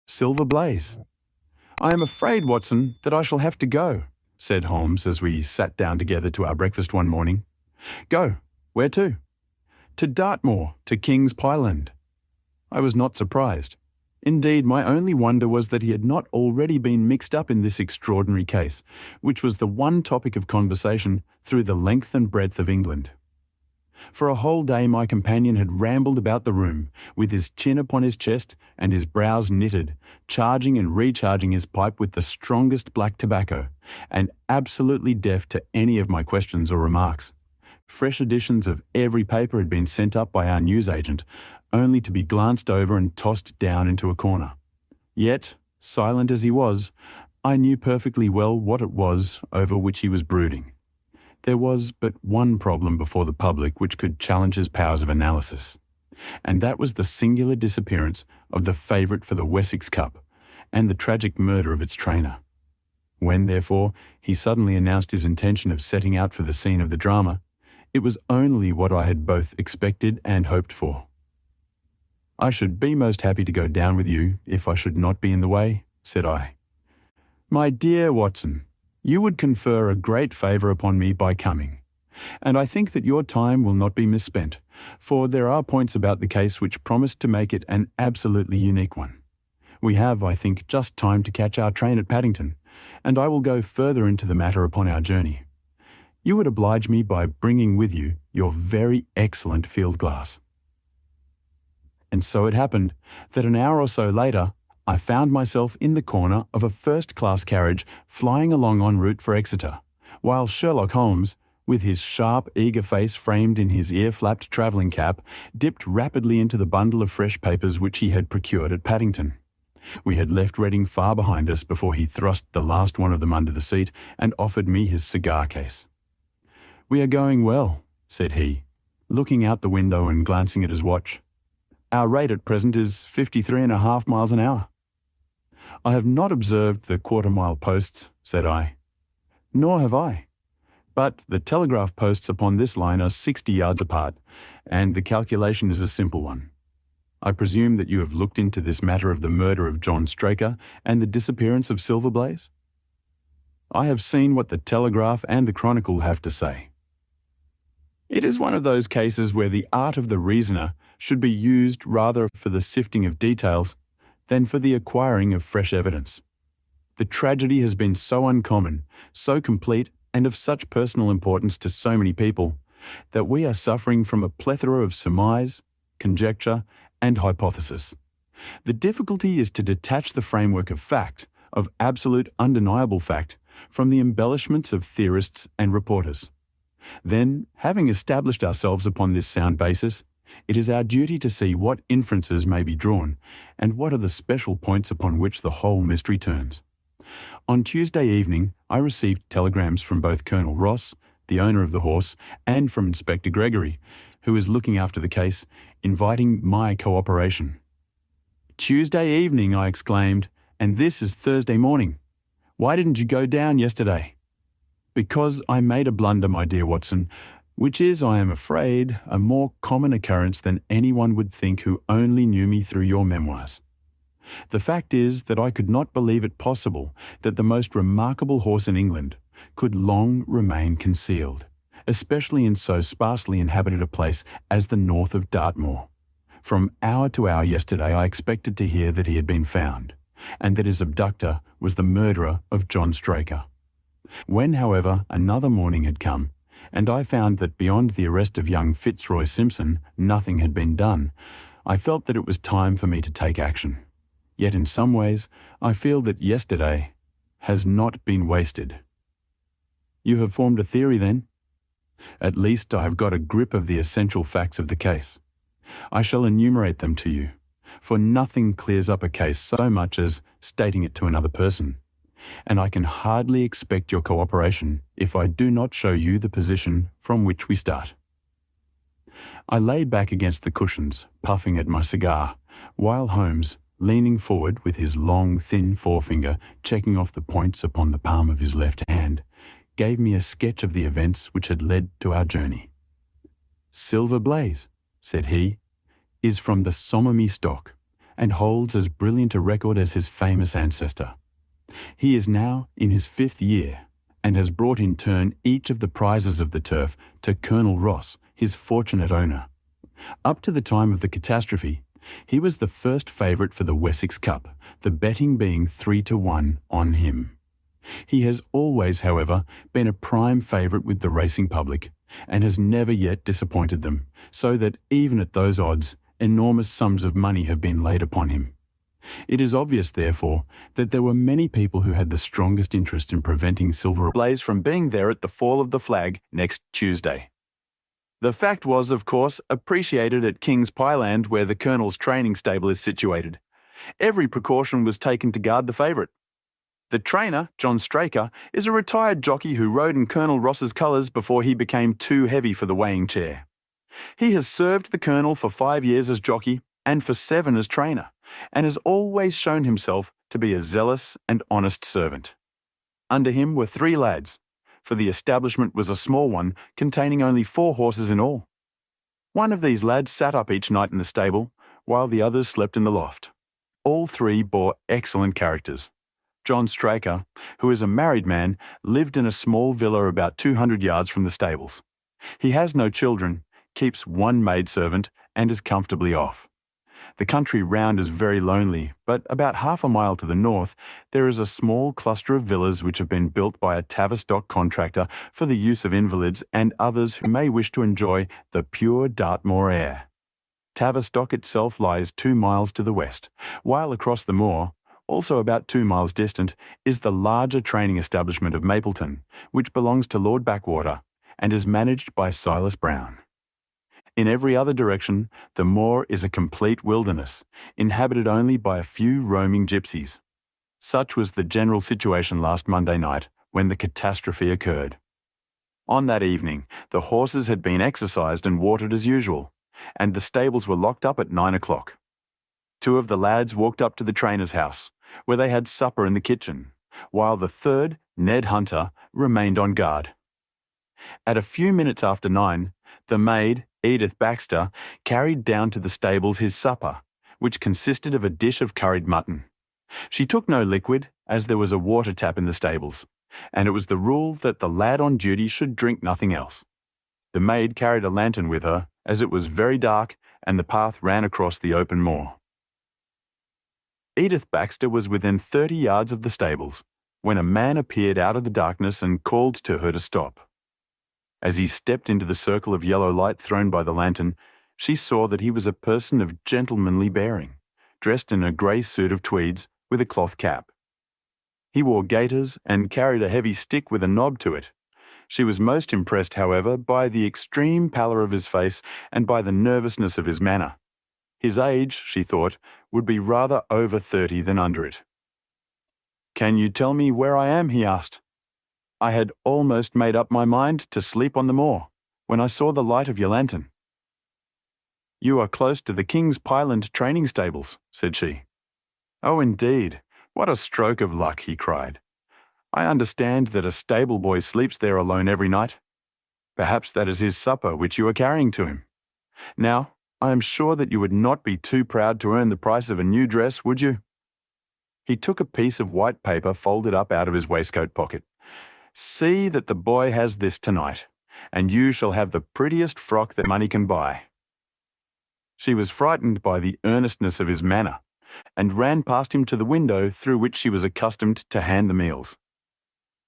Silver Blaze. I am afraid, Watson, that I shall have to go, said Holmes as we sat down together to our breakfast one morning. Go? Where to? To Dartmoor, to King's Pyland. I was not surprised. Indeed, my only wonder was that he had not already been mixed up in this extraordinary case, which was the one topic of conversation through the length and breadth of England. For a whole day my companion had rambled about the room, with his chin upon his chest and his brows knitted, charging and recharging his pipe with the strongest black tobacco, and absolutely deaf to any of my questions or remarks. Fresh editions of every paper had been sent up by our newsagent, only to be glanced over and tossed down into a corner. Yet, silent as he was, I knew perfectly well what it was over which he was brooding. There was but one problem before the public which could challenge his powers of analysis, and that was the singular disappearance of the favourite for the Wessex Cup and the tragic murder of its trainer. When, therefore, he suddenly announced his intention of setting out for the scene of the drama, it was only what I had both expected and hoped for. I should be most happy to go down with you if I should not be in the way, said I. My dear Watson, you would confer a great favour upon me by coming, and I think that your time will not be misspent, for there are points about the case which promise to make it an absolutely unique one. We have, I think, just time to catch our train at Paddington, and I will go further into the matter upon our journey. You would oblige me by bringing with you your very excellent field glass. And so it happened that an hour or so later, I found myself in the corner of a first-class carriage flying along en route for Exeter, while Sherlock Holmes, with his sharp, eager face framed in his ear-flapped travelling cap, dipped rapidly into the bundle of fresh papers which he had procured at Paddington. We had left Reading far behind us before he thrust the last one of them under the seat and offered me his cigar case. "We are going well," said he, looking out the window and glancing at his watch. "Our rate at present is 53.5 miles an hour." "I have not observed the quarter-mile posts," said I. "Nor have I. But the telegraph posts upon this line are 60 yards apart, and the calculation is a simple one. I presume that you have looked into this matter of the murder of John Straker and the disappearance of Silver Blaze?" "I have seen what the Telegraph and the Chronicle have to say." It is one of those cases where the art of the reasoner should be used rather for the sifting of details than for the acquiring of fresh evidence. The tragedy has been so uncommon, so complete, and of such personal importance to so many people, that we are suffering from a plethora of surmise, conjecture, and hypothesis. The difficulty is to detach the framework of fact, of absolute undeniable fact, from the embellishments of theorists and reporters. Then, having established ourselves upon this sound basis, it is our duty to see what inferences may be drawn, and what are the special points upon which the whole mystery turns. On Tuesday evening, I received telegrams from both Colonel Ross, the owner of the horse, and from Inspector Gregory, who is looking after the case, inviting my cooperation. "Tuesday evening," I exclaimed, "and this is Thursday morning. Why didn't you go down yesterday?" "Because I made a blunder, my dear Watson, which is, I am afraid, a more common occurrence than anyone would think who only knew me through your memoirs. The fact is that I could not believe it possible that the most remarkable horse in England could long remain concealed, especially in so sparsely inhabited a place as the north of Dartmoor. From hour to hour yesterday I expected to hear that he had been found, and that his abductor was the murderer of John Straker. When, however, another morning had come, and I found that beyond the arrest of young Fitzroy Simpson nothing had been done, I felt that it was time for me to take action. Yet in some ways I feel that yesterday has not been wasted." "You have formed a theory, then?" "At least I have got a grip of the essential facts of the case. I shall enumerate them to you, for nothing clears up a case so much as stating it to another person, and I can hardly expect your cooperation if I do not show you the position from which we start." I lay back against the cushions, puffing at my cigar, while Holmes, leaning forward with his long, thin forefinger checking off the points upon the palm of his left hand, gave me a sketch of the events which had led to our journey. "Silver Blaze," said he, "is from the Somermy stock, and holds as brilliant a record as his famous ancestor. He is now in his 5th year and has brought in turn each of the prizes of the turf to Colonel Ross, his fortunate owner. Up to the time of the catastrophe, he was the first favourite for the Wessex Cup, the betting being 3-1 on him. He has always, however, been a prime favourite with the racing public, and has never yet disappointed them, so that even at those odds, enormous sums of money have been laid upon him. It is obvious, therefore, that there were many people who had the strongest interest in preventing Silver Blaze from being there at the fall of the flag next Tuesday. The fact was, of course, appreciated at King's Pyland, where the Colonel's training stable is situated. Every precaution was taken to guard the favourite. The trainer, John Straker, is a retired jockey who rode in Colonel Ross's colours before he became too heavy for the weighing chair. He has served the Colonel for 5 years as jockey and for 7 as trainer, and has always shown himself to be a zealous and honest servant. Under him were 3 lads, for the establishment was a small one containing only 4 horses in all. One of these lads sat up each night in the stable, while the others slept in the loft. All 3 bore excellent characters. John Straker, who is a married man, lived in a small villa about 200 yards from the stables. He has no children, keeps 1 maidservant, and is comfortably off. The country round is very lonely, but about half a mile to the north there is a small cluster of villas which have been built by a Tavistock contractor for the use of invalids and others who may wish to enjoy the pure Dartmoor air. Tavistock itself lies 2 miles to the west, while across the moor, also about 2 miles distant, is the larger training establishment of Mapleton, which belongs to Lord Backwater and is managed by Silas Brown. In every other direction, the moor is a complete wilderness, inhabited only by a few roaming gypsies. Such was the general situation last Monday night, when the catastrophe occurred. On that evening, the horses had been exercised and watered as usual, and the stables were locked up at 9 o'clock. 2 of the lads walked up to the trainer's house, where they had supper in the kitchen, while the third, Ned Hunter, remained on guard. At a few minutes after 9, the maid, Edith Baxter, carried down to the stables his supper, which consisted of a dish of curried mutton. She took no liquid, as there was a water tap in the stables, and it was the rule that the lad on duty should drink nothing else. The maid carried a lantern with her, as it was very dark and the path ran across the open moor. Edith Baxter was within 30 yards of the stables, when a man appeared out of the darkness and called to her to stop. As he stepped into the circle of yellow light thrown by the lantern, she saw that he was a person of gentlemanly bearing, dressed in a grey suit of tweeds with a cloth cap. He wore gaiters and carried a heavy stick with a knob to it. She was most impressed, however, by the extreme pallor of his face and by the nervousness of his manner. His age, she thought, would be rather over 30 than under it. "Can you tell me where I am?" he asked. "I had almost made up my mind to sleep on the moor, when I saw the light of your lantern." "You are close to the King's Pyland training stables," said she. "Oh, indeed. What a stroke of luck," he cried. "I understand that a stable boy sleeps there alone every night. Perhaps that is his supper which you are carrying to him. Now, I am sure that you would not be too proud to earn the price of a new dress, would you?" He took a piece of white paper folded up out of his waistcoat pocket. "See that the boy has this tonight, and you shall have the prettiest frock that money can buy." She was frightened by the earnestness of his manner, and ran past him to the window through which she was accustomed to hand the meals.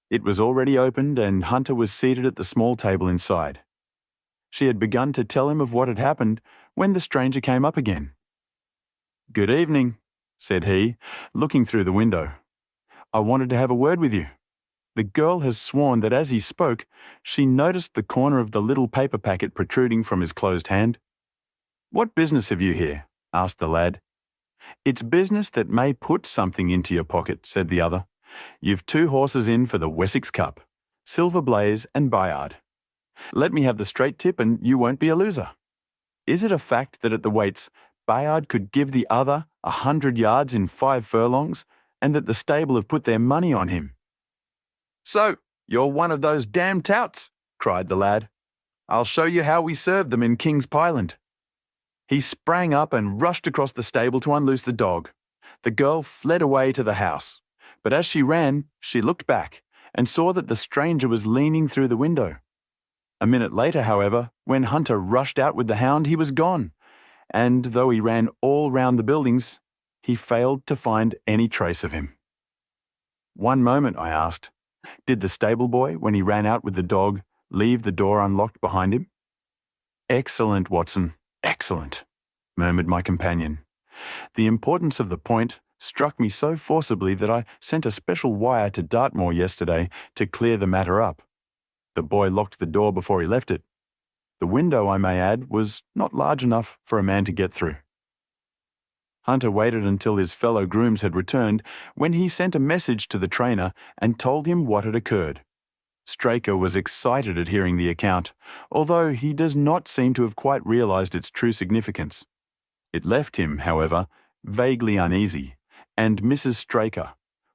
It was already opened, and Hunter was seated at the small table inside. She had begun to tell him of what had happened when the stranger came up again. "Good evening," said he, looking through the window. "I wanted to have a word with you." The girl has sworn that as he spoke, she noticed the corner of the little paper packet protruding from his closed hand. "What business have you here?" asked the lad. "It's business that may put something into your pocket," said the other. "You've 2 horses in for the Wessex Cup, Silver Blaze and Bayard. Let me have the straight tip and you won't be a loser. Is it a fact that at the weights, Bayard could give the other 100 yards in 5 furlongs, and that the stable have put their money on him?" "So, you're one of those damned touts," cried the lad. "I'll show you how we serve them in King's Pyland." He sprang up and rushed across the stable to unloose the dog. The girl fled away to the house, but as she ran, she looked back and saw that the stranger was leaning through the window. A minute later, however, when Hunter rushed out with the hound, he was gone, and though he ran all round the buildings, he failed to find any trace of him. One moment, I asked. Did the stable boy, when he ran out with the dog, leave the door unlocked behind him? Excellent, Watson, excellent, murmured my companion. The importance of the point struck me so forcibly that I sent a special wire to Dartmoor yesterday to clear the matter up. The boy locked the door before he left it. The window, I may add, was not large enough for a man to get through. Hunter waited until his fellow grooms had returned, when he sent a message to the trainer and told him what had occurred. Straker was excited at hearing the account, although he does not seem to have quite realized its true significance. It left him, however, vaguely uneasy, and Mrs. Straker,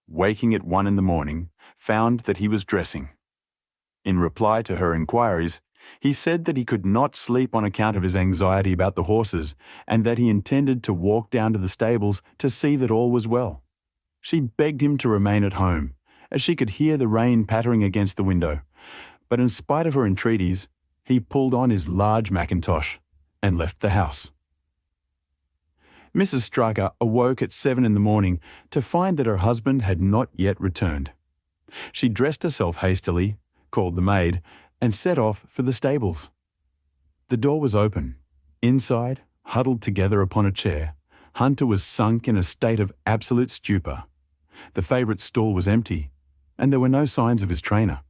waking at 1 a.m, found that he was dressing. In reply to her inquiries, he said that he could not sleep on account of his anxiety about the horses, and that he intended to walk down to the stables to see that all was well. She begged him to remain at home, as she could hear the rain pattering against the window, but in spite of her entreaties, he pulled on his large mackintosh and left the house. Mrs. Straker awoke at 7 a.m. to find that her husband had not yet returned. She dressed herself hastily, called the maid, and set off for the stables. The door was open. Inside, huddled together upon a chair, Hunter was sunk in a state of absolute stupor. The favourite stall was empty, and there were no signs of his trainer.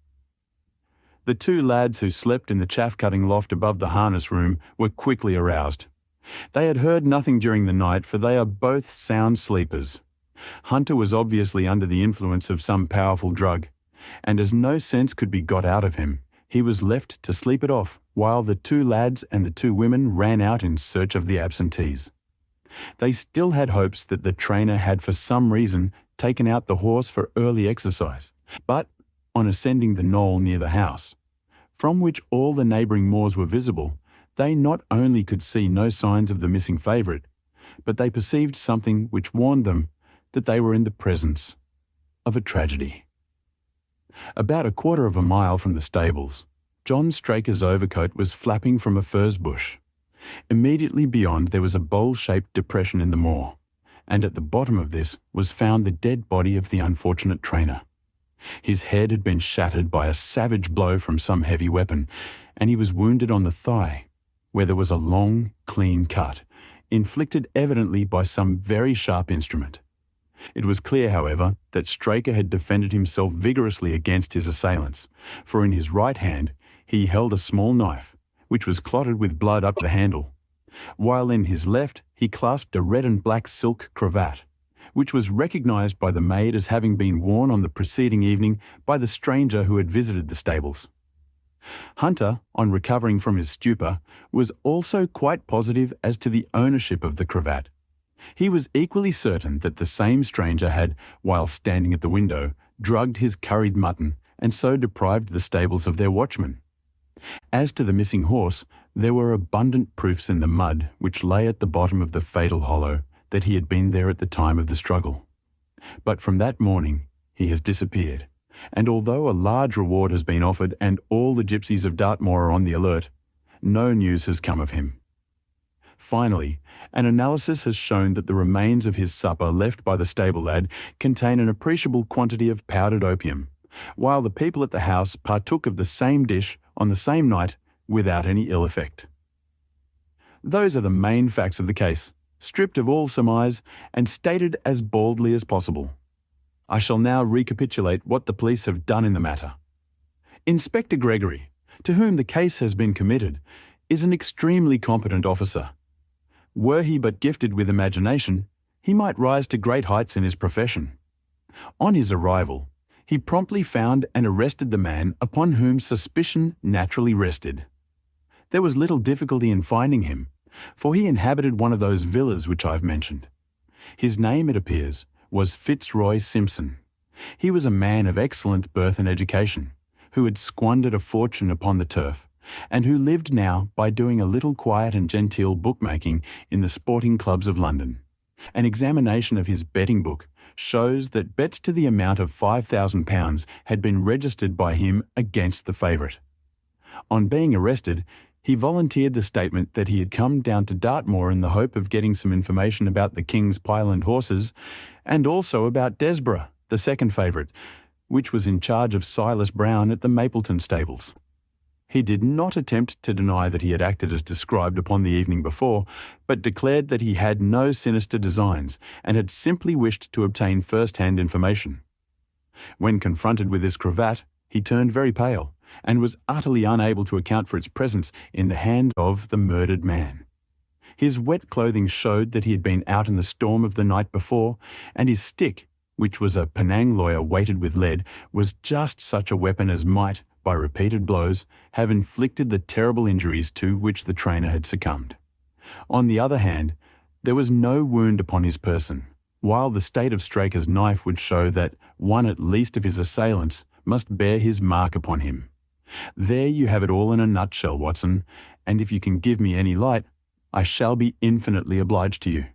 The two lads who slept in the chaff-cutting loft above the harness room were quickly aroused. They had heard nothing during the night, for they are both sound sleepers. Hunter was obviously under the influence of some powerful drug, and as no sense could be got out of him, he was left to sleep it off while the two lads and the two women ran out in search of the absentees. They still had hopes that the trainer had for some reason taken out the horse for early exercise, but on ascending the knoll near the house, from which all the neighbouring moors were visible, they not only could see no signs of the missing favourite, but they perceived something which warned them that they were in the presence of a tragedy. About a quarter of a mile from the stables, John Straker's overcoat was flapping from a furze bush. Immediately beyond there was a bowl-shaped depression in the moor, and at the bottom of this was found the dead body of the unfortunate trainer. His head had been shattered by a savage blow from some heavy weapon, and he was wounded on the thigh, where there was a long, clean cut, inflicted evidently by some very sharp instrument. It was clear, however, that Straker had defended himself vigorously against his assailants, for in his right hand he held a small knife, which was clotted with blood up the handle, while in his left he clasped a red and black silk cravat, which was recognised by the maid as having been worn on the preceding evening by the stranger who had visited the stables. Hunter, on recovering from his stupor, was also quite positive as to the ownership of the cravat. He was equally certain that the same stranger had, while standing at the window, drugged his curried mutton and so deprived the stables of their watchman. As to the missing horse, there were abundant proofs in the mud which lay at the bottom of the fatal hollow that he had been there at the time of the struggle. But from that morning he has disappeared, and although a large reward has been offered and all the gypsies of Dartmoor are on the alert, no news has come of him. Finally, an analysis has shown that the remains of his supper left by the stable lad contain an appreciable quantity of powdered opium, while the people at the house partook of the same dish on the same night without any ill effect. Those are the main facts of the case, stripped of all surmise and stated as baldly as possible. I shall now recapitulate what the police have done in the matter. Inspector Gregory, to whom the case has been committed, is an extremely competent officer. Were he but gifted with imagination, he might rise to great heights in his profession. On his arrival, he promptly found and arrested the man upon whom suspicion naturally rested. There was little difficulty in finding him, for he inhabited one of those villas which I have mentioned. His name, it appears, was Fitzroy Simpson. He was a man of excellent birth and education, who had squandered a fortune upon the turf, and who lived now by doing a little quiet and genteel bookmaking in the sporting clubs of London. An examination of his betting book shows that bets to the amount of £5,000 had been registered by him against the favourite. On being arrested, he volunteered the statement that he had come down to Dartmoor in the hope of getting some information about the King's Pyland horses, and also about Desborough, the second favourite, which was in charge of Silas Brown at the Mapleton stables. He did not attempt to deny that he had acted as described upon the evening before, but declared that he had no sinister designs and had simply wished to obtain first-hand information. When confronted with his cravat, he turned very pale and was utterly unable to account for its presence in the hand of the murdered man. His wet clothing showed that he had been out in the storm of the night before, and his stick, which was a Penang lawyer weighted with lead, was just such a weapon as might, by repeated blows, have inflicted the terrible injuries to which the trainer had succumbed. On the other hand, there was no wound upon his person, while the state of Straker's knife would show that one at least of his assailants must bear his mark upon him. There you have it all in a nutshell, Watson, and if you can give me any light, I shall be infinitely obliged to you.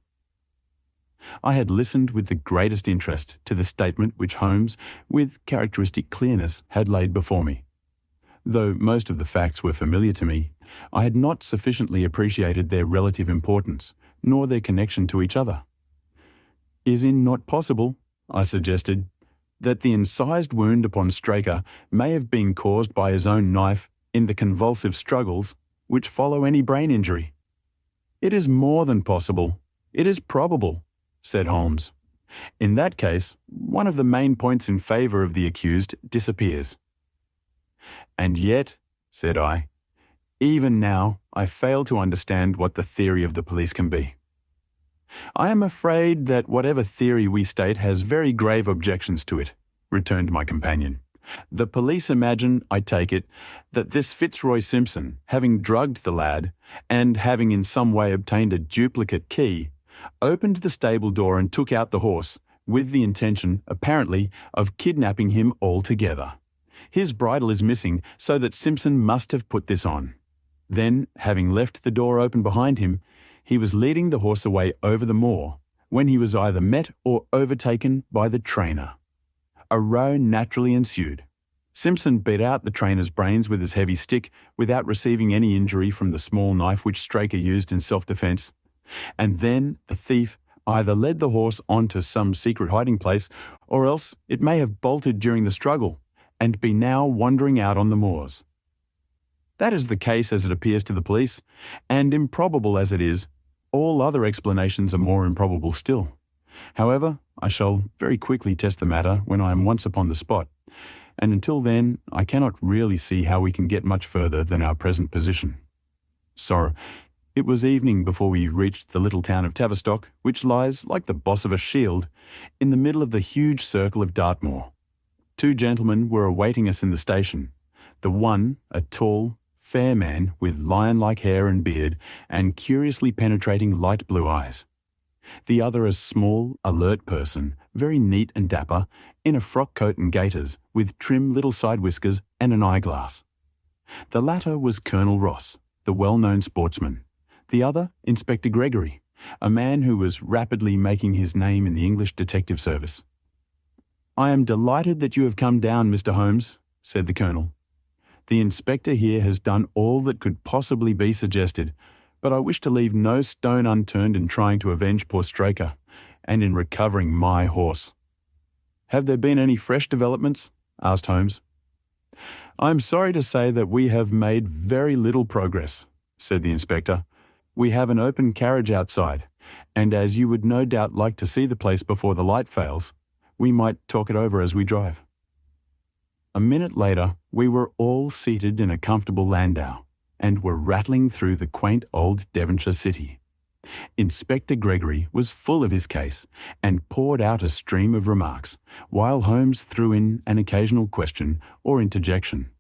I had listened with the greatest interest to the statement which Holmes, with characteristic clearness, had laid before me. Though most of the facts were familiar to me, I had not sufficiently appreciated their relative importance, nor their connection to each other. Is it not possible, I suggested, that the incised wound upon Straker may have been caused by his own knife in the convulsive struggles which follow any brain injury? It is more than possible. It is probable, said Holmes. In that case, one of the main points in favour of the accused disappears. And yet, said I, even now I fail to understand what the theory of the police can be. I am afraid that whatever theory we state has very grave objections to it, returned my companion. The police imagine, I take it, that this Fitzroy Simpson, having drugged the lad, and having in some way obtained a duplicate key, opened the stable door and took out the horse, with the intention, apparently, of kidnapping him altogether. His bridle is missing, so that Simpson must have put this on. Then, having left the door open behind him, he was leading the horse away over the moor, when he was either met or overtaken by the trainer. A row naturally ensued. Simpson beat out the trainer's brains with his heavy stick without receiving any injury from the small knife which Straker used in self-defence, and then the thief either led the horse on to some secret hiding place, or else it may have bolted during the struggle, and be now wandering out on the moors. That is the case as it appears to the police, and improbable as it is, all other explanations are more improbable still. However, I shall very quickly test the matter when I am once upon the spot, and until then I cannot really see how we can get much further than our present position. So, it was evening before we reached the little town of Tavistock, which lies, like the boss of a shield, in the middle of the huge circle of Dartmoor. Two gentlemen were awaiting us in the station, the one a tall, fair man with lion-like hair and beard and curiously penetrating light blue eyes. The other a small, alert person, very neat and dapper, in a frock coat and gaiters, with trim little side whiskers and an eyeglass. The latter was Colonel Ross, the well-known sportsman. The other, Inspector Gregory, a man who was rapidly making his name in the English detective service. "I am delighted that you have come down, Mr. Holmes," said the Colonel. "The Inspector here has done all that could possibly be suggested, but I wish to leave no stone unturned in trying to avenge poor Straker, and in recovering my horse." "Have there been any fresh developments?" asked Holmes. "I am sorry to say that we have made very little progress," said the Inspector. "We have an open carriage outside, and as you would no doubt like to see the place before the light fails, we might talk it over as we drive." A minute later, we were all seated in a comfortable landau, and were rattling through the quaint old Devonshire city. Inspector Gregory was full of his case, and poured out a stream of remarks, while Holmes threw in an occasional question or interjection.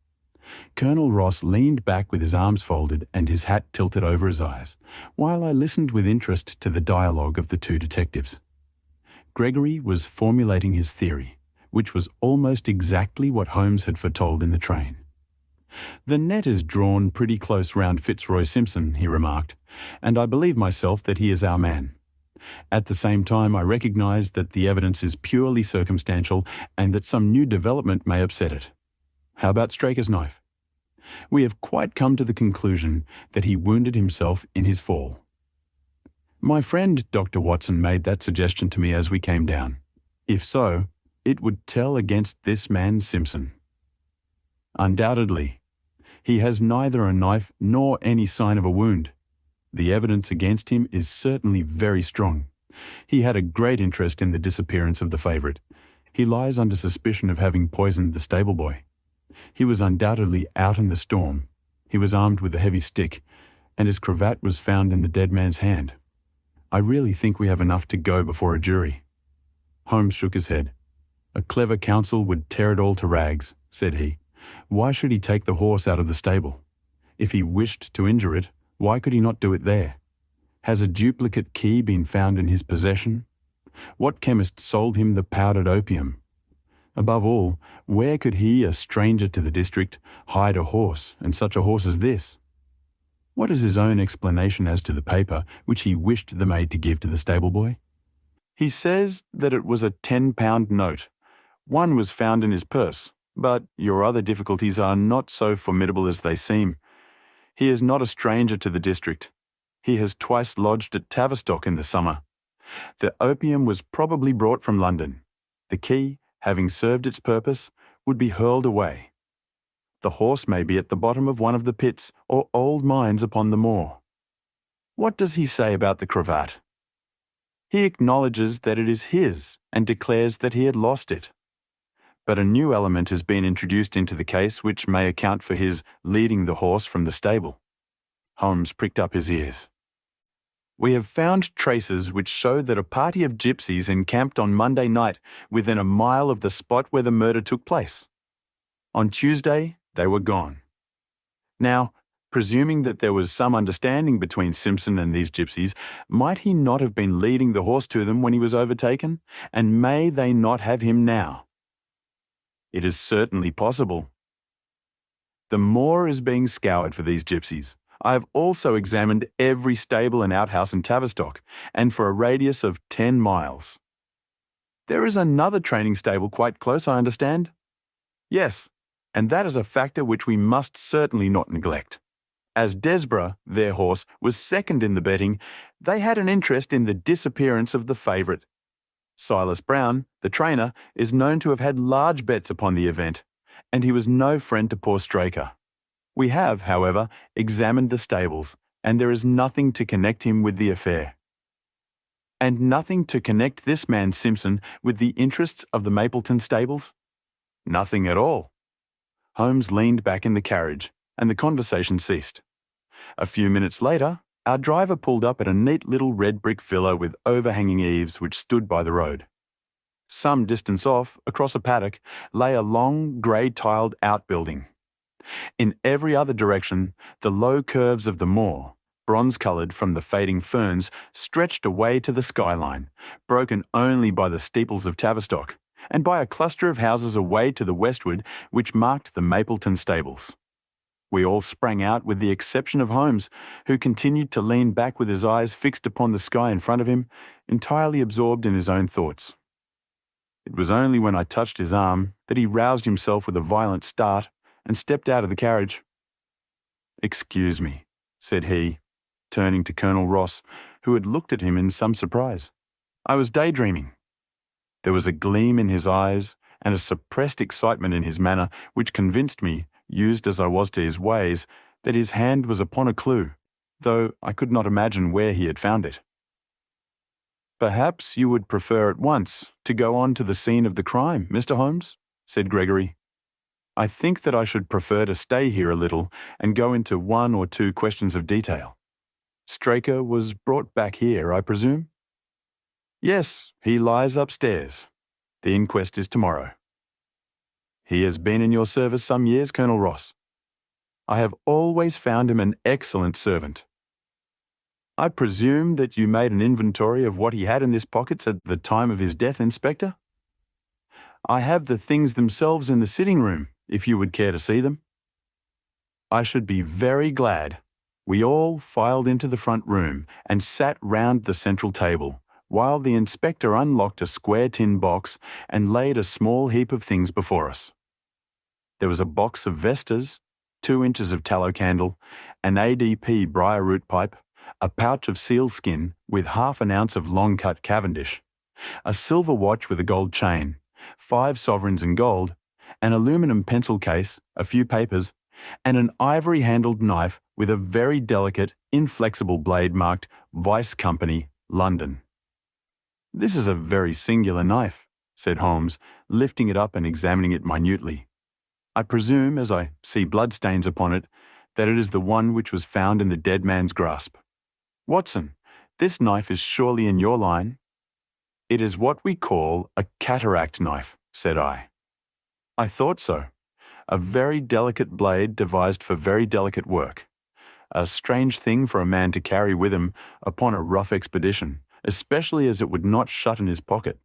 Colonel Ross leaned back with his arms folded and his hat tilted over his eyes, while I listened with interest to the dialogue of the two detectives. Gregory was formulating his theory, which was almost exactly what Holmes had foretold in the train. The net is drawn pretty close round Fitzroy Simpson, he remarked, and I believe myself that he is our man. At the same time, I recognise that the evidence is purely circumstantial and that some new development may upset it. How about Straker's knife? We have quite come to the conclusion that he wounded himself in his fall. My friend Dr. Watson made that suggestion to me as we came down. If so, it would tell against this man Simpson. Undoubtedly. He has neither a knife nor any sign of a wound. The evidence against him is certainly very strong. He had a great interest in the disappearance of the favourite. He lies under suspicion of having poisoned the stable boy. He was undoubtedly out in the storm. He was armed with a heavy stick, and his cravat was found in the dead man's hand. I really think we have enough to go before a jury. Holmes shook his head. A clever counsel would tear it all to rags, said he. Why should he take the horse out of the stable? If he wished to injure it, why could he not do it there? Has a duplicate key been found in his possession? What chemist sold him the powdered opium? Above all, where could he, a stranger to the district, hide a horse, and such a horse as this? What is his own explanation as to the paper which he wished the maid to give to the stable boy? He says that it was a £10 note. One was found in his purse, but your other difficulties are not so formidable as they seem. He is not a stranger to the district. He has twice lodged at Tavistock in the summer. The opium was probably brought from London. The key, having served its purpose, would be hurled away. The horse may be at the bottom of one of the pits or old mines upon the moor. What does he say about the cravat? He acknowledges that it is his and declares that he had lost it. But a new element has been introduced into the case which may account for his leading the horse from the stable. Holmes pricked up his ears. We have found traces which show that a party of gypsies encamped on Monday night within a mile of the spot where the murder took place. On Tuesday, they were gone. Now, presuming that there was some understanding between Simpson and these gypsies, might he not have been leading the horse to them when he was overtaken? And may they not have him now? It is certainly possible. The moor is being scoured for these gypsies. I have also examined every stable and outhouse in Tavistock, and for a radius of 10 miles. There is another training stable quite close, I understand? Yes, and that is a factor which we must certainly not neglect. As Desborough, their horse, was second in the betting, they had an interest in the disappearance of the favourite. Silas Brown, the trainer, is known to have had large bets upon the event, and he was no friend to poor Straker. We have, however, examined the stables, and there is nothing to connect him with the affair. And nothing to connect this man Simpson with the interests of the Mapleton stables? Nothing at all. Holmes leaned back in the carriage, and the conversation ceased. A few minutes later, our driver pulled up at a neat little red brick villa with overhanging eaves which stood by the road. Some distance off, across a paddock, lay a long, grey-tiled outbuilding. In every other direction, the low curves of the moor, bronze-coloured from the fading ferns, stretched away to the skyline, broken only by the steeples of Tavistock, and by a cluster of houses away to the westward which marked the Mapleton stables. We all sprang out with the exception of Holmes, who continued to lean back with his eyes fixed upon the sky in front of him, entirely absorbed in his own thoughts. It was only when I touched his arm that he roused himself with a violent start and stepped out of the carriage. "Excuse me," said he, turning to Colonel Ross, who had looked at him in some surprise. "I was daydreaming." There was a gleam in his eyes and a suppressed excitement in his manner which convinced me, used as I was to his ways, that his hand was upon a clue, though I could not imagine where he had found it. "Perhaps you would prefer at once to go on to the scene of the crime, Mr. Holmes?" said Gregory. "I think that I should prefer to stay here a little and go into one or two questions of detail. Straker was brought back here, I presume?" "Yes, he lies upstairs. The inquest is tomorrow." "He has been in your service some years, Colonel Ross?" "I have always found him an excellent servant." "I presume that you made an inventory of what he had in his pockets at the time of his death, Inspector?" "I have the things themselves in the sitting room, if you would care to see them." I should be very glad. We all filed into the front room and sat round the central table, while the inspector unlocked a square tin box and laid a small heap of things before us. There was a box of vestas, 2 inches of tallow candle, an ADP briar root pipe, a pouch of sealskin with half an ounce of long-cut Cavendish, a silver watch with a gold chain, 5 sovereigns in gold, an aluminum pencil case, a few papers, and an ivory-handled knife with a very delicate, inflexible blade marked Vice Company, London. "This is a very singular knife," said Holmes, lifting it up and examining it minutely. "I presume, as I see bloodstains upon it, that it is the one which was found in the dead man's grasp. Watson, this knife is surely in your line?" "It is what we call a cataract knife," said I. "I thought so. A very delicate blade devised for very delicate work. A strange thing for a man to carry with him upon a rough expedition, especially as it would not shut in his pocket."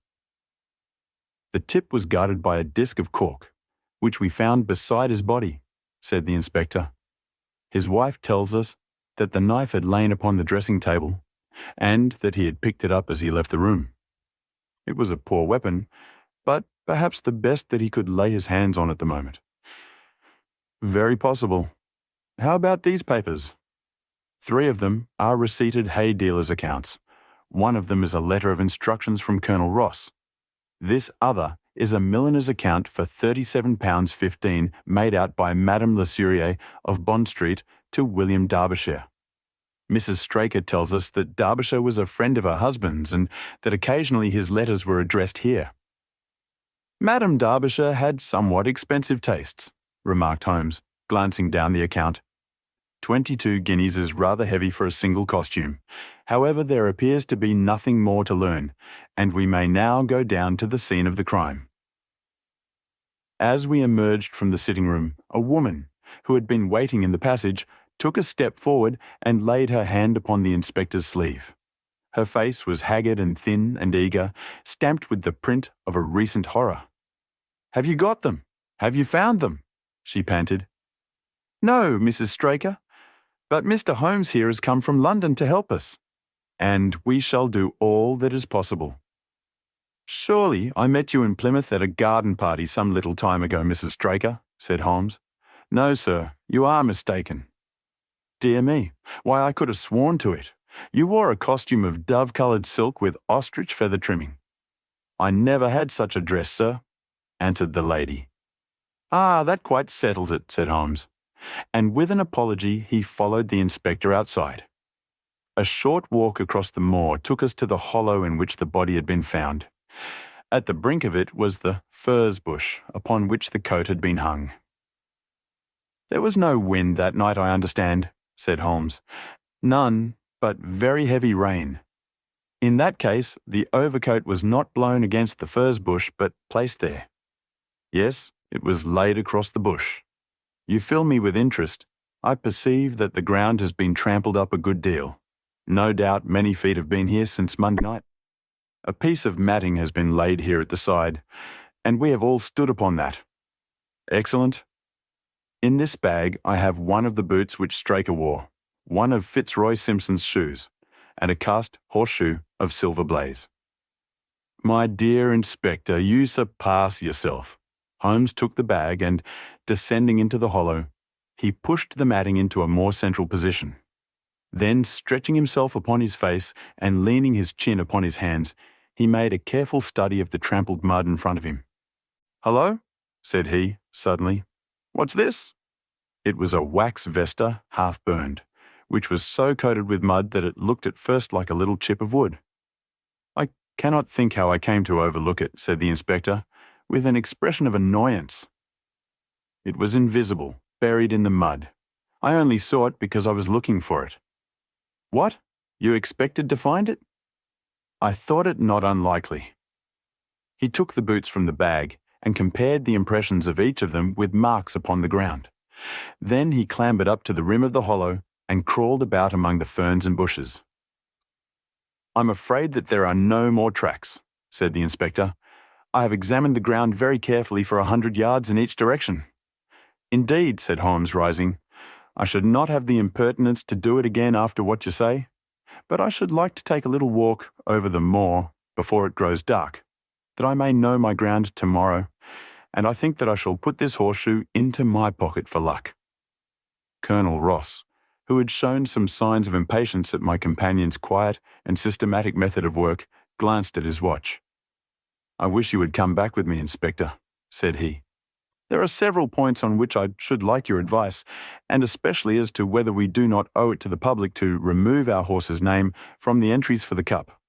"The tip was guarded by a disc of cork, which we found beside his body," said the inspector. "His wife tells us that the knife had lain upon the dressing table, and that he had picked it up as he left the room. It was a poor weapon, but perhaps the best that he could lay his hands on at the moment." "Very possible. How about these papers?" 3 of them are receipted hay dealers' accounts. One of them is a letter of instructions from Colonel Ross. This other is a milliner's account for £37.15 made out by Madame Lesurrier of Bond Street to William Derbyshire. Mrs. Straker tells us that Derbyshire was a friend of her husband's and that occasionally his letters were addressed here. "Madame Derbyshire had somewhat expensive tastes," remarked Holmes, glancing down the account. 22 guineas is rather heavy for a single costume. However, there appears to be nothing more to learn, and we may now go down to the scene of the crime. As we emerged from the sitting room, a woman, who had been waiting in the passage, took a step forward and laid her hand upon the inspector's sleeve. Her face was haggard and thin and eager, stamped with the print of a recent horror. "Have you got them? Have you found them?" she panted. "No, Mrs. Straker, but Mr. Holmes here has come from London to help us, and we shall do all that is possible." "Surely I met you in Plymouth at a garden party some little time ago, Mrs. Straker," said Holmes. "No, sir, you are mistaken." "Dear me, why I could have sworn to it. You wore a costume of dove-coloured silk with ostrich feather trimming." "I never had such a dress, sir," answered the lady. "Ah, that quite settles it," said Holmes. And with an apology he followed the inspector outside. A short walk across the moor took us to the hollow in which the body had been found. At the brink of it was the furze bush upon which the coat had been hung. "There was no wind that night, I understand," said Holmes. "None, but very heavy rain. In that case, the overcoat was not blown against the furze bush, but placed there." "Yes, it was laid across the bush. You fill me with interest. I perceive that the ground has been trampled up a good deal. No doubt many feet have been here since Monday night. A piece of matting has been laid here at the side, and we have all stood upon that. Excellent. In this bag I have one of the boots which Straker wore, one of Fitzroy Simpson's shoes, and a cast horseshoe of Silver Blaze." "My dear Inspector, you surpass yourself." Holmes took the bag and, descending into the hollow, he pushed the matting into a more central position. Then, stretching himself upon his face and leaning his chin upon his hands, he made a careful study of the trampled mud in front of him. "Hullo," said he, suddenly. "What's this?" It was a wax vesta, half burned, which was so coated with mud that it looked at first like a little chip of wood. "I cannot think how I came to overlook it," said the inspector, with an expression of annoyance. "It was invisible, buried in the mud. I only saw it because I was looking for it." "What? You expected to find it?" "I thought it not unlikely." He took the boots from the bag and compared the impressions of each of them with marks upon the ground. Then he clambered up to the rim of the hollow and crawled about among the ferns and bushes. "I'm afraid that there are no more tracks," said the inspector. "I have examined the ground very carefully for 100 yards in each direction." "Indeed," said Holmes, rising. I should not have the impertinence to do it again after what you say, but I should like to take a little walk over the moor before it grows dark, that I may know my ground tomorrow, and I think that I shall put this horseshoe into my pocket for luck." Colonel Ross, who had shown some signs of impatience at my companion's quiet and systematic method of work, glanced at his watch. "I wish you would come back with me, Inspector," said he. "There are several points on which I should like your advice, and especially as to whether we do not owe it to the public to remove our horse's name from the entries for the Cup."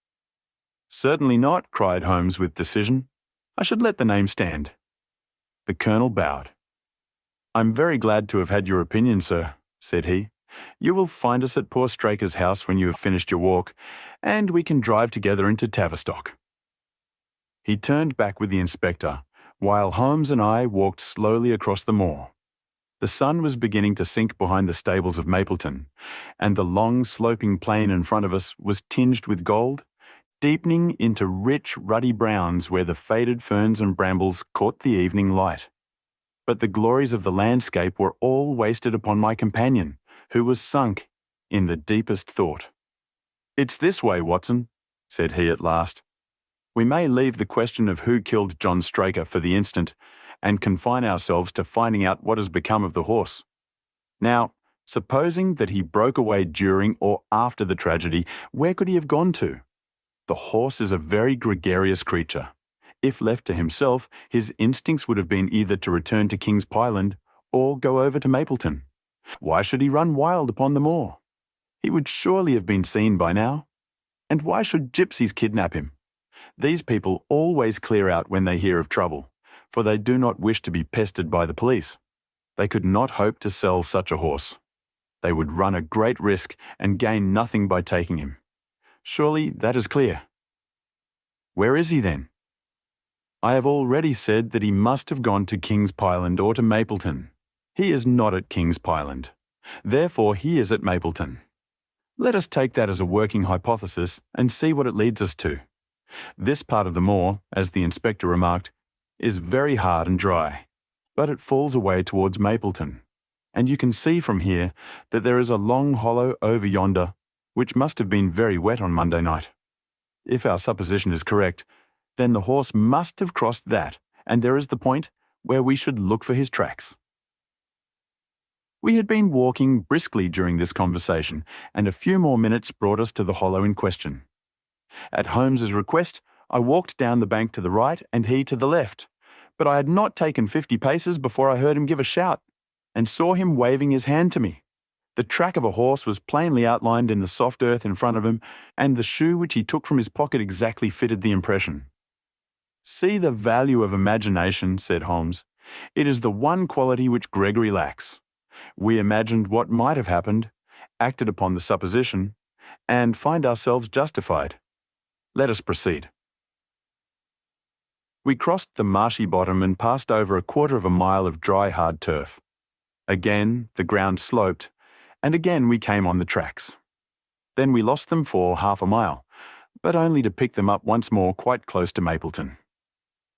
"Certainly not," cried Holmes with decision. "I should let the name stand." The Colonel bowed. "I'm very glad to have had your opinion, sir," said he. "You will find us at poor Straker's house when you have finished your walk, and we can drive together into Tavistock." He turned back with the inspector, while Holmes and I walked slowly across the moor. The sun was beginning to sink behind the stables of Mapleton, and the long sloping plain in front of us was tinged with gold, deepening into rich ruddy browns where the faded ferns and brambles caught the evening light. But the glories of the landscape were all wasted upon my companion, who was sunk in the deepest thought. "It's this way, Watson," said he at last. "We may leave the question of who killed John Straker for the instant, and confine ourselves to finding out what has become of the horse. Now, supposing that he broke away during or after the tragedy, where could he have gone to? The horse is a very gregarious creature. If left to himself, his instincts would have been either to return to King's Pyland or go over to Mapleton. Why should he run wild upon the moor? He would surely have been seen by now. And why should gypsies kidnap him? These people always clear out when they hear of trouble, for they do not wish to be pestered by the police. They could not hope to sell such a horse. They would run a great risk and gain nothing by taking him. Surely that is clear. Where is he then? I have already said that he must have gone to King's Pyland or to Mapleton. He is not at King's Pyland. Therefore he is at Mapleton. Let us take that as a working hypothesis and see what it leads us to. This part of the moor, as the inspector remarked, is very hard and dry, but it falls away towards Mapleton, and you can see from here that there is a long hollow over yonder, which must have been very wet on Monday night. If our supposition is correct, then the horse must have crossed that, and there is the point where we should look for his tracks. We had been walking briskly during this conversation, and a few more minutes brought us to the hollow in question. At Holmes's request, I walked down the bank to the right and he to the left, but I had not taken 50 paces before I heard him give a shout, and saw him waving his hand to me. The track of a horse was plainly outlined in the soft earth in front of him, and the shoe which he took from his pocket exactly fitted the impression. "See the value of imagination," said Holmes. "It is the one quality which Gregory lacks. We imagined what might have happened, acted upon the supposition, and find ourselves justified. Let us proceed." We crossed the marshy bottom and passed over a quarter of a mile of dry, hard turf. Again the ground sloped, and again we came on the tracks. Then we lost them for half a mile, but only to pick them up once more quite close to Mapleton.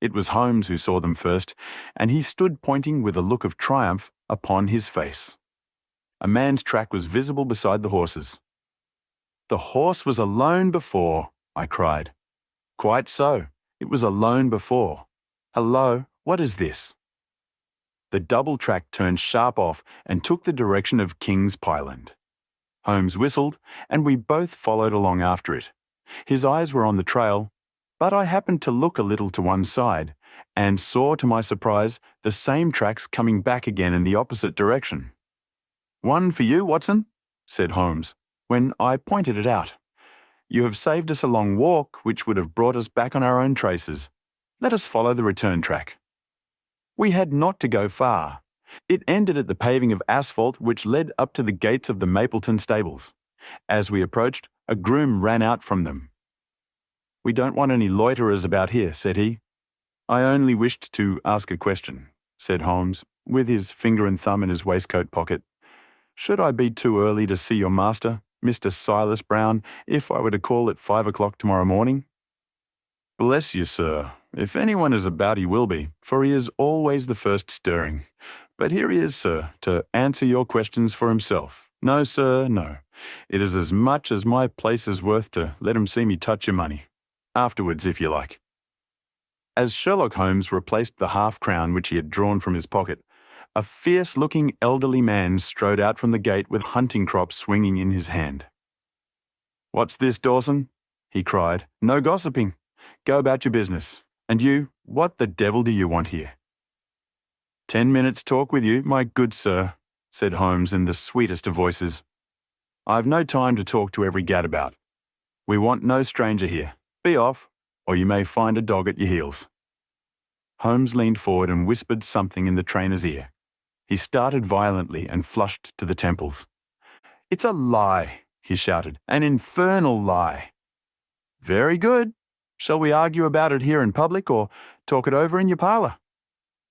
It was Holmes who saw them first, and he stood pointing with a look of triumph upon his face. A man's track was visible beside the horse's. "The horse was alone before," I cried. "Quite so. It was alone before. Hello, what is this?" The double track turned sharp off and took the direction of King's Pyland. Holmes whistled, and we both followed along after it. His eyes were on the trail, but I happened to look a little to one side, and saw to my surprise the same tracks coming back again in the opposite direction. "One for you, Watson," said Holmes, when I pointed it out. "You have saved us a long walk, which would have brought us back on our own traces. Let us follow the return track." We had not to go far. It ended at the paving of asphalt which led up to the gates of the Mapleton stables. As we approached, a groom ran out from them. "We don't want any loiterers about here," said he. "I only wished to ask a question," said Holmes, with his finger and thumb in his waistcoat pocket. "Should I be too early to see your master, Mr. Silas Brown, if I were to call at 5 o'clock tomorrow morning?" "Bless you, sir. If anyone is about he will be, for he is always the first stirring. But here he is, sir, to answer your questions for himself. No, sir, no. It is as much as my place is worth to let him see me touch your money. Afterwards, if you like." As Sherlock Holmes replaced the half-crown which he had drawn from his pocket, a fierce-looking elderly man strode out from the gate with hunting crop swinging in his hand. "What's this, Dawson?" he cried. "No gossiping. Go about your business. And you, what the devil do you want here?" "10 minutes' talk with you, my good sir," said Holmes in the sweetest of voices. "I've no time to talk to every gadabout. We want no stranger here. Be off, or you may find a dog at your heels." Holmes leaned forward and whispered something in the trainer's ear. He started violently and flushed to the temples. "It's a lie," he shouted. "An infernal lie." "Very good. Shall we argue about it here in public or talk it over in your parlour?"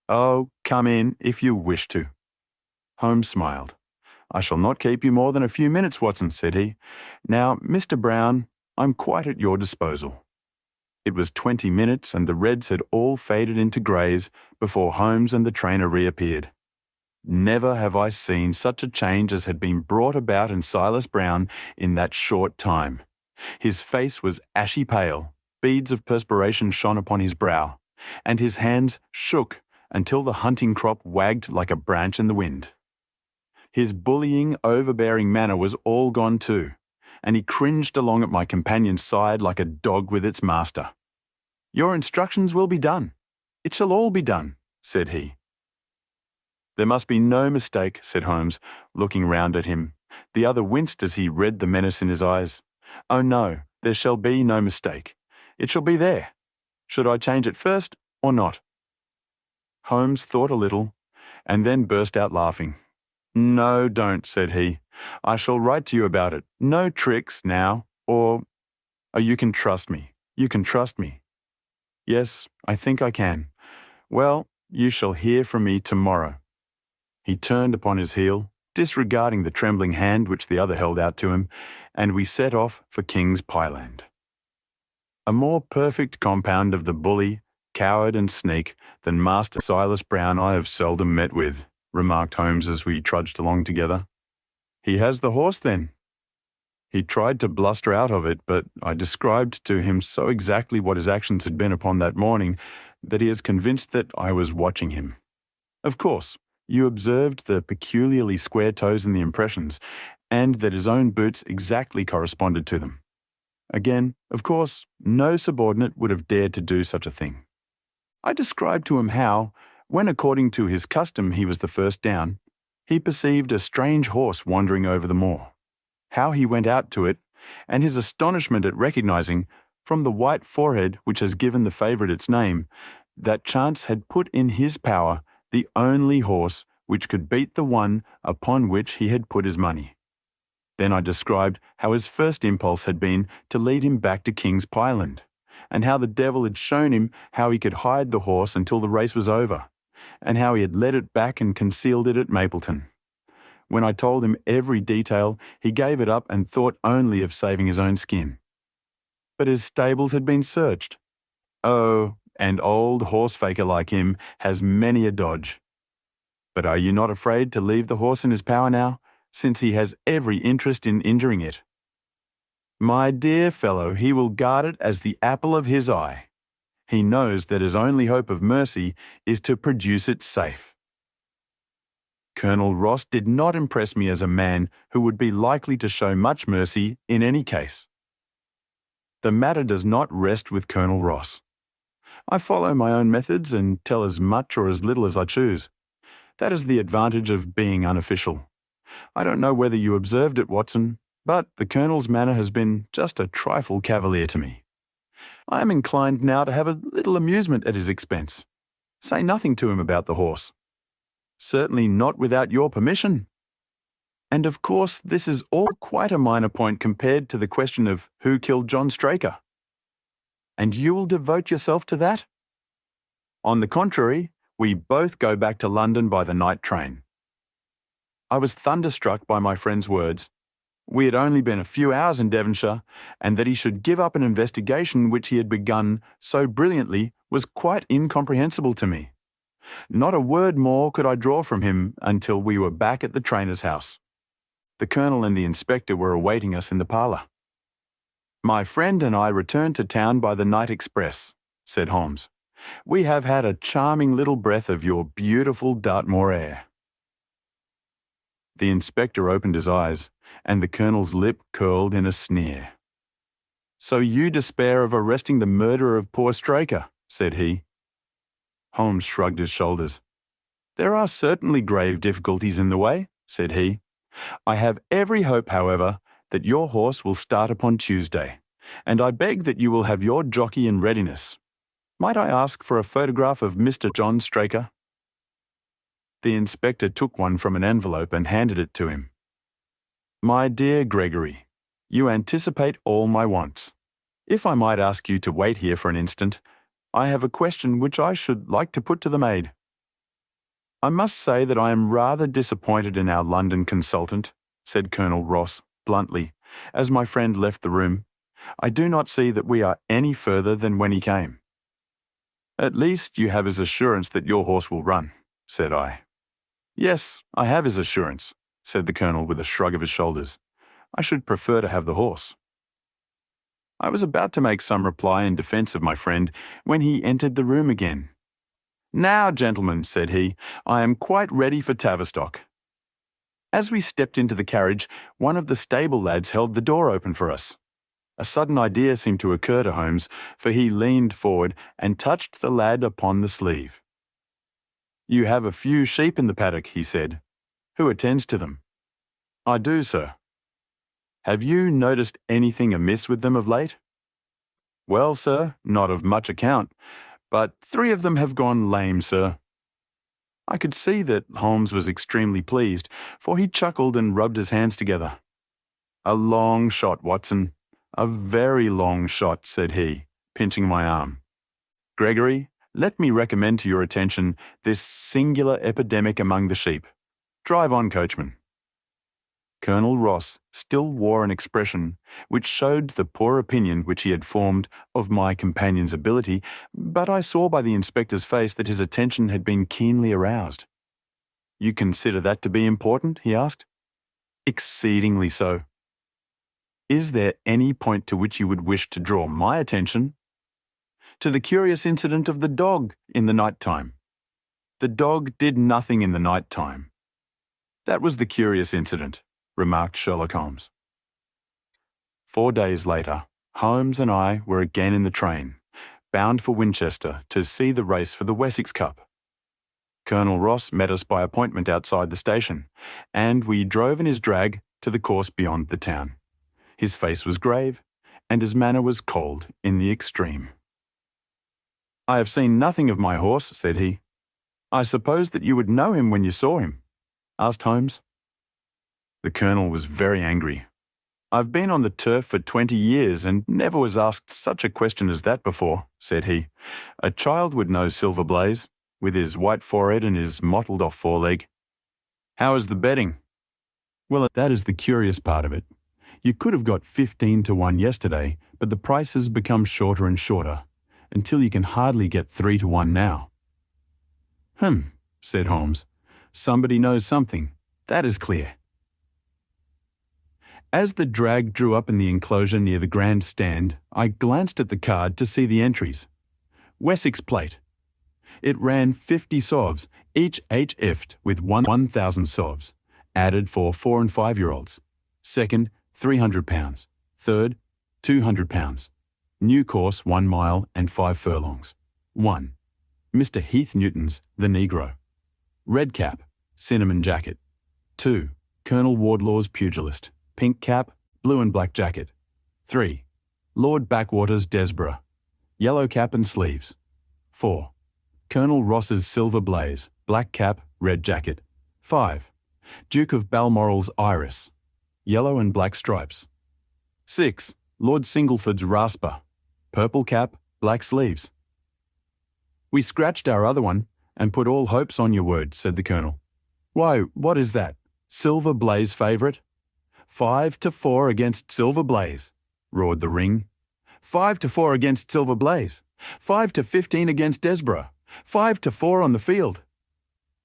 "Oh, come in if you wish to." Holmes smiled. "I shall not keep you more than a few minutes, Watson," said he. "Now, Mr. Brown, I'm quite at your disposal." It was 20 minutes and the reds had all faded into greys before Holmes and the trainer reappeared. Never have I seen such a change as had been brought about in Silas Brown in that short time. His face was ashy pale, beads of perspiration shone upon his brow, and his hands shook until the hunting crop wagged like a branch in the wind. His bullying, overbearing manner was all gone too, and he cringed along at my companion's side like a dog with its master. "Your instructions will be done. It shall all be done," said he. "There must be no mistake," said Holmes, looking round at him. The other winced as he read the menace in his eyes. "Oh no, there shall be no mistake. It shall be there. Should I change it first or not?" Holmes thought a little, and then burst out laughing. "No, don't," said he. "I shall write to you about it. No tricks now, or... Oh, you can trust me. You can trust me." "Yes, I think I can. Well, you shall hear from me tomorrow." He turned upon his heel, disregarding the trembling hand which the other held out to him, and we set off for King's Pyland. A more perfect compound of the bully, coward and sneak than Master Silas Brown I have seldom met with, remarked Holmes as we trudged along together. "He has the horse, then?" He tried to bluster out of it, but I described to him so exactly what his actions had been upon that morning that he is convinced that I was watching him. "Of course, you observed the peculiarly square toes in the impressions, and that his own boots exactly corresponded to them. Again, of course, no subordinate would have dared to do such a thing. I described to him how, when according to his custom he was the first down, he perceived a strange horse wandering over the moor, how he went out to it, and his astonishment at recognizing, from the white forehead which has given the favourite its name, that chance had put in his power the only horse which could beat the one upon which he had put his money. Then I described how his first impulse had been to lead him back to King's Pyland, and how the devil had shown him how he could hide the horse until the race was over, and how he had led it back and concealed it at Mapleton. When I told him every detail, he gave it up and thought only of saving his own skin. But his stables had been searched. Oh, an old horse-faker like him has many a dodge. But are you not afraid to leave the horse in his power now, since he has every interest in injuring it? My dear fellow, he will guard it as the apple of his eye. He knows that his only hope of mercy is to produce it safe. Colonel Ross did not impress me as a man who would be likely to show much mercy in any case. The matter does not rest with Colonel Ross. I follow my own methods and tell as much or as little as I choose. That is the advantage of being unofficial. I don't know whether you observed it, Watson, but the Colonel's manner has been just a trifle cavalier to me. I am inclined now to have a little amusement at his expense. Say nothing to him about the horse. Certainly not without your permission. And of course, this is all quite a minor point compared to the question of who killed John Straker. And you will devote yourself to that? On the contrary, we both go back to London by the night train. I was thunderstruck by my friend's words. We had only been a few hours in Devonshire, and that he should give up an investigation which he had begun so brilliantly was quite incomprehensible to me. Not a word more could I draw from him until we were back at the trainer's house. The Colonel and the Inspector were awaiting us in the parlour. "My friend and I returned to town by the night express," said Holmes. "We have had a charming little breath of your beautiful Dartmoor air." The Inspector opened his eyes, and the Colonel's lip curled in a sneer. "So you despair of arresting the murderer of poor Straker?" said he. Holmes shrugged his shoulders. "There are certainly grave difficulties in the way," said he. "I have every hope, however, that your horse will start upon Tuesday, and I beg that you will have your jockey in readiness. Might I ask for a photograph of Mr. John Straker?" The Inspector took one from an envelope and handed it to him. "My dear Gregory, you anticipate all my wants. If I might ask you to wait here for an instant, I have a question which I should like to put to the maid. I must say that I am rather disappointed in our London consultant," said Colonel Ross bluntly, as my friend left the room. "I do not see that we are any further than when he came." "At least you have his assurance that your horse will run," said I. "Yes, I have his assurance," said the Colonel with a shrug of his shoulders. "I should prefer to have the horse." I was about to make some reply in defence of my friend when he entered the room again. "Now, gentlemen," said he, "I am quite ready for Tavistock." As we stepped into the carriage, one of the stable lads held the door open for us. A sudden idea seemed to occur to Holmes, for he leaned forward and touched the lad upon the sleeve. "You have a few sheep in the paddock," he said. "Who attends to them?" "I do, sir." "Have you noticed anything amiss with them of late?" "Well, sir, not of much account, but 3 of them have gone lame, sir." I could see that Holmes was extremely pleased, for he chuckled and rubbed his hands together. "A long shot, Watson, a very long shot," said he, pinching my arm. "Gregory, let me recommend to your attention this singular epidemic among the sheep. Drive on, coachman." Colonel Ross still wore an expression which showed the poor opinion which he had formed of my companion's ability, but I saw by the inspector's face that his attention had been keenly aroused. "You consider that to be important?" he asked. "Exceedingly so." "Is there any point to which you would wish to draw my attention?" "To the curious incident of the dog in the night time." "The dog did nothing in the night time." "That was the curious incident," remarked Sherlock Holmes. 4 days later, Holmes and I were again in the train, bound for Winchester to see the race for the Wessex Cup. Colonel Ross met us by appointment outside the station, and we drove in his drag to the course beyond the town. His face was grave, and his manner was cold in the extreme. "I have seen nothing of my horse," said he. "I suppose that you would know him when you saw him?" asked Holmes. The Colonel was very angry. "I've been on the turf for 20 years and never was asked such a question as that before," said he. "A child would know Silver Blaze, with his white forehead and his mottled-off foreleg." "How is the betting?" "Well, that is the curious part of it. You could have got 15 to 1 yesterday, but the prices become shorter and shorter, until you can hardly get 3 to 1 now." Said Holmes. "Somebody knows something. That is clear." As the drag drew up in the enclosure near the grand stand, I glanced at the card to see the entries. Wessex plate. It ran 50 sovs, each HF'd with 1,000 sovs, added for 4 and 5-year-olds. Second, £300. Third, £200. New course 1 mile and 5 furlongs. 1. Mr. Heath Newton's The Negro. Red cap, cinnamon jacket. 2. Colonel Wardlaw's pugilist. Pink cap, blue and black jacket. 3. Lord Backwater's Desborough. Yellow cap and sleeves. 4. Colonel Ross's Silver Blaze. Black cap, red jacket. 5. Duke of Balmoral's Iris. Yellow and black stripes. 6. Lord Singleford's Rasper. Purple cap, black sleeves. "We scratched our other one and put all hopes on your word," said the Colonel. "Why, what is that? Silver Blaze favourite?" 5 to 4 against Silver Blaze," roared the ring. 5 to 4 against Silver Blaze. 5 to 15 against Desborough. 5-4 on the field."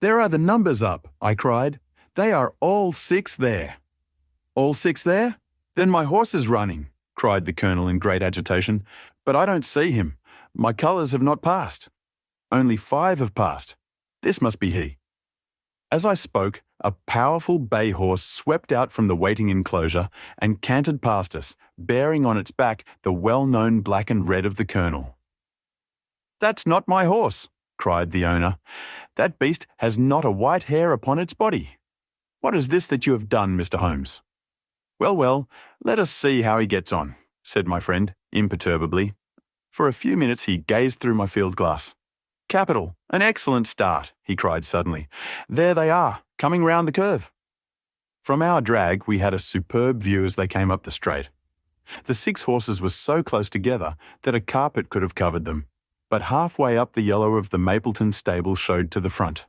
"There are the numbers up," I cried. "They are all 6 there." "All 6 there? Then my horse is running," cried the Colonel in great agitation. "But I don't see him. My colours have not passed. Only 5 have passed. This must be he." As I spoke, a powerful bay horse swept out from the waiting enclosure and cantered past us, bearing on its back the well-known black and red of the Colonel. "That's not my horse," cried the owner. "That beast has not a white hair upon its body. What is this that you have done, Mr. Holmes?" "Well, well, let us see how he gets on," said my friend, imperturbably. For a few minutes he gazed through my field glass. "Capital, an excellent start," he cried suddenly. "There they are, coming round the curve." From our drag we had a superb view as they came up the straight. The 6 horses were so close together that a carpet could have covered them, but halfway up the yellow of the Mapleton stable showed to the front.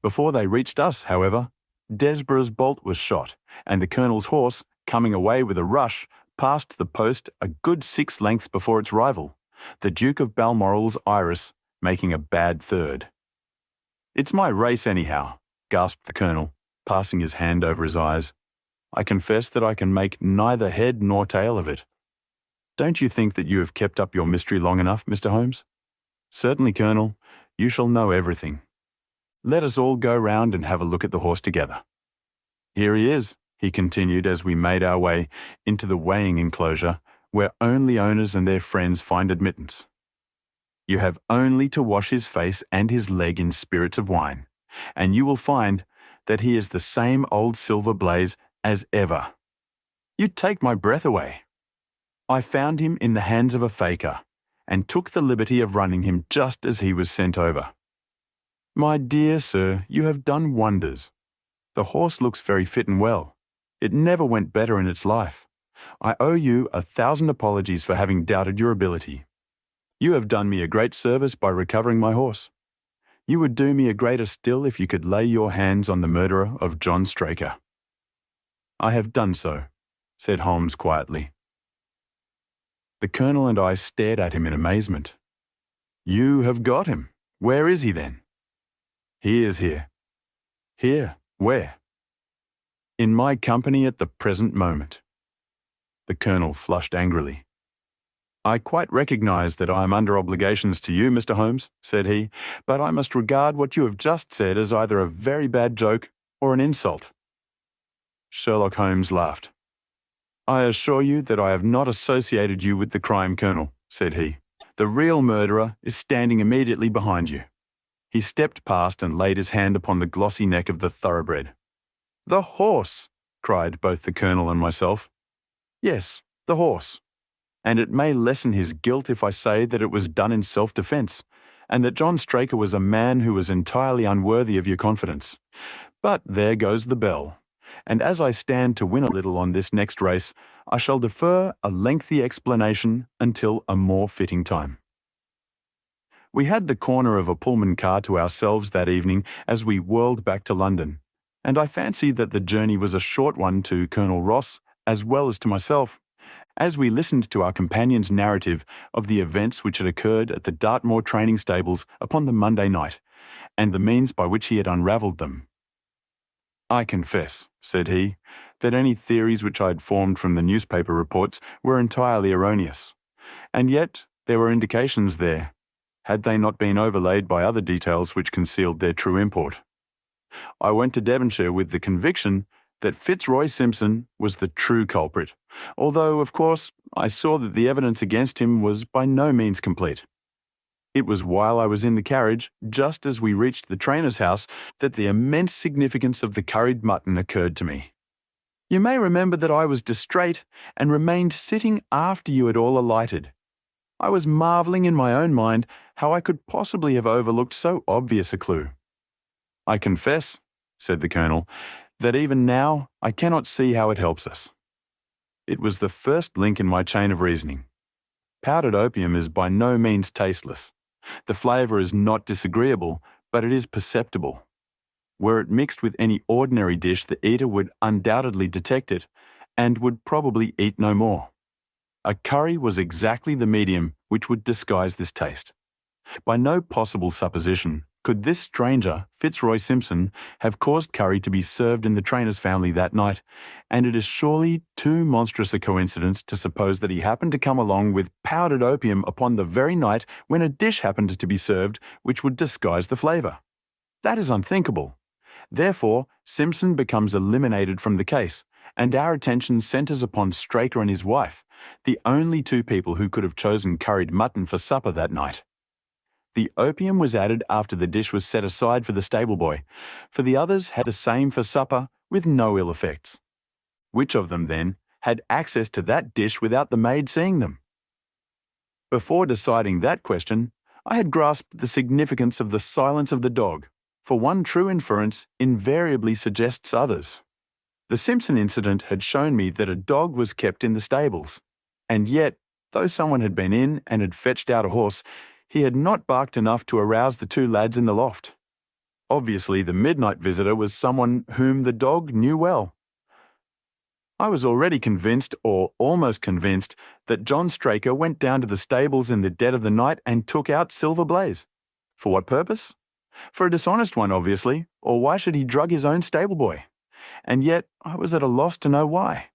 Before they reached us, however, Desborough's bolt was shot, and the Colonel's horse, coming away with a rush, passed the post a good 6 lengths before its rival, the Duke of Balmoral's Iris, making a bad third. "It's my race anyhow," gasped the Colonel, passing his hand over his eyes. "I confess that I can make neither head nor tail of it. Don't you think that you have kept up your mystery long enough, Mr. Holmes?" "Certainly, Colonel. You shall know everything. Let us all go round and have a look at the horse together. Here he is," he continued as we made our way into the weighing enclosure, where only owners and their friends find admittance. "You have only to wash his face and his leg in spirits of wine, and you will find that he is the same old Silver Blaze as ever. You take my breath away. I found him in the hands of a faker, and took the liberty of running him just as he was sent over. My dear sir, you have done wonders. The horse looks very fit and well. It never went better in its life. I owe you 1,000 apologies for having doubted your ability. You have done me a great service by recovering my horse. You would do me a greater still if you could lay your hands on the murderer of John Straker." "I have done so," said Holmes quietly. The Colonel and I stared at him in amazement. "You have got him. Where is he then?" "He is here." "Here? Where?" "In my company at the present moment." The Colonel flushed angrily. "I quite recognize that I am under obligations to you, Mr. Holmes," said he, "but I must regard what you have just said as either a very bad joke or an insult." Sherlock Holmes laughed. "I assure you that I have not associated you with the crime, Colonel," said he. "The real murderer is standing immediately behind you." He stepped past and laid his hand upon the glossy neck of the thoroughbred. "The horse!" cried both the Colonel and myself. "Yes, the horse. And it may lessen his guilt if I say that it was done in self-defence, and that John Straker was a man who was entirely unworthy of your confidence. But there goes the bell, and as I stand to win a little on this next race, I shall defer a lengthy explanation until a more fitting time." We had the corner of a Pullman car to ourselves that evening as we whirled back to London, and I fancy that the journey was a short one to Colonel Ross as well as to myself, as we listened to our companion's narrative of the events which had occurred at the Dartmoor training stables upon the Monday night, and the means by which he had unravelled them. "I confess," said he, "that any theories which I had formed from the newspaper reports were entirely erroneous, and yet there were indications there, had they not been overlaid by other details which concealed their true import. I went to Devonshire with the conviction that Fitzroy Simpson was the true culprit, although, of course, I saw that the evidence against him was by no means complete. It was while I was in the carriage, just as we reached the trainer's house, that the immense significance of the curried mutton occurred to me. You may remember that I was distrait and remained sitting after you had all alighted. I was marvelling in my own mind how I could possibly have overlooked so obvious a clue. "I confess," said the Colonel, "that even now I cannot see how it helps us. It was the first link in my chain of reasoning. Powdered opium is by no means tasteless. The flavour is not disagreeable, but it is perceptible. Were it mixed with any ordinary dish, the eater would undoubtedly detect it, and would probably eat no more. A curry was exactly the medium which would disguise this taste. By no possible supposition could this stranger, Fitzroy Simpson, have caused curry to be served in the trainer's family that night, and it is surely too monstrous a coincidence to suppose that he happened to come along with powdered opium upon the very night when a dish happened to be served which would disguise the flavour. That is unthinkable. Therefore, Simpson becomes eliminated from the case, and our attention centres upon Straker and his wife, the only two people who could have chosen curried mutton for supper that night. The opium was added after the dish was set aside for the stable boy, for the others had the same for supper with no ill effects. Which of them, then, had access to that dish without the maid seeing them? Before deciding that question, I had grasped the significance of the silence of the dog, for one true inference invariably suggests others. The Simpson incident had shown me that a dog was kept in the stables, and yet, though someone had been in and had fetched out a horse, he had not barked enough to arouse the two lads in the loft. Obviously, the midnight visitor was someone whom the dog knew well. I was already convinced, or almost convinced, that John Straker went down to the stables in the dead of the night and took out Silver Blaze. For what purpose? For a dishonest one, obviously, or why should he drug his own stable boy? And yet I was at a loss to know why.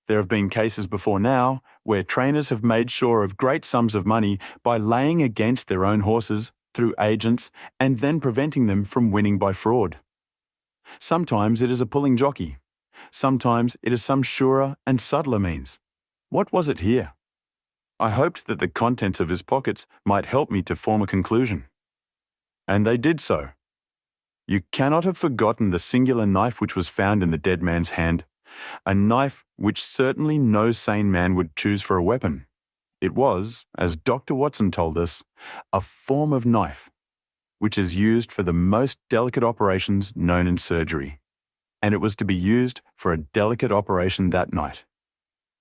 There have been cases before now where trainers have made sure of great sums of money by laying against their own horses through agents and then preventing them from winning by fraud. Sometimes it is a pulling jockey. Sometimes it is some surer and subtler means. What was it here? I hoped that the contents of his pockets might help me to form a conclusion. And they did so. You cannot have forgotten the singular knife which was found in the dead man's hand, a knife which certainly no sane man would choose for a weapon. It was, as Dr. Watson told us, a form of knife, which is used for the most delicate operations known in surgery, and it was to be used for a delicate operation that night.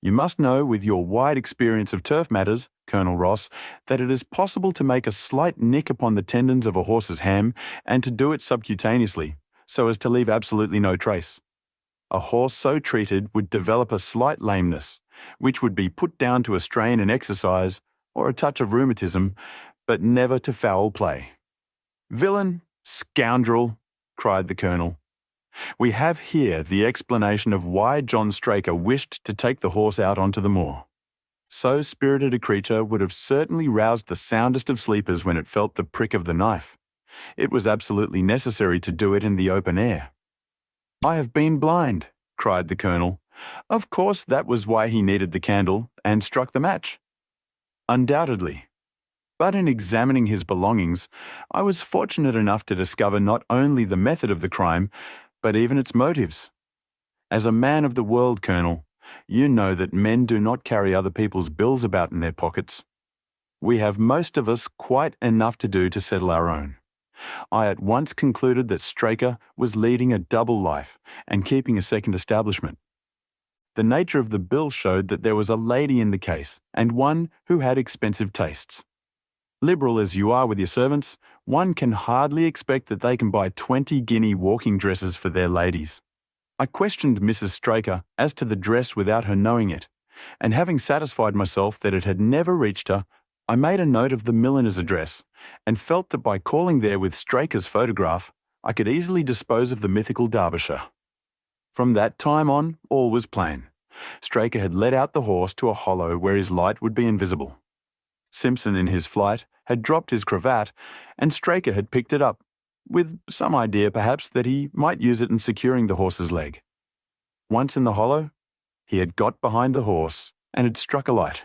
You must know, with your wide experience of turf matters, Colonel Ross, that it is possible to make a slight nick upon the tendons of a horse's ham and to do it subcutaneously, so as to leave absolutely no trace. A horse so treated would develop a slight lameness, which would be put down to a strain in exercise or a touch of rheumatism, but never to foul play. "Villain! Scoundrel!" cried the Colonel. "We have here the explanation of why John Straker wished to take the horse out onto the moor. So spirited a creature would have certainly roused the soundest of sleepers when it felt the prick of the knife. It was absolutely necessary to do it in the open air." "I have been blind," cried the Colonel. "Of course that was why he needed the candle and struck the match." "Undoubtedly. But in examining his belongings, I was fortunate enough to discover not only the method of the crime, but even its motives. As a man of the world, Colonel, you know that men do not carry other people's bills about in their pockets. We have most of us quite enough to do to settle our own. I at once concluded that Straker was leading a double life and keeping a second establishment. The nature of the bill showed that there was a lady in the case, and one who had expensive tastes. Liberal as you are with your servants, one can hardly expect that they can buy 20-guinea walking dresses for their ladies. I questioned Mrs. Straker as to the dress without her knowing it, and having satisfied myself that it had never reached her, I made a note of the milliner's address, and felt that by calling there with Straker's photograph, I could easily dispose of the mythical Derbyshire. From that time on, all was plain. Straker had led out the horse to a hollow where his light would be invisible. Simpson, in his flight, had dropped his cravat, and Straker had picked it up, with some idea perhaps that he might use it in securing the horse's leg. Once in the hollow, he had got behind the horse and had struck a light.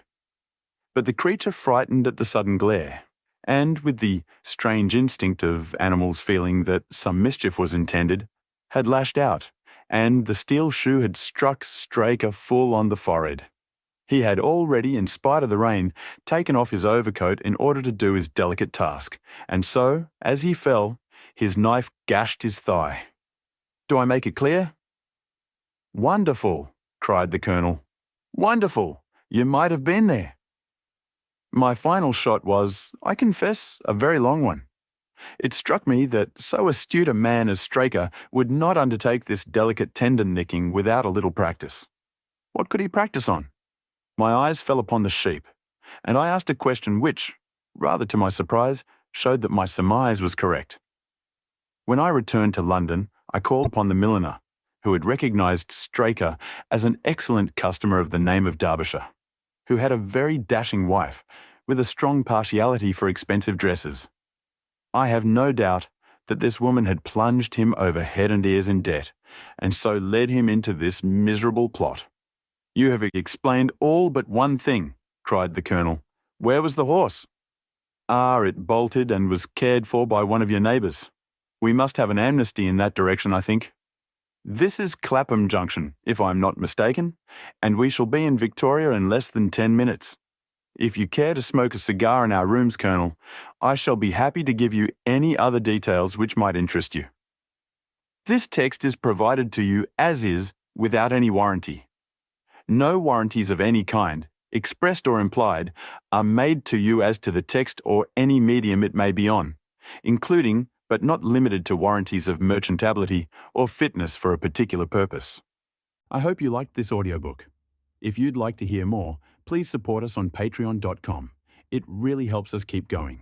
But the creature, frightened at the sudden glare, and with the strange instinct of animals feeling that some mischief was intended, had lashed out, and the steel shoe had struck Straker full on the forehead. He had already, in spite of the rain, taken off his overcoat in order to do his delicate task, and so, as he fell, his knife gashed his thigh. Do I make it clear? "Wonderful!" cried the Colonel. "Wonderful! You might have been there." My final shot was, I confess, a very long one. It struck me that so astute a man as Straker would not undertake this delicate tendon nicking without a little practice. What could he practice on? My eyes fell upon the sheep, and I asked a question which, rather to my surprise, showed that my surmise was correct. When I returned to London, I called upon the milliner, who had recognised Straker as an excellent customer of the name of Derbyshire, who had a very dashing wife, with a strong partiality for expensive dresses. I have no doubt that this woman had plunged him over head and ears in debt, and so led him into this miserable plot. "You have explained all but one thing," cried the Colonel. "Where was the horse?" "Ah, it bolted and was cared for by one of your neighbours. We must have an amnesty in that direction, I think. This is Clapham Junction, if I am not mistaken, and we shall be in Victoria in less than 10 minutes. If you care to smoke a cigar in our rooms, Colonel, I shall be happy to give you any other details which might interest you. This text is provided to you as is, without any warranty. No warranties of any kind, expressed or implied, are made to you as to the text or any medium it may be on, including but not limited to warranties of merchantability or fitness for a particular purpose." I hope you liked this audiobook. If you'd like to hear more, please support us on patreon.com. It really helps us keep going.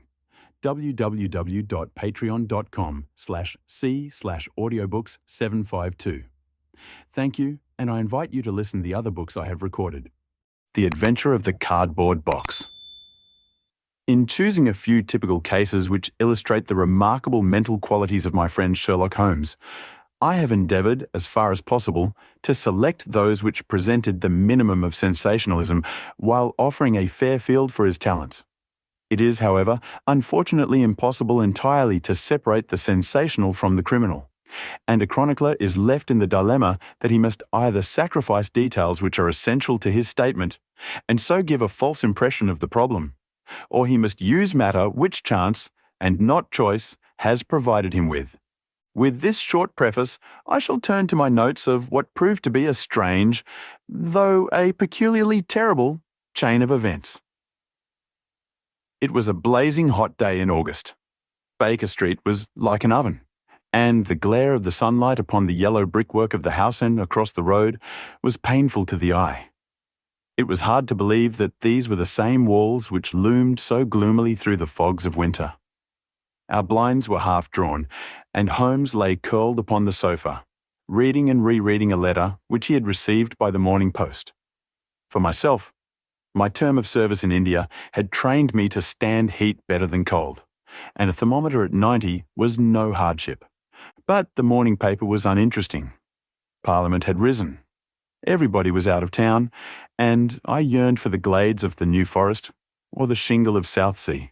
www.patreon.com/c/audiobooks752. Thank you, and I invite you to listen to the other books I have recorded. The Adventure of the Cardboard Box. In choosing a few typical cases which illustrate the remarkable mental qualities of my friend Sherlock Holmes, I have endeavoured, as far as possible, to select those which presented the minimum of sensationalism while offering a fair field for his talents. It is, however, unfortunately impossible entirely to separate the sensational from the criminal, and a chronicler is left in the dilemma that he must either sacrifice details which are essential to his statement, and so give a false impression of the problem, or he must use matter which chance, and not choice, has provided him with. With this short preface, I shall turn to my notes of what proved to be a strange, though a peculiarly terrible, chain of events. It was a blazing hot day in August. Baker Street was like an oven, and the glare of the sunlight upon the yellow brickwork of the house end across the road was painful to the eye. It was hard to believe that these were the same walls which loomed so gloomily through the fogs of winter. Our blinds were half drawn, and Holmes lay curled upon the sofa, reading and rereading a letter which he had received by the morning post. For myself, my term of service in India had trained me to stand heat better than cold, and a thermometer at 90 was no hardship. But the morning paper was uninteresting. Parliament had risen. Everybody was out of town, and I yearned for the glades of the New Forest or the shingle of Southsea.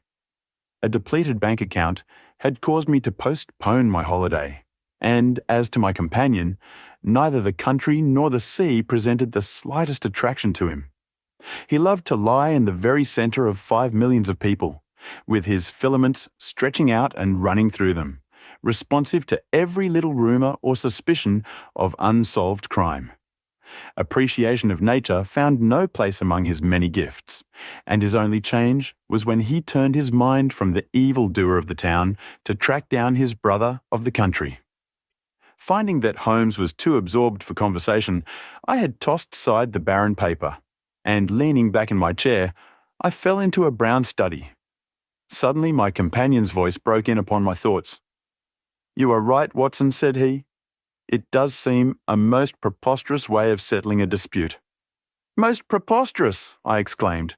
A depleted bank account had caused me to postpone my holiday, and as to my companion, neither the country nor the sea presented the slightest attraction to him. He loved to lie in the very centre of 5 millions of people, with his filaments stretching out and running through them, responsive to every little rumour or suspicion of unsolved crime. Appreciation of nature found no place among his many gifts, and his only change was when he turned his mind from the evildoer of the town to track down his brother of the country. Finding that Holmes was too absorbed for conversation, I had tossed aside the barren paper, and leaning back in my chair, I fell into a brown study. Suddenly my companion's voice broke in upon my thoughts. "You are right, Watson," said he. "It does seem a most preposterous way of settling a dispute." "Most preposterous!" I exclaimed,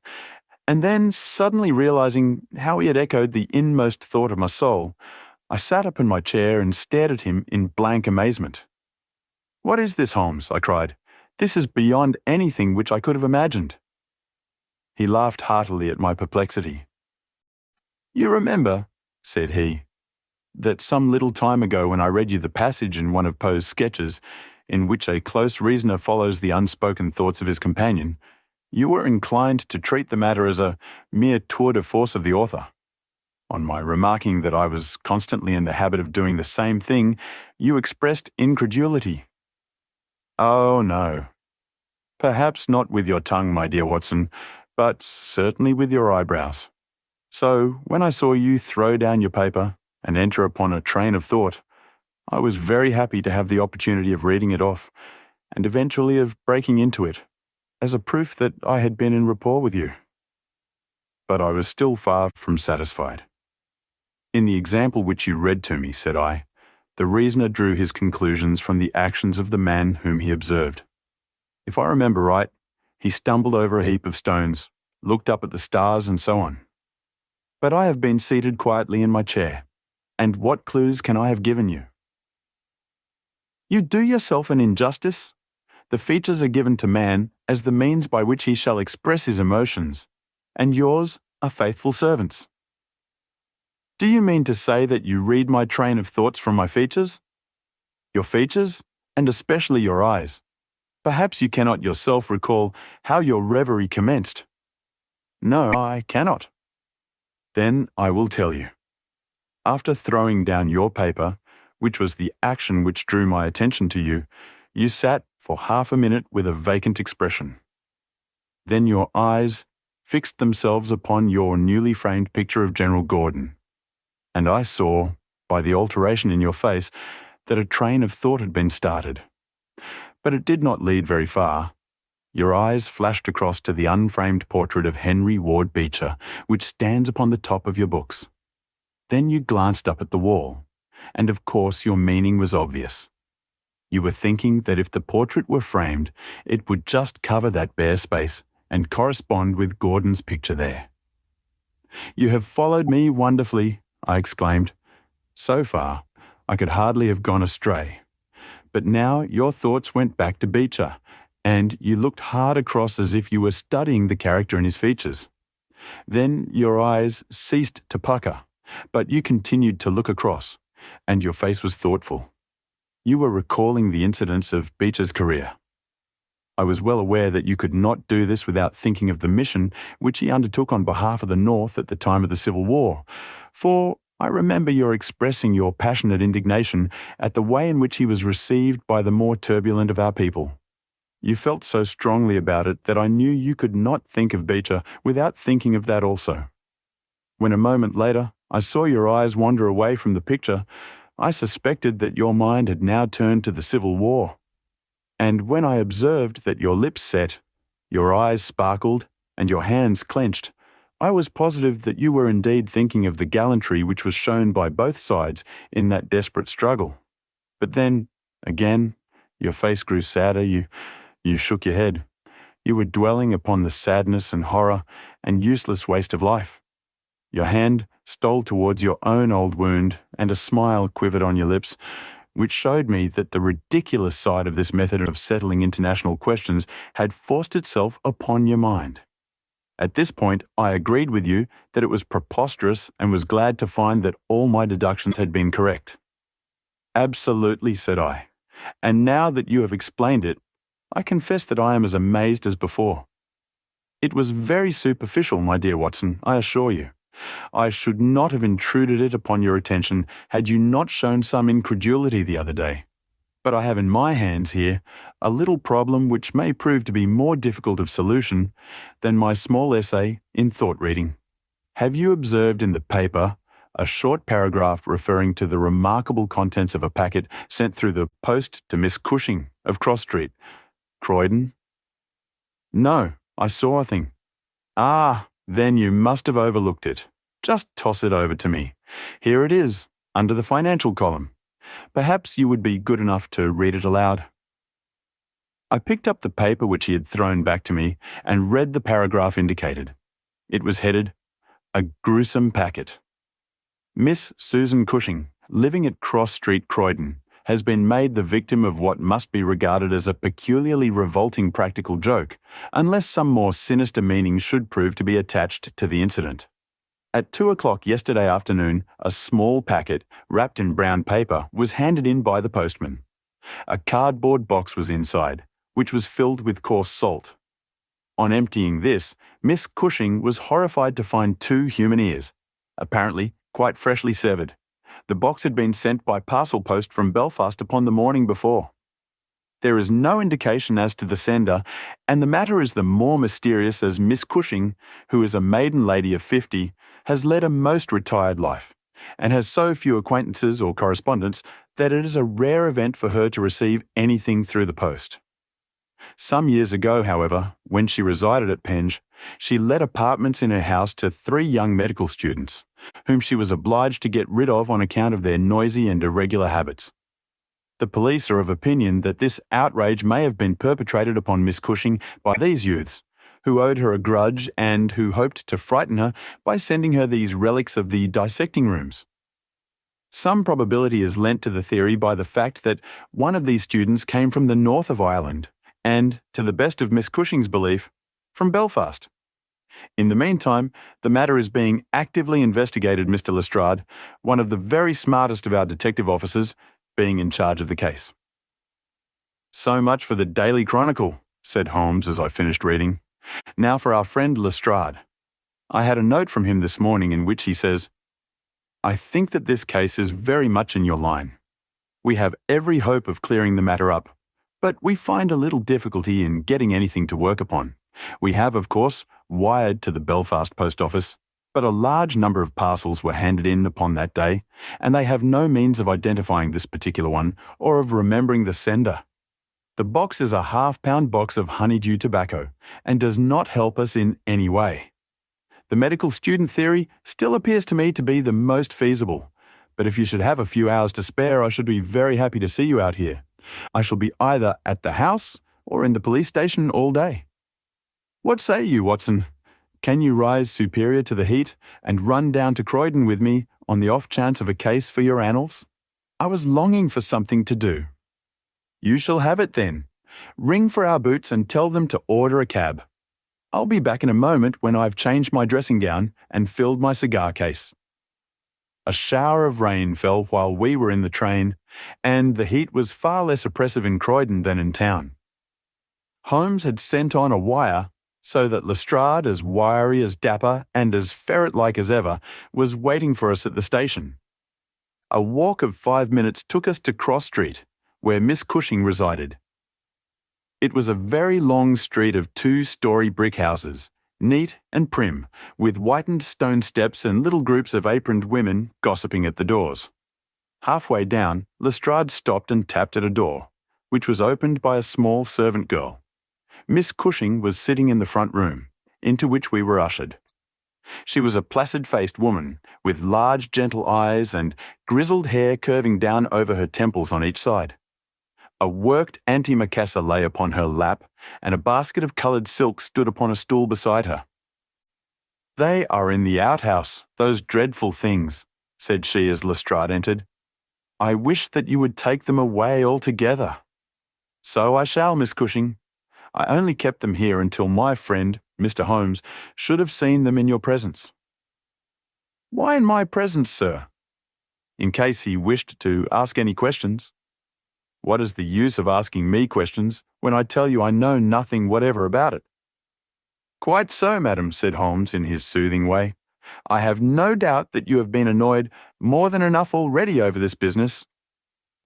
and then, suddenly realizing how he had echoed the inmost thought of my soul, I sat up in my chair and stared at him in blank amazement. "What is this, Holmes?" I cried. "This is beyond anything which I could have imagined." He laughed heartily at my perplexity. "You remember," said he, "that some little time ago when I read you the passage in one of Poe's sketches, in which a close reasoner follows the unspoken thoughts of his companion, you were inclined to treat the matter as a mere tour de force of the author. On my remarking that I was constantly in the habit of doing the same thing, you expressed incredulity." "Oh, no. Perhaps not with your tongue, my dear Watson, but certainly with your eyebrows. So, when I saw you throw down your paper and enter upon a train of thought, I was very happy to have the opportunity of reading it off, and eventually of breaking into it, as a proof that I had been in rapport with you." But I was still far from satisfied. In the example which you read to me, said I, the reasoner drew his conclusions from the actions of the man whom he observed. If I remember right, he stumbled over a heap of stones, looked up at the stars, and so on. But I have been seated quietly in my chair, and what clues can I have given you? You do yourself an injustice. The features are given to man as the means by which he shall express his emotions, and yours are faithful servants. Do you mean to say that you read my train of thoughts from my features? Your features, and especially your eyes. Perhaps you cannot yourself recall how your reverie commenced. No, I cannot. Then I will tell you. After throwing down your paper, which was the action which drew my attention to you, you sat for half a minute with a vacant expression. Then your eyes fixed themselves upon your newly framed picture of General Gordon, and I saw, by the alteration in your face, that a train of thought had been started. But it did not lead very far. Your eyes flashed across to the unframed portrait of Henry Ward Beecher, which stands upon the top of your books. Then you glanced up at the wall, and of course your meaning was obvious. You were thinking that if the portrait were framed, it would just cover that bare space and correspond with Gordon's picture there. You have followed me wonderfully, I exclaimed. So far, I could hardly have gone astray. But now your thoughts went back to Beecher, and you looked hard across as if you were studying the character in his features. Then your eyes ceased to pucker, but you continued to look across, and your face was thoughtful. You were recalling the incidents of Beecher's career. I was well aware that you could not do this without thinking of the mission which he undertook on behalf of the North at the time of the Civil War, for I remember your expressing your passionate indignation at the way in which he was received by the more turbulent of our people. You felt so strongly about it that I knew you could not think of Beecher without thinking of that also. When a moment later I saw your eyes wander away from the picture, I suspected that your mind had now turned to the Civil War. And when I observed that your lips set, your eyes sparkled, and your hands clenched, I was positive that you were indeed thinking of the gallantry which was shown by both sides in that desperate struggle. But then, again, your face grew sadder, you shook your head. You were dwelling upon the sadness and horror and useless waste of life. Your hand stole towards your own old wound, and a smile quivered on your lips, which showed me that the ridiculous side of this method of settling international questions had forced itself upon your mind. At this point, I agreed with you that it was preposterous and was glad to find that all my deductions had been correct. Absolutely, said I. And now that you have explained it, I confess that I am as amazed as before. It was very superficial, my dear Watson, I assure you. I should not have intruded it upon your attention had you not shown some incredulity the other day. But I have in my hands here a little problem which may prove to be more difficult of solution than my small essay in thought reading. Have you observed in the paper a short paragraph referring to the remarkable contents of a packet sent through the post to Miss Cushing of Cross Street, Croydon? No, I saw nothing. Ah, then you must have overlooked it. Just toss it over to me. Here it is, under the financial column. Perhaps you would be good enough to read it aloud. I picked up the paper which he had thrown back to me and read the paragraph indicated. It was headed, "A Gruesome Packet." Miss Susan Cushing, living at Cross Street, Croydon, has been made the victim of what must be regarded as a peculiarly revolting practical joke, unless some more sinister meaning should prove to be attached to the incident. At 2 o'clock yesterday afternoon, a small packet, wrapped in brown paper, was handed in by the postman. A cardboard box was inside, which was filled with coarse salt. On emptying this, Miss Cushing was horrified to find 2 human ears, apparently quite freshly severed. The box had been sent by parcel post from Belfast upon the morning before. There is no indication as to the sender, and the matter is the more mysterious as Miss Cushing, who is a maiden lady of 50, has led a most retired life, and has so few acquaintances or correspondents that it is a rare event for her to receive anything through the post. Some years ago, however, when she resided at Penge, she let apartments in her house to 3 young medical students, whom she was obliged to get rid of on account of their noisy and irregular habits. The police are of opinion that this outrage may have been perpetrated upon Miss Cushing by these youths, who owed her a grudge and who hoped to frighten her by sending her these relics of the dissecting rooms. Some probability is lent to the theory by the fact that one of these students came from the north of Ireland and, to the best of Miss Cushing's belief, from Belfast. In the meantime, the matter is being actively investigated, Mr. Lestrade, one of the very smartest of our detective officers, being in charge of the case. So much for the Daily Chronicle, said Holmes as I finished reading. Now for our friend Lestrade. I had a note from him this morning in which he says, I think that this case is very much in your line. We have every hope of clearing the matter up, but we find a little difficulty in getting anything to work upon. We have, of course, wired to the Belfast post office, but a large number of parcels were handed in upon that day, and they have no means of identifying this particular one or of remembering the sender. The box is a half-pound box of honeydew tobacco and does not help us in any way. The medical student theory still appears to me to be the most feasible, but if you should have a few hours to spare, I should be very happy to see you out here. I shall be either at the house or in the police station all day. What say you, Watson? Can you rise superior to the heat and run down to Croydon with me on the off chance of a case for your annals? I was longing for something to do. You shall have it then. Ring for our boots and tell them to order a cab. I'll be back in a moment when I've changed my dressing gown and filled my cigar case. A shower of rain fell while we were in the train, and the heat was far less oppressive in Croydon than in town. Holmes had sent on a wire, so that Lestrade, as wiry, as dapper, and as ferret-like as ever, was waiting for us at the station. A walk of 5 minutes took us to Cross Street, where Miss Cushing resided. It was a very long street of 2-story brick houses, neat and prim, with whitened stone steps and little groups of aproned women gossiping at the doors. Halfway down, Lestrade stopped and tapped at a door, which was opened by a small servant girl. Miss Cushing was sitting in the front room, into which we were ushered. She was a placid-faced woman, with large, gentle eyes and grizzled hair curving down over her temples on each side. A worked antimacassar lay upon her lap, and a basket of coloured silk stood upon a stool beside her. They are in the outhouse, those dreadful things, said she as Lestrade entered. I wish that you would take them away altogether. So I shall, Miss Cushing. I only kept them here until my friend, Mr. Holmes, should have seen them in your presence. Why in my presence, sir? In case he wished to ask any questions. What is the use of asking me questions when I tell you I know nothing whatever about it? Quite so, madam, said Holmes in his soothing way. I have no doubt that you have been annoyed more than enough already over this business.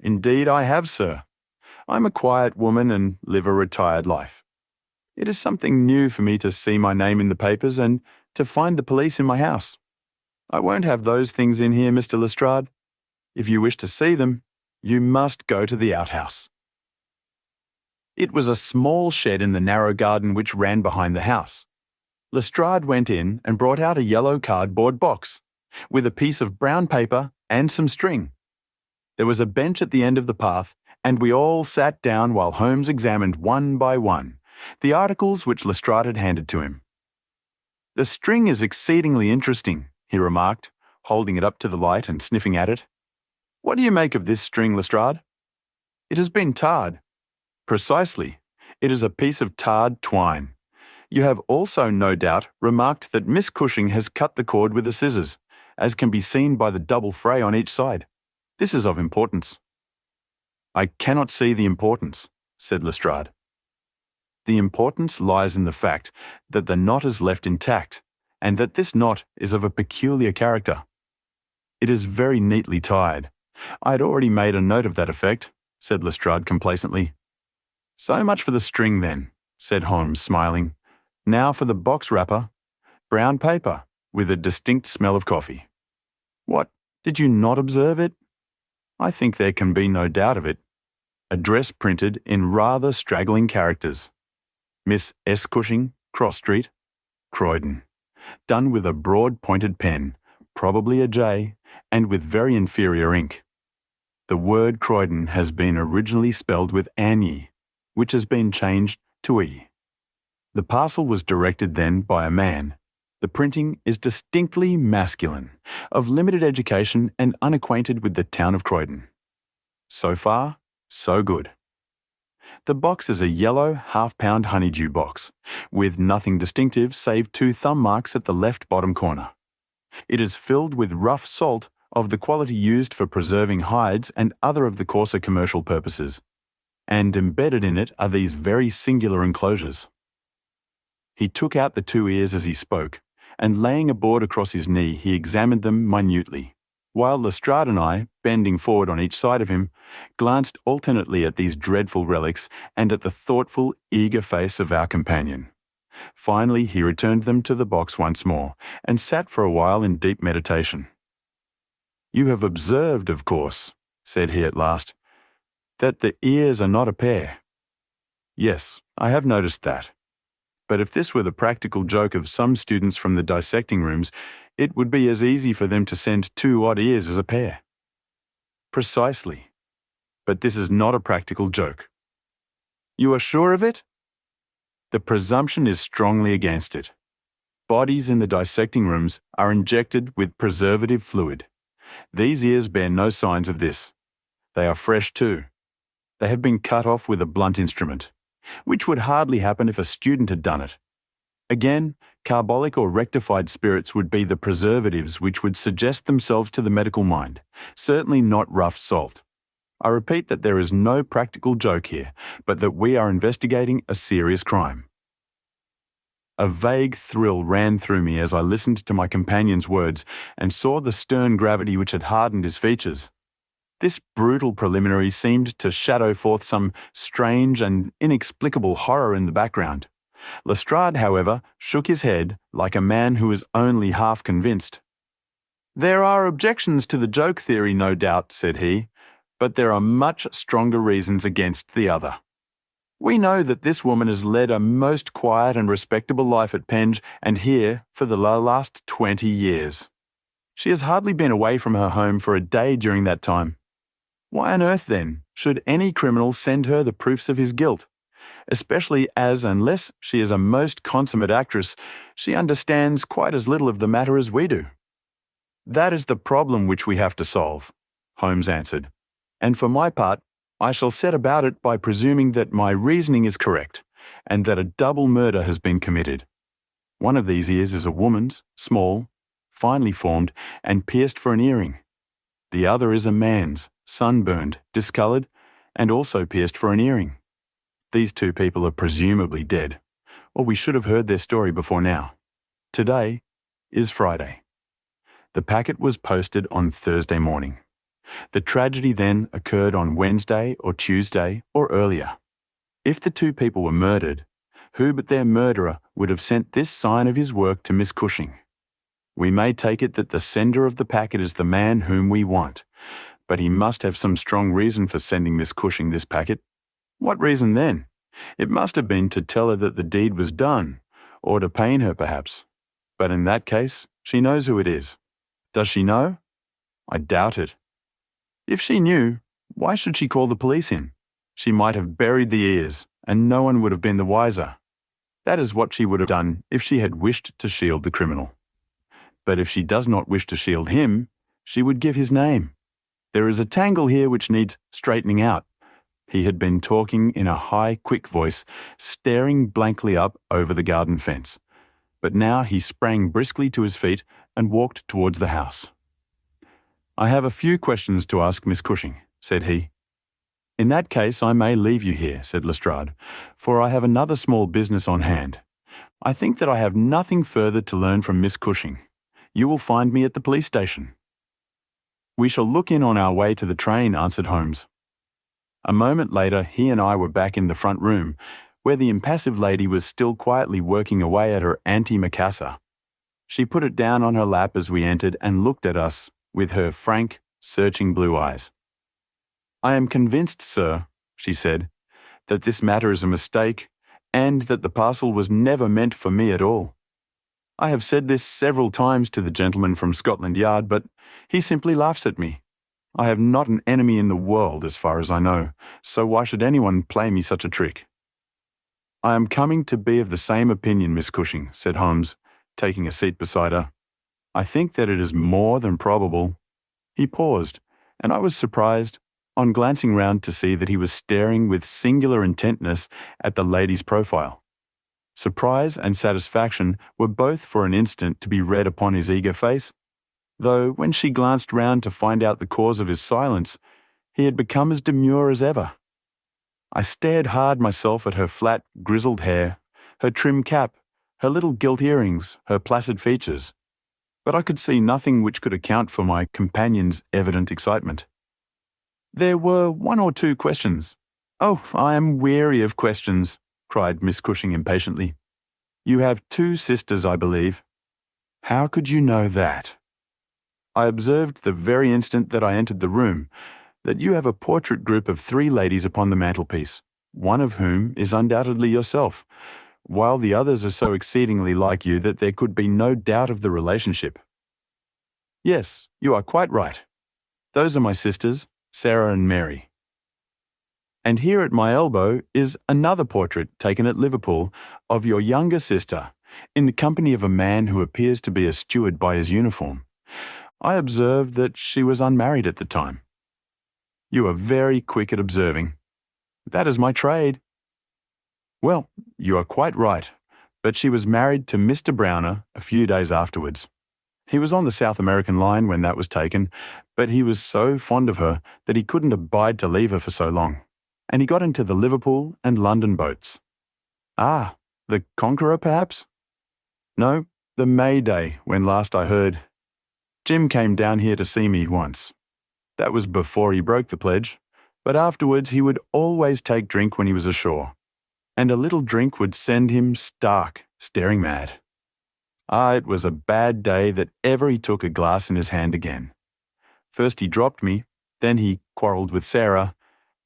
Indeed I have, sir. I'm a quiet woman and live a retired life. It is something new for me to see my name in the papers and to find the police in my house. I won't have those things in here, Mr. Lestrade. If you wish to see them, you must go to the outhouse. It was a small shed in the narrow garden which ran behind the house. Lestrade went in and brought out a yellow cardboard box, with a piece of brown paper and some string. There was a bench at the end of the path, and we all sat down while Holmes examined one by one the articles which Lestrade had handed to him. The string is exceedingly interesting, he remarked, holding it up to the light and sniffing at it. What do you make of this string, Lestrade? It has been tarred. Precisely. It is a piece of tarred twine. You have also, no doubt, remarked that Miss Cushing has cut the cord with the scissors, as can be seen by the double fray on each side. This is of importance. I cannot see the importance, said Lestrade. The importance lies in the fact that the knot is left intact, and that this knot is of a peculiar character. It is very neatly tied. I had already made a note of that effect, said Lestrade complacently. So much for the string, then, said Holmes, smiling. Now for the box wrapper. Brown paper, with a distinct smell of coffee. What, did you not observe it? I think there can be no doubt of it. address printed in rather straggling characters. Miss S. Cushing, Cross Street, Croydon. Done with a broad-pointed pen, probably a J, and with very inferior ink. The word Croydon has been originally spelled with Anye, which has been changed to E. The parcel was directed then by a man. The printing is distinctly masculine, of limited education and unacquainted with the town of Croydon. So far, so good. The box is a yellow half-pound honeydew box, with nothing distinctive save 2 thumb marks at the left bottom corner. It is filled with rough salt of the quality used for preserving hides and other of the coarser commercial purposes, and embedded in it are these very singular enclosures. He took out the 2 ears as he spoke, and laying a board across his knee, he examined them minutely, while Lestrade and I, bending forward on each side of him, glanced alternately at these dreadful relics and at the thoughtful, eager face of our companion. Finally, he returned them to the box once more, and sat for a while in deep meditation. "You have observed, of course," said he at last, "that the ears are not a pair." "Yes, I have noticed that. But if this were the practical joke of some students from the dissecting rooms, it would be as easy for them to send 2 odd ears as a pair." "Precisely. But this is not a practical joke." "You are sure of it?" "The presumption is strongly against it. Bodies in the dissecting rooms are injected with preservative fluid. These ears bear no signs of this. They are fresh too. They have been cut off with a blunt instrument, which would hardly happen if a student had done it. Again, carbolic or rectified spirits would be the preservatives which would suggest themselves to the medical mind, certainly not rough salt. I repeat that there is no practical joke here, but that we are investigating a serious crime." A vague thrill ran through me as I listened to my companion's words and saw the stern gravity which had hardened his features. This brutal preliminary seemed to shadow forth some strange and inexplicable horror in the background. Lestrade, however, shook his head like a man who is only half convinced. "There are objections to the joke theory, no doubt," said he, "but there are much stronger reasons against the other. We know that this woman has led a most quiet and respectable life at Penge and here for the last 20 years. She has hardly been away from her home for a day during that time. Why on earth, then, should any criminal send her the proofs of his guilt? Especially as, unless she is a most consummate actress, she understands quite as little of the matter as we do." "That is the problem which we have to solve," Holmes answered. "And for my part, I shall set about it by presuming that my reasoning is correct, and that a double murder has been committed. One of these ears is a woman's, small, finely formed, and pierced for an earring. The other is a man's, sunburned, discoloured, and also pierced for an earring. These 2 people are presumably dead, or we should have heard their story before now. Today is Friday. The packet was posted on Thursday morning. The tragedy then occurred on Wednesday or Tuesday or earlier. If the 2 people were murdered, who but their murderer would have sent this sign of his work to Miss Cushing? We may take it that the sender of the packet is the man whom we want, but he must have some strong reason for sending Miss Cushing this packet. What reason then? It must have been to tell her that the deed was done, or to pain her perhaps. But in that case, she knows who it is. Does she know? I doubt it. If she knew, why should she call the police in? She might have buried the ears, and no one would have been the wiser. That is what she would have done if she had wished to shield the criminal. But if she does not wish to shield him, she would give his name. There is a tangle here which needs straightening out." He had been talking in a high, quick voice, staring blankly up over the garden fence. But now he sprang briskly to his feet and walked towards the house. "I have a few questions to ask Miss Cushing," said he. "In that case I may leave you here," said Lestrade, "for I have another small business on hand. I think that I have nothing further to learn from Miss Cushing. You will find me at the police station." "We shall look in on our way to the train," answered Holmes. A moment later he and I were back in the front room, where the impassive lady was still quietly working away at her antimacassar. She put it down on her lap as we entered and looked at us with her frank, searching blue eyes. "I am convinced, sir," she said, "that this matter is a mistake, and that the parcel was never meant for me at all. I have said this several times to the gentleman from Scotland Yard, but he simply laughs at me. I have not an enemy in the world, as far as I know, so why should anyone play me such a trick?" "I am coming to be of the same opinion, Miss Cushing," said Holmes, taking a seat beside her. "I think that it is more than probable." He paused, and I was surprised, on glancing round, to see that he was staring with singular intentness at the lady's profile. Surprise and satisfaction were both for an instant to be read upon his eager face, though when she glanced round to find out the cause of his silence, he had become as demure as ever. I stared hard myself at her flat, grizzled hair, her trim cap, her little gilt earrings, her placid features, but I could see nothing which could account for my companion's evident excitement. There were one or two questions. "Oh, I am weary of questions," cried Miss Cushing impatiently. "You have 2 sisters, I believe." "How could you know that?" "I observed the very instant that I entered the room that you have a portrait group of 3 ladies upon the mantelpiece, one of whom is undoubtedly yourself, while the others are so exceedingly like you that there could be no doubt of the relationship." "Yes, you are quite right. Those are my sisters, Sarah and Mary." "And here at my elbow is another portrait taken at Liverpool of your younger sister, in the company of a man who appears to be a steward by his uniform. I observed that she was unmarried at the time." "You are very quick at observing." "That is my trade." "Well, you are quite right, but she was married to Mr. Browner a few days afterwards. He was on the South American line when that was taken, but he was so fond of her that he couldn't abide to leave her for so long, and he got into the Liverpool and London boats." "Ah, the Conqueror, perhaps?" "No, the May Day, when last I heard. Jim came down here to see me once. That was before he broke the pledge, but afterwards he would always take drink when he was ashore, and a little drink would send him stark, staring mad. Ah, it was a bad day that ever he took a glass in his hand again. First he dropped me, then he quarrelled with Sarah,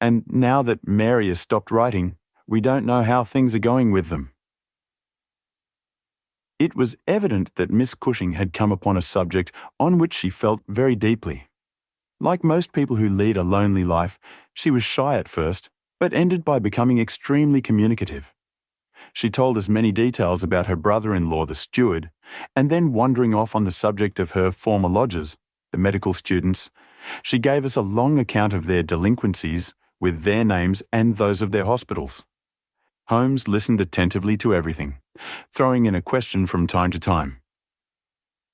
and now that Mary has stopped writing, we don't know how things are going with them." It was evident that Miss Cushing had come upon a subject on which she felt very deeply. Like most people who lead a lonely life, she was shy at first, but ended by becoming extremely communicative. She told us many details about her brother-in-law, the steward, and then wandering off on the subject of her former lodgers, the medical students, she gave us a long account of their delinquencies, with their names and those of their hospitals. Holmes listened attentively to everything, throwing in a question from time to time.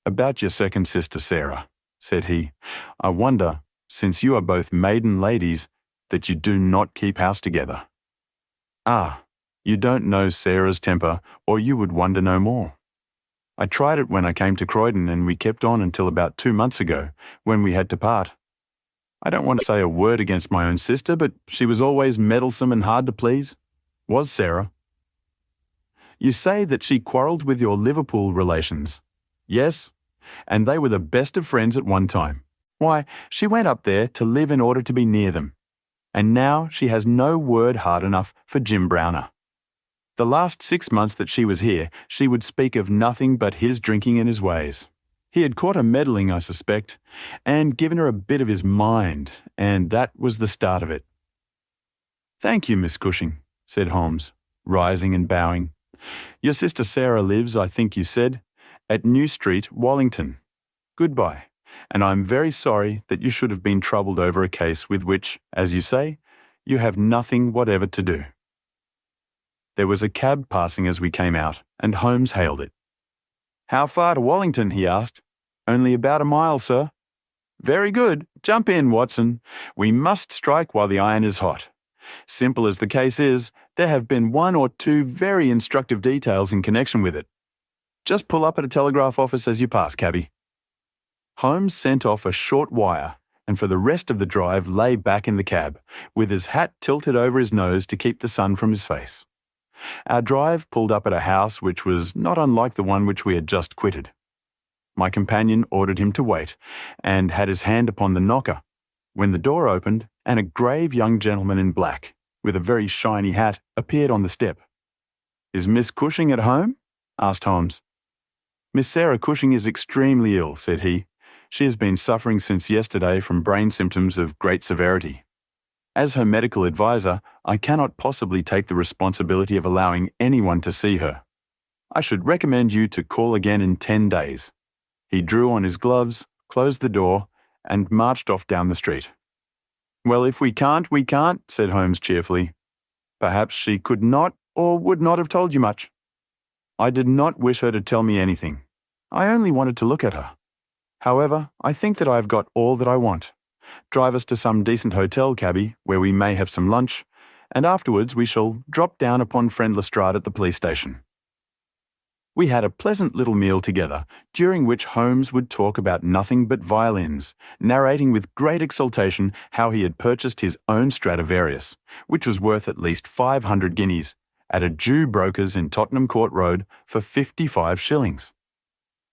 "About your second sister, Sarah," said he, "I wonder, since you are both maiden ladies, that you do not keep house together." "Ah, you don't know Sarah's temper, or you would wonder no more. I tried it when I came to Croydon, and we kept on until about 2 months ago, when we had to part. I don't want to say a word against my own sister, but she was always meddlesome and hard to please. Was Sarah." "You say that she quarrelled with your Liverpool relations?" "Yes, and they were the best of friends at one time. Why, she went up there to live in order to be near them, and now she has no word hard enough for Jim Browner. The last 6 months that she was here, she would speak of nothing but his drinking and his ways. He had caught her meddling, I suspect, and given her a bit of his mind, and that was the start of it." "Thank you, Miss Cushing," said Holmes, rising and bowing. "Your sister Sarah lives, I think you said, at New Street, Wallington. Goodbye, and I am very sorry that you should have been troubled over a case with which, as you say, you have nothing whatever to do." There was a cab passing as we came out, and Holmes hailed it. "How far to Wallington?" he asked. "Only about a mile, sir." "Very good. Jump in, Watson. We must strike while the iron is hot. Simple as the case is, there have been 1 or 2 very instructive details in connection with it. Just pull up at a telegraph office as you pass, cabby." Holmes sent off a short wire, and for the rest of the drive lay back in the cab, with his hat tilted over his nose to keep the sun from his face. Our drive pulled up at a house which was not unlike the one which we had just quitted. My companion ordered him to wait, and had his hand upon the knocker, when the door opened and a grave young gentleman in black, with a very shiny hat, appeared on the step. "Is Miss Cushing at home?" asked Holmes. "Miss Sarah Cushing is extremely ill," said he. "She has been suffering since yesterday from brain symptoms of great severity. As her medical advisor, I cannot possibly take the responsibility of allowing anyone to see her. I should recommend you to call again in 10 days. He drew on his gloves, closed the door, and marched off down the street. "Well, if we can't, we can't," said Holmes cheerfully. "Perhaps she could not or would not have told you much." "I did not wish her to tell me anything. I only wanted to look at her. However, I think that I have got all that I want. Drive us to some decent hotel, cabby, where we may have some lunch, and afterwards we shall drop down upon friend Lestrade at the police station." We had a pleasant little meal together, during which Holmes would talk about nothing but violins, narrating with great exultation how he had purchased his own Stradivarius, which was worth at least 500 guineas, at a Jew broker's in Tottenham Court Road for 55 shillings.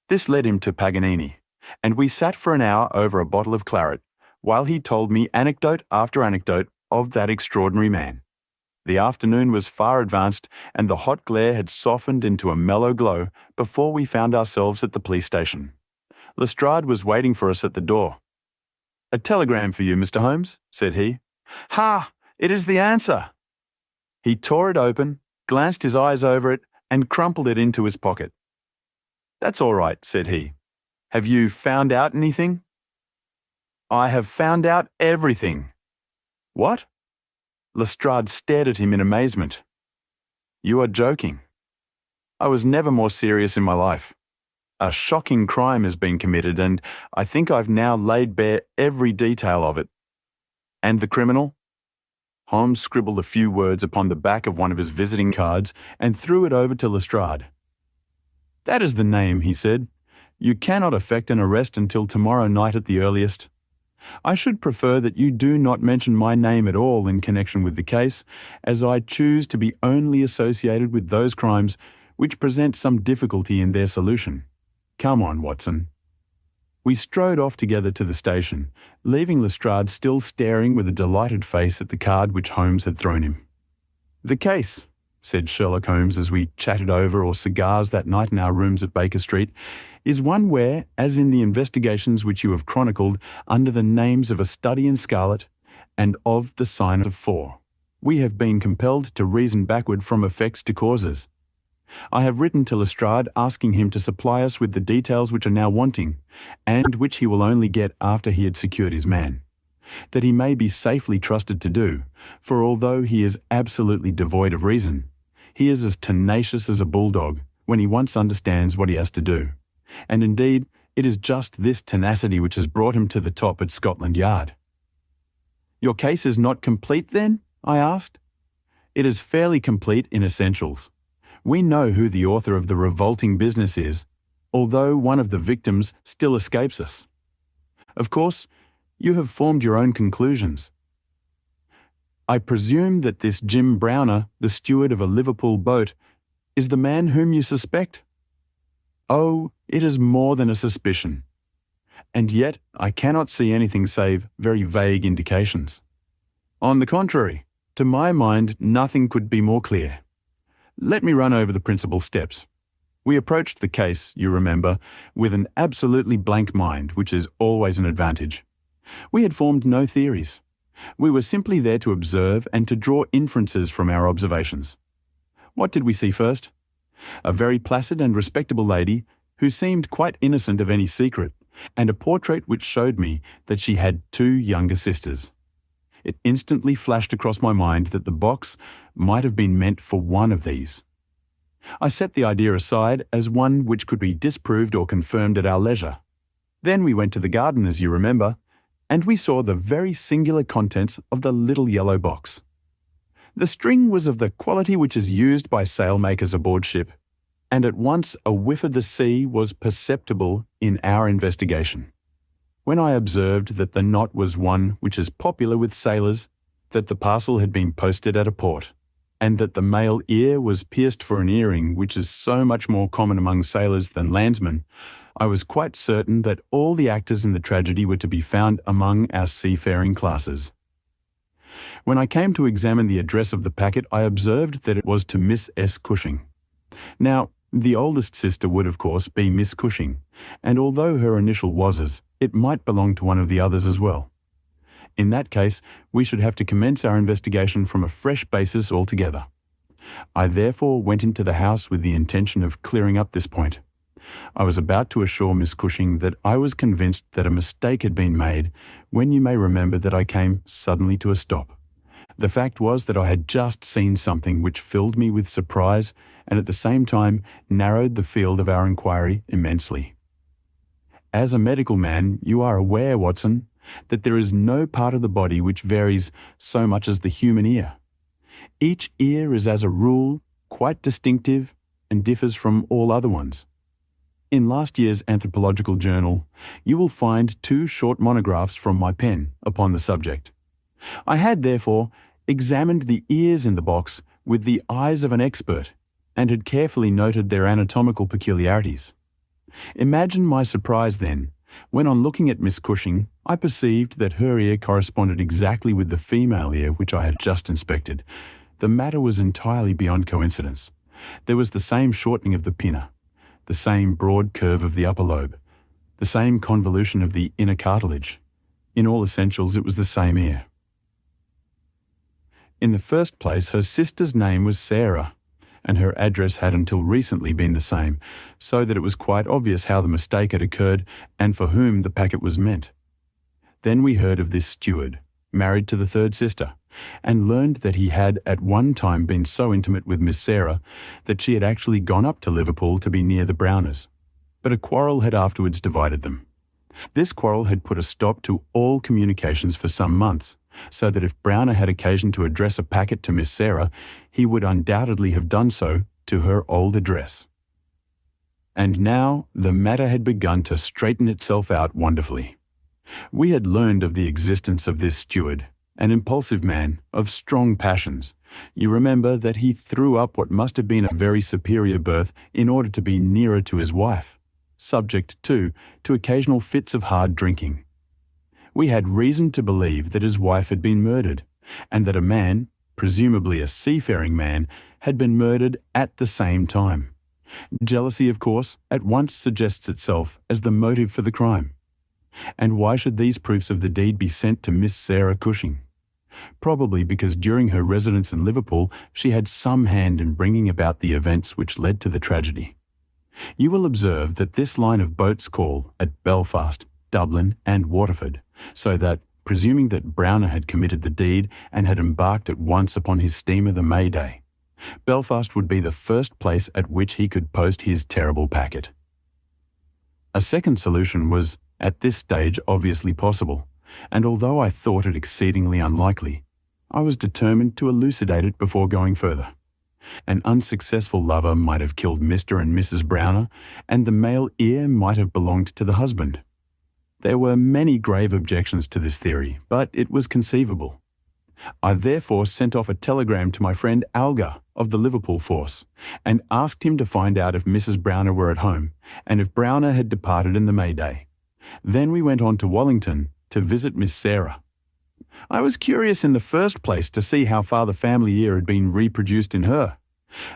This led him to Paganini, and we sat for an hour over a bottle of claret, while he told me anecdote after anecdote of that extraordinary man. The afternoon was far advanced, and the hot glare had softened into a mellow glow before we found ourselves at the police station. Lestrade was waiting for us at the door. "A telegram for you, Mr. Holmes," said he. "Ha! It is the answer!" He tore it open, glanced his eyes over it, and crumpled it into his pocket. "That's all right," said he. "Have you found out anything?" "I have found out everything." "What?" Lestrade stared at him in amazement. "You are joking." "I was never more serious in my life. A shocking crime has been committed, and I think I've now laid bare every detail of it." "And the criminal?" Holmes scribbled a few words upon the back of one of his visiting cards and threw it over to Lestrade. "That is the name," he said. "You cannot effect an arrest until tomorrow night at the earliest. I should prefer that you do not mention my name at all in connection with the case, as I choose to be only associated with those crimes which present some difficulty in their solution. Come on, Watson." We strode off together to the station, leaving Lestrade still staring with a delighted face at the card which Holmes had thrown him. "The case," said Sherlock Holmes as we chatted over our cigars that night in our rooms at Baker Street, "is one where, as in the investigations which you have chronicled under the names of A Study in Scarlet and of The Sign of Four, we have been compelled to reason backward from effects to causes. I have written to Lestrade asking him to supply us with the details which are now wanting, and which he will only get after he had secured his man, that he may be safely trusted to do, for although he is absolutely devoid of reason, he is as tenacious as a bulldog when he once understands what he has to do. And indeed, it is just this tenacity which has brought him to the top at Scotland Yard." "Your case is not complete, then?" I asked. "It is fairly complete in essentials. We know who the author of the revolting business is, although one of the victims still escapes us. Of course, you have formed your own conclusions. I presume that this Jim Browner, the steward of a Liverpool boat, is the man whom you suspect?" "Oh, it is more than a suspicion. And yet I cannot see anything save very vague indications. On the contrary, to my mind nothing could be more clear. Let me run over the principal steps. We approached the case, you remember, with an absolutely blank mind, which is always an advantage. We had formed no theories. We were simply there to observe and to draw inferences from our observations. What did we see first? A very placid and respectable lady who seemed quite innocent of any secret, and a portrait which showed me that she had 2 younger sisters. It instantly flashed across my mind that the box might have been meant for one of these. I set the idea aside as one which could be disproved or confirmed at our leisure. Then we went to the garden, as you remember, and we saw the very singular contents of the little yellow box. The string was of the quality which is used by sailmakers aboard ship, and at once a whiff of the sea was perceptible in our investigation. When I observed that the knot was one which is popular with sailors, that the parcel had been posted at a port, and that the male ear was pierced for an earring, which is so much more common among sailors than landsmen, I was quite certain that all the actors in the tragedy were to be found among our seafaring classes. When I came to examine the address of the packet, I observed that it was to Miss S. Cushing. Now, the oldest sister would, of course, be Miss Cushing, and although her initial was as, it might belong to one of the others as well. In that case, we should have to commence our investigation from a fresh basis altogether. I therefore went into the house with the intention of clearing up this point. I was about to assure Miss Cushing that I was convinced that a mistake had been made, when you may remember that I came suddenly to a stop. The fact was that I had just seen something which filled me with surprise and at the same time narrowed the field of our inquiry immensely. As a medical man, you are aware, Watson, that there is no part of the body which varies so much as the human ear. Each ear is as a rule quite distinctive and differs from all other ones. In last year's anthropological journal, you will find 2 short monographs from my pen upon the subject. I had, therefore, examined the ears in the box with the eyes of an expert and had carefully noted their anatomical peculiarities. Imagine my surprise, then, when on looking at Miss Cushing, I perceived that her ear corresponded exactly with the female ear which I had just inspected. The matter was entirely beyond coincidence. There was the same shortening of the pinna, the same broad curve of the upper lobe, the same convolution of the inner cartilage. In all essentials, it was the same ear. In the first place, her sister's name was Sarah, and her address had until recently been the same, so that it was quite obvious how the mistake had occurred and for whom the packet was meant. Then we heard of this steward, married to the third sister, and learned that he had at one time been so intimate with Miss Sarah that she had actually gone up to Liverpool to be near the Browners, but a quarrel had afterwards divided them. This quarrel had put a stop to all communications for some months, so that if Browner had occasion to address a packet to Miss Sarah, he would undoubtedly have done so to her old address. And now the matter had begun to straighten itself out wonderfully. We had learned of the existence of this steward, an impulsive man of strong passions. You remember that he threw up what must have been a very superior berth in order to be nearer to his wife, subject, too, to occasional fits of hard drinking. We had reason to believe that his wife had been murdered, and that a man, presumably a seafaring man, had been murdered at the same time. Jealousy, of course, at once suggests itself as the motive for the crime. And why should these proofs of the deed be sent to Miss Sarah Cushing? Probably because during her residence in Liverpool she had some hand in bringing about the events which led to the tragedy. You will observe that this line of boats call at Belfast, Dublin, and Waterford, so that, presuming that Browner had committed the deed and had embarked at once upon his steamer the May Day, Belfast would be the first place at which he could post his terrible packet. A second solution was, at this stage, obviously possible, and although I thought it exceedingly unlikely, I was determined to elucidate it before going further. An unsuccessful lover might have killed Mr. and Mrs. Browner, and the male ear might have belonged to the husband. There were many grave objections to this theory, but it was conceivable. I therefore sent off a telegram to my friend Algar of the Liverpool force, and asked him to find out if Mrs. Browner were at home, and if Browner had departed in the May Day. Then we went on to Wallington to visit Miss Sarah. I was curious in the first place to see how far the family ear had been reproduced in her.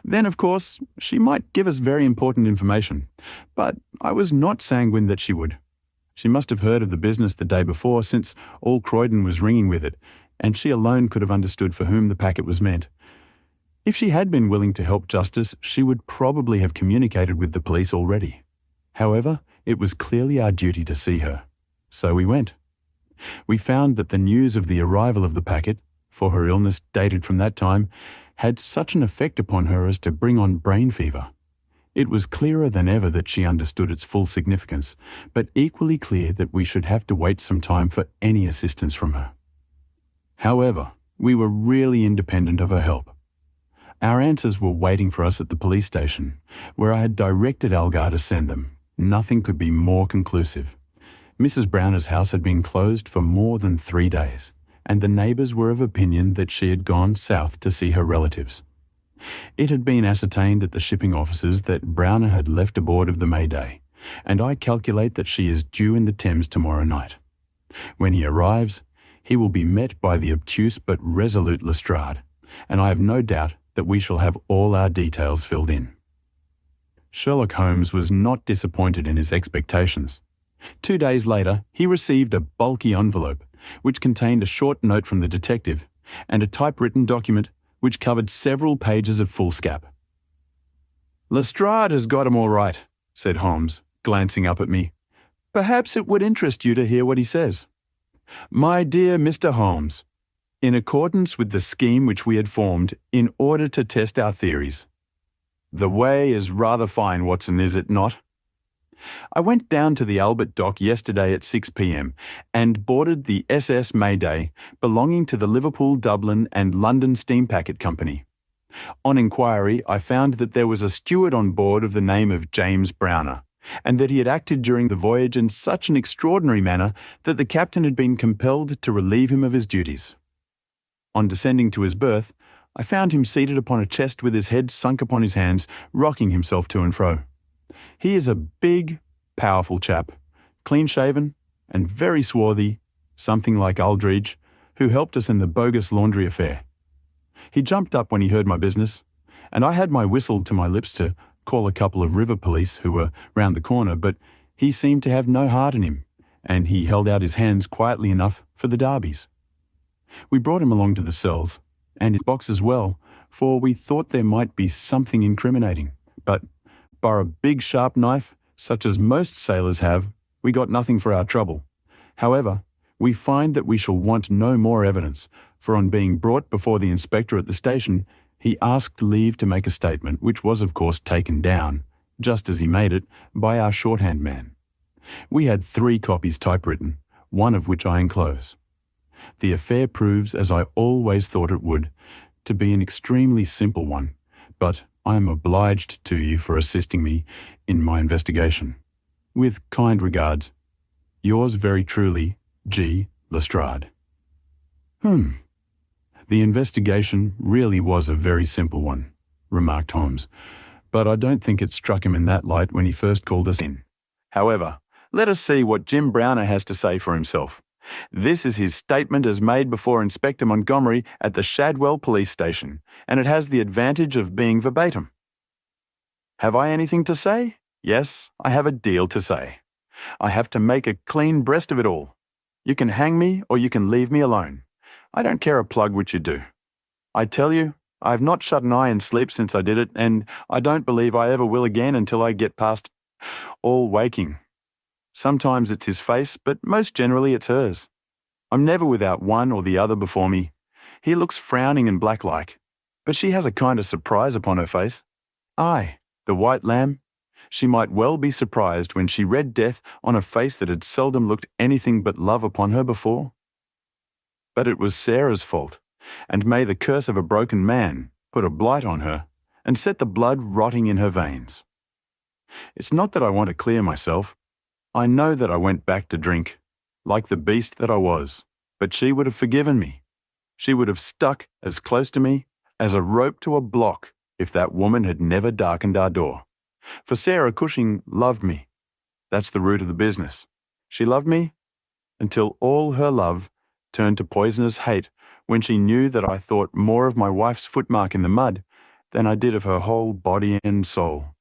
Then, of course, she might give us very important information, but I was not sanguine that she would. She must have heard of the business the day before, since all Croydon was ringing with it, and she alone could have understood for whom the packet was meant. If she had been willing to help justice, she would probably have communicated with the police already. However, it was clearly our duty to see her. So we went. We found that the news of the arrival of the packet, for her illness dated from that time, had such an effect upon her as to bring on brain fever. It was clearer than ever that she understood its full significance, but equally clear that we should have to wait some time for any assistance from her. However, we were really independent of her help. Our answers were waiting for us at the police station, where I had directed Algar to send them. Nothing could be more conclusive. Mrs. Browner's house had been closed for more than 3 days, and the neighbours were of opinion that she had gone south to see her relatives. It had been ascertained at the shipping offices that Browner had left aboard of the May Day, and I calculate that she is due in the Thames tomorrow night. When he arrives, He will be met by the obtuse but resolute Lestrade, and I have no doubt that we shall have all our details filled in." Sherlock Holmes was not disappointed in his expectations. 2 days later, he received a bulky envelope, which contained a short note from the detective, and a typewritten document which covered several pages of foolscap. "Lestrade has got him all right," said Holmes, glancing up at me. "Perhaps it would interest you to hear what he says. My dear Mr. Holmes, in accordance with the scheme which we had formed in order to test our theories. The way is rather fine, Watson, is it not? I went down to the Albert Dock yesterday at 6 p.m. and boarded the SS Mayday belonging to the Liverpool, Dublin and London Steam Packet Company. On inquiry, I found that there was a steward on board of the name of James Browner, and that he had acted during the voyage in such an extraordinary manner that the captain had been compelled to relieve him of his duties. On descending to his berth, I found him seated upon a chest with his head sunk upon his hands, rocking himself to and fro. He is a big, powerful chap, clean-shaven and very swarthy, something like Aldridge, who helped us in the bogus laundry affair. He jumped up when he heard my business, and I had my whistle to my lips to call a couple of river police who were round the corner, but he seemed to have no heart in him, and he held out his hands quietly enough for the darbies. We brought him along to the cells, and his box as well, for we thought there might be something incriminating, but bar a big sharp knife, such as most sailors have, we got nothing for our trouble. However, we find that we shall want no more evidence, for on being brought before the inspector at the station, he asked leave to make a statement, which was of course taken down, just as he made it, by our shorthand man. We had 3 copies typewritten, one of which I enclose. The affair proves, as I always thought it would, to be an extremely simple one, but I am obliged to you for assisting me in my investigation. With kind regards, yours very truly, G. Lestrade. The investigation really was a very simple one, remarked Holmes, but I don't think it struck him in that light when he first called us in. However, let us see what Jim Browner has to say for himself. This is his statement as made before Inspector Montgomery at the Shadwell Police Station, and it has the advantage of being verbatim. Have I anything to say? Yes, I have a deal to say. I have to make a clean breast of it all. You can hang me or you can leave me alone. I don't care a plug which you do. I tell you, I have not shut an eye in sleep since I did it, and I don't believe I ever will again until I get past all waking. Sometimes it's his face, but most generally it's hers. I'm never without one or the other before me. He looks frowning and black-like, but she has a kind of surprise upon her face. Aye, the white lamb. She might well be surprised when she read death on a face that had seldom looked anything but love upon her before. But it was Sarah's fault, and may the curse of a broken man put a blight on her and set the blood rotting in her veins. It's not that I want to clear myself. I know that I went back to drink, like the beast that I was, but she would have forgiven me. She would have stuck as close to me as a rope to a block if that woman had never darkened our door. For Sarah Cushing loved me. That's the root of the business. She loved me until all her love turned to poisonous hate when she knew that I thought more of my wife's footmark in the mud than I did of her whole body and soul.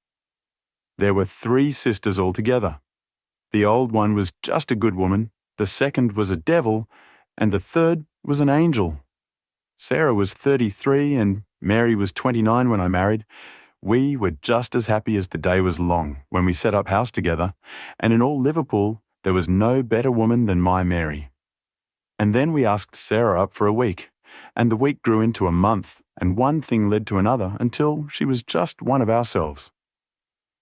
There were 3 sisters altogether. The old one was just a good woman, the second was a devil, and the third was an angel. Sarah was 33 and Mary was 29 when I married. We were just as happy as the day was long when we set up house together, and in all Liverpool there was no better woman than my Mary. And then we asked Sarah up for a week, and the week grew into a month, and one thing led to another until she was just one of ourselves.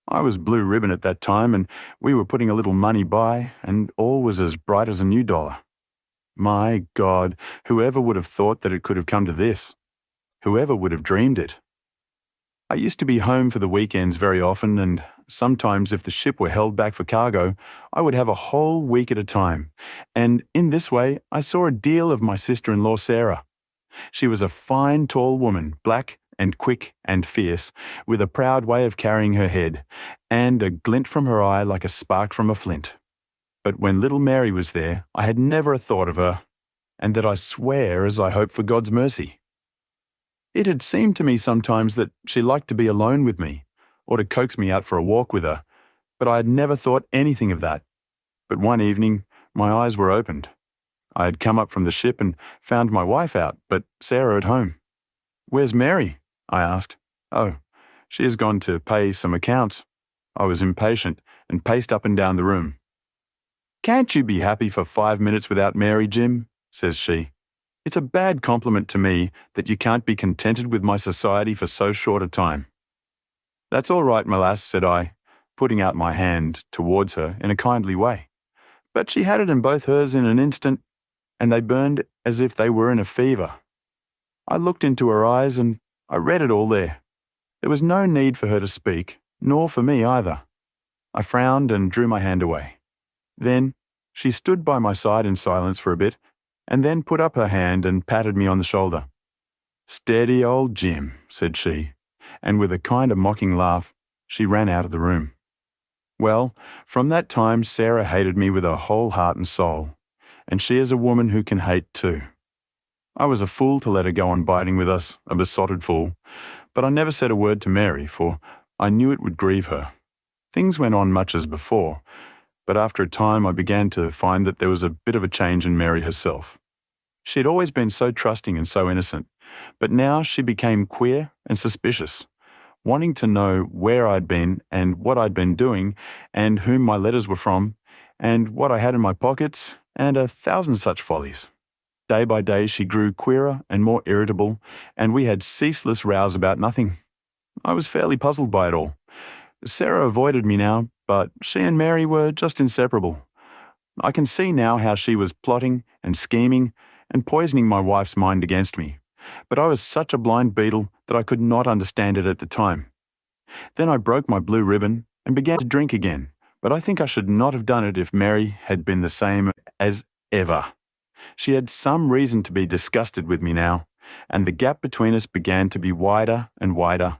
I was blue ribbon at that time, and we were putting a little money by, and all was as bright as a new dollar. My God, whoever would have thought that it could have come to this? Whoever would have dreamed it? I used to be home for the weekends very often, and sometimes if the ship were held back for cargo, I would have a whole week at a time, and in this way I saw a deal of my sister-in-law Sarah. She was a fine tall woman, black and quick and fierce, with a proud way of carrying her head, and a glint from her eye like a spark from a flint. But when little Mary was there, I had never a thought of her, and that I swear as I hope for God's mercy. It had seemed to me sometimes that she liked to be alone with me, or to coax me out for a walk with her, but I had never thought anything of that. But one evening, my eyes were opened. I had come up from the ship and found my wife out, but Sarah at home. "Where's Mary?" I asked. "Oh, she has gone to pay some accounts." I was impatient and paced up and down the room. "Can't you be happy for 5 minutes without Mary, Jim?" says she. "It's a bad compliment to me that you can't be contented with my society for so short a time." "That's all right, my lass," said I, putting out my hand towards her in a kindly way. But she had it in both hers in an instant, and they burned as if they were in a fever. I looked into her eyes and I read it all there. There was no need for her to speak, nor for me either. I frowned and drew my hand away. Then she stood by my side in silence for a bit, and then put up her hand and patted me on the shoulder. "Steady, old Jim," said she, and with a kind of mocking laugh, she ran out of the room. Well, from that time Sarah hated me with her whole heart and soul, and she is a woman who can hate too. I was a fool to let her go on biting with us, a besotted fool, but I never said a word to Mary, for I knew it would grieve her. Things went on much as before, but after a time I began to find that there was a bit of a change in Mary herself. She had always been so trusting and so innocent, but now she became queer and suspicious, wanting to know where I'd been and what I'd been doing and whom my letters were from and what I had in my pockets and 1,000 such follies. Day by day she grew queerer and more irritable, and we had ceaseless rows about nothing. I was fairly puzzled by it all. Sarah avoided me now, but she and Mary were just inseparable. I can see now how she was plotting and scheming and poisoning my wife's mind against me, but I was such a blind beetle that I could not understand it at the time. Then I broke my blue ribbon and began to drink again, but I think I should not have done it if Mary had been the same as ever. She had some reason to be disgusted with me now, and the gap between us began to be wider and wider.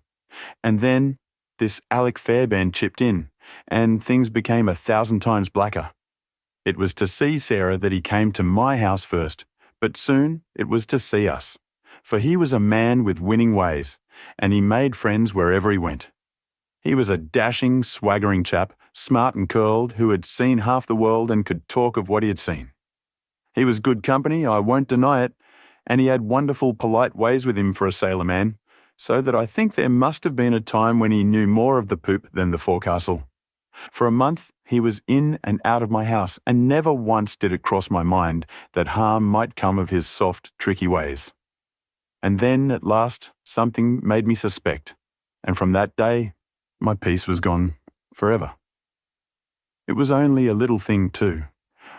And then this Alec Fairbairn chipped in, and things became 1,000 times blacker. It was to see Sarah that he came to my house first, but soon it was to see us. For he was a man with winning ways, and he made friends wherever he went. He was a dashing, swaggering chap, smart and curled, who had seen half the world and could talk of what he had seen. He was good company, I won't deny it, and he had wonderful polite ways with him for a sailor man, so that I think there must have been a time when he knew more of the poop than the forecastle. For a month he was in and out of my house, and never once did it cross my mind that harm might come of his soft, tricky ways. And then, at last, something made me suspect, and from that day, my peace was gone forever. It was only a little thing too.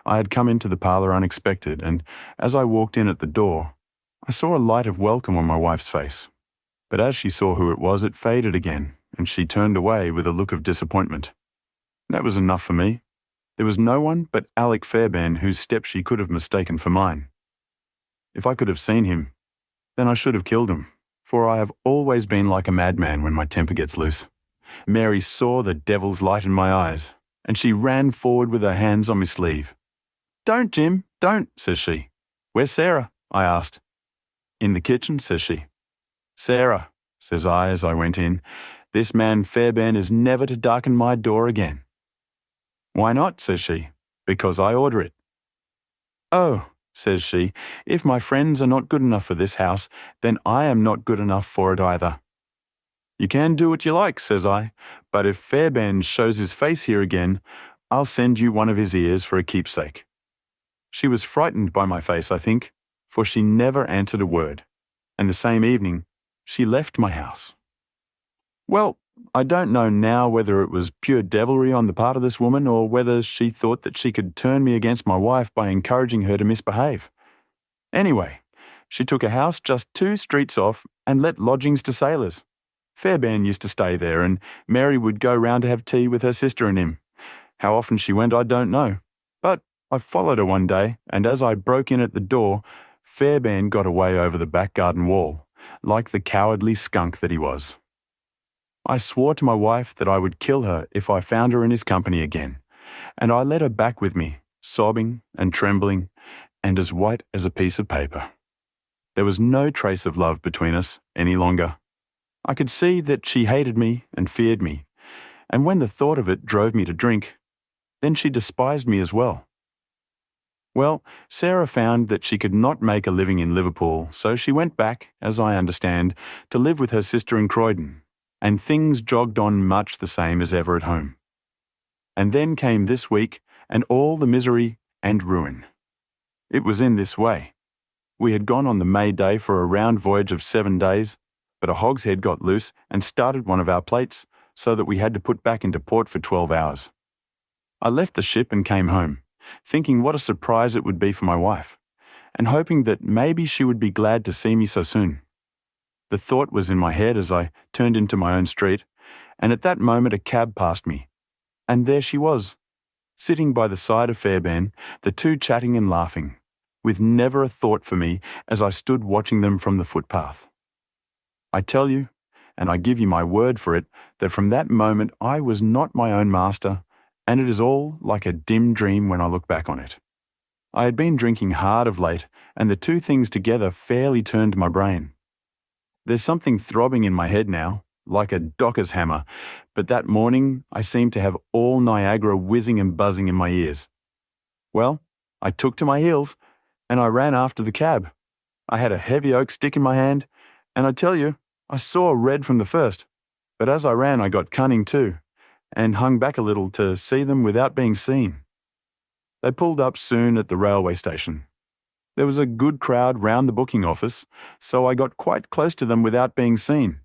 I had come into the parlour unexpected, and as I walked in at the door, I saw a light of welcome on my wife's face. But as she saw who it was, it faded again, and she turned away with a look of disappointment. That was enough for me. There was no one but Alec Fairbairn whose step she could have mistaken for mine. If I could have seen him, then I should have killed him, for I have always been like a madman when my temper gets loose. Mary saw the devil's light in my eyes, and she ran forward with her hands on my sleeve. "Don't, Jim, don't," says she. "Where's Sarah?" I asked. "In the kitchen," says she. "Sarah," says I as I went in, "this man Fairbairn is never to darken my door again." "Why not?" says she. "Because I order it." "Oh," says she, "if my friends are not good enough for this house, then I am not good enough for it either." "You can do what you like," says I, "but if Fairbairn shows his face here again, I'll send you one of his ears for a keepsake." She was frightened by my face, I think, for she never answered a word, and the same evening she left my house. Well, I don't know now whether it was pure devilry on the part of this woman, or whether she thought that she could turn me against my wife by encouraging her to misbehave. Anyway, she took a house just 2 streets off and let lodgings to sailors. Fairbairn used to stay there, and Mary would go round to have tea with her sister and him. How often she went I don't know, but I followed her one day, and as I broke in at the door, Fairbairn got away over the back garden wall, like the cowardly skunk that he was. I swore to my wife that I would kill her if I found her in his company again, and I led her back with me, sobbing and trembling, and as white as a piece of paper. There was no trace of love between us any longer. I could see that she hated me and feared me, and when the thought of it drove me to drink, then she despised me as well. Well, Sarah found that she could not make a living in Liverpool, so she went back, as I understand, to live with her sister in Croydon, and things jogged on much the same as ever at home. And then came this week, and all the misery and ruin. It was in this way. We had gone on the May Day for a round voyage of 7 days, but a hogshead got loose and started one of our plates, so that we had to put back into port for 12 hours. I left the ship and came home, thinking what a surprise it would be for my wife, and hoping that maybe she would be glad to see me so soon. The thought was in my head as I turned into my own street, and at that moment a cab passed me, and there she was, sitting by the side of Fairbairn, the two chatting and laughing, with never a thought for me as I stood watching them from the footpath. I tell you, and I give you my word for it, that from that moment I was not my own master, and it is all like a dim dream when I look back on it. I had been drinking hard of late, and the two things together fairly turned my brain. There's something throbbing in my head now, like a docker's hammer, but that morning I seemed to have all Niagara whizzing and buzzing in my ears. Well, I took to my heels, and I ran after the cab. I had a heavy oak stick in my hand, and I tell you, I saw red from the first, but as I ran I got cunning too, and hung back a little to see them without being seen. They pulled up soon at the railway station. There was a good crowd round the booking office, so I got quite close to them without being seen.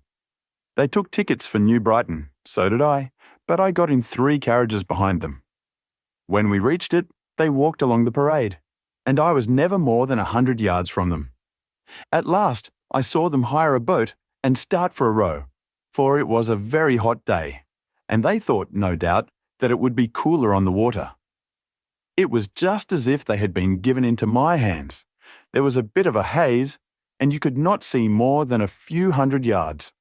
They took tickets for New Brighton, so did I, but I got in 3 carriages behind them. When we reached it, they walked along the parade, and I was never more than 100 yards from them. At last, I saw them hire a boat and start for a row, for it was a very hot day, and they thought, no doubt, that it would be cooler on the water. It was just as if they had been given into my hands. There was a bit of a haze, and you could not see more than a few 100 yards.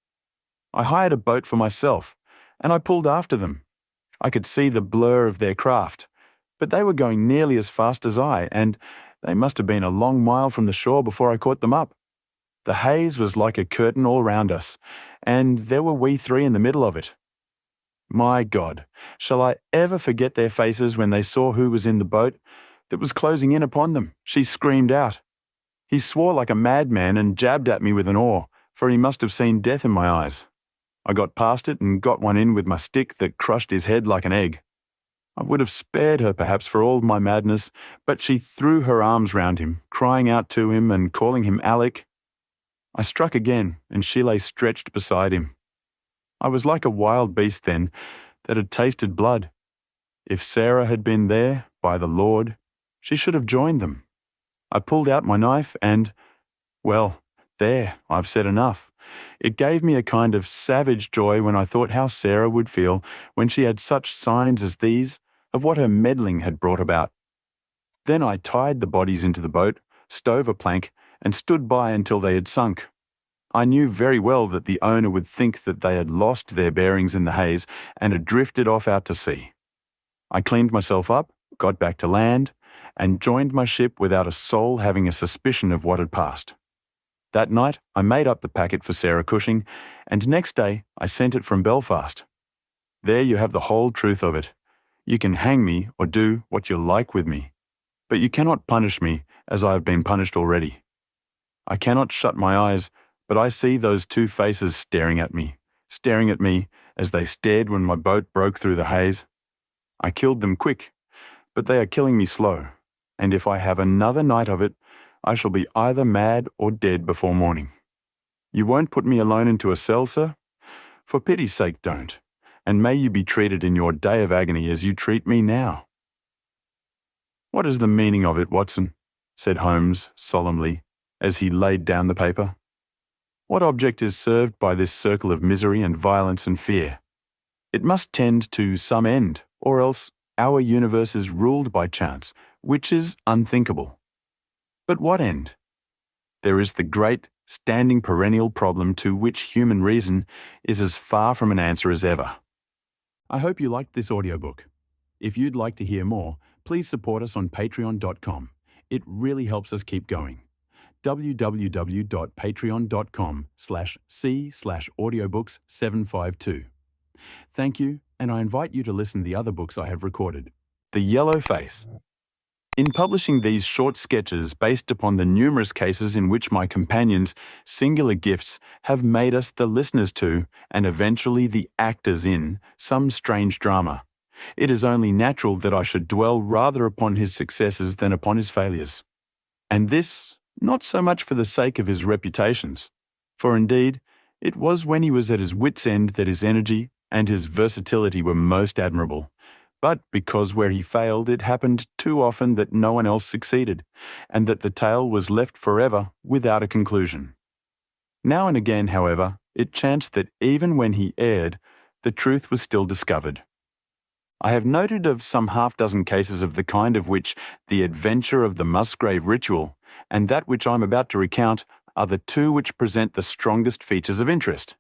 I hired a boat for myself, and I pulled after them. I could see the blur of their craft, but they were going nearly as fast as I, and they must have been a long while from the shore before I caught them up. The haze was like a curtain all round us, and there were we 3 in the middle of it. My God, shall I ever forget their faces when they saw who was in the boat that was closing in upon them? She screamed out. He swore like a madman and jabbed at me with an oar, for he must have seen death in my eyes. I got past it and got one in with my stick that crushed his head like an egg. I would have spared her perhaps for all my madness, but she threw her arms round him, crying out to him and calling him Alec. I struck again, and she lay stretched beside him. I was like a wild beast then, that had tasted blood. If Sarah had been there, by the Lord, she should have joined them. I pulled out my knife and, well, there, I've said enough. It gave me a kind of savage joy when I thought how Sarah would feel when she had such signs as these of what her meddling had brought about. Then I tied the bodies into the boat, stove a plank, and stood by until they had sunk. I knew very well that the owner would think that they had lost their bearings in the haze and had drifted off out to sea. I cleaned myself up, got back to land, and joined my ship without a soul having a suspicion of what had passed. That night I made up the packet for Sarah Cushing, and next day I sent it from Belfast. There you have the whole truth of it. You can hang me or do what you like with me, but you cannot punish me as I have been punished already. I cannot shut my eyes, but I see those 2 faces staring at me as they stared when my boat broke through the haze. I killed them quick, but they are killing me slow, and if I have another night of it, I shall be either mad or dead before morning. You won't put me alone into a cell, sir? For pity's sake, don't, and may you be treated in your day of agony as you treat me now. What is the meaning of it, Watson? Said Holmes solemnly, as he laid down the paper. What object is served by this circle of misery and violence and fear? It must tend to some end, or else our universe is ruled by chance, which is unthinkable. But what end? There is the great, standing perennial problem to which human reason is as far from an answer as ever. I hope you liked this audiobook. If you'd like to hear more, please support us on patreon.com. It really helps us keep going. www.patreon.com/c/audiobooks752. Thank you, and I invite you to listen to the other books I have recorded. The Yellow Face. In publishing these short sketches based upon the numerous cases in which my companions' singular gifts have made us the listeners to, and eventually the actors in, some strange drama, it is only natural that I should dwell rather upon his successes than upon his failures. And this, not so much for the sake of his reputations, for indeed, it was when he was at his wits' end that his energy and his versatility were most admirable, but because where he failed it happened too often that no one else succeeded, and that the tale was left forever without a conclusion. Now and again, however, it chanced that even when he erred, the truth was still discovered. I have noted of some half-dozen cases of the kind of which the adventure of the Musgrave ritual and that which I am about to recount are the two which present the strongest features of interest.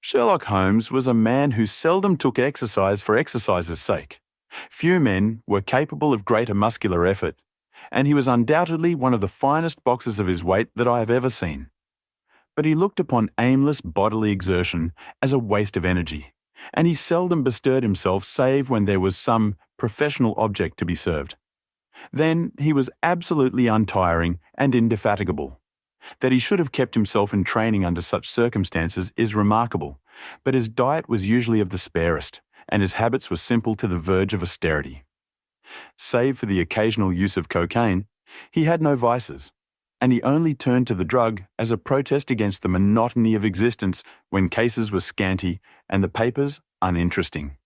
Sherlock Holmes was a man who seldom took exercise for exercise's sake. Few men were capable of greater muscular effort, and he was undoubtedly one of the finest boxers of his weight that I have ever seen. But he looked upon aimless bodily exertion as a waste of energy, and he seldom bestirred himself save when there was some professional object to be served. Then he was absolutely untiring and indefatigable. That he should have kept himself in training under such circumstances is remarkable, but his diet was usually of the sparest, and his habits were simple to the verge of austerity. Save for the occasional use of cocaine, he had no vices, and he only turned to the drug as a protest against the monotony of existence when cases were scanty and the papers uninteresting.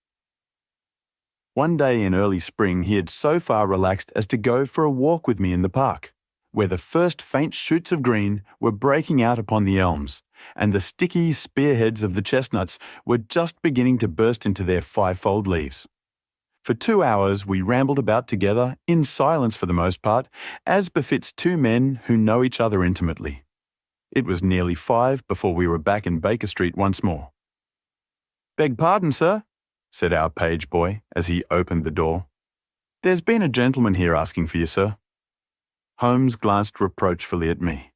One day in early spring he had so far relaxed as to go for a walk with me in the park, where the first faint shoots of green were breaking out upon the elms, and the sticky spearheads of the chestnuts were just beginning to burst into their fivefold leaves. For 2 hours we rambled about together, in silence for the most part, as befits two men who know each other intimately. It was nearly 5 before we were back in Baker Street once more. "Beg pardon, sir," said our page boy as he opened the door. "There's been a gentleman here asking for you, sir." Holmes glanced reproachfully at me.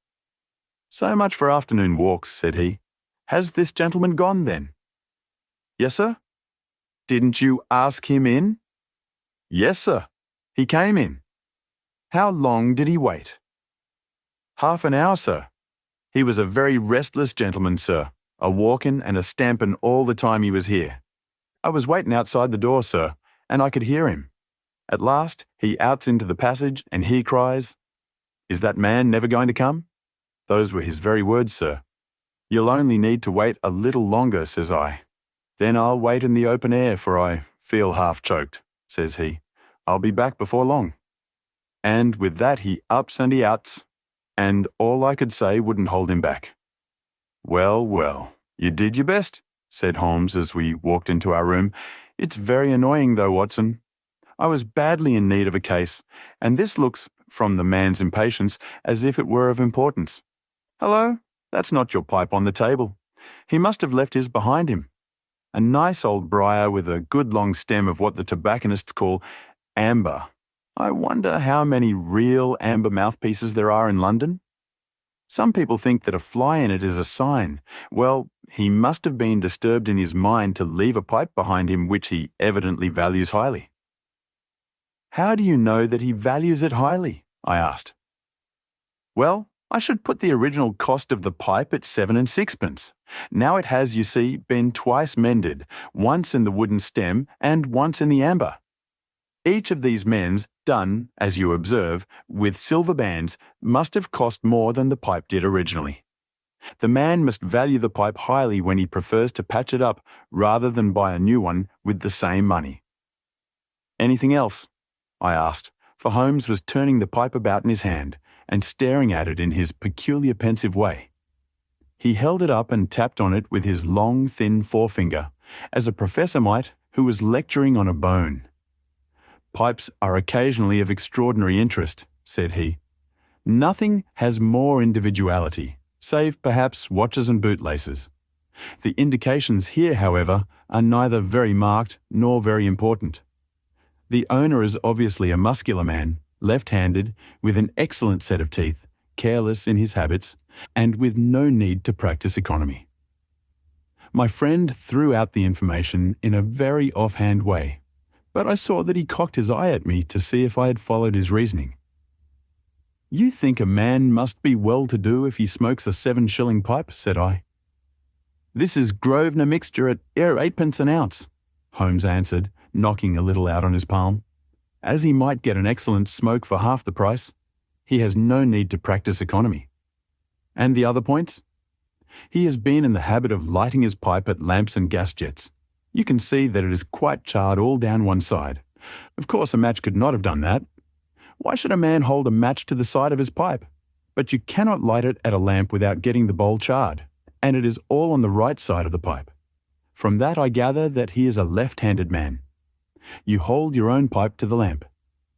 "So much for afternoon walks," said he. "Has this gentleman gone, then?" "Yes, sir." "Didn't you ask him in?" "Yes, sir. He came in." "How long did he wait?" "Half an hour, sir. He was a very restless gentleman, sir, a walking and a stamping all the time he was here. I was waiting outside the door, sir, and I could hear him. At last he outs into the passage, and he cries, 'Is that man never going to come?' Those were his very words, sir. 'You'll only need to wait a little longer,' says I. 'Then I'll wait in the open air, for I feel half choked,' says he. 'I'll be back before long.' And with that he ups and he outs, and all I could say wouldn't hold him back." "Well, well, you did your best," said Holmes as we walked into our room. "It's very annoying though, Watson. I was badly in need of a case, and this looks, from the man's impatience, as if it were of importance. Hello, that's not your pipe on the table. He must have left his behind him. A nice old briar with a good long stem of what the tobacconists call amber. I wonder how many real amber mouthpieces there are in London? Some people think that a fly in it is a sign. Well, he must have been disturbed in his mind to leave a pipe behind him which he evidently values highly." "How do you know that he values it highly?" I asked. "Well, I should put the original cost of the pipe at 7 and 6pence. Now it has, you see, been twice mended, once in the wooden stem and once in the amber. Each of these mends, done, as you observe, with silver bands, must have cost more than the pipe did originally. The man must value the pipe highly when he prefers to patch it up rather than buy a new one with the same money." "Anything else?" I asked, for Holmes was turning the pipe about in his hand and staring at it in his peculiar pensive way. He held it up and tapped on it with his long, thin forefinger, as a professor might who was lecturing on a bone. "Pipes are occasionally of extraordinary interest," said he. "Nothing has more individuality, save perhaps watches and bootlaces. The indications here, however, are neither very marked nor very important. The owner is obviously a muscular man, left-handed, with an excellent set of teeth, careless in his habits, and with no need to practice economy. My friend threw out the information in a very offhand way, but I saw that he cocked his eye at me to see if I had followed his reasoning. "You think a man must be well-to-do if he smokes a 7-shilling pipe," said I. "This is Grosvenor mixture at 8p an ounce," Holmes answered, knocking a little out on his palm. "As he might get an excellent smoke for half the price, he has no need to practice economy. And the other points? He has been in the habit of lighting his pipe at lamps and gas jets. You can see that it is quite charred all down one side. Of course, a match could not have done that. Why should a man hold a match to the side of his pipe? But you cannot light it at a lamp without getting the bowl charred, and it is all on the right side of the pipe. From that I gather that he is a left-handed man. You hold your own pipe to the lamp,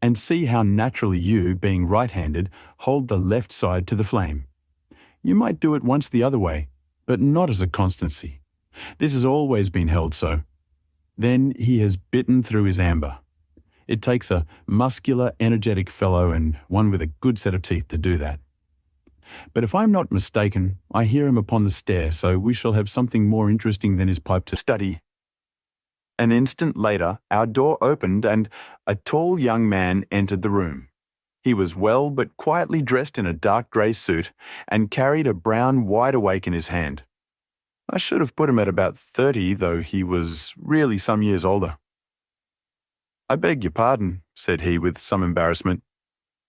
and see how naturally you, being right-handed, hold the left side to the flame. You might do it once the other way, but not as a constancy. This has always been held so. Then he has bitten through his amber. It takes a muscular, energetic fellow and one with a good set of teeth to do that. But if I'm not mistaken, I hear him upon the stair, so we shall have something more interesting than his pipe to study." An instant later, our door opened and a tall young man entered the room. He was well but quietly dressed in a dark grey suit and carried a brown wide-awake in his hand. I should have put him at about 30, though he was really some years older. "I beg your pardon," said he with some embarrassment.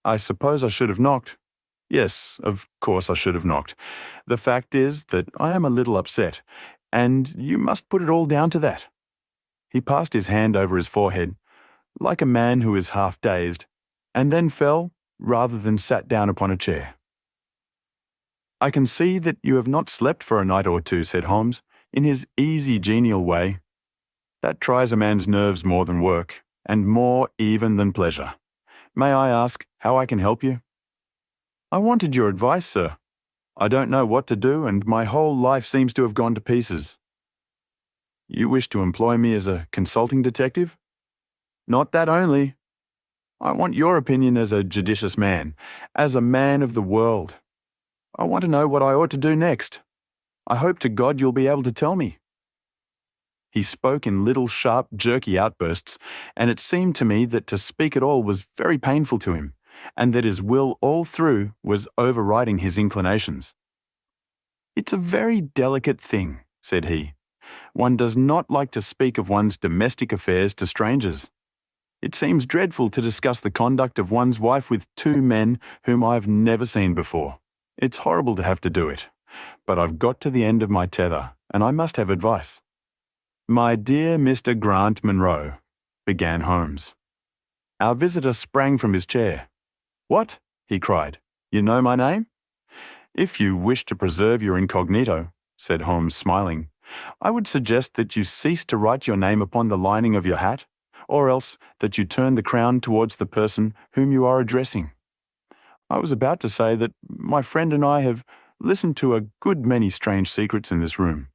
"I suppose I should have knocked." "Yes, of course I should have knocked. The fact is that I am a little upset, and you must put it all down to that." He passed his hand over his forehead, like a man who is half dazed, and then fell rather than sat down upon a chair. "I can see that you have not slept for a night or two," said Holmes, in his easy, genial way. "That tries a man's nerves more than work, and more even than pleasure. May I ask how I can help you?" "I wanted your advice, sir. I don't know what to do, and my whole life seems to have gone to pieces." "You wish to employ me as a consulting detective?" "Not that only. I want your opinion as a judicious man, as a man of the world. I want to know what I ought to do next. I hope to God you'll be able to tell me." He spoke in little sharp, jerky outbursts, and it seemed to me that to speak at all was very painful to him, and that his will all through was overriding his inclinations. "It's a very delicate thing," said he. "One does not like to speak of one's domestic affairs to strangers. It seems dreadful to discuss the conduct of one's wife with 2 men whom I've never seen before. It's horrible to have to do it, but I've got to the end of my tether, and I must have advice." "My dear Mr. Grant Munro," began Holmes. Our visitor sprang from his chair. "What?" he cried. "You know my name?" "If you wish to preserve your incognito," said Holmes, smiling, "I would suggest that you cease to write your name upon the lining of your hat, or else that you turn the crown towards the person whom you are addressing. I was about to say that my friend and I have listened to a good many strange secrets in this room,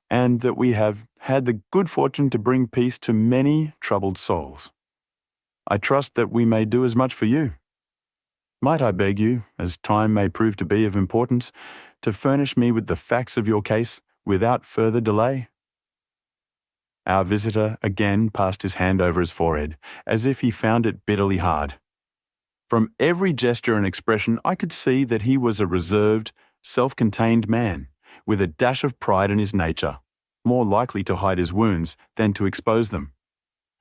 and that we have had the good fortune to bring peace to many troubled souls. I trust that we may do as much for you. Might I beg you, as time may prove to be of importance, to furnish me with the facts of your case without further delay?" Our visitor again passed his hand over his forehead, as if he found it bitterly hard. From every gesture and expression I could see that he was a reserved, self-contained man, with a dash of pride in his nature, more likely to hide his wounds than to expose them.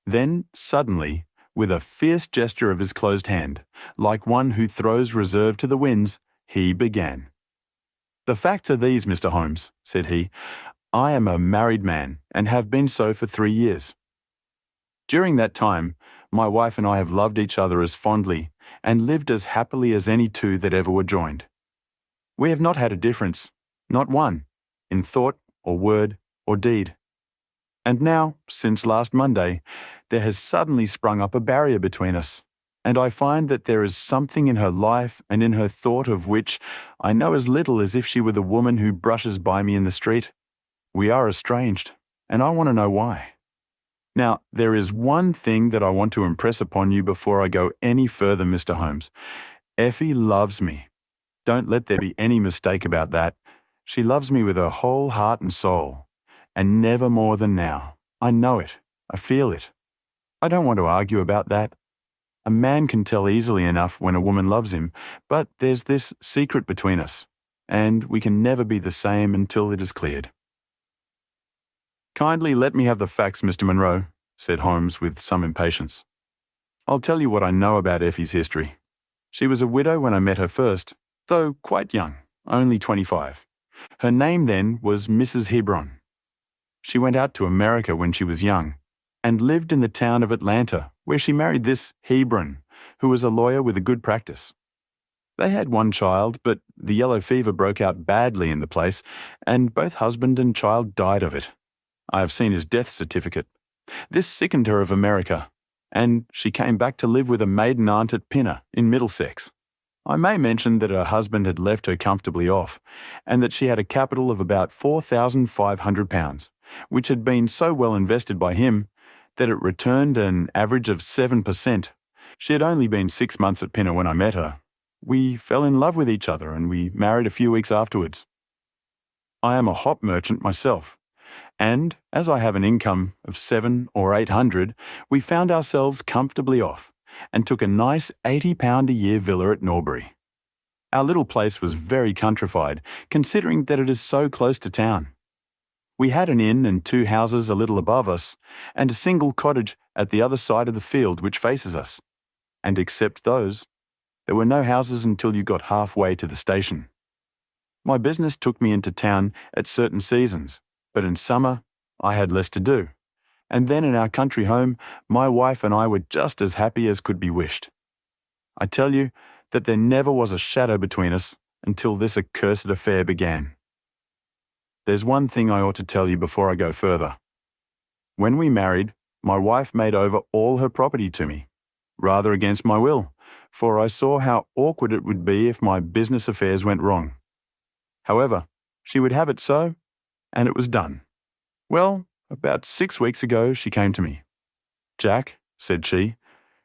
Then, suddenly, with a fierce gesture of his closed hand, like one who throws reserve to the winds, he began. "The facts are these, Mr. Holmes," said he. "I am a married man, and have been so for 3 years. During that time, my wife and I have loved each other as fondly, and lived as happily as any two that ever were joined. We have not had a difference, not one, in thought or word or deed. And now, since last Monday, there has suddenly sprung up a barrier between us, and I find that there is something in her life and in her thought of which I know as little as if she were the woman who brushes by me in the street. We are estranged, and I want to know why. Now, there is one thing that I want to impress upon you before I go any further, Mr. Holmes. Effie loves me. Don't let there be any mistake about that. She loves me with her whole heart and soul, and never more than now. I know it. I feel it. I don't want to argue about that. A man can tell easily enough when a woman loves him, but there's this secret between us, and we can never be the same until it is cleared. Kindly let me have the facts, Mr. Monroe, said Holmes with some impatience. I'll tell you what I know about Effie's history. She was a widow when I met her first, though quite young, only 25. Her name then was Mrs. Hebron. She went out to America when she was young, and lived in the town of Atlanta, where she married this Hebron, who was a lawyer with a good practice. They had one child, but the yellow fever broke out badly in the place, and both husband and child died of it. I have seen his death certificate. This sickened her of America, and she came back to live with a maiden aunt at Pinner, in Middlesex. I may mention that her husband had left her comfortably off, and that she had a capital of about £4,500, which had been so well invested by him that it returned an average of 7%. She had only been 6 months at Pinner when I met her. We fell in love with each other, and we married a few weeks afterwards. I am a hop merchant myself, and as I have an income of 700 or 800, we found ourselves comfortably off, and took a nice £80 a year villa at Norbury. Our little place was very countrified, considering that it is so close to town. We had an inn and 2 houses a little above us, and a single cottage at the other side of the field which faces us. And except those, there were no houses until you got halfway to the station. My business took me into town at certain seasons, but in summer I had less to do. And then in our country home, my wife and I were just as happy as could be wished. I tell you that there never was a shadow between us until this accursed affair began. There's one thing I ought to tell you before I go further. When we married, my wife made over all her property to me, rather against my will, for I saw how awkward it would be if my business affairs went wrong. However, she would have it so, and it was done. Well, about 6 weeks ago she came to me. "Jack," said she,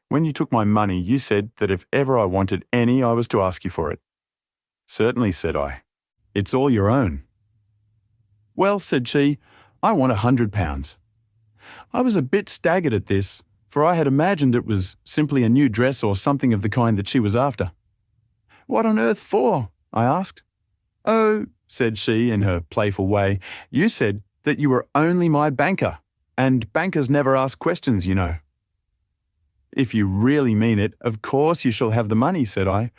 "when you took my money you said that if ever I wanted any I was to ask you for it." "Certainly," said I. "It's all your own." "Well," said she, "I want £100. I was a bit staggered at this, for I had imagined it was simply a new dress or something of the kind that she was after. "What on earth for?" I asked. "Oh," said she in her playful way, "you said that you were only my banker, and bankers never ask questions, you know." "If you really mean it, of course you shall have the money," said I.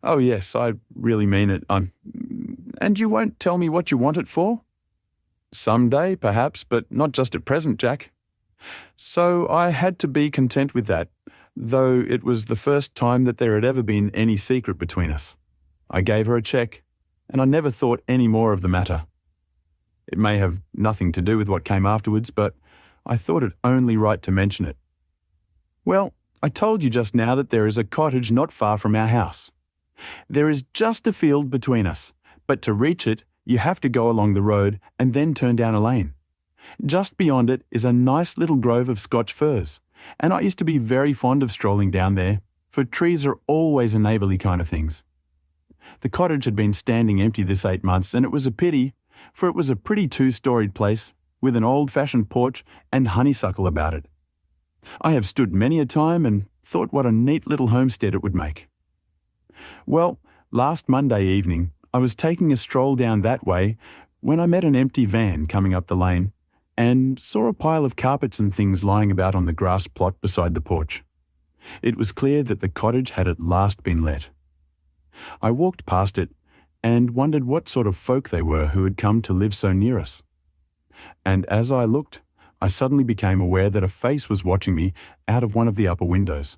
"Oh yes, I really mean it. And you won't tell me what you want it for?" "Some day, perhaps, but not just at present, Jack." So I had to be content with that, though it was the first time that there had ever been any secret between us. I gave her a cheque, and I never thought any more of the matter. It may have nothing to do with what came afterwards, but I thought it only right to mention it. Well, I told you just now that there is a cottage not far from our house. There is just a field between us, but to reach it, you have to go along the road and then turn down a lane. Just beyond it is a nice little grove of Scotch firs, and I used to be very fond of strolling down there, for trees are always a neighbourly kind of things. The cottage had been standing empty this 8 months, and it was a pity, for it was a pretty 2-storied place, with an old-fashioned porch and honeysuckle about it. I have stood many a time and thought what a neat little homestead it would make. Well, last Monday evening, I was taking a stroll down that way when I met an empty van coming up the lane, and saw a pile of carpets and things lying about on the grass plot beside the porch. It was clear that the cottage had at last been let. I walked past it and wondered what sort of folk they were who had come to live so near us. And as I looked, I suddenly became aware that a face was watching me out of one of the upper windows.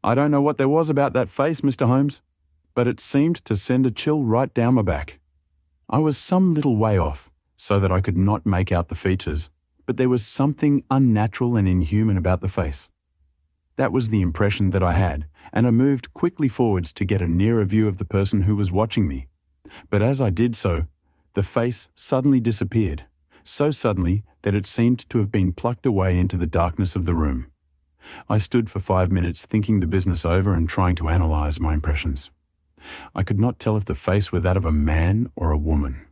I don't know what there was about that face, Mr. Holmes, but it seemed to send a chill right down my back. I was some little way off, so that I could not make out the features, but there was something unnatural and inhuman about the face. That was the impression that I had, and I moved quickly forwards to get a nearer view of the person who was watching me. But as I did so, the face suddenly disappeared, so suddenly that it seemed to have been plucked away into the darkness of the room. I stood for 5 minutes thinking the business over and trying to analyse my impressions. I could not tell if the face were that of a man or a woman.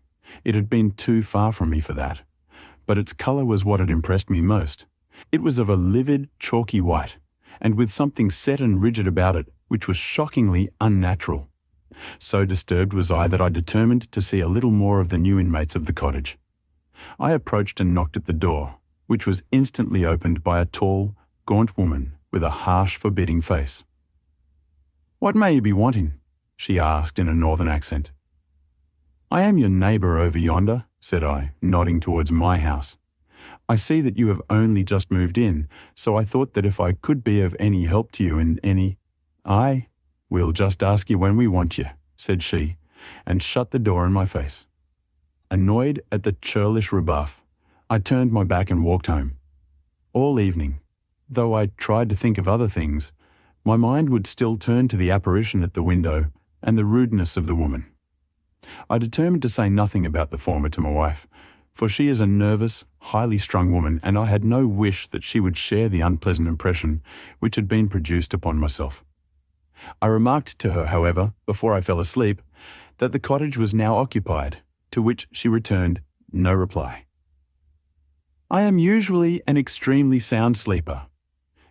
It had been too far from me for that, but its colour was what had impressed me most. It was of a livid, chalky white, and with something set and rigid about it which was shockingly unnatural. So disturbed was I that I determined to see a little more of the new inmates of the cottage. I approached and knocked at the door, which was instantly opened by a tall, gaunt woman with a harsh, forbidding face. "What may you be wanting?" she asked in a northern accent. "I am your neighbour over yonder," said I, nodding towards my house. "I see that you have only just moved in, so I thought that if I could be of any help to you in any—" "Aye, we'll just ask you when we want you," said she, and shut the door in my face. Annoyed at the churlish rebuff, I turned my back and walked home. All evening, though I tried to think of other things, my mind would still turn to the apparition at the window and the rudeness of the woman. I determined to say nothing about the former to my wife, for she is a nervous, highly strung woman, and I had no wish that she would share the unpleasant impression which had been produced upon myself. I remarked to her, however, before I fell asleep, that the cottage was now occupied, to which she returned no reply. I am usually an extremely sound sleeper.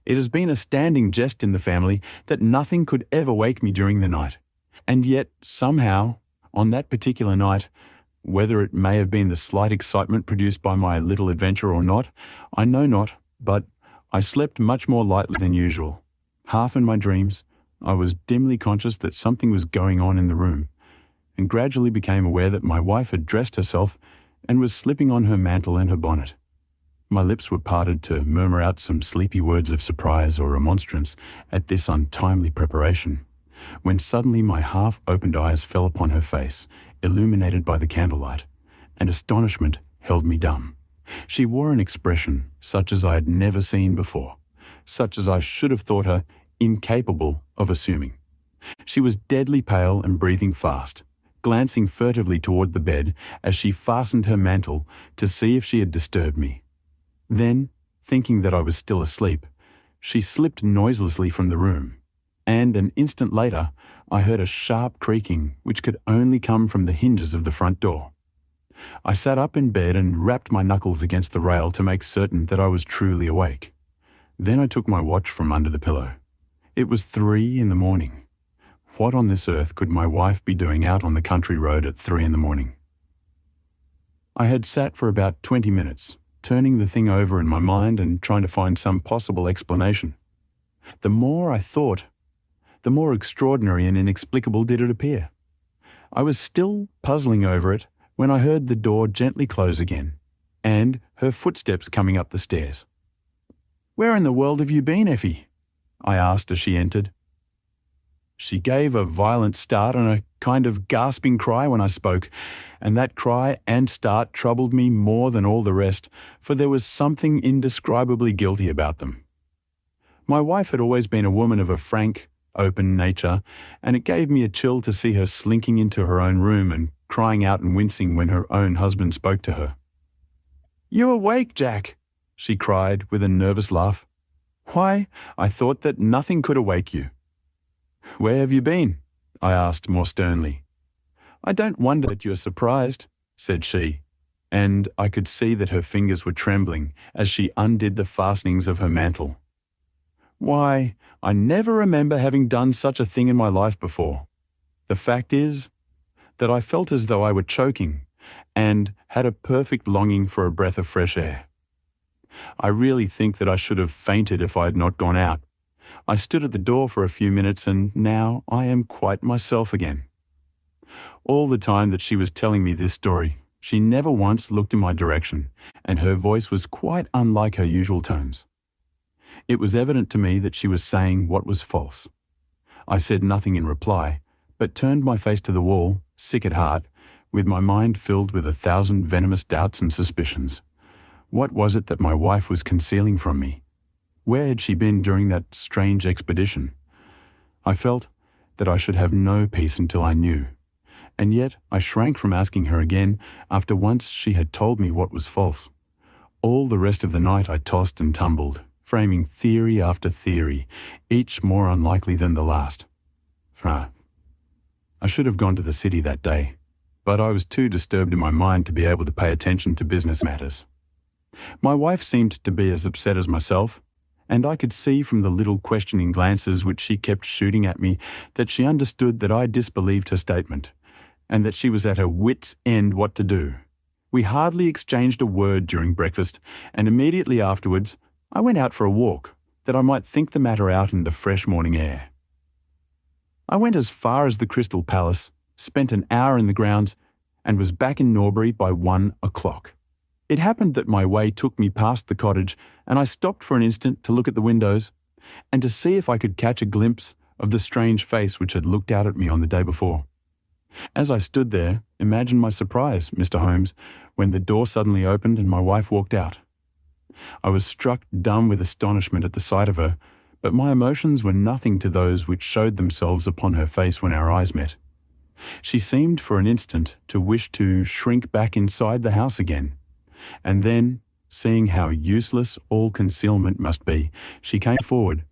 It has been a standing jest in the family that nothing could ever wake me during the night, and yet, somehow, on that particular night, whether it may have been the slight excitement produced by my little adventure or not, I know not, but I slept much more lightly than usual. Half in my dreams, I was dimly conscious that something was going on in the room, and gradually became aware that my wife had dressed herself and was slipping on her mantle and her bonnet. My lips were parted to murmur out some sleepy words of surprise or remonstrance at this untimely preparation, when suddenly my half-opened eyes fell upon her face, illuminated by the candlelight, and astonishment held me dumb. She wore an expression such as I had never seen before, such as I should have thought her incapable of assuming. She was deadly pale and breathing fast, glancing furtively toward the bed as she fastened her mantle to see if she had disturbed me. Then, thinking that I was still asleep, she slipped noiselessly from the room, and an instant later I heard a sharp creaking which could only come from the hinges of the front door. I sat up in bed and rapped my knuckles against the rail to make certain that I was truly awake. Then I took my watch from under the pillow. It was 3 in the morning. What on this earth could my wife be doing out on the country road at 3 in the morning? I had sat for about 20 minutes, turning the thing over in my mind and trying to find some possible explanation. The more I thought, the more extraordinary and inexplicable did it appear. I was still puzzling over it when I heard the door gently close again, and her footsteps coming up the stairs. "Where in the world have you been, Effie?" I asked as she entered. She gave a violent start and a kind of gasping cry when I spoke, and that cry and start troubled me more than all the rest, for there was something indescribably guilty about them. My wife had always been a woman of a frank, open nature, and it gave me a chill to see her slinking into her own room and crying out and wincing when her own husband spoke to her. "You awake, Jack?" she cried with a nervous laugh. "Why, I thought that nothing could awake you." "Where have you been?" I asked more sternly. "I don't wonder that you are surprised," said she, and I could see that her fingers were trembling as she undid the fastenings of her mantle. "Why, I never remember having done such a thing in my life before. The fact is that I felt as though I were choking and had a perfect longing for a breath of fresh air. I really think that I should have fainted if I had not gone out. I stood at the door for a few minutes and now I am quite myself again." All the time that she was telling me this story, she never once looked in my direction, and her voice was quite unlike her usual tones. It was evident to me that she was saying what was false. I said nothing in reply, but turned my face to the wall, sick at heart, with my mind filled with 1,000 venomous doubts and suspicions. What was it that my wife was concealing from me? Where had she been during that strange expedition? I felt that I should have no peace until I knew, and yet I shrank from asking her again after once she had told me what was false. All the rest of the night I tossed and tumbled, framing theory after theory, each more unlikely than the last. I should have gone to the city that day, but I was too disturbed in my mind to be able to pay attention to business matters. My wife seemed to be as upset as myself, and I could see from the little questioning glances which she kept shooting at me that she understood that I disbelieved her statement, and that she was at her wits' end what to do. We hardly exchanged a word during breakfast, and immediately afterwards I went out for a walk, that I might think the matter out in the fresh morning air. I went as far as the Crystal Palace, spent an hour in the grounds, and was back in Norbury by 1 o'clock. It happened that my way took me past the cottage, and I stopped for an instant to look at the windows, and to see if I could catch a glimpse of the strange face which had looked out at me on the day before. As I stood there, imagine my surprise, Mr. Holmes, when the door suddenly opened and my wife walked out. I was struck dumb with astonishment at the sight of her, but my emotions were nothing to those which showed themselves upon her face when our eyes met. She seemed for an instant to wish to shrink back inside the house again, and then, seeing how useless all concealment must be, she came forward,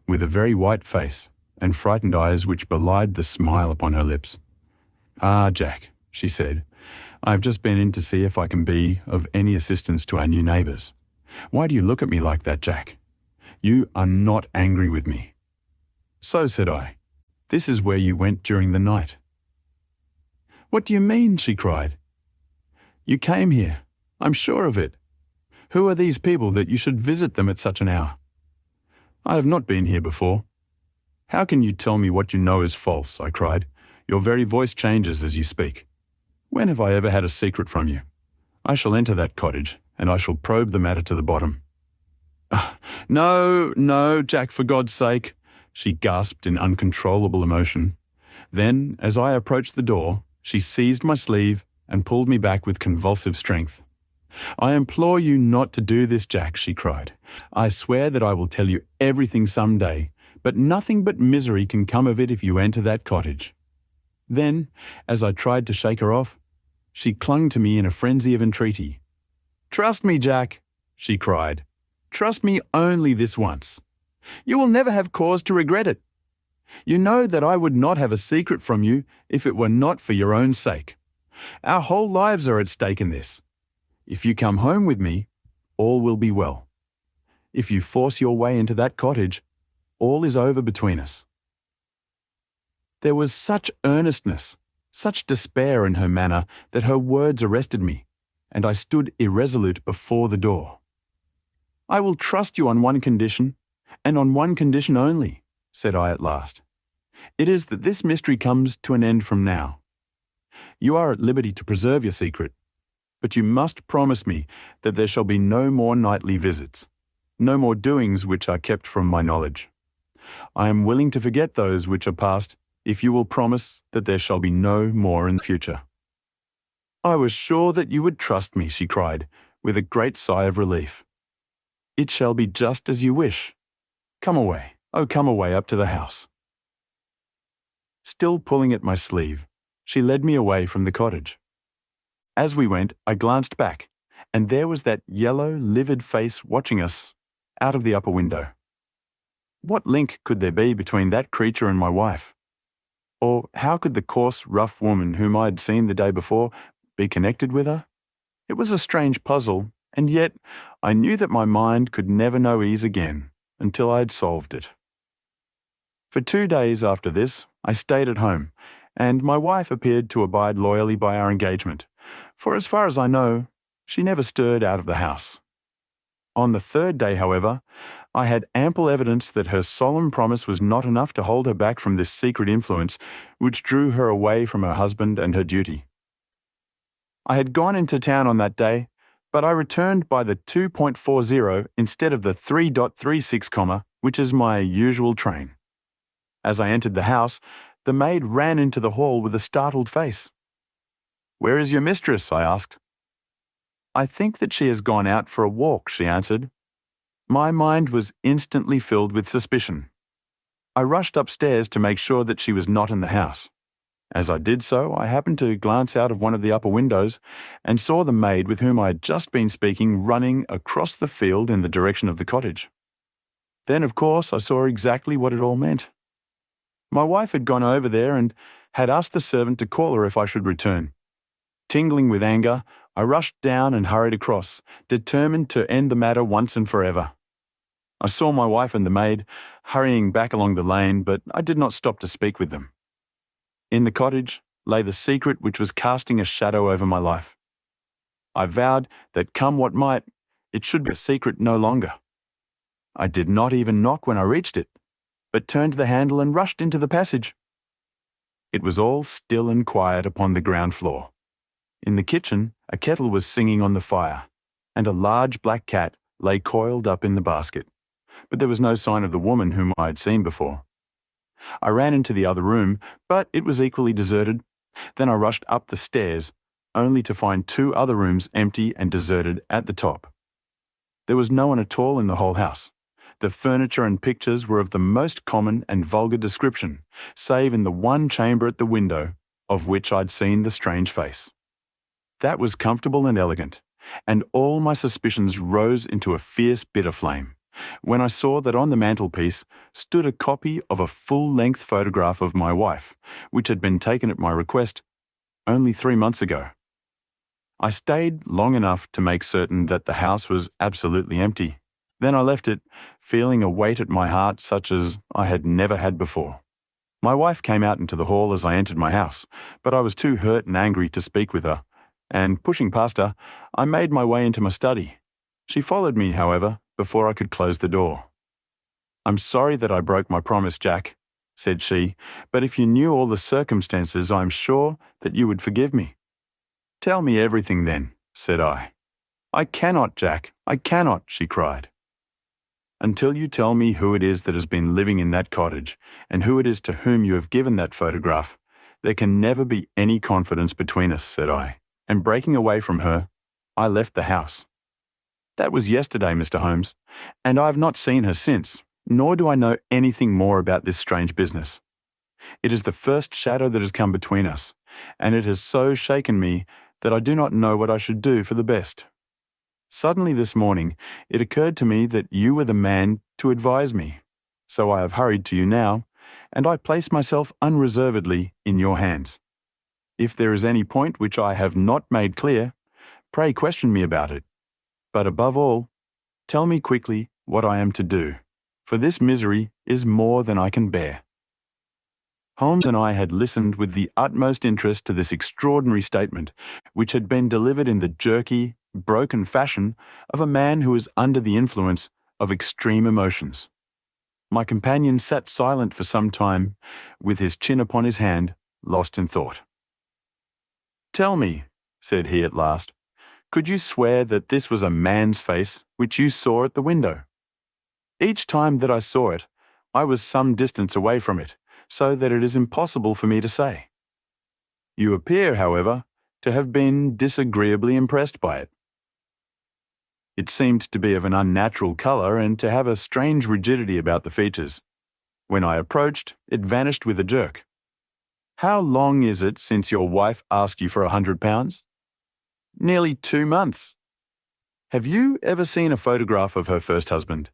with a very white face and frightened eyes which belied the smile upon her lips. "Ah, Jack," she said, "I have just been in to see if I can be of any assistance to our new neighbours. Why do you look at me like that, Jack? You are not angry with me." "So," said I, "this is where you went during the night." "What do you mean?" she cried. "You came here. I'm sure of it. Who are these people that you should visit them at such an hour?" "I have not been here before." "How can you tell me what you know is false?" I cried. "Your very voice changes as you speak. When have I ever had a secret from you? I shall enter that cottage, and I shall probe the matter to the bottom." "No, no, Jack, for God's sake," she gasped in uncontrollable emotion. Then, as I approached the door, she seized my sleeve and pulled me back with convulsive strength. "I implore you not to do this, Jack," she cried. "I swear that I will tell you everything some day, but nothing but misery can come of it if you enter that cottage." Then, as I tried to shake her off, she clung to me in a frenzy of entreaty. "Trust me, Jack," she cried. "Trust me only this once. You will never have cause to regret it. You know that I would not have a secret from you if it were not for your own sake. Our whole lives are at stake in this. If you come home with me, all will be well. If you force your way into that cottage, all is over between us." There was such earnestness, such despair in her manner that her words arrested me, and I stood irresolute before the door. "I will trust you on one condition, and on one condition only," said I at last. "It is that this mystery comes to an end from now. You are at liberty to preserve your secret, but you must promise me that there shall be no more nightly visits, no more doings which are kept from my knowledge. I am willing to forget those which are past, if you will promise that there shall be no more in the future." "I was sure that you would trust me," she cried, with a great sigh of relief. "It shall be just as you wish. Come away, oh, come away up to the house." Still pulling at my sleeve, she led me away from the cottage. As we went, I glanced back, and there was that yellow, livid face watching us out of the upper window. What link could there be between that creature and my wife? Or how could the coarse, rough woman whom I had seen the day before be connected with her? It was a strange puzzle, and yet I knew that my mind could never know ease again until I had solved it. For 2 days after this, I stayed at home, and my wife appeared to abide loyally by our engagement, for as far as I know, she never stirred out of the house. On the 3rd day, however, I had ample evidence that her solemn promise was not enough to hold her back from this secret influence which drew her away from her husband and her duty. I had gone into town on that day, but I returned by the 2.40 instead of the 3.36, which is my usual train. As I entered the house, the maid ran into the hall with a startled face. "Where is your mistress?" I asked. "I think that she has gone out for a walk," she answered. My mind was instantly filled with suspicion. I rushed upstairs to make sure that she was not in the house. As I did so, I happened to glance out of one of the upper windows and saw the maid with whom I had just been speaking running across the field in the direction of the cottage. Then, of course, I saw exactly what it all meant. My wife had gone over there and had asked the servant to call her if I should return. Tingling with anger, I rushed down and hurried across, determined to end the matter once and forever. I saw my wife and the maid hurrying back along the lane, but I did not stop to speak with them. In the cottage lay the secret which was casting a shadow over my life. I vowed that come what might, it should be a secret no longer. I did not even knock when I reached it, but turned the handle and rushed into the passage. It was all still and quiet upon the ground floor. In the kitchen, a kettle was singing on the fire, and a large black cat lay coiled up in the basket, but there was no sign of the woman whom I had seen before. I ran into the other room, but it was equally deserted. Then I rushed up the stairs, only to find 2 other rooms empty and deserted at the top. There was no one at all in the whole house. The furniture and pictures were of the most common and vulgar description, save in the one chamber at the window, of which I'd seen the strange face. That was comfortable and elegant, and all my suspicions rose into a fierce bitter flame when I saw that on the mantelpiece stood a copy of a full-length photograph of my wife, which had been taken at my request only 3 months ago. I stayed long enough to make certain that the house was absolutely empty. Then I left it, feeling a weight at my heart such as I had never had before. My wife came out into the hall as I entered my house, but I was too hurt and angry to speak with her, and pushing past her, I made my way into my study. She followed me, however, before I could close the door. "I'm sorry that I broke my promise, Jack," said she, "but if you knew all the circumstances, I'm sure that you would forgive me." "Tell me everything then," said I. "I cannot, Jack, I cannot," she cried. "Until you tell me who it is that has been living in that cottage, and who it is to whom you have given that photograph, there can never be any confidence between us," said I, and breaking away from her, I left the house. That was yesterday, Mr. Holmes, and I have not seen her since, nor do I know anything more about this strange business. It is the first shadow that has come between us, and it has so shaken me that I do not know what I should do for the best. Suddenly this morning, it occurred to me that you were the man to advise me, so I have hurried to you now, and I place myself unreservedly in your hands. If there is any point which I have not made clear, pray question me about it. But above all, tell me quickly what I am to do, for this misery is more than I can bear." Holmes and I had listened with the utmost interest to this extraordinary statement, which had been delivered in the jerky, broken fashion of a man who is under the influence of extreme emotions. My companion sat silent for some time, with his chin upon his hand, lost in thought. "Tell me," said he at last, "could you swear that this was a man's face which you saw at the window?" "Each time that I saw it, I was some distance away from it, so that it is impossible for me to say." "You appear, however, to have been disagreeably impressed by it." "It seemed to be of an unnatural colour and to have a strange rigidity about the features. When I approached, it vanished with a jerk." "How long is it since your wife asked you for £100? "Nearly 2 months." "Have you ever seen a photograph of her first husband?"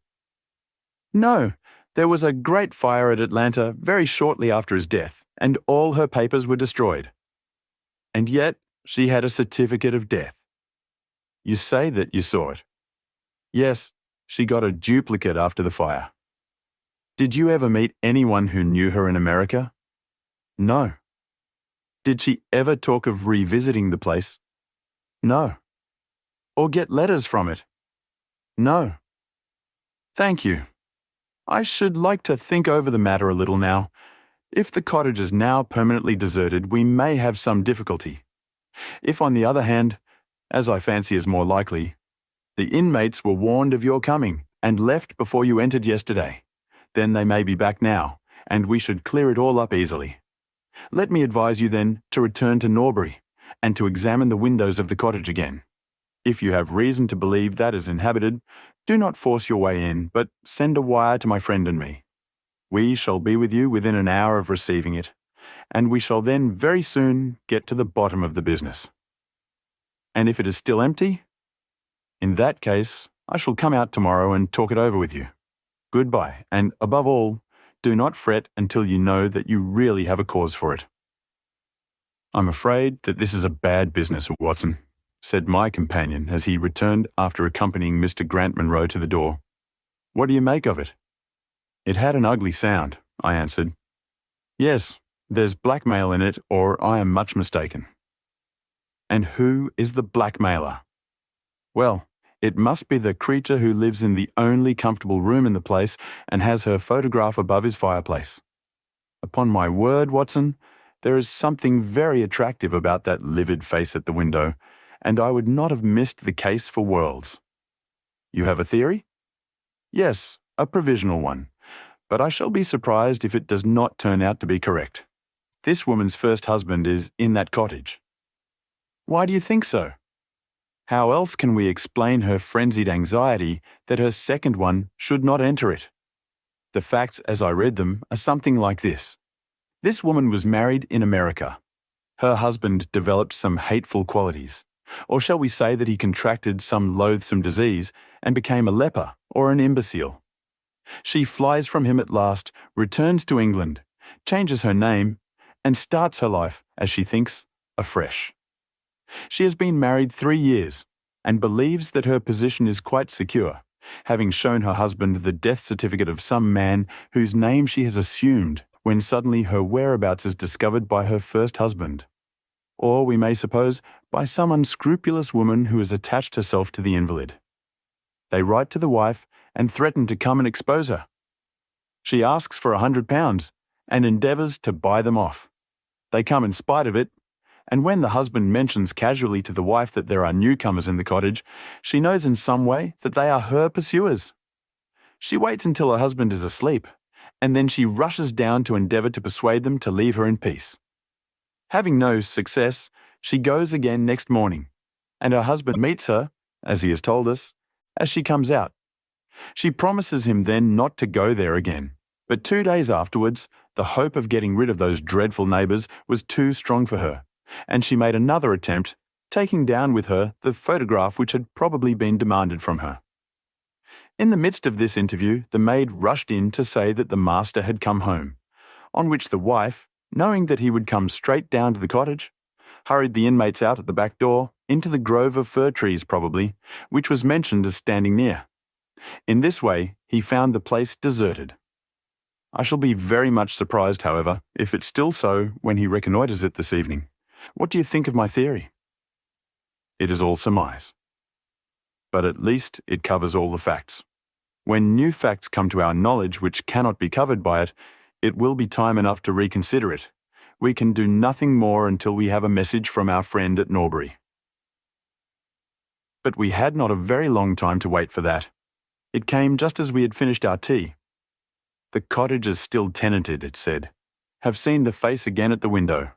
"No. There was a great fire at Atlanta very shortly after his death, and all her papers were destroyed." "And yet she had a certificate of death." "You say that you saw it?" "Yes, she got a duplicate after the fire." "Did you ever meet anyone who knew her in America?" "No." "Did she ever talk of revisiting the place?" "No." "Or get letters from it?" "No." "Thank you. I should like to think over the matter a little now. If the cottage is now permanently deserted, we may have some difficulty. If, on the other hand, as I fancy is more likely, the inmates were warned of your coming and left before you entered yesterday, then they may be back now, and we should clear it all up easily. Let me advise you then to return to Norbury and to examine the windows of the cottage again. If you have reason to believe that is inhabited, do not force your way in, but send a wire to my friend and me. We shall be with you within an hour of receiving it, and we shall then very soon get to the bottom of the business. And if it is still empty, in that case, I shall come out tomorrow and talk it over with you. Goodbye, and above all, do not fret until you know that you really have a cause for it." "I'm afraid that this is a bad business, Watson," said my companion as he returned after accompanying Mr. Grant Munro to the door. "What do you make of it?" "It had an ugly sound," I answered. "Yes, there's blackmail in it, or I am much mistaken." "And who is the blackmailer?" "Well, it must be the creature who lives in the only comfortable room in the place and has her photograph above his fireplace. Upon my word, Watson, there is something very attractive about that livid face at the window, and I would not have missed the case for worlds." "You have a theory?" "Yes, a provisional one, but I shall be surprised if it does not turn out to be correct. This woman's first husband is in that cottage." "Why do you think so?" "How else can we explain her frenzied anxiety that her second one should not enter it? The facts, as I read them, are something like this. This woman was married in America. Her husband developed some hateful qualities, or shall we say that he contracted some loathsome disease and became a leper or an imbecile. She flies from him at last, returns to England, changes her name, and starts her life, as she thinks, afresh. She has been married 3 years and believes that her position is quite secure, having shown her husband the death certificate of some man whose name she has assumed when suddenly her whereabouts is discovered by her first husband. Or, we may suppose, by some unscrupulous woman who has attached herself to the invalid. They write to the wife and threaten to come and expose her. She asks for £100 and endeavours to buy them off. They come in spite of it, and when the husband mentions casually to the wife that there are newcomers in the cottage, she knows in some way that they are her pursuers. She waits until her husband is asleep, and then she rushes down to endeavour to persuade them to leave her in peace. Having no success, she goes again next morning, and her husband meets her, as he has told us, as she comes out. She promises him then not to go there again, but 2 days afterwards, the hope of getting rid of those dreadful neighbours was too strong for her, and she made another attempt, taking down with her the photograph which had probably been demanded from her. In the midst of this interview, the maid rushed in to say that the master had come home, on which the wife, knowing that he would come straight down to the cottage, hurried the inmates out at the back door, into the grove of fir trees probably, which was mentioned as standing near. In this way, he found the place deserted. I shall be very much surprised, however, if it's still so when he reconnoitres it this evening. What do you think of my theory?" "It is all surmise. But at least it covers all the facts. When new facts come to our knowledge which cannot be covered by it, it will be time enough to reconsider it. We can do nothing more until we have a message from our friend at Norbury." But we had not a very long time to wait for that. It came just as we had finished our tea. "The cottage is still tenanted," it said. "Have seen the face again at the window.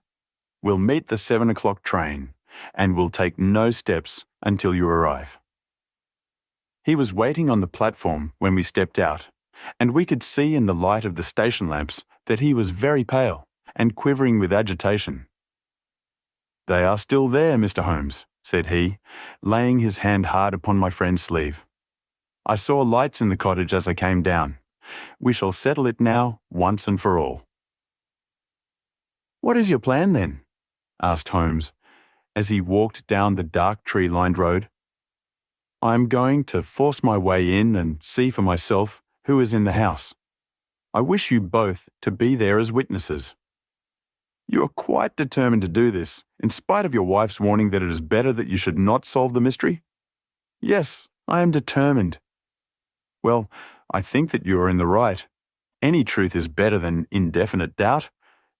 We'll meet the 7 o'clock train, and we'll take no steps until you arrive." He was waiting on the platform when we stepped out, and we could see in the light of the station lamps that he was very pale and quivering with agitation. "They are still there, Mr. Holmes," said he, laying his hand hard upon my friend's sleeve. "I saw lights in the cottage as I came down. We shall settle it now, once and for all." "What is your plan, then?" asked Holmes, as he walked down the dark tree-lined road. "I am going to force my way in and see for myself who is in the house. I wish you both to be there as witnesses." "You are quite determined to do this, in spite of your wife's warning that it is better that you should not solve the mystery?" "Yes, I am determined." "Well, I think that you are in the right. Any truth is better than indefinite doubt.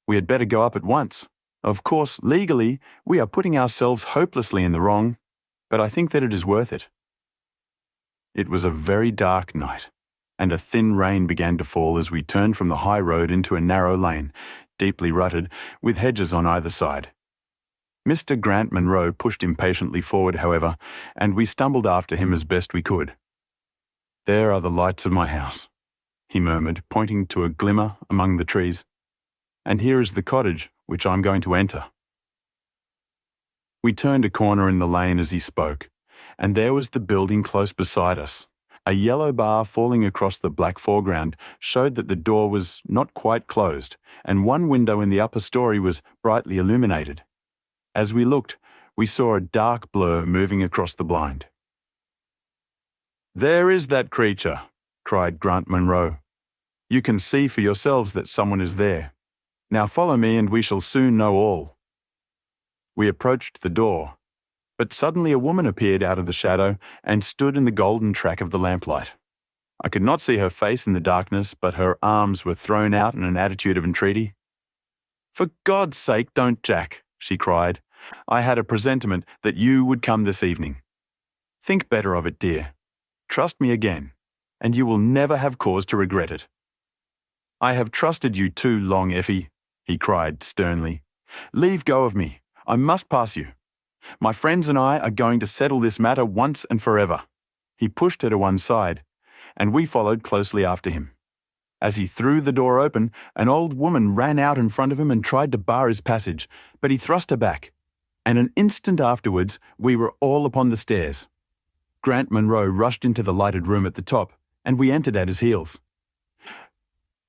We had better go up at once. Of course, legally, we are putting ourselves hopelessly in the wrong, but I think that it is worth it." It was a very dark night, and a thin rain began to fall as we turned from the high road into a narrow lane, deeply rutted, with hedges on either side. Mr. Grant Munro pushed impatiently forward, however, and we stumbled after him as best we could. "There are the lights of my house," he murmured, pointing to a glimmer among the trees. "And here is the cottage which I'm going to enter." We turned a corner in the lane as he spoke, and there was the building close beside us. A yellow bar falling across the black foreground showed that the door was not quite closed, and one window in the upper story was brightly illuminated. As we looked, we saw a dark blur moving across the blind. "There is that creature," cried Grant Munro. "You can see for yourselves that someone is there. Now follow me and we shall soon know all." We approached the door, but suddenly a woman appeared out of the shadow and stood in the golden track of the lamplight. I could not see her face in the darkness, but her arms were thrown out in an attitude of entreaty. "For God's sake, don't, Jack," she cried. "I had a presentiment that you would come this evening. Think better of it, dear. Trust me again, and you will never have cause to regret it." "I have trusted you too long, Effie," he cried sternly. "Leave go of me. I must pass you. My friends and I are going to settle this matter once and forever." He pushed her to one side, and we followed closely after him. As he threw the door open, an old woman ran out in front of him and tried to bar his passage, but he thrust her back, and an instant afterwards we were all upon the stairs. Grant Munro rushed into the lighted room at the top, and we entered at his heels.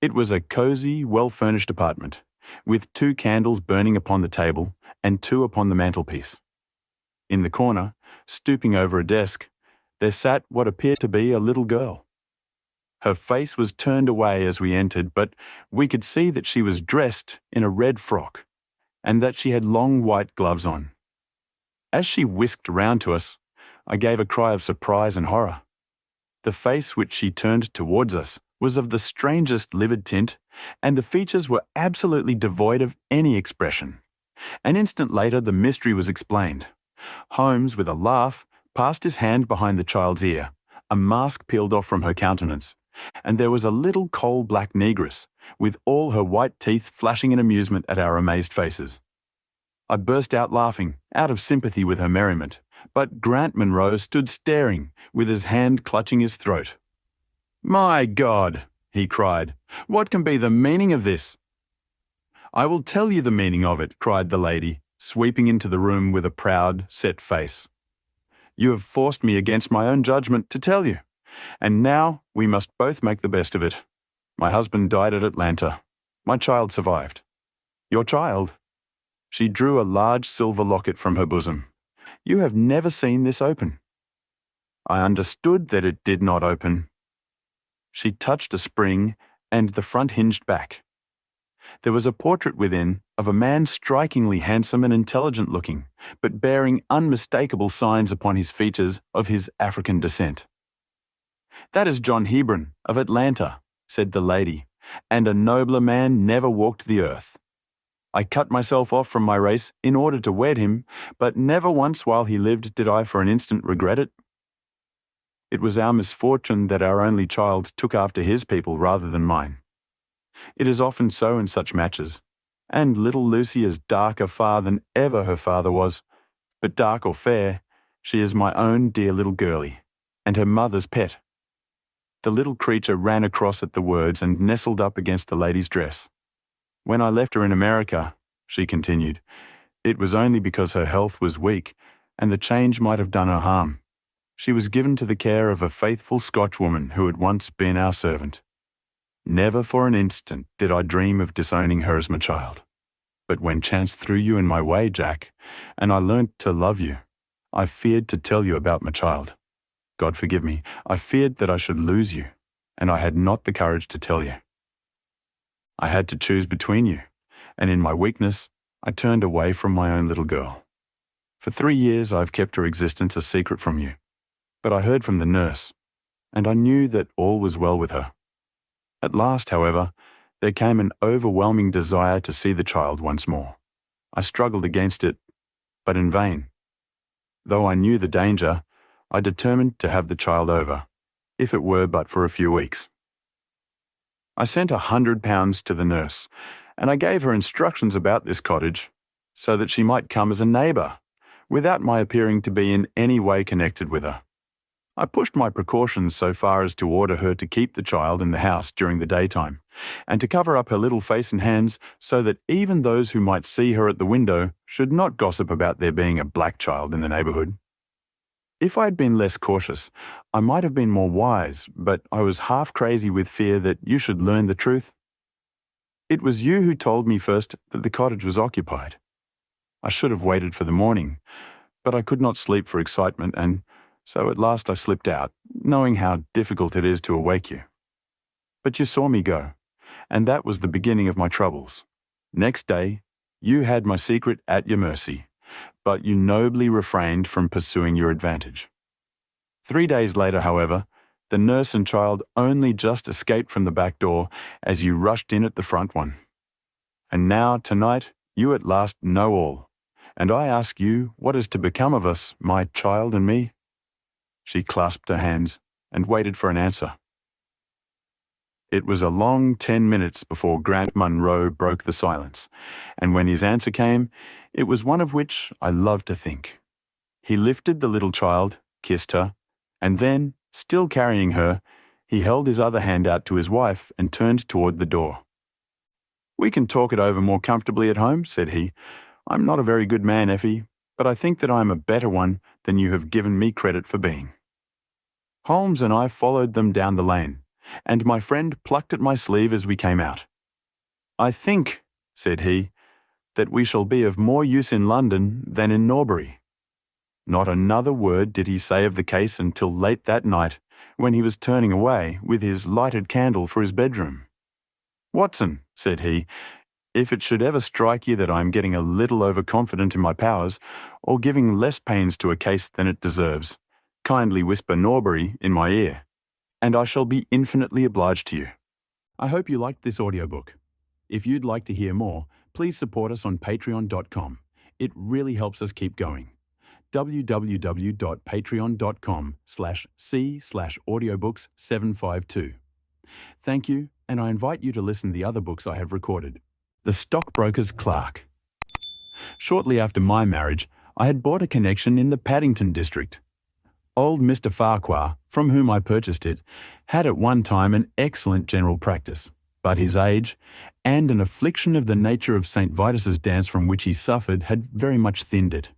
It was a cosy, well-furnished apartment, with 2 candles burning upon the table and 2 upon the mantelpiece. In the corner, stooping over a desk, there sat what appeared to be a little girl. Her face was turned away as we entered, but we could see that she was dressed in a red frock, and that she had long white gloves on. As she whisked round to us, I gave a cry of surprise and horror. The face which she turned towards us was of the strangest livid tint, and the features were absolutely devoid of any expression. An instant later the mystery was explained. Holmes, with a laugh, passed his hand behind the child's ear. A mask peeled off from her countenance, and there was a little coal-black negress, with all her white teeth flashing in amusement at our amazed faces. I burst out laughing, out of sympathy with her merriment, but Grant Munro stood staring, with his hand clutching his throat. "My God!" he cried. "What can be the meaning of this?" "I will tell you the meaning of it," cried the lady, sweeping into the room with a proud, set face. "You have forced me against my own judgment to tell you, and now we must both make the best of it. My husband died at Atlanta. My child survived." "Your child?" She drew a large silver locket from her bosom. "You have never seen this open." "I understood that it did not open." She touched a spring, and the front hinged back. There was a portrait within of a man strikingly handsome and intelligent-looking, but bearing unmistakable signs upon his features of his African descent. "That is John Hebron, of Atlanta," said the lady, "and a nobler man never walked the earth. I cut myself off from my race in order to wed him, but never once while he lived did I for an instant regret it. It was our misfortune that our only child took after his people rather than mine. It is often so in such matches, and little Lucy is darker far than ever her father was, but dark or fair, she is my own dear little girlie, and her mother's pet." The little creature ran across at the words and nestled up against the lady's dress. "When I left her in America," she continued, "it was only because her health was weak, and the change might have done her harm. She was given to the care of a faithful Scotchwoman who had once been our servant. Never for an instant did I dream of disowning her as my child. But when chance threw you in my way, Jack, and I learnt to love you, I feared to tell you about my child. God forgive me, I feared that I should lose you, and I had not the courage to tell you. I had to choose between you, and in my weakness, I turned away from my own little girl. For 3 years I have kept her existence a secret from you, but I heard from the nurse, and I knew that all was well with her. At last, however, there came an overwhelming desire to see the child once more. I struggled against it, but in vain. Though I knew the danger, I determined to have the child over, if it were but for a few weeks. I sent £100 to the nurse, and I gave her instructions about this cottage, so that she might come as a neighbour, without my appearing to be in any way connected with her. I pushed my precautions so far as to order her to keep the child in the house during the daytime, and to cover up her little face and hands so that even those who might see her at the window should not gossip about there being a black child in the neighbourhood. If I had been less cautious, I might have been more wise, but I was half crazy with fear that you should learn the truth. It was you who told me first that the cottage was occupied. I should have waited for the morning, but I could not sleep for excitement, and so at last I slipped out, knowing how difficult it is to awake you. But you saw me go, and that was the beginning of my troubles. Next day, you had my secret at your mercy, but you nobly refrained from pursuing your advantage. 3 days later, however, the nurse and child only just escaped from the back door as you rushed in at the front one. And now, tonight, you at last know all, and I ask you what is to become of us, my child and me? She clasped her hands and waited for an answer. It was a long 10 minutes before Grant Munro broke the silence, and when his answer came, it was one of which I love to think. He lifted the little child, kissed her, and then, still carrying her, he held his other hand out to his wife and turned toward the door. "We can talk it over more comfortably at home," said he. "I'm not a very good man, Effie, but I think that I am a better one than you have given me credit for being." Holmes and I followed them down the lane, and my friend plucked at my sleeve as we came out. "I think," said he, "that we shall be of more use in London than in Norbury." Not another word did he say of the case until late that night, when he was turning away with his lighted candle for his bedroom. "Watson," said he, "if it should ever strike you that I am getting a little overconfident in my powers, or giving less pains to a case than it deserves, kindly whisper Norbury in my ear, and I shall be infinitely obliged to you." I hope you liked this audiobook. If you'd like to hear more, please support us on patreon.com. It really helps us keep going. www.patreon.com/c/audiobooks752. Thank you, and I invite you to listen to the other books I have recorded. The Stockbroker's Clerk. Shortly after my marriage, I had bought a connection in the Paddington district. Old Mr. Farquhar, from whom I purchased it, had at one time an excellent general practice, but his age, and an affliction of the nature of St. Vitus's dance from which he suffered, had very much thinned it.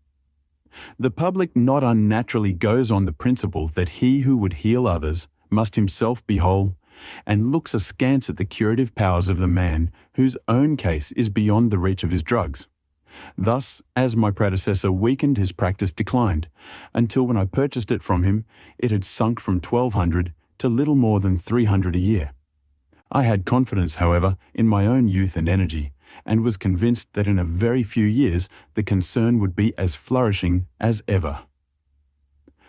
The public not unnaturally goes on the principle that he who would heal others must himself be whole, and looks askance at the curative powers of the man whose own case is beyond the reach of his drugs. Thus, as my predecessor weakened, his practice declined, until when I purchased it from him, it had sunk from 1,200 to little more than 300 a year. I had confidence, however, in my own youth and energy, and was convinced that in a very few years the concern would be as flourishing as ever.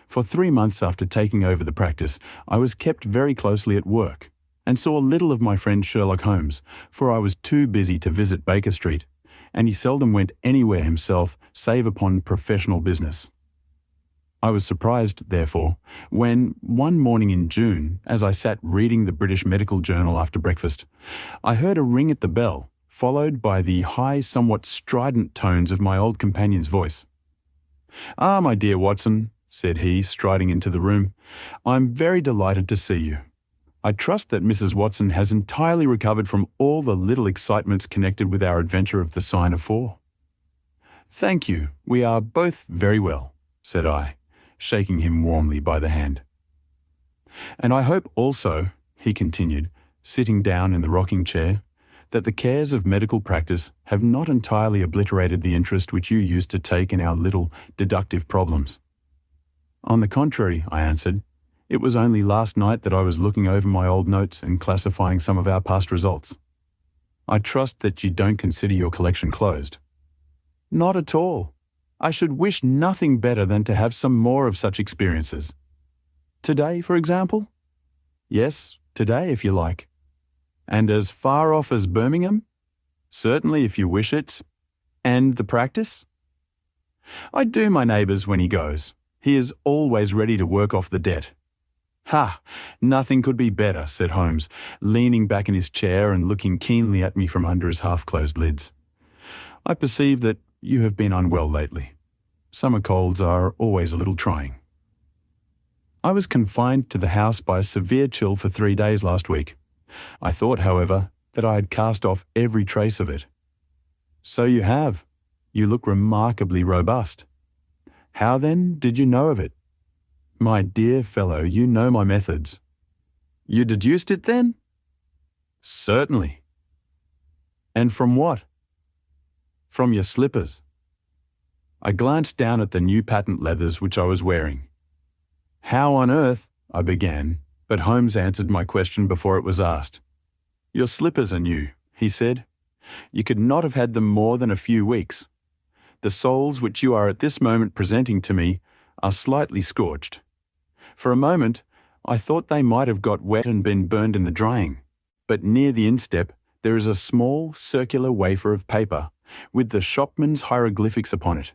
For 3 months after taking over the practice, I was kept very closely at work, and saw little of my friend Sherlock Holmes, for I was too busy to visit Baker Street, and he seldom went anywhere himself save upon professional business. I was surprised, therefore, when, one morning in June, as I sat reading the British Medical Journal after breakfast, I heard a ring at the bell, followed by the high, somewhat strident tones of my old companion's voice. "Ah, my dear Watson," said he, striding into the room, "I'm very delighted to see you. I trust that Mrs. Watson has entirely recovered from all the little excitements connected with our adventure of the Sign of 4. "Thank you, we are both very well," said I, shaking him warmly by the hand. "And I hope also," he continued, sitting down in the rocking chair, "that the cares of medical practice have not entirely obliterated the interest which you used to take in our little deductive problems." "On the contrary," I answered, "it was only last night that I was looking over my old notes and classifying some of our past results. I trust that you don't consider your collection closed." "Not at all. I should wish nothing better than to have some more of such experiences." "Today, for example?" "Yes, today, if you like." "And as far off as Birmingham?" "Certainly, if you wish it." "And the practice?" "I do my neighbour's when he goes. He is always ready to work off the debt." "Ha! Nothing could be better," said Holmes, leaning back in his chair and looking keenly at me from under his half-closed lids. "I perceive that you have been unwell lately. Summer colds are always a little trying." I was confined to the house by a severe chill for 3 days last week. I thought, however, that I had cast off every trace of it. So you have. You look remarkably robust. How then did you know of it? My dear fellow, you know my methods. You deduced it then? Certainly. And from what? From your slippers. I glanced down at the new patent leathers which I was wearing. How on earth, I began, but Holmes answered my question before it was asked. Your slippers are new, he said. You could not have had them more than a few weeks. The soles which you are at this moment presenting to me are slightly scorched. For a moment, I thought they might have got wet and been burned in the drying, but near the instep there is a small circular wafer of paper with the shopman's hieroglyphics upon it.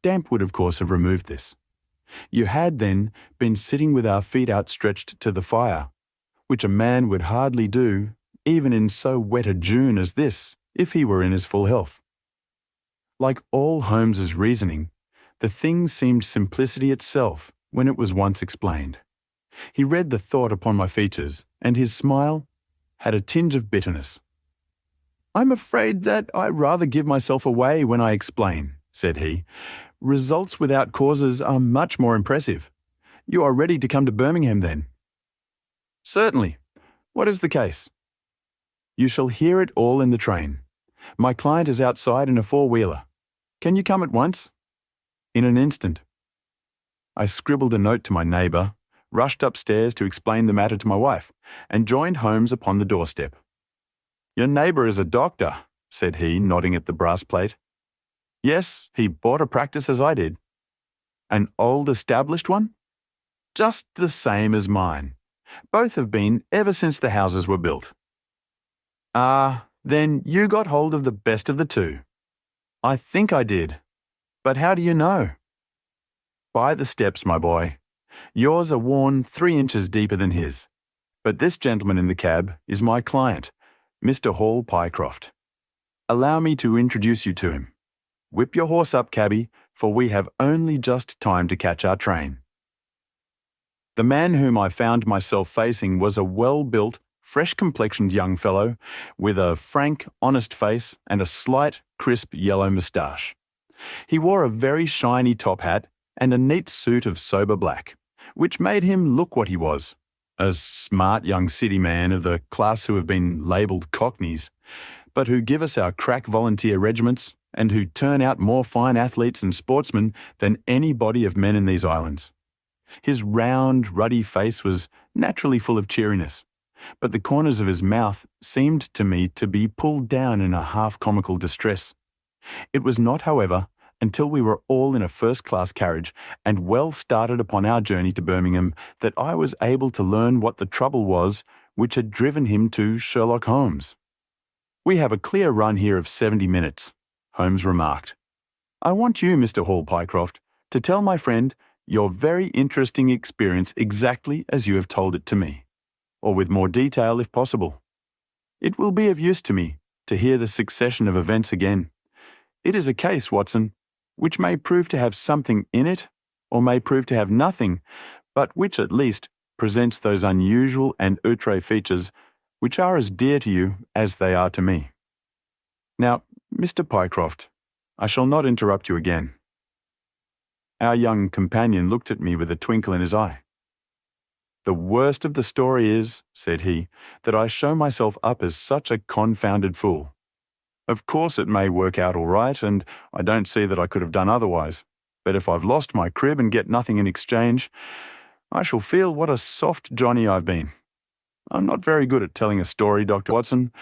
Damp would of course have removed this. You had then been sitting with our feet outstretched to the fire, which a man would hardly do even in so wet a June as this, if he were in his full health. Like all Holmes's reasoning, the thing seemed simplicity itself when it was once explained. He read the thought upon my features, and his smile had a tinge of bitterness. I'm afraid that I rather give myself away when I explain, said he. Results without causes are much more impressive. You are ready to come to Birmingham, then? Certainly. What is the case? You shall hear it all in the train. My client is outside in a four-wheeler. Can you come at once? In an instant. I scribbled a note to my neighbour, rushed upstairs to explain the matter to my wife, and joined Holmes upon the doorstep. Your neighbour is a doctor, said he, nodding at the brass plate. Yes, he bought a practice as I did. An old established one? Just the same as mine. Both have been ever since the houses were built. Ah, then you got hold of the best of the two. I think I did. But how do you know? By the steps, my boy. Yours are worn 3 inches deeper than his. But this gentleman in the cab is my client, Mr. Hall Pycroft. Allow me to introduce you to him. Whip your horse up, cabby, for we have only just time to catch our train. The man whom I found myself facing was a well-built, fresh-complexioned young fellow with a frank, honest face and a slight, crisp yellow moustache. He wore a very shiny top hat and a neat suit of sober black, which made him look what he was, a smart young city man of the class who have been labelled cockneys, but who give us our crack volunteer regiments and who turn out more fine athletes and sportsmen than any body of men in these islands. His round, ruddy face was naturally full of cheeriness, but the corners of his mouth seemed to me to be pulled down in a half-comical distress. It was not, however, until we were all in a first-class carriage and well started upon our journey to Birmingham that I was able to learn what the trouble was which had driven him to Sherlock Holmes. We have a clear run here of 70 minutes, Holmes remarked. I want you, Mr. Hall Pycroft, to tell my friend your very interesting experience exactly as you have told it to me, or with more detail if possible. It will be of use to me to hear the succession of events again. It is a case, Watson, which may prove to have something in it, or may prove to have nothing, but which at least presents those unusual and outre features which are as dear to you as they are to me. Now, Mr. Pycroft, I shall not interrupt you again. Our young companion looked at me with a twinkle in his eye. The worst of the story is, said he, that I show myself up as such a confounded fool. Of course it may work out all right, and I don't see that I could have done otherwise. But if I've lost my crib and get nothing in exchange, I shall feel what a soft Johnny I've been. I'm not very good at telling a story, Dr. Watson,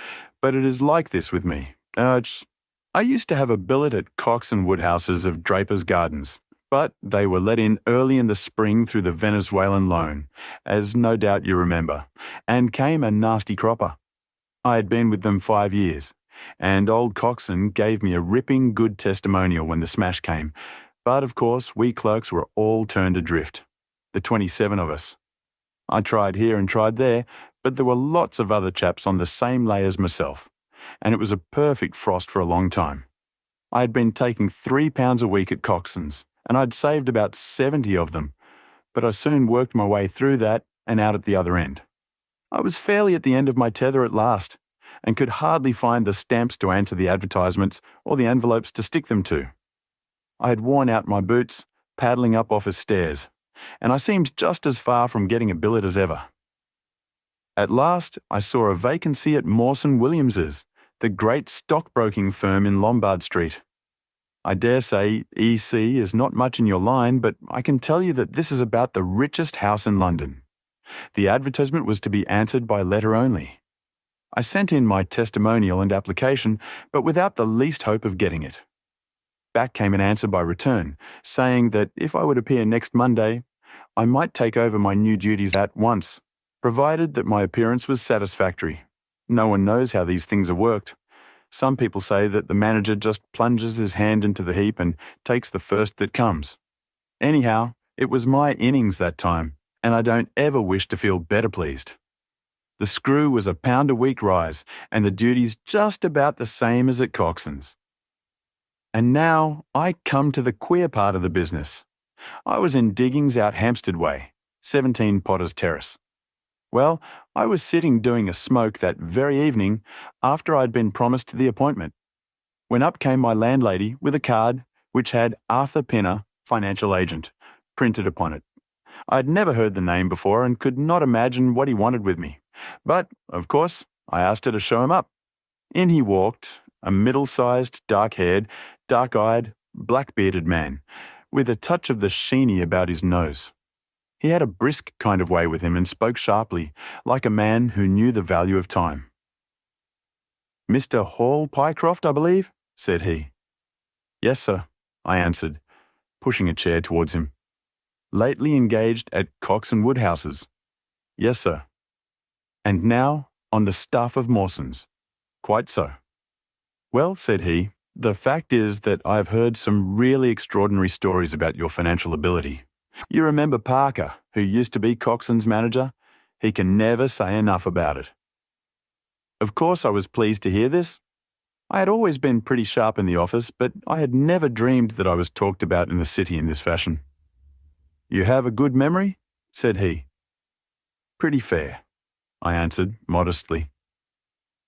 but it is like this with me. I used to have a billet at Cox and Woodhouse's of Draper's Gardens, but they were let in early in the spring through the Venezuelan loan, as no doubt you remember, and came a nasty cropper. I had been with them 5 years, and old Coxon gave me a ripping good testimonial when the smash came, but of course we clerks were all turned adrift, the 27 of us. I tried here and tried there, but there were lots of other chaps on the same lay as myself, and it was a perfect frost for a long time. I had been taking £3 a week at Coxon's, and I'd saved about 70 of them, but I soon worked my way through that and out at the other end. I was fairly at the end of my tether at last, and could hardly find the stamps to answer the advertisements or the envelopes to stick them to. I had worn out my boots, paddling up office stairs, and I seemed just as far from getting a billet as ever. At last, I saw a vacancy at Mawson Williams's, the great stockbroking firm in Lombard Street. I dare say EC is not much in your line, but I can tell you that this is about the richest house in London. The advertisement was to be answered by letter only. I sent in my testimonial and application, but without the least hope of getting it. Back came an answer by return, saying that if I would appear next Monday, I might take over my new duties at once, provided that my appearance was satisfactory. No one knows how these things are worked. Some people say that the manager just plunges his hand into the heap and takes the first that comes. Anyhow, it was my innings that time, and I don't ever wish to feel better pleased. The screw was £1 a week rise, and the duties just about the same as at Coxon's. And now I come to the queer part of the business. I was in diggings out Hampstead Way, 17 Potter's Terrace. Well, I was sitting doing a smoke that very evening after I'd been promised the appointment, when up came my landlady with a card which had Arthur Pinner, financial agent, printed upon it. I had never heard the name before and could not imagine what he wanted with me. But, of course, I asked her to show him up. In he walked, a middle-sized, dark-haired, dark-eyed, black-bearded man, with a touch of the Sheeny about his nose. He had a brisk kind of way with him and spoke sharply, like a man who knew the value of time. "Mr. Hall Pycroft, I believe?" said he. "Yes, sir," I answered, pushing a chair towards him. "Lately engaged at Cox and Woodhouse's?" "Yes, sir." "And now on the staff of Mawson's?" "Quite so." "Well," said he, "the fact is that I have heard some really extraordinary stories about your financial ability. You remember Parker, who used to be Coxon's manager? He can never say enough about it." Of course I was pleased to hear this. I had always been pretty sharp in the office, but I had never dreamed that I was talked about in the city in this fashion. "You have a good memory?" said he. "Pretty fair," I answered modestly.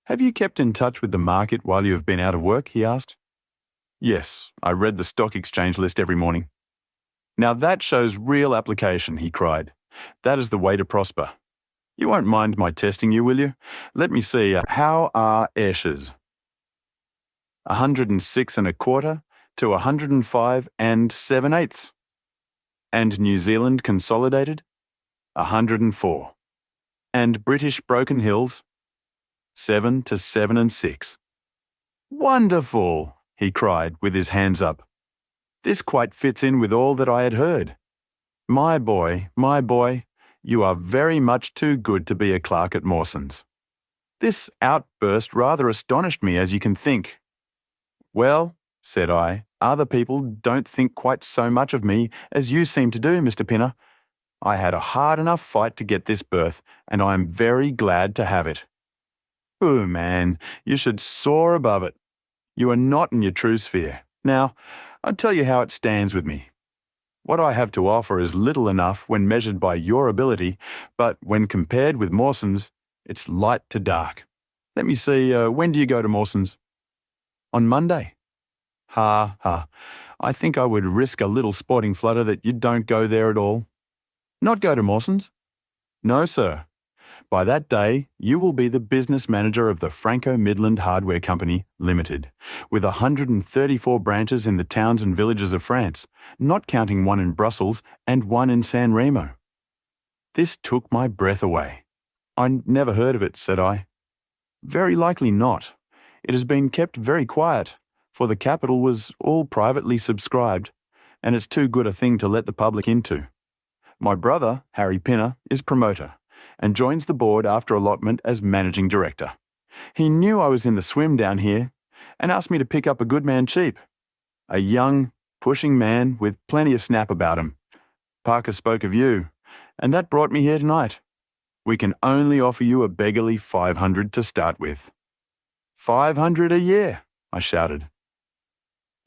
"Have you kept in touch with the market while you have been out of work?" he asked. "Yes, I read the stock exchange list every morning." "Now that shows real application," he cried. "That is the way to prosper. You won't mind my testing you, will you? Let me see, how are Ayrshires? 106 1/4 to 105 7/8. And New Zealand Consolidated? 104. And British Broken Hills? 7 to 7 6. "Wonderful!" he cried with his hands up. "This quite fits in with all that I had heard. My boy, you are very much too good to be a clerk at Mawson's." This outburst rather astonished me, as you can think. "Well," said I, "other people don't think quite so much of me as you seem to do, Mr. Pinner. I had a hard enough fight to get this berth, and I am very glad to have it." "Oh, man, you should soar above it. You are not in your true sphere. Now, I'll tell you how it stands with me. What I have to offer is little enough when measured by your ability, but when compared with Mawson's, it's light to dark. Let me see, when do you go to Mawson's?" "On Monday." Ha. I think I would risk a little sporting flutter that you don't go there at all." "Not go to Mawson's?" "No, sir. By that day, you will be the business manager of the Franco-Midland Hardware Company, Limited, with 134 branches in the towns and villages of France, not counting one in Brussels and one in San Remo." This took my breath away. "I never heard of it," said I. "Very likely not. It has been kept very quiet, for the capital was all privately subscribed, and it's too good a thing to let the public into. My brother, Harry Pinner, is promoter, and joins the board after allotment as managing director. He knew I was in the swim down here, and asked me to pick up a good man cheap. A young, pushing man with plenty of snap about him. Parker spoke of you, and that brought me here tonight. We can only offer you a beggarly 500 to start with." "500 a year," I shouted.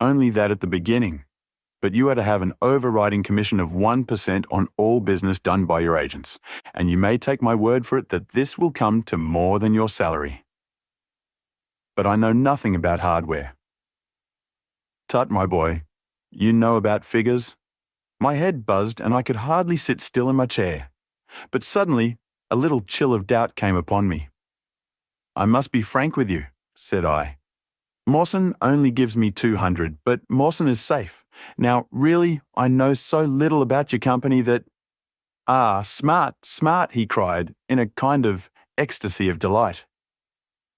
"Only that at the beginning. But you are to have an overriding commission of 1% on all business done by your agents, and you may take my word for it that this will come to more than your salary. But I know nothing about hardware. Tut, my boy, you know about figures? My head buzzed and I could hardly sit still in my chair. But suddenly, a little chill of doubt came upon me. I must be frank with you, said I. Mawson only gives me 200, but Mawson is safe. Now, really, I know so little about your company that— Ah, smart, smart, he cried, in a kind of ecstasy of delight.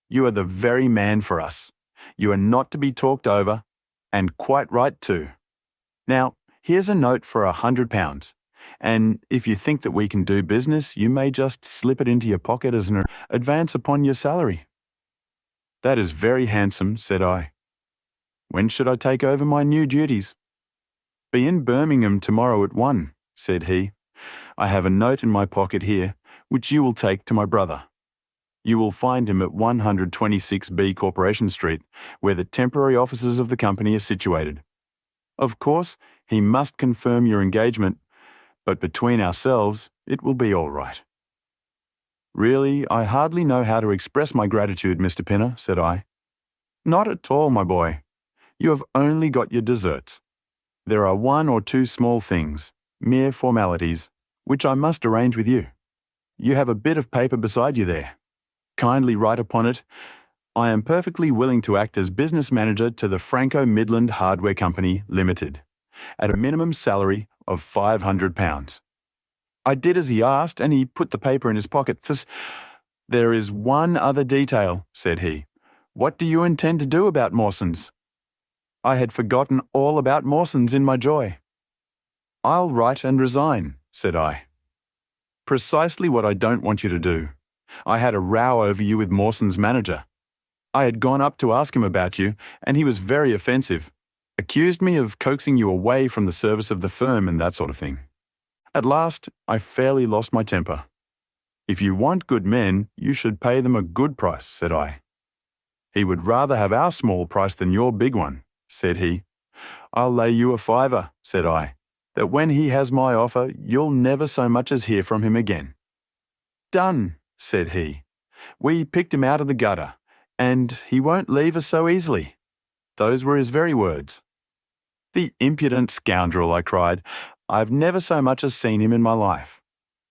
You are the very man for us. You are not to be talked over, and quite right too. Now, here's a note for £100, and if you think that we can do business, you may just slip it into your pocket as an advance upon your salary. That is very handsome, said I. When should I take over my new duties? Be in Birmingham tomorrow at 1, said he. I have a note in my pocket here, which you will take to my brother. You will find him at 126B Corporation Street, where the temporary offices of the company are situated. Of course, he must confirm your engagement, but between ourselves, it will be all right. Really, I hardly know how to express my gratitude, Mr. Pinner, said I. Not at all, my boy. You have only got your deserts. There are 1 or 2 small things, mere formalities, which I must arrange with you. You have a bit of paper beside you there. Kindly write upon it, I am perfectly willing to act as business manager to the Franco Midland Hardware Company Limited, at a minimum salary of £500. I did as he asked, and he put the paper in his pocket. There is one other detail, said he. What do you intend to do about Mawson's? I had forgotten all about Mawson's in my joy. I'll write and resign, said I. Precisely what I don't want you to do. I had a row over you with Mawson's manager. I had gone up to ask him about you, and he was very offensive. Accused me of coaxing you away from the service of the firm and that sort of thing. At last, I fairly lost my temper. If you want good men, you should pay them a good price, said I. He would rather have our small price than your big one, said he. I'll lay you a £5, said I, that when he has my offer, you'll never so much as hear from him again. Done, said he. We picked him out of the gutter, and he won't leave us so easily. Those were his very words. The impudent scoundrel, I cried. I've never so much as seen him in my life.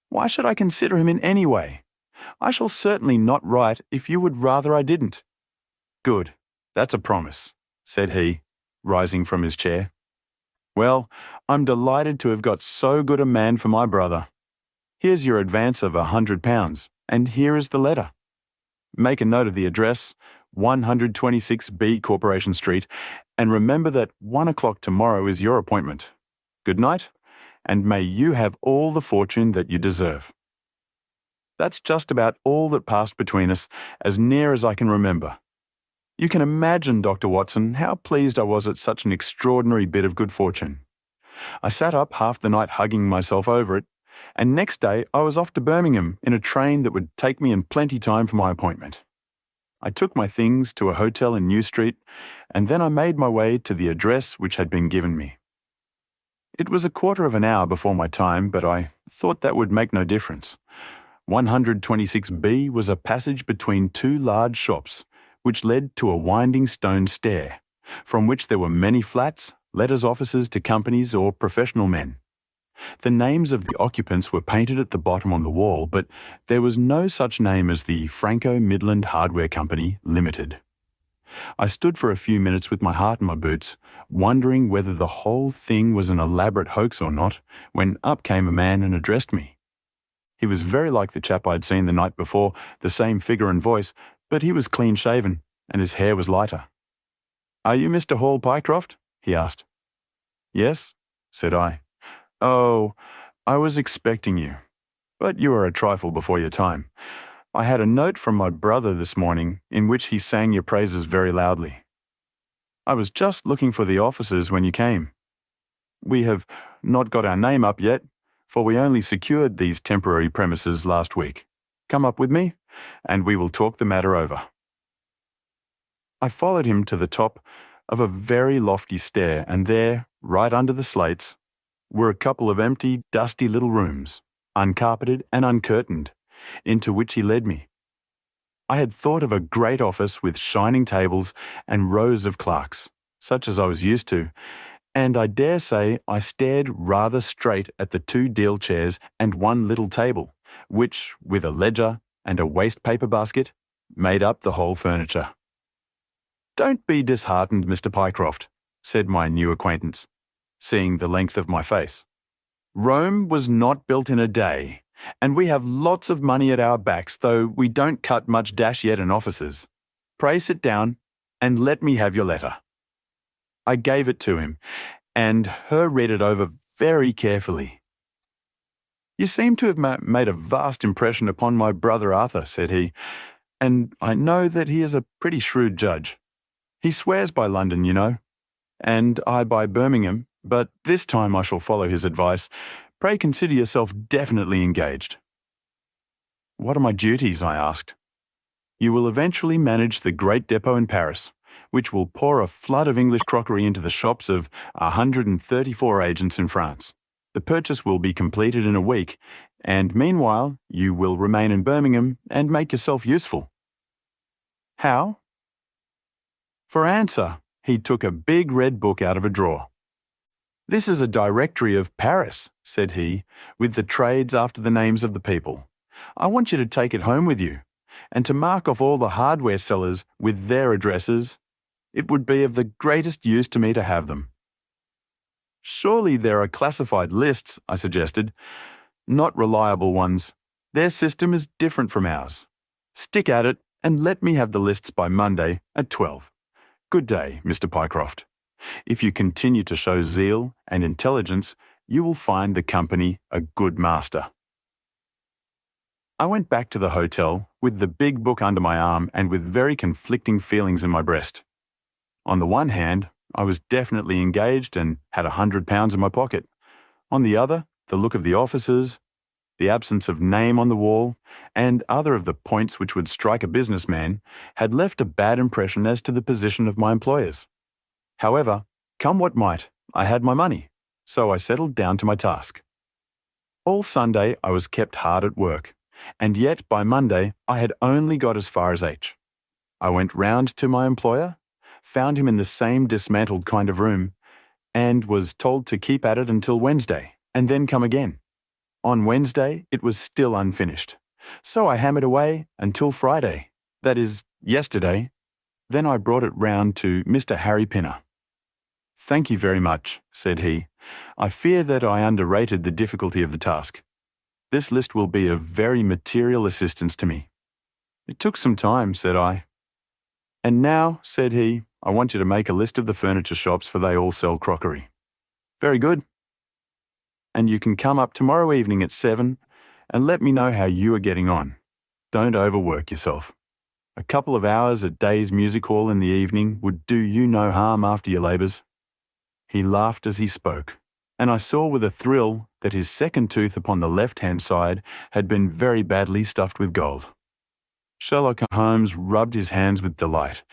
Why should I consider him in any way? I shall certainly not write if you would rather I didn't. Good, that's a promise, said he, rising from his chair. Well, I'm delighted to have got so good a man for my brother. Here's your advance of £100, and here is the letter. Make a note of the address, 126B Corporation Street, and remember that 1 o'clock tomorrow is your appointment. Good night, and may you have all the fortune that you deserve. That's just about all that passed between us, as near as I can remember. You can imagine, Dr. Watson, how pleased I was at such an extraordinary bit of good fortune. I sat up half the night hugging myself over it, and next day I was off to Birmingham in a train that would take me in plenty time for my appointment. I took my things to a hotel in New Street, and then I made my way to the address which had been given me. It was a quarter of an hour before my time, but I thought that would make no difference. 126B was a passage between 2 large shops, which led to a winding stone stair, from which there were many flats, letters offices to companies or professional men. The names of the occupants were painted at the bottom on the wall, but there was no such name as the Franco Midland Hardware Company Limited. I stood for a few minutes with my heart in my boots, wondering whether the whole thing was an elaborate hoax or not, when up came a man and addressed me. He was very like the chap I'd seen the night before, the same figure and voice, but he was clean-shaven, and his hair was lighter. "Are you Mr. Hall Pycroft?" he asked. "Yes," said I. "Oh, I was expecting you. But you are a trifle before your time. I had a note from my brother this morning in which he sang your praises very loudly. I was just looking for the officers when you came. We have not got our name up yet, for we only secured these temporary premises last week. Come up with me, and we will talk the matter over." I followed him to the top, of a very lofty stair, and there, right under the slates, were a couple of empty, dusty little rooms, uncarpeted and uncurtained, into which he led me. I had thought of a great office with shining tables and rows of clerks, such as I was used to, and I dare say I stared rather straight at the 2 deal chairs and 1 little table, which, with a ledger and a waste paper basket, made up the whole furniture. "Don't be disheartened, Mr. Pycroft," said my new acquaintance, seeing the length of my face. "Rome was not built in a day, and we have lots of money at our backs, though we don't cut much dash yet in offices. Pray sit down, and let me have your letter." I gave it to him, and her read it over very carefully. "You seem to have made a vast impression upon my brother Arthur," said he, "and I know that he is a pretty shrewd judge. He swears by London, you know, and I by Birmingham, but this time I shall follow his advice. Pray consider yourself definitely engaged." "What are my duties?" I asked. "You will eventually manage the great depot in Paris, which will pour a flood of English crockery into the shops of 134 agents in France. The purchase will be completed in a week, and meanwhile you will remain in Birmingham and make yourself useful." "How?" For answer, he took a big red book out of a drawer. "This is a directory of Paris," said he, "with the trades after the names of the people. I want you to take it home with you, and to mark off all the hardware sellers with their addresses. It would be of the greatest use to me to have them." "Surely there are classified lists," I suggested. "Not reliable ones. Their system is different from ours. Stick at it, and let me have the lists by Monday at 12. Good day, Mr. Pycroft. If you continue to show zeal and intelligence, you will find the company a good master." I went back to the hotel with the big book under my arm and with very conflicting feelings in my breast. On the one hand, I was definitely engaged and had £100 in my pocket. On the other, the look of the officers, the absence of name on the wall, and other of the points which would strike a businessman, had left a bad impression as to the position of my employers. However, come what might, I had my money, so I settled down to my task. All Sunday I was kept hard at work, and yet by Monday I had only got as far as H. I went round to my employer, found him in the same dismantled kind of room, and was told to keep at it until Wednesday, and then come again. On Wednesday it was still unfinished, so I hammered away until Friday, that is, yesterday. Then I brought it round to Mr. Harry Pinner. "Thank you very much," said he. "I fear that I underrated the difficulty of the task. This list will be of very material assistance to me." "It took some time," said I. "And now," said he, "I want you to make a list of the furniture shops, for they all sell crockery." "Very good. And you can come up tomorrow evening at 7 and let me know how you are getting on. Don't overwork yourself. A couple of hours at Day's music hall in the evening would do you no harm after your labours." He laughed as he spoke, and I saw with a thrill that his second tooth upon the left-hand side had been very badly stuffed with gold. Sherlock Holmes rubbed his hands with delight,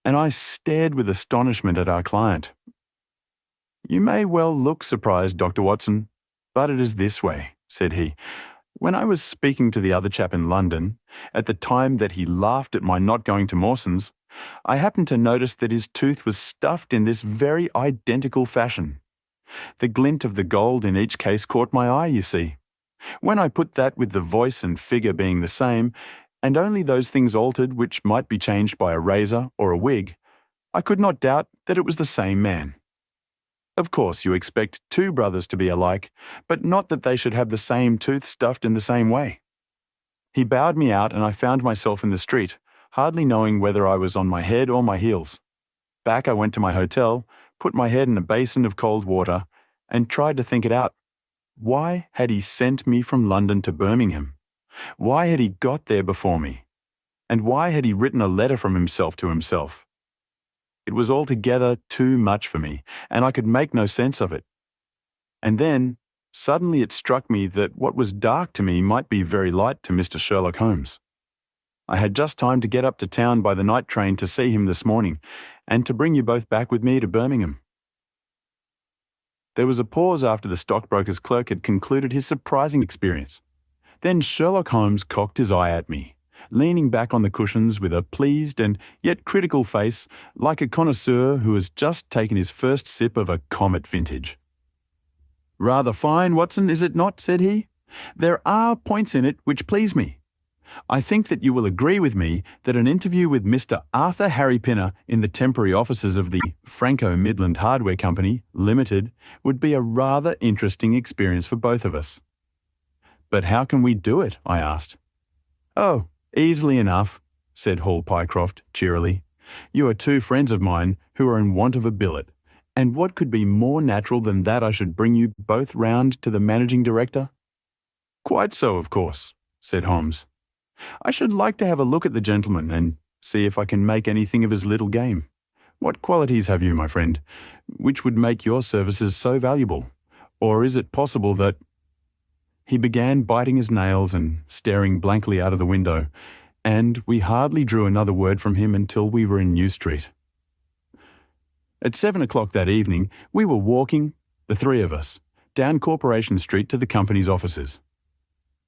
and I stared with astonishment at our client. "You may well look surprised, Dr. Watson, but it is this way," said he. "When I was speaking to the other chap in London, at the time that he laughed at my not going to Mawson's, I happened to notice that his tooth was stuffed in this very identical fashion. The glint of the gold in each case caught my eye, you see. When I put that with the voice and figure being the same, and only those things altered which might be changed by a razor or a wig, I could not doubt that it was the same man. Of course, you expect 2 brothers to be alike, but not that they should have the same tooth stuffed in the same way." He bowed me out, and I found myself in the street, hardly knowing whether I was on my head or my heels. Back I went to my hotel, put my head in a basin of cold water, and tried to think it out. Why had he sent me from London to Birmingham? Why had he got there before me? And why had he written a letter from himself to himself? It was altogether too much for me, and I could make no sense of it. And then, suddenly it struck me that what was dark to me might be very light to Mr. Sherlock Holmes. I had just time to get up to town by the night train to see him this morning, and to bring you both back with me to Birmingham." There was a pause after the stockbroker's clerk had concluded his surprising experience. Then Sherlock Holmes cocked his eye at me, leaning back on the cushions with a pleased and yet critical face, like a connoisseur who has just taken his first sip of a Comet vintage. "Rather fine, Watson, is it not?" said he. "There are points in it which please me. I think that you will agree with me that an interview with Mr. Arthur Harry Pinner in the temporary offices of the Franco-Midland Hardware Company, Limited, would be a rather interesting experience for both of us." "But how can we do it?" I asked. "Oh, easily enough," said Hall Pycroft cheerily. "You are two friends of mine who are in want of a billet, and what could be more natural than that I should bring you both round to the managing director?" "Quite so, of course," said Holmes. "I should like to have a look at the gentleman and see if I can make anything of his little game. What qualities have you, my friend, which would make your services so valuable? Or is it possible that—" He began biting his nails and staring blankly out of the window, and we hardly drew another word from him until we were in New Street. At 7 o'clock that evening, we were walking, the three of us, down Corporation Street to the company's offices.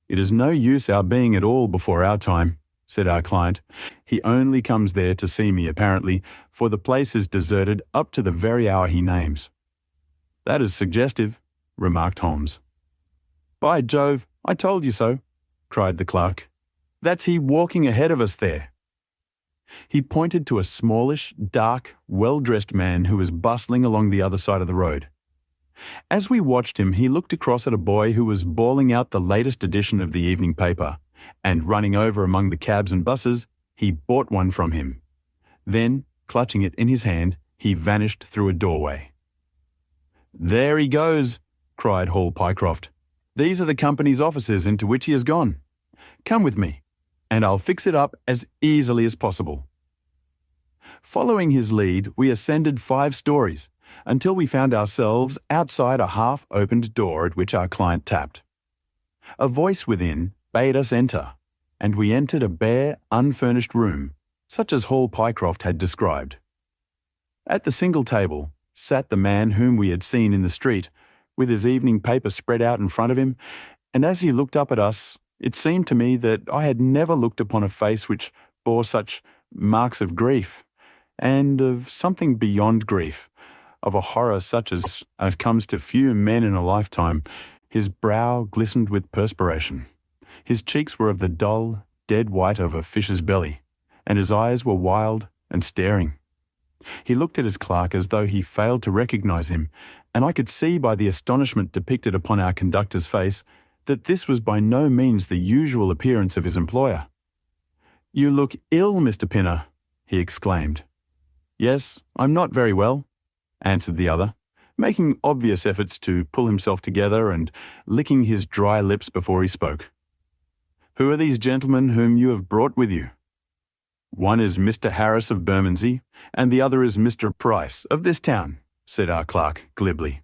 "It is no use our being at all before our time," said our client. "He only comes there to see me, apparently, for the place is deserted up to the very hour he names." "That is suggestive," remarked Holmes. "By Jove, I told you so," cried the clerk. "That's he walking ahead of us there." He pointed to a smallish, dark, well-dressed man who was bustling along the other side of the road. As we watched him, he looked across at a boy who was bawling out the latest edition of the evening paper, and running over among the cabs and buses, he bought one from him. Then, clutching it in his hand, he vanished through a doorway. "There he goes," cried Hall Pycroft. "These are the company's offices into which he has gone. Come with me, and I'll fix it up as easily as possible." Following his lead, we ascended 5 stories, until we found ourselves outside a half-opened door at which our client tapped. A voice within bade us enter, and we entered a bare, unfurnished room, such as Hall Pycroft had described. At the single table sat the man whom we had seen in the street, with his evening paper spread out in front of him, and as he looked up at us, it seemed to me that I had never looked upon a face which bore such marks of grief, and of something beyond grief, of a horror such as comes to few men in a lifetime. His brow glistened with perspiration. His cheeks were of the dull, dead white of a fish's belly, and his eyes were wild and staring. He looked at his clerk as though he failed to recognize him, and I could see by the astonishment depicted upon our conductor's face that this was by no means the usual appearance of his employer. "You look ill, Mr. Pinner," he exclaimed. "Yes, I'm not very well," answered the other, making obvious efforts to pull himself together and licking his dry lips before he spoke. "Who are these gentlemen whom you have brought with you?" "One is Mr. Harris of Bermondsey, and the other is Mr. Price of this town," said our clerk glibly.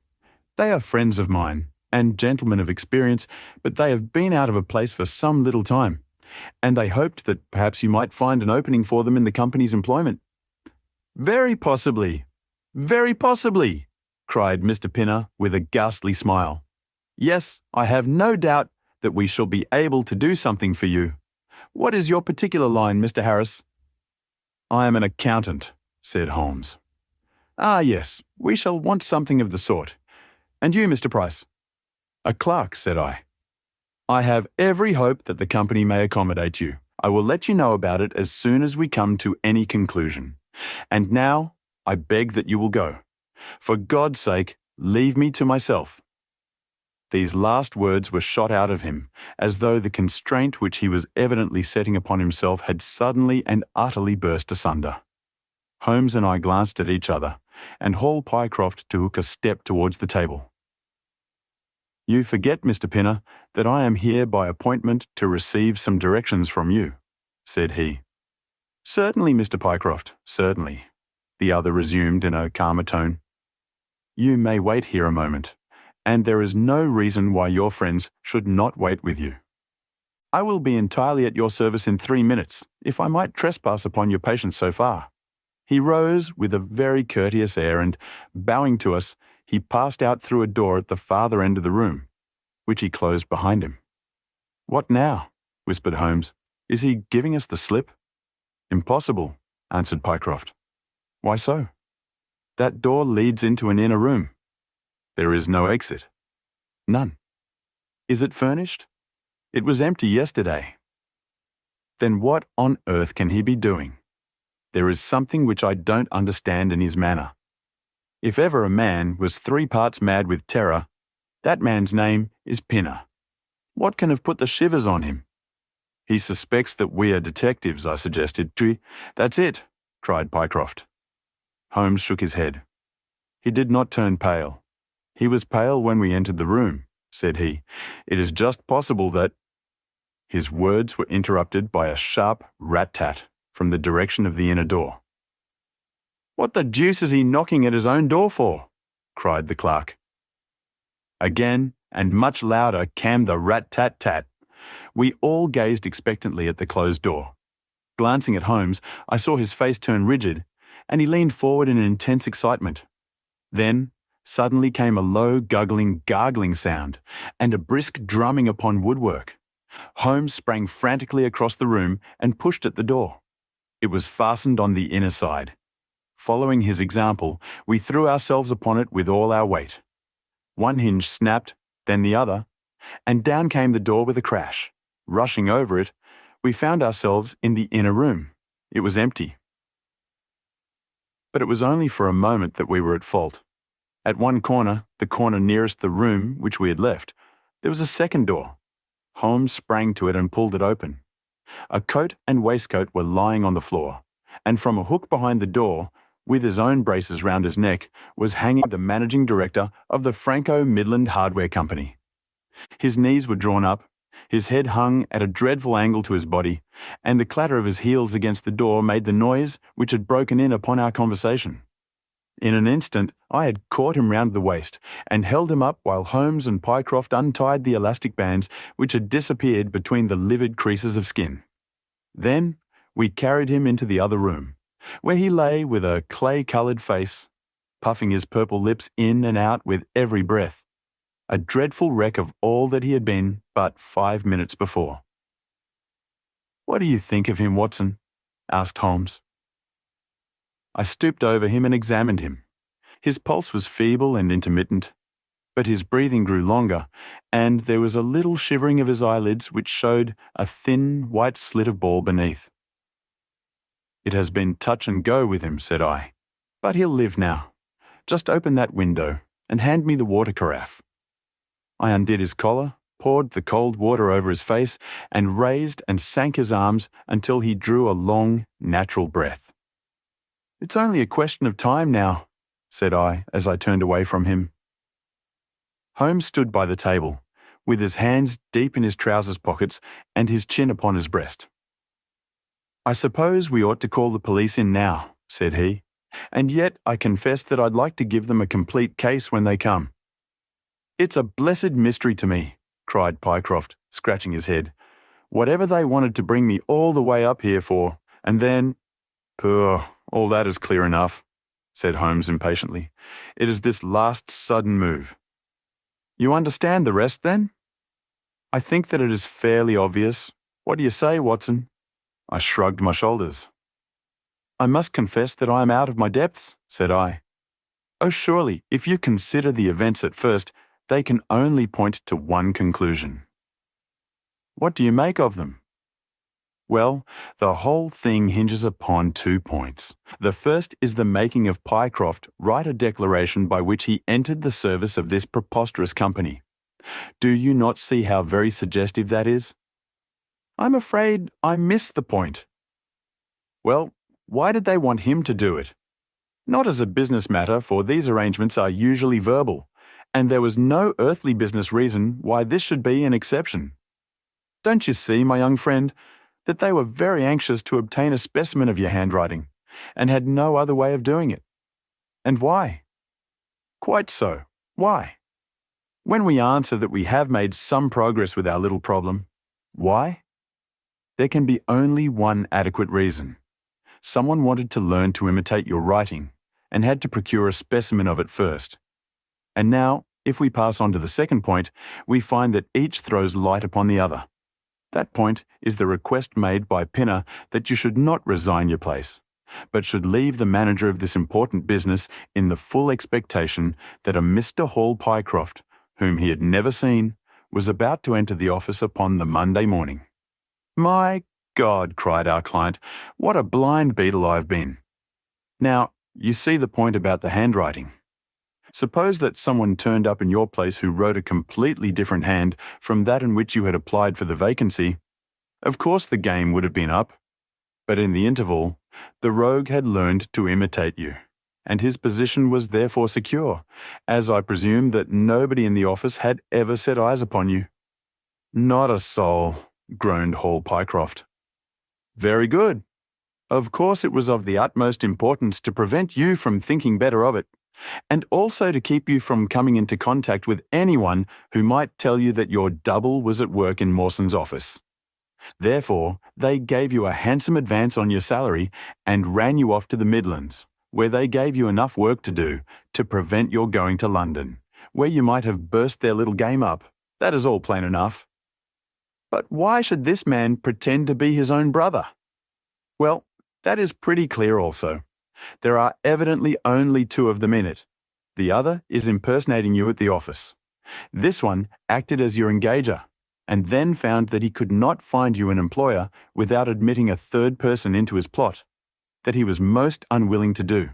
"They are friends of mine, and gentlemen of experience, but they have been out of a place for some little time, and they hoped that perhaps you might find an opening for them in the company's employment." "Very possibly, very possibly," cried Mr. Pinner with a ghastly smile. "Yes, I have no doubt that we shall be able to do something for you. What is your particular line, Mr. Harris?" "I am an accountant," said Holmes. "Ah, yes, we shall want something of the sort. And you, Mr. Price?" "A clerk," said I. "I have every hope that the company may accommodate you. I will let you know about it as soon as we come to any conclusion. And now, I beg that you will go. For God's sake, leave me to myself." These last words were shot out of him, as though the constraint which he was evidently setting upon himself had suddenly and utterly burst asunder. Holmes and I glanced at each other, and Hall Pycroft took a step towards the table. "You forget, Mr. Pinner, that I am here by appointment to receive some directions from you," said he. "Certainly, Mr. Pycroft, certainly," the other resumed in a calmer tone. "You may wait here a moment, and there is no reason why your friends should not wait with you." I will be entirely at your service in 3 minutes, if I might trespass upon your patience so far." He rose with a very courteous air and, bowing to us, he passed out through a door at the farther end of the room, which he closed behind him. "What now?" whispered Holmes. "Is he giving us the slip?" "Impossible," answered Pycroft. "Why so?" "That door leads into an inner room." "There is no exit." "None." "Is it furnished?" "It was empty yesterday." "Then what on earth can he be doing? There is something which I don't understand in his manner. If ever a man was 3 parts mad with terror, that man's name is Pinner. What can have put the shivers on him?" "He suspects that we are detectives," I suggested. "That's it," cried Pycroft. Holmes shook his head. He did not turn pale. "He was pale when we entered the room," said he. "It is just possible that—" His words were interrupted by a sharp rat-tat from the direction of the inner door. "What the deuce is he knocking at his own door for?" cried the clerk. Again, and much louder, came the rat-tat-tat. We all gazed expectantly at the closed door. Glancing at Holmes, I saw his face turn rigid, and he leaned forward in intense excitement. Then, suddenly came a low, guggling, gargling sound, and a brisk drumming upon woodwork. Holmes sprang frantically across the room and pushed at the door. It was fastened on the inner side. Following his example, we threw ourselves upon it with all our weight. One hinge snapped, then the other, and down came the door with a crash. Rushing over it, we found ourselves in the inner room. It was empty. But it was only for a moment that we were at fault. At one corner, the corner nearest the room which we had left, there was a second door. Holmes sprang to it and pulled it open. A coat and waistcoat were lying on the floor, and from a hook behind the door, with his own braces round his neck, was hanging the managing director of the Franco-Midland Hardware Company. His knees were drawn up, his head hung at a dreadful angle to his body, and the clatter of his heels against the door made the noise which had broken in upon our conversation. In an instant I had caught him round the waist, and held him up while Holmes and Pycroft untied the elastic bands which had disappeared between the livid creases of skin. Then we carried him into the other room, where he lay with a clay-coloured face, puffing his purple lips in and out with every breath, a dreadful wreck of all that he had been but 5 minutes before. "What do you think of him, Watson?" asked Holmes. I stooped over him and examined him. His pulse was feeble and intermittent, but his breathing grew longer, and there was a little shivering of his eyelids which showed a thin, white slit of ball beneath. "It has been touch and go with him," said I, "but he'll live now. Just open that window and hand me the water carafe." I undid his collar, poured the cold water over his face, and raised and sank his arms until he drew a long, natural breath. "It's only a question of time now," said I as I turned away from him. Holmes stood by the table, with his hands deep in his trousers pockets and his chin upon his breast. "I suppose we ought to call the police in now," said he, "and yet I confess that I'd like to give them a complete case when they come." "It's a blessed mystery to me," cried Pycroft, scratching his head. "Whatever they wanted to bring me all the way up here for, and then—" "Pooh, all that is clear enough," said Holmes impatiently. "It is this last sudden move." "You understand the rest, then?" "I think that it is fairly obvious. What do you say, Watson?" I shrugged my shoulders. "I must confess that I am out of my depths," said I. "Oh, surely, if you consider the events at first, they can only point to one conclusion." "What do you make of them?" "Well, the whole thing hinges upon 2 points. The first is the making of Pycroft write a declaration by which he entered the service of this preposterous company. Do you not see how very suggestive that is?" "I'm afraid I missed the point." "Well, why did they want him to do it? Not as a business matter, for these arrangements are usually verbal, and there was no earthly business reason why this should be an exception. Don't you see, my young friend, that they were very anxious to obtain a specimen of your handwriting, and had no other way of doing it? And why?" "Quite so. Why? When we answer that we have made some progress with our little problem, Why? There can be only one adequate reason. Someone wanted to learn to imitate your writing and had to procure a specimen of it first. And now, if we pass on to the second point, we find that each throws light upon the other. That point is the request made by Pinner that you should not resign your place, but should leave the manager of this important business in the full expectation that a Mr. Hall Pycroft, whom he had never seen, was about to enter the office upon the Monday morning. "My God," cried our client, "what a blind beetle I've been." Now, you see the point about the handwriting. Suppose that someone turned up in your place who wrote a completely different hand from that in which you had applied for the vacancy. Of course the game would have been up. But in the interval, the rogue had learned to imitate you, and his position was therefore secure, as I presume that nobody in the office had ever set eyes upon you. "Not a soul," groaned Hall Pycroft. "Very good. Of course it was of the utmost importance to prevent you from thinking better of it, and also to keep you from coming into contact with anyone who might tell you that your double was at work in Mawson's office. Therefore, they gave you a handsome advance on your salary and ran you off to the Midlands, where they gave you enough work to do to prevent your going to London, where you might have burst their little game up. That is all plain enough. But why should this man pretend to be his own brother? Well, that is pretty clear also. There are evidently only two of them in it. The other is impersonating you at the office. This one acted as your engager, and then found that he could not find you an employer without admitting a third person into his plot, that he was most unwilling to do.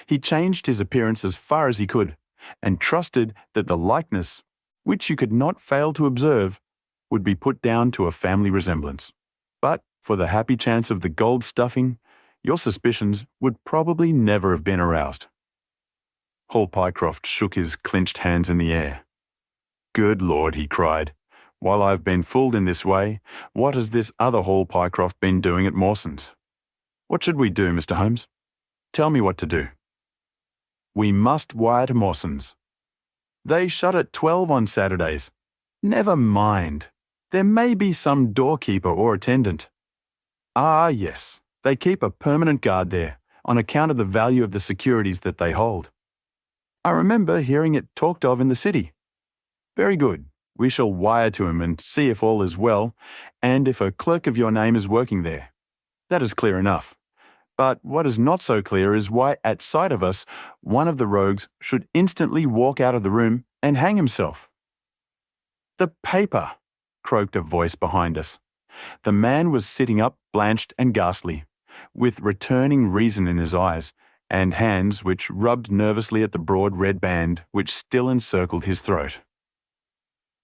He changed his appearance as far as he could, and trusted that the likeness, which you could not fail to observe, would be put down to a family resemblance. But for the happy chance of the gold stuffing, your suspicions would probably never have been aroused." Hall Pycroft shook his clenched hands in the air. "Good Lord," he cried. "While I've been fooled in this way, what has this other Hall Pycroft been doing at Mawson's? What should we do, Mr. Holmes? Tell me what to do." "We must wire to Mawson's. They shut at 12 on Saturdays. Never mind. There may be some doorkeeper or attendant. Ah, yes. They keep a permanent guard there, on account of the value of the securities that they hold. I remember hearing it talked of in the city. Very good. We shall wire to him and see if all is well, and if a clerk of your name is working there. That is clear enough. But what is not so clear is why, at sight of us, one of the rogues should instantly walk out of the room and hang himself." "The paper," croaked a voice behind us. The man was sitting up, blanched and ghastly, with returning reason in his eyes, and hands which rubbed nervously at the broad red band which still encircled his throat.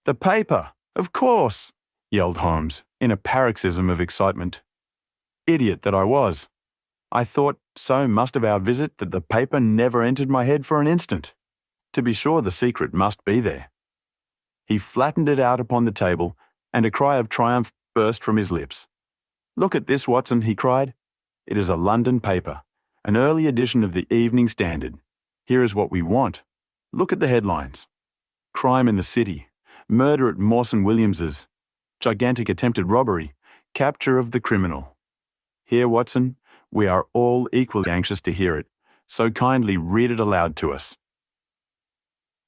"The paper, of course," yelled Holmes, in a paroxysm of excitement. Idiot that I was! I thought so must of our visit that the paper never entered my head for an instant. To be sure, the secret must be there. He flattened it out upon the table, and a cry of triumph burst from his lips. "Look at this, Watson," he cried. "It is a London paper, an early edition of the Evening Standard. Here is what we want. Look at the headlines. Crime in the City, murder at Mawson Williams's, gigantic attempted robbery, capture of the criminal. Here, Watson, we are all equally anxious to hear it, so kindly read it aloud to us."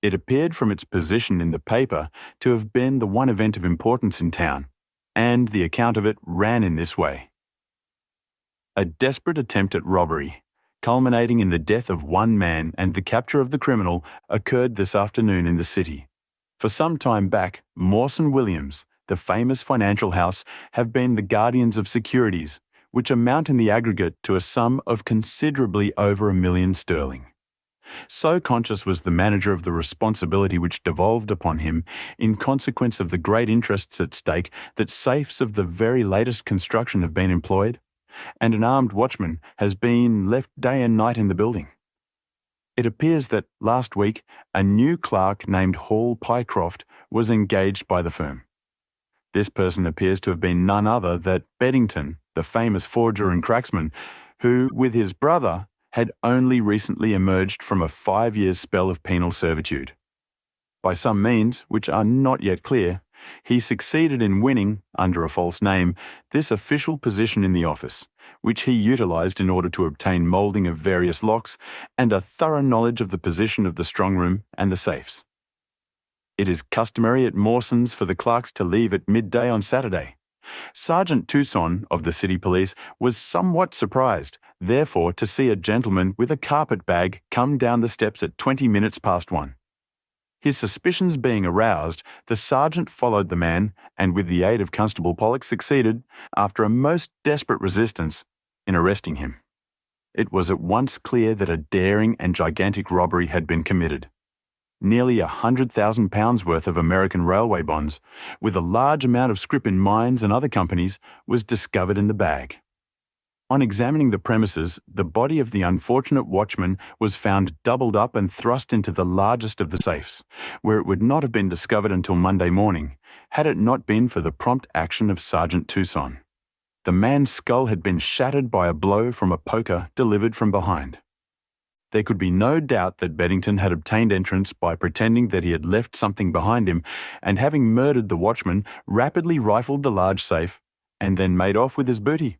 It appeared from its position in the paper to have been the one event of importance in town, and the account of it ran in this way. A desperate attempt at robbery, culminating in the death of one man and the capture of the criminal, occurred this afternoon in the city. For some time back, Mawson Williams, the famous financial house, have been the guardians of securities, which amount in the aggregate to a sum of considerably over £1,000,000. So conscious was the manager of the responsibility which devolved upon him in consequence of the great interests at stake that safes of the very latest construction have been employed, and an armed watchman has been left day and night in the building. It appears that last week a new clerk named Hall Pycroft was engaged by the firm. This person appears to have been none other than Beddington, the famous forger and cracksman, who, with his brother, had only recently emerged from a 5 years' spell of penal servitude. By some means, which are not yet clear, He succeeded in winning, under a false name, this official position in the office, which he utilised in order to obtain moulding of various locks and a thorough knowledge of the position of the strong room and the safes. It is customary at Mawson's for the clerks to leave at midday on Saturday. Sergeant Tucson of the City Police was somewhat surprised, therefore, to see a gentleman with a carpet bag come down the steps at 20 minutes past 1. His suspicions being aroused, the sergeant followed the man and, with the aid of Constable Pollock, succeeded, after a most desperate resistance, in arresting him. It was at once clear that a daring and gigantic robbery had been committed. Nearly £100,000 worth of American railway bonds, with a large amount of scrip in mines and other companies, was discovered in the bag. On examining the premises, the body of the unfortunate watchman was found doubled up and thrust into the largest of the safes, where it would not have been discovered until Monday morning, had it not been for the prompt action of Sergeant Tucson. The man's skull had been shattered by a blow from a poker delivered from behind. There could be no doubt that Beddington had obtained entrance by pretending that he had left something behind him, and having murdered the watchman, rapidly rifled the large safe, and then made off with his booty.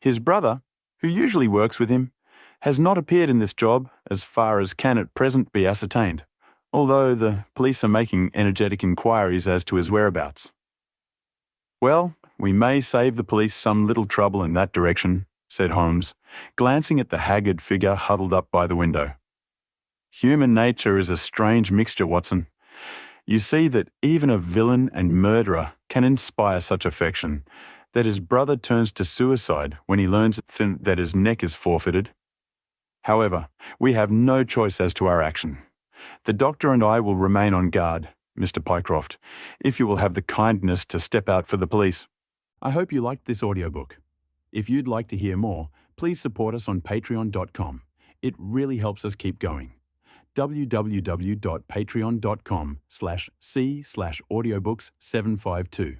His brother, who usually works with him, has not appeared in this job as far as can at present be ascertained, although the police are making energetic inquiries as to his whereabouts. Well, we may save the police some little trouble in that direction, said Holmes, glancing at the haggard figure huddled up by the window. Human nature is a strange mixture, Watson. You see that even a villain and murderer can inspire such affection that his brother turns to suicide when he learns that his neck is forfeited. However, we have no choice as to our action. The doctor and I will remain on guard, Mr. Pycroft, if you will have the kindness to step out for the police. I hope you liked this audiobook. If you'd like to hear more, please support us on patreon.com. It really helps us keep going. www.patreon.com/c/audiobooks752.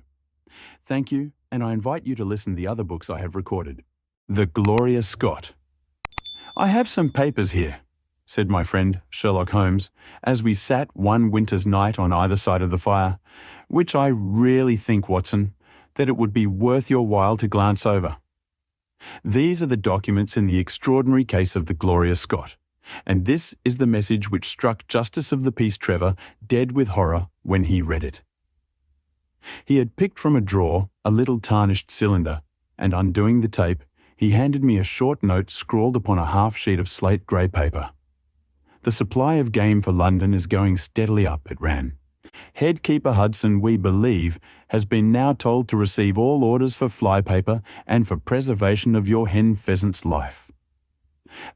Thank you, and I invite you to listen to the other books I have recorded. The Gloria Scott. I have some papers here, said my friend Sherlock Holmes, as we sat one winter's night on either side of the fire, which I really think, Watson, that it would be worth your while to glance over. These are the documents in the extraordinary case of the Gloria Scott, and this is the message which struck Justice of the Peace Trevor dead with horror when he read it. He had picked from a drawer a little tarnished cylinder, and undoing the tape, he handed me a short note scrawled upon a half sheet of slate grey paper. The supply of game for London is going steadily up, it ran. Head Keeper Hudson, we believe, has been now told to receive all orders for flypaper and for preservation of your hen pheasant's life.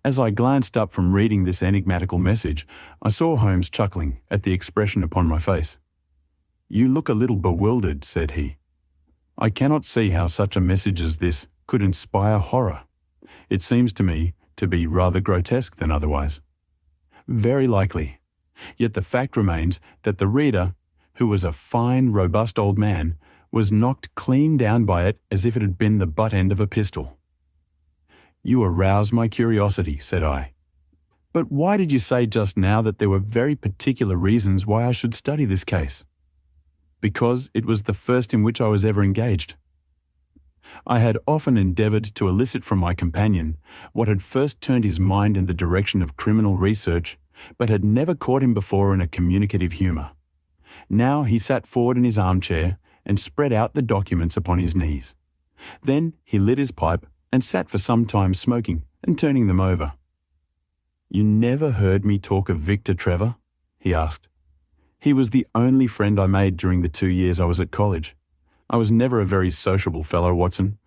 As I glanced up from reading this enigmatical message, I saw Holmes chuckling at the expression upon my face. You look a little bewildered, said he. I cannot see how such a message as this could inspire horror. It seems to me to be rather grotesque than otherwise. Very likely. Yet the fact remains that the reader, who was a fine, robust old man, was knocked clean down by it as if it had been the butt end of a pistol. You arouse my curiosity, said I. But why did you say just now that there were very particular reasons why I should study this case? Because it was the first in which I was ever engaged. I had often endeavoured to elicit from my companion what had first turned his mind in the direction of criminal research, but had never caught him before in a communicative humour. Now he sat forward in his armchair and spread out the documents upon his knees. Then he lit his pipe and sat for some time smoking and turning them over. You never heard me talk of Victor Trevor? He asked. He was the only friend I made during the 2 years I was at college. I was never a very sociable fellow, Watson,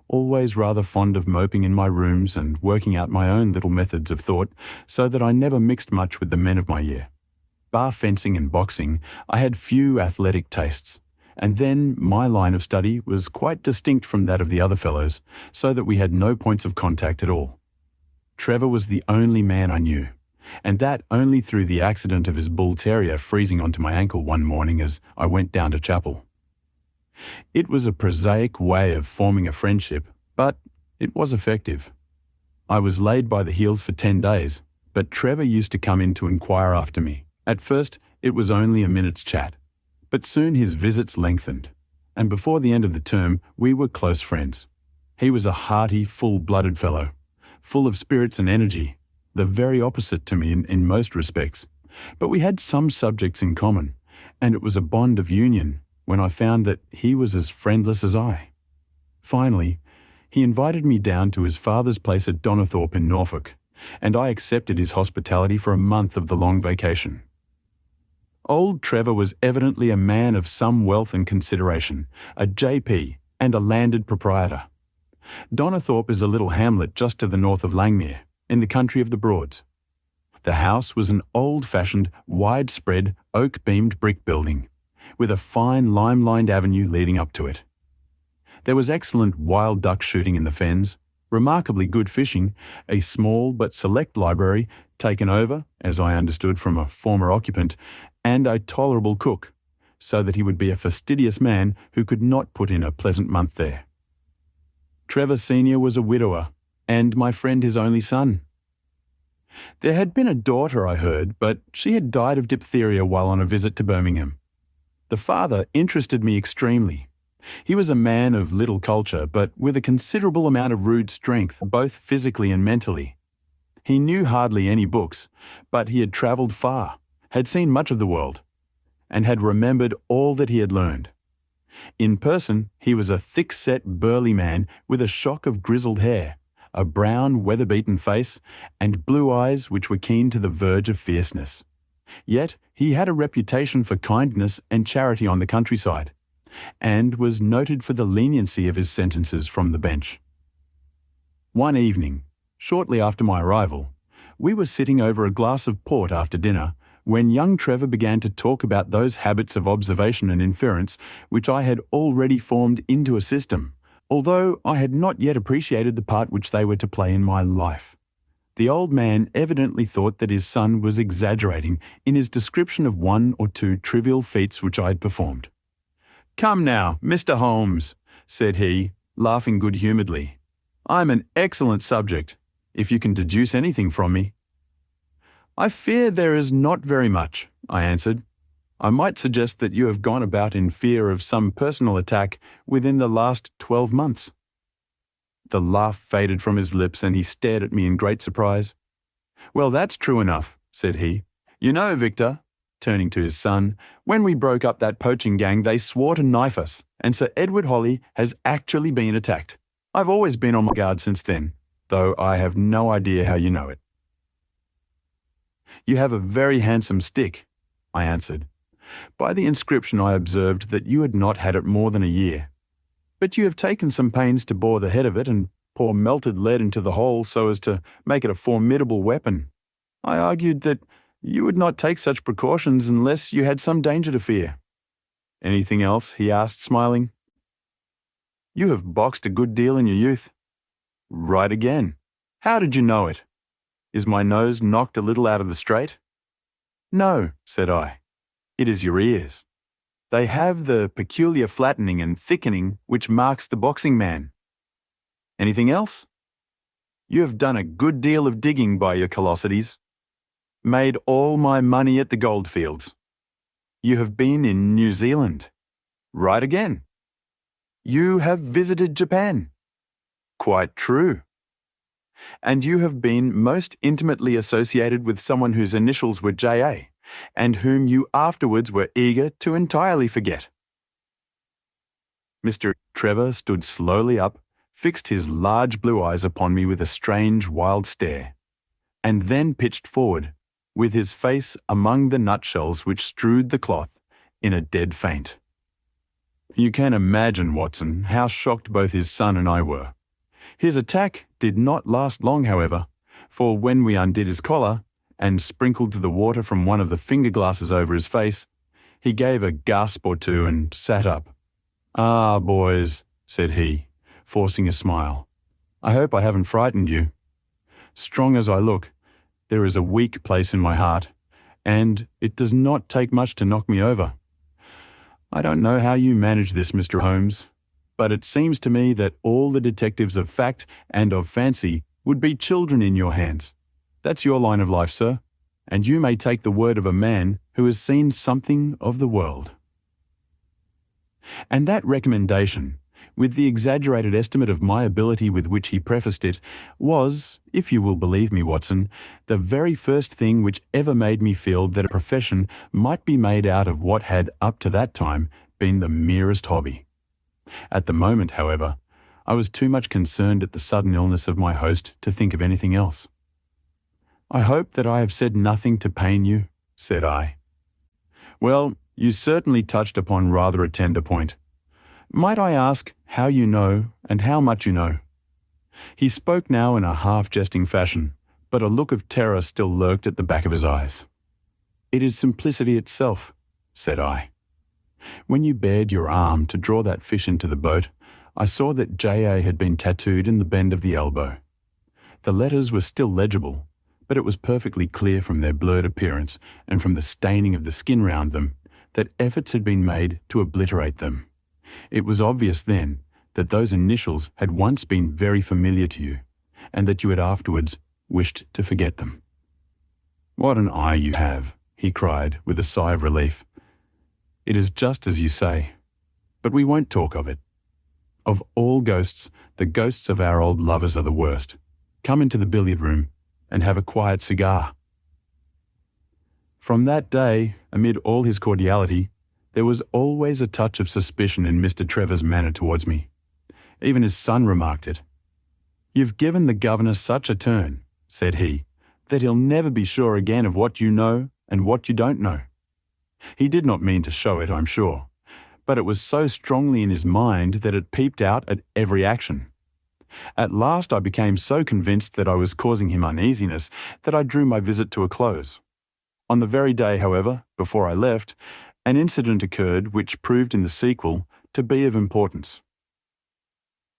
always rather fond of moping in my rooms and working out my own little methods of thought, so that I never mixed much with the men of my year. Bar fencing and boxing, I had few athletic tastes, and then my line of study was quite distinct from that of the other fellows, so that we had no points of contact at all. Trevor was the only man I knew, and that only through the accident of his bull terrier freezing onto my ankle one morning as I went down to chapel. It was a prosaic way of forming a friendship, but it was effective. I was laid by the heels for 10 days, but Trevor used to come in to inquire after me. At first, it was only a minute's chat, But soon his visits lengthened, and before the end of the term we were close friends. He was a hearty, full-blooded fellow, full of spirits and energy, the very opposite to me in most respects. But we had some subjects in common, and it was a bond of union when I found that he was as friendless as I. Finally, he invited me down to his father's place at Donnithorpe in Norfolk, and I accepted his hospitality for a month of the long vacation. Old Trevor was evidently a man of some wealth and consideration, a J.P. and a landed proprietor. Donnithorpe is a little hamlet just to the north of Langmere, in the country of the Broads. The house was an old-fashioned, wide-spread, oak-beamed brick building, with a fine lime-lined avenue leading up to it. There was excellent wild duck shooting in the fens, remarkably good fishing, a small but select library taken over, as I understood from a former occupant, and a tolerable cook, so that he would be a fastidious man who could not put in a pleasant month there. Trevor Senior was a widower, and my friend his only son. There had been a daughter, I heard, but she had died of diphtheria while on a visit to Birmingham. The father interested me extremely. He was a man of little culture, but with a considerable amount of rude strength, both physically and mentally. He knew hardly any books, but he had travelled far, had seen much of the world, and had remembered all that he had learned. In person, he was a thick-set, burly man with a shock of grizzled hair, a brown, weather-beaten face, and blue eyes which were keen to the verge of fierceness. Yet he had a reputation for kindness and charity on the countryside, and was noted for the leniency of his sentences from the bench. One evening, shortly after my arrival, we were sitting over a glass of port after dinner, when young Trevor began to talk about those habits of observation and inference which I had already formed into a system, although I had not yet appreciated the part which they were to play in my life. The old man evidently thought that his son was exaggerating in his description of one or two trivial feats which I had performed. "Come now, Mr. Holmes," said he, laughing good-humouredly. "I'm an excellent subject, if you can deduce anything from me." "I fear there is not very much," I answered. "I might suggest that you have gone about in fear of some personal attack within the last 12 months. The laugh faded from his lips and he stared at me in great surprise. "Well, that's true enough," said he. "You know, Victor," turning to his son, "when we broke up that poaching gang they swore to knife us, and Sir Edward Holly has actually been attacked. I've always been on my guard since then, though I have no idea how you know it." "You have a very handsome stick," I answered. By the inscription I observed that you had not had it more than a year. "But you have taken some pains to bore the head of it and pour melted lead into the hole so as to make it a formidable weapon. I argued that you would not take such precautions unless you had some danger to fear." "Anything else?" he asked, smiling. "You have boxed a good deal in your youth." "Right again. How did you know it? Is my nose knocked a little out of the straight?" "No," said I. "It is your ears. They have the peculiar flattening and thickening which marks the boxing man." "Anything else?" "You have done a good deal of digging by your callosities." "Made all my money at the goldfields." "You have been in New Zealand." "Right again." "You have visited Japan." "Quite true." "And you have been most intimately associated with someone whose initials were J.A., and whom you afterwards were eager to entirely forget." Mr. Trevor stood slowly up, fixed his large blue eyes upon me with a strange, wild stare, and then pitched forward, with his face among the nutshells which strewed the cloth, in a dead faint. You can imagine, Watson, how shocked both his son and I were. His attack did not last long, however, for when we undid his collar and sprinkled the water from one of the finger-glasses over his face, he gave a gasp or two and sat up. "Ah, boys," said he, forcing a smile, "I hope I haven't frightened you. Strong as I look, there is a weak place in my heart, and it does not take much to knock me over. I don't know how you manage this, Mr. Holmes, but it seems to me that all the detectives of fact and of fancy would be children in your hands. That's your line of life, sir, and you may take the word of a man who has seen something of the world." And that recommendation, with the exaggerated estimate of my ability with which he prefaced it, was, if you will believe me, Watson, the very first thing which ever made me feel that a profession might be made out of what had, up to that time, been the merest hobby. At the moment, however, I was too much concerned at the sudden illness of my host to think of anything else. "I hope that I have said nothing to pain you," said I. "Well, you certainly touched upon rather a tender point. Might I ask how you know and how much you know?" He spoke now in a half-jesting fashion, but a look of terror still lurked at the back of his eyes. "It is simplicity itself," said I. "When you bared your arm to draw that fish into the boat, I saw that J.A. had been tattooed in the bend of the elbow. The letters were still legible, but it was perfectly clear from their blurred appearance and from the staining of the skin round them that efforts had been made to obliterate them. It was obvious then that those initials had once been very familiar to you, and that you had afterwards wished to forget them." "What an eye you have," he cried with a sigh of relief. "It is just as you say, but we won't talk of it. Of all ghosts, the ghosts of our old lovers are the worst. Come into the billiard room and have a quiet cigar." From that day, amid all his cordiality, there was always a touch of suspicion in Mr. Trevor's manner towards me. Even his son remarked it. "You've given the governor such a turn," said he, "that he'll never be sure again of what you know and what you don't know." He did not mean to show it, I'm sure, but it was so strongly in his mind that it peeped out at every action. At last I became so convinced that I was causing him uneasiness that I drew my visit to a close. On the very day, however, before I left, an incident occurred which proved in the sequel to be of importance.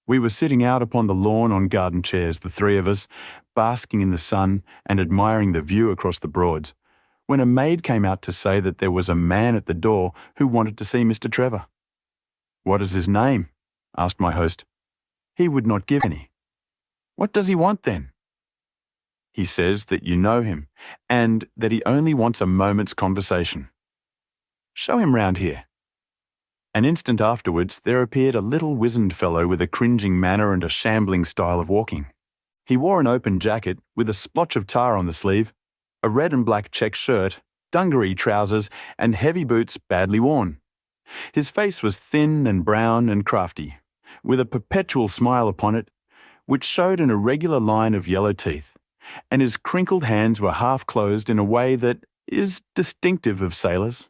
We were sitting out upon the lawn on garden chairs, the three of us, basking in the sun and admiring the view across the Broads, when a maid came out to say that there was a man at the door who wanted to see Mr. Trevor. "What is his name?" asked my host. "He would not give any." "What does he want then?" "He says that you know him, and that he only wants a moment's conversation." "Show him round here." An instant afterwards there appeared a little wizened fellow with a cringing manner and a shambling style of walking. He wore an open jacket with a splotch of tar on the sleeve, a red and black check shirt, dungaree trousers, and heavy boots badly worn. His face was thin and brown and crafty, with a perpetual smile upon it, which showed an irregular line of yellow teeth, and his crinkled hands were half closed in a way that is distinctive of sailors.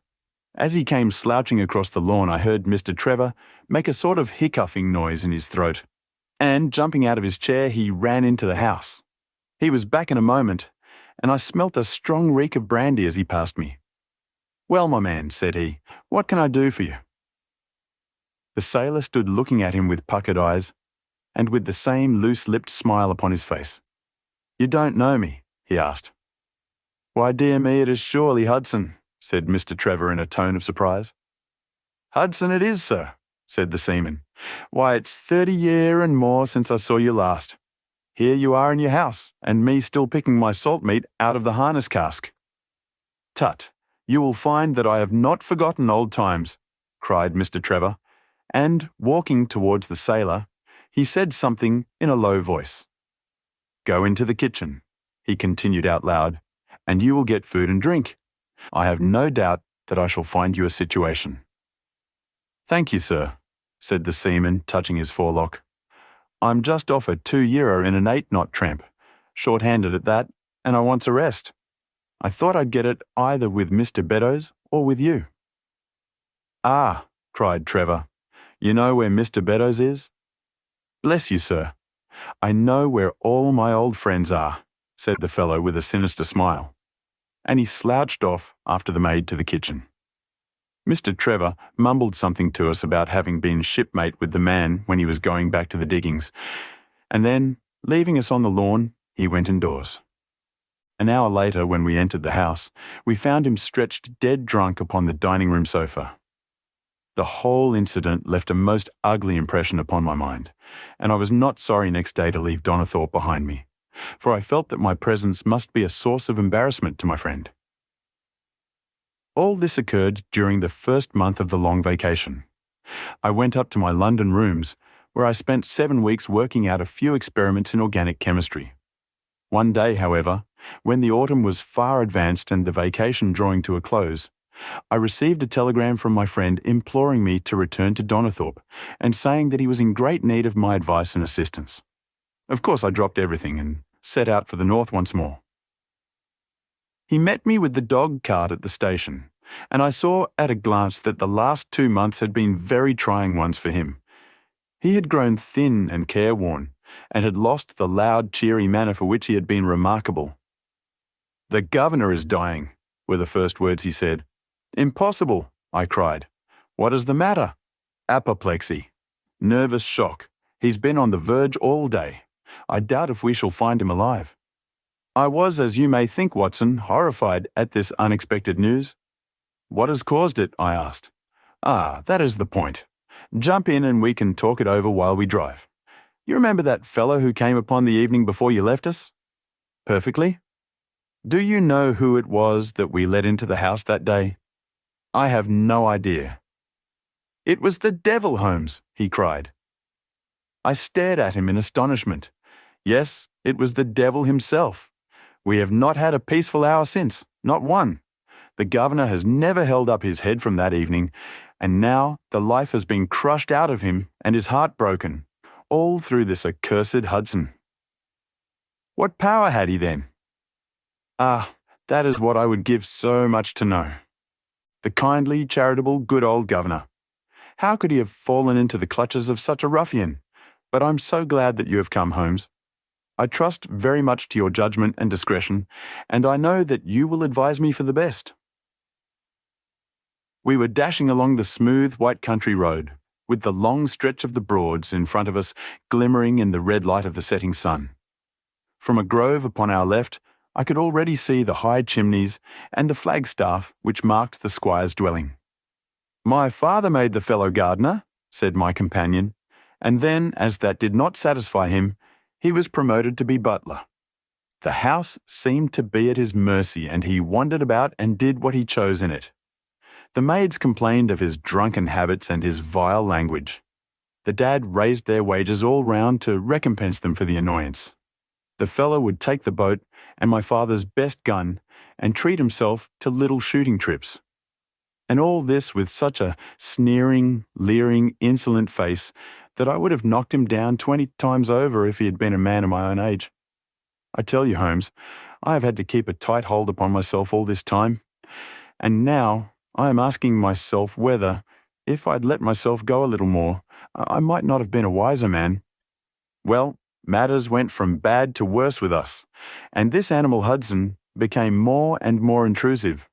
As he came slouching across the lawn, I heard Mr. Trevor make a sort of hiccoughing noise in his throat, and jumping out of his chair, he ran into the house. He was back in a moment, and I smelt a strong reek of brandy as he passed me. "Well, my man," said he, "what can I do for you?" The sailor stood looking at him with puckered eyes, and with the same loose-lipped smile upon his face. "You don't know me?" he asked. "Why, dear me, it is surely Hudson," said Mr. Trevor in a tone of surprise. "Hudson it is, sir," said the seaman. "Why, it's 30 year and more since I saw you last. Here you are in your house, and me still picking my salt meat out of the harness cask." "Tut, you will find that I have not forgotten old times," cried Mr. Trevor, and, walking towards the sailor, he said something in a low voice. "Go into the kitchen," he continued out loud, "and you will get food and drink. I have no doubt that I shall find you a situation." "Thank you, sir," said the seaman, touching his forelock. "I'm just off a 2-year in an 8-knot tramp, short-handed at that, and I wants a rest. I thought I'd get it either with Mr. Beddoes or with you." "Ah," cried Trevor, "you know where Mr. Beddoes is?" "Bless you, sir, I know where all my old friends are," said the fellow with a sinister smile, and he slouched off after the maid to the kitchen. Mr. Trevor mumbled something to us about having been shipmate with the man when he was going back to the diggings, and then, leaving us on the lawn, he went indoors. An hour later, when we entered the house, we found him stretched dead drunk upon the dining-room sofa. The whole incident left a most ugly impression upon my mind, and I was not sorry next day to leave Donnithorpe behind me, for I felt that my presence must be a source of embarrassment to my friend. All this occurred during the first month of the long vacation. I went up to my London rooms, where I spent 7 weeks working out a few experiments in organic chemistry. One day, however, when the autumn was far advanced and the vacation drawing to a close, I received a telegram from my friend imploring me to return to Donnithorpe and saying that he was in great need of my advice and assistance. Of course, I dropped everything and set out for the north once more. He met me with the dog cart at the station, and I saw at a glance that the last 2 months had been very trying ones for him. He had grown thin and careworn, and had lost the loud, cheery manner for which he had been remarkable. "The governor is dying," were the first words he said. "Impossible," I cried. "What is the matter?" "Apoplexy. Nervous shock. He's been on the verge all day. I doubt if we shall find him alive." I was, as you may think, Watson, horrified at this unexpected news. "What has caused it?" I asked. "Ah, that is the point. Jump in and we can talk it over while we drive. You remember that fellow who came upon the evening before you left us?" "Perfectly." "Do you know who it was that we let into the house that day?" "I have no idea." "It was the devil, Holmes," he cried. I stared at him in astonishment. Yes, it was the devil himself. We have not had a peaceful hour since, not one. The governor has never held up his head from that evening, and now the life has been crushed out of him and his heart broken, all through this accursed Hudson. What power had he then? Ah, that is what I would give so much to know. The kindly, charitable, good old governor. How could he have fallen into the clutches of such a ruffian? But I'm so glad that you have come, Holmes. I trust very much to your judgment and discretion, and I know that you will advise me for the best. We were dashing along the smooth, white country road, with the long stretch of the Broads in front of us glimmering in the red light of the setting sun. From a grove upon our left, I could already see the high chimneys and the flagstaff which marked the squire's dwelling. "My father made the fellow gardener," said my companion, and then, as that did not satisfy him, he was promoted to be butler. The house seemed to be at his mercy, and he wandered about and did what he chose in it. The maids complained of his drunken habits and his vile language. The dad raised their wages all round to recompense them for the annoyance. The fellow would take the boat and my father's best gun and treat himself to little shooting trips. And all this with such a sneering, leering, insolent face that I would have knocked him down 20 times over if he had been a man of my own age. I tell you, Holmes, I have had to keep a tight hold upon myself all this time, and now I am asking myself whether, if I'd let myself go a little more, I might not have been a wiser man. Well, matters went from bad to worse with us, and this animal Hudson became more and more intrusive,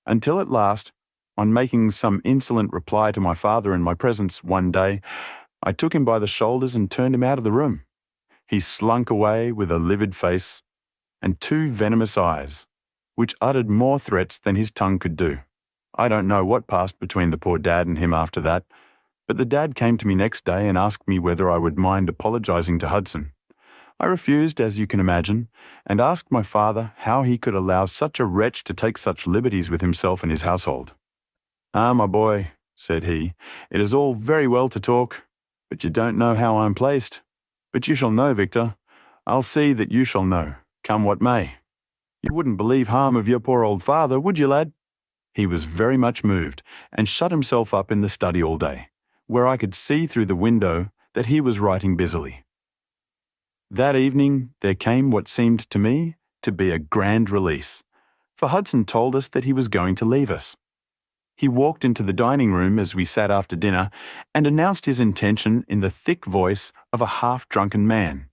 until at last, on making some insolent reply to my father in my presence one day, I took him by the shoulders and turned him out of the room. He slunk away with a livid face and 2 venomous eyes, which uttered more threats than his tongue could do. I don't know what passed between the poor dad and him after that, but the dad came to me next day and asked me whether I would mind apologizing to Hudson. I refused, as you can imagine, and asked my father how he could allow such a wretch to take such liberties with himself and his household. "Ah, my boy," said he, "it is all very well to talk, but you don't know how I'm placed. But you shall know, Victor. I'll see that you shall know, come what may. You wouldn't believe harm of your poor old father, would you, lad?" He was very much moved, and shut himself up in the study all day, where I could see through the window that he was writing busily. That evening there came what seemed to me to be a grand release, for Hudson told us that he was going to leave us. He walked into the dining room as we sat after dinner and announced his intention in the thick voice of a half-drunken man.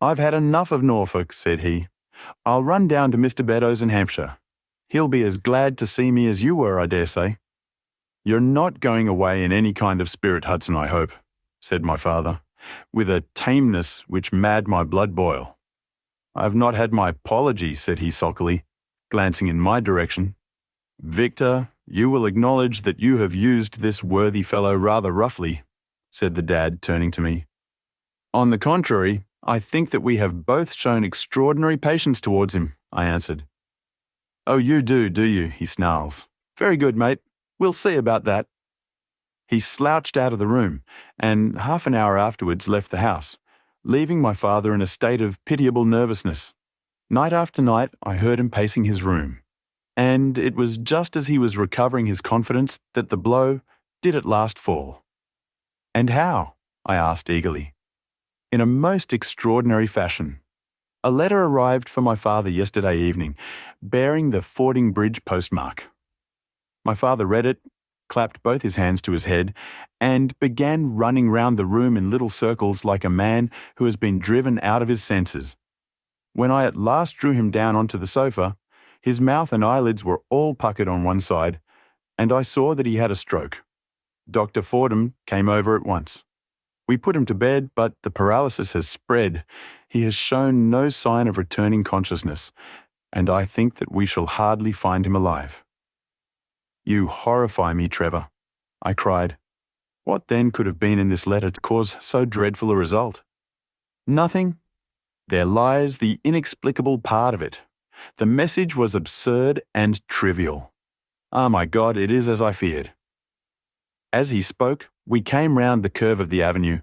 "I've had enough of Norfolk," said he. "I'll run down to Mr. Beddoes in Hampshire. He'll be as glad to see me as you were, I dare say." "You're not going away in any kind of spirit, Hudson, I hope," said my father, with a tameness which made my blood boil. "I have not had my apology," said he sulkily, glancing in my direction. "Victor, you will acknowledge that you have used this worthy fellow rather roughly," said the dad, turning to me. "On the contrary, I think that we have both shown extraordinary patience towards him," I answered. "Oh, you do you?" he snarls. "Very good, mate. We'll see about that." He slouched out of the room, and half an hour afterwards left the house, leaving my father in a state of pitiable nervousness. Night after night, I heard him pacing his room, and it was just as he was recovering his confidence that the blow did at last fall. "And how?" I asked eagerly. "In a most extraordinary fashion. A letter arrived for my father yesterday evening, bearing the Fording Bridge postmark." My father read it, clapped both his hands to his head, and began running round the room in little circles like a man who has been driven out of his senses. When I at last drew him down onto the sofa, his mouth and eyelids were all puckered on one side, and I saw that he had a stroke. Dr. Fordham came over at once. We put him to bed, but the paralysis has spread. He has shown no sign of returning consciousness, and I think that we shall hardly find him alive." "You horrify me, Trevor," I cried. "What then could have been in this letter to cause so dreadful a result?" "Nothing. There lies the inexplicable part of it. The message was absurd and trivial. Ah, my God, it is as I feared." As he spoke, we came round the curve of the avenue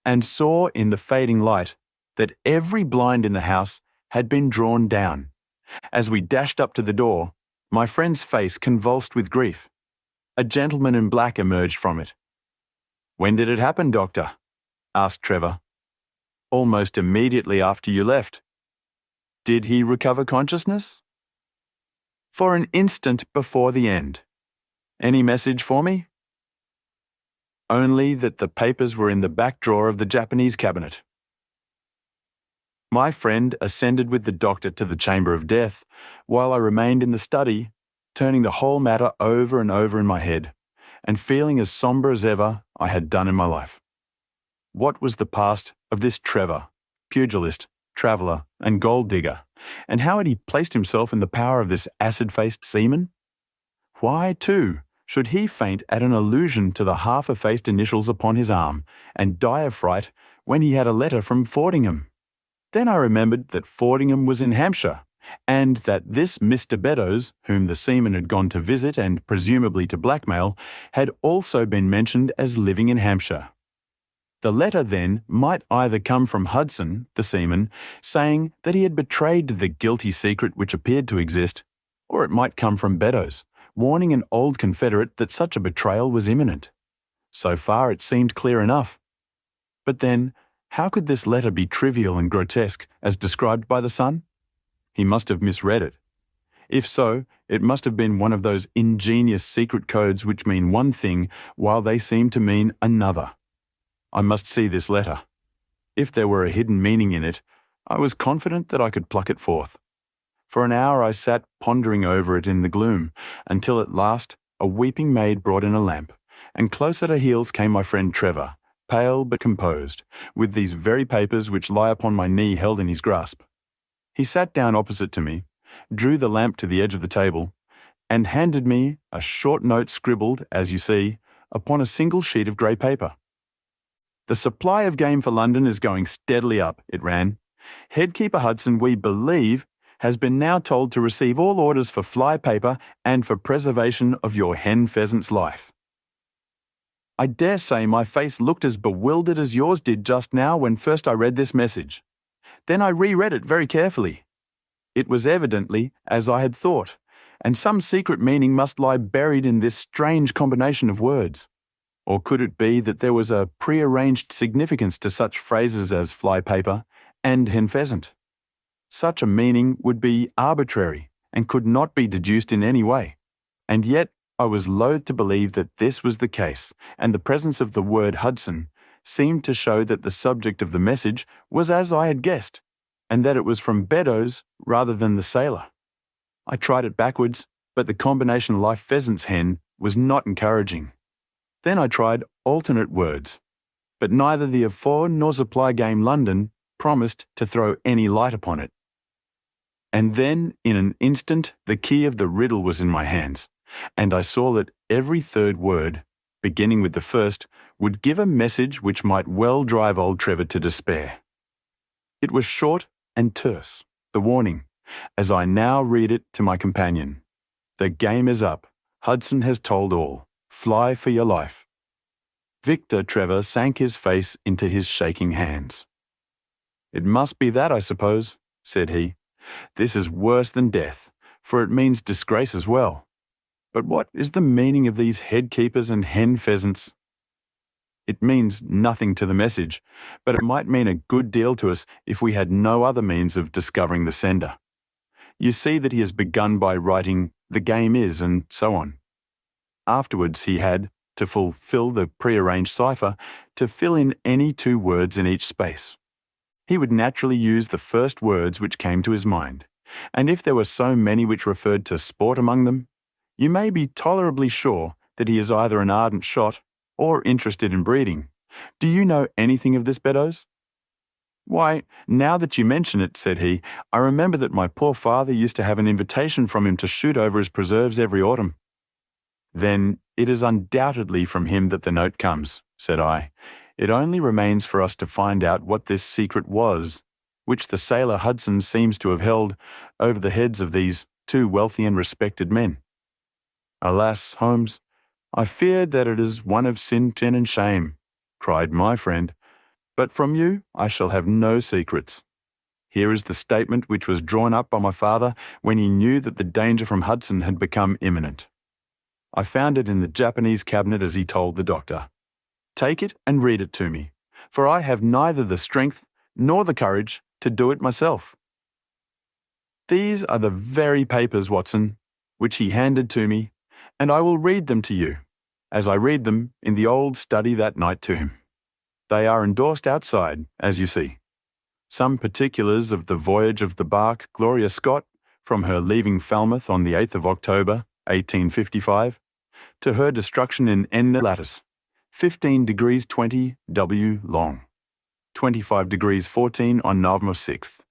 and saw in the fading light that every blind in the house had been drawn down. As we dashed up to the door, my friend's face convulsed with grief. A gentleman in black emerged from it. "When did it happen, Doctor?" asked Trevor. "Almost immediately after you left." "Did he recover consciousness?" "For an instant before the end." "Any message for me?" "Only that the papers were in the back drawer of the Japanese cabinet." My friend ascended with the doctor to the chamber of death, while I remained in the study, turning the whole matter over and over in my head, and feeling as sombre as ever I had done in my life. What was the past of this Trevor, pugilist, traveller, and gold digger, and how had he placed himself in the power of this acid-faced seaman? Why, too, should he faint at an allusion to the half-effaced initials upon his arm, and die of fright when he had a letter from Fordingham? Then I remembered that Fordingham was in Hampshire, and that this Mr. Beddoes, whom the seaman had gone to visit and presumably to blackmail, had also been mentioned as living in Hampshire. The letter, then, might either come from Hudson, the seaman, saying that he had betrayed the guilty secret which appeared to exist, or it might come from Beddoes, warning an old confederate that such a betrayal was imminent. So far it seemed clear enough. But then, how could this letter be trivial and grotesque, as described by the son? He must have misread it. If so, it must have been one of those ingenious secret codes which mean one thing while they seem to mean another. I must see this letter. If there were a hidden meaning in it, I was confident that I could pluck it forth. For an hour I sat pondering over it in the gloom, until at last a weeping maid brought in a lamp, and close at her heels came my friend Trevor, pale but composed, with these very papers which lie upon my knee held in his grasp. He sat down opposite to me, drew the lamp to the edge of the table, and handed me a short note scribbled, as you see, upon a single sheet of grey paper. "The supply of game for London is going steadily up," it ran. "Headkeeper Hudson, we believe, has been now told to receive all orders for fly paper and for preservation of your hen pheasant's life." I dare say my face looked as bewildered as yours did just now when first I read this message. Then I reread it very carefully. It was evidently as I had thought, and some secret meaning must lie buried in this strange combination of words. Or could it be that there was a prearranged significance to such phrases as fly paper and hen pheasant? Such a meaning would be arbitrary and could not be deduced in any way. And yet I was loath to believe that this was the case, and the presence of the word Hudson seemed to show that the subject of the message was as I had guessed, and that it was from Beddoes rather than the sailor. I tried it backwards, but the combination life pheasant's hen was not encouraging. Then I tried alternate words, but neither the afore nor supply game London promised to throw any light upon it. And then, in an instant, the key of the riddle was in my hands, and I saw that every third word, beginning with the first, would give a message which might well drive old Trevor to despair. It was short and terse, the warning, as I now read it to my companion. "The game is up. Hudson has told all. Fly for your life." Victor Trevor sank his face into his shaking hands. "It must be that, I suppose," said he. "This is worse than death, for it means disgrace as well. But what is the meaning of these head-keepers and hen pheasants?" "It means nothing to the message, but it might mean a good deal to us if we had no other means of discovering the sender. You see that he has begun by writing, 'The game is,' and so on. Afterwards he had, to fulfill the prearranged cipher, to fill in any 2 words in each space. He would naturally use the first words which came to his mind, and if there were so many which referred to sport among them, you may be tolerably sure that he is either an ardent shot or interested in breeding. Do you know anything of this, Beddoes?" "Why, now that you mention it," said he, "I remember that my poor father used to have an invitation from him to shoot over his preserves every autumn." "Then it is undoubtedly from him that the note comes," said I. "It only remains for us to find out what this secret was, which the sailor Hudson seems to have held over the heads of these 2 wealthy and respected men. Alas, Holmes, I fear that it is one of sin and shame," cried my friend. "But from you I shall have no secrets. Here is the statement which was drawn up by my father when he knew that the danger from Hudson had become imminent. I found it in the Japanese cabinet as he told the doctor. Take it and read it to me, for I have neither the strength nor the courage to do it myself." "These are the very papers, Watson, which he handed to me, and I will read them to you, as I read them in the old study that night to him. They are endorsed outside, as you see. Some particulars of the voyage of the bark Gloria from her leaving Falmouth on the 8th of October, 1855, to her destruction in Lattice, 15 degrees 20 W long, 25 degrees 14 on November 6th.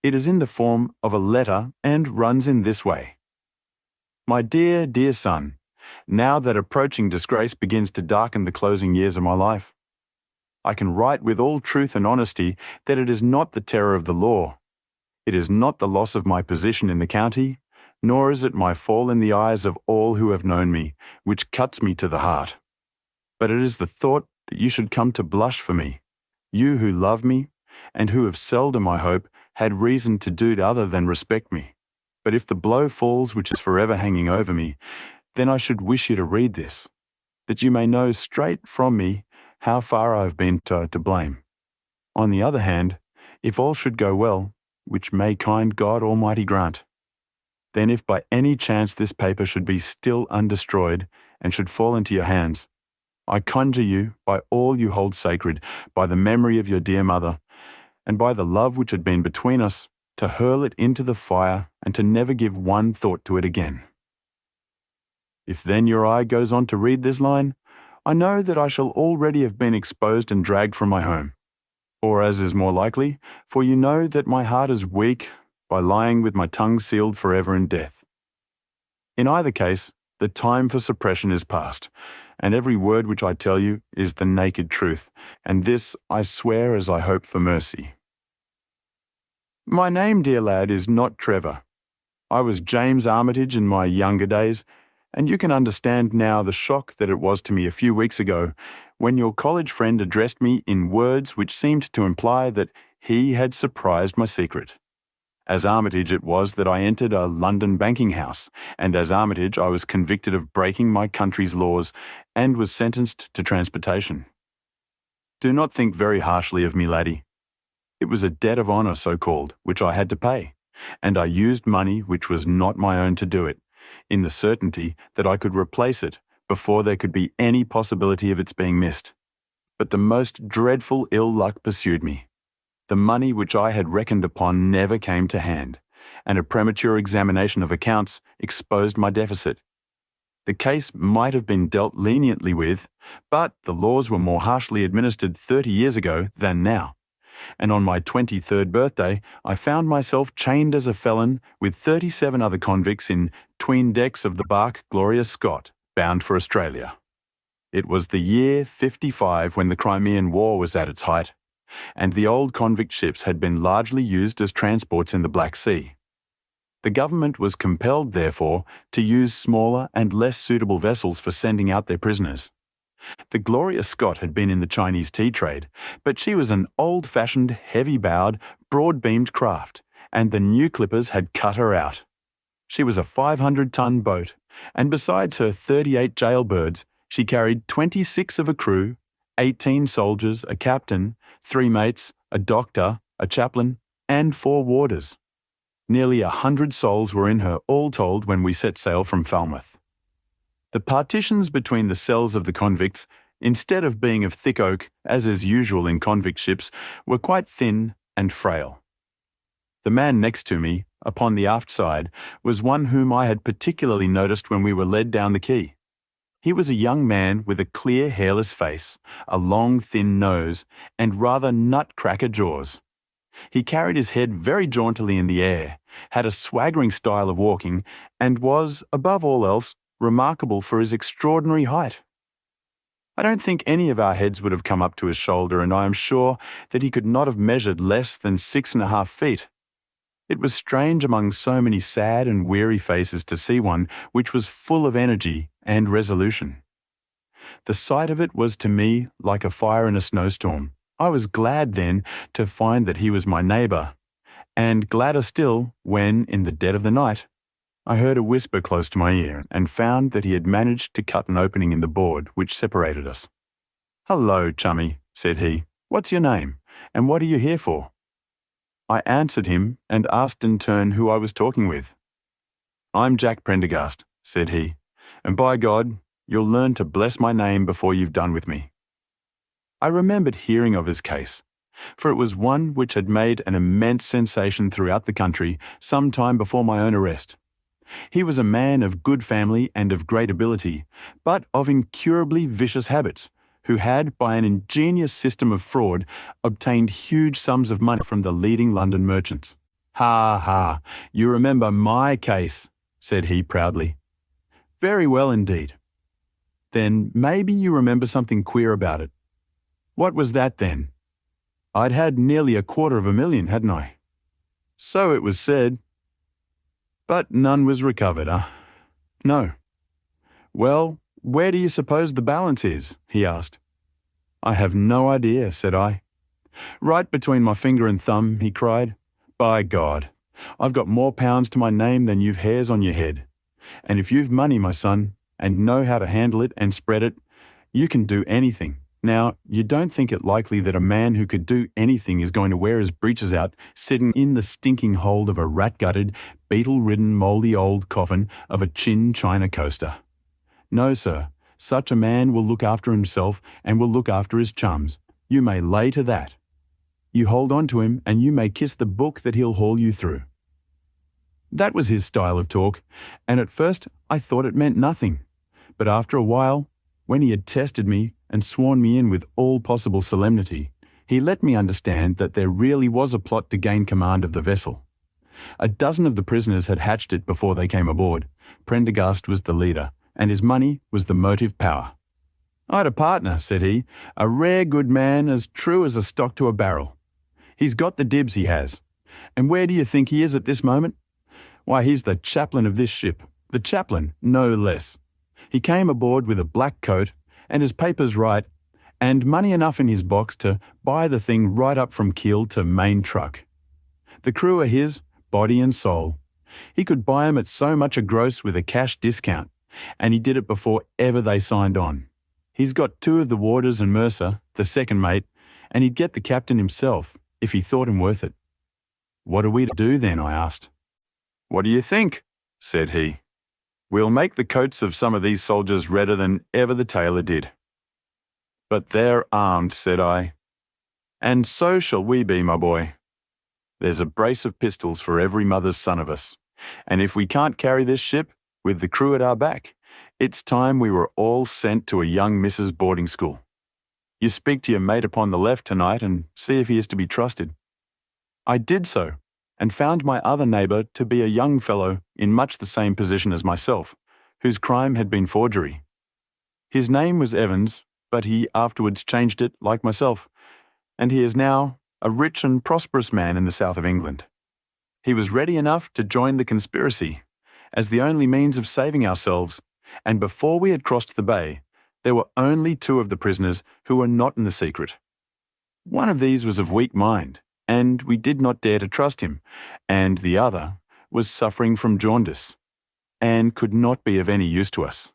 It is in the form of a letter and runs in this way. My dear, dear son, now that approaching disgrace begins to darken the closing years of my life, I can write with all truth and honesty that it is not the terror of the law. It is not the loss of my position in the county, nor is it my fall in the eyes of all who have known me, which cuts me to the heart. But it is the thought that you should come to blush for me, you who love me, and who have seldom, I hope, had reason to do other than respect me. But if the blow falls which is forever hanging over me, then I should wish you to read this, that you may know straight from me how far I have been to blame. On the other hand, if all should go well, which may kind God Almighty grant, then if by any chance this paper should be still undestroyed and should fall into your hands, I conjure you, by all you hold sacred, by the memory of your dear mother, and by the love which had been between us, to hurl it into the fire and to never give one thought to it again. If then your eye goes on to read this line, I know that I shall already have been exposed and dragged from my home. Or as is more likely, for you know that my heart is weak by lying with my tongue sealed forever in death. In either case, the time for suppression is past, and every word which I tell you is the naked truth, and this I swear as I hope for mercy. My name, dear lad, is not Trevor. I was James Armitage in my younger days, and you can understand now the shock that it was to me a few weeks ago when your college friend addressed me in words which seemed to imply that he had surprised my secret. As Armitage it was that I entered a London banking house, and as Armitage I was convicted of breaking my country's laws and was sentenced to transportation. Do not think very harshly of me, laddie. It was a debt of honour, so-called, which I had to pay, and I used money which was not my own to do it, in the certainty that I could replace it before there could be any possibility of its being missed. But the most dreadful ill luck pursued me. The money which I had reckoned upon never came to hand, and a premature examination of accounts exposed my deficit. The case might have been dealt leniently with, but the laws were more harshly administered 30 years ago than now, and on my 23rd birthday I found myself chained as a felon with 37 other convicts in 'tween decks of the bark Gloria, bound for Australia. It was the year 55 when the Crimean War was at its height, and the old convict ships had been largely used as transports in the Black Sea. The government was compelled, therefore, to use smaller and less suitable vessels for sending out their prisoners, The Gloria Scott had been in the Chinese tea trade, but she was an old-fashioned, heavy-bowed, broad-beamed craft, and the new clippers had cut her out. She was a 500-ton boat, and besides her 38 jailbirds, she carried 26 of a crew, 18 soldiers, a captain, 3 mates, a doctor, a chaplain, and 4 warders. Nearly 100 souls were in her, all told, when we set sail from Falmouth. The partitions between the cells of the convicts, instead of being of thick oak, as is usual in convict ships, were quite thin and frail. The man next to me, upon the aft side, was one whom I had particularly noticed when we were led down the quay. He was a young man with a clear, hairless face, a long, thin nose, and rather nutcracker jaws. He carried his head very jauntily in the air, had a swaggering style of walking, and was, above all else, remarkable for his extraordinary height. I don't think any of our heads would have come up to his shoulder, and I am sure that he could not have measured less than 6.5 feet. It was strange among so many sad and weary faces to see one which was full of energy and resolution. The sight of it was to me like a fire in a snowstorm. I was glad then to find that he was my neighbour, and gladder still when, in the dead of the night, I heard a whisper close to my ear and found that he had managed to cut an opening in the board which separated us. "Hello, chummy," said he. "What's your name, and what are you here for?" I answered him and asked in turn who I was talking with. "I'm Jack Prendergast," said he, "and by God, you'll learn to bless my name before you've done with me." I remembered hearing of his case, for it was one which had made an immense sensation throughout the country some time before my own arrest. He was a man of good family and of great ability, but of incurably vicious habits, who had, by an ingenious system of fraud, obtained huge sums of money from the leading London merchants. "Ha, ha, you remember my case," said he proudly. "Very well indeed. Then maybe you remember something queer about it. What was that then?" "I'd had nearly $250,000, hadn't I?" "So it was said." "But none was recovered, eh?" "No." "Well, where do you suppose the balance is?" he asked. "I have no idea," said I. "Right between my finger and thumb," he cried. "By God, I've got more pounds to my name than you've hairs on your head. And if you've money, my son, and know how to handle it and spread it, you can do anything. Now, you don't think it likely that a man who could do anything is going to wear his breeches out, sitting in the stinking hold of a rat-gutted, beetle-ridden, mouldy old coffin of a Chin China coaster. No, sir, such a man will look after himself and will look after his chums. You may lay to that. You hold on to him and you may kiss the book that he'll haul you through." That was his style of talk, and at first I thought it meant nothing. But after a while, when he had tested me and sworn me in with all possible solemnity, he let me understand that there really was a plot to gain command of the vessel. A dozen of the prisoners had hatched it before they came aboard. Prendergast was the leader, and his money was the motive power. "I'd a partner," said he, "a rare good man, as true as a stock to a barrel. He's got the dibs, he has. And where do you think he is at this moment? Why, he's the chaplain of this ship. The chaplain, no less. He came aboard with a black coat, and his papers right, and money enough in his box to buy the thing right up from keel to main truck. The crew are his, body and soul. He could buy 'em at so much a gross with a cash discount, and he did it before ever they signed on. He's got 2 of the warders and Mercer, the second mate, and he'd get the captain himself, if he thought him worth it." "What are we to do then?" I asked. "What do you think?" said he. "We'll make the coats of some of these soldiers redder than ever the tailor did." "But they're armed," said I. "And so shall we be, my boy. There's a brace of pistols for every mother's son of us, and if we can't carry this ship, with the crew at our back, it's time we were all sent to a young Mrs. boarding school. You speak to your mate upon the left tonight and see if he is to be trusted." I did so, and found my other neighbour to be a young fellow in much the same position as myself, whose crime had been forgery. His name was Evans, but he afterwards changed it like myself, and he is now a rich and prosperous man in the south of England. He was ready enough to join the conspiracy, as the only means of saving ourselves, and before we had crossed the bay, There were only two of the prisoners who were not in the secret. One of these was of weak mind, and we did not dare to trust him, and the other was suffering from jaundice, and could not be of any use to us.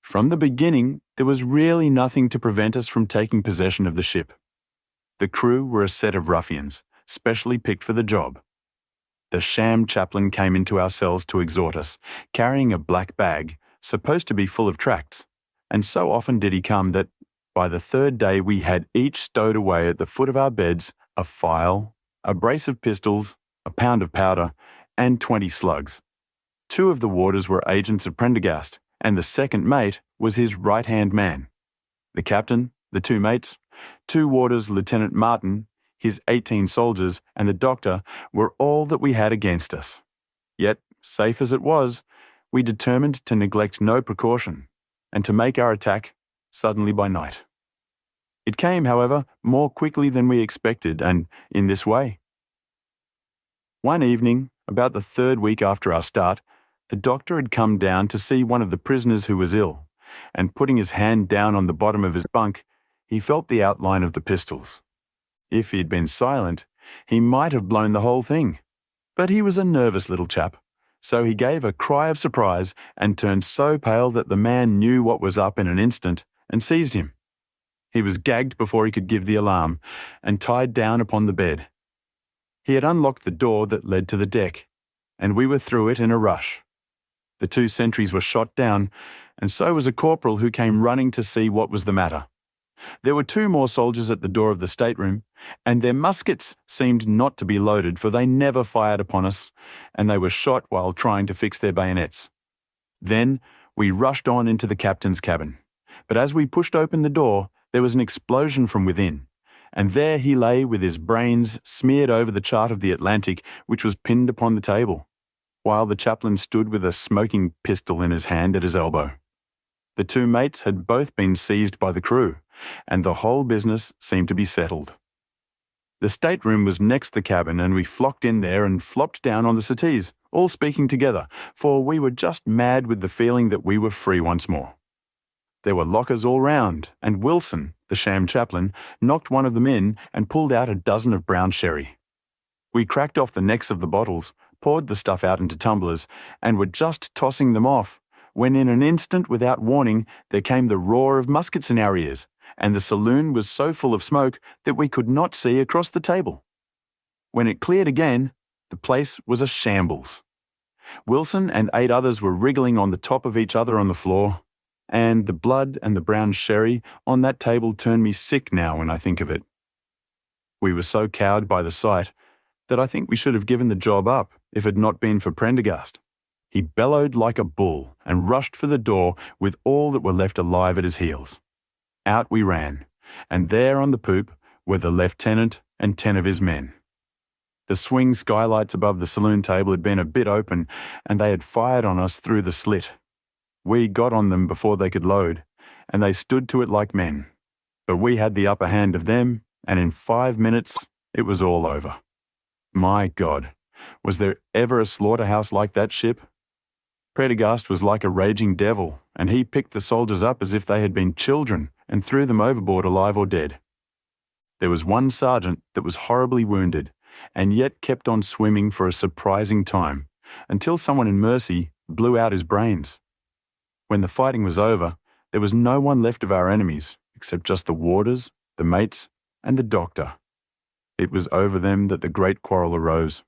From the beginning, there was really nothing to prevent us from taking possession of the ship. The crew were a set of ruffians, specially picked for the job. The sham chaplain came into our cells to exhort us, carrying a black bag, supposed to be full of tracts, and so often did he come that, by the third day, we had each stowed away at the foot of our beds a file, a brace of pistols, a pound of powder, and 20 slugs. 2 of the warders were agents of Prendergast, and the second mate was his right-hand man. The captain, the 2 mates, 2 warders, Lieutenant Martin, his 18 soldiers, and the doctor were all that we had against us. Yet, safe as it was, we determined to neglect no precaution, and to make our attack suddenly by night. It came, however, more quickly than we expected, and in this way. One evening, about the 3rd week after our start, the doctor had come down to see one of the prisoners who was ill, and putting his hand down on the bottom of his bunk, he felt the outline of the pistols. If he had been silent, he might have blown the whole thing. But he was a nervous little chap, so he gave a cry of surprise and turned so pale that the man knew what was up in an instant and seized him. He was gagged before he could give the alarm and tied down upon the bed. He had unlocked the door that led to the deck, and we were through it in a rush. The 2 sentries were shot down, and so was a corporal who came running to see what was the matter. There were 2 more soldiers at the door of the stateroom, and their muskets seemed not to be loaded, for they never fired upon us, and they were shot while trying to fix their bayonets. Then we rushed on into the captain's cabin, but as we pushed open the door, there was an explosion from within, and there he lay with his brains smeared over the chart of the Atlantic, which was pinned upon the table, while the chaplain stood with a smoking pistol in his hand at his elbow. The 2 mates had both been seized by the crew, and the whole business seemed to be settled. The stateroom was next the cabin, and we flocked in there and flopped down on the settees, all speaking together, for we were just mad with the feeling that we were free once more. There were lockers all round, and Wilson, the sham chaplain, knocked one of them in and pulled out a dozen of brown sherry. We cracked off the necks of the bottles, poured the stuff out into tumblers, and were just tossing them off, when in an instant, without warning, there came the roar of muskets in our ears, and the saloon was so full of smoke that we could not see across the table. When it cleared again, the place was a shambles. Wilson and 8 others were wriggling on the top of each other on the floor, and the blood and the brown sherry on that table turn me sick now when I think of it. We were so cowed by the sight that I think we should have given the job up if it had not been for Prendergast. He bellowed like a bull and rushed for the door with all that were left alive at his heels. Out we ran, and there on the poop were the lieutenant and 10 of his men. The swing skylights above the saloon table had been a bit open, and they had fired on us through the slit. We got on them before they could load, and they stood to it like men. But we had the upper hand of them, and in 5 minutes it was all over. My God, was there ever a slaughterhouse like that ship? Prendergast was like a raging devil, and he picked the soldiers up as if they had been children and threw them overboard alive or dead. There was one sergeant that was horribly wounded, and yet kept on swimming for a surprising time, until someone in mercy blew out his brains. When the fighting was over, there was no one left of our enemies, except just the warders, the mates, and the doctor. It was over them that the great quarrel arose.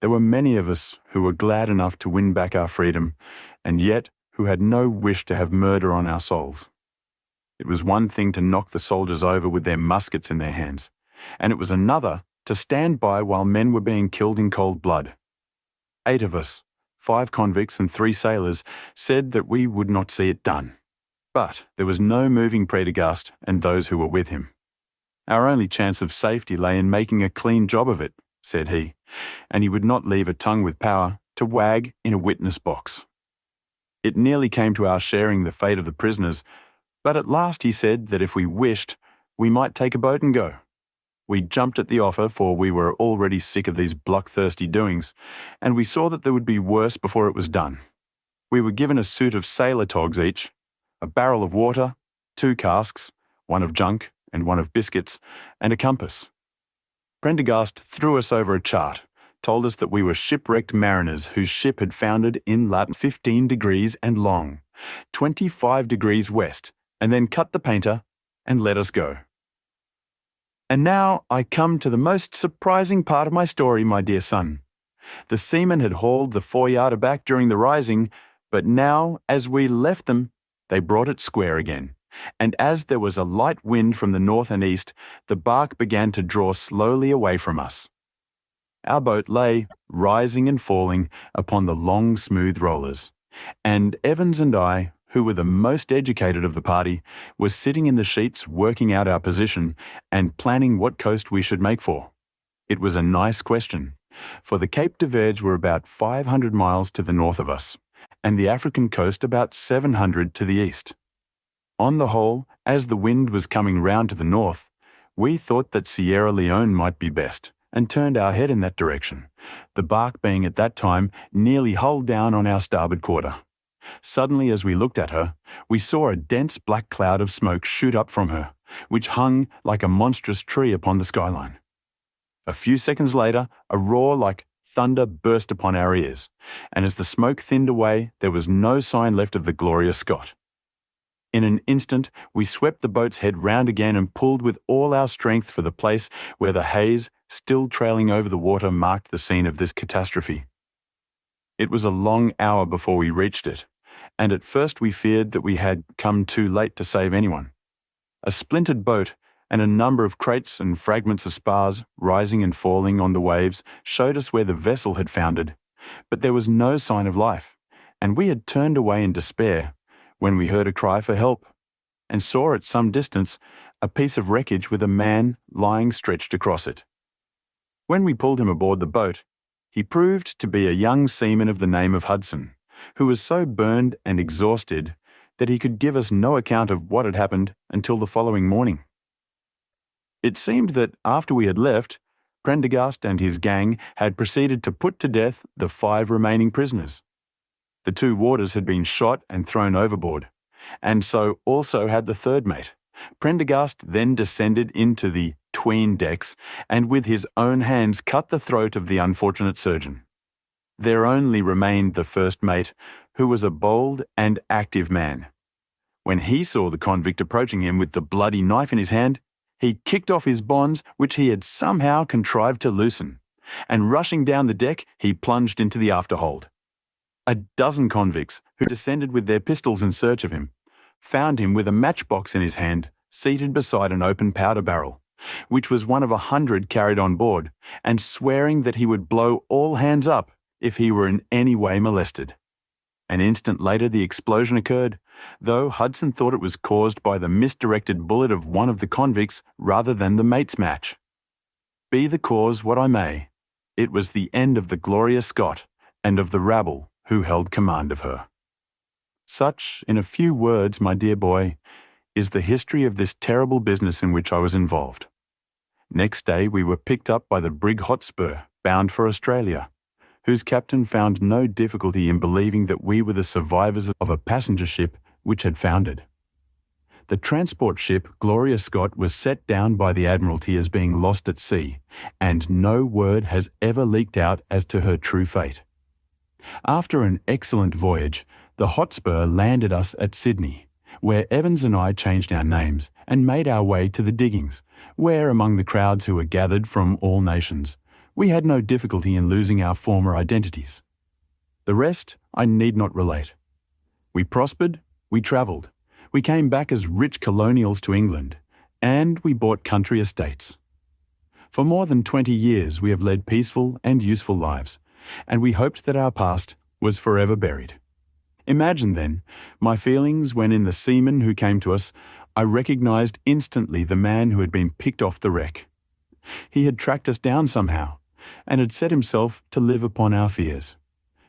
There were many of us who were glad enough to win back our freedom, and yet who had no wish to have murder on our souls. It was one thing to knock the soldiers over with their muskets in their hands, and it was another to stand by while men were being killed in cold blood. 8 of us, 5 convicts and 3 sailors, said that we would not see it done. But there was no moving Prendergast and those who were with him. Our only chance of safety lay in making a clean job of it, said he, and he would not leave a tongue with power to wag in a witness box. It nearly came to our sharing the fate of the prisoners, but at last he said that if we wished, we might take a boat and go. We jumped at the offer, for we were already sick of these bloodthirsty doings, and we saw that there would be worse before it was done. We were given a suit of sailor togs each, a barrel of water, 2 casks, one of junk and one of biscuits, and a compass. Prendergast threw us over a chart, told us that we were shipwrecked mariners whose ship had foundered in lat 15 degrees and long, 25 degrees west, and then cut the painter and let us go. And now I come to the most surprising part of my story, my dear son. The seamen had hauled the foreyard aback during the rising, but now, as we left them, they brought it square again. And as there was a light wind from the north and east, the bark began to draw slowly away from us. Our boat lay, rising and falling, upon the long, smooth rollers, and Evans and I, who were the most educated of the party, were sitting in the sheets working out our position and planning what coast we should make for. It was a nice question, for the Cape de Verge were about 500 miles to the north of us, and the African coast about 700 to the east. On the whole, as the wind was coming round to the north, we thought that Sierra Leone might be best, and turned our head in that direction, the bark being at that time nearly hull down on our starboard quarter. Suddenly, as we looked at her, we saw a dense black cloud of smoke shoot up from her, which hung like a monstrous tree upon the skyline. A few seconds later, a roar like thunder burst upon our ears, and as the smoke thinned away, there was no sign left of the Gloria Scott. In an instant, we swept the boat's head round again and pulled with all our strength for the place where the haze, still trailing over the water, marked the scene of this catastrophe. It was a long hour before we reached it, and at first we feared that we had come too late to save anyone. A splintered boat and a number of crates and fragments of spars, rising and falling on the waves, showed us where the vessel had foundered, but there was no sign of life, and we had turned away in despair when we heard a cry for help, and saw at some distance a piece of wreckage with a man lying stretched across it. When we pulled him aboard the boat, he proved to be a young seaman of the name of Hudson, who was so burned and exhausted that he could give us no account of what had happened until the following morning. It seemed that after we had left, Prendergast and his gang had proceeded to put to death the 5 remaining prisoners. The 2 warders had been shot and thrown overboard, and so also had the 3rd mate. Prendergast then descended into the 'tween decks and with his own hands cut the throat of the unfortunate surgeon. There only remained the 1st mate, who was a bold and active man. When he saw the convict approaching him with the bloody knife in his hand, he kicked off his bonds, which he had somehow contrived to loosen, and rushing down the deck, he plunged into the afterhold. A dozen convicts, who descended with their pistols in search of him, found him with a matchbox in his hand, seated beside an open powder barrel, which was one of 100 carried on board, and swearing that he would blow all hands up if he were in any way molested. An instant later the explosion occurred, though Hudson thought it was caused by the misdirected bullet of one of the convicts rather than the mate's match. Be the cause what I may, it was the end of the Gloria Scott and of the rabble who held command of her. Such, in a few words, my dear boy, is the history of this terrible business in which I was involved. Next day we were picked up by the brig Hotspur, bound for Australia, whose captain found no difficulty in believing that we were the survivors of a passenger ship which had foundered. The transport ship Gloria Scott was set down by the Admiralty as being lost at sea, and no word has ever leaked out as to her true fate. After an excellent voyage, the Hotspur landed us at Sydney, where Evans and I changed our names and made our way to the diggings, where, among the crowds who were gathered from all nations, we had no difficulty in losing our former identities. The rest I need not relate. We prospered, we travelled, we came back as rich colonials to England, and we bought country estates. For more than 20 years we have led peaceful and useful lives, and we hoped that our past was forever buried. Imagine, then, my feelings when in the seaman who came to us, I recognized instantly the man who had been picked off the wreck. He had tracked us down somehow, and had set himself to live upon our fears.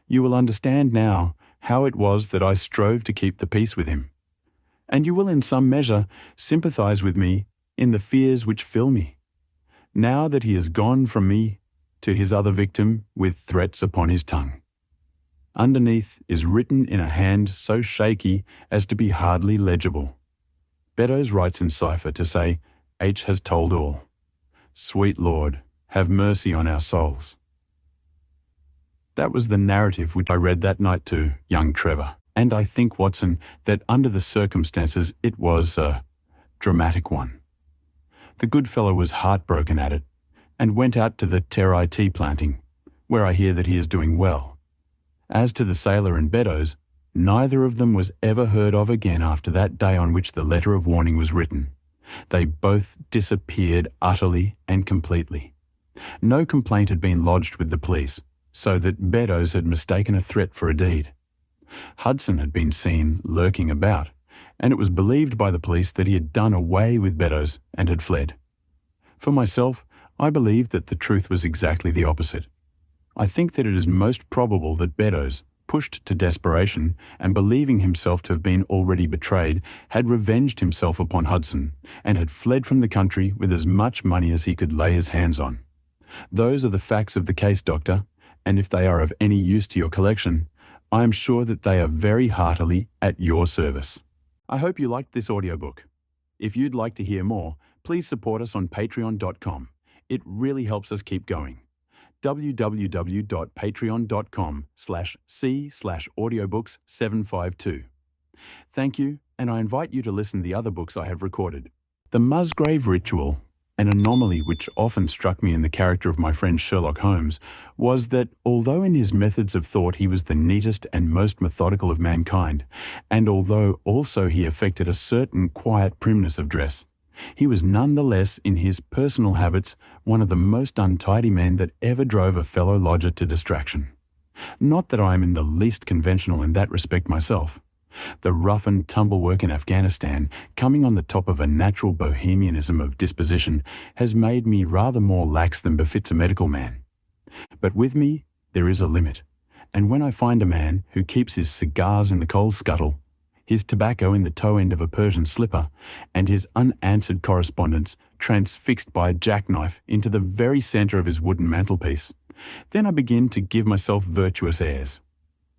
You will understand now how it was that I strove to keep the peace with him, and you will in some measure sympathize with me in the fears which fill me, now that he has gone from me to his other victim with threats upon his tongue. Underneath is written in a hand so shaky as to be hardly legible. Beddoes writes in cipher to say, H has told all. Sweet Lord, have mercy on our souls. That was the narrative which I read that night to young Trevor, and I think, Watson, that under the circumstances it was a dramatic one. The good fellow was heartbroken at it, and went out to the Terrai tea planting, where I hear that he is doing well. As to the sailor and Beddoes, neither of them was ever heard of again after that day on which the letter of warning was written. They both disappeared utterly and completely. No complaint had been lodged with the police, so that Beddoes had mistaken a threat for a deed. Hudson had been seen lurking about, and it was believed by the police that he had done away with Beddoes and had fled. For myself, I believe that the truth was exactly the opposite. I think that it is most probable that Beddoes, pushed to desperation and believing himself to have been already betrayed, had revenged himself upon Hudson and had fled from the country with as much money as he could lay his hands on. Those are the facts of the case, Doctor, and if they are of any use to your collection, I am sure that they are very heartily at your service. I hope you liked this audiobook. If you'd like to hear more, please support us on patreon.com. It really helps us keep going. www.patreon.com/c/audiobooks752. Thank you, and I invite you to listen to the other books I have recorded. The Musgrave Ritual, an anomaly which often struck me in the character of my friend Sherlock Holmes, was that although in his methods of thought he was the neatest and most methodical of mankind, and although also he affected a certain quiet primness of dress, he was nonetheless in his personal habits one of the most untidy men that ever drove a fellow lodger to distraction. Not that I am in the least conventional in that respect myself. The rough and tumble work in Afghanistan, coming on the top of a natural bohemianism of disposition, has made me rather more lax than befits a medical man. But with me there is a limit, and when I find a man who keeps his cigars in the coal scuttle, his tobacco in the toe end of a Persian slipper, and his unanswered correspondence transfixed by a jackknife into the very centre of his wooden mantelpiece, then I begin to give myself virtuous airs.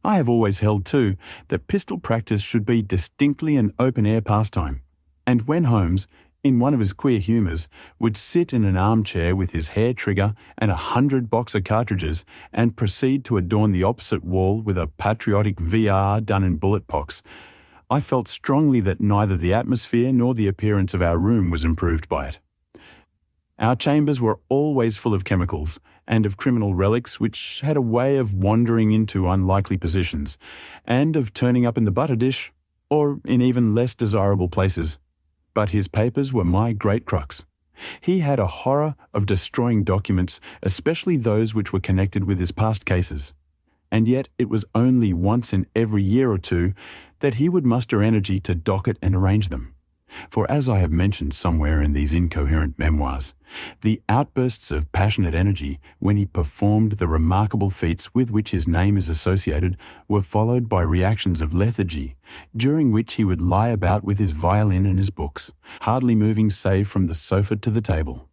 I have always held, too, that pistol practice should be distinctly an open-air pastime, and when Holmes, in one of his queer humours, would sit in an armchair with his hair trigger and 100 boxer cartridges and proceed to adorn the opposite wall with a patriotic VR done in bullet pox, I felt strongly that neither the atmosphere nor the appearance of our room was improved by it. Our chambers were always full of chemicals and of criminal relics which had a way of wandering into unlikely positions, and of turning up in the butter dish, or in even less desirable places. But his papers were my great crux. He had a horror of destroying documents, especially those which were connected with his past cases. And yet it was only once in every year or two that he would muster energy to docket and arrange them. For as I have mentioned somewhere in these incoherent memoirs, the outbursts of passionate energy when he performed the remarkable feats with which his name is associated were followed by reactions of lethargy, during which he would lie about with his violin and his books, hardly moving save from the sofa to the table.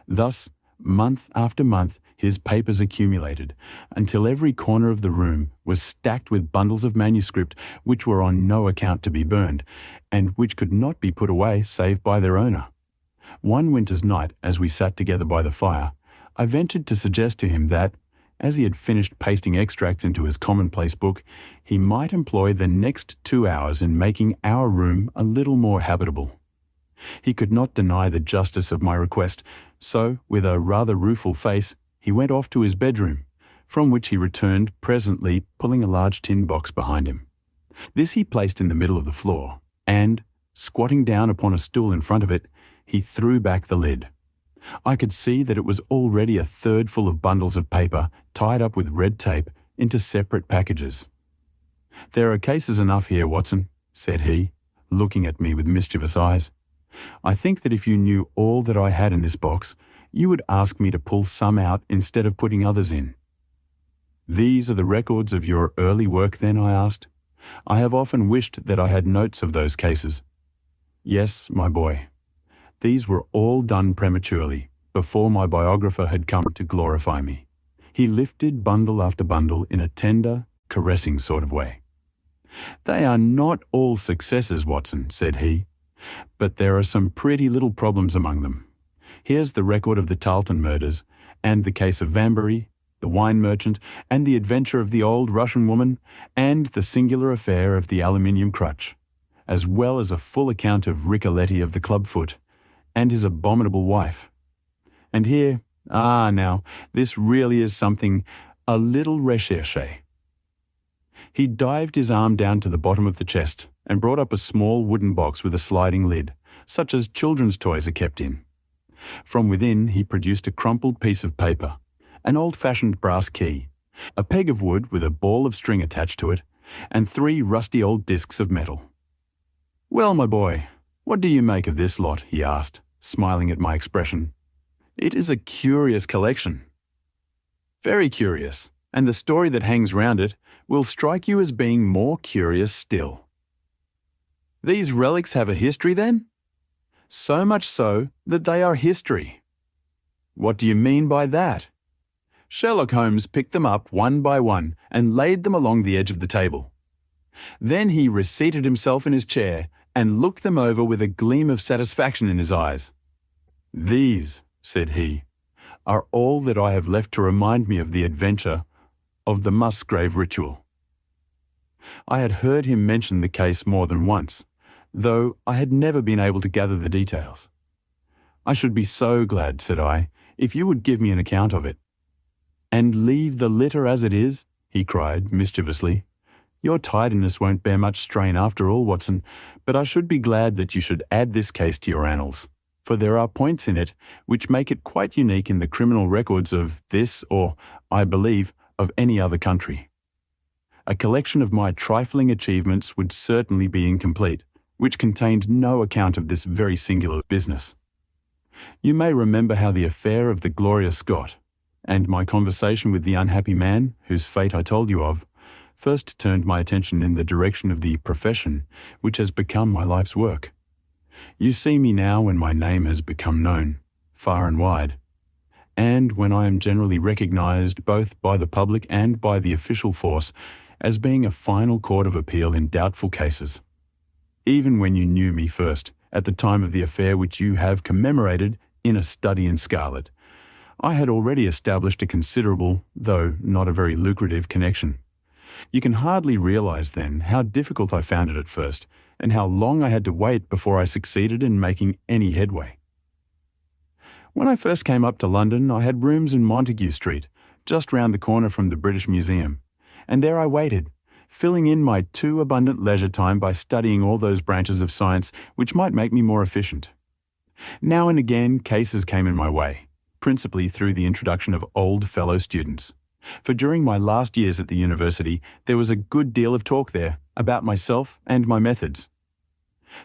Thus, month after month, his papers accumulated, until every corner of the room was stacked with bundles of manuscript which were on no account to be burned, and which could not be put away save by their owner. One winter's night, as we sat together by the fire, I ventured to suggest to him that, as he had finished pasting extracts into his commonplace book, he might employ the next 2 hours in making our room a little more habitable. He could not deny the justice of my request, so, with a rather rueful face, he went off to his bedroom, from which he returned presently pulling a large tin box behind him. This he placed in the middle of the floor, and, squatting down upon a stool in front of it, he threw back the lid. I could see that it was already a third full of bundles of paper tied up with red tape into separate packages. "There are cases enough here, Watson," said he, looking at me with mischievous eyes. "I think that if you knew all that I had in this box, you would ask me to pull some out instead of putting others in." "These are the records of your early work, then?" I asked. "I have often wished that I had notes of those cases." "Yes, my boy. These were all done prematurely, before my biographer had come to glorify me." He lifted bundle after bundle in a tender, caressing sort of way. "They are not all successes, Watson," said he, "but there are some pretty little problems among them. Here's the record of the Tarleton murders, and the case of Vanbury, the wine merchant, and the adventure of the old Russian woman, and the singular affair of the aluminium crutch, as well as a full account of Ricoletti of the clubfoot, and his abominable wife. And here, now, this really is something a little recherché." He dived his arm down to the bottom of the chest and brought up a small wooden box with a sliding lid, such as children's toys are kept in. From within he produced a crumpled piece of paper, an old-fashioned brass key, a peg of wood with a ball of string attached to it, and 3 rusty old discs of metal. "Well, my boy, what do you make of this lot?" he asked, smiling at my expression. "It is a curious collection." "Very curious, and the story that hangs round it will strike you as being more curious still." "These relics have a history, then?" "So much so that they are history." "What do you mean by that?" Sherlock Holmes picked them up one by one and laid them along the edge of the table. Then he reseated himself in his chair and looked them over with a gleam of satisfaction in his eyes. "These," said he, "are all that I have left to remind me of the adventure of the Musgrave ritual." I had heard him mention the case more than once, though I had never been able to gather the details. "I should be so glad," said I, "if you would give me an account of it." "And leave the litter as it is?" he cried mischievously. "Your tidiness won't bear much strain after all, Watson, but I should be glad that you should add this case to your annals, for there are points in it which make it quite unique in the criminal records of this or, I believe, of any other country. A collection of my trifling achievements would certainly be incomplete, which contained no account of this very singular business. You may remember how the affair of the Gloria Scott, and my conversation with the unhappy man, whose fate I told you of, first turned my attention in the direction of the profession which has become my life's work. You see me now when my name has become known, far and wide, and when I am generally recognized both by the public and by the official force as being a final court of appeal in doubtful cases. Even when you knew me first, at the time of the affair which you have commemorated in A Study in Scarlet, I had already established a considerable, though not a very lucrative, connection. You can hardly realize then how difficult I found it at first, and how long I had to wait before I succeeded in making any headway. When I first came up to London, I had rooms in Montague Street, just round the corner from the British Museum, and there I waited, filling in my too abundant leisure time by studying all those branches of science which might make me more efficient. Now and again cases came in my way, principally through the introduction of old fellow students. For during my last years at the university, there was a good deal of talk there about myself and my methods.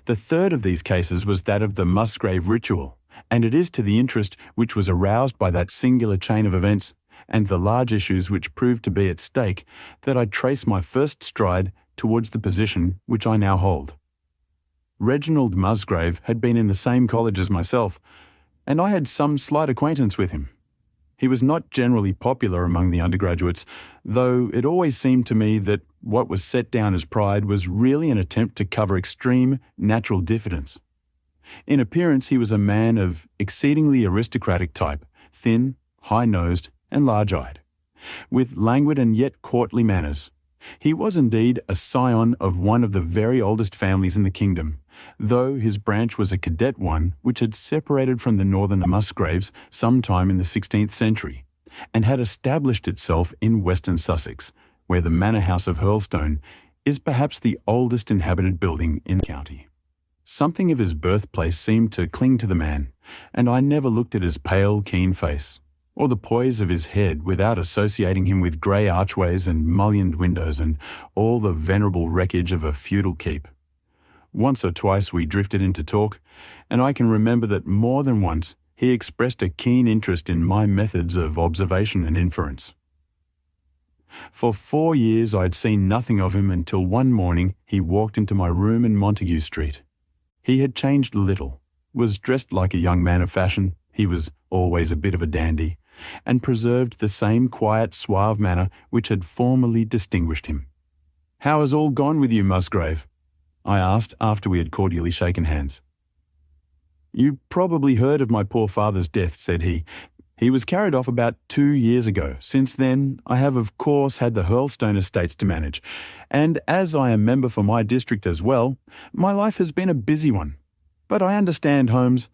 The third of these cases was that of the Musgrave ritual, and it is to the interest which was aroused by that singular chain of events and the large issues which proved to be at stake that I trace my first stride towards the position which I now hold. Reginald Musgrave had been in the same college as myself, and I had some slight acquaintance with him. He was not generally popular among the undergraduates, though it always seemed to me that what was set down as pride was really an attempt to cover extreme natural diffidence. In appearance he was a man of exceedingly aristocratic type, thin, high-nosed, and large-eyed, with languid and yet courtly manners. He was indeed a scion of one of the very oldest families in the kingdom, though his branch was a cadet one which had separated from the northern Musgraves some time in the 16th century, and had established itself in western Sussex, where the manor house of Hurlstone is perhaps the oldest inhabited building in the county. Something of his birthplace seemed to cling to the man, and I never looked at his pale, keen face, or the poise of his head without associating him with grey archways and mullioned windows and all the venerable wreckage of a feudal keep. Once or twice we drifted into talk, and I can remember that more than once he expressed a keen interest in my methods of observation and inference. For 4 years I had seen nothing of him until one morning he walked into my room in Montague Street. He had changed little, was dressed like a young man of fashion, he was always a bit of a dandy, and preserved the same quiet, suave manner which had formerly distinguished him. "How has all gone with you, Musgrave?" I asked after we had cordially shaken hands. "You probably heard of my poor father's death," said he. "He was carried off about 2 years ago. Since then, I have of course had the Hurlstone estates to manage, and as I am member for my district as well, my life has been a busy one. But I understand, Holmes,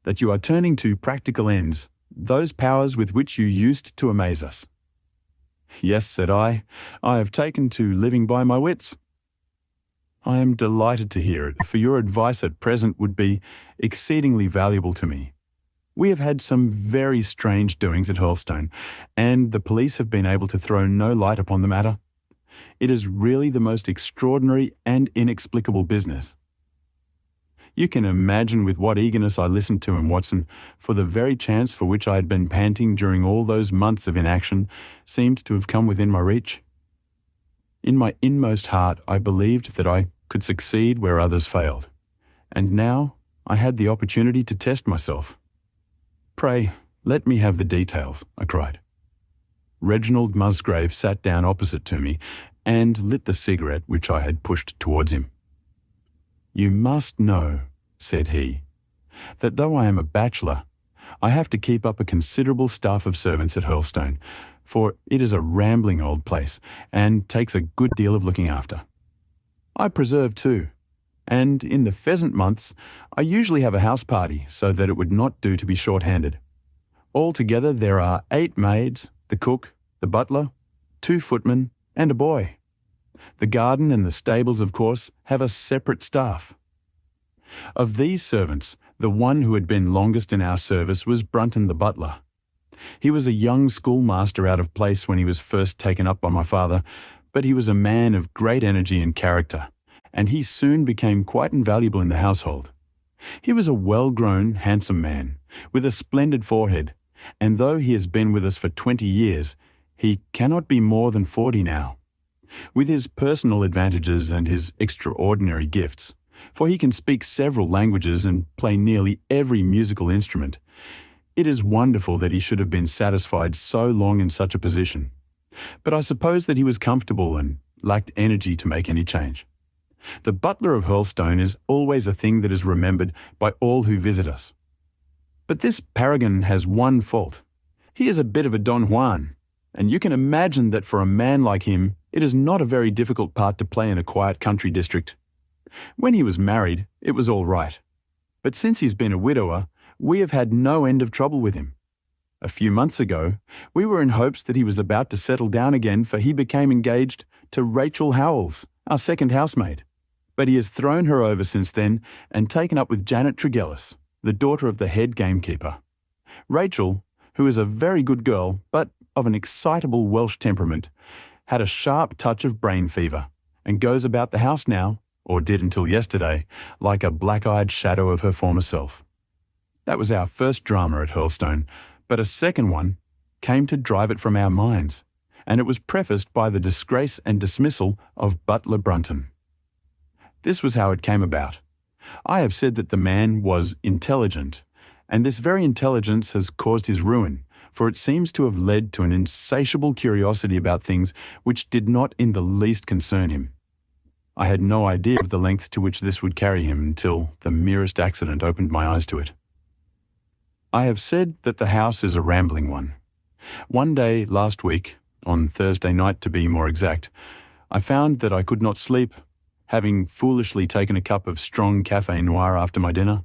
that you are turning to practical ends, those powers with which you used to amaze us." "Yes," said I have taken to living by my wits." "I am delighted to hear it, for your advice at present would be exceedingly valuable to me. We have had some very strange doings at Hurlstone, and the police have been able to throw no light upon the matter. It is really the most extraordinary and inexplicable business." You can imagine with what eagerness I listened to him, Watson, for the very chance for which I had been panting during all those months of inaction seemed to have come within my reach. In my inmost heart I believed that I could succeed where others failed, and now I had the opportunity to test myself. "Pray, let me have the details," I cried. Reginald Musgrave sat down opposite to me and lit the cigarette which I had pushed towards him. "You must know," said he, "that though I am a bachelor, I have to keep up a considerable staff of servants at Hurlstone, for it is a rambling old place and takes a good deal of looking after. I preserve too, and in the pheasant months I usually have a house party so that it would not do to be short-handed. Altogether there are 8 maids, the cook, the butler, 2 footmen, and a boy. The garden and the stables, of course, have a separate staff. Of these servants, the one who had been longest in our service was Brunton the butler. He was a young schoolmaster out of place when he was first taken up by my father, but he was a man of great energy and character, and he soon became quite invaluable in the household. He was a well-grown, handsome man, with a splendid forehead, and though he has been with us for 20 years, he cannot be more than 40 now. With his personal advantages and his extraordinary gifts, for he can speak several languages and play nearly every musical instrument, it is wonderful that he should have been satisfied so long in such a position. But I suppose that he was comfortable and lacked energy to make any change. The butler of Hurlstone is always a thing that is remembered by all who visit us. But this paragon has one fault. He is a bit of a Don Juan, and you can imagine that for a man like him, it is not a very difficult part to play in a quiet country district. When he was married, it was all right. But since he's been a widower, we have had no end of trouble with him. A few months ago, we were in hopes that he was about to settle down again, for he became engaged to Rachel Howells, our second housemaid. But he has thrown her over since then and taken up with Janet Tregellis, the daughter of the head gamekeeper. Rachel, who is a very good girl, but of an excitable Welsh temperament, had a sharp touch of brain fever, and goes about the house now, or did until yesterday, like a black-eyed shadow of her former self. That was our first drama at Hurlstone, but a second one came to drive it from our minds, and it was prefaced by the disgrace and dismissal of Butler Brunton. This was how it came about. I have said that the man was intelligent, and this very intelligence has caused his ruin, for it seems to have led to an insatiable curiosity about things which did not in the least concern him. I had no idea of the lengths to which this would carry him until the merest accident opened my eyes to it. I have said that the house is a rambling one. One day last week, on Thursday night to be more exact, I found that I could not sleep, having foolishly taken a cup of strong café noir after my dinner.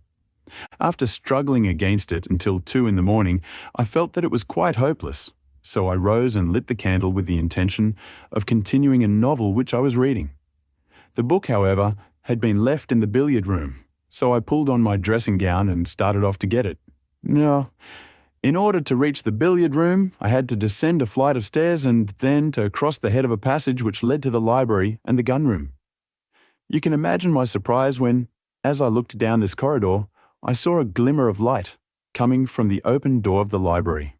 After struggling against it until 2 in the morning, I felt that it was quite hopeless, so I rose and lit the candle with the intention of continuing a novel which I was reading. The book, however, had been left in the billiard room, so I pulled on my dressing gown and started off to get it. No, in order to reach the billiard room, I had to descend a flight of stairs and then to cross the head of a passage which led to the library and the gun room. You can imagine my surprise when, as I looked down this corridor, I saw a glimmer of light coming from the open door of the library.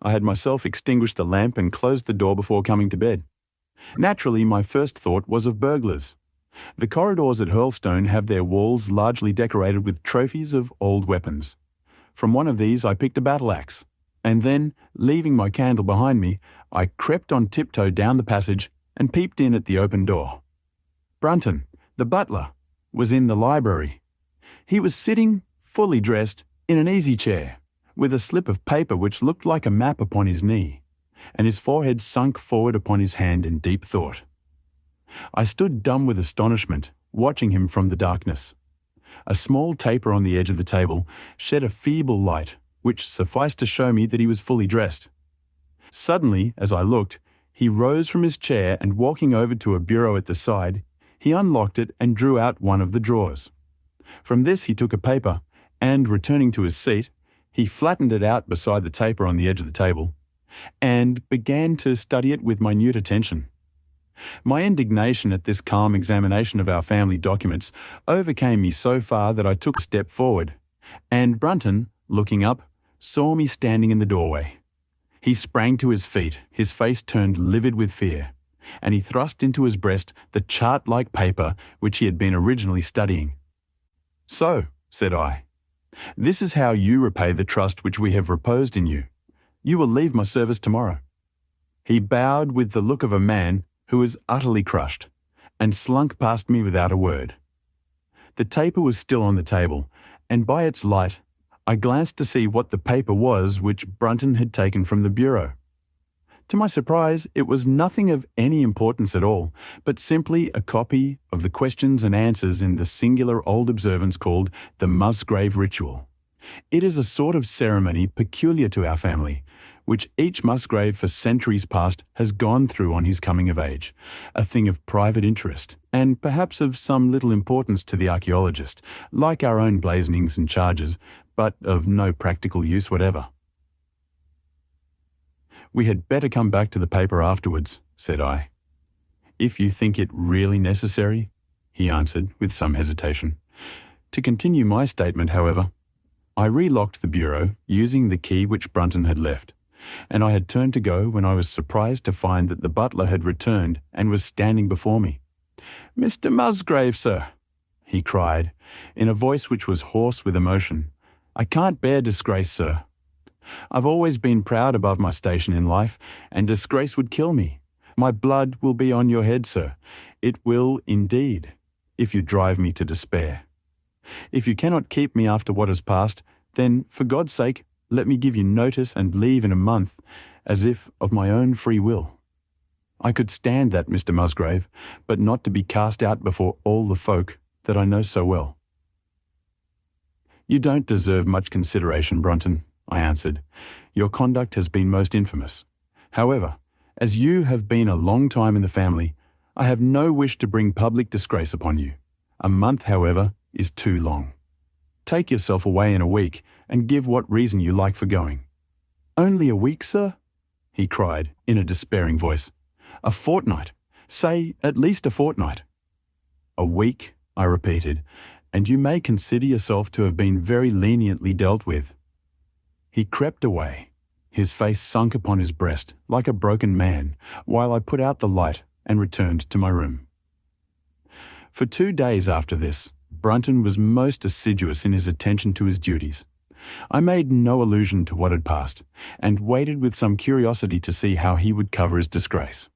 I had myself extinguished the lamp and closed the door before coming to bed. Naturally, my first thought was of burglars. The corridors at Hurlstone have their walls largely decorated with trophies of old weapons. From one of these I picked a battle-axe, And then, leaving my candle behind me, I crept on tiptoe down the passage and peeped in at the open door. Brunton, the butler, was in the library. He was sitting, fully dressed, in an easy chair, with a slip of paper which looked like a map upon his knee, and his forehead sunk forward upon his hand in deep thought. I stood dumb with astonishment, watching him from the darkness. A small taper on the edge of the table shed a feeble light, which sufficed to show me that he was fully dressed. Suddenly, as I looked, he rose from his chair and, walking over to a bureau at the side, he unlocked it and drew out one of the drawers. From this he took a paper, and, returning to his seat, he flattened it out beside the taper on the edge of the table, and began to study it with minute attention. My indignation at this calm examination of our family documents overcame me so far that I took a step forward, and Brunton, looking up, saw me standing in the doorway. He sprang to his feet, his face turned livid with fear, and he thrust into his breast the chart-like paper which he had been originally studying. "So," said I, "this is how you repay the trust which we have reposed in you. You will leave my service tomorrow." He bowed with the look of a man who is utterly crushed, and slunk past me without a word. The taper was still on the table, and by its light I glanced to see what the paper was which Brunton had taken from the bureau. To my surprise, it was nothing of any importance at all, but simply a copy of the questions and answers in the singular old observance called the Musgrave ritual. It is a sort of ceremony peculiar to our family, which each Musgrave for centuries past has gone through on his coming of age, a thing of private interest, and perhaps of some little importance to the archaeologist, like our own blazonings and charges, but of no practical use whatever. "We had better come back to the paper afterwards," said I. "If you think it really necessary," he answered with some hesitation. To continue my statement, however, I relocked the bureau, using the key which Brunton had left, and I had turned to go when I was surprised to find that the butler had returned and was standing before me. "Mr. Musgrave, sir," he cried, in a voice which was hoarse with emotion. "I can't bear disgrace, sir. I've always been proud above my station in life, and disgrace would kill me. My blood will be on your head, sir. It will, indeed, if you drive me to despair. If you cannot keep me after what has passed, then, for God's sake, let me give you notice and leave in a month, as if of my own free will. I could stand that, Mr. Musgrave, but not to be cast out before all the folk that I know so well." "You don't deserve much consideration, Brunton," I answered. "Your conduct has been most infamous. However, as you have been a long time in the family, I have no wish to bring public disgrace upon you. A month, however, is too long. Take yourself away in a week, and give what reason you like for going." "Only a week, sir?" he cried in a despairing voice. "A fortnight. Say at least a fortnight." "A week," I repeated, "and you may consider yourself to have been very leniently dealt with." He crept away, his face sunk upon his breast like a broken man, while I put out the light and returned to my room. For 2 days after this, Brunton was most assiduous in his attention to his duties. I made no allusion to what had passed, and waited with some curiosity to see how he would cover his disgrace.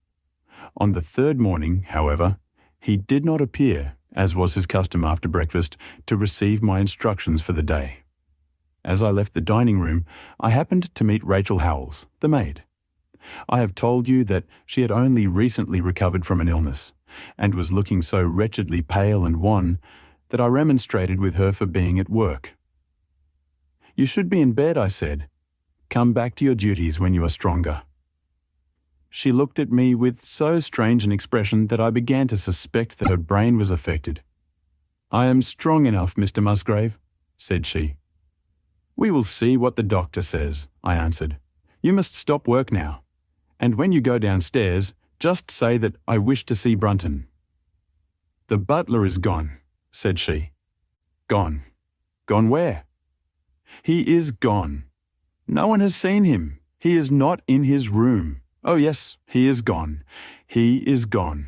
On the third morning, however, he did not appear, as was his custom after breakfast, to receive my instructions for the day. As I left the dining room, I happened to meet Rachel Howells, the maid. I have told you that she had only recently recovered from an illness, and was looking so wretchedly pale and wan that I remonstrated with her for being at work. "You should be in bed," I said. "Come back to your duties when you are stronger." She looked at me with so strange an expression that I began to suspect that her brain was affected. "I am strong enough, Mr. Musgrave," said she. "We will see what the doctor says," I answered. "You must stop work now, and when you go downstairs, just say that I wish to see Brunton." "The butler is gone," said she. "Gone? Gone where?" "He is gone. No one has seen him. He is not in his room. Oh yes, he is gone. He is gone."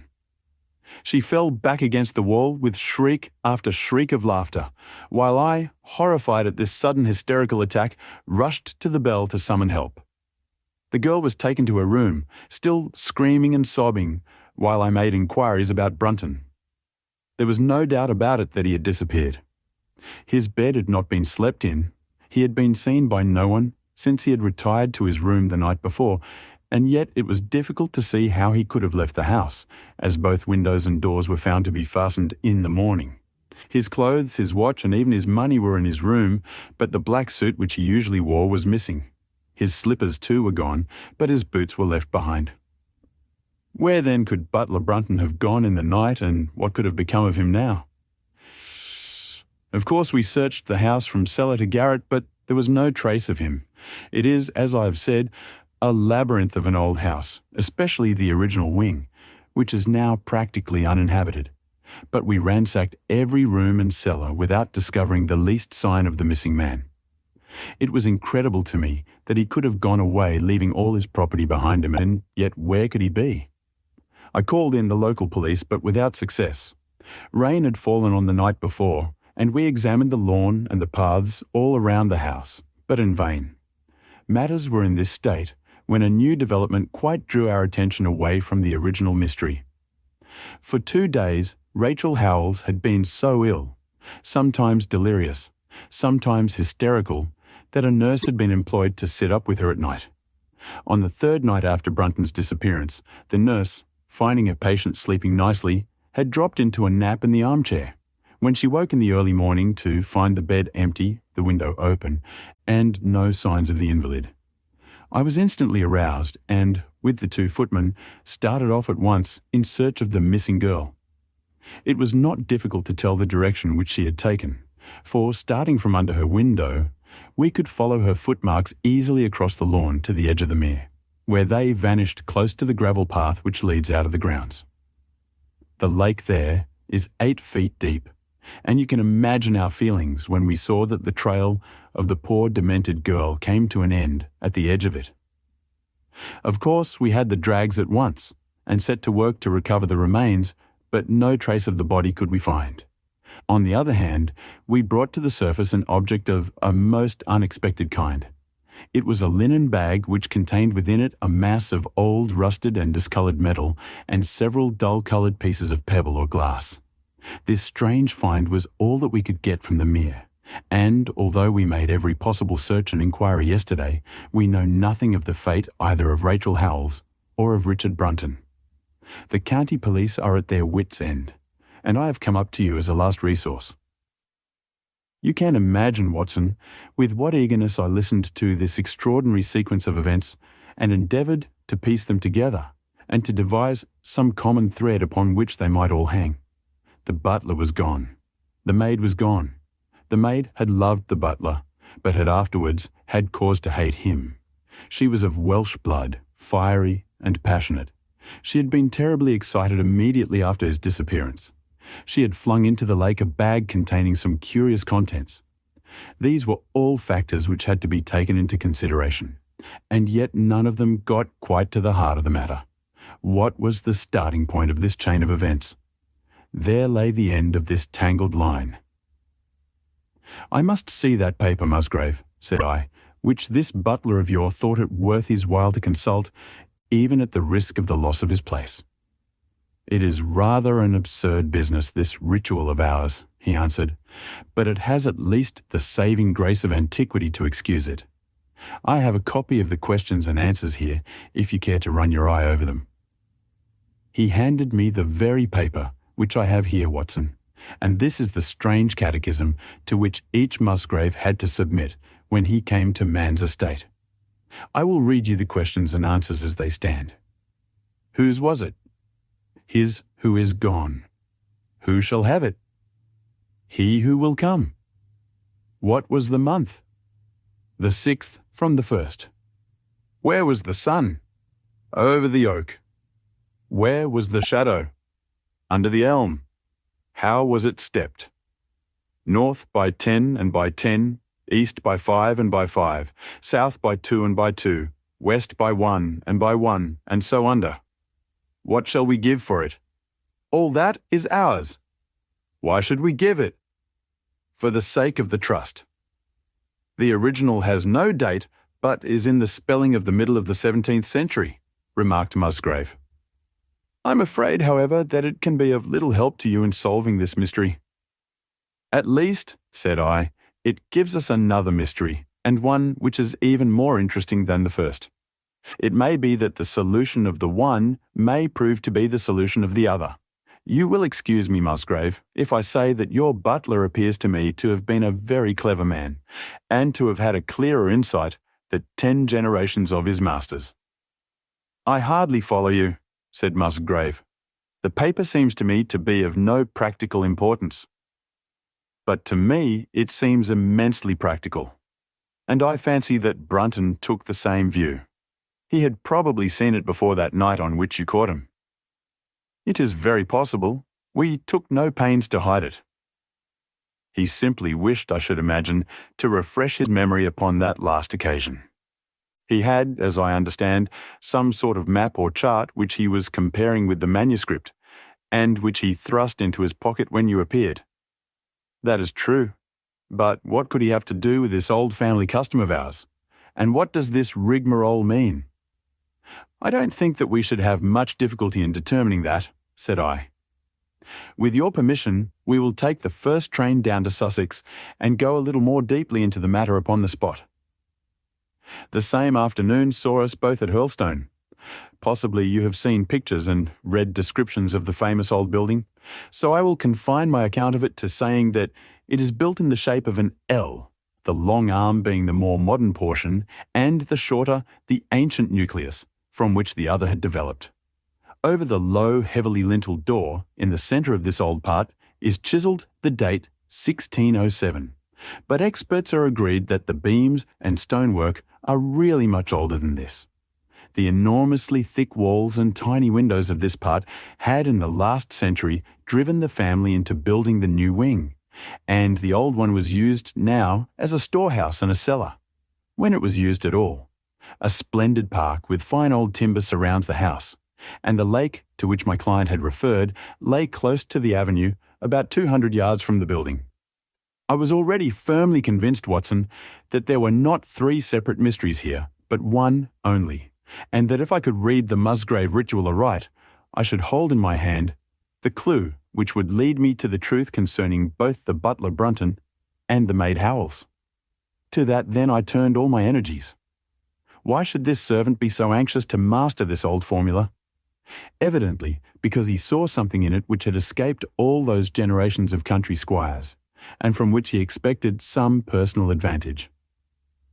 She fell back against the wall with shriek after shriek of laughter, while I, horrified at this sudden hysterical attack, rushed to the bell to summon help. The girl was taken to her room, still screaming and sobbing, while I made inquiries about Brunton. There was no doubt about it that he had disappeared. His bed had not been slept in. He had been seen by no one since he had retired to his room the night before, and yet it was difficult to see how he could have left the house, as both windows and doors were found to be fastened in the morning. His clothes, his watch, and even his money were in his room, but the black suit which he usually wore was missing. His slippers too were gone, but his boots were left behind. Where then could Butler Brunton have gone in the night, and what could have become of him now? Of course we searched the house from cellar to garret, but there was no trace of him. It is, as I have said, a labyrinth of an old house, especially the original wing, which is now practically uninhabited. But we ransacked every room and cellar without discovering the least sign of the missing man. It was incredible to me that he could have gone away leaving all his property behind him, and yet where could he be? I called in the local police, but without success. Rain had fallen on the night before, and we examined the lawn and the paths all around the house, but in vain. Matters were in this state when a new development quite drew our attention away from the original mystery. For 2 days, Rachel Howells had been so ill, sometimes delirious, sometimes hysterical, that a nurse had been employed to sit up with her at night. On the 3rd night after Brunton's disappearance, the nurse, finding her patient sleeping nicely, had dropped into a nap in the armchair. When she woke in the early morning to find the bed empty, the window open, and no signs of the invalid. I was instantly aroused and, with the 2 footmen, started off at once in search of the missing girl. It was not difficult to tell the direction which she had taken, for starting from under her window, we could follow her footmarks easily across the lawn to the edge of the mere, where they vanished close to the gravel path which leads out of the grounds. The lake there is 8 feet deep, and you can imagine our feelings when we saw that the trail of the poor demented girl came to an end at the edge of it. Of course, we had the drags at once, and set to work to recover the remains, but no trace of the body could we find. On the other hand, we brought to the surface an object of a most unexpected kind. It was a linen bag which contained within it a mass of old, rusted and discoloured metal and several dull-coloured pieces of pebble or glass. This strange find was all that we could get from the mere, and although we made every possible search and inquiry yesterday, we know nothing of the fate either of Rachel Howells or of Richard Brunton. The county police are at their wits' end, and I have come up to you as a last resource. You can imagine, Watson, with what eagerness I listened to this extraordinary sequence of events and endeavoured to piece them together and to devise some common thread upon which they might all hang. The butler was gone. The maid was gone. The maid had loved the butler, but had afterwards had cause to hate him. She was of Welsh blood, fiery and passionate. She had been terribly excited immediately after his disappearance. She had flung into the lake a bag containing some curious contents. These were all factors which had to be taken into consideration, and yet none of them got quite to the heart of the matter. What was the starting point of this chain of events? There lay the end of this tangled line. "I must see that paper, Musgrave," said I, "which this butler of yours thought it worth his while to consult, even at the risk of the loss of his place." "It is rather an absurd business, this ritual of ours," he answered, "but it has at least the saving grace of antiquity to excuse it. I have a copy of the questions and answers here, if you care to run your eye over them." He handed me the very paper which I have here, Watson, and this is the strange catechism to which each Musgrave had to submit when he came to man's estate. I will read you the questions and answers as they stand. Whose was it? His who is gone. Who shall have it? He who will come. What was the month? The 6th from the 1st. Where was the sun? Over the oak. Where was the shadow? Under the elm. How was it stepped? North by 10 and by 10, east by 5 and by 5, south by 2 and by 2, west by 1 and by 1, and so under. What shall we give for it? All that is ours. Why should we give it? For the sake of the trust. The original has no date, but is in the spelling of the middle of the 17th century, remarked Musgrave. I'm afraid, however, that it can be of little help to you in solving this mystery. At least, said I, it gives us another mystery, and one which is even more interesting than the first. It may be that the solution of the one may prove to be the solution of the other. You will excuse me, Musgrave, if I say that your butler appears to me to have been a very clever man, and to have had a clearer insight than 10 generations of his masters. I hardly follow you, said Musgrave. The paper seems to me to be of no practical importance. But to me it seems immensely practical, and I fancy that Brunton took the same view. He had probably seen it before that night on which you caught him. It is very possible. We took no pains to hide it. He simply wished, I should imagine, to refresh his memory upon that last occasion. He had, as I understand, some sort of map or chart which he was comparing with the manuscript, and which he thrust into his pocket when you appeared. That is true. But what could he have to do with this old family custom of ours? And what does this rigmarole mean? I don't think that we should have much difficulty in determining that, said I. With your permission, we will take the first train down to Sussex and go a little more deeply into the matter upon the spot. The same afternoon saw us both at Hurlstone. Possibly you have seen pictures and read descriptions of the famous old building, so I will confine my account of it to saying that it is built in the shape of an L, the long arm being the more modern portion, and the shorter the ancient nucleus, from which the other had developed. Over the low, heavily linteled door, in the centre of this old part, is chiselled the date 1607, but experts are agreed that the beams and stonework are really much older than this. The enormously thick walls and tiny windows of this part had in the last century driven the family into building the new wing, and the old one was used now as a storehouse and a cellar, when it was used at all. A splendid park with fine old timber surrounds the house, and the lake to which my client had referred lay close to the avenue, about 200 yards from the building. I was already firmly convinced, Watson, that there were not 3 separate mysteries here, but one only, and that if I could read the Musgrave ritual aright, I should hold in my hand the clue which would lead me to the truth concerning both the butler Brunton and the maid Howells. To that then I turned all my energies. Why should this servant be so anxious to master this old formula? Evidently because he saw something in it which had escaped all those generations of country squires, and from which he expected some personal advantage.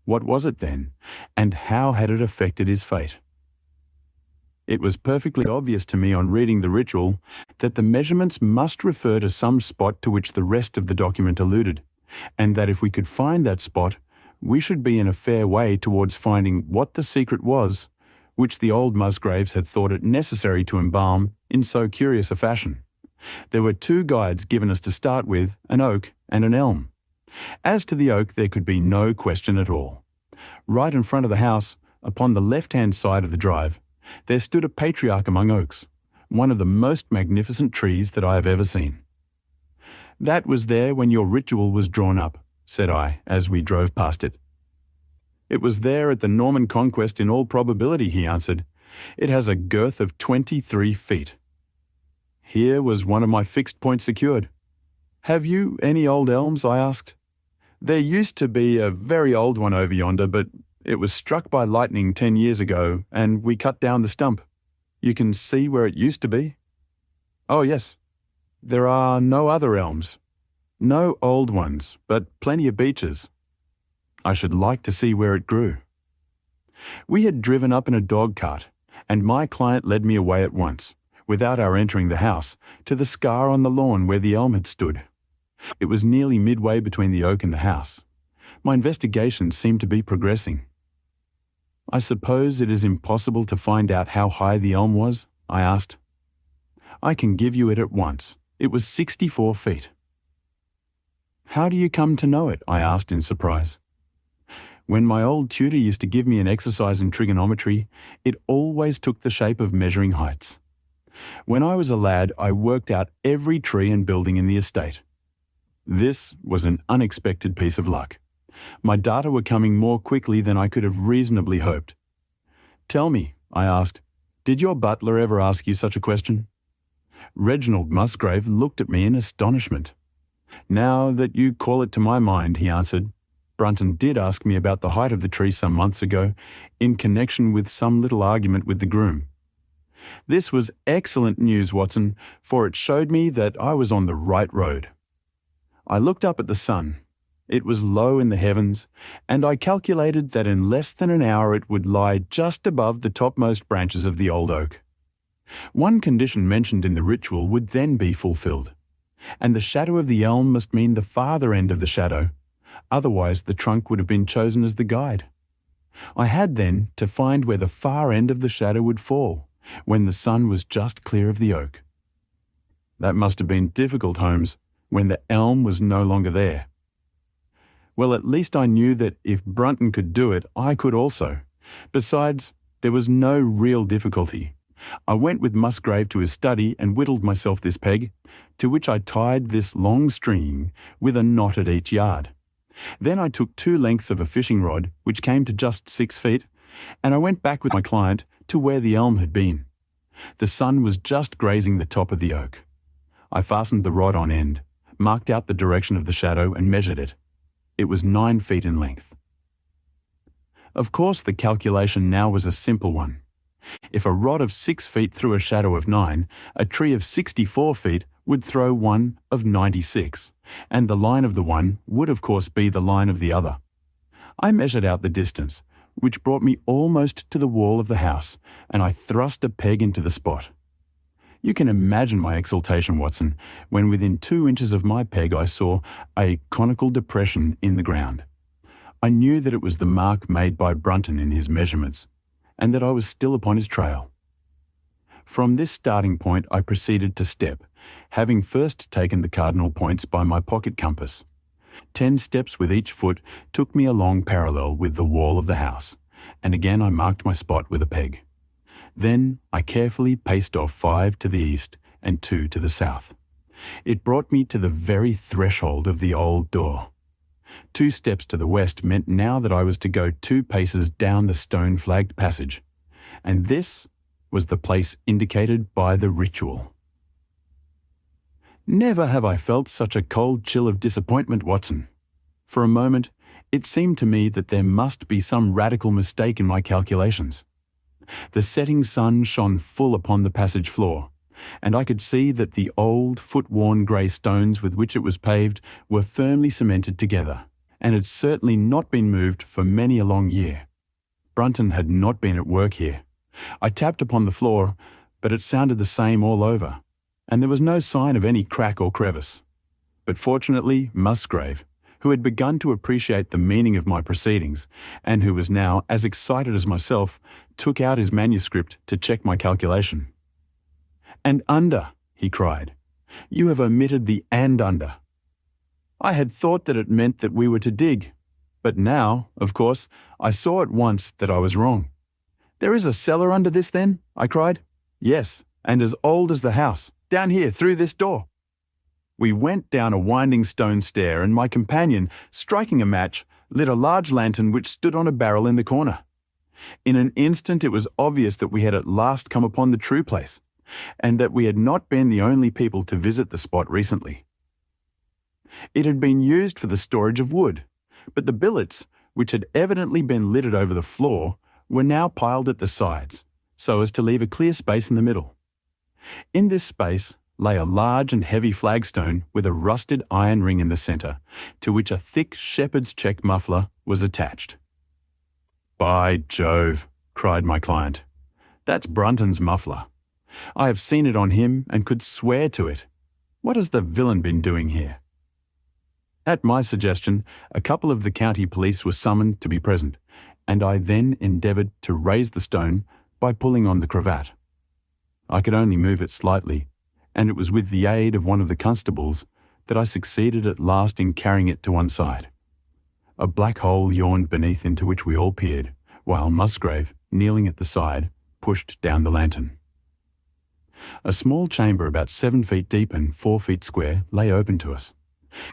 What was it then, and how had it affected his fate? It was perfectly obvious to me on reading the ritual that the measurements must refer to some spot to which the rest of the document alluded, and that if we could find that spot, we should be in a fair way towards finding what the secret was which the old Musgraves had thought it necessary to embalm in so curious a fashion. There were 2 guides given us to start with, an oak and an elm. As to the oak, there could be no question at all. Right in front of the house, upon the left-hand side of the drive, there stood a patriarch among oaks, one of the most magnificent trees that I have ever seen. That was there when your ritual was drawn up, said I, as we drove past it. It was there at the Norman conquest in all probability, he answered. It has a girth of 23 feet. Here was one of my fixed points secured. Have you any old elms? I asked. There used to be a very old one over yonder, but it was struck by lightning 10 years ago, and we cut down the stump. You can see where it used to be? Oh, yes. There are no other elms. No old ones, but plenty of beeches. I should like to see where it grew. We had driven up in a dog cart, and my client led me away at once, without our entering the house, to the scar on the lawn where the elm had stood. It was nearly midway between the oak and the house. My investigations seemed to be progressing. I suppose it is impossible to find out how high the elm was? I asked. I can give you it at once. It was 64 feet. How do you come to know it? I asked in surprise. When my old tutor used to give me an exercise in trigonometry, it always took the shape of measuring heights. When I was a lad, I worked out every tree and building in the estate. This was an unexpected piece of luck. My data were coming more quickly than I could have reasonably hoped. "Tell me," I asked, "did your butler ever ask you such a question?" Reginald Musgrave looked at me in astonishment. "Now that you call it to my mind," he answered, "Brunton did ask me about the height of the tree some months ago, in connection with some little argument with the groom." This was excellent news, Watson, for it showed me that I was on the right road. I looked up at the sun. It was low in the heavens, and I calculated that in less than an hour it would lie just above the topmost branches of the old oak. One condition mentioned in the ritual would then be fulfilled, and the shadow of the elm must mean the farther end of the shadow, otherwise the trunk would have been chosen as the guide. I had then to find where the far end of the shadow would fall, when the sun was just clear of the oak. That must have been difficult, Holmes, when the elm was no longer there. Well, at least I knew that if Brunton could do it, I could also. Besides, there was no real difficulty. I went with Musgrave to his study and whittled myself this peg, to which I tied this long string with a knot at each yard. Then I took 2 lengths of a fishing rod, which came to just 6 feet, and I went back with my client to where the elm had been. The sun was just grazing the top of the oak. I fastened the rod on end, marked out the direction of the shadow and measured it. It was 9 feet in length. Of course, the calculation now was a simple one. If a rod of 6 feet threw a shadow of 9, a tree of 64 feet would throw one of 96, and the line of the one would of course be the line of the other. I measured out the distance, which brought me almost to the wall of the house, and I thrust a peg into the spot. You can imagine my exultation, Watson, when within 2 inches of my peg I saw a conical depression in the ground. I knew that it was the mark made by Brunton in his measurements, and that I was still upon his trail. From this starting point I proceeded to step, having first taken the cardinal points by my pocket compass. 10 steps with each foot took me along parallel with the wall of the house, and again I marked my spot with a peg. Then I carefully paced off 5 to the east and 2 to the south. It brought me to the very threshold of the old door. 2 steps to the west meant now that I was to go 2 paces down the stone-flagged passage, and this was the place indicated by the ritual. Never have I felt such a cold chill of disappointment, Watson. For a moment, it seemed to me that there must be some radical mistake in my calculations. The setting sun shone full upon the passage floor, and I could see that the old, foot-worn grey stones with which it was paved were firmly cemented together, and had certainly not been moved for many a long year. Brunton had not been at work here. I tapped upon the floor, but it sounded the same all over, and there was no sign of any crack or crevice. But fortunately, Musgrave, who had begun to appreciate the meaning of my proceedings, and who was now as excited as myself, took out his manuscript to check my calculation. "And under," he cried. "You have omitted the and under. I had thought that it meant that we were to dig, but now, of course, I saw at once that I was wrong." "There is a cellar under this, then?" I cried. "Yes, and as old as the house, down here through this door." We went down a winding stone stair, and my companion, striking a match, lit a large lantern which stood on a barrel in the corner. In an instant it was obvious that we had at last come upon the true place, and that we had not been the only people to visit the spot recently. It had been used for the storage of wood, but the billets, which had evidently been littered over the floor, were now piled at the sides, so as to leave a clear space in the middle. In this space lay a large and heavy flagstone with a rusted iron ring in the centre, to which a thick shepherd's check muffler was attached. "By Jove," cried my client, "that's Brunton's muffler. I have seen it on him and could swear to it. What has the villain been doing here?" At my suggestion, a couple of the county police were summoned to be present, and I then endeavoured to raise the stone by pulling on the cravat. I could only move it slightly, and it was with the aid of one of the constables that I succeeded at last in carrying it to one side. A black hole yawned beneath, into which we all peered, while Musgrave, kneeling at the side, pushed down the lantern. A small chamber about 7 feet deep and 4 feet square lay open to us.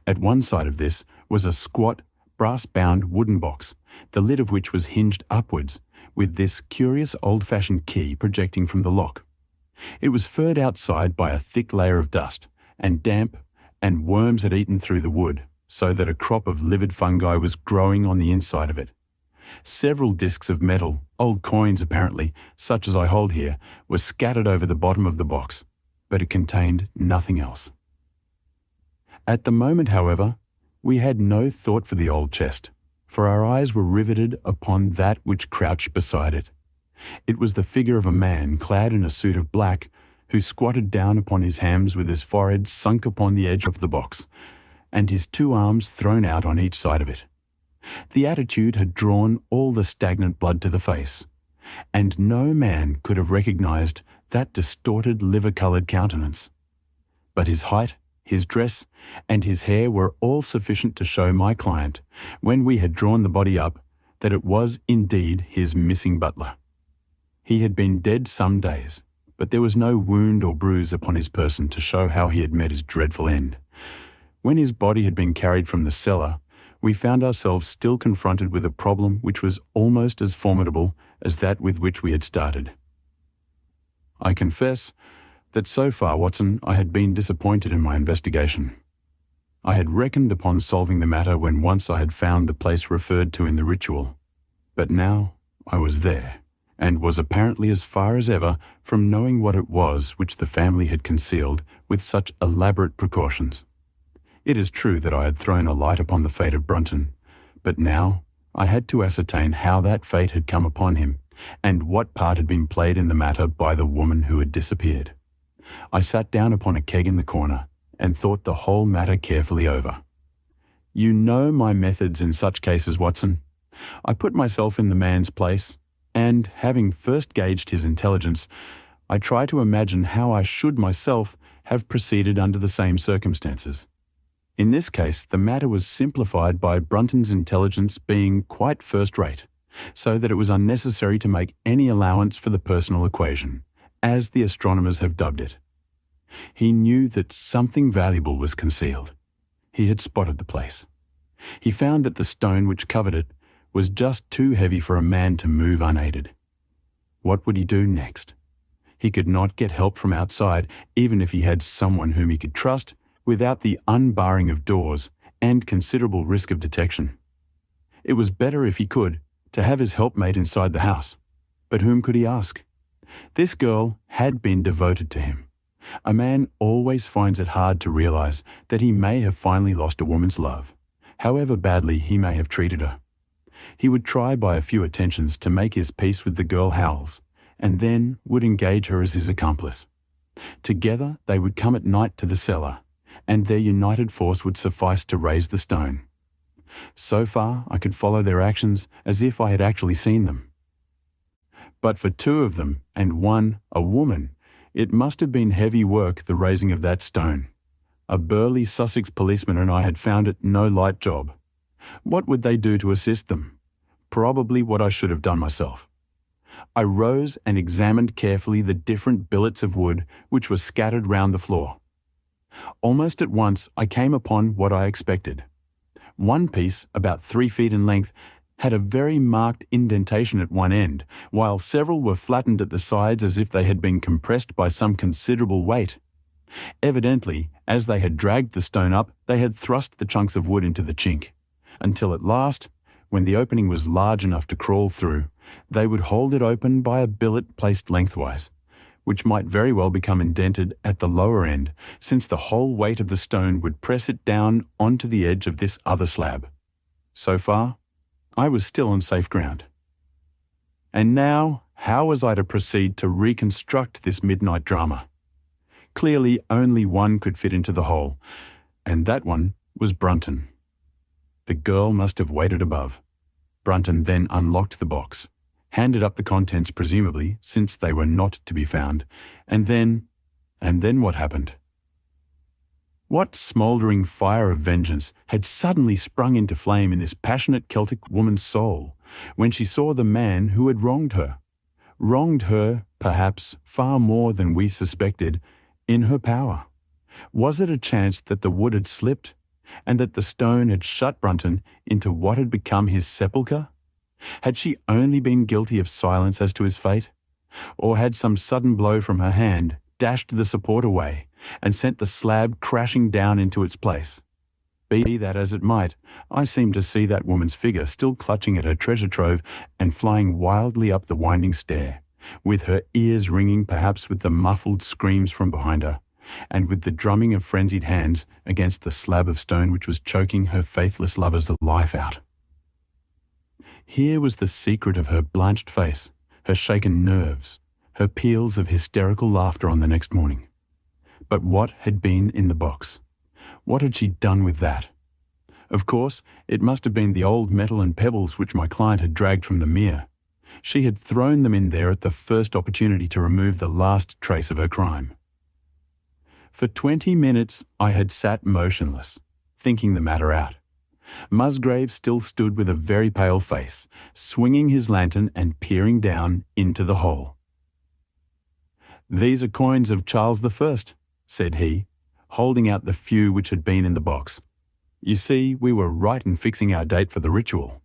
At one side of this was a squat, brass-bound wooden box, the lid of which was hinged upwards, with this curious old-fashioned key projecting from the lock. It was furred outside by a thick layer of dust and damp, and worms had eaten through the wood, so that a crop of livid fungi was growing on the inside of it. Several discs of metal, old coins apparently, such as I hold here, were scattered over the bottom of the box, but it contained nothing else. At the moment, however, we had no thought for the old chest, for our eyes were riveted upon that which crouched beside it. It was the figure of a man clad in a suit of black, who squatted down upon his hams with his forehead sunk upon the edge of the box, and his 2 arms thrown out on each side of it. The attitude had drawn all the stagnant blood to the face, and no man could have recognized that distorted liver-coloured countenance. But his height, his dress, and his hair were all sufficient to show my client, when we had drawn the body up, that it was indeed his missing butler. He had been dead some days, but there was no wound or bruise upon his person to show how he had met his dreadful end. When his body had been carried from the cellar, we found ourselves still confronted with a problem which was almost as formidable as that with which we had started. I confess that so far, Watson, I had been disappointed in my investigation. I had reckoned upon solving the matter when once I had found the place referred to in the ritual, but now I was there, and was apparently as far as ever from knowing what it was which the family had concealed with such elaborate precautions. It is true that I had thrown a light upon the fate of Brunton, but now I had to ascertain how that fate had come upon him, and what part had been played in the matter by the woman who had disappeared. I sat down upon a keg in the corner, and thought the whole matter carefully over. You know my methods in such cases, Watson. I put myself in the man's place, and, having first gauged his intelligence, I try to imagine how I should myself have proceeded under the same circumstances. In this case, the matter was simplified by Brunton's intelligence being quite first-rate, so that it was unnecessary to make any allowance for the personal equation, as the astronomers have dubbed it. He knew that something valuable was concealed. He had spotted the place. He found that the stone which covered it was just too heavy for a man to move unaided. What would he do next? He could not get help from outside, even if he had someone whom he could trust, without the unbarring of doors and considerable risk of detection. It was better, if he could, to have his helpmate inside the house. But whom could he ask? This girl had been devoted to him. A man always finds it hard to realize that he may have finally lost a woman's love, however badly he may have treated her. He would try by a few attentions to make his peace with the girl Howells, and then would engage her as his accomplice. Together they would come at night to the cellar, and their united force would suffice to raise the stone. So far I could follow their actions as if I had actually seen them. But for 2 of them, and one a woman, it must have been heavy work, the raising of that stone. A burly Sussex policeman and I had found it no light job. What would they do to assist them? Probably what I should have done myself. I rose and examined carefully the different billets of wood which were scattered round the floor. Almost at once I came upon what I expected. One piece, about 3 feet in length, had a very marked indentation at one end, while several were flattened at the sides as if they had been compressed by some considerable weight. Evidently, as they had dragged the stone up, they had thrust the chunks of wood into the chink, until at last, when the opening was large enough to crawl through, they would hold it open by a billet placed lengthwise, which might very well become indented at the lower end, since the whole weight of the stone would press it down onto the edge of this other slab. So far, I was still on safe ground. And now, how was I to proceed to reconstruct this midnight drama? Clearly, only one could fit into the hole, and that one was Brunton. The girl must have waited above. Brunton then unlocked the box, handed up the contents presumably, since they were not to be found, and then what happened? What smouldering fire of vengeance had suddenly sprung into flame in this passionate Celtic woman's soul when she saw the man who had wronged her? wronged her, perhaps far more than we suspected, in her power? Was it a chance that the wood had slipped, and that the stone had shut Brunton into what had become his sepulchre? Had she only been guilty of silence as to his fate? Or had some sudden blow from her hand dashed the support away and sent the slab crashing down into its place? Be that as it might, I seemed to see that woman's figure still clutching at her treasure trove and flying wildly up the winding stair, with her ears ringing perhaps with the muffled screams from behind her, and with the drumming of frenzied hands against the slab of stone which was choking her faithless lover's life out. Here was the secret of her blanched face, her shaken nerves, her peals of hysterical laughter on the next morning. But what had been in the box? What had she done with that? Of course, it must have been the old metal and pebbles which my client had dragged from the mere. She had thrown them in there at the first opportunity to remove the last trace of her crime. For 20 minutes I had sat motionless, thinking the matter out. Musgrave still stood with a very pale face, swinging his lantern and peering down into the hole. "These are coins of Charles I," said he, holding out the few which had been in the box. "You see, we were right in fixing our date for the ritual."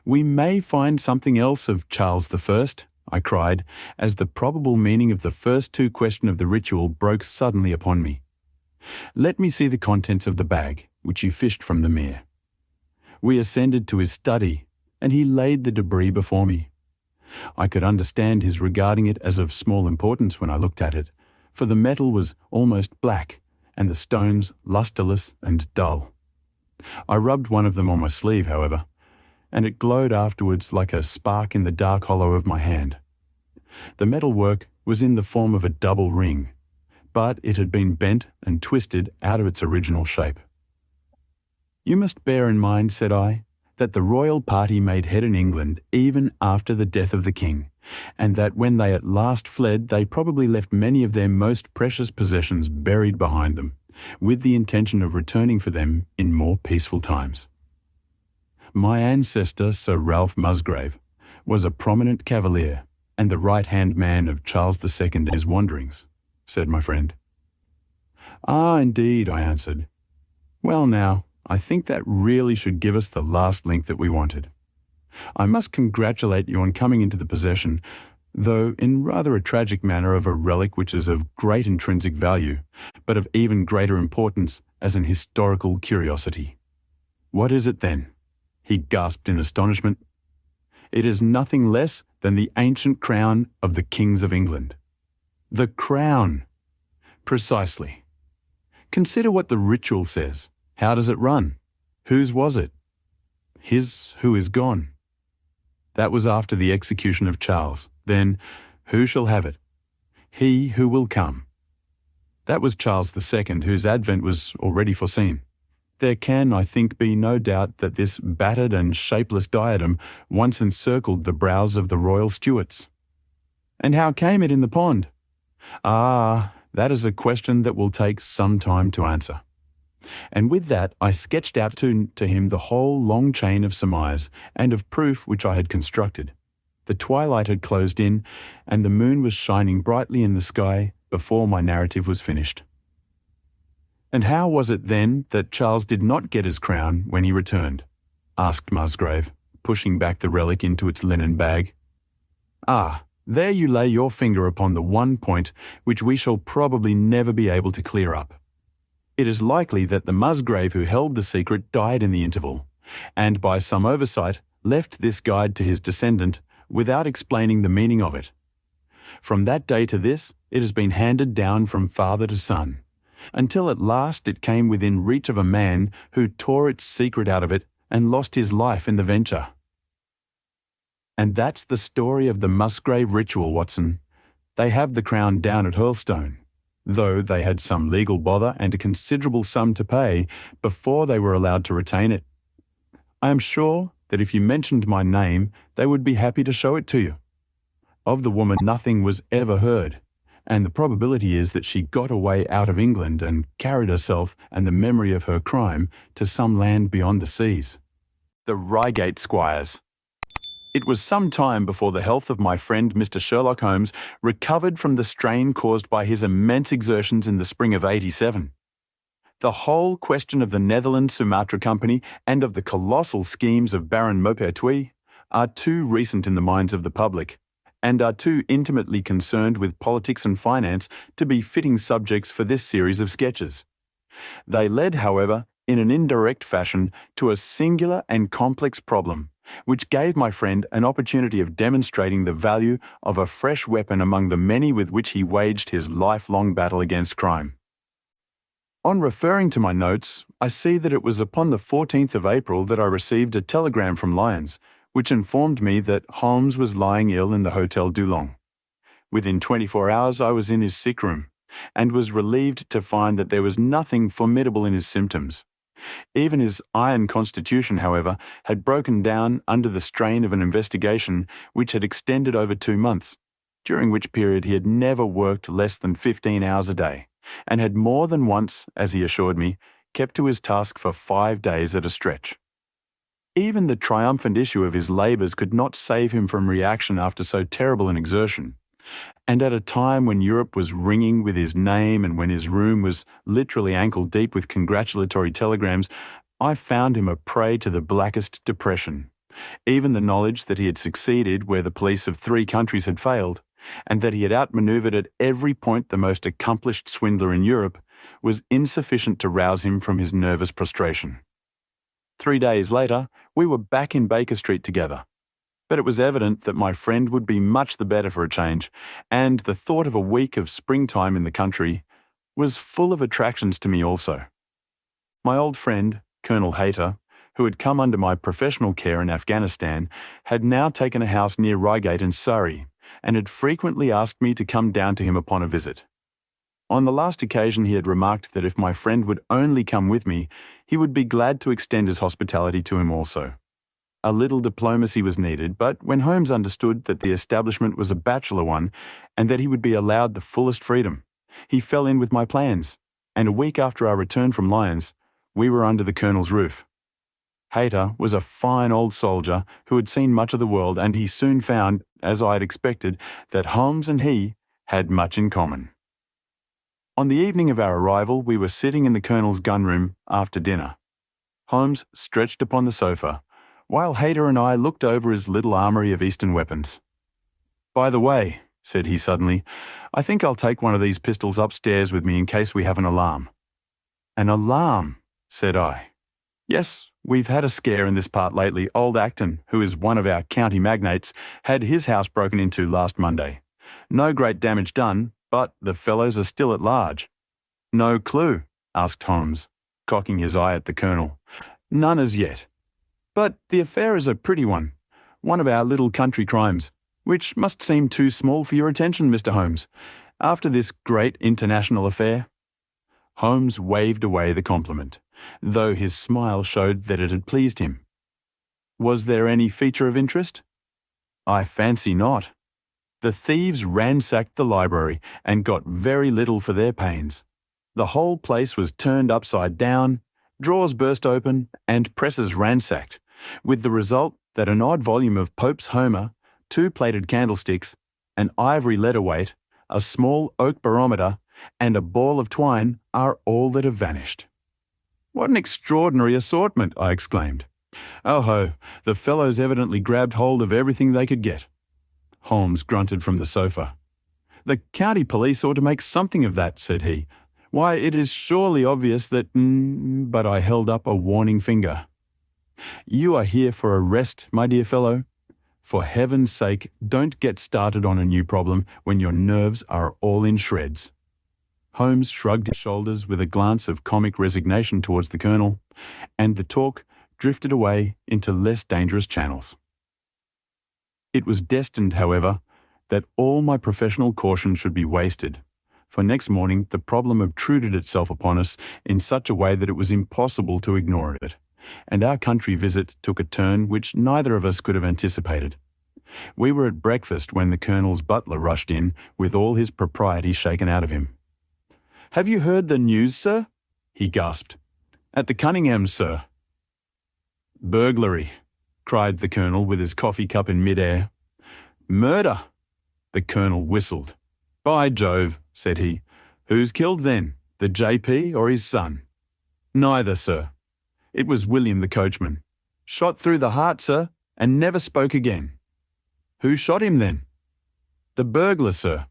"We may find something else of Charles I," I cried, as the probable meaning of the first two questions of the ritual broke suddenly upon me. "Let me see the contents of the bag which you fished from the mere." We ascended to his study, and he laid the debris before me. I could understand his regarding it as of small importance when I looked at it, for the metal was almost black, and the stones lustreless and dull. I rubbed one of them on my sleeve, however, and it glowed afterwards like a spark in the dark hollow of my hand. The metal work was in the form of a double ring, but it had been bent and twisted out of its original shape. "You must bear in mind," said I, "that the royal party made head in England even after the death of the king, and that when they at last fled they probably left many of their most precious possessions buried behind them, with the intention of returning for them in more peaceful times. My ancestor, Sir Ralph Musgrave, was a prominent cavalier and the right-hand man of Charles II in his wanderings," said my friend. "Ah, indeed," I answered. "Well now, I think that really should give us the last link that we wanted. I must congratulate you on coming into the possession, though in rather a tragic manner, of a relic which is of great intrinsic value, but of even greater importance as an historical curiosity." "What is it then?" he gasped in astonishment. "It is nothing less than the ancient crown of the kings of England." "The crown!" "Precisely. Consider what the ritual says. How does it run? Whose was it?" "His who is gone." "That was after the execution of Charles. Then, who shall have it?" "He who will come." "That was Charles II, whose advent was already foreseen. There can, I think, be no doubt that this battered and shapeless diadem once encircled the brows of the royal Stuarts." "And how came it in the pond?" "Ah, that is a question that will take some time to answer." And with that I sketched out to him the whole long chain of surmise and of proof which I had constructed. The twilight had closed in, and the moon was shining brightly in the sky before my narrative was finished. "And how was it then that Charles did not get his crown when he returned?" asked Musgrave, pushing back the relic into its linen bag. "Ah, there you lay your finger upon the one point which we shall probably never be able to clear up. It is likely that the Musgrave who held the secret died in the interval, and by some oversight left this guide to his descendant without explaining the meaning of it. From that day to this, it has been handed down from father to son, until at last it came within reach of a man who tore its secret out of it and lost his life in the venture. And that's the story of the Musgrave ritual, Watson. They have the crown down at Hurlstone, though they had some legal bother and a considerable sum to pay before they were allowed to retain it. I am sure that if you mentioned my name, they would be happy to show it to you. Of the woman nothing was ever heard, and the probability is that she got away out of England and carried herself and the memory of her crime to some land beyond the seas. The Reigate squires. It was some time before the health of my friend Mr. Sherlock Holmes recovered from the strain caused by his immense exertions in the spring of '87. The whole question of the Netherlands Sumatra Company and of the colossal schemes of Baron Maupertuis are too recent in the minds of the public, and are too intimately concerned with politics and finance to be fitting subjects for this series of sketches. They led, however, in an indirect fashion to a singular and complex problem, which gave my friend an opportunity of demonstrating the value of a fresh weapon among the many with which he waged his lifelong battle against crime. On referring to my notes, I see that it was upon the 14th of April that I received a telegram from Lyons, which informed me that Holmes was lying ill in the Hotel Dulong. Within 24 hours I was in his sick room, and was relieved to find that there was nothing formidable in his symptoms. Even his iron constitution, however, had broken down under the strain of an investigation which had extended over 2 months, during which period he had never worked less than 15 hours a day, and had more than once, as he assured me, kept to his task for 5 days at a stretch. Even the triumphant issue of his labours could not save him from reaction after so terrible an exertion, and at a time when Europe was ringing with his name and when his room was literally ankle-deep with congratulatory telegrams, I found him a prey to the blackest depression. Even the knowledge that he had succeeded where the police of 3 countries had failed, and that he had outmanoeuvred at every point the most accomplished swindler in Europe, was insufficient to rouse him from his nervous prostration. 3 days later, we were back in Baker Street together. But it was evident that my friend would be much the better for a change, and the thought of a week of springtime in the country was full of attractions to me also. My old friend, Colonel Hayter, who had come under my professional care in Afghanistan, had now taken a house near Reigate in Surrey, and had frequently asked me to come down to him upon a visit. On the last occasion he had remarked that if my friend would only come with me, he would be glad to extend his hospitality to him also. A little diplomacy was needed, but when Holmes understood that the establishment was a bachelor one, and that he would be allowed the fullest freedom, he fell in with my plans, and a week after our return from Lyons, we were under the Colonel's roof. Hayter was a fine old soldier who had seen much of the world, and he soon found, as I had expected, that Holmes and he had much in common. On the evening of our arrival, we were sitting in the Colonel's gun-room after dinner. Holmes stretched upon the sofa, while Hayter and I looked over his little armoury of Eastern weapons. "By the way," said he suddenly, "I think I'll take one of these pistols upstairs with me in case we have an alarm." "An alarm?" said I. "Yes, we've had a scare in this part lately. Old Acton, who is one of our county magnates, had his house broken into last Monday. No great damage done, but the fellows are still at large." "No clue?" asked Holmes, cocking his eye at the Colonel. "None as yet. But the affair is a pretty one of our little country crimes, which must seem too small for your attention, Mr. Holmes, after this great international affair." Holmes waved away the compliment, though his smile showed that it had pleased him. "Was there any feature of interest?" "I fancy not. The thieves ransacked the library and got very little for their pains. The whole place was turned upside down, drawers burst open, and presses ransacked, with the result that an odd volume of Pope's Homer, 2 plated candlesticks, an ivory letter weight, a small oak barometer, and a ball of twine are all that have vanished." "What an extraordinary assortment!" I exclaimed. "Oh ho, the fellows evidently grabbed hold of everything they could get." Holmes grunted from the sofa. "The county police ought to make something of that," said he. "Why, it is surely obvious that—" but I held up a warning finger. "You are here for a rest, my dear fellow. For heaven's sake, don't get started on a new problem when your nerves are all in shreds." Holmes shrugged his shoulders with a glance of comic resignation towards the Colonel, and the talk drifted away into less dangerous channels. It was destined, however, that all my professional caution should be wasted, for next morning the problem obtruded itself upon us in such a way that it was impossible to ignore it, and our country visit took a turn which neither of us could have anticipated. We were at breakfast when the Colonel's butler rushed in with all his propriety shaken out of him. "Have you heard the news, sir?" he gasped. "At the Cunninghams, sir." "Burglary," cried the Colonel with his coffee cup in mid-air. Murder! The Colonel whistled. By Jove, said he. Who's killed then, the JP or his son? Neither, sir. It was William the coachman. Shot through the heart, sir, and never spoke again. Who shot him then? The burglar, sir.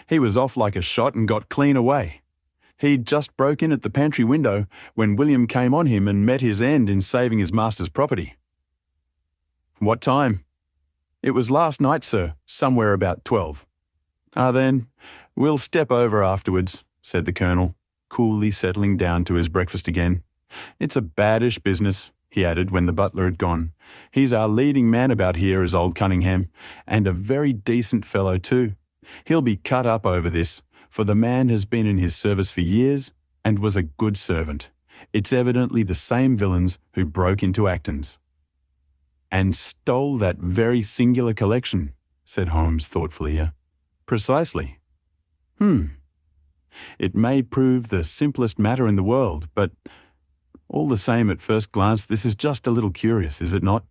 He was off like a shot and got clean away. He'd just broke in at the pantry window when William came on him and met his end in saving his master's property. What time? It was last night, sir, somewhere about 12. Then, we'll step over afterwards, said the Colonel, coolly settling down to his breakfast again. It's a baddish business, he added when the butler had gone. He's our leading man about here, is old Cunningham, and a very decent fellow too. He'll be cut up over this, for the man has been in his service for years and was a good servant. It's evidently the same villains who broke into Acton's. And stole that very singular collection, said Holmes thoughtfully. Precisely. It may prove the simplest matter in the world, but all the same at first glance this is just a little curious, is it not?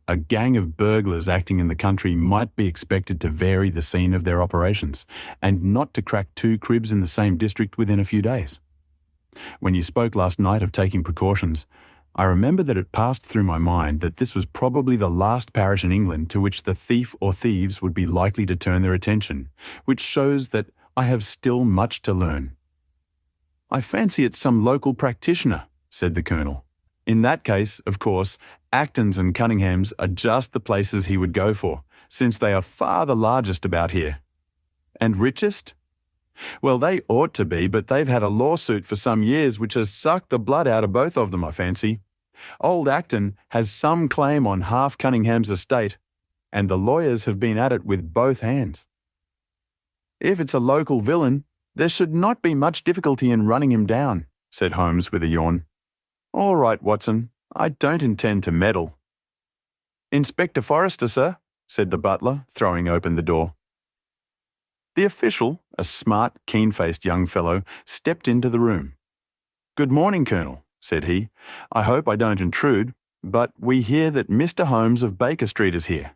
A gang of burglars acting in the country might be expected to vary the scene of their operations, and not to crack 2 cribs in the same district within a few days. When you spoke last night of taking precautions, I remember that it passed through my mind that this was probably the last parish in England to which the thief or thieves would be likely to turn their attention, which shows that I have still much to learn. I fancy it's some local practitioner, said the Colonel. In that case, of course, Acton's and Cunningham's are just the places he would go for, since they are far the largest about here. And richest? Well, they ought to be, but they've had a lawsuit for some years which has sucked the blood out of both of them, I fancy. Old Acton has some claim on half Cunningham's estate, and the lawyers have been at it with both hands. If it's a local villain, there should not be much difficulty in running him down, said Holmes with a yawn. All right, Watson, I don't intend to meddle. Inspector Forrester, sir, said the butler, throwing open the door. The official, a smart, keen-faced young fellow, stepped into the room. Good morning, Colonel, said he. I hope I don't intrude, but we hear that Mr. Holmes of Baker Street is here.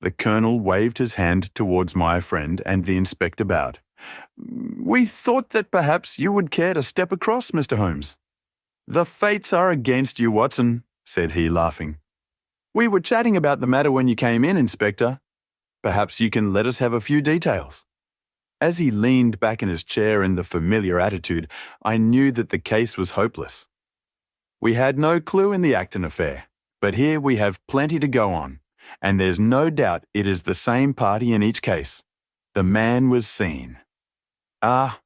The Colonel waved his hand towards my friend, and the inspector bowed. We thought that perhaps you would care to step across, Mr. Holmes. The fates are against you, Watson, said he, laughing. We were chatting about the matter when you came in, Inspector. Perhaps you can let us have a few details. As he leaned back in his chair in the familiar attitude, I knew that the case was hopeless. We had no clue in the Acton affair, but here we have plenty to go on, and there's no doubt it is the same party in each case. The man was seen. Ah,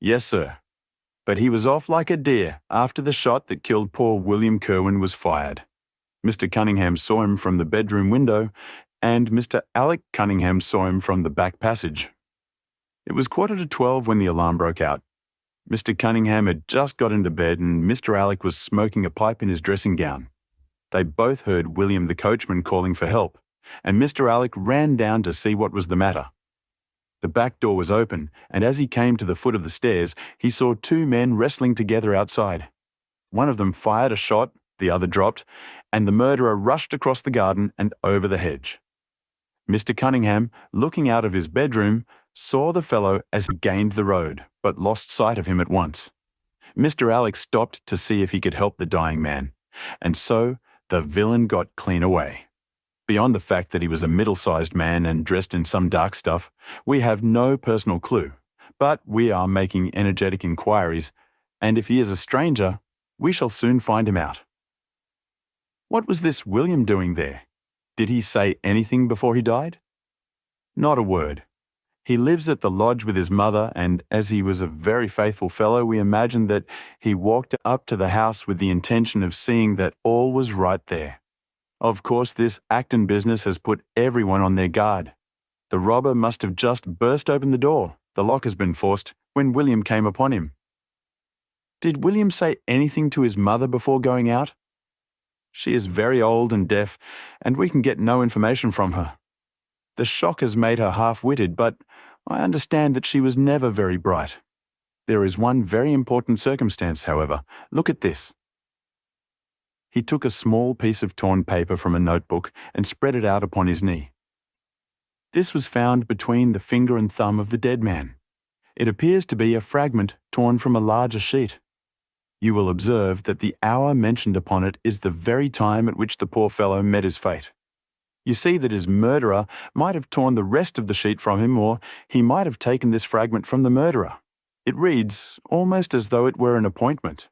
yes, sir. But he was off like a deer after the shot that killed poor William Kerwin was fired. Mr. Cunningham saw him from the bedroom window, and Mr. Alec Cunningham saw him from the back passage. It was 11:45 when the alarm broke out. Mr. Cunningham had just got into bed, and Mr. Alec was smoking a pipe in his dressing gown. They both heard William the coachman calling for help, and Mr. Alec ran down to see what was the matter. The back door was open, and as he came to the foot of the stairs, he saw 2 men wrestling together outside. One of them fired a shot, the other dropped, and the murderer rushed across the garden and over the hedge. Mr. Cunningham, looking out of his bedroom, saw the fellow as he gained the road, but lost sight of him at once. Mr. Alec stopped to see if he could help the dying man, and so the villain got clean away. Beyond the fact that he was a middle-sized man and dressed in some dark stuff, we have no personal clue, but we are making energetic inquiries, and if he is a stranger, we shall soon find him out. What was this William doing there? Did he say anything before he died? Not a word. He lives at the lodge with his mother, and as he was a very faithful fellow, we imagined that he walked up to the house with the intention of seeing that all was right there. Of course, this Acton business has put everyone on their guard. The robber must have just burst open the door, the lock has been forced, when William came upon him. Did William say anything to his mother before going out? She is very old and deaf, and we can get no information from her. The shock has made her half-witted, but I understand that she was never very bright. There is one very important circumstance, however. Look at this. He took a small piece of torn paper from a notebook and spread it out upon his knee. This was found between the finger and thumb of the dead man. It appears to be a fragment torn from a larger sheet. You will observe that the hour mentioned upon it is the very time at which the poor fellow met his fate. You see that his murderer might have torn the rest of the sheet from him, or he might have taken this fragment from the murderer. It reads almost as though it were an appointment.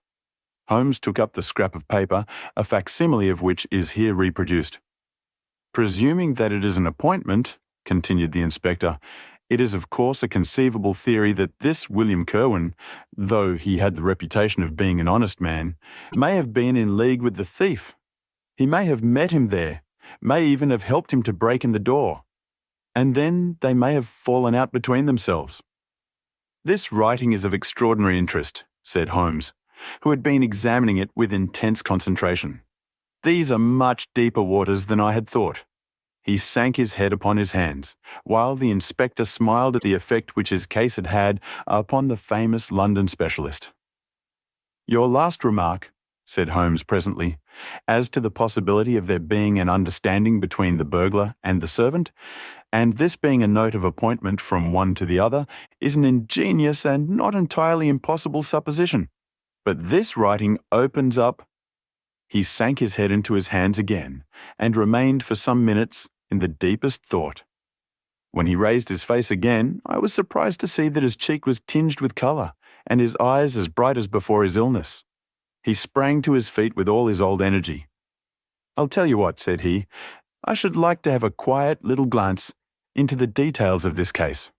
Holmes took up the scrap of paper, a facsimile of which is here reproduced. Presuming that it is an appointment, continued the inspector, it is of course a conceivable theory that this William Kirwan, though he had the reputation of being an honest man, may have been in league with the thief. He may have met him there, may even have helped him to break in the door, and then they may have fallen out between themselves. This writing is of extraordinary interest, said Holmes, who had been examining it with intense concentration. These are much deeper waters than I had thought. He sank his head upon his hands, while the inspector smiled at the effect which his case had had upon the famous London specialist. Your last remark, said Holmes presently, as to the possibility of there being an understanding between the burglar and the servant, and this being a note of appointment from one to the other, is an ingenious and not entirely impossible supposition. But this writing opens up. He sank his head into his hands again, and remained for some minutes in the deepest thought. When he raised his face again, I was surprised to see that his cheek was tinged with colour, and his eyes as bright as before his illness. He sprang to his feet with all his old energy. I'll tell you what, said he, I should like to have a quiet little glance into the details of this case.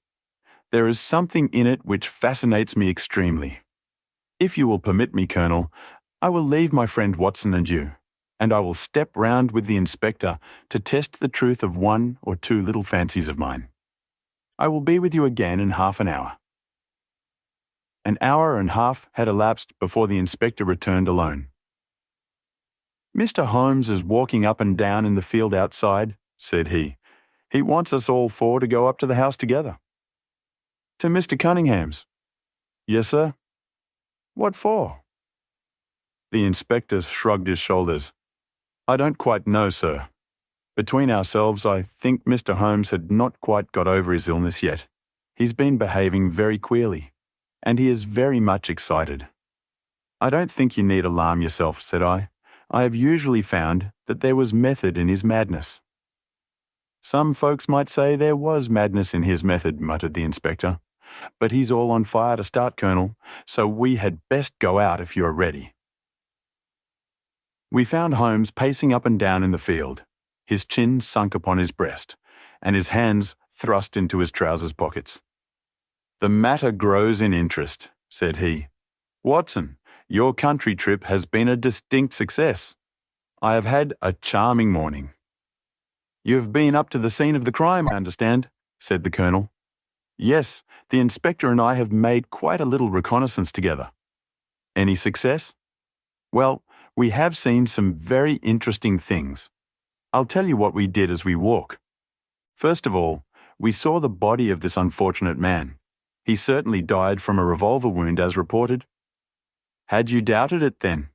There is something in it which fascinates me extremely. If you will permit me, Colonel, I will leave my friend Watson and you, and I will step round with the inspector to test the truth of one or two little fancies of mine. I will be with you again in half an hour. An hour and a half had elapsed before the inspector returned alone. Mr. Holmes is walking up and down in the field outside, said he. He wants us all four to go up to the house together. To Mr. Cunningham's. Yes, sir. What for? The inspector shrugged his shoulders. I don't quite know, sir. Between ourselves, I think Mr. Holmes had not quite got over his illness yet. He's been behaving very queerly, and he is very much excited. I don't think you need alarm yourself, said I. I have usually found that there was method in his madness. Some folks might say there was madness in his method, muttered the inspector. But he's all on fire to start, Colonel, so we had best go out if you're ready. We found Holmes pacing up and down in the field, his chin sunk upon his breast, and his hands thrust into his trousers pockets. The matter grows in interest, said he. Watson, your country trip has been a distinct success. I have had a charming morning. You have been up to the scene of the crime, I understand, said the Colonel. Yes, the inspector and I have made quite a little reconnaissance together. Any success? Well, we have seen some very interesting things. I'll tell you what we did as we walk. First of all, we saw the body of this unfortunate man. He certainly died from a revolver wound as reported. Had you doubted it then?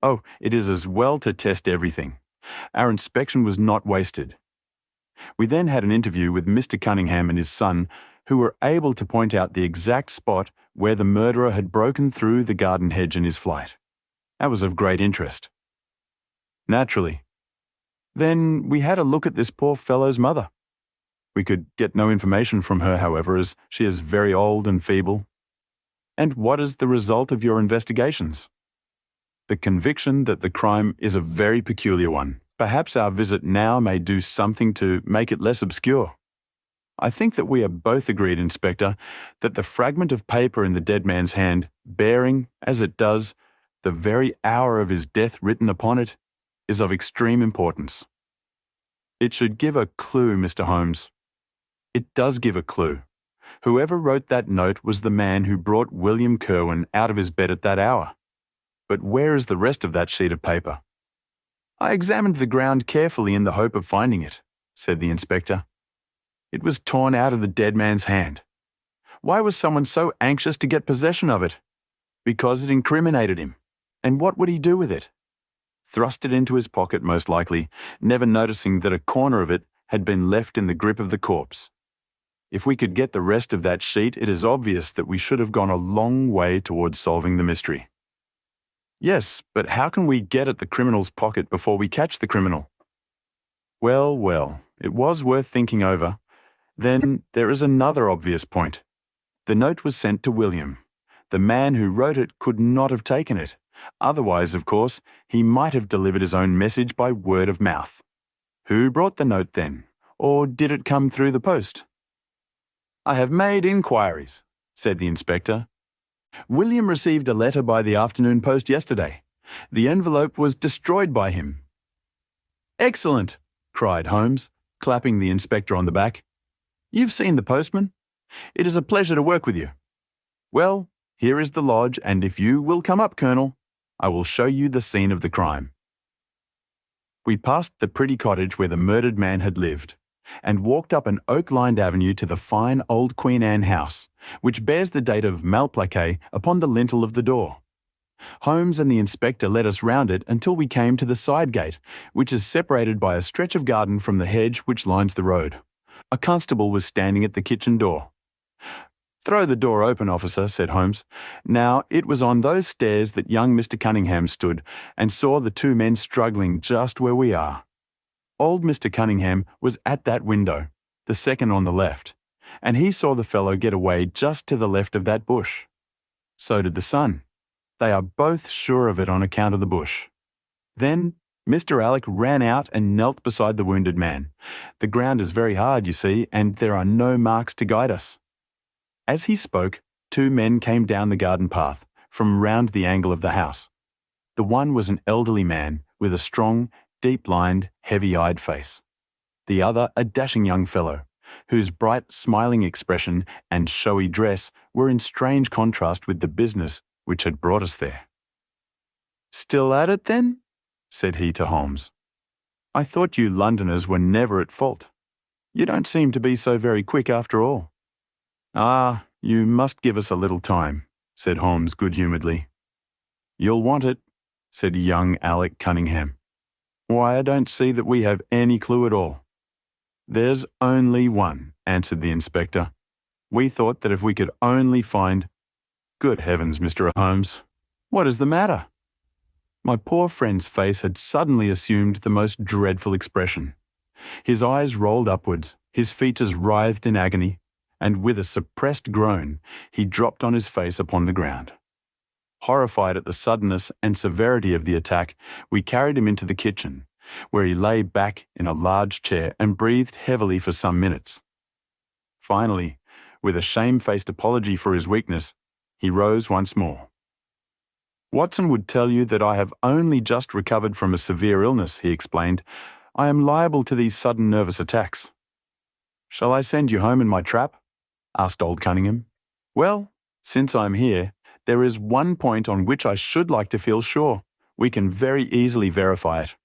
Oh, it is as well to test everything. Our inspection was not wasted. We then had an interview with Mr. Cunningham and his son, who were able to point out the exact spot where the murderer had broken through the garden hedge in his flight. That was of great interest. Naturally. Then we had a look at this poor fellow's mother. We could get no information from her, however, as she is very old and feeble. And what is the result of your investigations? The conviction that the crime is a very peculiar one. Perhaps our visit now may do something to make it less obscure. I think that we are both agreed, Inspector, that the fragment of paper in the dead man's hand, bearing, as it does, the very hour of his death written upon it, is of extreme importance. It should give a clue, Mr. Holmes. It does give a clue. Whoever wrote that note was the man who brought William Kirwan out of his bed at that hour. But where is the rest of that sheet of paper? I examined the ground carefully in the hope of finding it, said the inspector. It was torn out of the dead man's hand. Why was someone so anxious to get possession of it? Because it incriminated him. And what would he do with it? thrust it into his pocket most likely, never noticing that a corner of it had been left in the grip of the corpse. If we could get the rest of that sheet, it is obvious that we should have gone a long way towards solving the mystery. Yes, but how can we get at the criminal's pocket before we catch the criminal? Well, well, it was worth thinking over. Then there is another obvious point. The note was sent to William. The man who wrote it could not have taken it. Otherwise, of course, he might have delivered his own message by word of mouth. Who brought the note then? Or did it come through the post? I have made inquiries, said the inspector. William received a letter by the afternoon post yesterday. The envelope was destroyed by him. Excellent, cried Holmes, clapping the inspector on the back. You've seen the postman? It is a pleasure to work with you. Well, here is the lodge, and if you will come up, Colonel, I will show you the scene of the crime. We passed the pretty cottage where the murdered man had lived, and walked up an oak-lined avenue to the fine old Queen Anne house, which bears the date of Malplaquet upon the lintel of the door. Holmes and the inspector led us round it until we came to the side gate, which is separated by a stretch of garden from the hedge which lines the road. A constable was standing at the kitchen door. Throw the door open, officer, said Holmes. Now, it was on those stairs that young Mr. Cunningham stood and saw the two men struggling just where we are. Old Mr. Cunningham was at that window, the second on the left, and he saw the fellow get away just to the left of that bush. So did the son. They are both sure of it on account of the bush. Then Mr. Alec ran out and knelt beside the wounded man. The ground is very hard, you see, and there are no marks to guide us. As he spoke, two men came down the garden path, from round the angle of the house. The one was an elderly man with a strong, deep-lined, heavy-eyed face. The other a dashing young fellow, whose bright, smiling expression and showy dress were in strange contrast with the business which had brought us there. Still at it, then? Said he to Holmes. I thought you Londoners were never at fault. You don't seem to be so very quick after all. Ah, you must give us a little time, said Holmes good-humouredly. You'll want it, said young Alec Cunningham. Why, I don't see that we have any clue at all. There's only one, answered the inspector. We thought that if we could only find— Good heavens, Mr. Holmes, what is the matter? My poor friend's face had suddenly assumed the most dreadful expression. His eyes rolled upwards, his features writhed in agony, and with a suppressed groan, he dropped on his face upon the ground. Horrified at the suddenness and severity of the attack, we carried him into the kitchen, where he lay back in a large chair and breathed heavily for some minutes. Finally, with a shamefaced apology for his weakness, he rose once more. Watson would tell you that I have only just recovered from a severe illness, he explained. I am liable to these sudden nervous attacks. Shall I send you home in my trap? Asked old Cunningham. Well, since I'm here, there is one point on which I should like to feel sure. We can very easily verify it.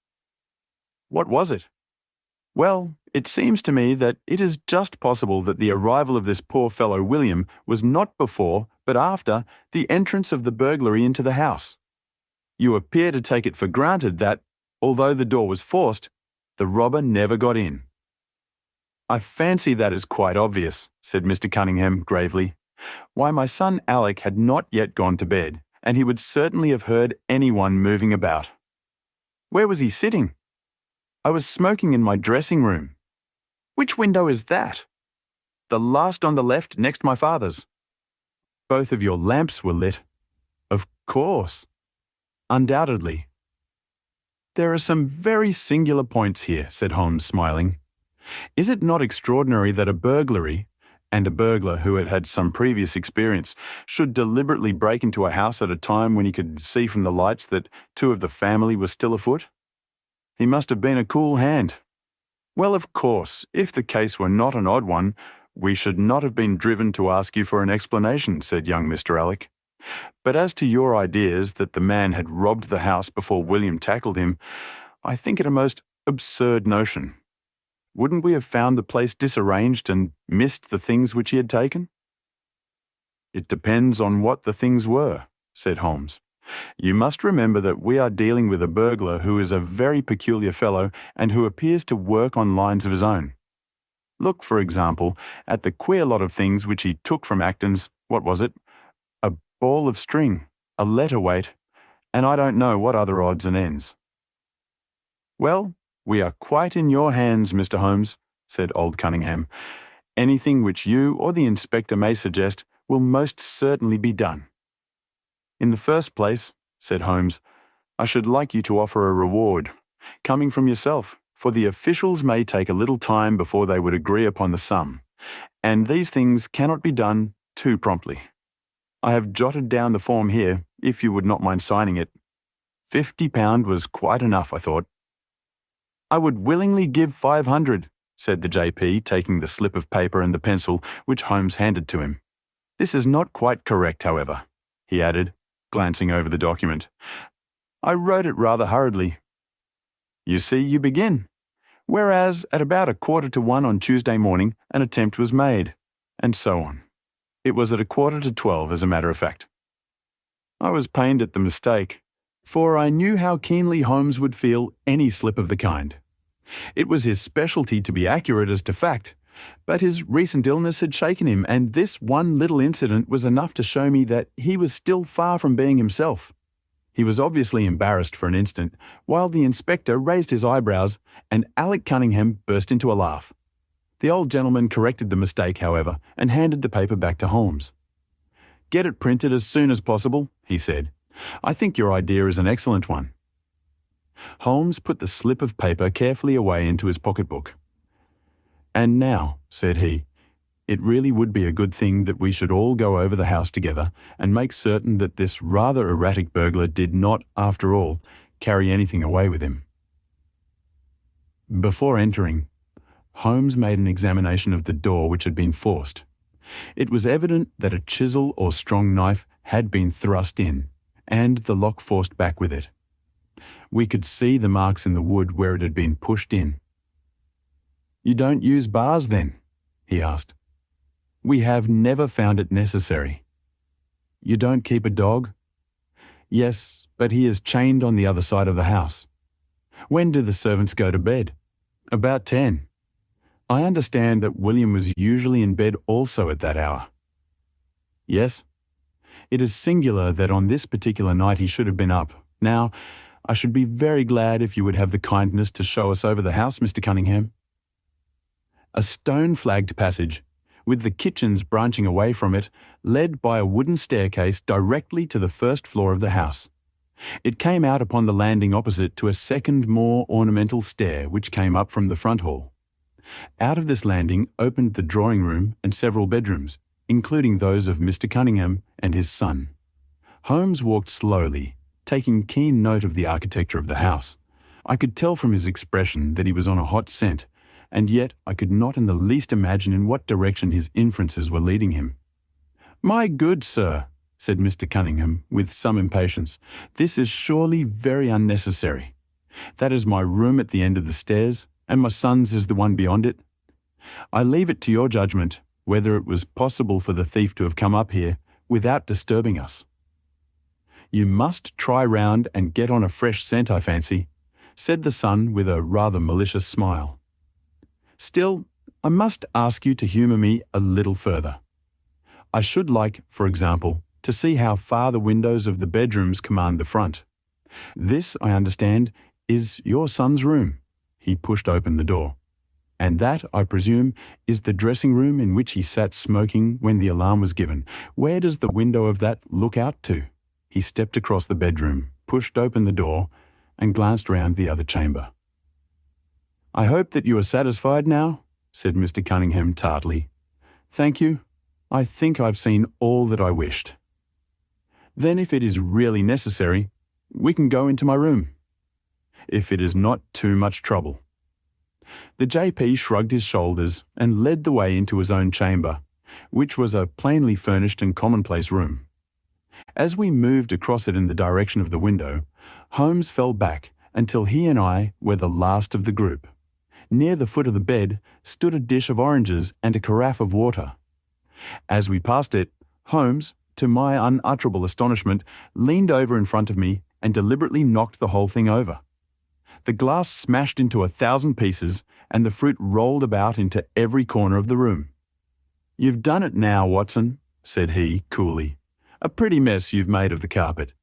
What was it? Well, it seems to me that it is just possible that the arrival of this poor fellow William was not before, but after, the entrance of the burglary into the house. You appear to take it for granted that, although the door was forced, the robber never got in. I fancy that is quite obvious, said Mr. Cunningham gravely. Why, my son Alec had not yet gone to bed, and he would certainly have heard anyone moving about. Where was he sitting? I was smoking in my dressing room. Which window is that? The last on the left, next my father's. Both of your lamps were lit. Of course. Undoubtedly. There are some very singular points here, said Holmes, smiling. Is it not extraordinary that a burglary, and a burglar who had had some previous experience, should deliberately break into a house at a time when he could see from the lights that two of the family were still afoot? He must have been a cool hand. Well, of course, if the case were not an odd one, we should not have been driven to ask you for an explanation, said young Mr. Alec. But as to your ideas that the man had robbed the house before William tackled him, I think it a most absurd notion. Wouldn't we have found the place disarranged and missed the things which he had taken? It depends on what the things were, said Holmes. You must remember that we are dealing with a burglar who is a very peculiar fellow and who appears to work on lines of his own. Look, for example, at the queer lot of things which he took from Acton's, what was it? A ball of string, a letter weight, and I don't know what other odds and ends. Well, we are quite in your hands, Mr. Holmes, said old Cunningham. Anything which you or the inspector may suggest will most certainly be done. In the first place, said Holmes, I should like you to offer a reward, coming from yourself, for the officials may take a little time before they would agree upon the sum, and these things cannot be done too promptly. I have jotted down the form here, if you would not mind signing it. £50 was quite enough, I thought. I would willingly give 500, said the JP, taking the slip of paper and the pencil which Holmes handed to him. This is not quite correct, however, he added, glancing over the document. I wrote it rather hurriedly. You see, you begin. Whereas at about 1:15 on Tuesday morning an attempt was made, and so on. It was at 11:45, as a matter of fact. I was pained at the mistake, for I knew how keenly Holmes would feel any slip of the kind. It was his specialty to be accurate as to fact, but his recent illness had shaken him, and this one little incident was enough to show me that he was still far from being himself. He was obviously embarrassed for an instant, while the inspector raised his eyebrows, and Alec Cunningham burst into a laugh. The old gentleman corrected the mistake, however, and handed the paper back to Holmes. Get it printed as soon as possible, he said. I think your idea is an excellent one. Holmes put the slip of paper carefully away into his pocketbook. And now, said he, it really would be a good thing that we should all go over the house together and make certain that this rather erratic burglar did not, after all, carry anything away with him. Before entering, Holmes made an examination of the door which had been forced. It was evident that a chisel or strong knife had been thrust in, and the lock forced back with it. We could see the marks in the wood where it had been pushed in. You don't use bars, then? He asked. We have never found it necessary. You don't keep a dog? Yes, but he is chained on the other side of the house. When do the servants go to bed? About 10. I understand that William was usually in bed also at that hour. Yes. It is singular that on this particular night he should have been up. Now, I should be very glad if you would have the kindness to show us over the house, Mr. Cunningham. A stone-flagged passage, with the kitchens branching away from it, led by a wooden staircase directly to the first floor of the house. It came out upon the landing opposite to a second more ornamental stair which came up from the front hall. Out of this landing opened the drawing-room and several bedrooms, including those of Mr. Cunningham and his son. Holmes walked slowly, taking keen note of the architecture of the house. I could tell from his expression that he was on a hot scent, and yet I could not in the least imagine in what direction his inferences were leading him. My good sir, said Mr. Cunningham with some impatience, this is surely very unnecessary. That is my room at the end of the stairs, and my son's is the one beyond it. I leave it to your judgment whether it was possible for the thief to have come up here without disturbing us. You must try round and get on a fresh scent, I fancy, said the son with a rather malicious smile. Still, I must ask you to humour me a little further. I should like, for example, to see how far the windows of the bedrooms command the front. This, I understand, is your son's room. He pushed open the door. And that, I presume, is the dressing room in which he sat smoking when the alarm was given. Where does the window of that look out to? He stepped across the bedroom, pushed open the door, and glanced round the other chamber. I hope that you are satisfied now, said Mr. Cunningham tartly. Thank you. I think I've seen all that I wished. Then if it is really necessary, we can go into my room. If it is not too much trouble. The JP shrugged his shoulders and led the way into his own chamber, which was a plainly furnished and commonplace room. As we moved across it in the direction of the window, Holmes fell back until he and I were the last of the group. Near the foot of the bed stood a dish of oranges and a carafe of water. As we passed it, Holmes, to my unutterable astonishment, leaned over in front of me and deliberately knocked the whole thing over. The glass smashed into 1,000 pieces, and the fruit rolled about into every corner of the room. "You've done it now, Watson," said he, coolly. "A pretty mess you've made of the carpet."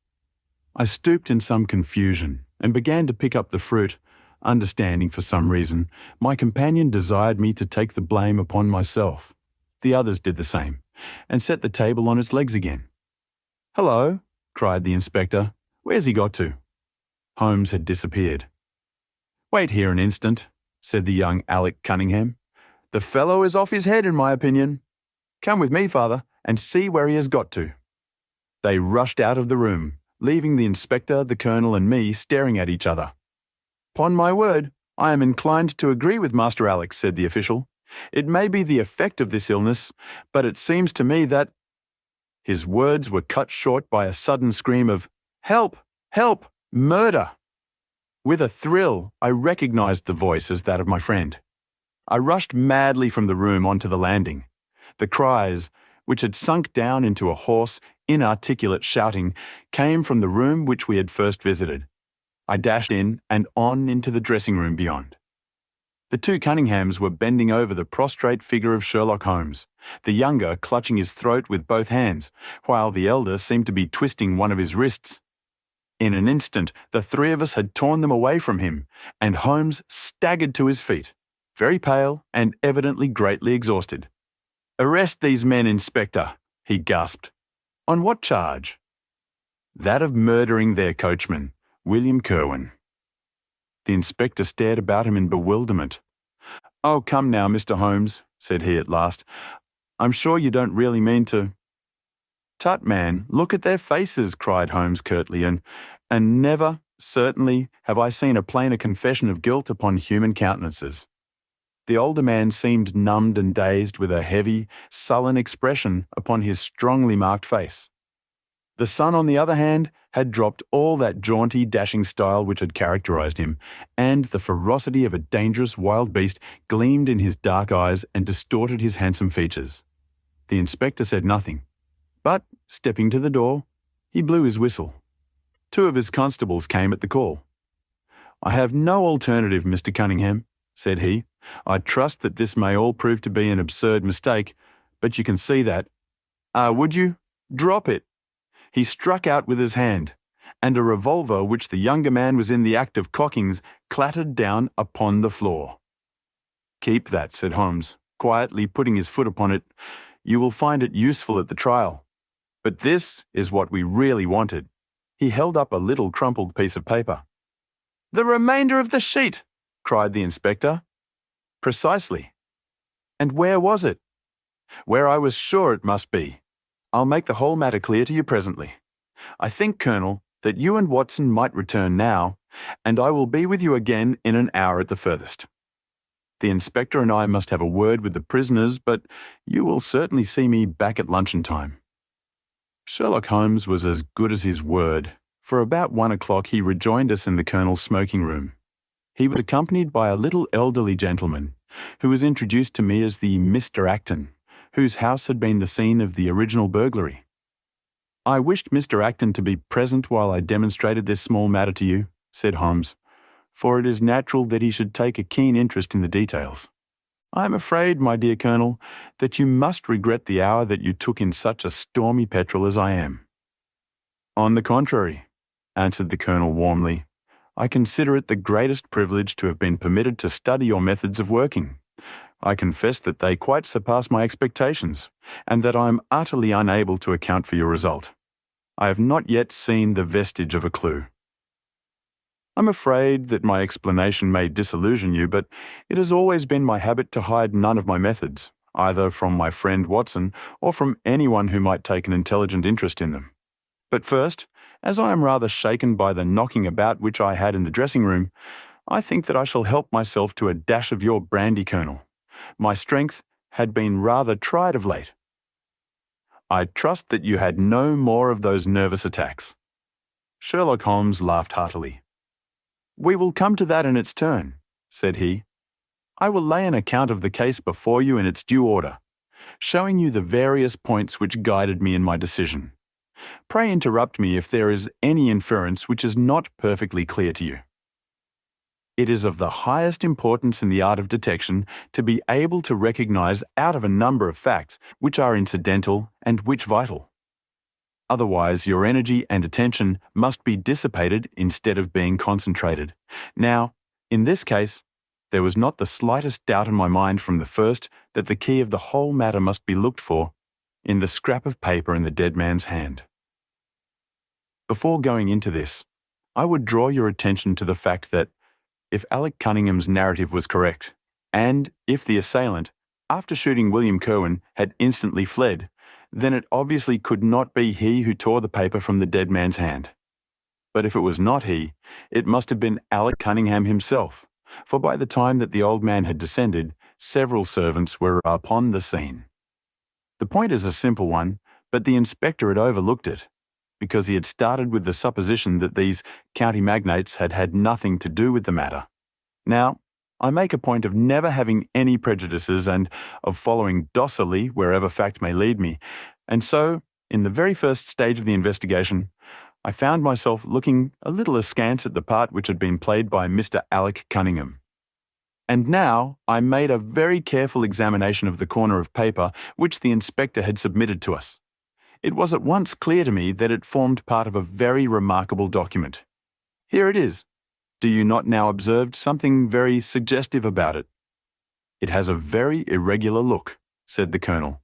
I stooped in some confusion and began to pick up the fruit, understanding for some reason my companion desired me to take the blame upon myself. The others did the same, and set the table on its legs again. "Hello," cried the inspector. "Where's he got to?" Holmes had disappeared. "Wait here an instant," said the young Alec Cunningham. "The fellow is off his head, in my opinion. Come with me, father, and see where he has got to." They rushed out of the room, leaving the inspector, the colonel, and me staring at each other. "'Pon my word, I am inclined to agree with Master Alex," said the official. "It may be the effect of this illness, but it seems to me that—" His words were cut short by a sudden scream of, "Help! Help! Murder!" With a thrill, I recognized the voice as that of my friend. I rushed madly from the room onto the landing. The cries, which had sunk down into a hoarse, inarticulate shouting, came from the room which we had first visited. I dashed in and on into the dressing room beyond. The two Cunninghams were bending over the prostrate figure of Sherlock Holmes, the younger clutching his throat with both hands, while the elder seemed to be twisting one of his wrists. In an instant, the three of us had torn them away from him, and Holmes staggered to his feet, very pale and evidently greatly exhausted. "Arrest these men, Inspector," he gasped. "On what charge?" "That of murdering their coachman, William Kirwan." The inspector stared about him in bewilderment. "Oh, come now, Mr. Holmes," said he at last. "I'm sure you don't really mean to—" "Tut, man, look at their faces," cried Holmes curtly, and never, certainly, have I seen a plainer confession of guilt upon human countenances. The older man seemed numbed and dazed, with a heavy, sullen expression upon his strongly marked face. The son, on the other hand, had dropped all that jaunty, dashing style which had characterized him, and the ferocity of a dangerous wild beast gleamed in his dark eyes and distorted his handsome features. The inspector said nothing, but, stepping to the door, he blew his whistle. Two of his constables came at the call. "I have no alternative, Mr. Cunningham," said he. "I trust that this may all prove to be an absurd mistake, but you can see that—" "Would you? Drop it." He struck out with his hand, and a revolver which the younger man was in the act of cocking clattered down upon the floor. "Keep that," said Holmes, quietly putting his foot upon it. "You will find it useful at the trial. But this is what we really wanted." He held up a little crumpled piece of paper. "The remainder of the sheet!" cried the inspector. "Precisely. And where was it?" "Where I was sure it must be. I'll make the whole matter clear to you presently. I think, Colonel, that you and Watson might return now, and I will be with you again in an hour at the furthest. The inspector and I must have a word with the prisoners, but you will certainly see me back at luncheon time." Sherlock Holmes was as good as his word, for about 1 o'clock he rejoined us in the Colonel's smoking room. He was accompanied by a little elderly gentleman, who was introduced to me as the Mr. Acton, whose house had been the scene of the original burglary. "I wished Mr. Acton to be present while I demonstrated this small matter to you," said Holmes, "for it is natural that he should take a keen interest in the details. I am afraid, my dear Colonel, that you must regret the hour that you took in such a stormy petrel as I am." "On the contrary," answered the Colonel warmly, "I consider it the greatest privilege to have been permitted to study your methods of working. I confess that they quite surpass my expectations, and that I am utterly unable to account for your result. I have not yet seen the vestige of a clue. I'm afraid that my explanation may disillusion you, but it has always been my habit to hide none of my methods, either from my friend Watson or from anyone who might take an intelligent interest in them. But first, as I am rather shaken by the knocking about which I had in the dressing room, I think that I shall help myself to a dash of your brandy, Colonel. My strength had been rather tried of late. I trust that you had no more of those nervous attacks." Sherlock Holmes laughed heartily. "We will come to that in its turn," said he. "I will lay an account of the case before you in its due order. showing you the various points which guided me in my decision. Pray interrupt me if there is any inference which is not perfectly clear to you. It is of the highest importance in the art of detection to be able to recognize out of a number of facts which are incidental and which vital. Otherwise, your energy and attention must be dissipated instead of being concentrated. Now, in this case, there was not the slightest doubt in my mind from the first that the key of the whole matter must be looked for in the scrap of paper in the dead man's hand. Before going into this, I would draw your attention to the fact that if Alec Cunningham's narrative was correct, and if the assailant, after shooting William Kirwan, had instantly fled, then it obviously could not be he who tore the paper from the dead man's hand. But if it was not he, it must have been Alec Cunningham himself, for by the time that the old man had descended, several servants were upon the scene. The point is a simple one, but the inspector had overlooked it, because he had started with the supposition that these county magnates had had nothing to do with the matter. Now, I make a point of never having any prejudices and of following docilely wherever fact may lead me, and so, in the very first stage of the investigation, I found myself looking a little askance at the part which had been played by Mr. Alec Cunningham. And now I made a very careful examination of the corner of paper which the inspector had submitted to us. It was at once clear to me that it formed part of a very remarkable document. Here it is. Do you not now observe something very suggestive about it? It has a very irregular look, said the Colonel.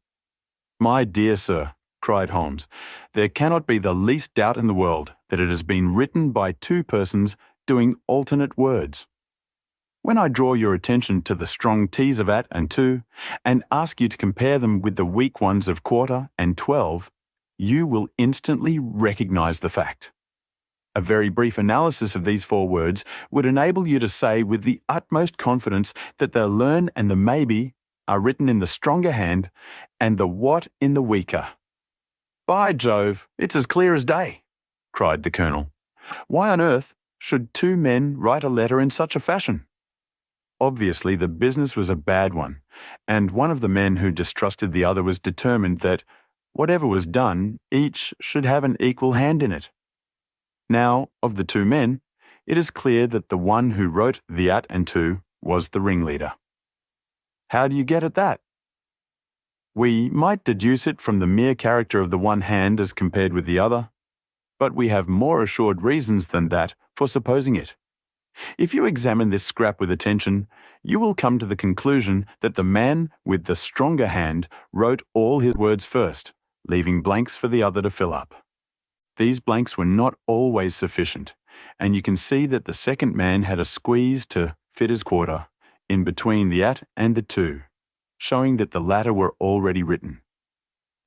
My dear sir, cried Holmes, there cannot be the least doubt in the world that it has been written by two persons doing alternate words. When I draw your attention to the strong T's of at and to, and ask you to compare them with the weak ones of quarter and 12, you will instantly recognize the fact. A very brief analysis of these four words would enable you to say with the utmost confidence that the learn and the maybe are written in the stronger hand and the what in the weaker. By Jove, it's as clear as day, cried the Colonel. Why on earth should two men write a letter in such a fashion? Obviously, the business was a bad one, and one of the men who distrusted the other was determined that, whatever was done, each should have an equal hand in it. Now, of the two men, it is clear that the one who wrote the at and to was the ringleader. How do you get at that? We might deduce it from the mere character of the one hand as compared with the other, but we have more assured reasons than that for supposing it. If you examine this scrap with attention, you will come to the conclusion that the man with the stronger hand wrote all his words first, leaving blanks for the other to fill up. These blanks were not always sufficient, and you can see that the second man had a squeeze to fit his quarter in between the at and the to, showing that the latter were already written.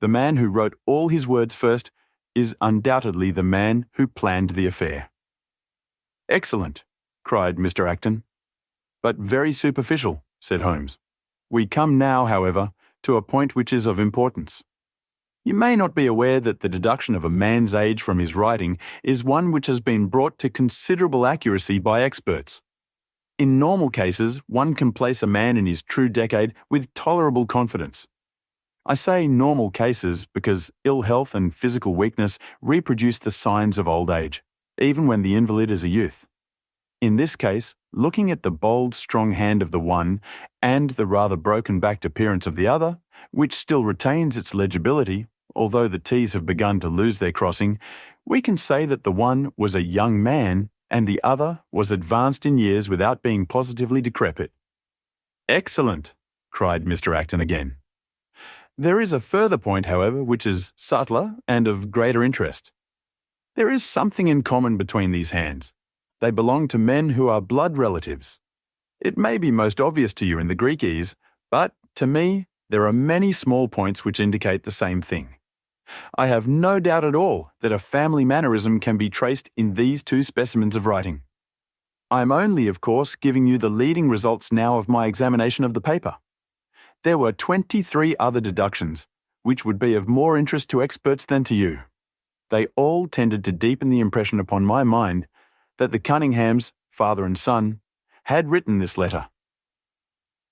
The man who wrote all his words first is undoubtedly the man who planned the affair. Excellent, cried Mr. Acton. But very superficial, said Holmes. We come now, however, to a point which is of importance. You may not be aware that the deduction of a man's age from his writing is one which has been brought to considerable accuracy by experts. In normal cases, one can place a man in his true decade with tolerable confidence. I say normal cases because ill health and physical weakness reproduce the signs of old age, even when the invalid is a youth. In this case, looking at the bold, strong hand of the one and the rather broken-backed appearance of the other, which still retains its legibility, although the T's have begun to lose their crossing, we can say that the one was a young man and the other was advanced in years without being positively decrepit. Excellent, cried Mr. Acton again. There is a further point, however, which is subtler and of greater interest. There is something in common between these hands. They belong to men who are blood relatives. It may be most obvious to you in the Greekese, but, to me, there are many small points which indicate the same thing. I have no doubt at all that a family mannerism can be traced in these two specimens of writing. I am only, of course, giving you the leading results now of my examination of the paper. There were 23 other deductions, which would be of more interest to experts than to you. They all tended to deepen the impression upon my mind that the Cunninghams, father and son, had written this letter.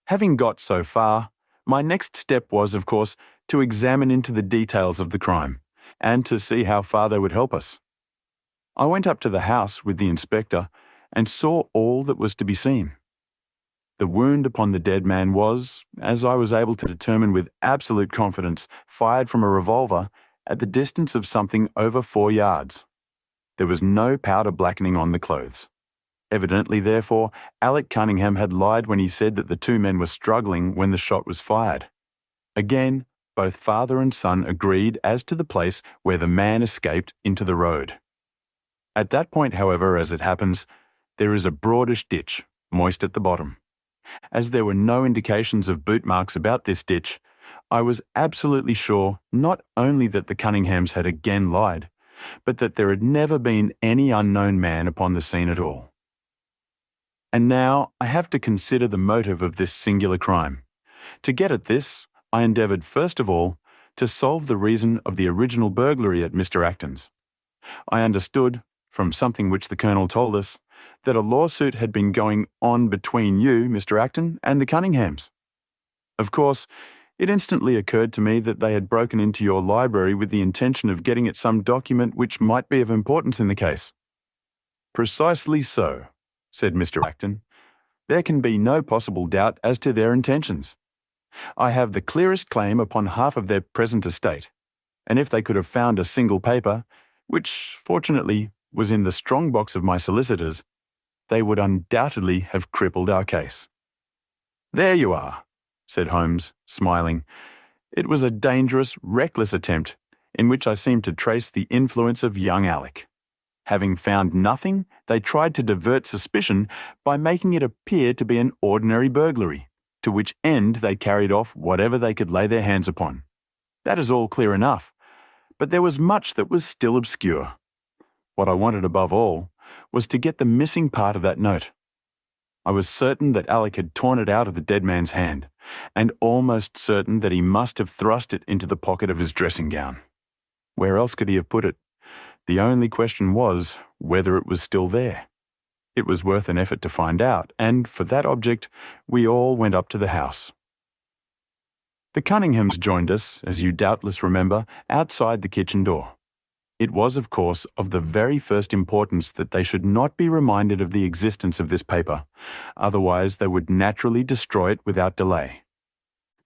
Having got so far, My next step was, of course, to examine into the details of the crime, and to see how far they would help us. I went up to the house with the inspector and saw all that was to be seen. The wound upon the dead man was, as I was able to determine with absolute confidence, fired from a revolver at the distance of something over 4 yards. There was no powder blackening on the clothes. Evidently, therefore, Alec Cunningham had lied when he said that the two men were struggling when the shot was fired. Again, both father and son agreed as to the place where the man escaped into the road. At that point, however, as it happens, there is a broadish ditch, moist at the bottom. As there were no indications of boot marks about this ditch, I was absolutely sure not only that the Cunninghams had again lied, but that there had never been any unknown man upon the scene at all. And now I have to consider the motive of this singular crime. To get at this, I endeavoured first of all to solve the reason of the original burglary at Mr. Acton's. I understood, from something which the Colonel told us, that a lawsuit had been going on between you, Mr. Acton, and the Cunninghams. Of course, it instantly occurred to me that they had broken into your library with the intention of getting at some document which might be of importance in the case. Precisely so, said Mr. Acton. There can be no possible doubt as to their intentions. I have the clearest claim upon half of their present estate, and if they could have found a single paper, which fortunately was in the strong box of my solicitors, they would undoubtedly have crippled our case. There you are, said Holmes, smiling. It was a dangerous, reckless attempt, in which I seemed to trace the influence of young Alec. Having found nothing, they tried to divert suspicion by making it appear to be an ordinary burglary, to which end they carried off whatever they could lay their hands upon. That is all clear enough, but there was much that was still obscure. What I wanted above all was to get the missing part of that note. I was certain that Alec had torn it out of the dead man's hand, and almost certain that he must have thrust it into the pocket of his dressing gown. Where else could he have put it? The only question was whether it was still there. It was worth an effort to find out, and for that object we all went up to the house. The Cunninghams joined us, as you doubtless remember, outside the kitchen door. It was, of course, of the very first importance that they should not be reminded of the existence of this paper, otherwise they would naturally destroy it without delay.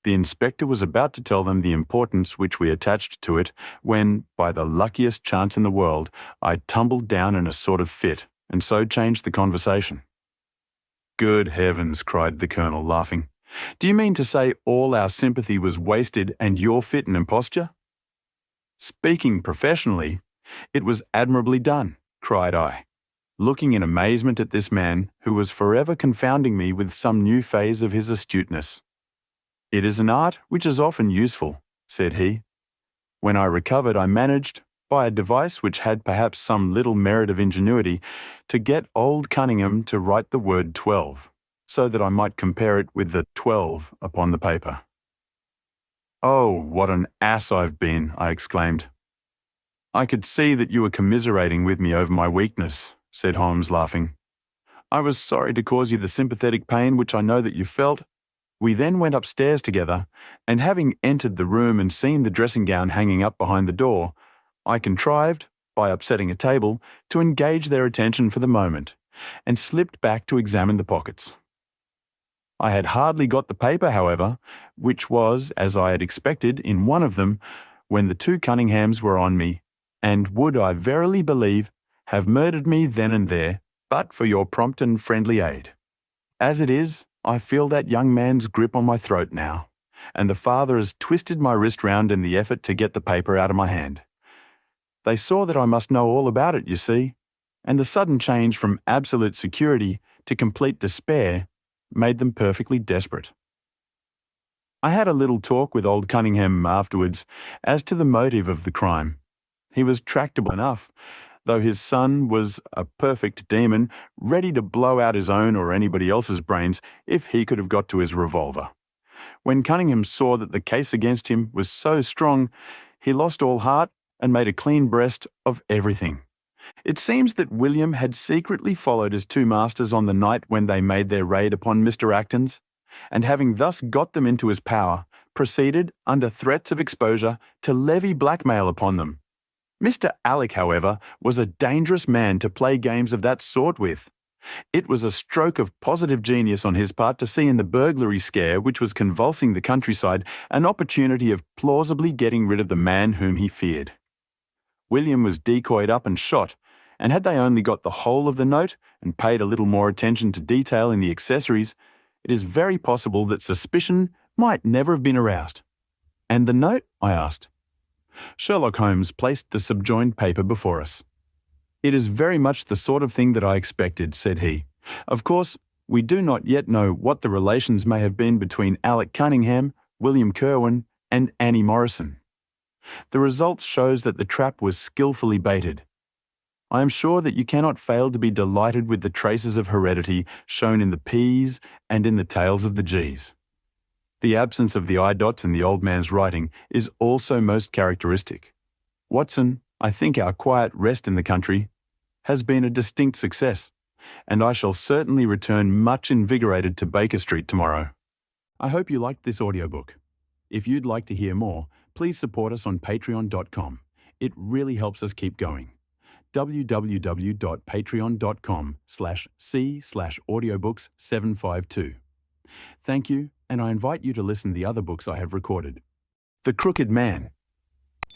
The inspector was about to tell them the importance which we attached to it when, by the luckiest chance in the world, I tumbled down in a sort of fit, and so changed the conversation. Good heavens, cried the Colonel, laughing. Do you mean to say all our sympathy was wasted and your fit and imposture? Speaking professionally, it was admirably done, cried I, looking in amazement at this man who was forever confounding me with some new phase of his astuteness. It is an art which is often useful, said he. When I recovered, I managed, by a device which had perhaps some little merit of ingenuity, to get old Cunningham to write the word 12, so that I might compare it with the 12 upon the paper. Oh, what an ass I've been, I exclaimed. I could see that you were commiserating with me over my weakness, said Holmes, laughing. I was sorry to cause you the sympathetic pain which I know that you felt. We then went upstairs together, and having entered the room and seen the dressing gown hanging up behind the door, I contrived, by upsetting a table, to engage their attention for the moment, and slipped back to examine the pockets. I had hardly got the paper, however, which was, as I had expected, in one of them, when the two Cunninghams were on me, and would, I verily believe, have murdered me then and there, but for your prompt and friendly aid. As it is, I feel that young man's grip on my throat now, and the father has twisted my wrist round in the effort to get the paper out of my hand. They saw that I must know all about it, you see, and the sudden change from absolute security to complete despair made them perfectly desperate. I had a little talk with old Cunningham afterwards as to the motive of the crime. He was tractable enough, though his son was a perfect demon, ready to blow out his own or anybody else's brains if he could have got to his revolver. When Cunningham saw that the case against him was so strong, he lost all heart and made a clean breast of everything. It seems that William had secretly followed his two masters on the night when they made their raid upon Mr. Acton's, and having thus got them into his power, proceeded, under threats of exposure, to levy blackmail upon them. Mr. Alec, however, was a dangerous man to play games of that sort with. It was a stroke of positive genius on his part to see in the burglary scare which was convulsing the countryside an opportunity of plausibly getting rid of the man whom he feared. William was decoyed up and shot, and had they only got the whole of the note and paid a little more attention to detail in the accessories, it is very possible that suspicion might never have been aroused. "And the note?" I asked. Sherlock Holmes placed the subjoined paper before us. "It is very much the sort of thing that I expected," said he. "Of course, we do not yet know what the relations may have been between Alec Cunningham, William Kirwan, and Annie Morrison. The result shows that the trap was skillfully baited. I am sure that you cannot fail to be delighted with the traces of heredity shown in the P's and in the tails of the G's. The absence of the eye dots in the old man's writing is also most characteristic. Watson, I think our quiet rest in the country has been a distinct success, and I shall certainly return much invigorated to Baker Street tomorrow." I hope you liked this audiobook. If you'd like to hear more, please support us on patreon.com. It really helps us keep going. www.patreon.com/c/audiobooks752. Thank you, and I invite you to listen to the other books I have recorded. The Crooked Man.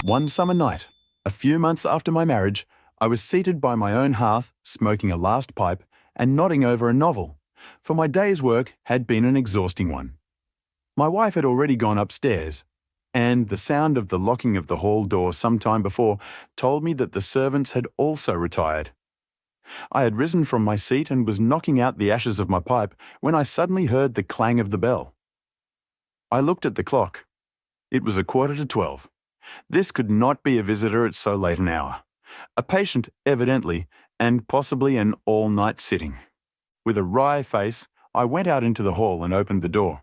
One summer night, a few months after my marriage, I was seated by my own hearth, smoking a last pipe and nodding over a novel, for my day's work had been an exhausting one. My wife had already gone upstairs, and the sound of the locking of the hall door some time before told me that the servants had also retired. I had risen from my seat and was knocking out the ashes of my pipe when I suddenly heard the clang of the bell. I looked at the clock. It was 11:15. This could not be a visitor at so late an hour. A patient, evidently, and possibly an all-night sitting. With a wry face, I went out into the hall and opened the door.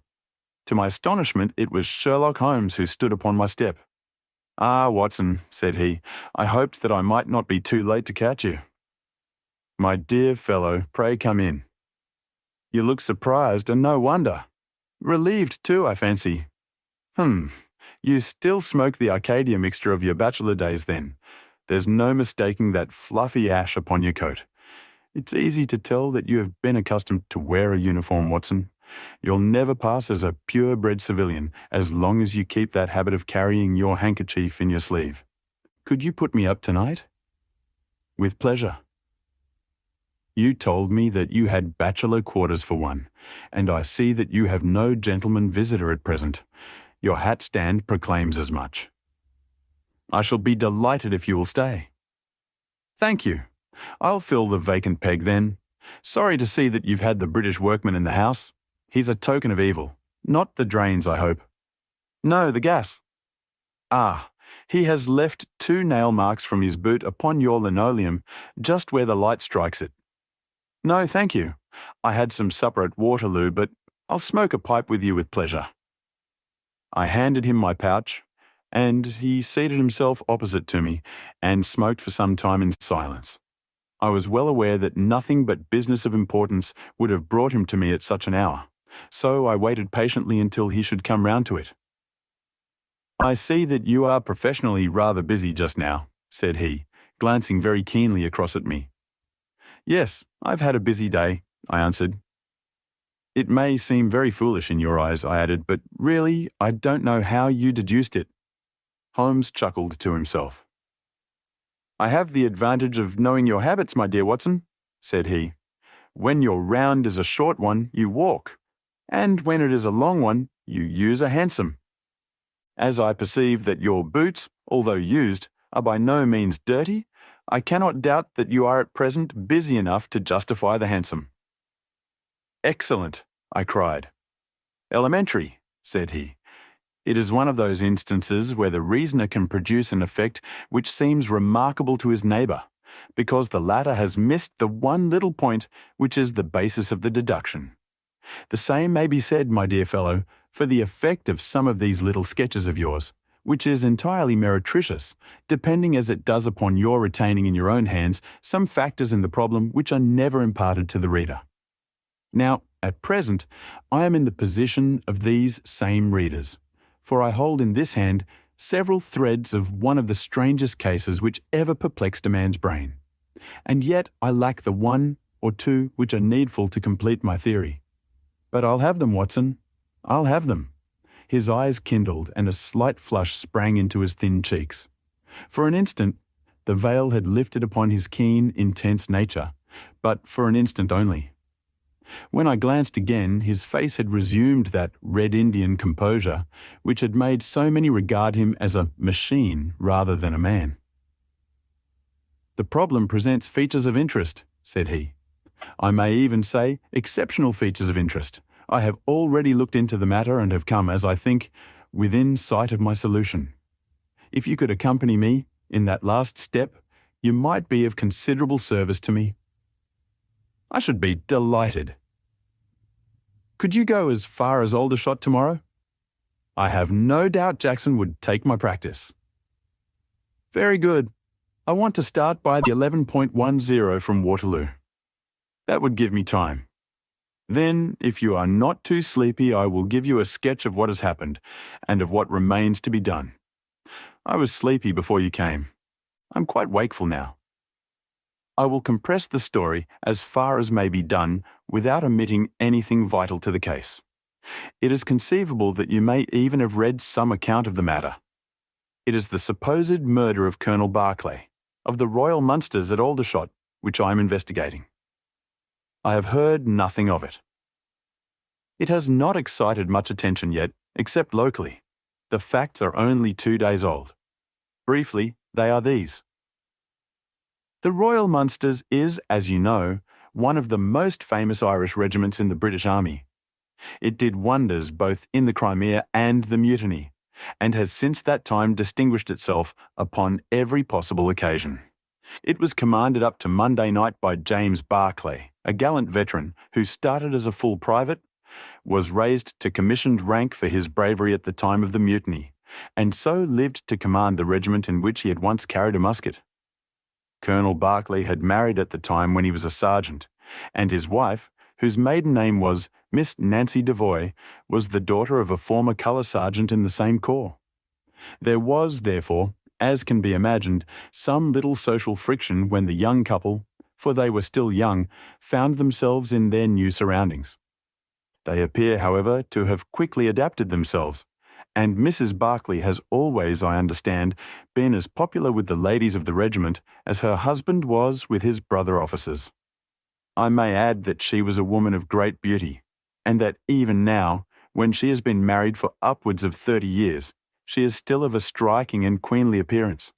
To my astonishment, it was Sherlock Holmes who stood upon my step. "Ah, Watson," said he, "I hoped that I might not be too late to catch you." "My dear fellow, pray come in. You look surprised, and no wonder. Relieved too, I fancy. You still smoke the Arcadia mixture of your bachelor days then. There's no mistaking that fluffy ash upon your coat. It's easy to tell that you have been accustomed to wear a uniform, Watson. You'll never pass as a purebred civilian as long as you keep that habit of carrying your handkerchief in your sleeve. Could you put me up tonight?" "With pleasure." "You told me that you had bachelor quarters for one, and I see that you have no gentleman visitor at present. Your hat stand proclaims as much." "I shall be delighted if you will stay." "Thank you. I'll fill the vacant peg then. Sorry to see that you've had the British workman in the house. He's a token of evil. Not the drains, I hope." "No, the gas." "Ah, he has left 2 nail marks from his boot upon your linoleum, just where the light strikes it." "No, thank you. I had some supper at Waterloo, but I'll smoke a pipe with you with pleasure." I handed him my pouch, and he seated himself opposite to me and smoked for some time in silence. I was well aware that nothing but business of importance would have brought him to me at such an hour, so I waited patiently until he should come round to it. "I see that you are professionally rather busy just now," said he, glancing very keenly across at me. "Yes, I've had a busy day," I answered. "It may seem very foolish in your eyes," I added, "but really I don't know how you deduced it." Holmes chuckled to himself. "I have the advantage of knowing your habits, my dear Watson," said he. "When your round is a short one, you walk, and when it is a long one, you use a hansom. As I perceive that your boots, although used, are by no means dirty, I cannot doubt that you are at present busy enough to justify the hansom." "Excellent," I cried. "Elementary," said he. "It is one of those instances where the reasoner can produce an effect which seems remarkable to his neighbour, because the latter has missed the one little point which is the basis of the deduction. The same may be said, my dear fellow, for the effect of some of these little sketches of yours, which is entirely meretricious, depending as it does upon your retaining in your own hands some factors in the problem which are never imparted to the reader. Now, at present, I am in the position of these same readers, for I hold in this hand several threads of one of the strangest cases which ever perplexed a man's brain. And yet I lack the one or two which are needful to complete my theory. But I'll have them, Watson. I'll have them. His eyes kindled and a slight flush sprang into his thin cheeks. For an instant, the veil had lifted upon his keen, intense nature, but for an instant only. When I glanced again, his face had resumed that Red Indian composure which had made so many regard him as a machine rather than a man. "The problem presents features of interest," said he. "I may even say exceptional features of interest. I have already looked into the matter and have come, as I think, within sight of my solution. If you could accompany me in that last step, you might be of considerable service to me." "I should be delighted." "Could you go as far as Aldershot tomorrow?" "I have no doubt Jackson would take my practice." "Very good. I want to start by the 11.10 from Waterloo. That would give me time. Then, if you are not too sleepy, I will give you a sketch of what has happened, and of what remains to be done. I was sleepy before you came. I'm quite wakeful now. I will compress the story as far as may be done without omitting anything vital to the case. It is conceivable that you may even have read some account of the matter. It is the supposed murder of Colonel Barclay, of the Royal Munsters at Aldershot, which I am investigating. I have heard nothing of it. It has not excited much attention yet, except locally. The facts are only 2 days old. Briefly, they are these. The Royal Munsters is, as you know, one of the most famous Irish regiments in the British Army. It did wonders both in the Crimea and the Mutiny, and has since that time distinguished itself upon every possible occasion. It was commanded up to Monday night by James Barclay, a gallant veteran who started as a full private, was raised to commissioned rank for his bravery at the time of the Mutiny, and so lived to command the regiment in which he had once carried a musket. Colonel Barclay had married at the time when he was a sergeant, and his wife, whose maiden name was Miss Nancy Devoy, was the daughter of a former colour sergeant in the same corps. There was, therefore, as can be imagined, some little social friction when the young couple, for they were still young, found themselves in their new surroundings. They appear, however, to have quickly adapted themselves, and Mrs. Barclay has always, I understand, been as popular with the ladies of the regiment as her husband was with his brother officers. I may add that she was a woman of great beauty, and that even now, when she has been married for upwards of 30 years, she is still of a striking and queenly appearance.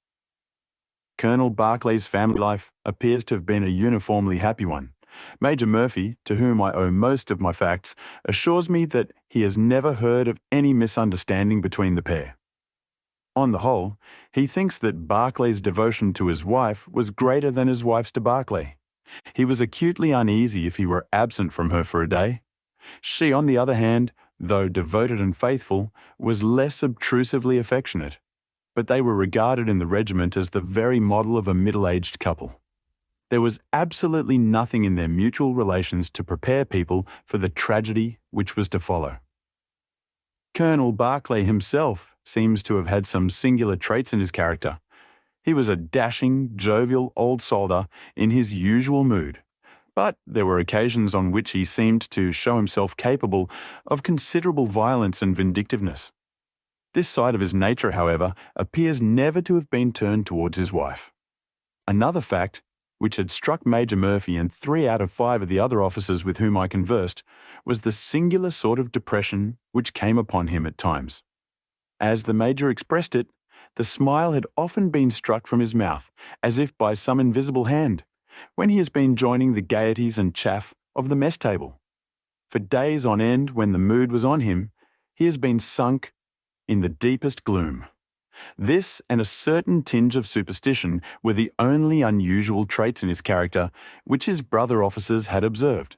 Colonel Barclay's family life appears to have been a uniformly happy one. Major Murphy, to whom I owe most of my facts, assures me that he has never heard of any misunderstanding between the pair. On the whole, he thinks that Barclay's devotion to his wife was greater than his wife's to Barclay. He was acutely uneasy if he were absent from her for a day. She, on the other hand, though devoted and faithful, was less obtrusively affectionate, but they were regarded in the regiment as the very model of a middle-aged couple. There was absolutely nothing in their mutual relations to prepare people for the tragedy which was to follow. Colonel Barclay himself seems to have had some singular traits in his character. He was a dashing, jovial old soldier in his usual mood, but there were occasions on which he seemed to show himself capable of considerable violence and vindictiveness. This side of his nature, however, appears never to have been turned towards his wife. Another fact, which had struck Major Murphy and 3 out of 5 of the other officers with whom I conversed, was the singular sort of depression which came upon him at times. As the Major expressed it, the smile had often been struck from his mouth, as if by some invisible hand, when he has been joining the gaieties and chaff of the mess table. For days on end, when the mood was on him, he has been sunk in the deepest gloom. This and a certain tinge of superstition were the only unusual traits in his character which his brother officers had observed.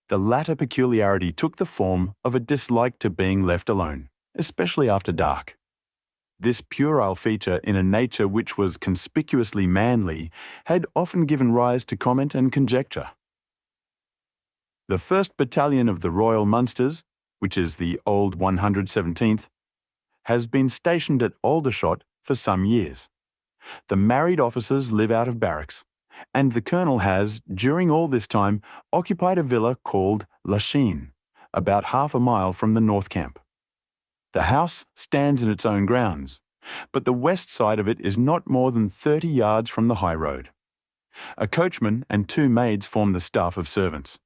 The latter peculiarity took the form of a dislike to being left alone, especially after dark. This puerile feature in a nature which was conspicuously manly had often given rise to comment and conjecture. The 1st Battalion of the Royal Munsters, which is the old 117th, has been stationed at Aldershot for some years. The married officers live out of barracks, and the colonel has, during all this time, occupied a villa called Lachine, about half a mile from the North Camp. The house stands in its own grounds, but the west side of it is not more than 30 yards from the high road. A coachman and 2 maids form the staff of servants.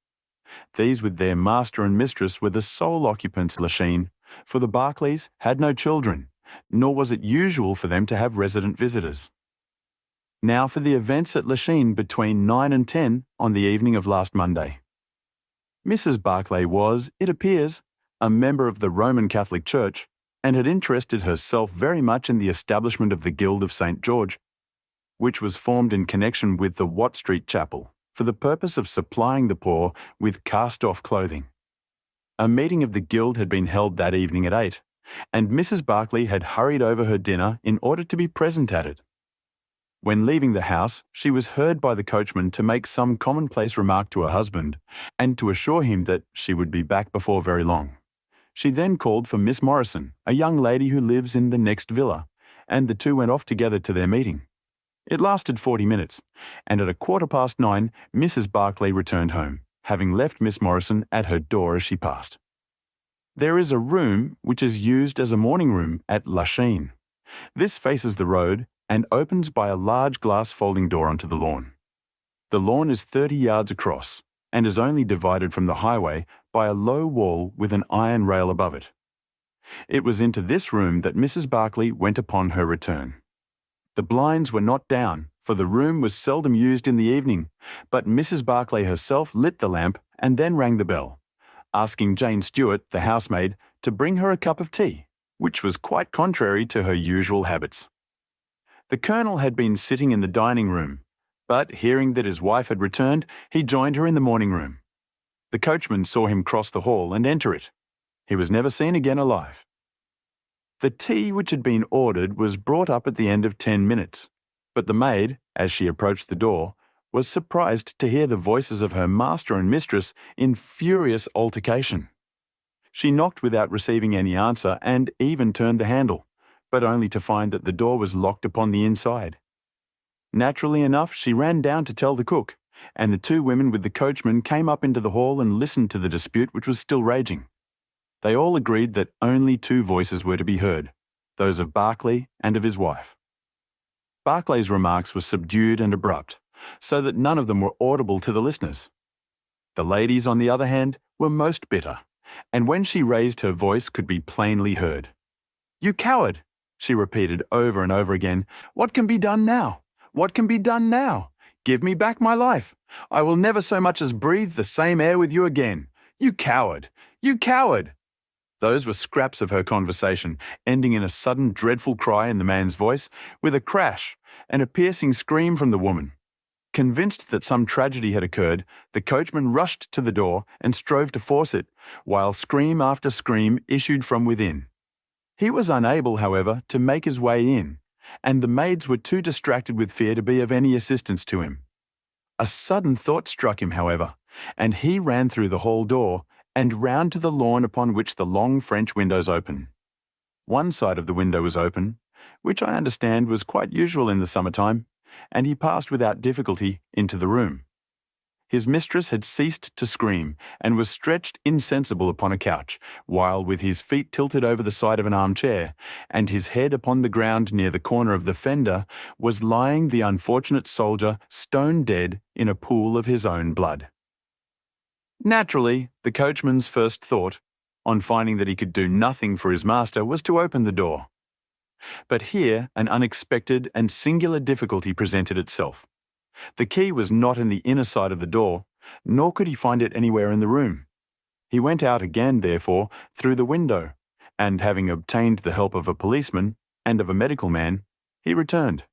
These, with their master and mistress, were the sole occupants of Lachine, for the Barclays had no children, nor was it usual for them to have resident visitors. Now for the events at Lachine between 9 and 10 on the evening of last Monday. Mrs. Barclay was, it appears, a member of the Roman Catholic Church, and had interested herself very much in the establishment of the Guild of St. George, which was formed in connection with the Watt Street Chapel, for the purpose of supplying the poor with cast-off clothing. A meeting of the Guild had been held that evening at 8, and Mrs. Barclay had hurried over her dinner in order to be present at it. When leaving the house, she was heard by the coachman to make some commonplace remark to her husband, and to assure him that she would be back before very long. She then called for Miss Morrison, a young lady who lives in the next villa, and the two went off together to their meeting. It lasted 40 minutes, and at 9:15, Mrs. Barclay returned home, having left Miss Morrison at her door as she passed. There is a room which is used as a morning room at Lachine. This faces the road and opens by a large glass folding door onto the lawn. The lawn is 30 yards across and is only divided from the highway by a low wall with an iron rail above it. It was into this room that Mrs. Barclay went upon her return. The blinds were not down, for the room was seldom used in the evening, but Mrs. Barclay herself lit the lamp and then rang the bell, asking Jane Stewart, the housemaid, to bring her a cup of tea, which was quite contrary to her usual habits. The colonel had been sitting in the dining room, but hearing that his wife had returned, he joined her in the morning room. The coachman saw him cross the hall and enter it. He was never seen again alive. The tea which had been ordered was brought up at the end of 10 minutes, but the maid, as she approached the door, was surprised to hear the voices of her master and mistress in furious altercation. She knocked without receiving any answer and even turned the handle, but only to find that the door was locked upon the inside. Naturally enough, she ran down to tell the cook, and the 2 women with the coachman came up into the hall and listened to the dispute which was still raging. They all agreed that only 2 voices were to be heard, those of Barclay and of his wife. Barclay's remarks were subdued and abrupt, so that none of them were audible to the listeners. The ladies, on the other hand, were most bitter, and when she raised her voice could be plainly heard. "You coward!" she repeated over and over again. "What can be done now? What can be done now? Give me back my life. I will never so much as breathe the same air with you again. You coward! You coward!" Those were scraps of her conversation, ending in a sudden dreadful cry in the man's voice, with a crash and a piercing scream from the woman. Convinced that some tragedy had occurred, the coachman rushed to the door and strove to force it, while scream after scream issued from within. He was unable, however, to make his way in, and the maids were too distracted with fear to be of any assistance to him. A sudden thought struck him, however, and he ran through the hall door and round to the lawn upon which the long French windows open. One side of the window was open, which I understand was quite usual in the summertime, and he passed without difficulty into the room. His mistress had ceased to scream and was stretched insensible upon a couch, while with his feet tilted over the side of an armchair, and his head upon the ground near the corner of the fender, was lying the unfortunate soldier stone dead in a pool of his own blood. Naturally, the coachman's first thought, on finding that he could do nothing for his master, was to open the door. But here an unexpected and singular difficulty presented itself. The key was not in the inner side of the door, nor could he find it anywhere in the room. He went out again, therefore, through the window, and having obtained the help of a policeman and of a medical man, he returned.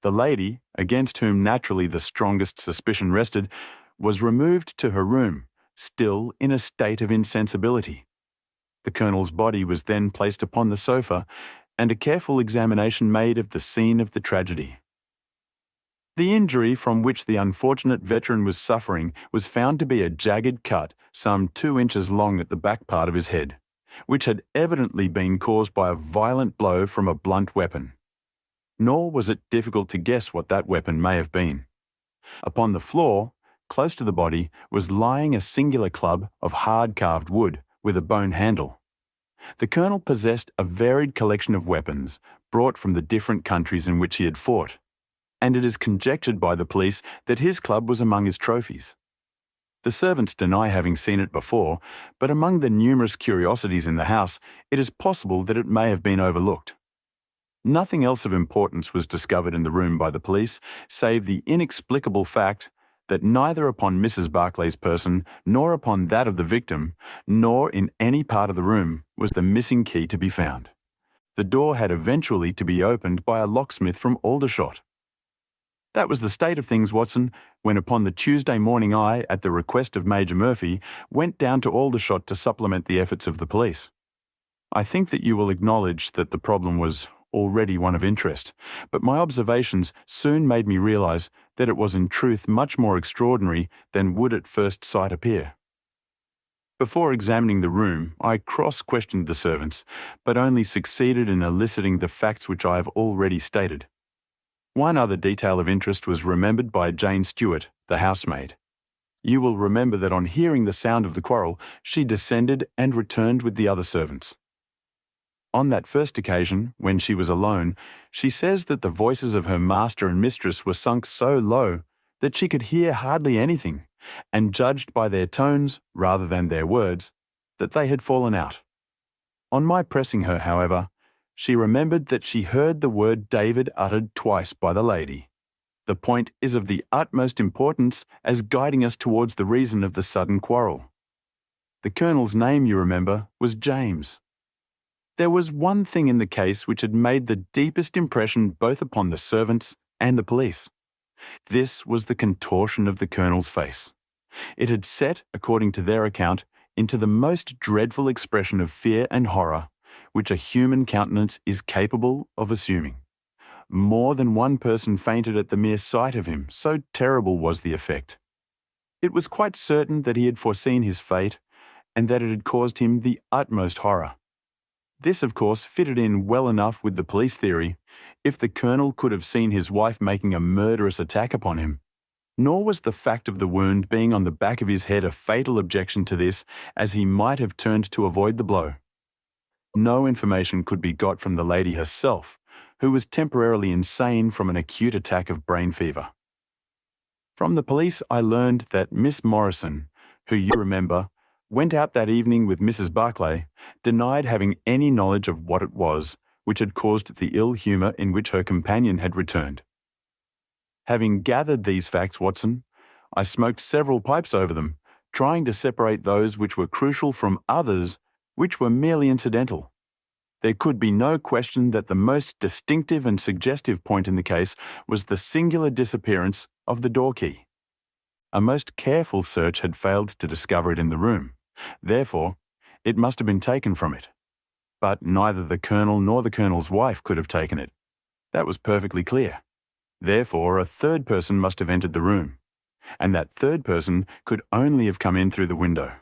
The lady, against whom naturally the strongest suspicion rested, was removed to her room, still in a state of insensibility. The colonel's body was then placed upon the sofa, and a careful examination made of the scene of the tragedy. The injury from which the unfortunate veteran was suffering was found to be a jagged cut some 2 inches long at the back part of his head, which had evidently been caused by a violent blow from a blunt weapon. Nor was it difficult to guess what that weapon may have been. Upon the floor, close to the body, was lying a singular club of hard-carved wood with a bone handle. The colonel possessed a varied collection of weapons brought from the different countries in which he had fought, and it is conjectured by the police that his club was among his trophies. The servants deny having seen it before, but among the numerous curiosities in the house, it is possible that it may have been overlooked. Nothing else of importance was discovered in the room by the police, save the inexplicable fact that neither upon Mrs. Barclay's person, nor upon that of the victim, nor in any part of the room was the missing key to be found. The door had eventually to be opened by a locksmith from Aldershot. That was the state of things, Watson, when upon the Tuesday morning I, at the request of Major Murphy, went down to Aldershot to supplement the efforts of the police. I think that you will acknowledge that the problem was already one of interest, but my observations soon made me realise that it was in truth much more extraordinary than would at first sight appear. Before examining the room, I cross-questioned the servants, but only succeeded in eliciting the facts which I have already stated. One other detail of interest was remembered by Jane Stewart, the housemaid. You will remember that on hearing the sound of the quarrel, she descended and returned with the other servants. On that first occasion, when she was alone, she says that the voices of her master and mistress were sunk so low that she could hear hardly anything, and judged by their tones, rather than their words, that they had fallen out. On my pressing her, however, she remembered that she heard the word David uttered twice by the lady. The point is of the utmost importance as guiding us towards the reason of the sudden quarrel. The colonel's name, you remember, was James. There was one thing in the case which had made the deepest impression both upon the servants and the police. This was the contortion of the colonel's face. It had set, according to their account, into the most dreadful expression of fear and horror which a human countenance is capable of assuming. More than one person fainted at the mere sight of him, so terrible was the effect. It was quite certain that he had foreseen his fate, and that it had caused him the utmost horror. This, of course, fitted in well enough with the police theory, if the colonel could have seen his wife making a murderous attack upon him. Nor was the fact of the wound being on the back of his head a fatal objection to this, as he might have turned to avoid the blow. No information could be got from the lady herself, who was temporarily insane from an acute attack of brain fever. From the police I learned that Miss Morrison, who you remember, went out that evening with Mrs. Barclay, denied having any knowledge of what it was which had caused the ill humour in which her companion had returned. Having gathered these facts, Watson, I smoked several pipes over them, trying to separate those which were crucial from others which were merely incidental. There could be no question that the most distinctive and suggestive point in the case was the singular disappearance of the door key. A most careful search had failed to discover it in the room. Therefore, it must have been taken from it. But neither the colonel nor the colonel's wife could have taken it. That was perfectly clear. Therefore, a third person must have entered the room, and that third person could only have come in through the window.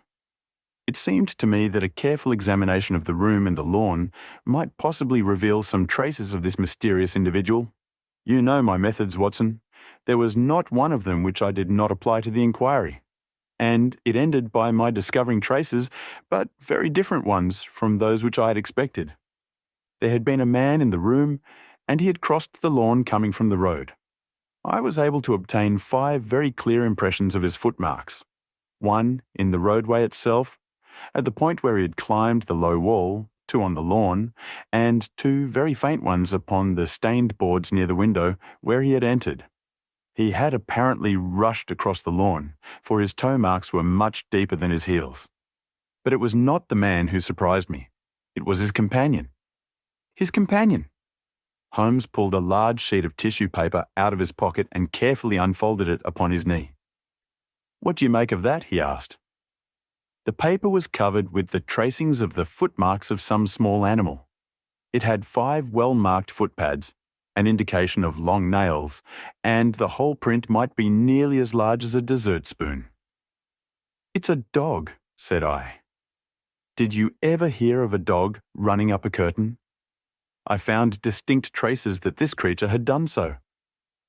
It seemed to me that a careful examination of the room and the lawn might possibly reveal some traces of this mysterious individual. You know my methods, Watson. There was not one of them which I did not apply to the inquiry, and it ended by my discovering traces, but very different ones from those which I had expected. There had been a man in the room, and he had crossed the lawn coming from the road. I was able to obtain 5 very clear impressions of his footmarks. One in the roadway itself, at the point where he had climbed the low wall, 2 on the lawn, and 2 very faint ones upon the stained boards near the window where he had entered. He had apparently rushed across the lawn, for his toe marks were much deeper than his heels. But it was not the man who surprised me. It was his companion. His companion! Holmes pulled a large sheet of tissue paper out of his pocket and carefully unfolded it upon his knee. "What do you make of that?" he asked. The paper was covered with the tracings of the footmarks of some small animal. It had 5 well-marked footpads, an indication of long nails, and the whole print might be nearly as large as a dessert spoon. "It's a dog," said I. Did you ever hear of a dog running up a curtain? I found distinct traces that this creature had done so.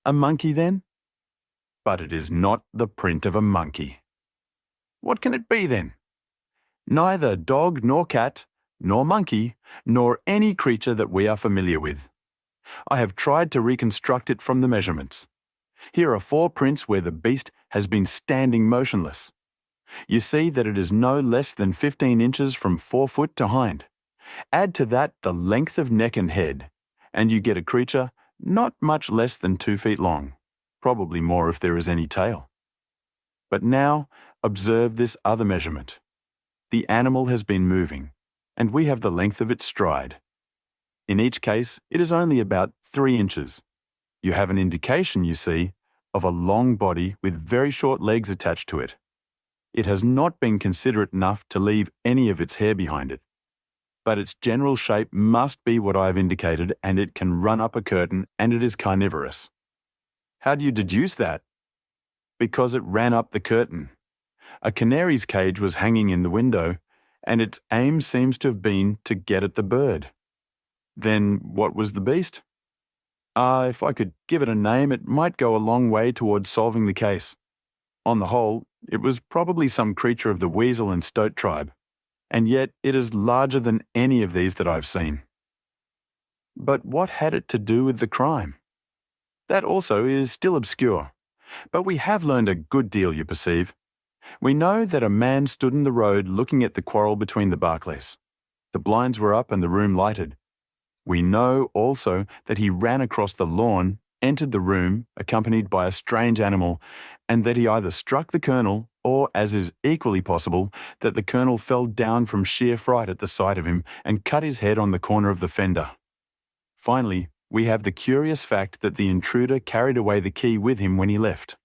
A monkey, then? But it is not the print of a monkey. What can it be, then? Neither dog nor cat, nor monkey, nor any creature that we are familiar with. I have tried to reconstruct it from the measurements. Here are 4 prints where the beast has been standing motionless. You see that it is no less than 15 inches from forefoot to hind. Add to that the length of neck and head, and you get a creature not much less than 2 feet long, probably more if there is any tail. But now, observe this other measurement. The animal has been moving, and we have the length of its stride. In each case, it is only about 3 inches. You have an indication, you see, of a long body with very short legs attached to it. It has not been considerate enough to leave any of its hair behind it. But its general shape must be what I have indicated, and it can run up a curtain, and it is carnivorous. How do you deduce that? Because it ran up the curtain. A canary's cage was hanging in the window, and its aim seems to have been to get at the bird. Then what was the beast? If I could give it a name, it might go a long way towards solving the case. On the whole, it was probably some creature of the weasel and stoat tribe, and yet it is larger than any of these that I've seen. But what had it to do with the crime? That also is still obscure, but we have learned a good deal, you perceive. We know that a man stood in the road looking at the quarrel between the Barclays. The blinds were up and the room lighted. We know also that he ran across the lawn, entered the room, accompanied by a strange animal, and that he either struck the Colonel, or, as is equally possible, that the Colonel fell down from sheer fright at the sight of him and cut his head on the corner of the fender. Finally, we have the curious fact that the intruder carried away the key with him when he left.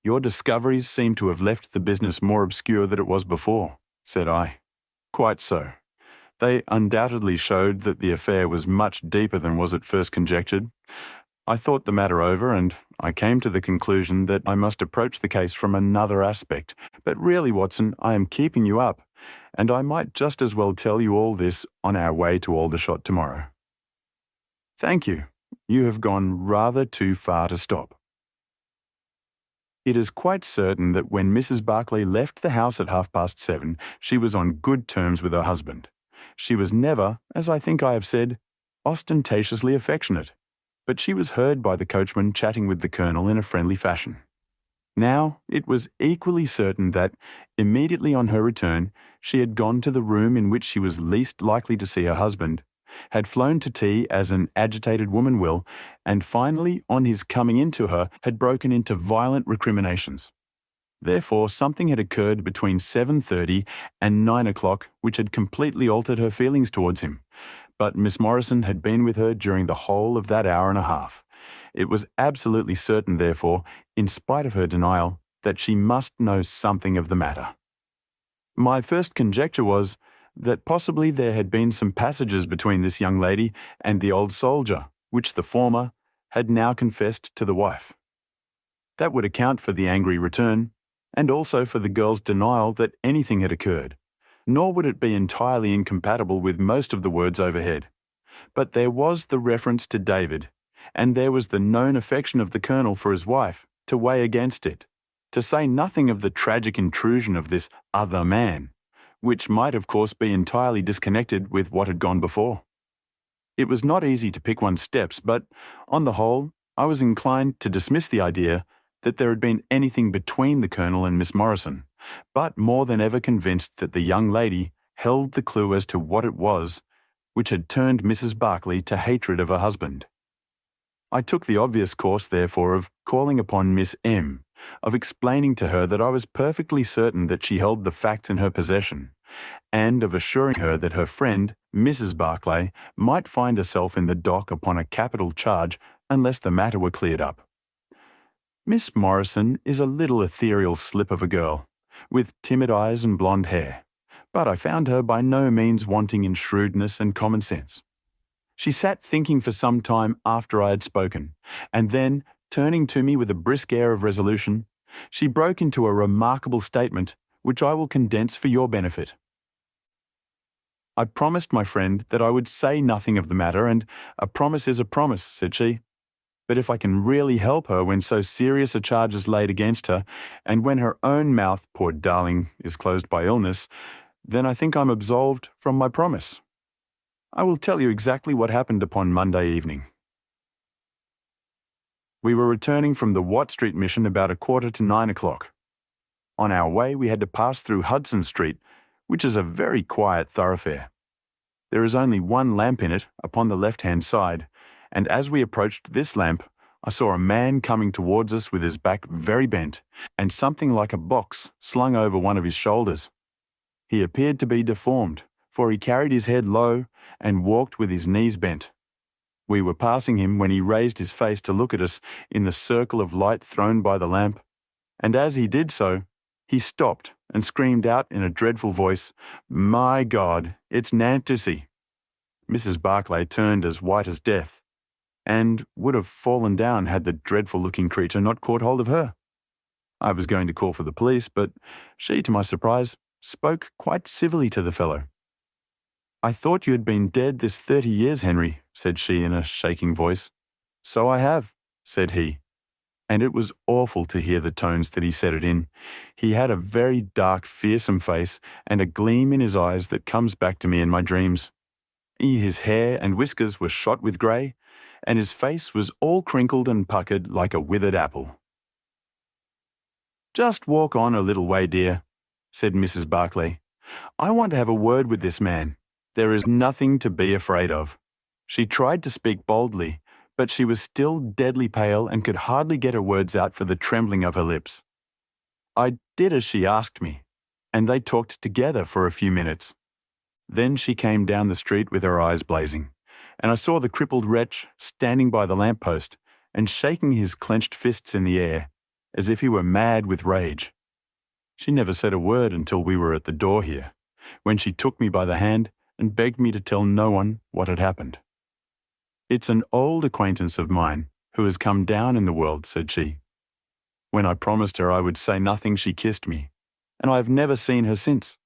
Your discoveries seem to have left the business more obscure than it was before, said I. Quite so. They undoubtedly showed that the affair was much deeper than was at first conjectured. I thought the matter over, and I came to the conclusion that I must approach the case from another aspect. But really, Watson, I am keeping you up, and I might just as well tell you all this on our way to Aldershot tomorrow. Thank you. You have gone rather too far to stop. It is quite certain that when Mrs. Barclay left the house at 7:30, she was on good terms with her husband. She was never, as I think I have said, ostentatiously affectionate, but she was heard by the coachman chatting with the Colonel in a friendly fashion. Now, it was equally certain that, immediately on her return, she had gone to the room in which she was least likely to see her husband, had flown to tea as an agitated woman will, and finally, on his coming into her, had broken into violent recriminations. Therefore, something had occurred between 7:30 and 9 o'clock which had completely altered her feelings towards him. But Miss Morrison had been with her during the whole of that hour and a half. It was absolutely certain, therefore, in spite of her denial, that she must know something of the matter. My first conjecture was that possibly there had been some passages between this young lady and the old soldier, which the former had now confessed to the wife. That would account for the angry return, and also for the girl's denial that anything had occurred, nor would it be entirely incompatible with most of the words overhead. But there was the reference to David, and there was the known affection of the Colonel for his wife to weigh against it, to say nothing of the tragic intrusion of this other man, which might of course be entirely disconnected with what had gone before. It was not easy to pick one's steps, but, on the whole, I was inclined to dismiss the idea that there had been anything between the Colonel and Miss Morrison, but more than ever convinced that the young lady held the clue as to what it was which had turned Mrs. Barclay to hatred of her husband. I took the obvious course, therefore, of calling upon Miss M., of explaining to her that I was perfectly certain that she held the facts in her possession, and of assuring her that her friend, Mrs. Barclay, might find herself in the dock upon a capital charge unless the matter were cleared up. Miss Morrison is a little ethereal slip of a girl, with timid eyes and blonde hair, but I found her by no means wanting in shrewdness and common sense. She sat thinking for some time after I had spoken, and then, turning to me with a brisk air of resolution, she broke into a remarkable statement which I will condense for your benefit. I promised my friend that I would say nothing of the matter, and a promise is a promise, said she. But if I can really help her when so serious a charge is laid against her, and when her own mouth, poor darling, is closed by illness, then I think I'm absolved from my promise. I will tell you exactly what happened upon Monday evening. We were returning from the Watt Street mission about 8:45. On our way, we had to pass through Hudson Street, which is a very quiet thoroughfare. There is only one lamp in it, upon the left-hand side, and as we approached this lamp, I saw a man coming towards us with his back very bent, and something like a box slung over one of his shoulders. He appeared to be deformed, for he carried his head low and walked with his knees bent. We were passing him when he raised his face to look at us in the circle of light thrown by the lamp, and as he did so, he stopped and screamed out in a dreadful voice, "My God, it's Nantussy!" Mrs. Barclay turned as white as death, and would have fallen down had the dreadful-looking creature not caught hold of her. I was going to call for the police, but she, to my surprise, spoke quite civilly to the fellow. "I thought you had been dead this 30 years, Henry," said she in a shaking voice. "So I have," said he, and it was awful to hear the tones that he said it in. He had a very dark, fearsome face, and a gleam in his eyes that comes back to me in my dreams. His hair and whiskers were shot with grey, and his face was all crinkled and puckered like a withered apple. "Just walk on a little way, dear," said Mrs. Barclay. "I want to have a word with this man. There is nothing to be afraid of." She tried to speak boldly, but she was still deadly pale and could hardly get her words out for the trembling of her lips. I did as she asked me, and they talked together for a few minutes. Then she came down the street with her eyes blazing, and I saw the crippled wretch standing by the lamp-post and shaking his clenched fists in the air, as if he were mad with rage. She never said a word until we were at the door here, when she took me by the hand and begged me to tell no one what had happened. "It's an old acquaintance of mine who has come down in the world," said she. When I promised her I would say nothing, she kissed me, and I have never seen her since.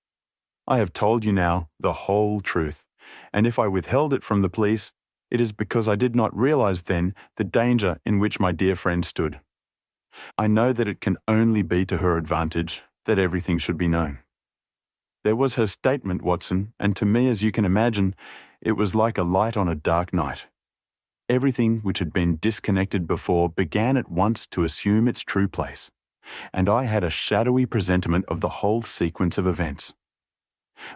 I have told you now the whole truth, and if I withheld it from the police, it is because I did not realize then the danger in which my dear friend stood. I know that it can only be to her advantage that everything should be known. There was her statement, Watson, and to me, as you can imagine, it was like a light on a dark night. Everything which had been disconnected before began at once to assume its true place, and I had a shadowy presentiment of the whole sequence of events.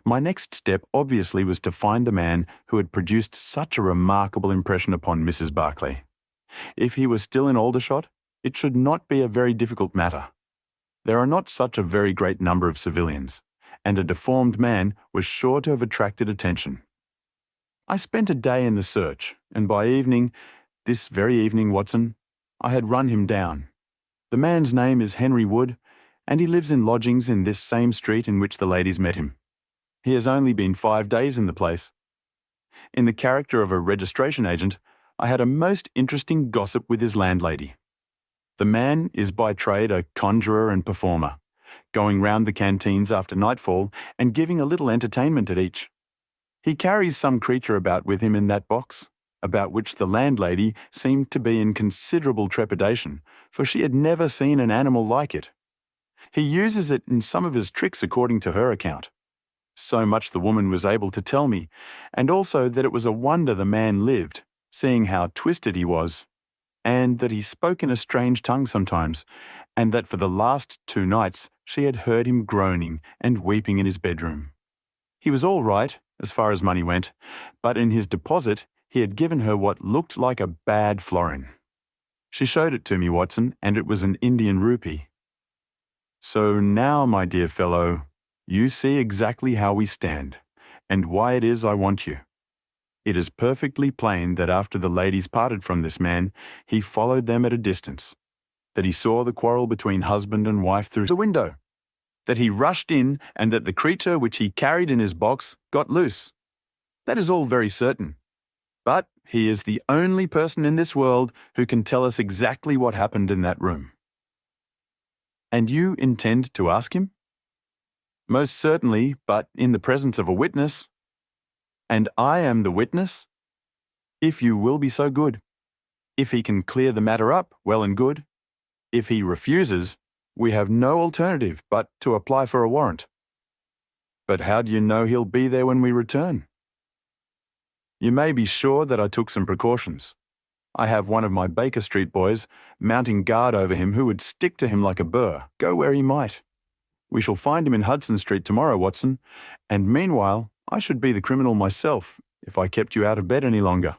My next step obviously was to find the man who had produced such a remarkable impression upon Mrs. Barclay. If he was still in Aldershot, it should not be a very difficult matter. There are not such a very great number of civilians, and a deformed man was sure to have attracted attention. I spent a day in the search, and by evening, this very evening, Watson, I had run him down. The man's name is Henry Wood, and he lives in lodgings in this same street in which the ladies met him. He has only been 5 days in the place. In the character of a registration agent, I had a most interesting gossip with his landlady. The man is by trade a conjurer and performer, going round the canteens after nightfall and giving a little entertainment at each. He carries some creature about with him in that box, about which the landlady seemed to be in considerable trepidation, for she had never seen an animal like it. He uses it in some of his tricks according to her account. So much the woman was able to tell me, and also that it was a wonder the man lived, seeing how twisted he was, and that he spoke in a strange tongue sometimes, and that for the last 2 nights she had heard him groaning and weeping in his bedroom. He was all right, as far as money went, but in his deposit he had given her what looked like a bad florin. She showed it to me, Watson, and it was an Indian rupee. So now, my dear fellow, you see exactly how we stand, and why it is I want you. It is perfectly plain that after the ladies parted from this man, he followed them at a distance, that he saw the quarrel between husband and wife through the window, that he rushed in, and that the creature which he carried in his box got loose. That is all very certain. But he is the only person in this world who can tell us exactly what happened in that room. And you intend to ask him? Most certainly, but in the presence of a witness. And I am the witness? If you will be so good. If he can clear the matter up, well and good. If he refuses, we have no alternative but to apply for a warrant. But how do you know he'll be there when we return? You may be sure that I took some precautions. I have one of my Baker Street boys mounting guard over him who would stick to him like a burr, go where he might. We shall find him in Hudson Street tomorrow, Watson, and meanwhile I should be the criminal myself if I kept you out of bed any longer.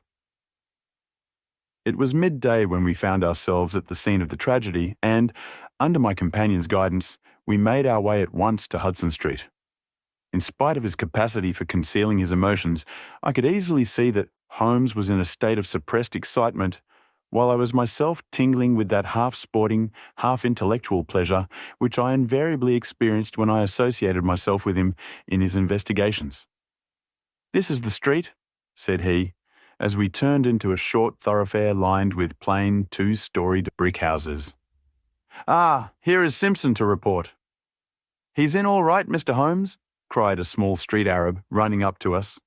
It was midday when we found ourselves at the scene of the tragedy, and, under my companion's guidance, we made our way at once to Hudson Street. In spite of his capacity for concealing his emotions, I could easily see that Holmes was in a state of suppressed excitement, while I was myself tingling with that half-sporting, half-intellectual pleasure which I invariably experienced when I associated myself with him in his investigations. "This is the street," said he, as we turned into a short thoroughfare lined with plain two-storied brick houses. "Ah, here is Simpson to report." "He's in all right, Mr. Holmes," cried a small street Arab, running up to us.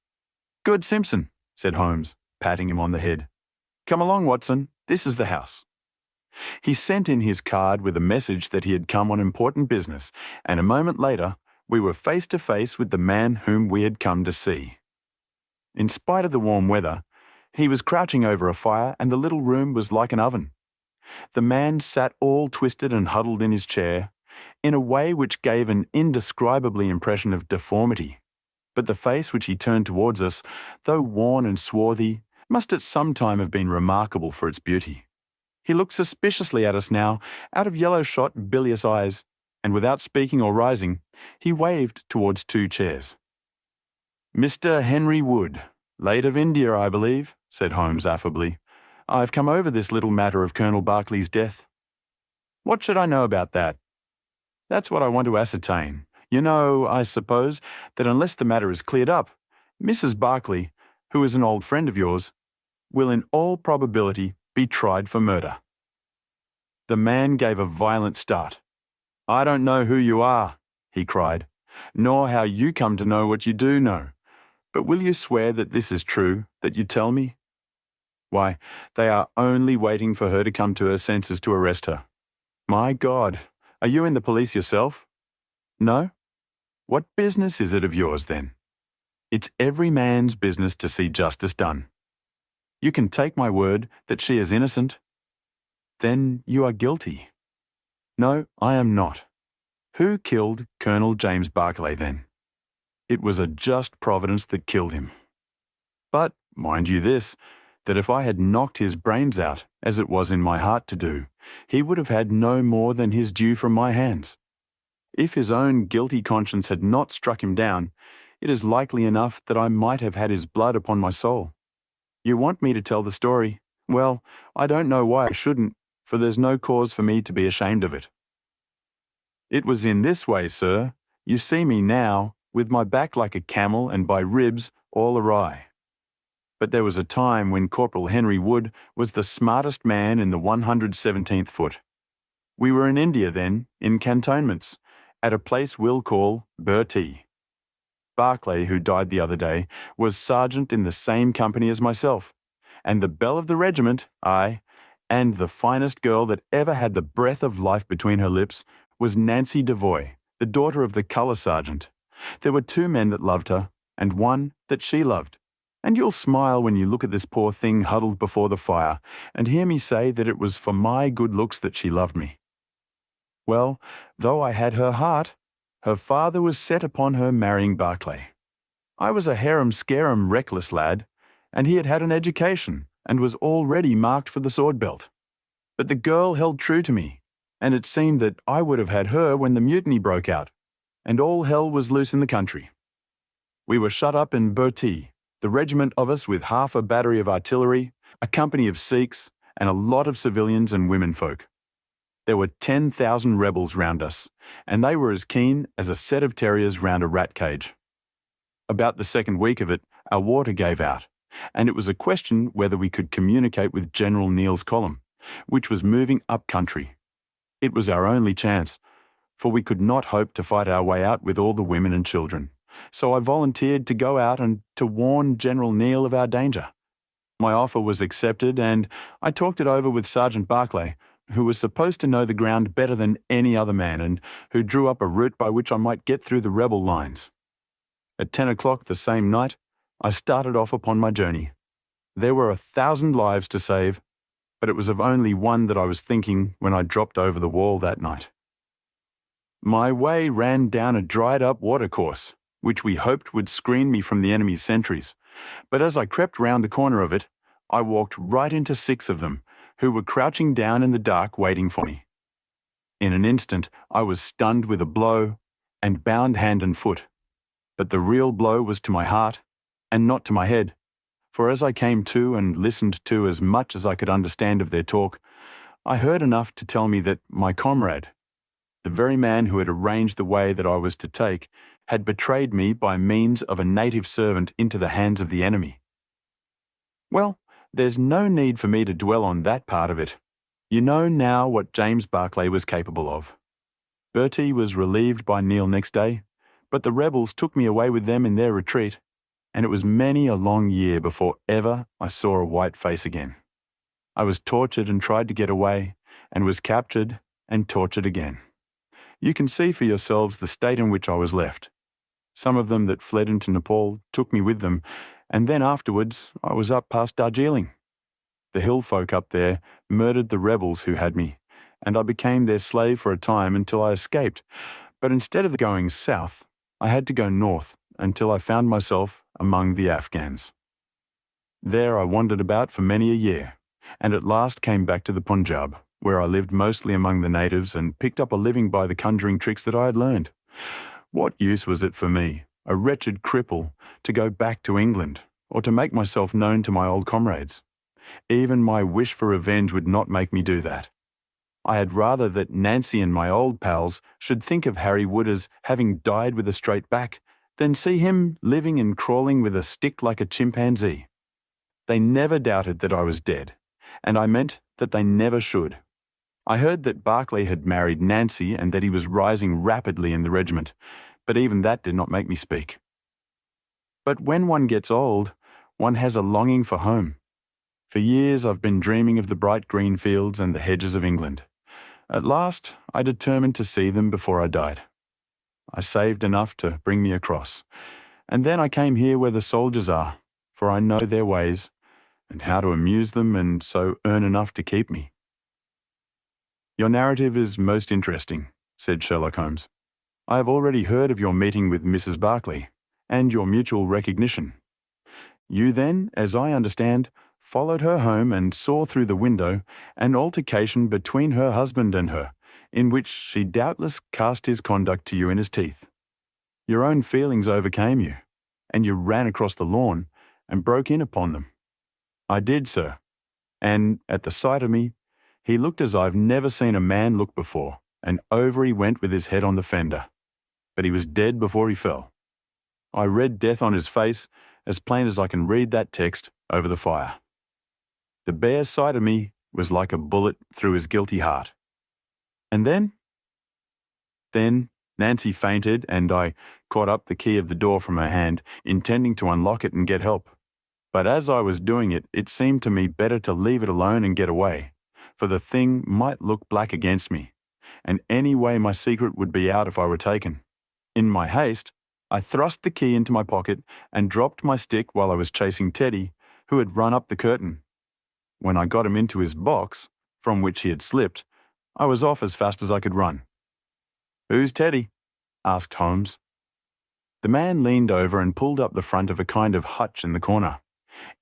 "Good Simpson," said Holmes, patting him on the head. "Come along, Watson. This is the house." He sent in his card with a message that he had come on important business, and a moment later we were face to face with the man whom we had come to see. In spite of the warm weather, he was crouching over a fire and the little room was like an oven. The man sat all twisted and huddled in his chair, in a way which gave an indescribably impression of deformity. But the face which he turned towards us, though worn and swarthy, must at some time have been remarkable for its beauty. He looked suspiciously at us now, out of yellow-shot, bilious eyes, and without speaking or rising, he waved towards two chairs. "Mr. Henry Wood, late of India, I believe," said Holmes affably. "I've come over this little matter of Colonel Berkeley's death." "What should I know about that?" "That's what I want to ascertain. You know, I suppose, that unless the matter is cleared up, Mrs. Berkeley, who is an old friend of yours, will in all probability be tried for murder." The man gave a violent start. "I don't know who you are," he cried, "nor how you come to know what you do know. But will you swear that this is true, that you tell me? Why, they are only waiting for her to come to her senses to arrest her. My God, are you in the police yourself? No? What business is it of yours, then? It's every man's business to see justice done. You can take my word that she is innocent. Then you are guilty. No, I am not. Who killed Colonel James Berkeley, then? It was a just providence that killed him. But, mind you this, that if I had knocked his brains out, as it was in my heart to do, he would have had no more than his due from my hands. If his own guilty conscience had not struck him down, it is likely enough that I might have had his blood upon my soul. You want me to tell the story? Well, I don't know why I shouldn't, for there's no cause for me to be ashamed of it. It was in this way, sir. You see me now, with my back like a camel and my ribs all awry. But there was a time when Corporal Henry Wood was the smartest man in the 117th foot. We were in India then, in cantonments, at a place we'll call Bertie. Berkeley, who died the other day, was sergeant in the same company as myself, and the belle of the regiment, aye, and the finest girl that ever had the breath of life between her lips, was Nancy Devoy, the daughter of the colour sergeant. There were two men that loved her, and one that she loved. And you'll smile when you look at this poor thing huddled before the fire, and hear me say that it was for my good looks that she loved me. Well, though I had her heart, her father was set upon her marrying Berkeley. I was a harum-scarum reckless lad, and he had had an education, and was already marked for the sword belt. But the girl held true to me, and it seemed that I would have had her when the mutiny broke out, and all hell was loose in the country. We were shut up in Bertie, the regiment of us with half a battery of artillery, a company of Sikhs, and a lot of civilians and womenfolk. There were 10,000 rebels round us, and they were as keen as a set of terriers round a rat cage. About the second week of it, our water gave out, and it was a question whether we could communicate with General Neal's column, which was moving up country. It was our only chance, for we could not hope to fight our way out with all the women and children, so I volunteered to go out and to warn General Neil of our danger. My offer was accepted, and I talked it over with Sergeant Barclay, who was supposed to know the ground better than any other man and who drew up a route by which I might get through the rebel lines. At 10 o'clock the same night, I started off upon my journey. There were 1,000 lives to save, but it was of only one that I was thinking when I dropped over the wall that night. My way ran down a dried-up watercourse, which we hoped would screen me from the enemy's sentries, but as I crept round the corner of it, I walked right into 6 of them, who were crouching down in the dark waiting for me. In an instant, I was stunned with a blow and bound hand and foot, but the real blow was to my heart and not to my head, for as I came to and listened to as much as I could understand of their talk, I heard enough to tell me that my comrade, the very man who had arranged the way that I was to take, had betrayed me by means of a native servant into the hands of the enemy. Well, there's no need for me to dwell on that part of it. You know now what James Barclay was capable of. Bertie was relieved by Neil next day, but the rebels took me away with them in their retreat, and it was many a long year before ever I saw a white face again. I was tortured and tried to get away, and was captured and tortured again. You can see for yourselves the state in which I was left. Some of them that fled into Nepal took me with them, and then afterwards I was up past Darjeeling. The hill folk up there murdered the rebels who had me, and I became their slave for a time until I escaped. But instead of going south, I had to go north until I found myself among the Afghans. There I wandered about for many a year, and at last came back to the Punjab, where I lived mostly among the natives and picked up a living by the conjuring tricks that I had learned. What use was it for me, a wretched cripple, to go back to England, or to make myself known to my old comrades? Even my wish for revenge would not make me do that. I had rather that Nancy and my old pals should think of Harry Wood as having died with a straight back, than see him living and crawling with a stick like a chimpanzee. They never doubted that I was dead, and I meant that they never should. I heard that Barclay had married Nancy and that he was rising rapidly in the regiment, but even that did not make me speak. But when one gets old, one has a longing for home. For years I've been dreaming of the bright green fields and the hedges of England. At last I determined to see them before I died. I saved enough to bring me across, and then I came here where the soldiers are, for I know their ways, and how to amuse them and so earn enough to keep me. Your narrative is most interesting, said Sherlock Holmes. I have already heard of your meeting with Mrs. Barclay, and your mutual recognition. You then, as I understand, followed her home and saw through the window an altercation between her husband and her, in which she doubtless cast his conduct to you in his teeth. Your own feelings overcame you, and you ran across the lawn and broke in upon them. I did, sir, and at the sight of me, he looked as I've never seen a man look before, and over he went with his head on the fender. But he was dead before he fell. I read death on his face as plain as I can read that text over the fire. The bare sight of me was like a bullet through his guilty heart. And then? Then Nancy fainted, and I caught up the key of the door from her hand, intending to unlock it and get help. But as I was doing it, it seemed to me better to leave it alone and get away, for the thing might look black against me, and any way my secret would be out if I were taken. In my haste, I thrust the key into my pocket and dropped my stick while I was chasing Teddy, who had run up the curtain. When I got him into his box, from which he had slipped, I was off as fast as I could run. "Who's Teddy?" asked Holmes. The man leaned over and pulled up the front of a kind of hutch in the corner.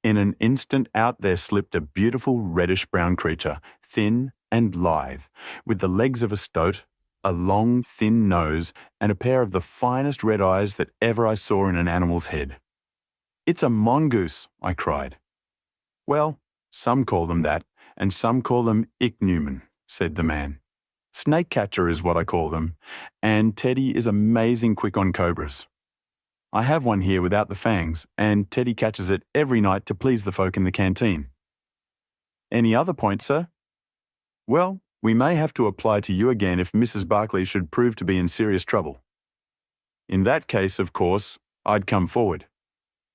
In an instant out there slipped a beautiful reddish-brown creature, thin and lithe, with the legs of a stoat, a long, thin nose, and a pair of the finest red eyes that ever I saw in an animal's head. "It's a mongoose," I cried. "Well, some call them that, and some call them ichneumon," said the man. "Snake catcher is what I call them, and Teddy is amazing quick on cobras. I have one here without the fangs, and Teddy catches it every night to please the folk in the canteen." "Any other point, sir?" "Well, we may have to apply to you again if Mrs. Barclay should prove to be in serious trouble." In that case, of course, I'd come forward.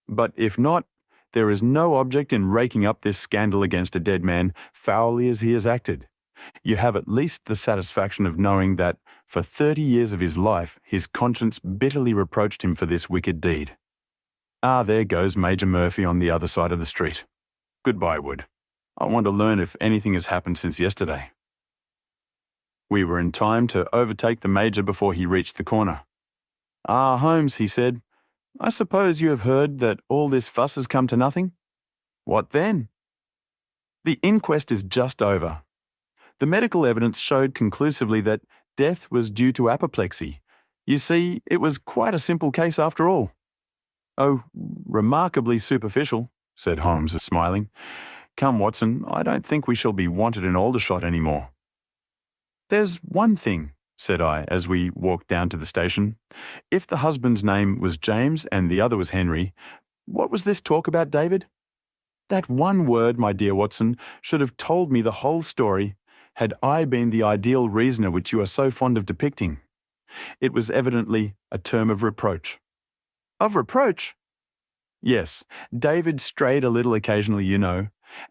But if not, there is no object in raking up this scandal against a dead man, foully as he has acted. You have at least the satisfaction of knowing that, for 30 years of his life, his conscience bitterly reproached him for this wicked deed. Ah, there goes Major Murphy on the other side of the street. Goodbye, Wood. I want to learn if anything has happened since yesterday. We were in time to overtake the Major before he reached the corner. Ah, Holmes, he said, I suppose you have heard that all this fuss has come to nothing? What then? The inquest is just over. The medical evidence showed conclusively that death was due to apoplexy. You see, it was quite a simple case after all. Oh, remarkably superficial, said Holmes, smiling. Come, Watson, I don't think we shall be wanted in Aldershot any more. There's one thing, said I as we walked down to the station. If the husband's name was James and the other was Henry, what was this talk about David? That one word, my dear Watson, should have told me the whole story, had I been the ideal reasoner which you are so fond of depicting. It was evidently a term of reproach. Of reproach? Yes, David strayed a little occasionally, you know,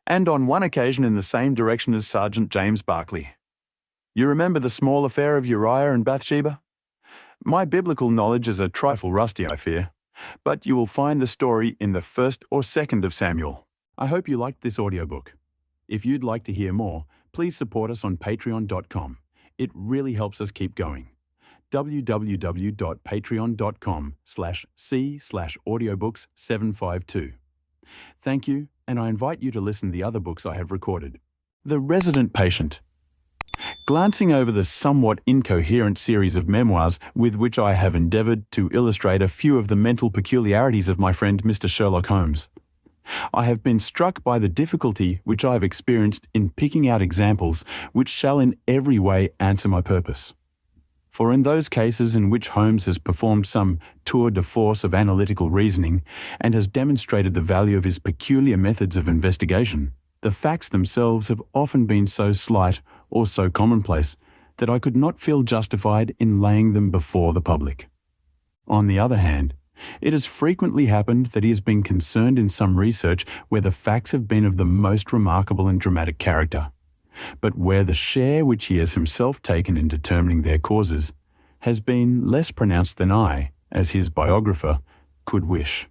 and on one occasion in the same direction as Sergeant James Barclay. You remember the small affair of Uriah and Bathsheba? My biblical knowledge is a trifle rusty, I fear, but you will find the story in the 1st or 2nd of Samuel. I hope you liked this audiobook. If you'd like to hear more, please support us on patreon.com. It really helps us keep going. www.patreon.com/c/audiobooks752. Thank you, and I invite you to listen to the other books I have recorded. The Resident Patient. Glancing over the somewhat incoherent series of memoirs with which I have endeavoured to illustrate a few of the mental peculiarities of my friend Mr. Sherlock Holmes, I have been struck by the difficulty which I have experienced in picking out examples which shall in every way answer my purpose. For in those cases in which Holmes has performed some tour de force of analytical reasoning and has demonstrated the value of his peculiar methods of investigation, the facts themselves have often been so slight or so commonplace that I could not feel justified in laying them before the public. On the other hand, it has frequently happened that he has been concerned in some research where the facts have been of the most remarkable and dramatic character, but where the share which he has himself taken in determining their causes has been less pronounced than I, as his biographer, could wish.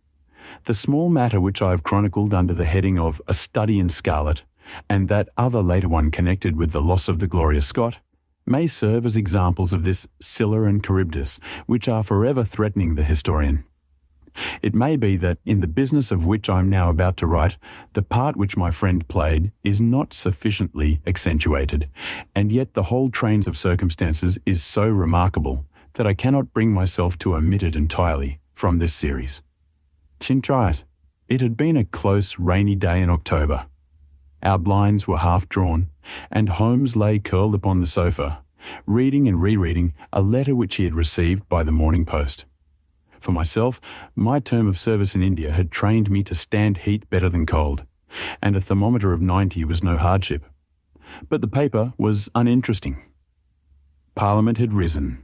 The small matter which I have chronicled under the heading of A Study in Scarlet, and that other later one connected with the loss of the Gloria Scott, may serve as examples of this Scylla and Charybdis, which are forever threatening the historian. It may be that in the business of which I am now about to write, the part which my friend played is not sufficiently accentuated, and yet the whole train of circumstances is so remarkable that I cannot bring myself to omit it entirely from this series. Try it. It had been a close, rainy day in October. Our blinds were half drawn, and Holmes lay curled upon the sofa, reading and rereading a letter which he had received by the morning post. For myself, my term of service in India had trained me to stand heat better than cold, and a thermometer of 90 was no hardship. But the paper was uninteresting. Parliament had risen.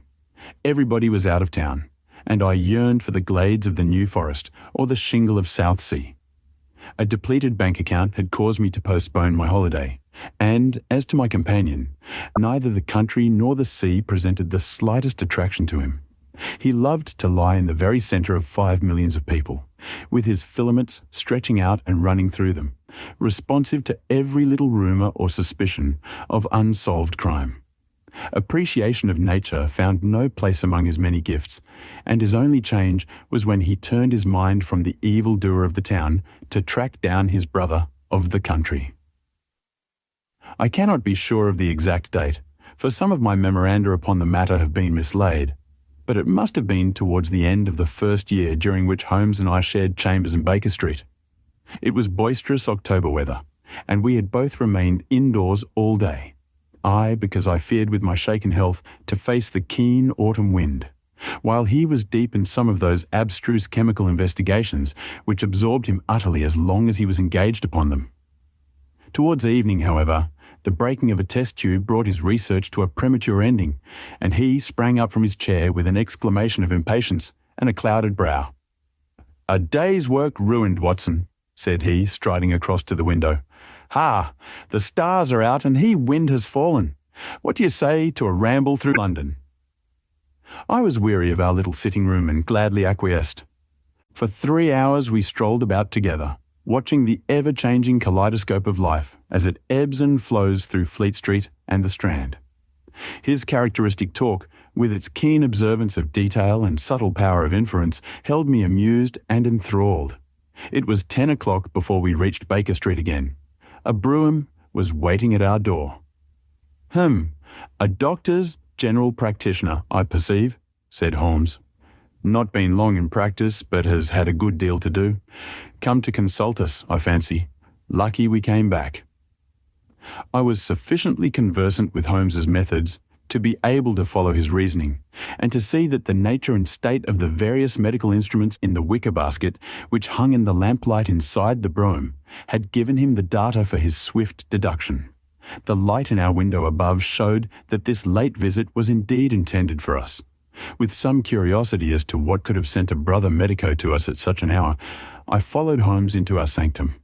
Everybody was out of town, and I yearned for the glades of the New Forest or the shingle of Southsea. A depleted bank account had caused me to postpone my holiday, and, as to my companion, neither the country nor the sea presented the slightest attraction to him. He loved to lie in the very centre of 5 millions of people, with his filaments stretching out and running through them, responsive to every little rumour or suspicion of unsolved crime. Appreciation of nature found no place among his many gifts, and his only change was when he turned his mind from the evildoer of the town to track down his brother of the country. I cannot be sure of the exact date, for some of my memoranda upon the matter have been mislaid, but it must have been towards the end of the first year during which Holmes and I shared chambers in Baker Street. It was boisterous October weather, and we had both remained indoors all day. I, because I feared with my shaken health to face the keen autumn wind, while he was deep in some of those abstruse chemical investigations which absorbed him utterly as long as he was engaged upon them. Towards evening, however, the breaking of a test tube brought his research to a premature ending, and he sprang up from his chair with an exclamation of impatience and a clouded brow. "A day's work ruined, Watson," said he, striding across to the window. "Ha! The stars are out and wind has fallen. What do you say to a ramble through London?" I was weary of our little sitting room and gladly acquiesced. For 3 hours we strolled about together, watching the ever-changing kaleidoscope of life as it ebbs and flows through Fleet Street and the Strand. His characteristic talk, with its keen observance of detail and subtle power of inference, held me amused and enthralled. It was 10 o'clock before we reached Baker Street again. A brougham was waiting at our door. A doctor's general practitioner, I perceive," said Holmes. "Not been long in practice, but has had a good deal to do. Come to consult us, I fancy. Lucky we came back." I was sufficiently conversant with Holmes's methods to be able to follow his reasoning, and to see that the nature and state of the various medical instruments in the wicker basket, which hung in the lamplight inside the brougham, had given him the data for his swift deduction. The light in our window above showed that this late visit was indeed intended for us. With some curiosity as to what could have sent a brother medico to us at such an hour, I followed Holmes into our sanctum.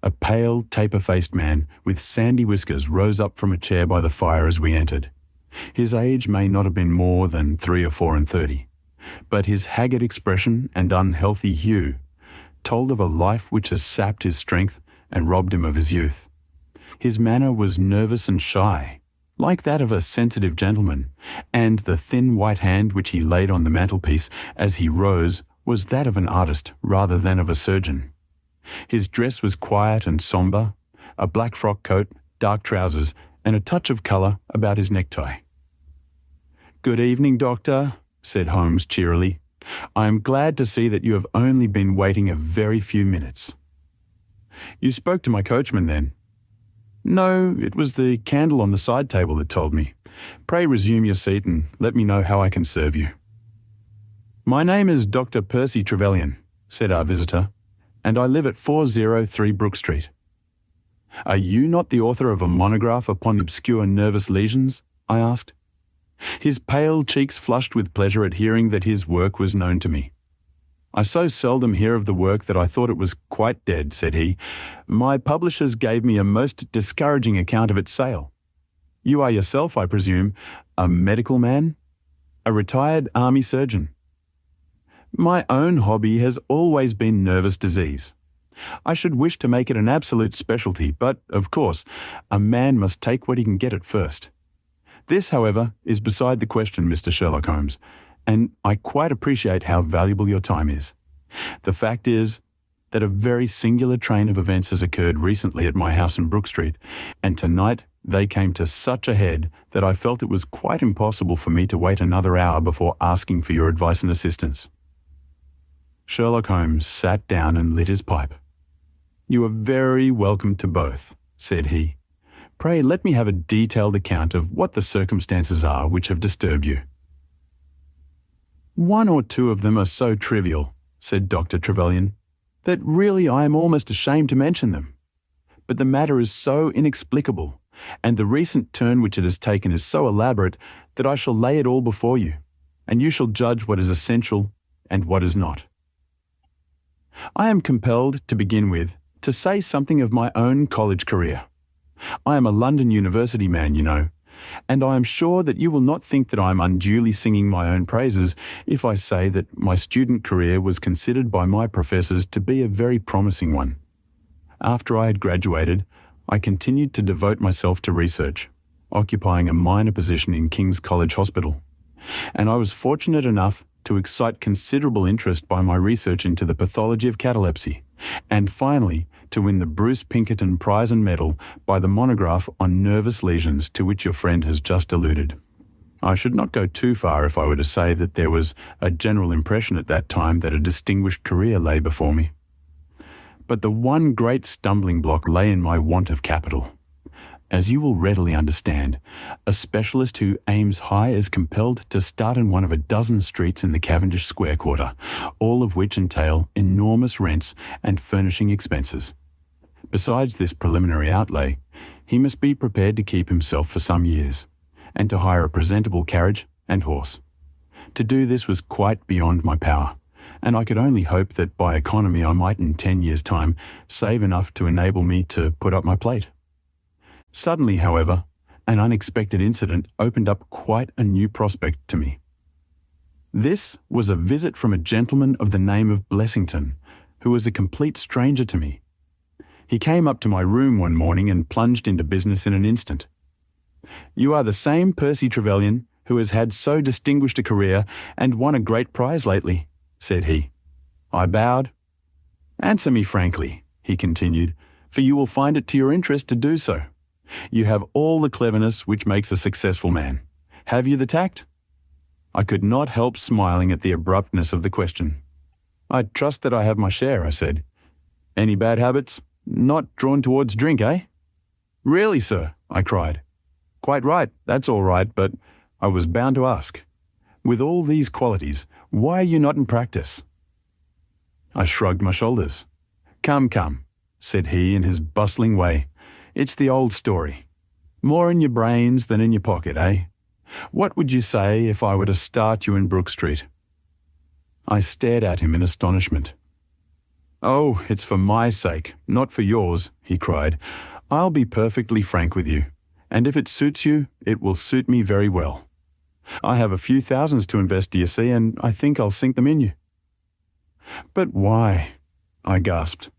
A pale, taper-faced man with sandy whiskers rose up from a chair by the fire as we entered. His age may not have been more than 3 or 4 and 30, but his haggard expression and unhealthy hue told of a life which has sapped his strength and robbed him of his youth. His manner was nervous and shy, like that of a sensitive gentleman, and the thin white hand which he laid on the mantelpiece as he rose was that of an artist rather than of a surgeon. His dress was quiet and sombre, a black frock coat, dark trousers, and a touch of colour about his necktie. "Good evening, Doctor," said Holmes cheerily. "I am glad to see that you have only been waiting a very few minutes." "You spoke to my coachman, then?" "No, it was the candle on the side table that told me. Pray resume your seat and let me know how I can serve you." "My name is Dr. Percy Trevelyan," said our visitor, "and I live at 403 Brook Street." "Are you not the author of a monograph upon obscure nervous lesions?" I asked. His pale cheeks flushed with pleasure at hearing that his work was known to me. "I so seldom hear of the work that I thought it was quite dead," said he. "My publishers gave me a most discouraging account of its sale. You are yourself, I presume, a medical man? A retired army surgeon?" "My own hobby has always been nervous disease. I should wish to make it an absolute specialty, but, of course, a man must take what he can get at first. This, however, is beside the question, Mr. Sherlock Holmes, and I quite appreciate how valuable your time is. The fact is that a very singular train of events has occurred recently at my house in Brook Street, and tonight they came to such a head that I felt it was quite impossible for me to wait another hour before asking for your advice and assistance." Sherlock Holmes sat down and lit his pipe. "You are very welcome to both," said he. "Pray let me have a detailed account of what the circumstances are which have disturbed you." "One or two of them are so trivial," said Dr. Trevelyan, "that really I am almost ashamed to mention them. But the matter is so inexplicable, and the recent turn which it has taken is so elaborate, that I shall lay it all before you, and you shall judge what is essential and what is not. I am compelled, to begin with, to say something of my own college career. I am a London University man, you know, and I am sure that you will not think that I am unduly singing my own praises if I say that my student career was considered by my professors to be a very promising one. After I had graduated, I continued to devote myself to research, occupying a minor position in King's College Hospital, and I was fortunate enough to excite considerable interest by my research into the pathology of catalepsy, and finally to win the Bruce Pinkerton Prize and Medal by the monograph on nervous lesions to which your friend has just alluded. I should not go too far if I were to say that there was a general impression at that time that a distinguished career lay before me. But the one great stumbling block lay in my want of capital. As you will readily understand, a specialist who aims high is compelled to start in one of a dozen streets in the Cavendish Square quarter, all of which entail enormous rents and furnishing expenses. Besides this preliminary outlay, he must be prepared to keep himself for some years, and to hire a presentable carriage and horse. To do this was quite beyond my power, and I could only hope that by economy I might in 10 years' time save enough to enable me to put up my plate. Suddenly, however, an unexpected incident opened up quite a new prospect to me. This was a visit from a gentleman of the name of Blessington, who was a complete stranger to me. He came up to my room one morning and plunged into business in an instant. "You are the same Percy Trevelyan who has had so distinguished a career and won a great prize lately," said he. I bowed. "Answer me frankly," he continued, "for you will find it to your interest to do so. You have all the cleverness which makes a successful man. Have you the tact?" I could not help smiling at the abruptness of the question. "I trust that I have my share," I said. "Any bad habits? Not drawn towards drink, eh?" "Really, sir?" I cried. "Quite right, that's all right, but I was bound to ask. With all these qualities, why are you not in practice?" I shrugged my shoulders. Come," said he in his bustling way. "It's the old story. More in your brains than in your pocket, eh? What would you say if I were to start you in Brook Street?" I stared at him in astonishment. "Oh, it's for my sake, not for yours," he cried. "I'll be perfectly frank with you, and if it suits you, it will suit me very well. I have a few thousands to invest, do you see, and I think I'll sink them in you." "But why?" I gasped.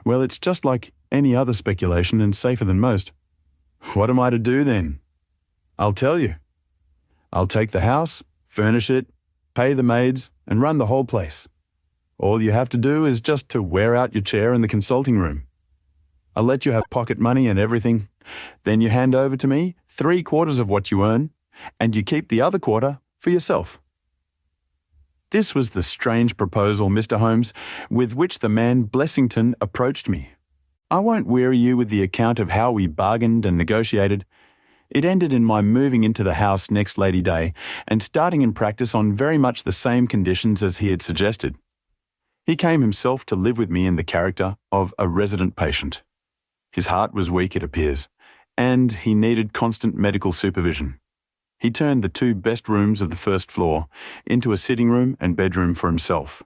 "Well, it's just like any other speculation and safer than most." "What am I to do then?" "I'll tell you. I'll take the house, furnish it, pay the maids, and run the whole place. All you have to do is just to wear out your chair in the consulting room. I'll let you have pocket money and everything. Then you hand over to me 3/4 of what you earn, and you keep the other quarter for yourself." This was the strange proposal, Mr. Holmes, with which the man Blessington approached me. I won't weary you with the account of how we bargained and negotiated. It ended in my moving into the house next Lady Day and starting in practice on very much the same conditions as he had suggested. He came himself to live with me in the character of a resident patient. His heart was weak, it appears, and he needed constant medical supervision. He turned the 2 best rooms of the first floor into a sitting room and bedroom for himself.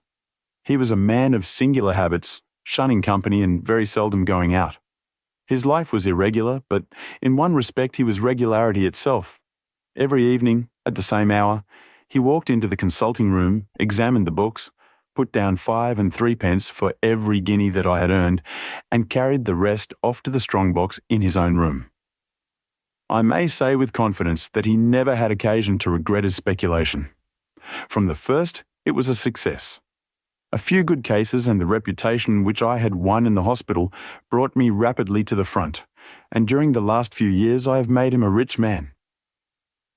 He was a man of singular habits, shunning company and very seldom going out. His life was irregular, but in one respect he was regularity itself. Every evening, at the same hour, he walked into the consulting room, examined the books, put down 5 and 3 for every guinea that I had earned, and carried the rest off to the strong box in his own room. I may say with confidence that he never had occasion to regret his speculation. From the first, it was a success. A few good cases and the reputation which I had won in the hospital brought me rapidly to the front, and during the last few years I have made him a rich man.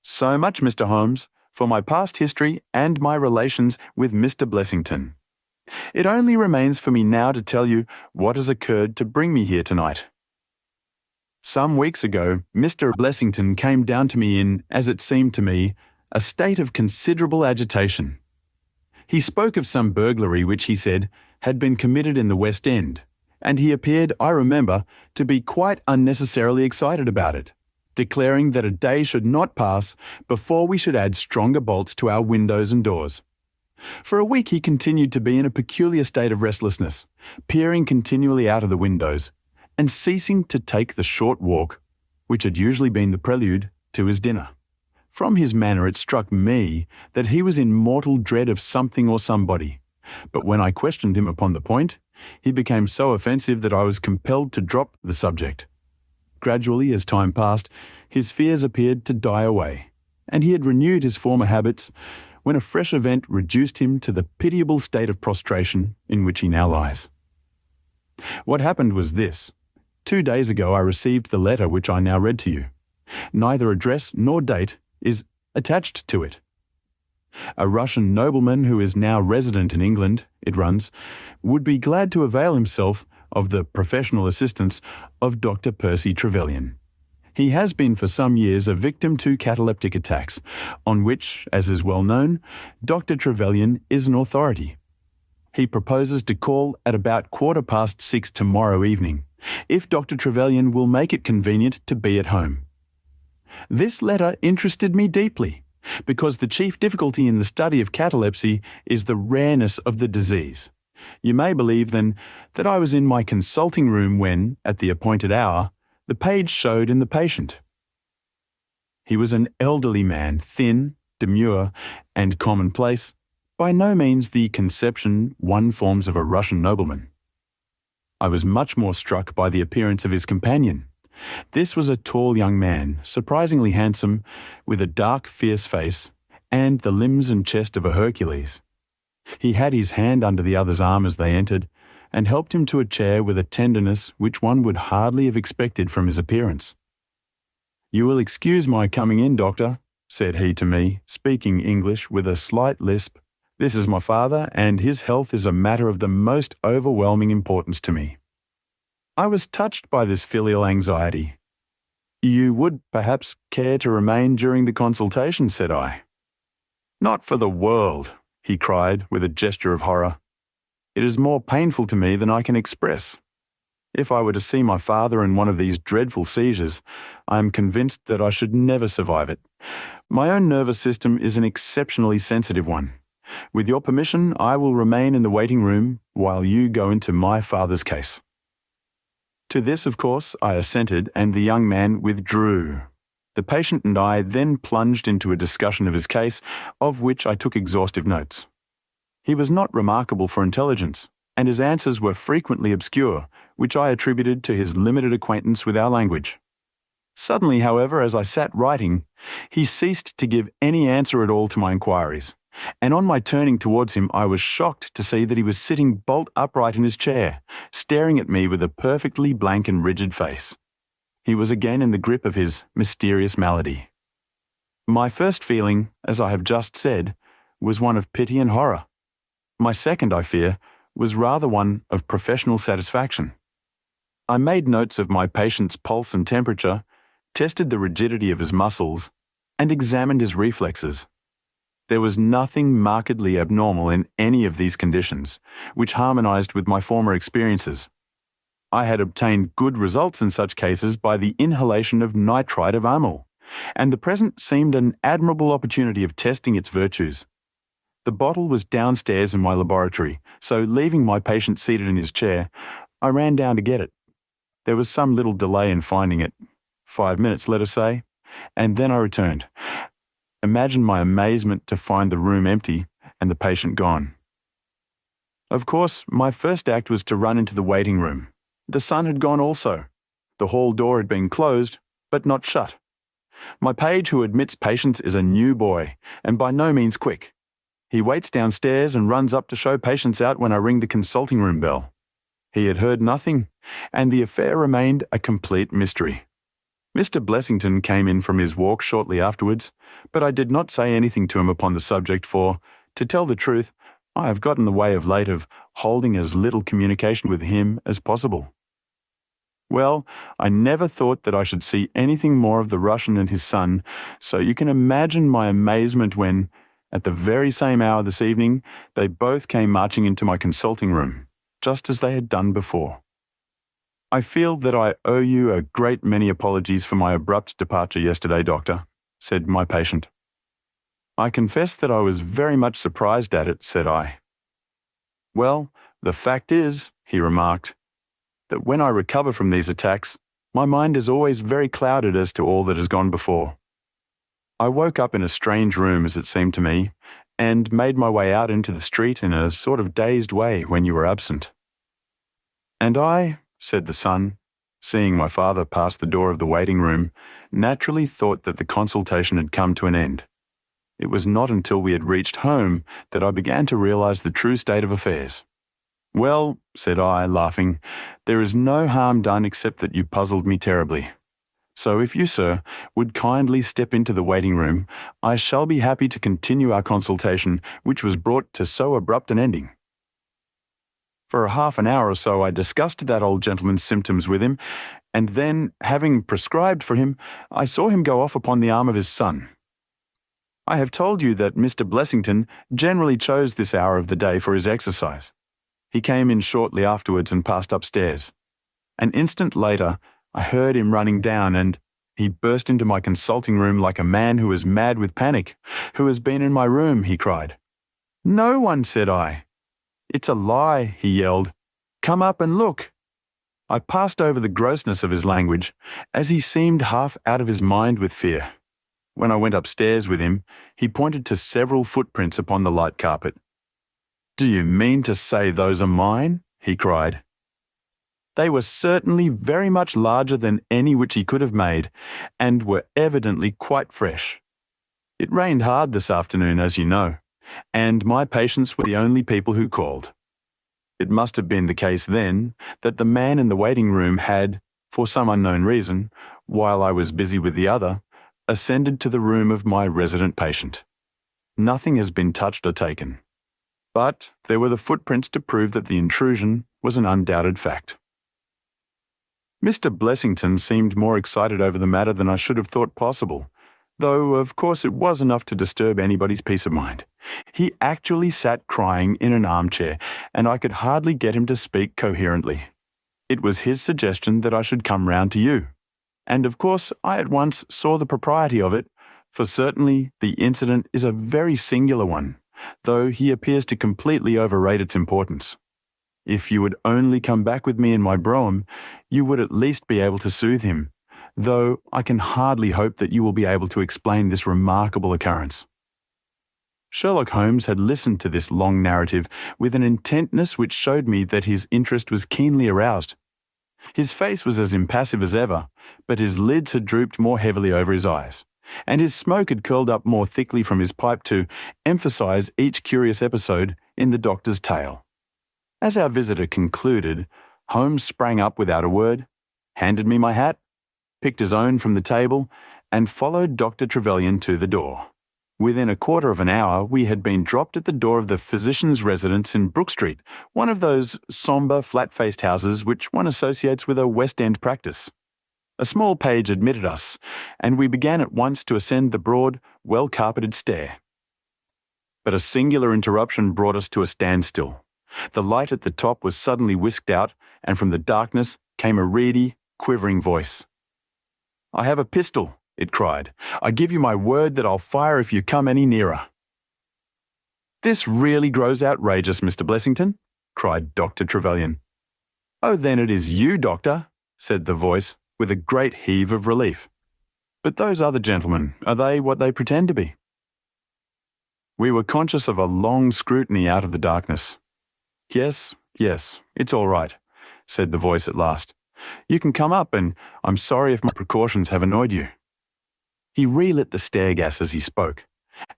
So much, Mr. Holmes, for my past history and my relations with Mr. Blessington. It only remains for me now to tell you what has occurred to bring me here tonight. Some weeks ago, Mr. Blessington came down to me in, as it seemed to me, a state of considerable agitation. He spoke of some burglary which, he said, had been committed in the West End, and he appeared, I remember, to be quite unnecessarily excited about it, declaring that a day should not pass before we should add stronger bolts to our windows and doors. For a week he continued to be in a peculiar state of restlessness, peering continually out of the windows, and ceasing to take the short walk, which had usually been the prelude to his dinner. From his manner it struck me that he was in mortal dread of something or somebody, but when I questioned him upon the point, he became so offensive that I was compelled to drop the subject. Gradually, as time passed, his fears appeared to die away, and he had renewed his former habits when a fresh event reduced him to the pitiable state of prostration in which he now lies. What happened was this. 2 days ago I received the letter which I now read to you. Neither address nor date is attached to it. A Russian nobleman who is now resident in England, it runs, would be glad to avail himself of the professional assistance of Dr. Percy Trevelyan. He has been for some years a victim to cataleptic attacks, on which, as is well known, Dr. Trevelyan is an authority. He proposes to call at about 6:15 tomorrow evening, if Dr. Trevelyan will make it convenient to be at home. This letter interested me deeply, because the chief difficulty in the study of catalepsy is the rareness of the disease. You may believe, then, that I was in my consulting room when, at the appointed hour, the page showed in the patient. He was an elderly man, thin, demure, and commonplace, by no means the conception one forms of a Russian nobleman. I was much more struck by the appearance of his companion. This was a tall young man, surprisingly handsome, with a dark, fierce face, and the limbs and chest of a Hercules. He had his hand under the other's arm as they entered, and helped him to a chair with a tenderness which one would hardly have expected from his appearance. "You will excuse my coming in, doctor," said he to me, speaking English with a slight lisp. "This is my father, and his health is a matter of the most overwhelming importance to me." I was touched by this filial anxiety. "You would perhaps care to remain during the consultation," said I. "Not for the world," he cried with a gesture of horror. "It is more painful to me than I can express. If I were to see my father in one of these dreadful seizures, I am convinced that I should never survive it. My own nervous system is an exceptionally sensitive one. With your permission, I will remain in the waiting room while you go into my father's case." To this, of course, I assented, and the young man withdrew. The patient and I then plunged into a discussion of his case, of which I took exhaustive notes. He was not remarkable for intelligence, and his answers were frequently obscure, which I attributed to his limited acquaintance with our language. Suddenly, however, as I sat writing, he ceased to give any answer at all to my inquiries, and on my turning towards him I was shocked to see that he was sitting bolt upright in his chair, staring at me with a perfectly blank and rigid face. He was again in the grip of his mysterious malady. My first feeling, as I have just said, was one of pity and horror. My second, I fear, was rather one of professional satisfaction. I made notes of my patient's pulse and temperature, tested the rigidity of his muscles, and examined his reflexes. There was nothing markedly abnormal in any of these conditions, which harmonized with my former experiences. I had obtained good results in such cases by the inhalation of nitrite of amyl, and the present seemed an admirable opportunity of testing its virtues. The bottle was downstairs in my laboratory, so leaving my patient seated in his chair, I ran down to get it. There was some little delay in finding it, 5 minutes, let us say, and then I returned. Imagine my amazement to find the room empty and the patient gone. Of course, my first act was to run into the waiting room. The son had gone also. The hall door had been closed, but not shut. My page who admits patients is a new boy, and by no means quick. He waits downstairs and runs up to show patients out when I ring the consulting room bell. He had heard nothing, and the affair remained a complete mystery. Mr. Blessington came in from his walk shortly afterwards, but I did not say anything to him upon the subject, for, to tell the truth, I have got in the way of late of holding as little communication with him as possible. Well, I never thought that I should see anything more of the Russian and his son, so you can imagine my amazement when, at the very same hour this evening, they both came marching into my consulting room, just as they had done before. "I feel that I owe you a great many apologies for my abrupt departure yesterday, doctor," said my patient. "I confess that I was very much surprised at it," said I. "Well, the fact is," he remarked, "that when I recover from these attacks, my mind is always very clouded as to all that has gone before. I woke up in a strange room, as it seemed to me, and made my way out into the street in a sort of dazed way when you were absent." "And I," said the son, seeing my father pass the door of the waiting room, naturally thought that the consultation had come to an end. It was not until we had reached home that I began to realize the true state of affairs. "Well," said I, laughing, "there is no harm done except that you puzzled me terribly. So if you, sir, would kindly step into the waiting room, I shall be happy to continue our consultation, which was brought to so abrupt an ending." For half an hour or so I discussed that old gentleman's symptoms with him, and then, having prescribed for him, I saw him go off upon the arm of his son. I have told you that Mr. Blessington generally chose this hour of the day for his exercise. He came in shortly afterwards and passed upstairs. An instant later, I heard him running down, and, He burst into my consulting room like a man who is mad with panic. "Who has been in my room?" he cried. "No one," said I. "It's a lie," he yelled. "Come up and look." I passed over the grossness of his language, as he seemed half out of his mind with fear. When I went upstairs with him, he pointed to several footprints upon the light carpet. "Do you mean to say those are mine?" he cried. They were certainly very much larger than any which he could have made, and were evidently quite fresh. It rained hard this afternoon, as you know, and my patients were the only people who called. It must have been the case then that the man in the waiting room had, for some unknown reason, while I was busy with the other, ascended to the room of my resident patient. Nothing has been touched or taken, but there were the footprints to prove that the intrusion was an undoubted fact. Mr. Blessington seemed more excited over the matter than I should have thought possible, though of course it was enough to disturb anybody's peace of mind. He actually sat crying in an armchair, and I could hardly get him to speak coherently. It was his suggestion that I should come round to you, and of course I at once saw the propriety of it, for certainly the incident is a very singular one, though he appears to completely overrate its importance. If you would only come back with me in my brougham, you would at least be able to soothe him, though I can hardly hope that you will be able to explain this remarkable occurrence. Sherlock Holmes had listened to this long narrative with an intentness which showed me that his interest was keenly aroused. His face was as impassive as ever, but his lids had drooped more heavily over his eyes, and his smoke had curled up more thickly from his pipe to emphasize each curious episode in the doctor's tale. As our visitor concluded, Holmes sprang up without a word, handed me my hat, picked his own from the table, and followed Dr. Trevelyan to the door. Within a quarter of an hour, we had been dropped at the door of the physician's residence in Brook Street, one of those sombre, flat-faced houses which one associates with a West End practice. A small page admitted us, and we began at once to ascend the broad, well-carpeted stair. But a singular interruption brought us to a standstill. The light at the top was suddenly whisked out, and from the darkness came a reedy, quivering voice. "I have a pistol," it cried. "I give you my word that I'll fire if you come any nearer." "This really grows outrageous, Mr. Blessington," cried Dr. Trevelyan. "Oh, then it is you, Doctor," said the voice, with a great heave of relief. "But those other gentlemen, are they what they pretend to be?" We were conscious of a long scrutiny out of the darkness. Yes, it's all right," said the voice at last. "You can come up, and I'm sorry if my precautions have annoyed you." He relit the stair gas as he spoke,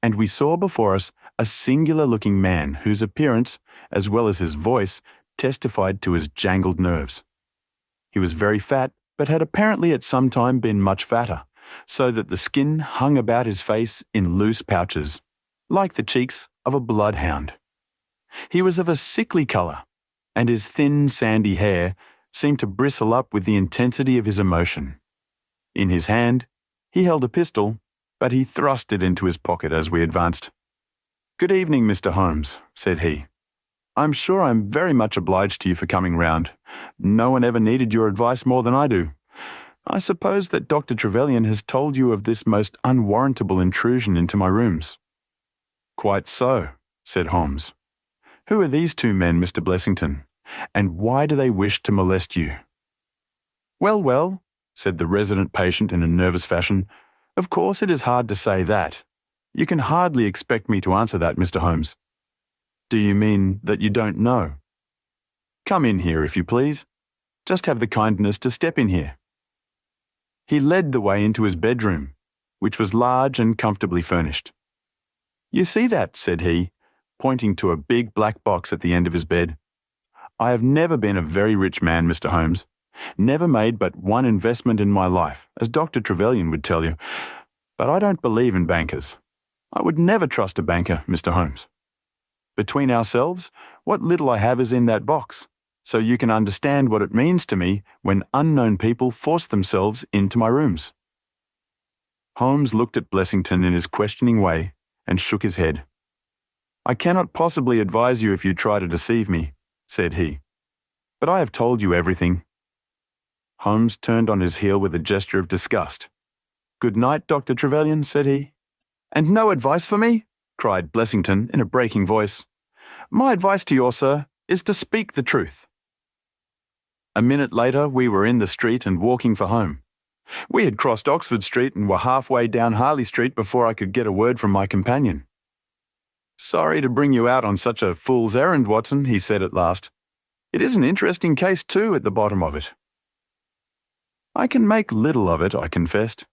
and we saw before us a singular-looking man whose appearance, as well as his voice, testified to his jangled nerves. He was very fat, but had apparently at some time been much fatter, so that the skin hung about his face in loose pouches, like the cheeks of a bloodhound. He was of a sickly colour, and his thin, sandy hair seemed to bristle up with the intensity of his emotion. In his hand, he held a pistol, but he thrust it into his pocket as we advanced. "Good evening, Mr. Holmes," said he. "I'm sure I'm very much obliged to you for coming round. No one ever needed your advice more than I do. I suppose that Dr. Trevelyan has told you of this most unwarrantable intrusion into my rooms." "Quite so," said Holmes. "Who are these two men, Mr. Blessington, and why do they wish to molest you?" Well, said the resident patient in a nervous fashion, "of course it is hard to say that. You can hardly expect me to answer that, Mr. Holmes." "Do you mean that you don't know?" "Come in here, if you please. Just have the kindness to step in here." He led the way into his bedroom, which was large and comfortably furnished. "You see that," said he, pointing to a big black box at the end of his bed. "I have never been a very rich man, Mr. Holmes. Never made but one investment in my life, as Dr. Trevelyan would tell you. But I don't believe in bankers. I would never trust a banker, Mr. Holmes. Between ourselves, what little I have is in that box, so you can understand what it means to me when unknown people force themselves into my rooms." Holmes looked at Blessington in his questioning way and shook his head. "I cannot possibly advise you if you try to deceive me," said he. "But I have told you everything." Holmes turned on his heel with a gesture of disgust. "Good night, Dr. Trevelyan," said he. "And no advice for me?" cried Blessington in a breaking voice. "My advice to you, sir, is to speak the truth." A minute later, we were in the street and walking for home. We had crossed Oxford Street and were halfway down Harley Street before I could get a word from my companion. "Sorry to bring you out on such a fool's errand, Watson," he said at last. "It is an interesting case, too, at the bottom of it." "I can make little of it," I confessed.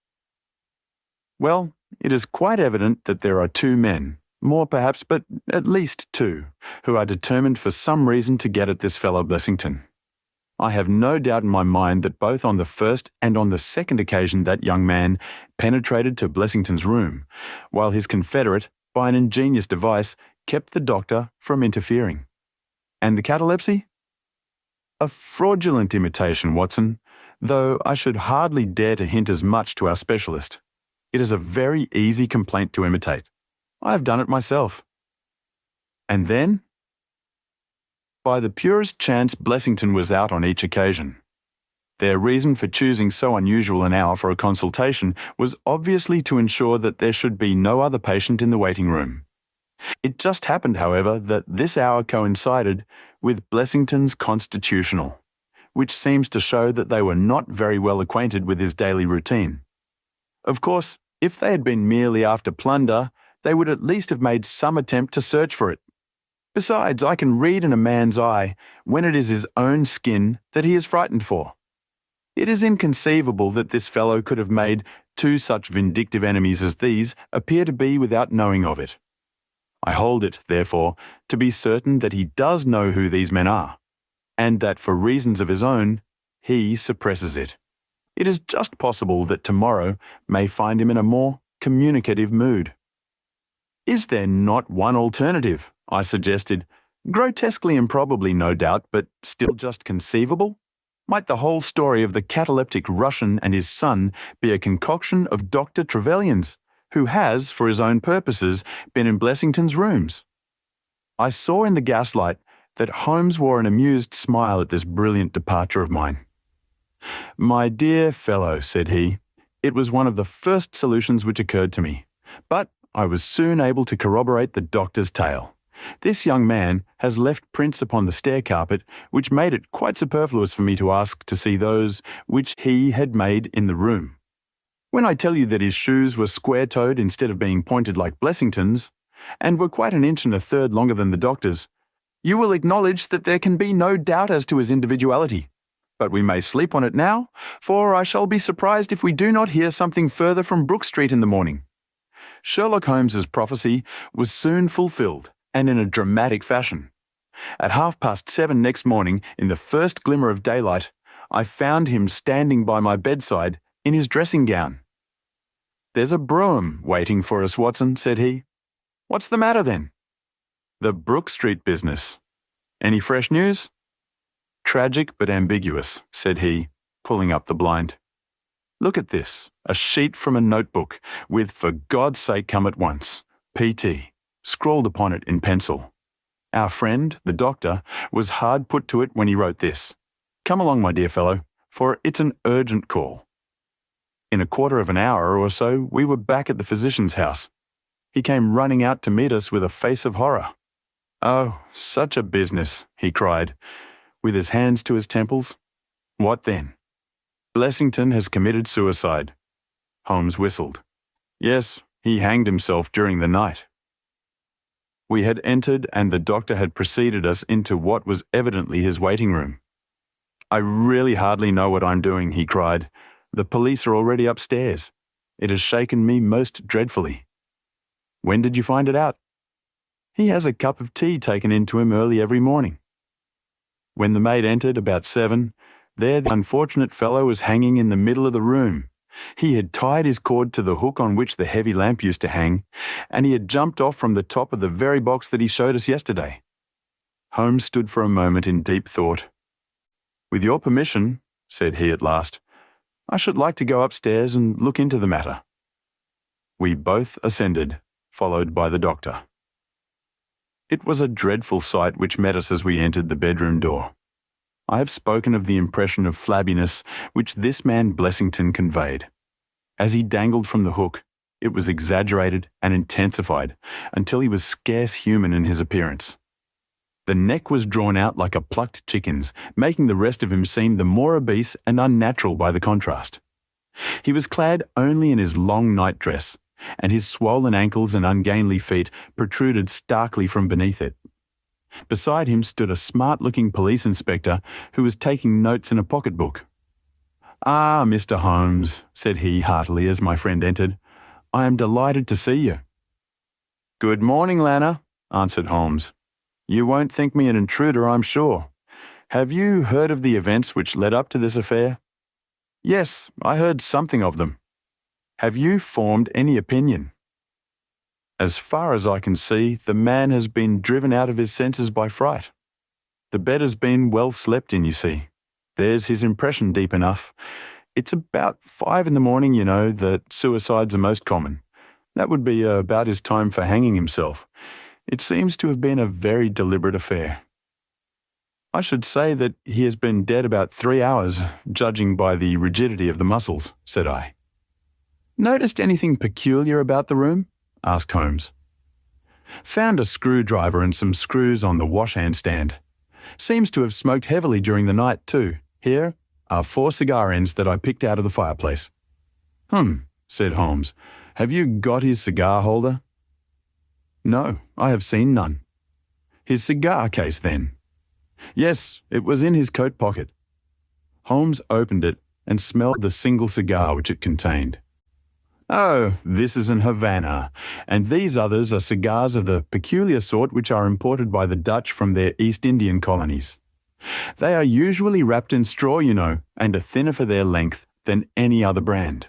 "Well, it is quite evident that there are two men, more perhaps, but at least two, who are determined for some reason to get at this fellow Blessington. I have no doubt in my mind that both on the first and on the second occasion that young man penetrated to Blessington's room, while his confederate, by an ingenious device, kept the doctor from interfering. And the catalepsy? A fraudulent imitation, Watson, though I should hardly dare to hint as much to our specialist. It is a very easy complaint to imitate. I have done it myself. And then? By the purest chance, Blessington was out on each occasion. Their reason for choosing so unusual an hour for a consultation was obviously to ensure that there should be no other patient in the waiting room. It just happened, however, that this hour coincided with Blessington's constitutional, which seems to show that they were not very well acquainted with his daily routine. Of course, if they had been merely after plunder, they would at least have made some attempt to search for it. Besides, I can read in a man's eye when it is his own skin that he is frightened for. It is inconceivable that this fellow could have made two such vindictive enemies as these appear to be without knowing of it. I hold it, therefore, to be certain that he does know who these men are, and that for reasons of his own, he suppresses it. It is just possible that tomorrow may find him in a more communicative mood. "Is there not one alternative?" I suggested, grotesquely improbably, no doubt, but still just conceivable. Might the whole story of the cataleptic Russian and his son be a concoction of Dr. Trevelyan's, who has, for his own purposes, been in Blessington's rooms? I saw in the gaslight that Holmes wore an amused smile at this brilliant departure of mine. "My dear fellow," said he, "it was one of the first solutions which occurred to me, but I was soon able to corroborate the doctor's tale. This young man has left prints upon the stair carpet which made it quite superfluous for me to ask to see those which he had made in the room. When I tell you that his shoes were square-toed instead of being pointed like Blessington's, and were quite an inch and a third longer than the doctor's, you will acknowledge that there can be no doubt as to his individuality. But we may sleep on it now, for I shall be surprised if we do not hear something further from Brook Street in the morning." Sherlock Holmes's prophecy was soon fulfilled, and in a dramatic fashion. At 7:30 next morning, in the first glimmer of daylight, I found him standing by my bedside in his dressing gown. "There's a brougham waiting for us, Watson," said he. "What's the matter then?" "The Brook Street business. Any fresh news?" "Tragic but ambiguous," said he, pulling up the blind. "Look at this, a sheet from a notebook, with 'For God's sake come at once, P.T.' scrawled upon it in pencil. Our friend, the doctor, was hard put to it when he wrote this. Come along, my dear fellow, for it's an urgent call." In a quarter of an hour or so, we were back at the physician's house. He came running out to meet us with a face of horror. "Oh, such a business," he cried, with his hands to his temples. "What then?" "Blessington has committed suicide." Holmes whistled. "Yes, he hanged himself during the night." We had entered, and the doctor had preceded us into what was evidently his waiting room. "I really hardly know what I'm doing," he cried. "The police are already upstairs. It has shaken me most dreadfully." "When did you find it out?" "He has a cup of tea taken in to him early every morning." When the maid entered about 7, there the unfortunate fellow was hanging in the middle of the room. He had tied his cord to the hook on which the heavy lamp used to hang, and he had jumped off from the top of the very box that he showed us yesterday. Holmes stood for a moment in deep thought. "With your permission," said he at last, "I should like to go upstairs and look into the matter." We both ascended, followed by the doctor. It was a dreadful sight which met us as we entered the bedroom door. I have spoken of the impression of flabbiness which this man Blessington conveyed. As he dangled from the hook, it was exaggerated and intensified until he was scarce human in his appearance. The neck was drawn out like a plucked chicken's, making the rest of him seem the more obese and unnatural by the contrast. He was clad only in his long nightdress, and his swollen ankles and ungainly feet protruded starkly from beneath it. Beside him stood a smart-looking police inspector who was taking notes in a pocketbook. "Ah, Mr. Holmes," said he heartily as my friend entered. "I am delighted to see you." "Good morning, Lana," answered Holmes. "You won't think me an intruder, I'm sure. Have you heard of the events which led up to this affair?" "Yes, I heard something of them." "Have you formed any opinion?" "As far as I can see, the man has been driven out of his senses by fright. The bed has been well slept in, you see. There's his impression deep enough. It's about 5 in the morning, you know, that suicides are most common. That would be about his time for hanging himself. It seems to have been a very deliberate affair." "I should say that he has been dead about 3 hours, judging by the rigidity of the muscles," said I. "Noticed anything peculiar about the room?" asked Holmes. "Found a screwdriver and some screws on the washhand stand. Seems to have smoked heavily during the night, too. Here are 4 cigar ends that I picked out of the fireplace." Said Holmes. "Have you got his cigar holder?" "No, I have seen none." "His cigar case, then?" "Yes, it was in his coat pocket." Holmes opened it and smelled the single cigar which it contained. "Oh, this is an Havana, and these others are cigars of the peculiar sort which are imported by the Dutch from their East Indian colonies. They are usually wrapped in straw, you know, and are thinner for their length than any other brand."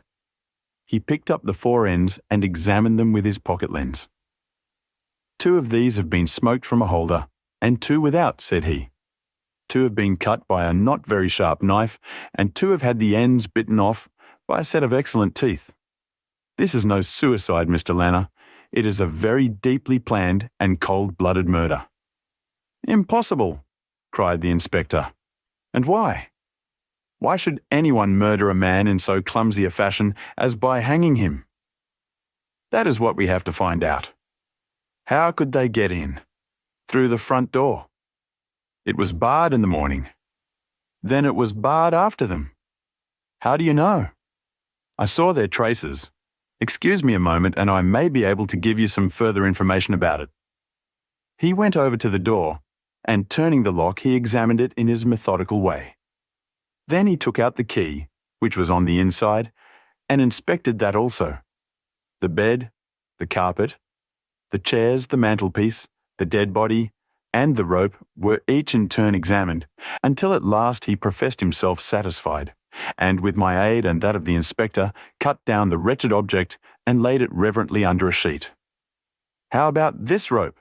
He picked up the 4 ends and examined them with his pocket lens. "2 of these have been smoked from a holder, and 2 without," said he. "2 have been cut by a not very sharp knife, and 2 have had the ends bitten off by a set of excellent teeth. This is no suicide, Mr. Lanner. It is a very deeply planned and cold-blooded murder." "Impossible!" cried the inspector. "And why? Why should anyone murder a man in so clumsy a fashion as by hanging him?" "That is what we have to find out. How could they get in? Through the front door. It was barred in the morning. Then it was barred after them. How do you know?" "I saw their traces. Excuse me a moment and I may be able to give you some further information about it." He went over to the door, and turning the lock he examined it in his methodical way. Then he took out the key, which was on the inside, and inspected that also. The bed, the carpet, the chairs, the mantelpiece, the dead body, and the rope were each in turn examined, until at last he professed himself satisfied, and with my aid and that of the inspector cut down the wretched object and laid it reverently under a sheet. "How about this rope?"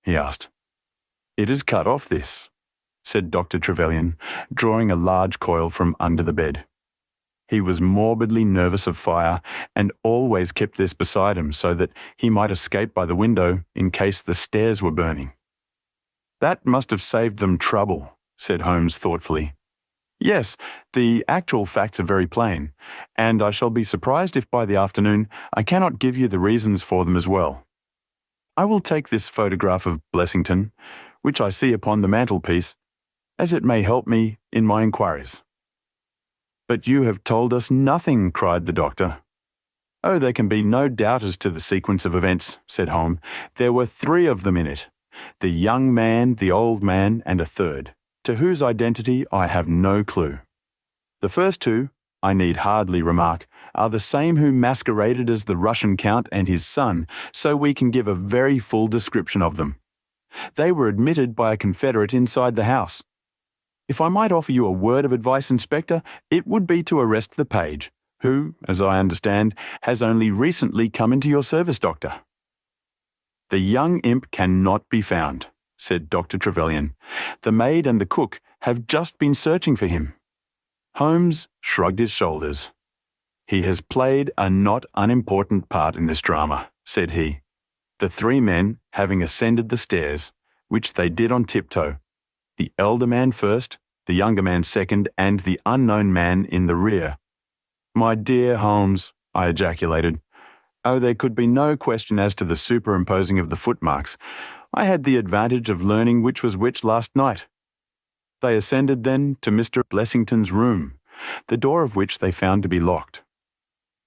he asked. "It is cut off this," said Dr. Trevelyan, drawing a large coil from under the bed. He was morbidly nervous of fire, and always kept this beside him so that he might escape by the window in case the stairs were burning. "That must have saved them trouble," said Holmes thoughtfully. "Yes, the actual facts are very plain, and I shall be surprised if by the afternoon I cannot give you the reasons for them as well. I will take this photograph of Blessington, which I see upon the mantelpiece, as it may help me in my inquiries." "But you have told us nothing," cried the doctor. "Oh, there can be no doubt as to the sequence of events," said Holmes. "There were 3 of them in it, the young man, the old man, and a third, to whose identity I have no clue. The first 2, I need hardly remark, are the same who masqueraded as the Russian Count and his son, so we can give a very full description of them. They were admitted by a confederate inside the house. If I might offer you a word of advice, Inspector, it would be to arrest the page, who, as I understand, has only recently come into your service, Doctor." "The young imp cannot be found," said Dr. Trevelyan. "The maid and the cook have just been searching for him." Holmes shrugged his shoulders. "He has played a not unimportant part in this drama," said he. "The 3 men having ascended the stairs, which they did on tiptoe, the elder man first, the younger man second, and the unknown man in the rear. My dear Holmes, I ejaculated. Oh, there could be no question as to the superimposing of the footmarks. I had the advantage of learning which was which last night. They ascended then to Mr. Blessington's room, the door of which they found to be locked.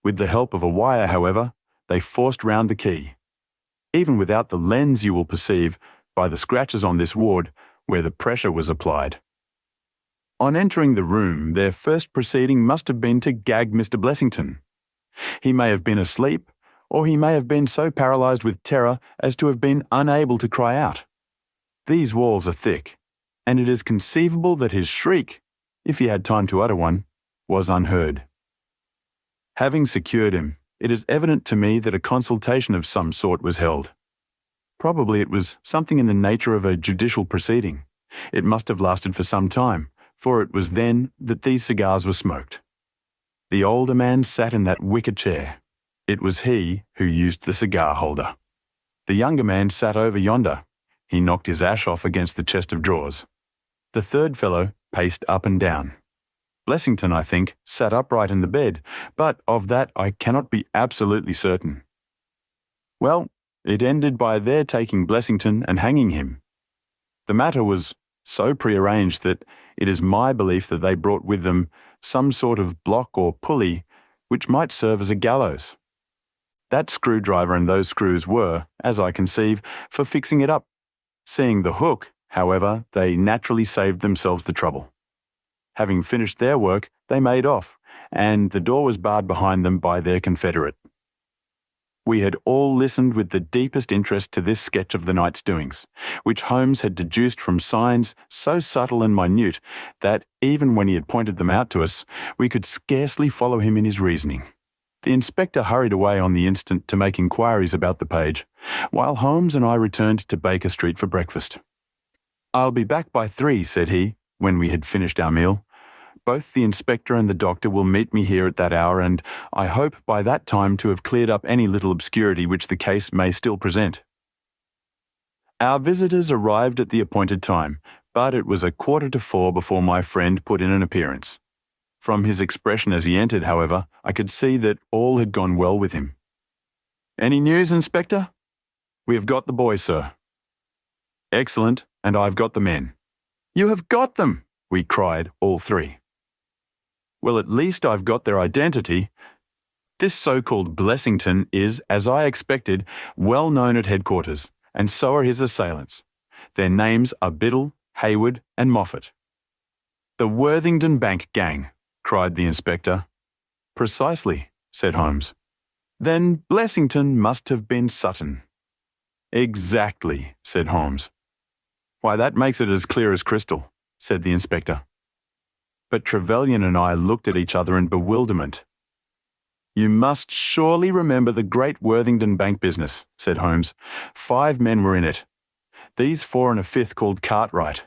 With the help of a wire, however, they forced round the key. Even without the lens, you will perceive, by the scratches on this ward, where the pressure was applied. On entering the room, their first proceeding must have been to gag Mr. Blessington. He may have been asleep, or he may have been so paralysed with terror as to have been unable to cry out. These walls are thick, and it is conceivable that his shriek, if he had time to utter one, was unheard. Having secured him, it is evident to me that a consultation of some sort was held. Probably it was something in the nature of a judicial proceeding. It must have lasted for some time, for it was then that these cigars were smoked. The older man sat in that wicker chair. It was he who used the cigar holder. The younger man sat over yonder. He knocked his ash off against the chest of drawers. The third fellow paced up and down. Blessington, I think, sat upright in the bed, but of that I cannot be absolutely certain. Well, it ended by their taking Blessington and hanging him. The matter was so prearranged that it is my belief that they brought with them some sort of block or pulley which might serve as a gallows. That screwdriver and those screws were, as I conceive, for fixing it up. Seeing the hook, however, they naturally saved themselves the trouble. Having finished their work, they made off, and the door was barred behind them by their confederate. We had all listened with the deepest interest to this sketch of the night's doings, which Holmes had deduced from signs so subtle and minute that, even when he had pointed them out to us, we could scarcely follow him in his reasoning. The inspector hurried away on the instant to make inquiries about the page, while Holmes and I returned to Baker Street for breakfast. "I'll be back by 3, said he, when we had finished our meal. "Both the inspector and the doctor will meet me here at that hour, and I hope by that time to have cleared up any little obscurity which the case may still present." Our visitors arrived at the appointed time, but it was 3:15 before my friend put in an appearance. From his expression as he entered, however, I could see that all had gone well with him. "Any news, Inspector?" "We have got the boy, sir." "Excellent, and I've got the men." "You have got them!" we cried, all three. "Well, at least I've got their identity. This so-called Blessington is, as I expected, well known at headquarters, and so are his assailants. Their names are Biddle, Hayward, and Moffat." "The Worthington Bank gang," cried the inspector. "Precisely," said Holmes. "Then Blessington must have been Sutton." "Exactly," said Holmes. "Why, that makes it as clear as crystal," said the inspector. But Trevelyan and I looked at each other in bewilderment. "You must surely remember the great Worthington Bank business," said Holmes. 5 men were in it. These 4 and a fifth called Cartwright.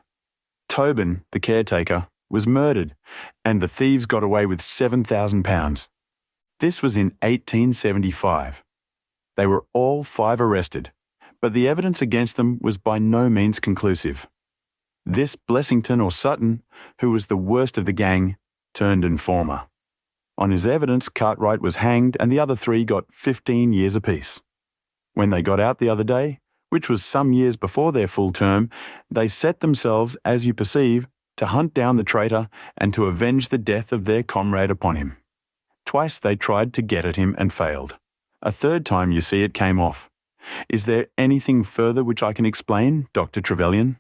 Tobin, the caretaker, was murdered, and the thieves got away with £7,000. This was in 1875. They were all 5 arrested, but the evidence against them was by no means conclusive. This Blessington or Sutton, who was the worst of the gang, turned informer. On his evidence, Cartwright was hanged and the other 3 got 15 years apiece. When they got out the other day, which was some years before their full term, they set themselves, as you perceive, to hunt down the traitor and to avenge the death of their comrade upon him. Twice they tried to get at him and failed. A third time, you see, it came off. Is there anything further which I can explain, Dr. Trevelyan?"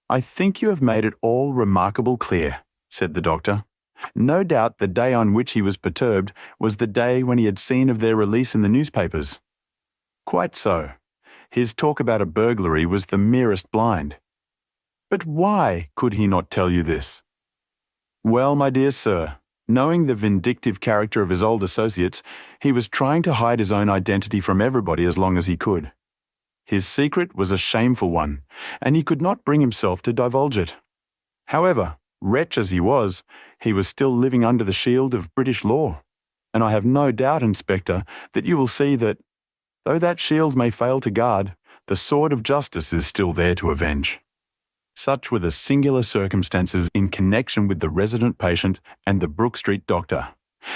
"I think you have made it all remarkable clear," said the doctor. "No doubt the day on which he was perturbed was the day when he had seen of their release in the newspapers." "Quite so. His talk about a burglary was the merest blind." "But why could he not tell you this?" "Well, my dear sir, knowing the vindictive character of his old associates, he was trying to hide his own identity from everybody as long as he could. His secret was a shameful one, and he could not bring himself to divulge it. However, wretch as he was still living under the shield of British law, and I have no doubt, Inspector, that you will see that, though that shield may fail to guard, the sword of justice is still there to avenge." Such were the singular circumstances in connection with the resident patient and the Brook Street doctor,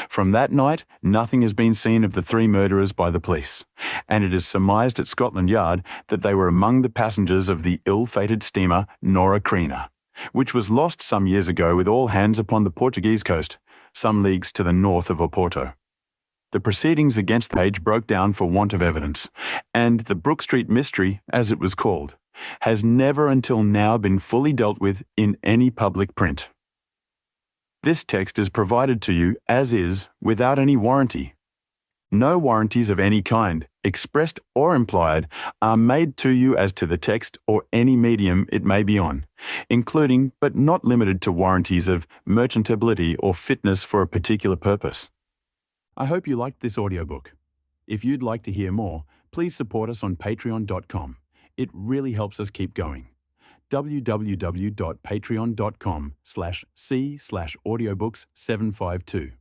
From that night, nothing has been seen of the three murderers by the police, and it is surmised at Scotland Yard that they were among the passengers of the ill-fated steamer Norah Creina, which was lost some years ago with all hands upon the Portuguese coast, some leagues to the north of Oporto. The proceedings against the page broke down for want of evidence, and the Brook Street mystery, as it was called, has never until now been fully dealt with in any public print. This text is provided to you as is, without any warranty. No warranties of any kind, expressed or implied, are made to you as to the text or any medium it may be on, including but not limited to warranties of merchantability or fitness for a particular purpose. I hope you liked this audiobook. If you'd like to hear more, please support us on patreon.com. It really helps us keep going. www.patreon.com/c/audiobooks752.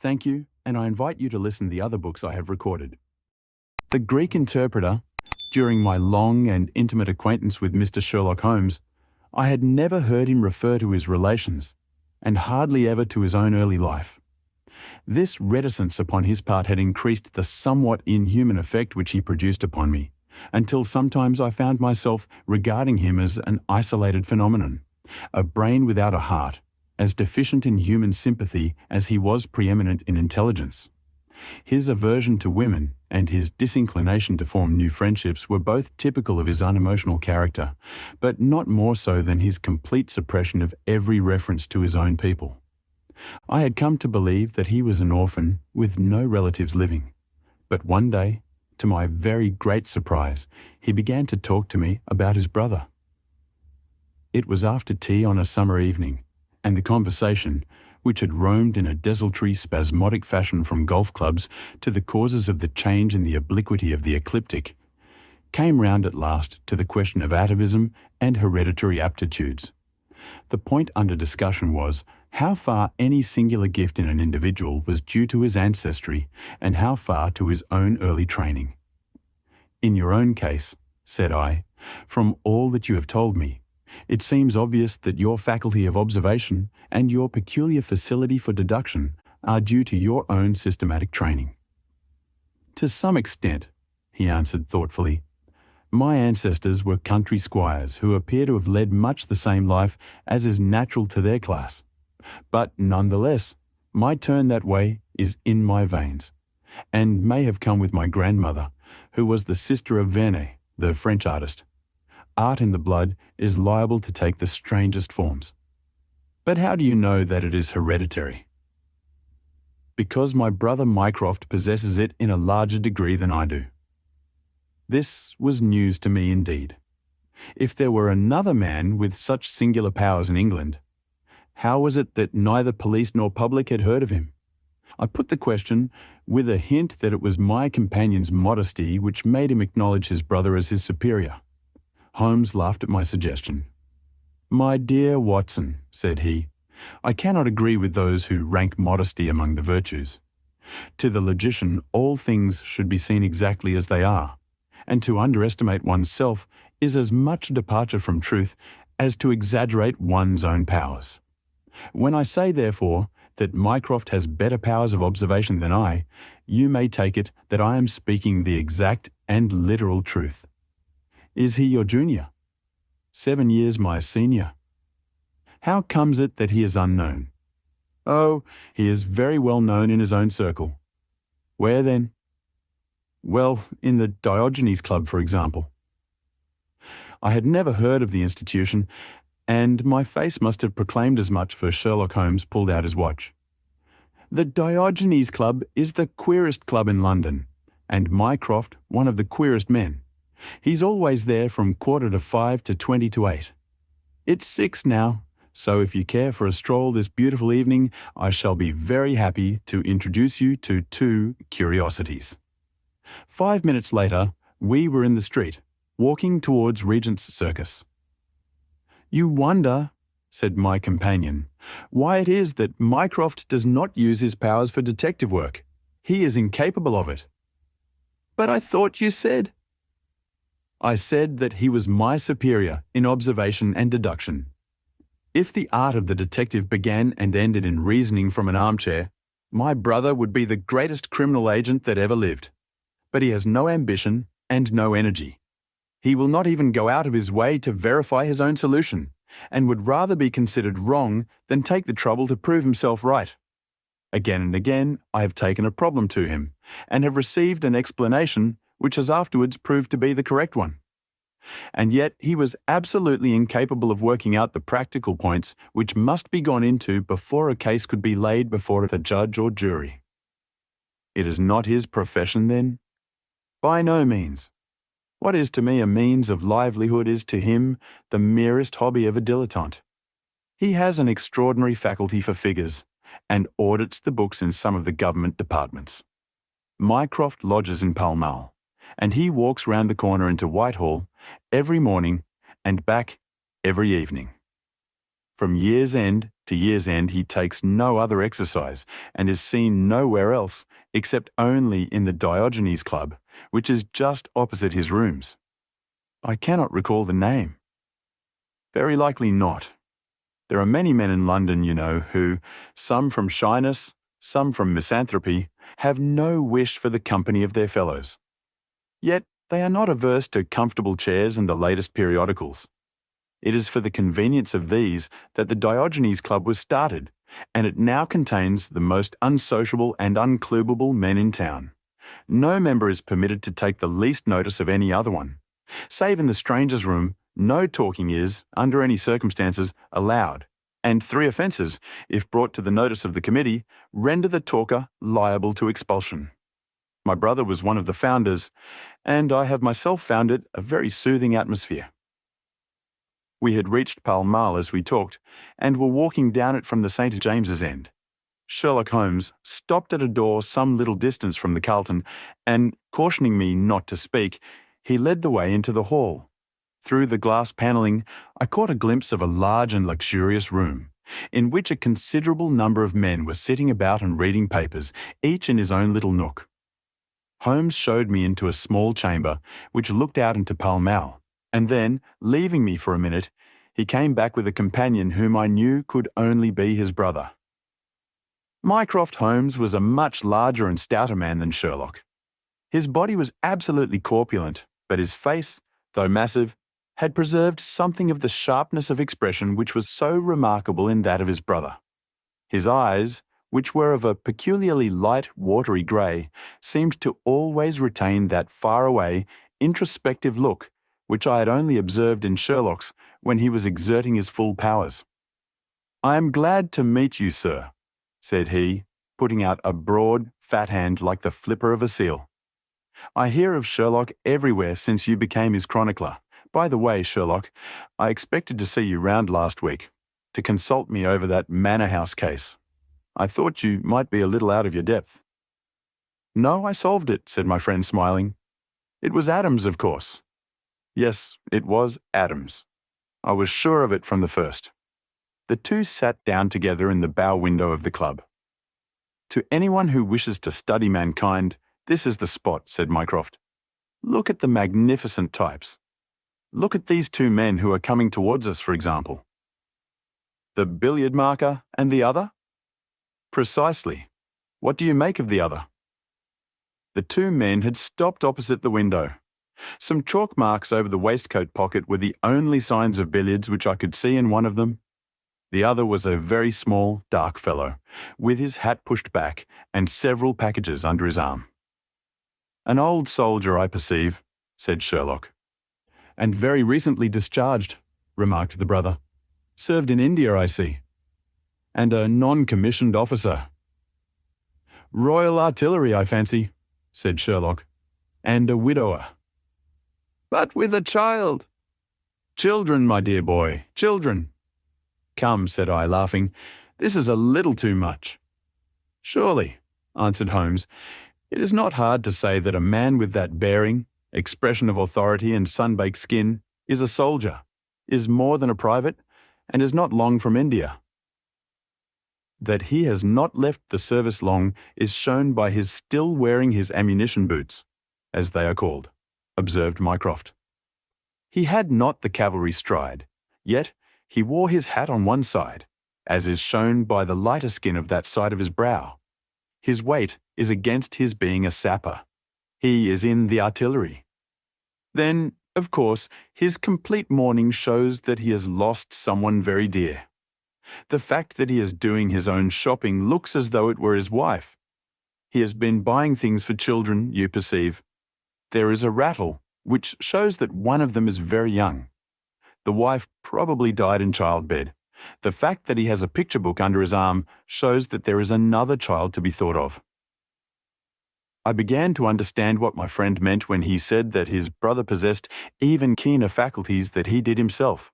Thank you, and I invite you to listen to the other books I have recorded. The Greek Interpreter. During my long and intimate acquaintance with Mr. Sherlock Holmes, I had never heard him refer to his relations, and hardly ever to his own early life. This reticence upon his part had increased the somewhat inhuman effect which he produced upon me, until sometimes I found myself regarding him as an isolated phenomenon, a brain without a heart, as deficient in human sympathy as he was preeminent in intelligence. His aversion to women and his disinclination to form new friendships were both typical of his unemotional character, but not more so than his complete suppression of every reference to his own people. I had come to believe that he was an orphan with no relatives living, but one day, to my very great surprise, he began to talk to me about his brother. It was after tea on a summer evening, and the conversation, which had roamed in a desultory, spasmodic fashion from golf clubs to the causes of the change in the obliquity of the ecliptic, came round at last to the question of atavism and hereditary aptitudes. The point under discussion was how far any singular gift in an individual was due to his ancestry and how far to his own early training. In your own case, said I, from all that you have told me, it seems obvious that your faculty of observation and your peculiar facility for deduction are due to your own systematic training. To some extent, he answered thoughtfully. My ancestors were country squires who appear to have led much the same life as is natural to their class. But nonetheless, my turn that way is in my veins, and may have come with my grandmother, who was the sister of Vernet, the French artist. Art in the blood is liable to take the strangest forms. But how do you know that it is hereditary? Because my brother Mycroft possesses it in a larger degree than I do. This was news to me indeed. If there were another man with such singular powers in England, how was it that neither police nor public had heard of him? I put the question with a hint that it was my companion's modesty which made him acknowledge his brother as his superior. Holmes laughed at my suggestion. "My dear Watson," said he, "I cannot agree with those who rank modesty among the virtues. To the logician, all things should be seen exactly as they are, and to underestimate oneself is as much a departure from truth as to exaggerate one's own powers. When I say, therefore, that Mycroft has better powers of observation than I, you may take it that I am speaking the exact and literal truth. Is he your junior? 7 years my senior. How comes it that he is unknown? Oh, he is very well known in his own circle. Where then? Well, in the Diogenes Club, for example. I had never heard of the institution, and my face must have proclaimed as much, for Sherlock Holmes pulled out his watch. The Diogenes Club is the queerest club in London, and Mycroft one of the queerest men. He's always there from 5:15 to 8:20. It's 6 now, so if you care for a stroll this beautiful evening, I shall be very happy to introduce you to 2 curiosities. 5 minutes later, we were in the street, walking towards Regent's Circus. You wonder, said my companion, why it is that Mycroft does not use his powers for detective work. He is incapable of it. But I thought you said... I said that he was my superior in observation and deduction. If the art of the detective began and ended in reasoning from an armchair, My brother would be the greatest criminal agent that ever lived, but he has no ambition and no energy. He will not even go out of his way to verify his own solution, and would rather be considered wrong than take the trouble to prove himself right. Again and again, I have taken a problem to him, and have received an explanation which has afterwards proved to be the correct one. And yet he was absolutely incapable of working out the practical points which must be gone into before a case could be laid before a judge or jury. It is not his profession, then? By no means. What is to me a means of livelihood is to him the merest hobby of a dilettante. He has an extraordinary faculty for figures, and audits the books in some of the government departments. Mycroft lodges in Pall Mall, and he walks round the corner into Whitehall every morning and back every evening. From year's end to year's end he takes no other exercise, and is seen nowhere else except only in the Diogenes Club, which is just opposite his rooms. I cannot recall the name. Very likely not. There are many men in London, you know, who, some from shyness, some from misanthropy, have no wish for the company of their fellows. Yet they are not averse to comfortable chairs and the latest periodicals. It is for the convenience of these that the Diogenes Club was started, and it now contains the most unsociable and unclubable men in town. No member is permitted to take the least notice of any other one. Save in the strangers' room, no talking is, under any circumstances, allowed, and 3 offences, if brought to the notice of the committee, render the talker liable to expulsion. My brother was one of the founders, and I have myself found it a very soothing atmosphere. We had reached Pall Mall as we talked, and were walking down it from the St. James's end. Sherlock Holmes stopped at a door some little distance from the Carlton, and, cautioning me not to speak, he led the way into the hall. Through the glass panelling, I caught a glimpse of a large and luxurious room, in which a considerable number of men were sitting about and reading papers, each in his own little nook. Holmes showed me into a small chamber, which looked out into Pall Mall, and then, leaving me for a minute, he came back with a companion whom I knew could only be his brother. Mycroft Holmes was a much larger and stouter man than Sherlock. His body was absolutely corpulent, but his face, though massive, had preserved something of the sharpness of expression which was so remarkable in that of his brother. His eyes, which were of a peculiarly light, watery grey, seemed to always retain that far-away, introspective look which I had only observed in Sherlock's when he was exerting his full powers. "I am glad to meet you, sir," said he, putting out a broad, fat hand like the flipper of a seal. "I hear of Sherlock everywhere since you became his chronicler. By the way, Sherlock, I expected to see you round last week, to consult me over that Manor House case. I thought you might be a little out of your depth." "No, I solved it," said my friend, smiling. "It was Adams, of course." Yes, it was Adams. I was sure of it from the first. The two sat down together in the bow window of the club. "To anyone who wishes to study mankind, this is the spot," said Mycroft. "Look at the magnificent types. Look at these 2 men who are coming towards us, for example." "The billiard marker and the other?" "Precisely. What do you make of the other?" The 2 men had stopped opposite the window. Some chalk marks over the waistcoat pocket were the only signs of billiards which I could see in one of them. The other was a very small, dark fellow, with his hat pushed back and several packages under his arm. "An old soldier, I perceive," said Sherlock. "And very recently discharged," remarked the brother. "Served in India, I see. And a non-commissioned officer." "Royal Artillery, I fancy," said Sherlock. "And a widower." "But with a child." "Children, my dear boy, children." "Come," said I, laughing, "this is a little too much." "Surely," answered Holmes, "it is not hard to say that a man with that bearing, expression of authority and sun-baked skin, is a soldier, is more than a private, and is not long from India." That he has not left the service long is shown by his still wearing his ammunition boots, as they are called, observed Mycroft. He had not the cavalry stride, yet he wore his hat on one side, as is shown by the lighter skin of that side of his brow. His weight is against his being a sapper. He is in the artillery. Then, of course, his complete mourning shows that he has lost someone very dear. The fact that he is doing his own shopping looks as though it were his wife. He has been buying things for children, you perceive. There is a rattle, which shows that one of them is very young. The wife probably died in childbed. The fact that he has a picture book under his arm shows that there is another child to be thought of. I began to understand what my friend meant when he said that his brother possessed even keener faculties than he did himself.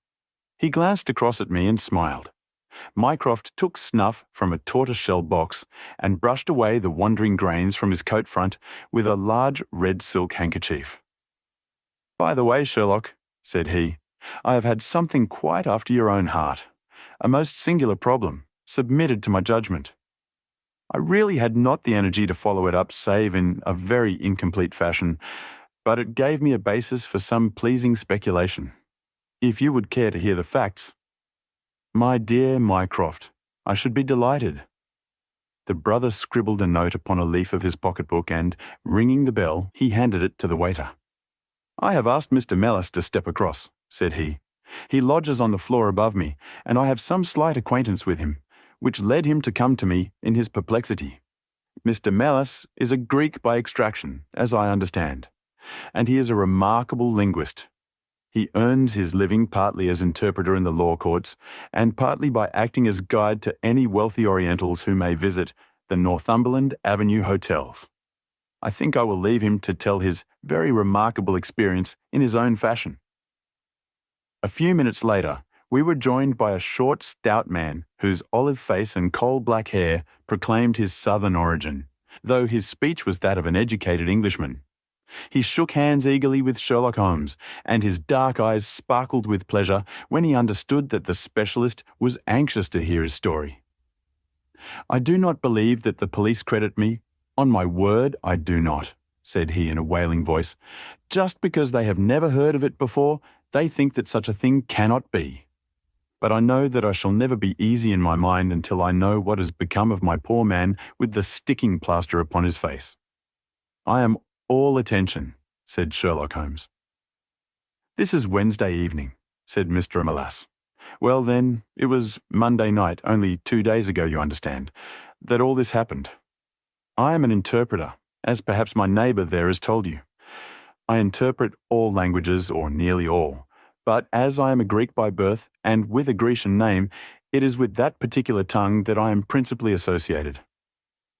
He glanced across at me and smiled. Mycroft took snuff from a tortoise-shell box and brushed away the wandering grains from his coat front with a large red silk handkerchief. "By the way, Sherlock," said he, "I have had something quite after your own heart. A most singular problem, submitted to my judgment. I really had not the energy to follow it up save in a very incomplete fashion, but it gave me a basis for some pleasing speculation. If you would care to hear the facts—" "My dear Mycroft, I should be delighted." The brother scribbled a note upon a leaf of his pocketbook and, ringing the bell, he handed it to the waiter. "I have asked Mr. Mellis to step across," said he. "He lodges on the floor above me, and I have some slight acquaintance with him, which led him to come to me in his perplexity. Mr. Mellis is a Greek by extraction, as I understand, and he is a remarkable linguist. He earns his living partly as interpreter in the law courts, and partly by acting as guide to any wealthy Orientals who may visit the Northumberland Avenue hotels. I think I will leave him to tell his very remarkable experience in his own fashion." A few minutes later, we were joined by a short, stout man whose olive face and coal-black hair proclaimed his southern origin, though his speech was that of an educated Englishman. He shook hands eagerly with Sherlock Holmes, and his dark eyes sparkled with pleasure when he understood that the specialist was anxious to hear his story. "I do not believe that the police credit me. On my word, I do not," said he in a wailing voice. "Just because they have never heard of it before, they think that such a thing cannot be. But I know that I shall never be easy in my mind until I know what has become of my poor man with the sticking plaster upon his face." "I am all attention," said Sherlock Holmes. "This is Wednesday evening," said Mr. Mellis. "Well then, it was Monday night, only 2 days ago, you understand, that all this happened. I am an interpreter, as perhaps my neighbour there has told you. I interpret all languages, or nearly all, but as I am a Greek by birth and with a Grecian name, it is with that particular tongue that I am principally associated.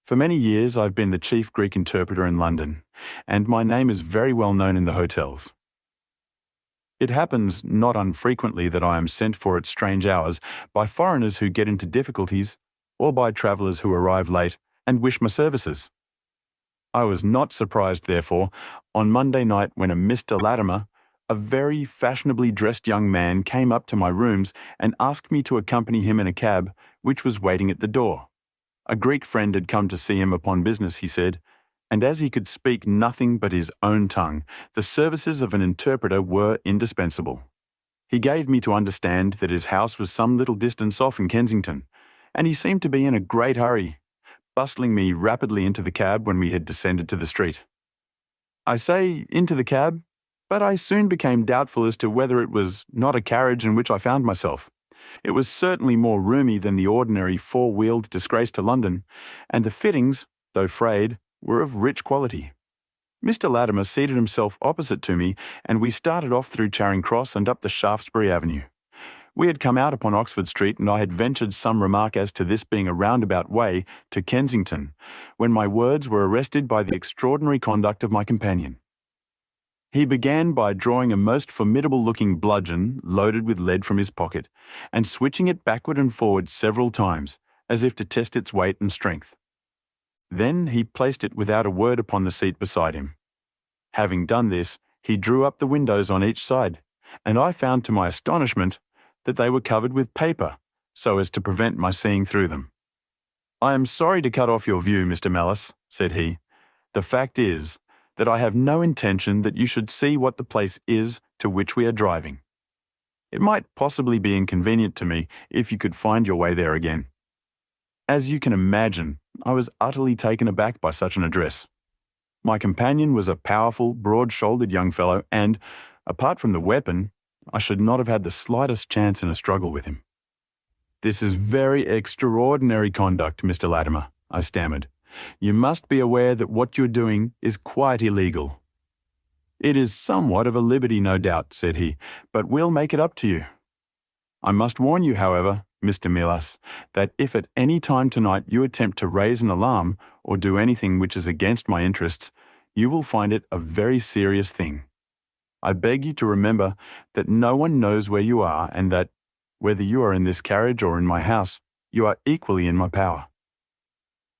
For many years I've been the chief Greek interpreter in London, and my name is very well known in the hotels. It happens not unfrequently that I am sent for at strange hours by foreigners who get into difficulties, or by travellers who arrive late and wish my services. I was not surprised, therefore, on Monday night when a Mr. Latimer, a very fashionably dressed young man, came up to my rooms and asked me to accompany him in a cab which was waiting at the door. A Greek friend had come to see him upon business, he said, and as he could speak nothing but his own tongue, the services of an interpreter were indispensable. He gave me to understand that his house was some little distance off in Kensington, and he seemed to be in a great hurry, bustling me rapidly into the cab when we had descended to the street. I say into the cab, but I soon became doubtful as to whether it was not a carriage in which I found myself. It was certainly more roomy than the ordinary four-wheeled disgrace to London, and the fittings, though frayed, were of rich quality. Mr. Latimer seated himself opposite to me, and we started off through Charing Cross and up the Shaftesbury Avenue. We had come out upon Oxford Street, and I had ventured some remark as to this being a roundabout way to Kensington, when my words were arrested by the extraordinary conduct of my companion. He began by drawing a most formidable-looking bludgeon loaded with lead from his pocket, and switching it backward and forward several times, as if to test its weight and strength. Then he placed it without a word upon the seat beside him. Having done this, he drew up the windows on each side, and I found to my astonishment that they were covered with paper, so as to prevent my seeing through them. "I am sorry to cut off your view, Mr. Mellis," said he. "The fact is that I have no intention that you should see what the place is to which we are driving. It might possibly be inconvenient to me if you could find your way there again. As you can imagine, I was utterly taken aback by such an address. My companion was a powerful, broad-shouldered young fellow, and, apart from the weapon, I should not have had the slightest chance in a struggle with him. "This is very extraordinary conduct, Mr. Latimer," I stammered. "You must be aware that what you're doing is quite illegal." "It is somewhat of a liberty, no doubt," said he, "but we'll make it up to you. I must warn you, however, Mr. Milas, that if at any time tonight you attempt to raise an alarm or do anything which is against my interests, you will find it a very serious thing. I beg you to remember that no one knows where you are, and that, whether you are in this carriage or in my house, you are equally in my power."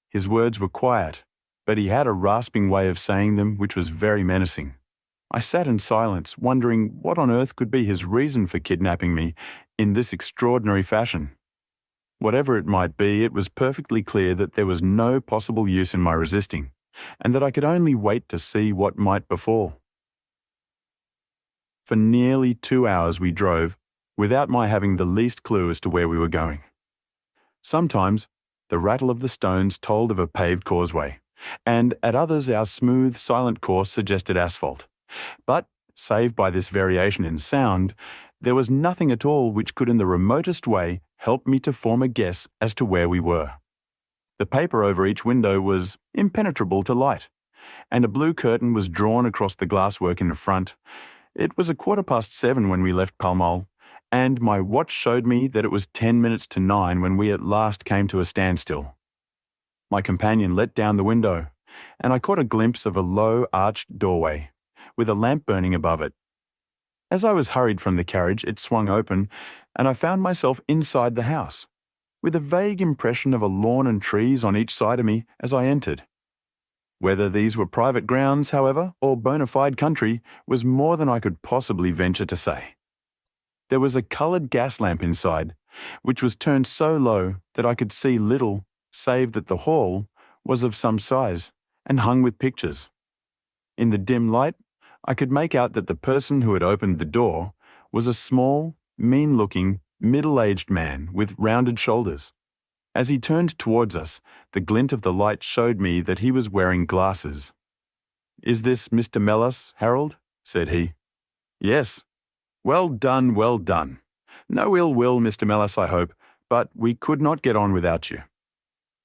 His words were quiet, but he had a rasping way of saying them which was very menacing. I sat in silence, wondering what on earth could be his reason for kidnapping me in this extraordinary fashion. Whatever it might be, it was perfectly clear that there was no possible use in my resisting, and that I could only wait to see what might befall. For nearly 2 hours we drove, without my having the least clue as to where we were going. Sometimes the rattle of the stones told of a paved causeway, and at others our smooth, silent course suggested asphalt. But, save by this variation in sound, there was nothing at all which could in the remotest way help me to form a guess as to where we were. The paper over each window was impenetrable to light, and a blue curtain was drawn across the glasswork in the front. It was 7:15 when we left Pall Mall, and my watch showed me that it was 10 minutes to 9 when we at last came to a standstill. My companion let down the window, and I caught a glimpse of a low, arched doorway, with a lamp burning above it. As I was hurried from the carriage, it swung open, and I found myself inside the house, with a vague impression of a lawn and trees on each side of me as I entered. Whether these were private grounds, however, or bona fide country, was more than I could possibly venture to say. There was a coloured gas lamp inside, which was turned so low that I could see little, save that the hall was of some size and hung with pictures. In the dim light, I could make out that the person who had opened the door was a small, mean-looking, middle-aged man with rounded shoulders. As he turned towards us, the glint of the light showed me that he was wearing glasses. "Is this Mr. Mellis, Harold?" said he. "Yes." "Well done, well done. No ill will, Mr. Mellis, I hope, but we could not get on without you.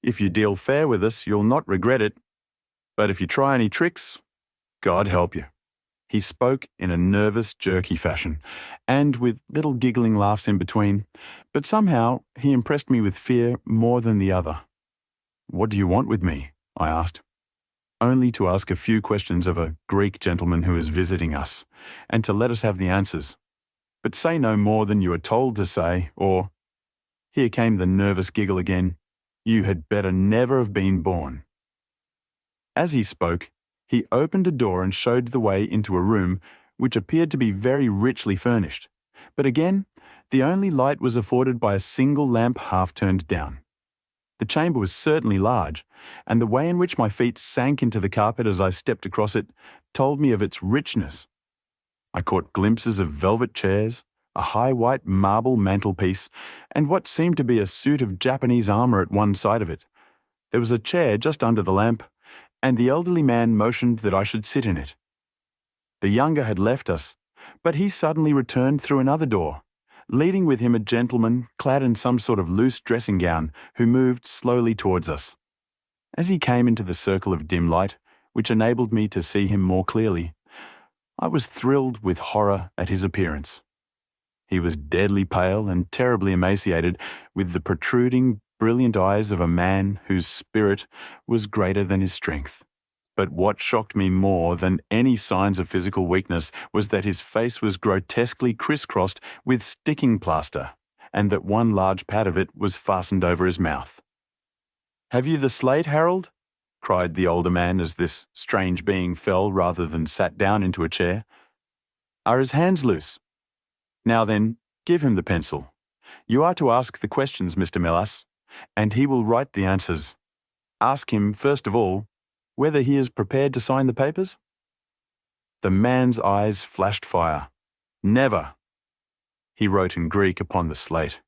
If you deal fair with us, you'll not regret it. But if you try any tricks, God help you." He spoke in a nervous, jerky fashion, and with little giggling laughs in between, but somehow he impressed me with fear more than the other. "What do you want with me?" I asked. "Only to ask a few questions of a Greek gentleman who is visiting us, and to let us have the answers. But say no more than you are told to say, or—" Here came the nervous giggle again. "You had better never have been born." As he spoke, he opened a door and showed the way into a room which appeared to be very richly furnished, but again, the only light was afforded by a single lamp half turned down. The chamber was certainly large, and the way in which my feet sank into the carpet as I stepped across it told me of its richness. I caught glimpses of velvet chairs, a high white marble mantelpiece, and what seemed to be a suit of Japanese armour at one side of it. There was a chair just under the lamp, and the elderly man motioned that I should sit in it. The younger had left us, but he suddenly returned through another door, leading with him a gentleman clad in some sort of loose dressing gown who moved slowly towards us. As he came into the circle of dim light, which enabled me to see him more clearly, I was thrilled with horror at his appearance. He was deadly pale and terribly emaciated, with the protruding, brilliant eyes of a man whose spirit was greater than his strength. But what shocked me more than any signs of physical weakness was that his face was grotesquely crisscrossed with sticking plaster, and that one large pad of it was fastened over his mouth. "Have you the slate, Harold?" cried the older man as this strange being fell rather than sat down into a chair. "Are his hands loose? Now then, give him the pencil. You are to ask the questions, Mr. Melas, and he will write the answers. Ask him, first of all, whether he is prepared to sign the papers?" The man's eyes flashed fire. "Never," he wrote in Greek upon the slate.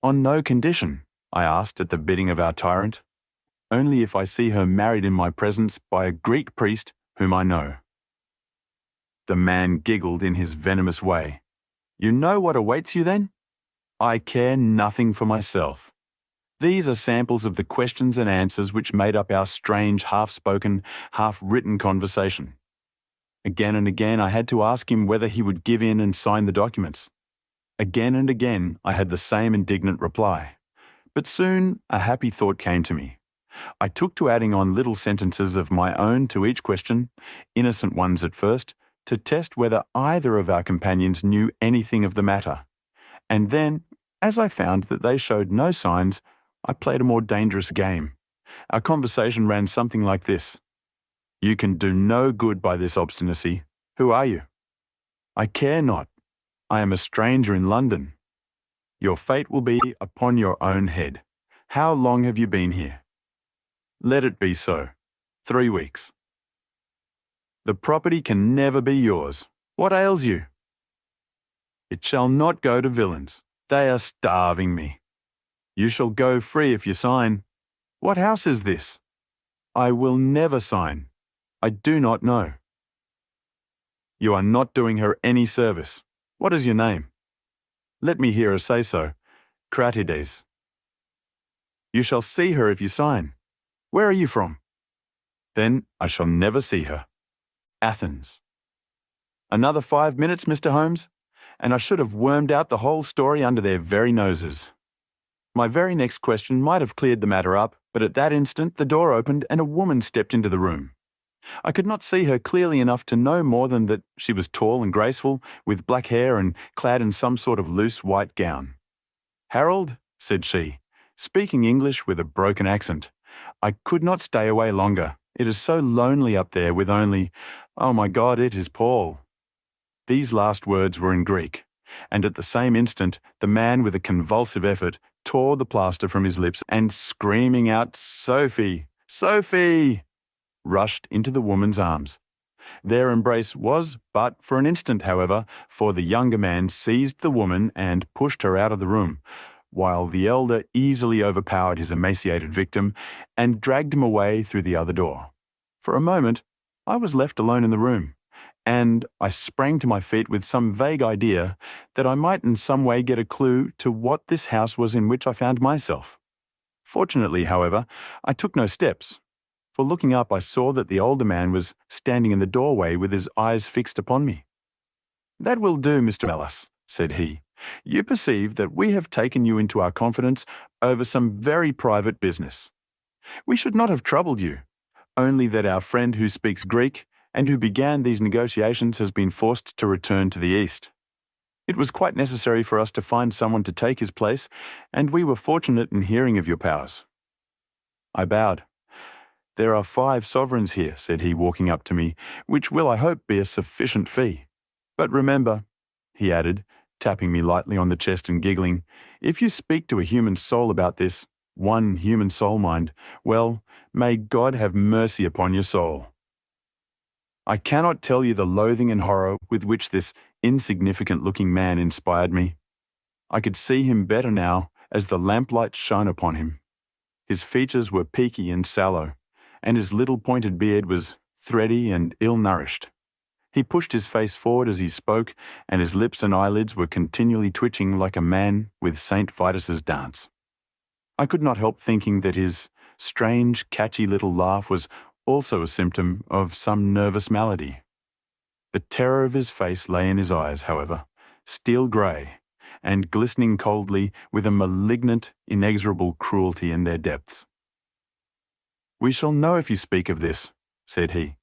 "On no condition?" I asked at the bidding of our tyrant. only if I see her married in my presence by a Greek priest whom I know." The man giggled in his venomous way. "You know what awaits you then? I care nothing for myself." These are samples of the questions and answers which made up our strange half-spoken, half-written conversation. Again and again I had to ask him whether he would give in and sign the documents. Again and again I had the same indignant reply. But soon a happy thought came to me. I took to adding on little sentences of my own to each question, innocent ones at first, to test whether either of our companions knew anything of the matter. And then, as I found that they showed no signs, I played a more dangerous game. Our conversation ran something like this. "You can do no good by this obstinacy. Who are you?" "I care not. I am a stranger in London." "Your fate will be upon your own head. How long have you been here?" "Let it be so. 3 weeks." "The property can never be yours. What ails you?" "It shall not go to villains. They are starving me." "You shall go free if you sign." "What house is this?" "I will never sign. I do not know." "You are not doing her any service. What is your name?" "Let me hear her say so." "Cratides." "You shall see her if you sign." "Where are you from?" "Then I shall never see her." "Athens." Another 5 minutes, Mr. Holmes, and I should have wormed out the whole story under their very noses. My very next question might have cleared the matter up, but at that instant the door opened and a woman stepped into the room. I could not see her clearly enough to know more than that she was tall and graceful, with black hair and clad in some sort of loose white gown. "Harold," said she, speaking English with a broken accent, "I could not stay away longer. It is so lonely up there with only, oh my God, it is Paul." These last words were in Greek, and at the same instant the man with a convulsive effort tore the plaster from his lips and, screaming out, "Sophie! Sophie!" rushed into the woman's arms. Their embrace was but for an instant, however, for the younger man seized the woman and pushed her out of the room, while the elder easily overpowered his emaciated victim and dragged him away through the other door. For a moment, I was left alone in the room, and I sprang to my feet with some vague idea that I might in some way get a clue to what this house was in which I found myself. Fortunately, however, I took no steps, for looking up I saw that the older man was standing in the doorway with his eyes fixed upon me. "That will do, Mr. Mellis," said he. "You perceive that we have taken you into our confidence over some very private business. We should not have troubled you, only that our friend who speaks Greek and who began these negotiations has been forced to return to the East. It was quite necessary for us to find someone to take his place, and we were fortunate in hearing of your powers." I bowed. "There are 5 sovereigns here," said he, walking up to me, "which will, I hope, be a sufficient fee. But remember," he added, tapping me lightly on the chest and giggling, "if you speak to a human soul about this, one human soul, mind, well, may God have mercy upon your soul." I cannot tell you the loathing and horror with which this insignificant-looking man inspired me. I could see him better now as the lamplight shone upon him. His features were peaky and sallow, and his little pointed beard was thready and ill-nourished. He pushed his face forward as he spoke, and his lips and eyelids were continually twitching like a man with St. Vitus's dance. I could not help thinking that his strange, catchy little laugh was also a symptom of some nervous malady. The terror of his face lay in his eyes, however, steel grey, and glistening coldly with a malignant, inexorable cruelty in their depths. "We shall know if you speak of this," said he.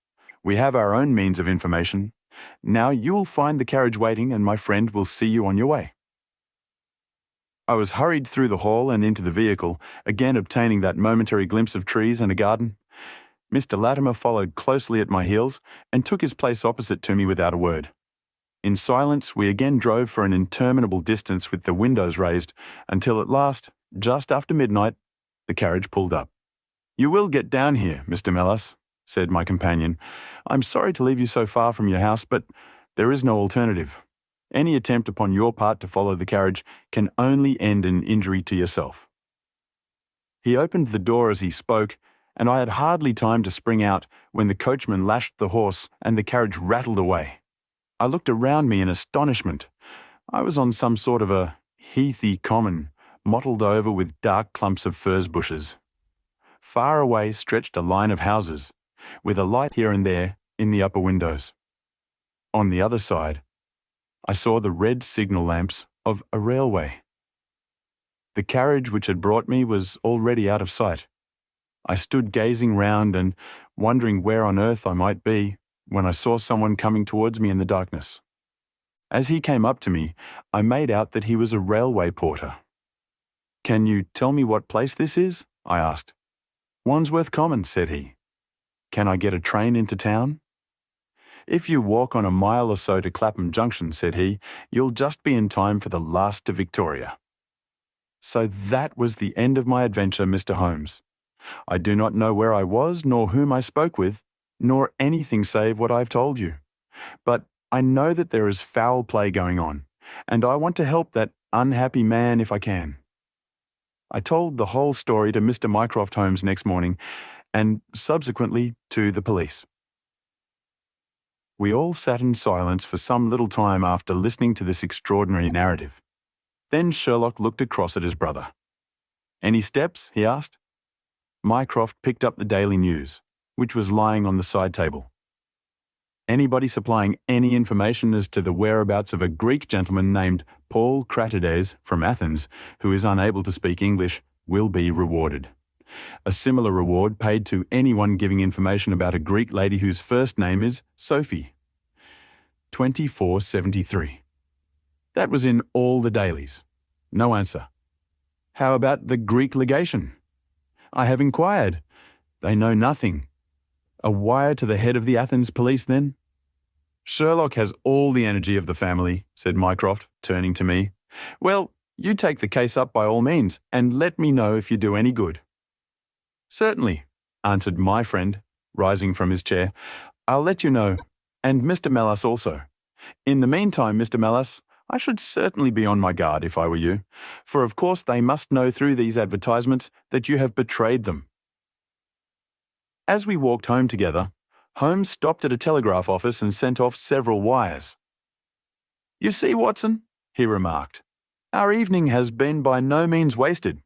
"We have our own means of information. Now you will find the carriage waiting, and my friend will see you on your way." I was hurried through the hall and into the vehicle, again obtaining that momentary glimpse of trees and a garden. Mr. Latimer followed closely at my heels and took his place opposite to me without a word. In silence, we again drove for an interminable distance with the windows raised, until at last, just after midnight, the carriage pulled up. "You will get down here, Mr. Mellis," said my companion. "I'm sorry to leave you so far from your house, but there is no alternative. Any attempt upon your part to follow the carriage can only end in injury to yourself." He opened the door as he spoke, and I had hardly time to spring out when the coachman lashed the horse and the carriage rattled away. I looked around me in astonishment. I was on some sort of a heathy common, mottled over with dark clumps of furze bushes. Far away stretched a line of houses, with a light here and there in the upper windows. On the other side, I saw the red signal lamps of a railway. The carriage which had brought me was already out of sight. I stood gazing round and wondering where on earth I might be when I saw someone coming towards me in the darkness. As he came up to me, I made out that he was a railway porter. "Can you tell me what place this is?" I asked. "Wandsworth Common," said he. "Can I get a train into town?" "If you walk on a mile or so to Clapham Junction," said he, "you'll just be in time for the last to Victoria." So that was the end of my adventure, Mr. Holmes. I do not know where I was, nor whom I spoke with, nor anything save what I have told you. But I know that there is foul play going on, and I want to help that unhappy man if I can. I told the whole story to Mr. Mycroft Holmes next morning, and subsequently to the police. We all sat in silence for some little time after listening to this extraordinary narrative. Then Sherlock looked across at his brother. "Any steps?" he asked. Mycroft picked up the Daily News, which was lying on the side table. "Anybody supplying any information as to the whereabouts of a Greek gentleman named Paul Cratides from Athens, who is unable to speak English, will be rewarded. A similar reward paid to anyone giving information about a Greek lady whose first name is Sophie. 2473. That was in all the dailies. No answer. How about the Greek legation? I have inquired. They know nothing. A wire to the head of the Athens police, then? Sherlock has all the energy of the family, said Mycroft, turning to me. Well, you take the case up by all means, and let me know if you do any good. Certainly, answered my friend, rising from his chair. I'll let you know, and Mr. Mellas also. In the meantime, Mr. Mellas, I should certainly be on my guard if I were you, for of course they must know through these advertisements that you have betrayed them. As we walked home together, Holmes stopped at a telegraph office and sent off several wires. You see, Watson, he remarked, our evening has been by no means wasted.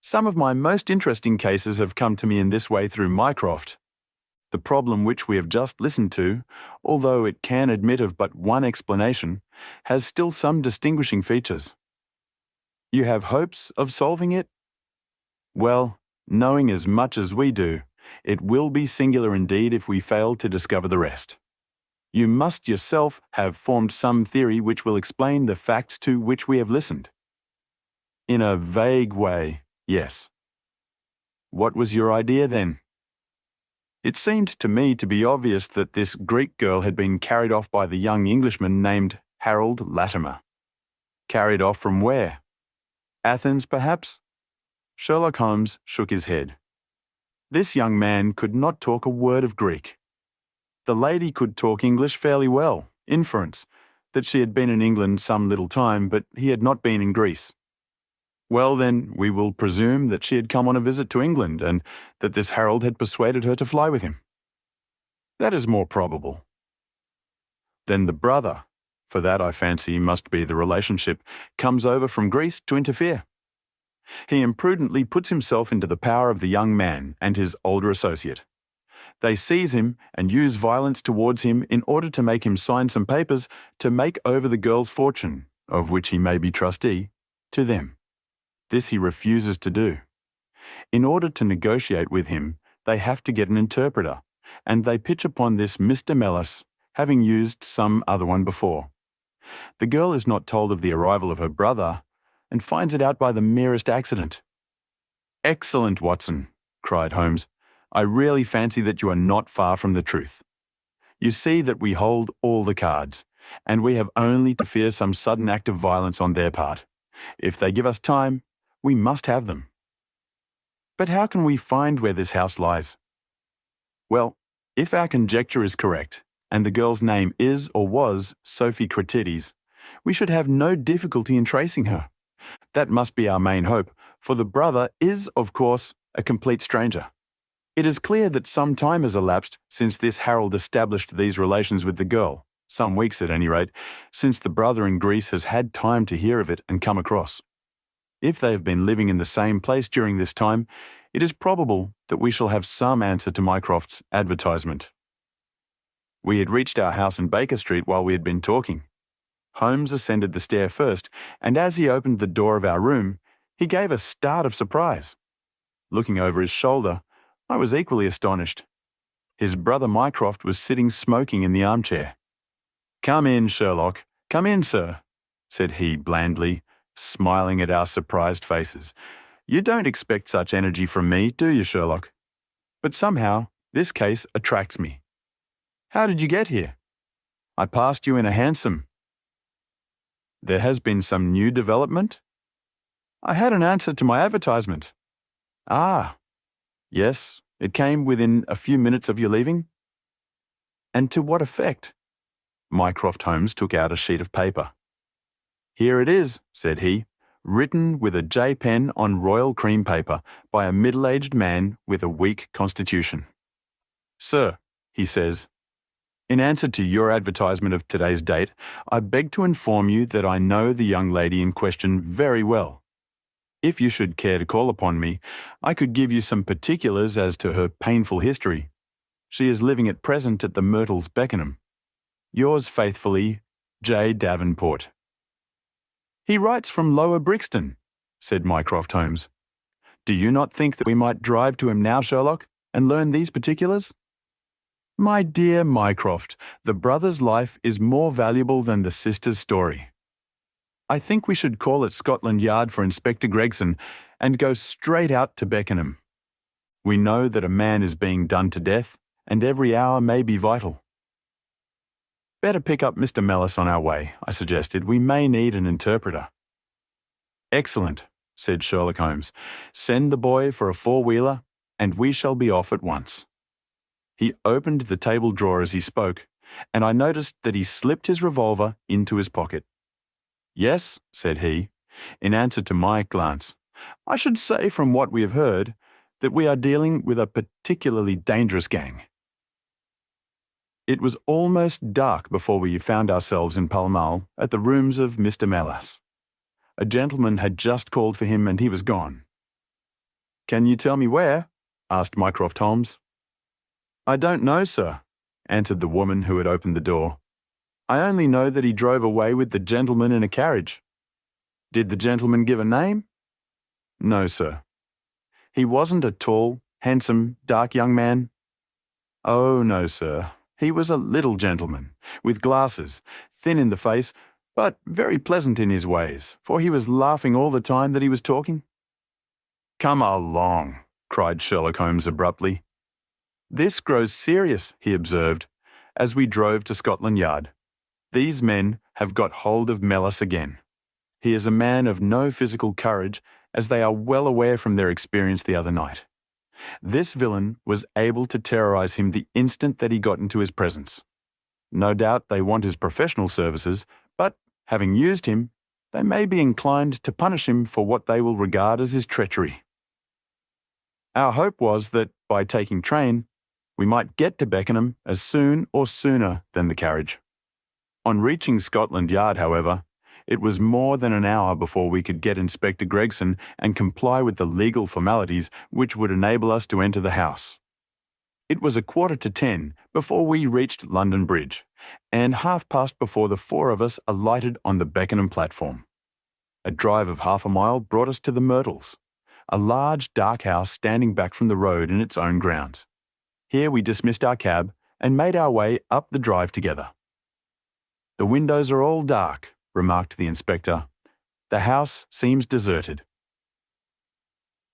Some of my most interesting cases have come to me in this way through Mycroft. The problem which we have just listened to, although it can admit of but one explanation, has still some distinguishing features. You have hopes of solving it? Well, knowing as much as we do, it will be singular indeed if we fail to discover the rest. You must yourself have formed some theory which will explain the facts to which we have listened. In a vague way, yes. What was your idea then? It seemed to me to be obvious that this Greek girl had been carried off by the young Englishman named Harold Latimer. Carried off from where? Athens, perhaps? Sherlock Holmes shook his head. This young man could not talk a word of Greek. The lady could talk English fairly well, inference, that she had been in England some little time, but he had not been in Greece. Well, then, we will presume that she had come on a visit to England and that this Harold had persuaded her to fly with him. That is more probable. Then the brother, for that I fancy must be the relationship, comes over from Greece to interfere. He imprudently puts himself into the power of the young man and his older associate. They seize him and use violence towards him in order to make him sign some papers to make over the girl's fortune, of which he may be trustee, to them. This he refuses to do. In order to negotiate with him, they have to get an interpreter, and they pitch upon this Mr. Mellas, having used some other one before. The girl is not told of the arrival of her brother, and finds it out by the merest accident. Excellent, Watson, cried Holmes. I really fancy that you are not far from the truth. You see that we hold all the cards, and we have only to fear some sudden act of violence on their part. If they give us time, we must have them. But how can we find where this house lies? Well, if our conjecture is correct, and the girl's name is or was Sophie Cratides, we should have no difficulty in tracing her. That must be our main hope, for the brother is, of course, a complete stranger. It is clear that some time has elapsed since this Harold established these relations with the girl, some weeks at any rate, since the brother in Greece has had time to hear of it and come across. If they have been living in the same place during this time, it is probable that we shall have some answer to Mycroft's advertisement. We had reached our house in Baker Street while we had been talking. Holmes ascended the stair first, and as he opened the door of our room, he gave a start of surprise. Looking over his shoulder, I was equally astonished. His brother Mycroft was sitting smoking in the armchair. "Come in, Sherlock. Come in, sir," said he blandly, smiling at our surprised faces. "You don't expect such energy from me, do you, Sherlock? But somehow, this case attracts me. How did you get here? I passed you in a hansom." "There has been some new development?" "I had an answer to my advertisement." "Ah, yes, it came within a few minutes of your leaving?" "And to what effect?" Mycroft Holmes took out a sheet of paper. "Here it is," said he, "written with a J pen on royal cream paper by a middle-aged man with a weak constitution. 'Sir,' he says, 'in answer to your advertisement of today's date, I beg to inform you that I know the young lady in question very well. If you should care to call upon me, I could give you some particulars as to her painful history. She is living at present at the Myrtles, Beckenham. Yours faithfully, J. Davenport.'" "He writes from Lower Brixton," said Mycroft Holmes. "Do you not think that we might drive to him now, Sherlock, and learn these particulars?" "My dear Mycroft, the brother's life is more valuable than the sister's story. I think we should call at Scotland Yard for Inspector Gregson and go straight out to Beckenham. We know that a man is being done to death, and every hour may be vital." "Better pick up Mr. Mellis on our way," I suggested. "We may need an interpreter." "Excellent," said Sherlock Holmes. "Send the boy for a four-wheeler, and we shall be off at once." He opened the table drawer as he spoke, and I noticed that he slipped his revolver into his pocket. "Yes," said he, in answer to my glance, "I should say from what we have heard that we are dealing with a particularly dangerous gang." It was almost dark before we found ourselves in Pall Mall at the rooms of Mr. Mellis. A gentleman had just called for him and he was gone. "Can you tell me where?" asked Mycroft Holmes. "I don't know, sir," answered the woman who had opened the door. "I only know that he drove away with the gentleman in a carriage." "Did the gentleman give a name?" "No, sir." "He wasn't a tall, handsome, dark young man?" "Oh, no, sir. He was a little gentleman, with glasses, thin in the face, but very pleasant in his ways, for he was laughing all the time that he was talking." "Come along," cried Sherlock Holmes abruptly. "This grows serious," he observed, as we drove to Scotland Yard. "These men have got hold of Mellis again. He is a man of no physical courage, as they are well aware from their experience the other night. This villain was able to terrorize him the instant that he got into his presence. No doubt they want his professional services, but, having used him, they may be inclined to punish him for what they will regard as his treachery. Our hope was that, by taking train, we might get to Beckenham as soon or sooner than the carriage. On reaching Scotland Yard, however, it was more than an hour before we could get Inspector Gregson and comply with the legal formalities which would enable us to enter the house. It was 9:45 before we reached London Bridge, and past before the four of us alighted on the Beckenham platform. A drive of half a mile brought us to the Myrtles, a large dark house standing back from the road in its own grounds. Here we dismissed our cab and made our way up the drive together. "The windows are all dark," remarked the inspector. "The house seems deserted."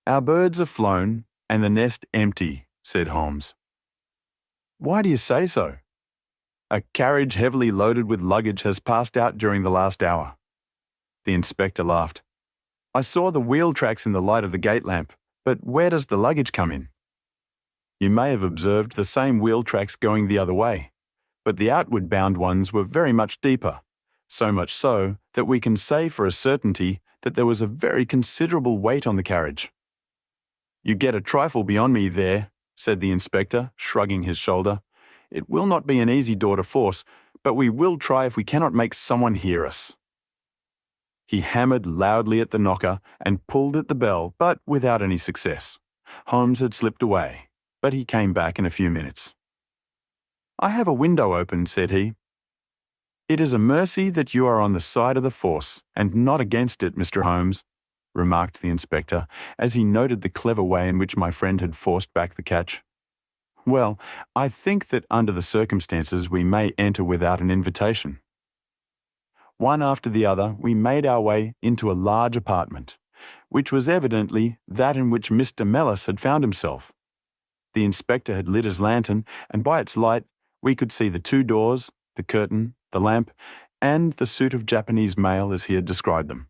"Our birds have flown and the nest empty," said Holmes. "Why do you say so?" "A carriage heavily loaded with luggage has passed out during the last hour." The inspector laughed. "I saw the wheel tracks in the light of the gate lamp, but where does the luggage come in?" "You may have observed the same wheel tracks going the other way, but the outward bound ones were very much deeper, so much so that we can say for a certainty that there was a very considerable weight on the carriage." "You get a trifle beyond me there," said the inspector, shrugging his shoulder. "It will not be an easy door to force, but we will try if we cannot make someone hear us." He hammered loudly at the knocker and pulled at the bell, but without any success. Holmes had slipped away, but he came back in a few minutes. "I have a window open," said he. "It is a mercy that you are on the side of the force, and not against it, Mr. Holmes," remarked the inspector, as he noted the clever way in which my friend had forced back the catch. "Well, I think that under the circumstances we may enter without an invitation." One after the other, we made our way into a large apartment, which was evidently that in which Mr. Mellis had found himself. The inspector had lit his lantern, and by its light we could see the 2 doors, the curtain, the lamp, and the suit of Japanese mail as he had described them.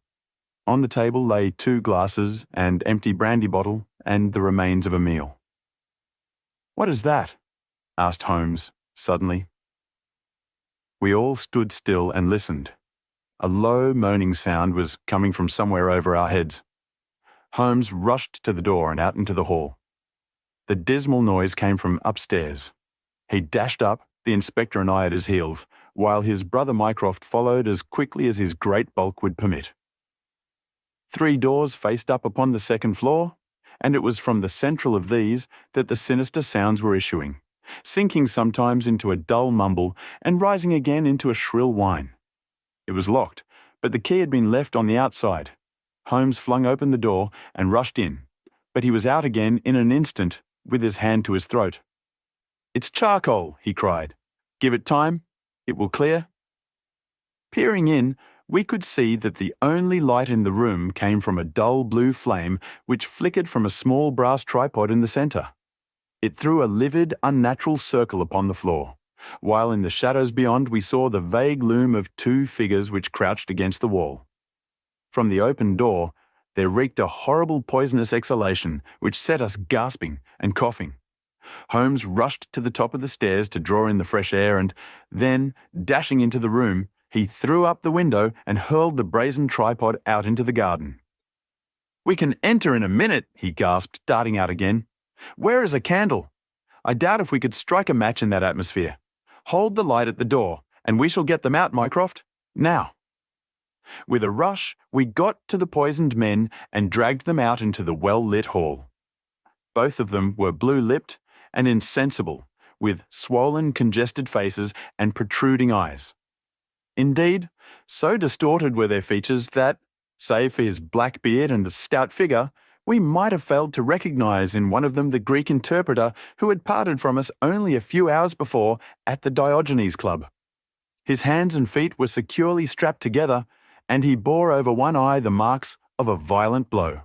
On the table lay 2 glasses, an empty brandy bottle, and the remains of a meal. "What is that?" asked Holmes, suddenly. We all stood still and listened. A low moaning sound was coming from somewhere over our heads. Holmes rushed to the door and out into the hall. The dismal noise came from upstairs. He dashed up, the inspector and I at his heels, while his brother Mycroft followed as quickly as his great bulk would permit. 3 doors faced up upon the second floor, and it was from the central of these that the sinister sounds were issuing, sinking sometimes into a dull mumble and rising again into a shrill whine. It was locked, but the key had been left on the outside. Holmes flung open the door and rushed in, but he was out again in an instant with his hand to his throat. "It's charcoal," he cried. "Give it time. It will clear." Peering in, we could see that the only light in the room came from a dull blue flame which flickered from a small brass tripod in the centre. It threw a livid, unnatural circle upon the floor, while in the shadows beyond we saw the vague loom of 2 figures which crouched against the wall. From the open door there reeked a horrible poisonous exhalation which set us gasping and coughing. Holmes rushed to the top of the stairs to draw in the fresh air and then, dashing into the room, he threw up the window and hurled the brazen tripod out into the garden. "We can enter in a minute," he gasped, darting out again. "Where is a candle? I doubt if we could strike a match in that atmosphere. Hold the light at the door, and we shall get them out, Mycroft. Now." With a rush, we got to the poisoned men and dragged them out into the well-lit hall. Both of them were blue-lipped and insensible, with swollen, congested faces and protruding eyes. Indeed, so distorted were their features that, save for his black beard and the stout figure, we might have failed to recognize in one of them the Greek interpreter who had parted from us only a few hours before at the Diogenes Club. His hands and feet were securely strapped together, and he bore over one eye the marks of a violent blow.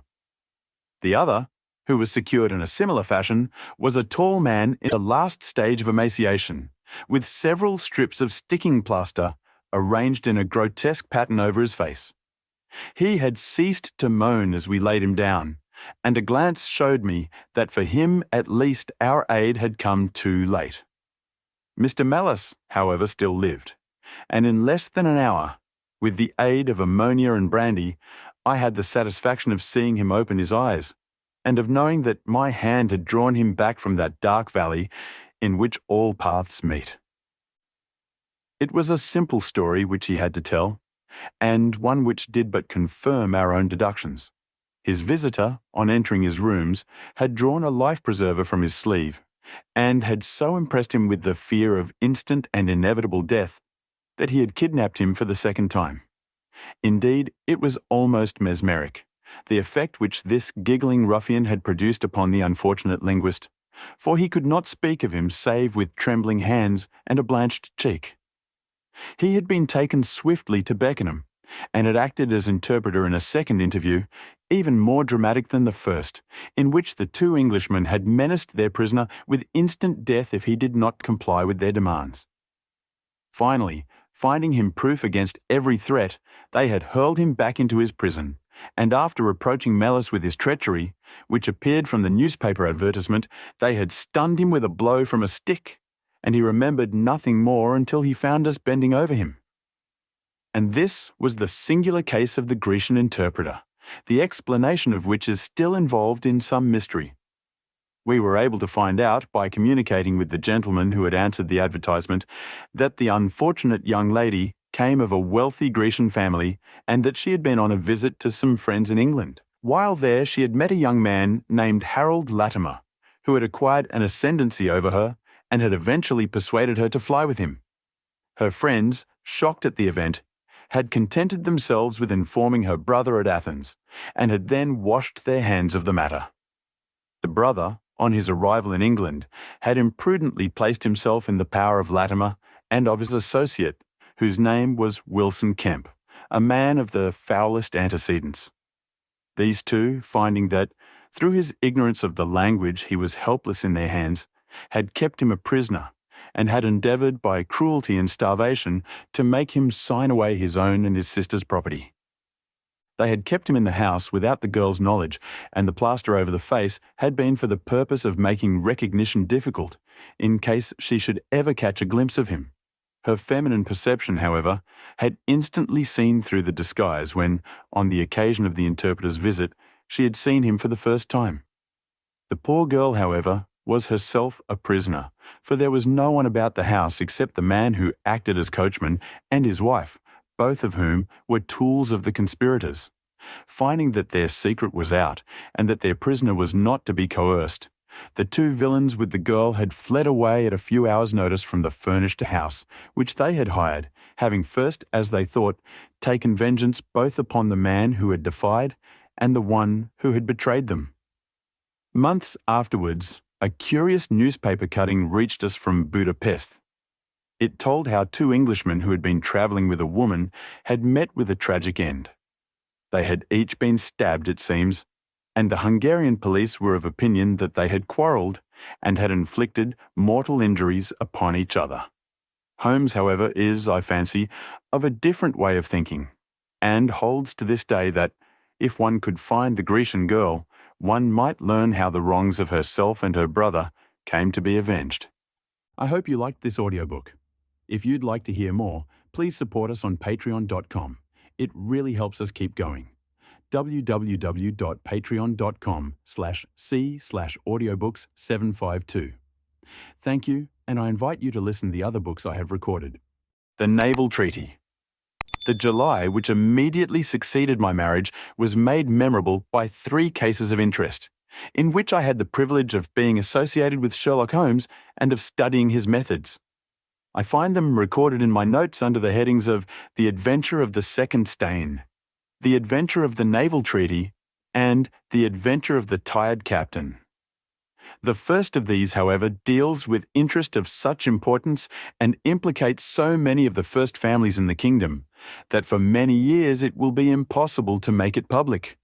The other, who was secured in a similar fashion, was a tall man in the last stage of emaciation, with several strips of sticking plaster arranged in a grotesque pattern over his face. He had ceased to moan as we laid him down, and a glance showed me that for him at least our aid had come too late. Mr. Mellis, however, still lived, and in less than an hour, with the aid of ammonia and brandy, I had the satisfaction of seeing him open his eyes, and of knowing that my hand had drawn him back from that dark valley in which all paths meet. It was a simple story which he had to tell, and one which did but confirm our own deductions. His visitor, on entering his rooms, had drawn a life-preserver from his sleeve, and had so impressed him with the fear of instant and inevitable death that he had kidnapped him for the second time. Indeed, it was almost mesmeric, the effect which this giggling ruffian had produced upon the unfortunate linguist, for he could not speak of him save with trembling hands and a blanched cheek. He had been taken swiftly to Beckenham, and had acted as interpreter in a second interview, even more dramatic than the first, in which the 2 Englishmen had menaced their prisoner with instant death if he did not comply with their demands. Finally, finding him proof against every threat, they had hurled him back into his prison, and after reproaching Mellis with his treachery, which appeared from the newspaper advertisement, they had stunned him with a blow from a stick, and he remembered nothing more until he found us bending over him. And this was the singular case of the Grecian interpreter, the explanation of which is still involved in some mystery. We were able to find out, by communicating with the gentleman who had answered the advertisement, that the unfortunate young lady came of a wealthy Grecian family and that she had been on a visit to some friends in England. While there, she had met a young man named Harold Latimer, who had acquired an ascendancy over her and had eventually persuaded her to fly with him. Her friends, shocked at the event, had contented themselves with informing her brother at Athens, and had then washed their hands of the matter. The brother, on his arrival in England, had imprudently placed himself in the power of Latimer and of his associate, whose name was Wilson Kemp, a man of the foulest antecedents. These two, finding that, through his ignorance of the language, he was helpless in their hands, had kept him a prisoner, and had endeavoured by cruelty and starvation to make him sign away his own and his sister's property. They had kept him in the house without the girl's knowledge, and the plaster over the face had been for the purpose of making recognition difficult, in case she should ever catch a glimpse of him. Her feminine perception, however, had instantly seen through the disguise when, on the occasion of the interpreter's visit, she had seen him for the first time. The poor girl, however, was herself a prisoner, for there was no one about the house except the man who acted as coachman and his wife, both of whom were tools of the conspirators. Finding that their secret was out, and that their prisoner was not to be coerced, the two villains with the girl had fled away at a few hours' notice from the furnished house, which they had hired, having first, as they thought, taken vengeance both upon the man who had defied and the one who had betrayed them. Months afterwards, a curious newspaper cutting reached us from Budapest. It told how two Englishmen who had been travelling with a woman had met with a tragic end. They had each been stabbed, it seems, and the Hungarian police were of opinion that they had quarrelled and had inflicted mortal injuries upon each other. Holmes, however, is, I fancy, of a different way of thinking, and holds to this day that, if one could find the Grecian girl, one might learn how the wrongs of herself and her brother came to be avenged. I hope you liked this audiobook. If you'd like to hear more, please support us on patreon.com. It really helps us keep going. www.patreon.com/c/audiobooks752. Thank you, and I invite you to listen to the other books I have recorded. The Naval Treaty. The July which immediately succeeded my marriage was made memorable by 3 cases of interest, in which I had the privilege of being associated with Sherlock Holmes and of studying his methods. I find them recorded in my notes under the headings of The Adventure of the Second Stain, The Adventure of the Naval Treaty, and The Adventure of the Tired Captain. The first of these, however, deals with interest of such importance and implicates so many of the first families in the kingdom that for many years it will be impossible to make it public.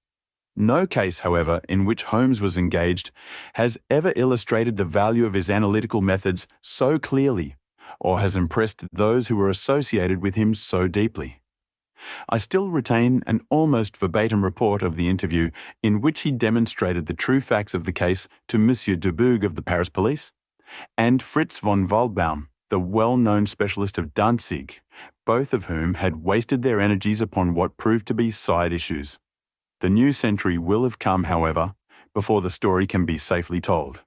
No case, however, in which Holmes was engaged has ever illustrated the value of his analytical methods so clearly, or has impressed those who were associated with him so deeply. I still retain an almost verbatim report of the interview in which he demonstrated the true facts of the case to Monsieur Dubourg of the Paris police, and Fritz von Waldbaum, the well-known specialist of Danzig, both of whom had wasted their energies upon what proved to be side issues. The new century will have come, however, before the story can be safely told.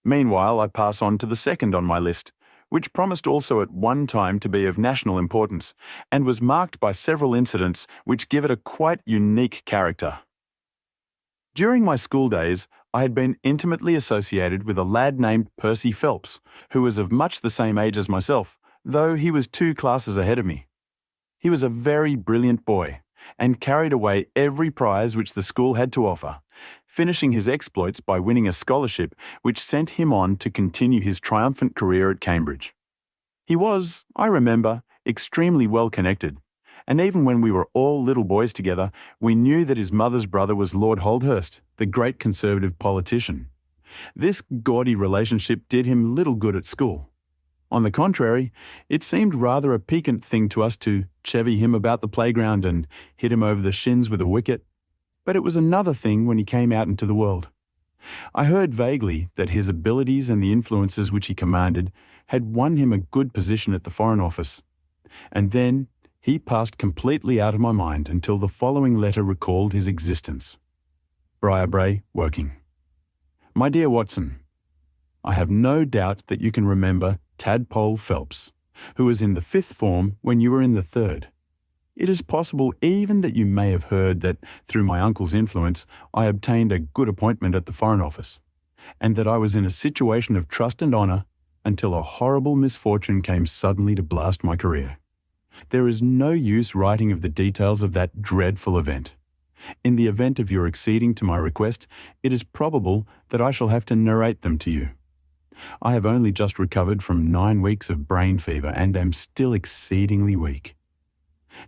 Meanwhile, I pass on to the second on my list, which promised also at one time to be of national importance, and was marked by several incidents which give it a quite unique character. During my school days, I had been intimately associated with a lad named Percy Phelps, who was of much the same age as myself, though he was 2 classes ahead of me. He was a very brilliant boy, and carried away every prize which the school had to offer, finishing his exploits by winning a scholarship which sent him on to continue his triumphant career at Cambridge. He was, I remember, extremely well connected, and even when we were all little boys together, we knew that his mother's brother was Lord Holdhurst, the great Conservative politician. This gaudy relationship did him little good at school. On the contrary, it seemed rather a piquant thing to us to chevy him about the playground and hit him over the shins with a wicket, but it was another thing when he came out into the world. I heard vaguely that his abilities and the influences which he commanded had won him a good position at the Foreign Office, and then he passed completely out of my mind until the following letter recalled his existence. Briarbrae, Woking. My dear Watson, I have no doubt that you can remember Tadpole Phelps, who was in the 5th form when you were in the 3rd. It is possible even that you may have heard that through my uncle's influence I obtained a good appointment at the Foreign Office, and that I was in a situation of trust and honour until a horrible misfortune came suddenly to blast my career. There is no use writing of the details of that dreadful event. In the event of your acceding to my request, it is probable that I shall have to narrate them to you. I have only just recovered from 9 weeks of brain fever and am still exceedingly weak.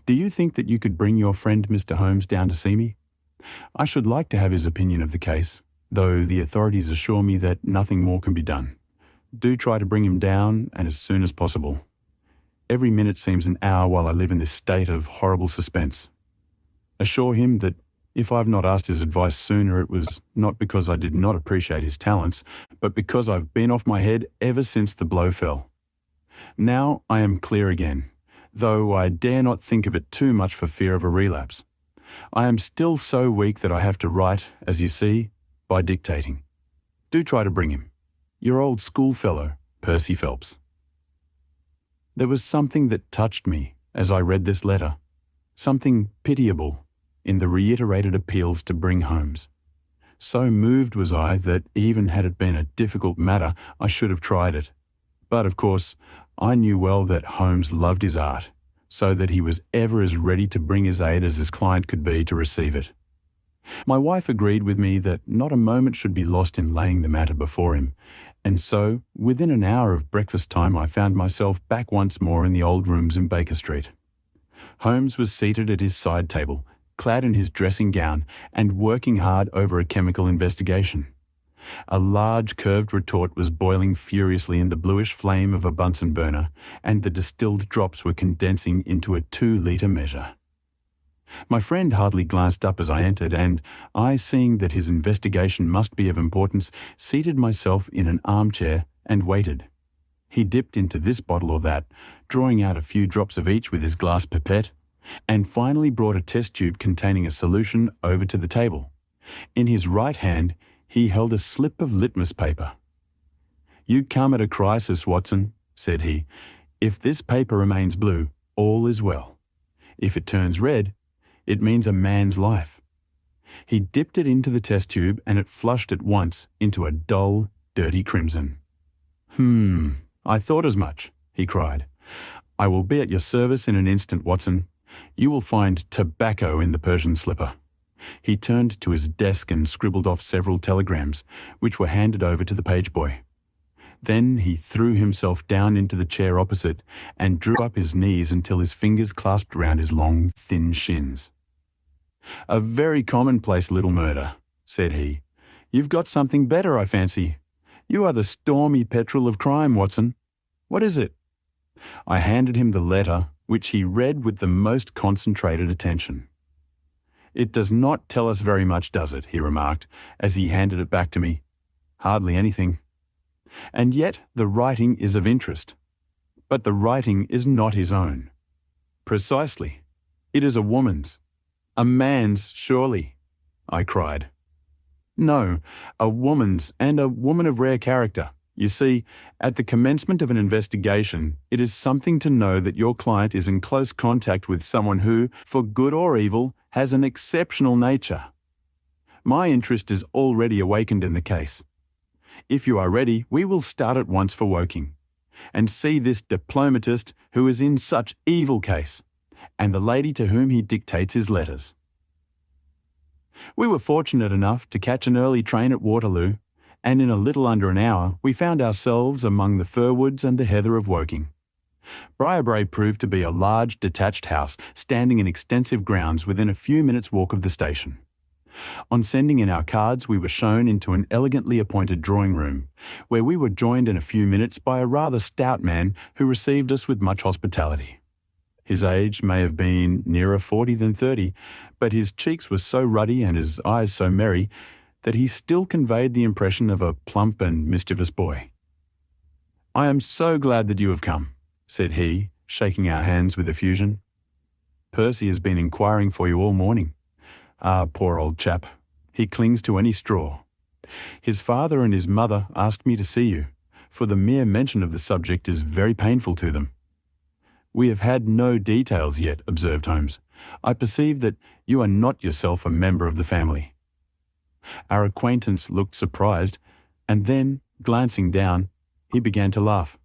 Do you think that you could bring your friend Mr. Holmes down to see me? I should like to have his opinion of the case, though the authorities assure me that nothing more can be done. Do try to bring him down, and as soon as possible. Every minute seems an hour while I live in this state of horrible suspense. Assure him that if I've not asked his advice sooner, it was not because I did not appreciate his talents, but because I've been off my head ever since the blow fell. Now I am clear again, though I dare not think of it too much for fear of a relapse. I am still so weak that I have to write, as you see, by dictating. Do try to bring him. Your old schoolfellow, Percy Phelps. There was something that touched me as I read this letter, something pitiable in the reiterated appeals to bring Holmes. So moved was I that even had it been a difficult matter, I should have tried it. But of course, I knew well that Holmes loved his art, so that he was ever as ready to bring his aid as his client could be to receive it. My wife agreed with me that not a moment should be lost in laying the matter before him, and so, within an hour of breakfast time, I found myself back once more in the old rooms in Baker Street. Holmes was seated at his side table, clad in his dressing gown, and working hard over a chemical investigation. A large curved retort was boiling furiously in the bluish flame of a Bunsen burner, and the distilled drops were condensing into a 2-litre measure. My friend hardly glanced up as I entered, and I, seeing that his investigation must be of importance, seated myself in an armchair and waited. He dipped into this bottle or that, drawing out a few drops of each with his glass pipette, and finally brought a test tube containing a solution over to the table. In his right hand, he held a slip of litmus paper. "You come at a crisis, Watson," said he. "If this paper remains blue, all is well. If it turns red, it means a man's life." He dipped it into the test tube, and it flushed at once into a dull, dirty crimson. I thought as much," he cried. "I will be at your service in an instant, Watson. You will find tobacco in the Persian slipper." He turned to his desk and scribbled off several telegrams, which were handed over to the page boy. Then he threw himself down into the chair opposite and drew up his knees until his fingers clasped round his long, thin shins. "A very commonplace little murder," said he. "You've got something better, I fancy. You are the stormy petrel of crime, Watson. What is it?" I handed him the letter, which he read with the most concentrated attention. "It does not tell us very much, does it?" he remarked, as he handed it back to me. "Hardly anything. And yet the writing is of interest. But the writing is not his own." "Precisely. It is a woman's. A man's, surely," I cried. "No, a woman's, and a woman of rare character. You see, at the commencement of an investigation, it is something to know that your client is in close contact with someone who, for good or evil, has an exceptional nature. My interest is already awakened in the case. If you are ready, we will start at once for Woking, and see this diplomatist who is in such evil case, and the lady to whom he dictates his letters." We were fortunate enough to catch an early train at Waterloo, and in a little under an hour we found ourselves among the fir woods and the heather of Woking. Briarbrae proved to be a large detached house standing in extensive grounds within a few minutes' walk of the station. On sending in our cards, we were shown into an elegantly appointed drawing-room, where we were joined in a few minutes by a rather stout man who received us with much hospitality. His age may have been nearer 40 than 30, but his cheeks were so ruddy and his eyes so merry that he still conveyed the impression of a plump and mischievous boy. "I am so glad that you have come," said he, shaking our hands with effusion. "Percy has been inquiring for you all morning. Ah, poor old chap. He clings to any straw. His father and his mother asked me to see you, for the mere mention of the subject is very painful to them. We have had no details yet, observed Holmes. I perceive that you are not yourself a member of the family. Our acquaintance looked surprised, and then, glancing down, he began to laugh.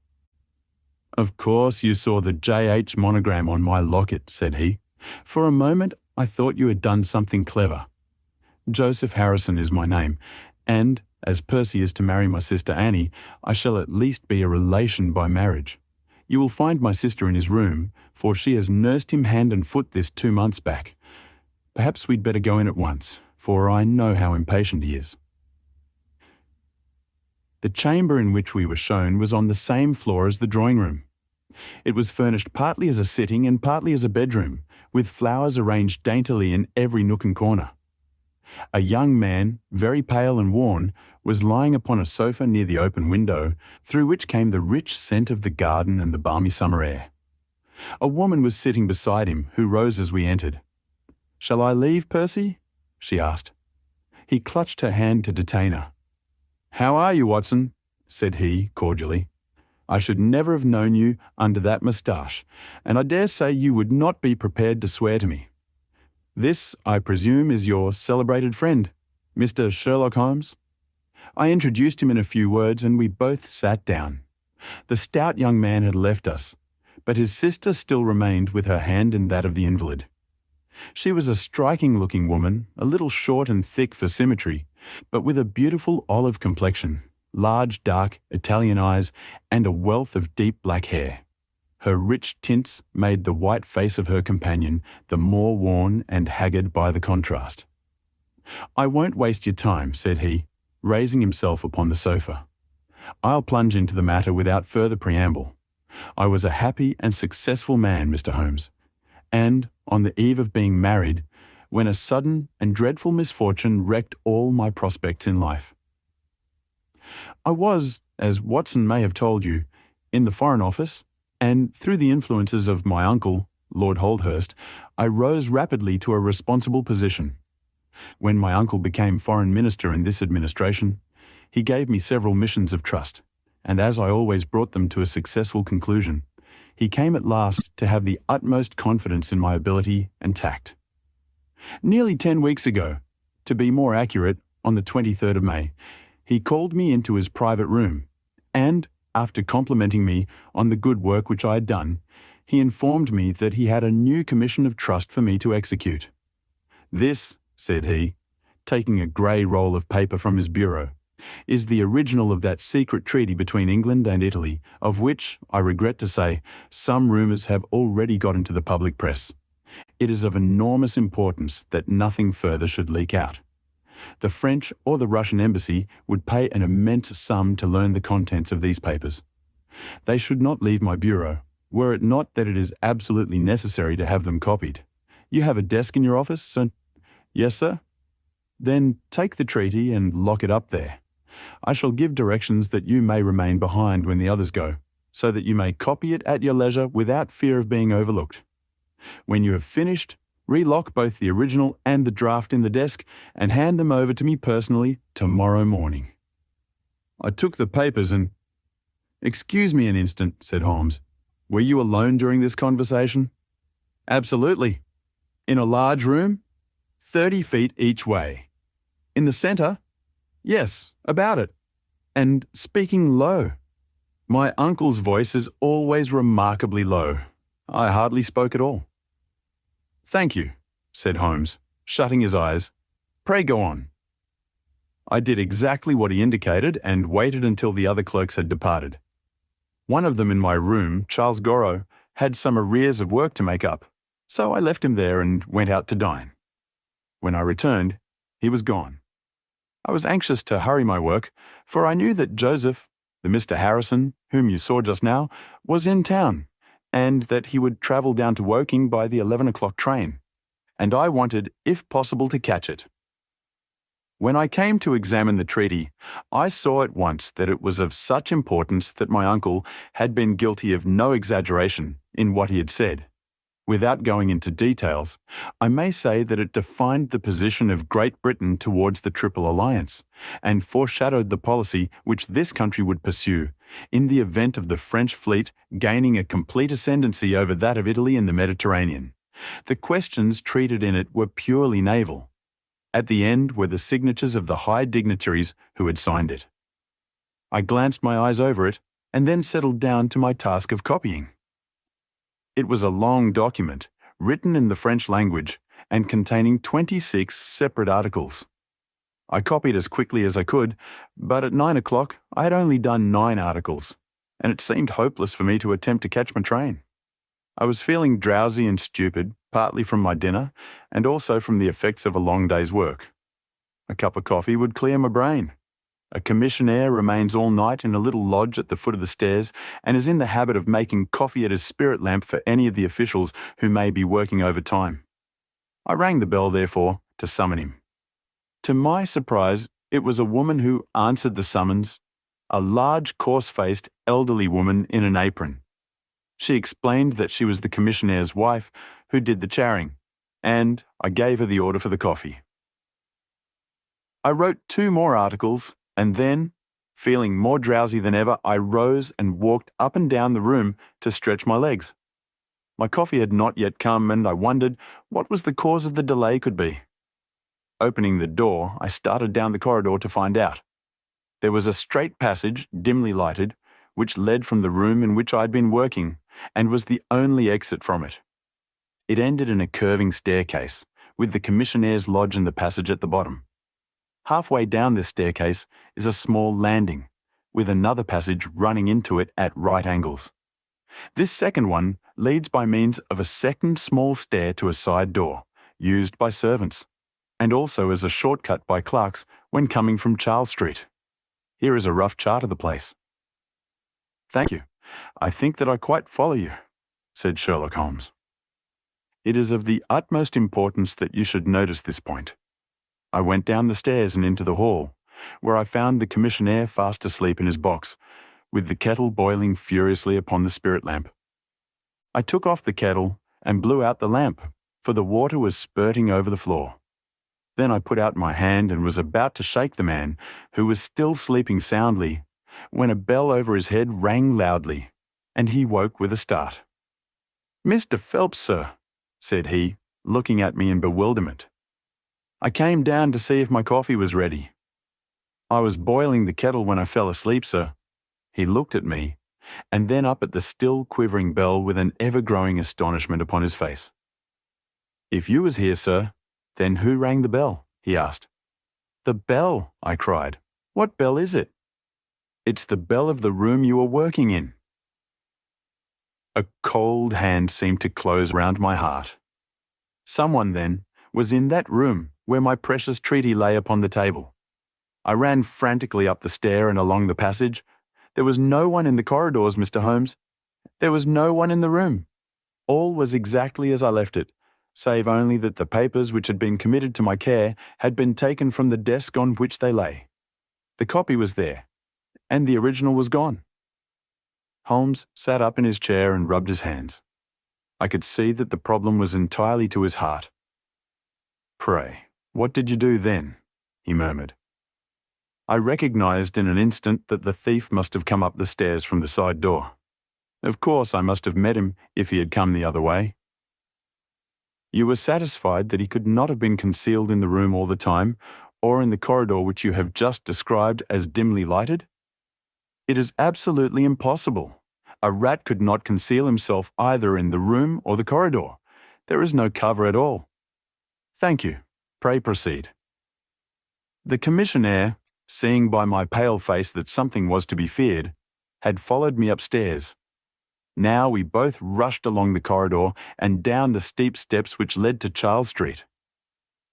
Of course you saw the J.H. monogram on my locket, said he. For a moment I thought you had done something clever. Joseph Harrison is my name, and, as Percy is to marry my sister Annie, I shall at least be a relation by marriage. You will find my sister in his room, for she has nursed him hand and foot this 2 months back. Perhaps we'd better go in at once, for I know how impatient he is. The chamber in which we were shown was on the same floor as the drawing-room. It was furnished partly as a sitting and partly as a bedroom, with flowers arranged daintily in every nook and corner. A young man, very pale and worn, was lying upon a sofa near the open window, through which came the rich scent of the garden and the balmy summer air. A woman was sitting beside him, who rose as we entered. "Shall I leave, Percy?" she asked. He clutched her hand to detain her. "How are you, Watson?" said he, cordially. "I should never have known you under that moustache, and I dare say you would not be prepared to swear to me. This, I presume, is your celebrated friend, Mr. Sherlock Holmes?" I introduced him in a few words, and we both sat down. The stout young man had left us, but his sister still remained with her hand in that of the invalid. She was a striking-looking woman, a little short and thick for symmetry, but with a beautiful olive complexion, large, dark, Italian eyes, and a wealth of deep black hair. Her rich tints made the white face of her companion the more worn and haggard by the contrast. "I won't waste your time," said he, raising himself upon the sofa. "I'll plunge into the matter without further preamble. I was a happy and successful man, Mr. Holmes, and, on the eve of being married, when a sudden and dreadful misfortune wrecked all my prospects in life. I was, as Watson may have told you, in the Foreign Office, and through the influences of my uncle, Lord Holdhurst, I rose rapidly to a responsible position. When my uncle became Foreign Minister in this administration, he gave me several missions of trust, and as I always brought them to a successful conclusion, he came at last to have the utmost confidence in my ability and tact. Nearly 10 weeks ago, to be more accurate, on the 23rd of May, he called me into his private room, and, after complimenting me on the good work which I had done, he informed me that he had a new commission of trust for me to execute. "This," said he, taking a grey roll of paper from his bureau, "is the original of that secret treaty between England and Italy, of which, I regret to say, some rumours have already got into the public press. It is of enormous importance that nothing further should leak out. The French or the Russian embassy would pay an immense sum to learn the contents of these papers. They should not leave my bureau, were it not that it is absolutely necessary to have them copied. You have a desk in your office, sir?" "Yes, sir." "Then take the treaty and lock it up there. I shall give directions that you may remain behind when the others go, so that you may copy it at your leisure without fear of being overlooked. When you have finished, relock both the original and the draft in the desk and hand them over to me personally tomorrow morning." I took the papers and— "Excuse me an instant," said Holmes. "Were you alone during this conversation?" "Absolutely. In a large room? 30 feet each way. In the centre? Yes, about it. And speaking low. My uncle's voice is always remarkably low. I hardly spoke at all." "Thank you," said Holmes, shutting his eyes. "Pray go on." I did exactly what he indicated and waited until the other clerks had departed. One of them in my room, Charles Gorrow, had some arrears of work to make up, so I left him there and went out to dine. When I returned, he was gone. I was anxious to hurry my work, for I knew that Joseph, the Mr. Harrison, whom you saw just now, was in town, and that he would travel down to Woking by the 11 o'clock train, and I wanted, if possible, to catch it. When I came to examine the treaty, I saw at once that it was of such importance that my uncle had been guilty of no exaggeration in what he had said. Without going into details, I may say that it defined the position of Great Britain towards the Triple Alliance and foreshadowed the policy which this country would pursue in the event of the French fleet gaining a complete ascendancy over that of Italy in the Mediterranean. The questions treated in it were purely naval. At the end were the signatures of the high dignitaries who had signed it. I glanced my eyes over it and then settled down to my task of copying. It was a long document, written in the French language and containing 26 separate articles. I copied as quickly as I could, but at 9 o'clock I had only done 9 articles, and it seemed hopeless for me to attempt to catch my train. I was feeling drowsy and stupid, partly from my dinner and also from the effects of a long day's work. A cup of coffee would clear my brain. A commissionaire remains all night in a little lodge at the foot of the stairs and is in the habit of making coffee at his spirit lamp for any of the officials who may be working overtime. I rang the bell, therefore, to summon him. To my surprise, it was a woman who answered the summons, a large, coarse-faced, elderly woman in an apron. She explained that she was the commissionnaire's wife who did the charing, and I gave her the order for the coffee. I wrote 2 more articles, and then, feeling more drowsy than ever, I rose and walked up and down the room to stretch my legs. My coffee had not yet come, and I wondered what was the cause of the delay could be. Opening the door, I started down the corridor to find out. There was a straight passage, dimly lighted, which led from the room in which I had been working, and was the only exit from it. It ended in a curving staircase, with the commissionnaire's lodge in the passage at the bottom. Halfway down this staircase is a small landing, with another passage running into it at right angles. This second one leads by means of a second small stair to a side door, used by servants, and also as a shortcut by clerks when coming from Charles Street. Here is a rough chart of the place. "Thank you. I think that I quite follow you," said Sherlock Holmes. "It is of the utmost importance that you should notice this point." I went down the stairs and into the hall, where I found the commissionaire fast asleep in his box, with the kettle boiling furiously upon the spirit lamp. I took off the kettle and blew out the lamp, for the water was spurting over the floor. Then I put out my hand and was about to shake the man, who was still sleeping soundly, when a bell over his head rang loudly, and he woke with a start. "Mr. Phelps, sir," said he, looking at me in bewilderment. "I came down to see if my coffee was ready." "I was boiling the kettle when I fell asleep, sir." He looked at me, and then up at the still quivering bell with an ever-growing astonishment upon his face. "If you was here, sir, then who rang the bell?" he asked. "The bell," I cried. "What bell is it?" "It's the bell of the room you were working in." A cold hand seemed to close round my heart. Someone, then, was in that room where my precious treaty lay upon the table. I ran frantically up the stair and along the passage. There was no one in the corridors, Mr. Holmes. There was no one in the room. All was exactly as I left it, save only that the papers which had been committed to my care had been taken from the desk on which they lay. The copy was there, and the original was gone. Holmes sat up in his chair and rubbed his hands. I could see that the problem was entirely to his heart. "Pray, what did you do then?" he murmured. I recognized in an instant that the thief must have come up the stairs from the side door. Of course, I must have met him if he had come the other way. "You were satisfied that he could not have been concealed in the room all the time, or in the corridor which you have just described as dimly lighted?" "It is absolutely impossible. A rat could not conceal himself either in the room or the corridor. There is no cover at all." "Thank you. Pray proceed." "The commissionaire, seeing by my pale face that something was to be feared, had followed me upstairs. Now we both rushed along the corridor and down the steep steps which led to Charles Street.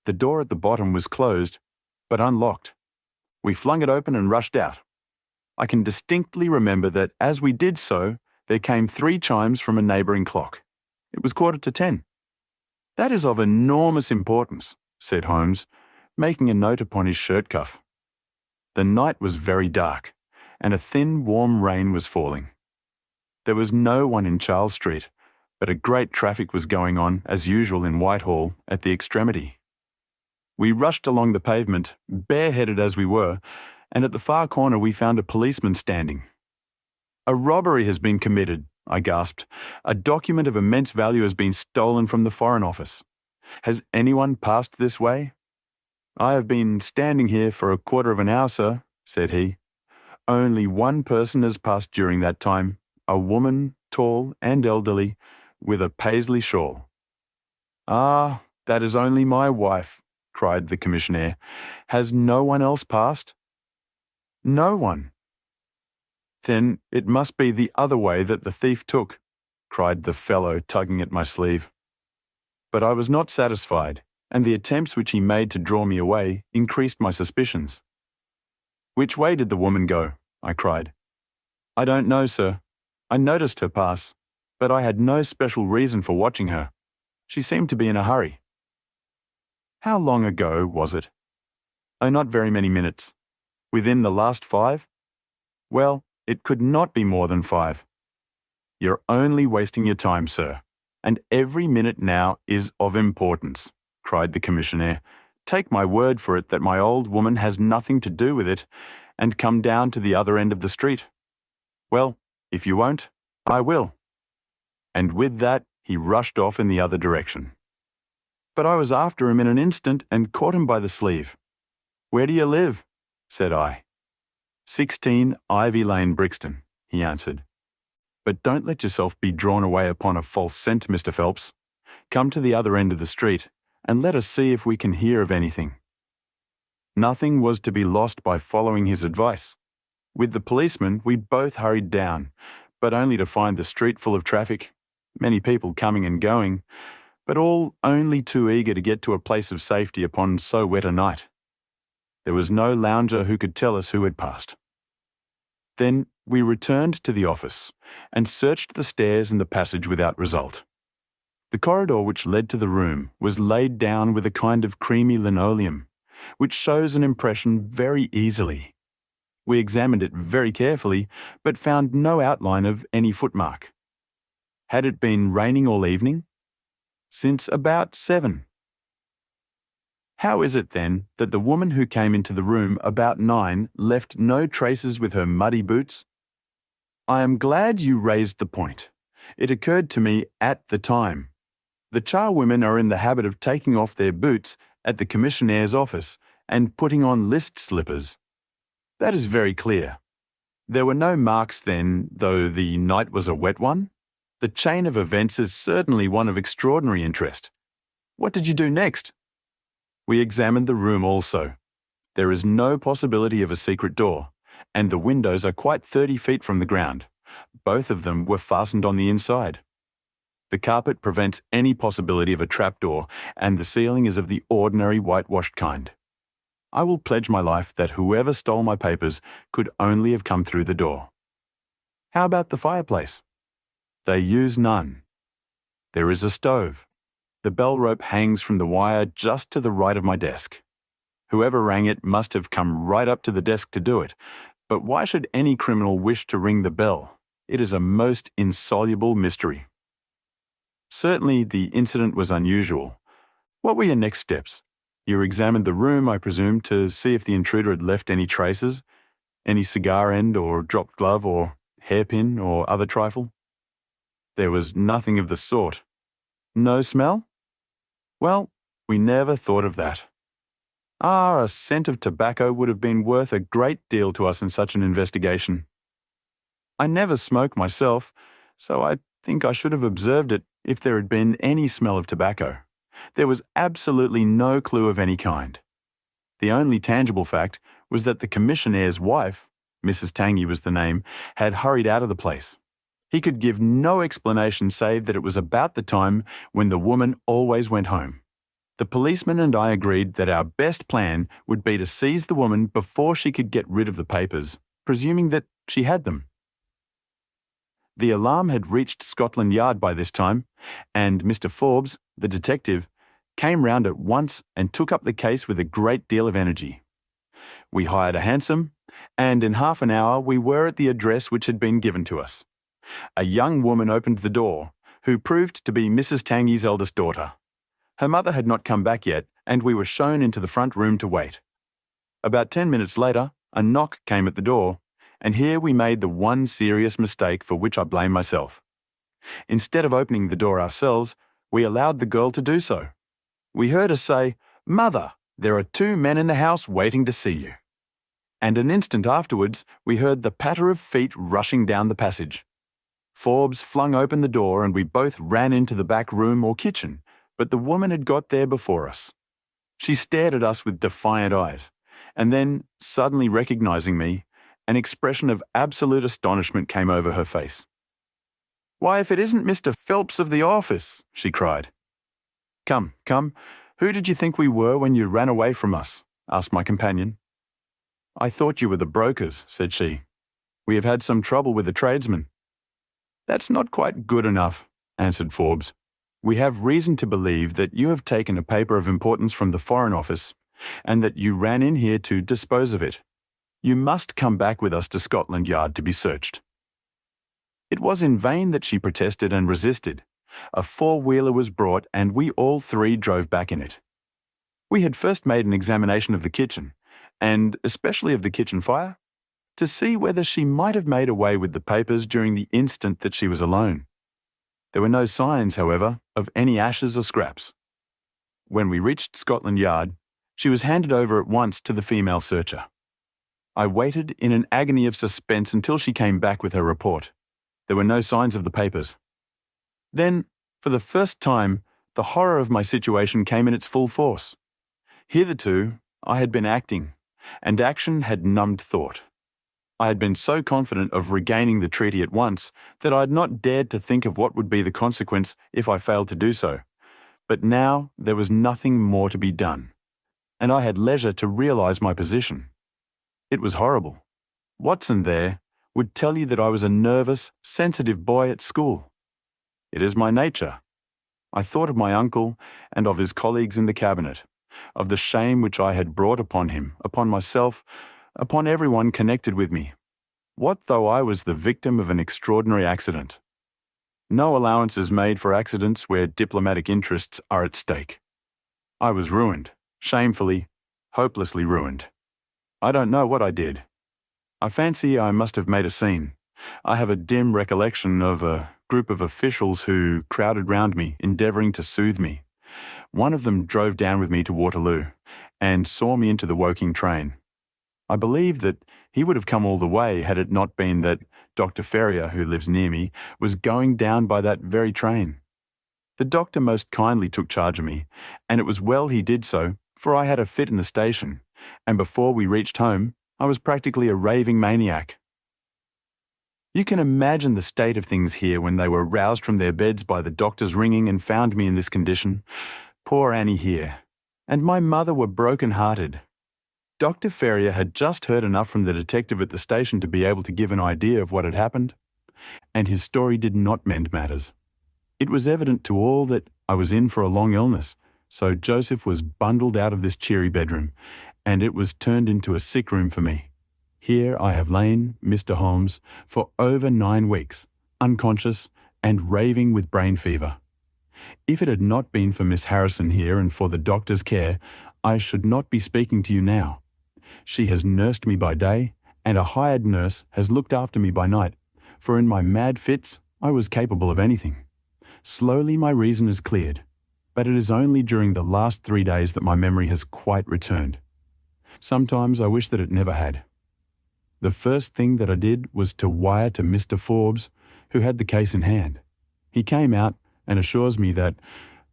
The door at the bottom was closed, but unlocked. We flung it open and rushed out. I can distinctly remember that as we did so, there came 3 chimes from a neighbouring clock. It was 10:15. "That is of enormous importance," said Holmes, making a note upon his shirt cuff. The night was very dark, and a thin, warm rain was falling. There was no one in Charles Street, but a great traffic was going on, as usual in Whitehall, at the extremity. We rushed along the pavement, bareheaded as we were, and at the far corner we found a policeman standing. "A robbery has been committed," I gasped. "A document of immense value has been stolen from the Foreign Office. Has anyone passed this way?" "I have been standing here for a quarter of an hour, sir," said he. "Only one person has passed during that time, a woman, tall and elderly, with a paisley shawl." "Ah, that is only my wife," cried the commissionaire. "Has no one else passed?" "No one." "Then it must be the other way that the thief took," cried the fellow, tugging at my sleeve. But I was not satisfied, and the attempts which he made to draw me away increased my suspicions. "Which way did the woman go?" I cried. "I don't know, sir. I noticed her pass, but I had no special reason for watching her. She seemed to be in a hurry." "How long ago was it?" "Oh, not very many minutes." "Within the last 5? "Well, it could not be more than 5. "You're only wasting your time, sir, and every minute now is of importance," cried the commissionaire. "Take my word for it that my old woman has nothing to do with it, and come down to the other end of the street." "Well, if you won't, I will." And with that he rushed off in the other direction. But I was after him in an instant and caught him by the sleeve. "Where do you live?" said I. 16 Ivy Lane, Brixton," he answered. "But don't let yourself be drawn away upon a false scent, Mr. Phelps. Come to the other end of the street, and let us see if we can hear of anything." Nothing was to be lost by following his advice. With the policeman, we both hurried down, but only to find the street full of traffic, many people coming and going, but all only too eager to get to a place of safety upon so wet a night. There was no lounger who could tell us who had passed. Then we returned to the office and searched the stairs and the passage without result. The corridor which led to the room was laid down with a kind of creamy linoleum, which shows an impression very easily. We examined it very carefully, but found no outline of any footmark. Had it been raining all evening? Since about 7. How is it, then, that the woman who came into the room about 9 left no traces with her muddy boots? I am glad you raised the point. It occurred to me at the time. The charwomen are in the habit of taking off their boots at the commissionnaire's office and putting on list slippers. That is very clear. There were no marks then, though the night was a wet one. The chain of events is certainly one of extraordinary interest. What did you do next? We examined the room also. There is no possibility of a secret door, and the windows are quite 30 feet from the ground. Both of them were fastened on the inside. The carpet prevents any possibility of a trapdoor, and the ceiling is of the ordinary whitewashed kind. I will pledge my life that whoever stole my papers could only have come through the door. How about the fireplace? They use none. There is a stove. The bell rope hangs from the wire just to the right of my desk. Whoever rang it must have come right up to the desk to do it. But why should any criminal wish to ring the bell? It is a most insoluble mystery. Certainly the incident was unusual. What were your next steps? You examined the room, I presume, to see if the intruder had left any traces, any cigar end or dropped glove or hairpin or other trifle? There was nothing of the sort. No smell? Well, we never thought of that. Ah, a scent of tobacco would have been worth a great deal to us in such an investigation. I never smoke myself, so I think I should have observed it if there had been any smell of tobacco. There was absolutely no clue of any kind. The only tangible fact was that the commissionnaire's wife, Mrs. Tangy was the name, had hurried out of the place. He could give no explanation save that it was about the time when the woman always went home. The policeman and I agreed that our best plan would be to seize the woman before she could get rid of the papers, presuming that she had them. The alarm had reached Scotland Yard by this time, and Mr. Forbes, the detective, came round at once and took up the case with a great deal of energy. We hired a hansom, and in half an hour we were at the address which had been given to us. A young woman opened the door, who proved to be Mrs. Tangy's eldest daughter. Her mother had not come back yet, and we were shown into the front room to wait. About 10 minutes later, a knock came at the door, and here we made the one serious mistake for which I blame myself. Instead of opening the door ourselves, we allowed the girl to do so. We heard her say, "Mother, there are 2 men in the house waiting to see you." And an instant afterwards, we heard the patter of feet rushing down the passage. Forbes flung open the door and we both ran into the back room or kitchen, but the woman had got there before us. She stared at us with defiant eyes, and then, suddenly recognizing me, an expression of absolute astonishment came over her face. "Why, if it isn't Mr. Phelps of the office," she cried. Come, who did you think we were when you ran away from us?" asked my companion. "I thought you were the brokers," said she. "We have had some trouble with the tradesmen." "That's not quite good enough," answered Forbes. "We have reason to believe that you have taken a paper of importance from the Foreign Office, and that you ran in here to dispose of it. You must come back with us to Scotland Yard to be searched." It was in vain that she protested and resisted. A 4-wheeler was brought, and we all 3 drove back in it. We had first made an examination of the kitchen, and especially of the kitchen fire, to see whether she might have made away with the papers during the instant that she was alone. There were no signs, however, of any ashes or scraps. When we reached Scotland Yard, she was handed over at once to the female searcher. I waited in an agony of suspense until she came back with her report. There were no signs of the papers. Then, for the first time, the horror of my situation came in its full force. Hitherto, I had been acting, and action had numbed thought. I had been so confident of regaining the treaty at once that I had not dared to think of what would be the consequence if I failed to do so. But now there was nothing more to be done, and I had leisure to realize my position. It was horrible. Watson there would tell you that I was a nervous, sensitive boy at school. It is my nature. I thought of my uncle and of his colleagues in the cabinet, of the shame which I had brought upon him, upon myself, upon everyone connected with me. What though I was the victim of an extraordinary accident? No allowance is made for accidents where diplomatic interests are at stake. I was ruined, shamefully, hopelessly ruined. I don't know what I did. I fancy I must have made a scene. I have a dim recollection of a group of officials who crowded round me, endeavouring to soothe me. One of them drove down with me to Waterloo, and saw me into the Woking train. I believe that he would have come all the way had it not been that Dr. Ferrier, who lives near me, was going down by that very train. The doctor most kindly took charge of me, and it was well he did so, for I had a fit in the station, and before we reached home, I was practically a raving maniac. You can imagine the state of things here when they were roused from their beds by the doctor's ringing and found me in this condition. Poor Annie here, and my mother were broken-hearted. Dr. Ferrier had just heard enough from the detective at the station to be able to give an idea of what had happened, and his story did not mend matters. It was evident to all that I was in for a long illness, so Joseph was bundled out of this cheery bedroom, and it was turned into a sick room for me. Here I have lain, Mr. Holmes, for over 9 weeks, unconscious and raving with brain fever. If it had not been for Miss Harrison here and for the doctor's care, I should not be speaking to you now. She has nursed me by day, and a hired nurse has looked after me by night, for in my mad fits I was capable of anything. Slowly my reason is cleared, but it is only during the last 3 days that my memory has quite returned. Sometimes I wish that it never had. The first thing that I did was to wire to Mr. Forbes, who had the case in hand. He came out and assures me that,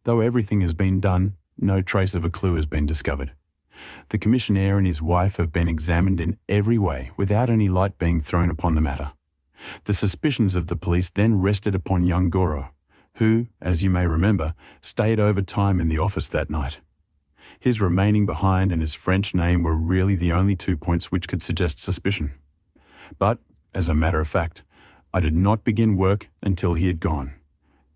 though everything has been done, no trace of a clue has been discovered. The commissionaire and his wife have been examined in every way without any light being thrown upon the matter. The suspicions of the police then rested upon young Goro, who, as you may remember, stayed over time in the office that night. His remaining behind and his French name were really the only 2 points which could suggest suspicion. But, as a matter of fact, I did not begin work until he had gone.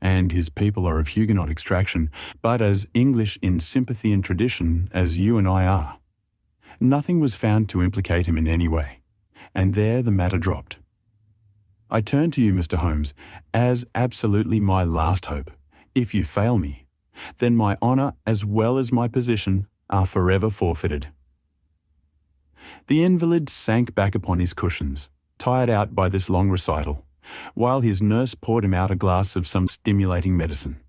And his people are of Huguenot extraction, but as English in sympathy and tradition as you and I are. Nothing was found to implicate him in any way, and there the matter dropped. I turn to you, Mr. Holmes, as absolutely my last hope. If you fail me, then my honour as well as my position are forever forfeited." The invalid sank back upon his cushions, tired out by this long recital, while his nurse poured him out a glass of some stimulating medicine.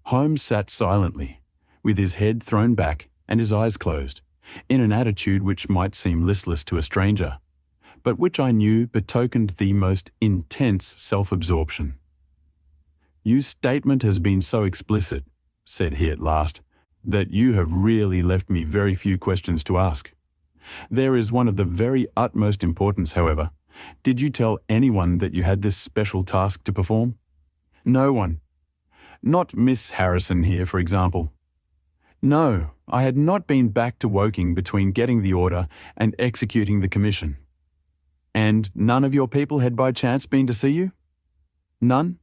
Holmes sat silently, with his head thrown back and his eyes closed, in an attitude which might seem listless to a stranger, but which I knew betokened the most intense self-absorption. "Your statement has been so explicit," said he at last, "that you have really left me very few questions to ask. There is one of the very utmost importance, however. Did you tell anyone that you had this special task to perform?" "No one." "Not Miss Harrison here, for example?" "No, I had not been back to Woking between getting the order and executing the commission." "And none of your people had by chance been to see you?" "None."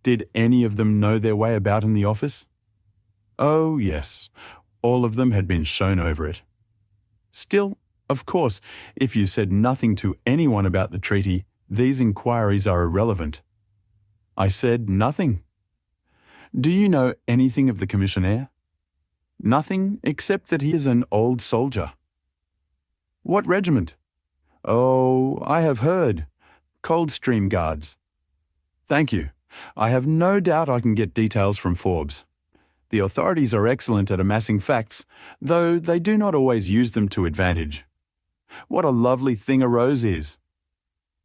"Did any of them know their way about in the office?" "Oh, yes. All of them had been shown over it." "Still, of course, if you said nothing to anyone about the treaty, these inquiries are irrelevant." "I said nothing." "Do you know anything of the commissionaire?" "Nothing, except that he is an old soldier." "What regiment?" "Oh, I have heard. Coldstream Guards." "Thank you. I have no doubt I can get details from Forbes. The authorities are excellent at amassing facts, though they do not always use them to advantage. What a lovely thing a rose is."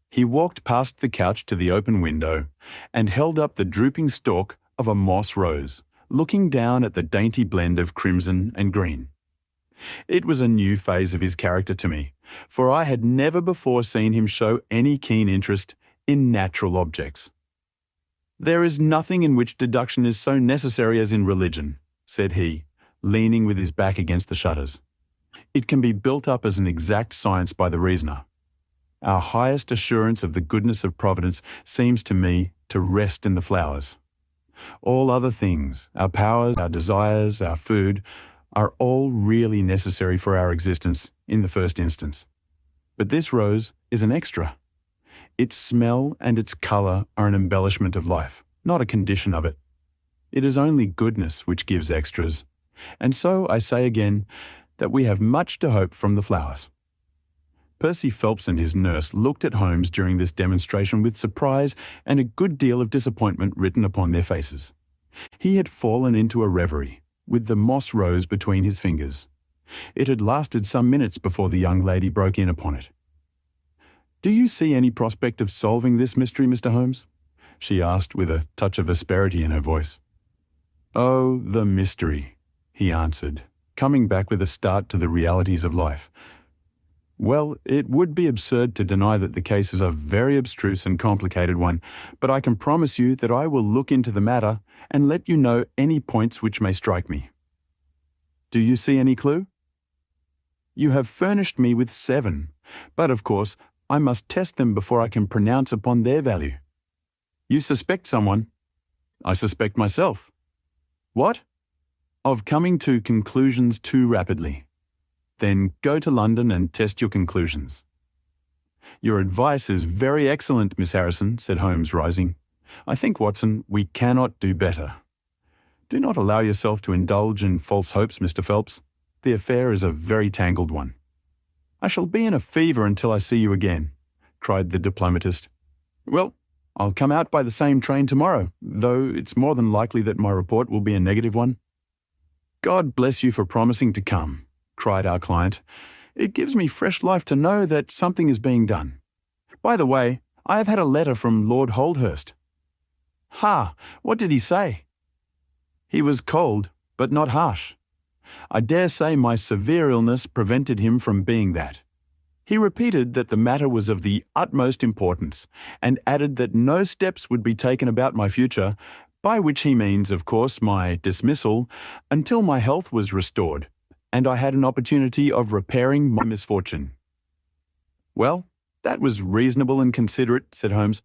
He walked past the couch to the open window and held up the drooping stalk of a moss rose, looking down at the dainty blend of crimson and green. It was a new phase of his character to me, for I had never before seen him show any keen interest in natural objects. "There is nothing in which deduction is so necessary as in religion," said he, leaning with his back against the shutters. "It can be built up as an exact science by the reasoner. Our highest assurance of the goodness of Providence seems to me to rest in the flowers. All other things, our powers, our desires, our food, are all really necessary for our existence in the first instance. But this rose is an extra. Its smell and its colour are an embellishment of life, not a condition of it. It is only goodness which gives extras, and so I say again that we have much to hope from the flowers." Percy Phelps and his nurse looked at Holmes during this demonstration with surprise and a good deal of disappointment written upon their faces. He had fallen into a reverie, with the moss rose between his fingers. It had lasted some minutes before the young lady broke in upon it. "Do you see any prospect of solving this mystery, Mr. Holmes?" she asked with a touch of asperity in her voice. "Oh, the mystery," he answered, coming back with a start to the realities of life. "Well, it would be absurd to deny that the case is a very abstruse and complicated one, but I can promise you that I will look into the matter and let you know any points which may strike me." "Do you see any clue?" "You have furnished me with 7, but of course I must test them before I can pronounce upon their value." "You suspect someone?" "I suspect myself." "What?" "Of coming to conclusions too rapidly." "Then go to London and test your conclusions." "Your advice is very excellent, Miss Harrison," said Holmes, rising. "I think, Watson, we cannot do better. Do not allow yourself to indulge in false hopes, Mr. Phelps. The affair is a very tangled one." "I shall be in a fever until I see you again," cried the diplomatist. "Well, I'll come out by the same train tomorrow, though it's more than likely that my report will be a negative one." "God bless you for promising to come," cried our client. "It gives me fresh life to know that something is being done. By the way, I have had a letter from Lord Holdhurst." "Ha! What did he say?" "He was cold, but not harsh. I dare say my severe illness prevented him from being that. He repeated that the matter was of the utmost importance, and added that no steps would be taken about my future, by which he means, of course, my dismissal, until my health was restored, and I had an opportunity of repairing my misfortune." "Well, that was reasonable and considerate," said Holmes.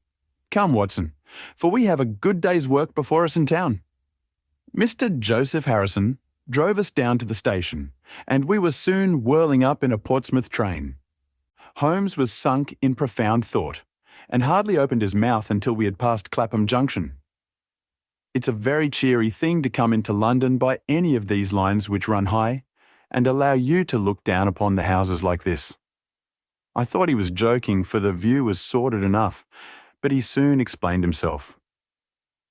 "Come, Watson, for we have a good day's work before us in town." Mr. Joseph Harrison drove us down to the station, and we were soon whirling up in a Portsmouth train. Holmes was sunk in profound thought, and hardly opened his mouth until we had passed Clapham Junction. It's a very cheery thing to come into London by any of these lines which run high, and allow you to look down upon the houses like this. I thought he was joking, for the view was sordid enough, but he soon explained himself.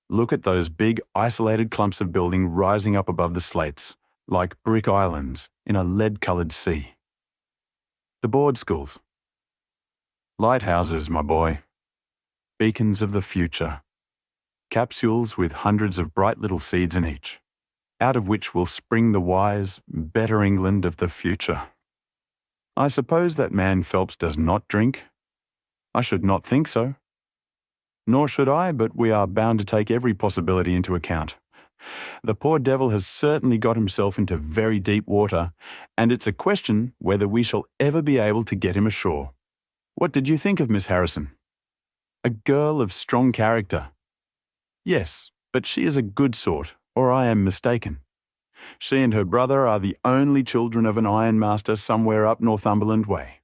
Look at those big isolated clumps of building rising up above the slates, like brick islands in a lead-coloured sea. The board schools. Lighthouses, my boy. Beacons of the future. Capsules with hundreds of bright little seeds in each, out of which will spring the wise, better England of the future. I suppose that man Phelps does not drink? I should not think so. Nor should I, but we are bound to take every possibility into account. The poor devil has certainly got himself into very deep water, and it's a question whether we shall ever be able to get him ashore. What did you think of Miss Harrison? A girl of strong character. Yes, but she is a good sort, or I am mistaken. She and her brother are the only children of an ironmaster somewhere up Northumberland way.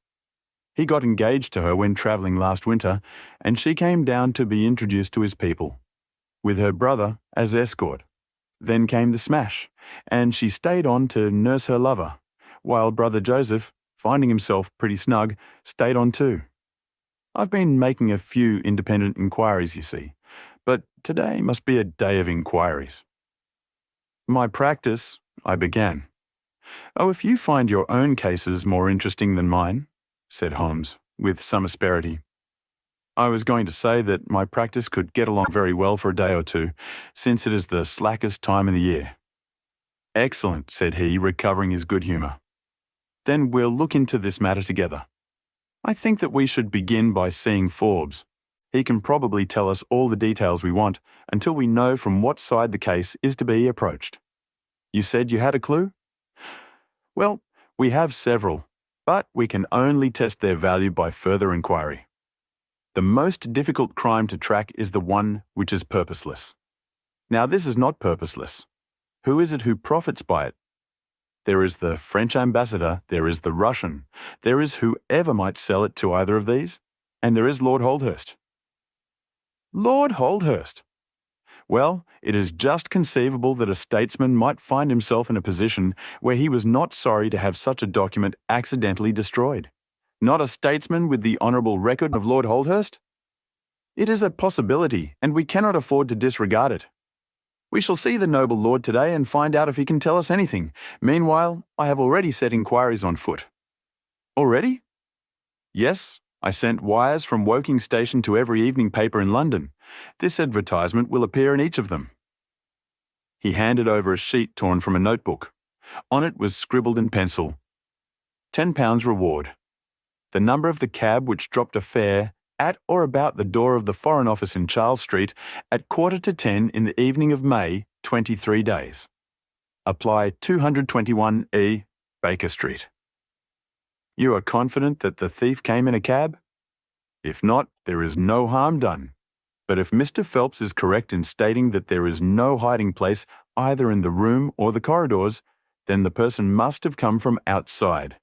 He got engaged to her when travelling last winter, and she came down to be introduced to his people, with her brother as escort. Then came the smash, and she stayed on to nurse her lover, while brother Joseph, finding himself pretty snug, stayed on too. I've been making a few independent inquiries, you see, but today must be a day of inquiries. My practice, I began. Oh, if you find your own cases more interesting than mine, said Holmes, with some asperity. I was going to say that my practice could get along very well for a day or two, since it is the slackest time of the year. Excellent, said he, recovering his good humour. Then we'll look into this matter together. I think that we should begin by seeing Forbes. He can probably tell us all the details we want until we know from what side the case is to be approached. You said you had a clue? Well, we have several, but we can only test their value by further inquiry. The most difficult crime to track is the one which is purposeless. Now, this is not purposeless. Who is it who profits by it? There is the French ambassador, there is the Russian, there is whoever might sell it to either of these, and there is Lord Holdhurst. Lord Holdhurst! Well, it is just conceivable that a statesman might find himself in a position where he was not sorry to have such a document accidentally destroyed. Not a statesman with the honourable record of Lord Holdhurst? It is a possibility, and we cannot afford to disregard it. We shall see the noble lord today and find out if he can tell us anything. Meanwhile, I have already set inquiries on foot. Already? Yes, I sent wires from Woking Station to every evening paper in London. This advertisement will appear in each of them. He handed over a sheet torn from a notebook. On it was scribbled in pencil, £10 reward. The number of the cab which dropped a fare at or about the door of the Foreign Office in Charles Street at 9:45 in the evening of May, 23 days. Apply 221E, Baker Street. You are confident that the thief came in a cab? If not, there is no harm done. But if Mr. Phelps is correct in stating that there is no hiding place either in the room or the corridors, then the person must have come from outside.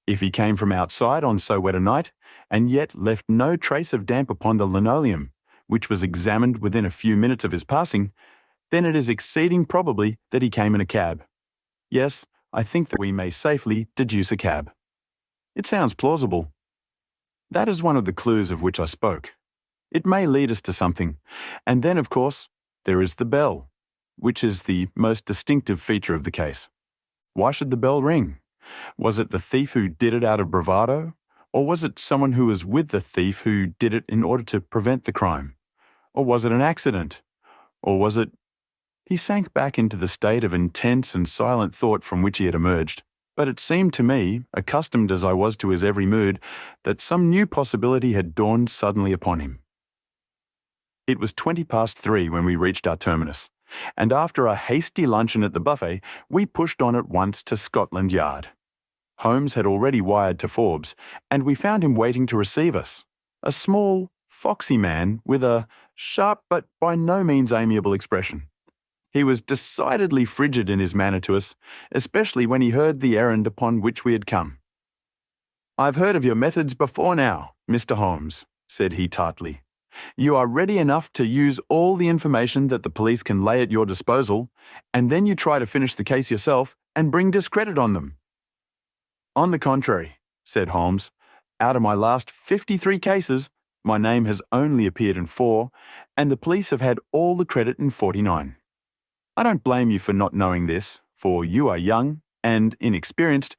If he came from outside on so wet a night, and yet left no trace of damp upon the linoleum, which was examined within a few minutes of his passing, then it is exceeding probably that he came in a cab. Yes, I think that we may safely deduce a cab. It sounds plausible. That is one of the clues of which I spoke. It may lead us to something. And then, of course, there is the bell, which is the most distinctive feature of the case. Why should the bell ring? Was it the thief who did it out of bravado? Or was it someone who was with the thief who did it in order to prevent the crime? Or was it an accident? Or was it... He sank back into the state of intense and silent thought from which he had emerged. But it seemed to me, accustomed as I was to his every mood, that some new possibility had dawned suddenly upon him. It was 3:20 when we reached our terminus, and after a hasty luncheon at the buffet, we pushed on at once to Scotland Yard. Holmes had already wired to Forbes, and we found him waiting to receive us, a small, foxy man with a sharp but by no means amiable expression. He was decidedly frigid in his manner to us, especially when he heard the errand upon which we had come. "I've heard of your methods before now, Mr. Holmes," said he tartly. "You are ready enough to use all the information that the police can lay at your disposal, and then you try to finish the case yourself and bring discredit on them." "On the contrary," said Holmes, "out of my last 53 cases, my name has only appeared in 4, and the police have had all the credit in 49. I don't blame you for not knowing this, for you are young and inexperienced,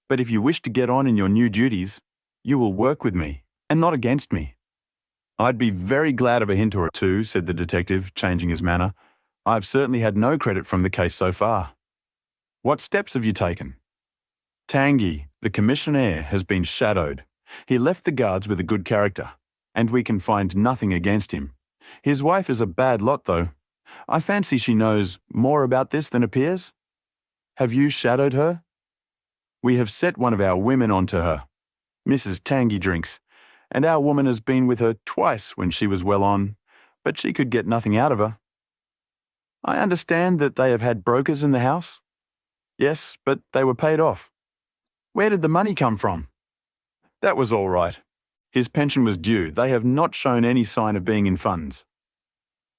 but if you wish to get on in your new duties, you will work with me, and not against me." "I'd be very glad of a hint or two," said the detective, changing his manner. "I've certainly had no credit from the case so far." "What steps have you taken?" "Tanguy, the commissionaire, has been shadowed. He left the guards with a good character, and we can find nothing against him. His wife is a bad lot, though. I fancy she knows more about this than appears." "Have you shadowed her?" "We have set one of our women onto her. Mrs. Tanguy drinks, and our woman has been with her twice when she was well on, but she could get nothing out of her." "I understand that they have had brokers in the house?" "Yes, but they were paid off." "Where did the money come from?" "That was all right. His pension was due. They have not shown any sign of being in funds."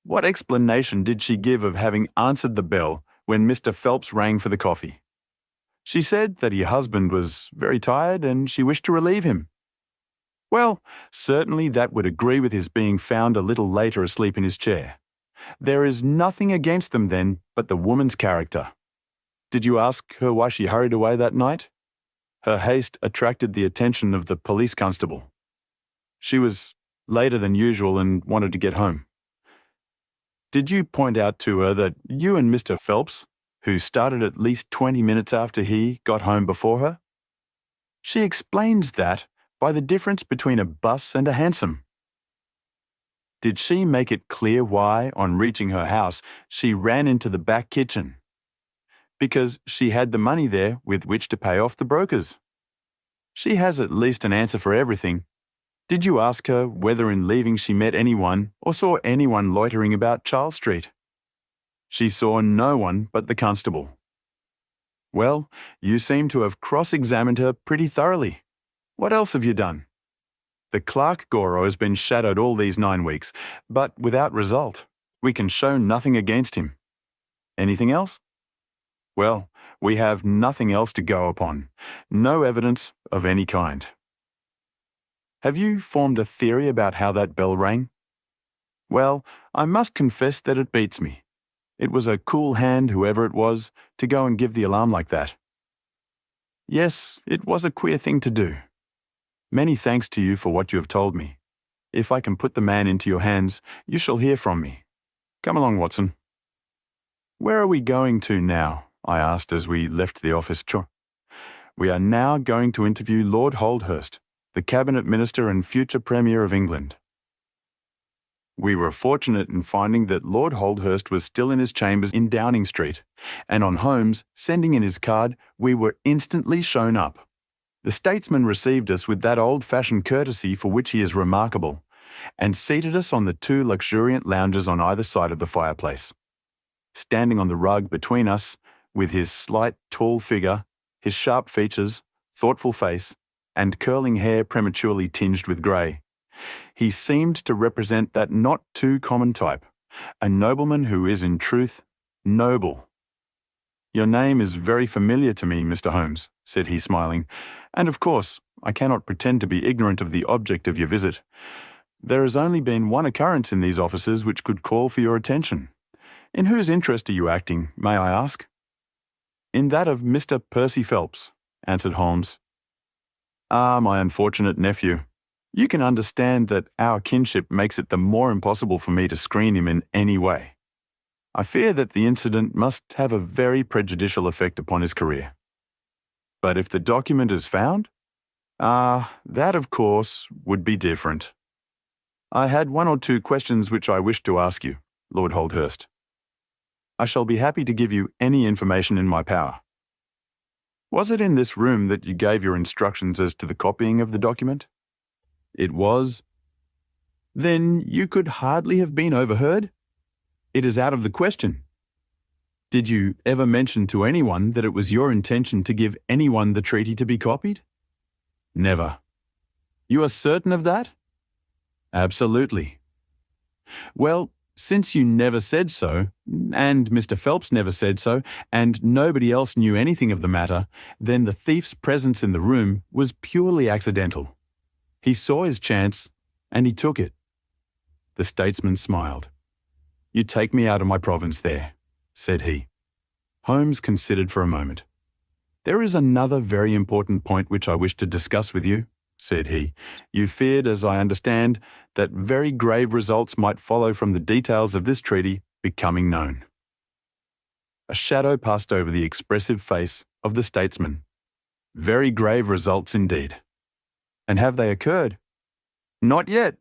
"What explanation did she give of having answered the bell when Mr. Phelps rang for the coffee?" "She said that your husband was very tired and she wished to relieve him." "Well, certainly that would agree with his being found a little later asleep in his chair. There is nothing against them then but the woman's character." "Did you ask her why she hurried away that night?" "Her haste attracted the attention of the police constable. She was later than usual and wanted to get home." "Did you point out to her that you and Mr. Phelps, who started at least 20 minutes after he got home before her?" "She explains that by the difference between a bus and a hansom." "Did she make it clear why, on reaching her house, she ran into the back kitchen?" "Because she had the money there with which to pay off the brokers." "She has at least an answer for everything. Did you ask her whether in leaving she met anyone or saw anyone loitering about Charles Street?" "She saw no one but the constable." "Well, you seem to have cross-examined her pretty thoroughly. What else have you done?" "The clerk Goro has been shadowed all these 9 weeks, but without result. We can show nothing against him." "Anything else?" "Well, we have nothing else to go upon. No evidence of any kind." "Have you formed a theory about how that bell rang?" "Well, I must confess that it beats me. It was a cool hand, whoever it was, to go and give the alarm like that." "Yes, it was a queer thing to do. Many thanks to you for what you have told me. If I can put the man into your hands, you shall hear from me. Come along, Watson." "Where are we going to now?" I asked as we left the office. "We are now going to interview Lord Holdhurst, the Cabinet Minister and future Premier of England." We were fortunate in finding that Lord Holdhurst was still in his chambers in Downing Street, and on Holmes sending in his card, we were instantly shown up. The statesman received us with that old-fashioned courtesy for which he is remarkable, and seated us on the 2 luxuriant lounges on either side of the fireplace. Standing on the rug between us, with his slight, tall figure, his sharp features, thoughtful face, and curling hair prematurely tinged with grey, he seemed to represent that not too common type, a nobleman who is in truth noble. "Your name is very familiar to me, Mr. Holmes," said he, smiling, "and of course I cannot pretend to be ignorant of the object of your visit. There has only been one occurrence in these offices which could call for your attention. In whose interest are you acting, may I ask?" "In that of Mr. Percy Phelps," answered Holmes. "Ah, my unfortunate nephew. You can understand that our kinship makes it the more impossible for me to screen him in any way. I fear that the incident must have a very prejudicial effect upon his career." "But if the document is found?" "Ah, that of course would be different. I had 1 or 2 questions which I wished to ask you, Lord Holdhurst." "I shall be happy to give you any information in my power." "Was it in this room that you gave your instructions as to the copying of the document?" "It was." "Then you could hardly have been overheard?" "It is out of the question." "Did you ever mention to anyone that it was your intention to give anyone the treaty to be copied?" "Never." "You are certain of that?" Absolutely. Well, since you never said so, and Mr. Phelps never said so, and nobody else knew anything of the matter, then the thief's presence in the room was purely accidental. He saw his chance, and he took it. The statesman smiled. "You take me out of my province there," said he. Holmes considered for a moment. "There is another very important point which I wish to discuss with you," said he. "You feared, as I understand, that very grave results might follow from the details of this treaty becoming known." A shadow passed over the expressive face of the statesman. "Very grave results indeed. And have they occurred?" "Not yet."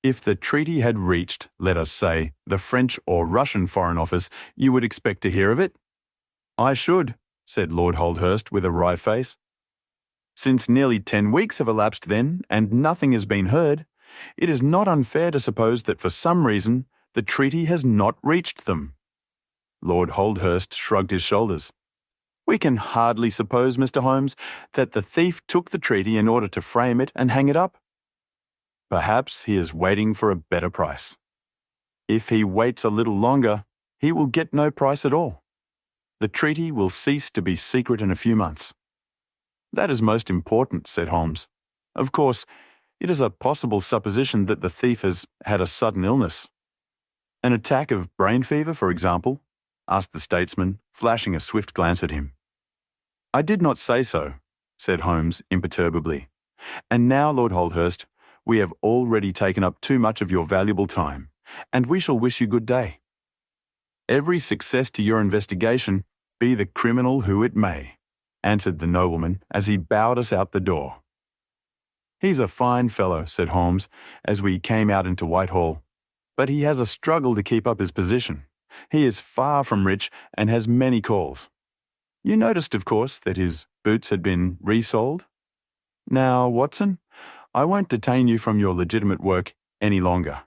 "If the treaty had reached, let us say, the French or Russian Foreign Office, you would expect to hear of it?" "I should," said Lord Holdhurst with a wry face. "Since nearly 10 weeks have elapsed then, and nothing has been heard, it is not unfair to suppose that for some reason the treaty has not reached them." Lord Holdhurst shrugged his shoulders. "We can hardly suppose, Mr. Holmes, that the thief took the treaty in order to frame it and hang it up. Perhaps he is waiting for a better price. If he waits a little longer, he will get no price at all. The treaty will cease to be secret in a few months." "That is most important," said Holmes. "Of course, it is a possible supposition that the thief has had a sudden illness." "An attack of brain fever, for example?" asked the statesman, flashing a swift glance at him. "I did not say so," said Holmes imperturbably. "And now, Lord Holdhurst, we have already taken up too much of your valuable time, and we shall wish you good day. Every success to your investigation, be the criminal who it may," answered the nobleman as he bowed us out the door. "He's a fine fellow," said Holmes, as we came out into Whitehall, "but he has a struggle to keep up his position. He is far from rich and has many calls. You noticed, of course, that his boots had been resoled? Now, Watson, I won't detain you from your legitimate work any longer.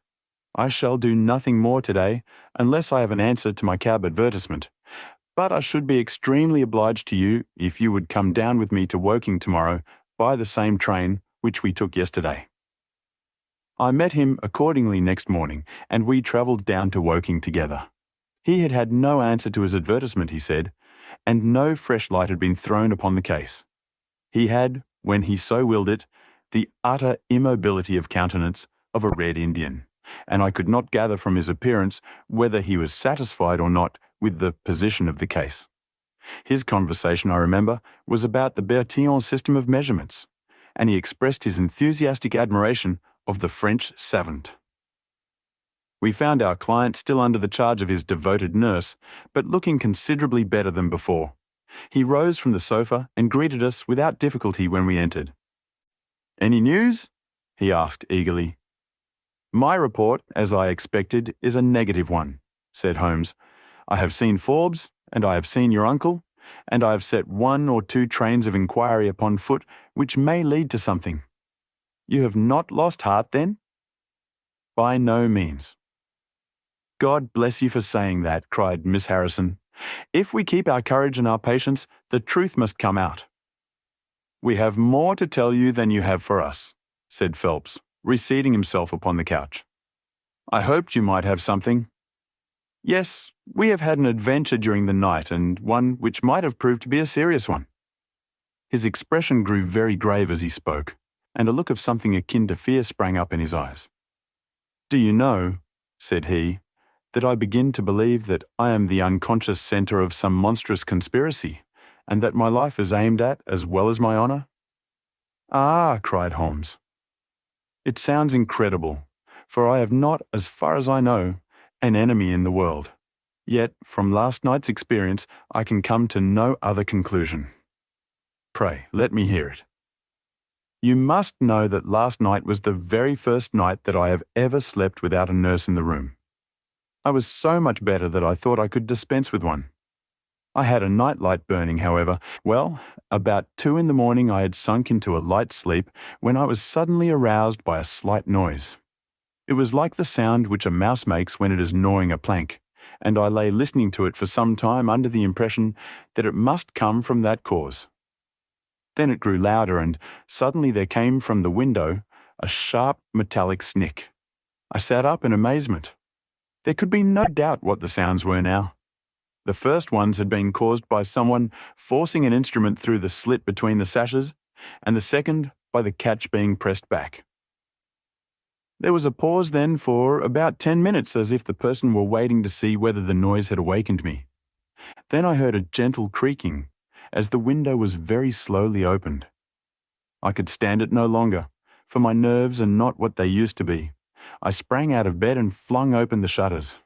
I shall do nothing more today unless I have an answer to my cab advertisement, but I should be extremely obliged to you if you would come down with me to Woking tomorrow by the same train which we took yesterday." I met him accordingly next morning, and we travelled down to Woking together. He had had no answer to his advertisement, he said, and no fresh light had been thrown upon the case. He had, when he so willed it, the utter immobility of countenance of a Red Indian, and I could not gather from his appearance whether he was satisfied or not with the position of the case. His conversation, I remember, was about the Bertillon system of measurements, and he expressed his enthusiastic admiration of the French savant. We found our client still under the charge of his devoted nurse, but looking considerably better than before. He rose from the sofa and greeted us without difficulty when we entered. "Any news?" he asked eagerly. "My report, as I expected, is a negative one," said Holmes. "I have seen Forbes, and I have seen your uncle, and I have set 1 or 2 trains of inquiry upon foot which may lead to something." "You have not lost heart, then?" "By no means." "God bless you for saying that," cried Miss Harrison. "If we keep our courage and our patience, the truth must come out." "We have more to tell you than you have for us," said Phelps, reseating himself upon the couch. "I hoped you might have something." "Yes, we have had an adventure during the night, and one which might have proved to be a serious one." His expression grew very grave as he spoke, and a look of something akin to fear sprang up in his eyes. "Do you know," said he, "that I begin to believe that I am the unconscious centre of some monstrous conspiracy, and that my life is aimed at as well as my honour?" "Ah," cried Holmes. "It sounds incredible, for I have not, as far as I know, an enemy in the world. Yet, from last night's experience, I can come to no other conclusion." "Pray, let me hear it." "You must know that last night was the very first night that I have ever slept without a nurse in the room. I was so much better that I thought I could dispense with one. I had a night light burning, however. Well, about 2 in the morning I had sunk into a light sleep when I was suddenly aroused by a slight noise. It was like the sound which a mouse makes when it is gnawing a plank, and I lay listening to it for some time under the impression that it must come from that cause. Then it grew louder, and suddenly there came from the window a sharp metallic snick. I sat up in amazement. There could be no doubt what the sounds were now. The first ones had been caused by someone forcing an instrument through the slit between the sashes, and the second by the catch being pressed back. There was a pause then for about 10 minutes, as if the person were waiting to see whether the noise had awakened me. Then I heard a gentle creaking, as the window was very slowly opened. I could stand it no longer, for my nerves are not what they used to be. I sprang out of bed and flung open the shutters.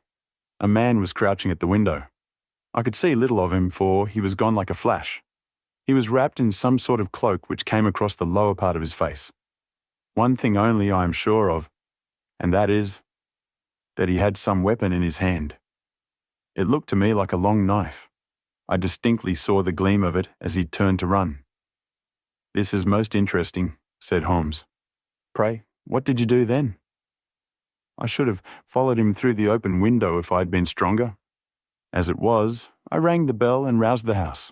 A man was crouching at the window. I could see little of him, for he was gone like a flash. He was wrapped in some sort of cloak which came across the lower part of his face. One thing only I am sure of, and that is that he had some weapon in his hand. It looked to me like a long knife. I distinctly saw the gleam of it as he turned to run. "This is most interesting," said Holmes. "Pray, what did you do then?" "I should have followed him through the open window if I had been stronger. As it was, I rang the bell and roused the house.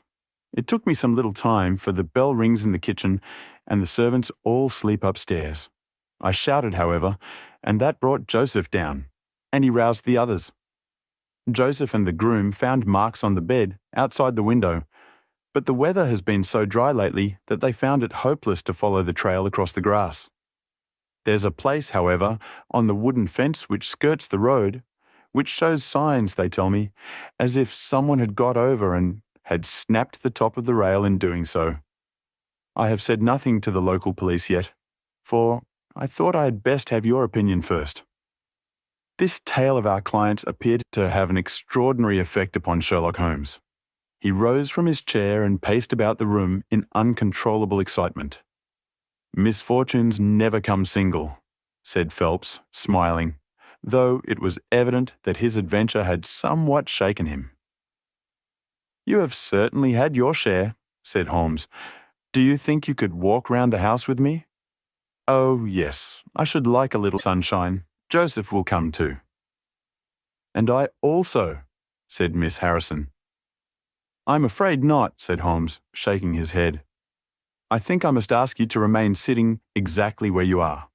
It took me some little time, for the bell rings in the kitchen and the servants all sleep upstairs. I shouted, however, and that brought Joseph down, and he roused the others. Joseph and the groom found marks on the bed outside the window, but the weather has been so dry lately that they found it hopeless to follow the trail across the grass. There's a place, however, on the wooden fence which skirts the road, which shows signs, they tell me, as if someone had got over and had snapped the top of the rail in doing so. I have said nothing to the local police yet, for I thought I had best have your opinion first." This tale of our client's appeared to have an extraordinary effect upon Sherlock Holmes. He rose from his chair and paced about the room in uncontrollable excitement. "Misfortunes never come single," said Phelps, smiling, though it was evident that his adventure had somewhat shaken him. "You have certainly had your share," said Holmes. "Do you think you could walk round the house with me?" "Oh, yes, I should like a little sunshine. Joseph will come too." "And I also," said Miss Harrison. "I'm afraid not," said Holmes, shaking his head. "I think I must ask you to remain sitting exactly where you are."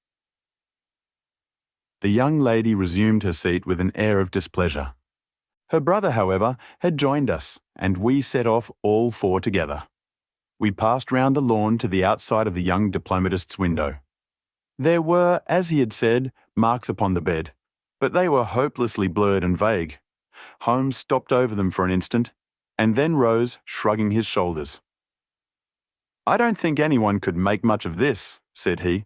The young lady resumed her seat with an air of displeasure. Her brother, however, had joined us, and we set off all four together. We passed round the lawn to the outside of the young diplomatist's window. There were, as he had said, marks upon the bed, but they were hopelessly blurred and vague. Holmes stopped over them for an instant, and then rose, shrugging his shoulders. "I don't think anyone could make much of this," said he.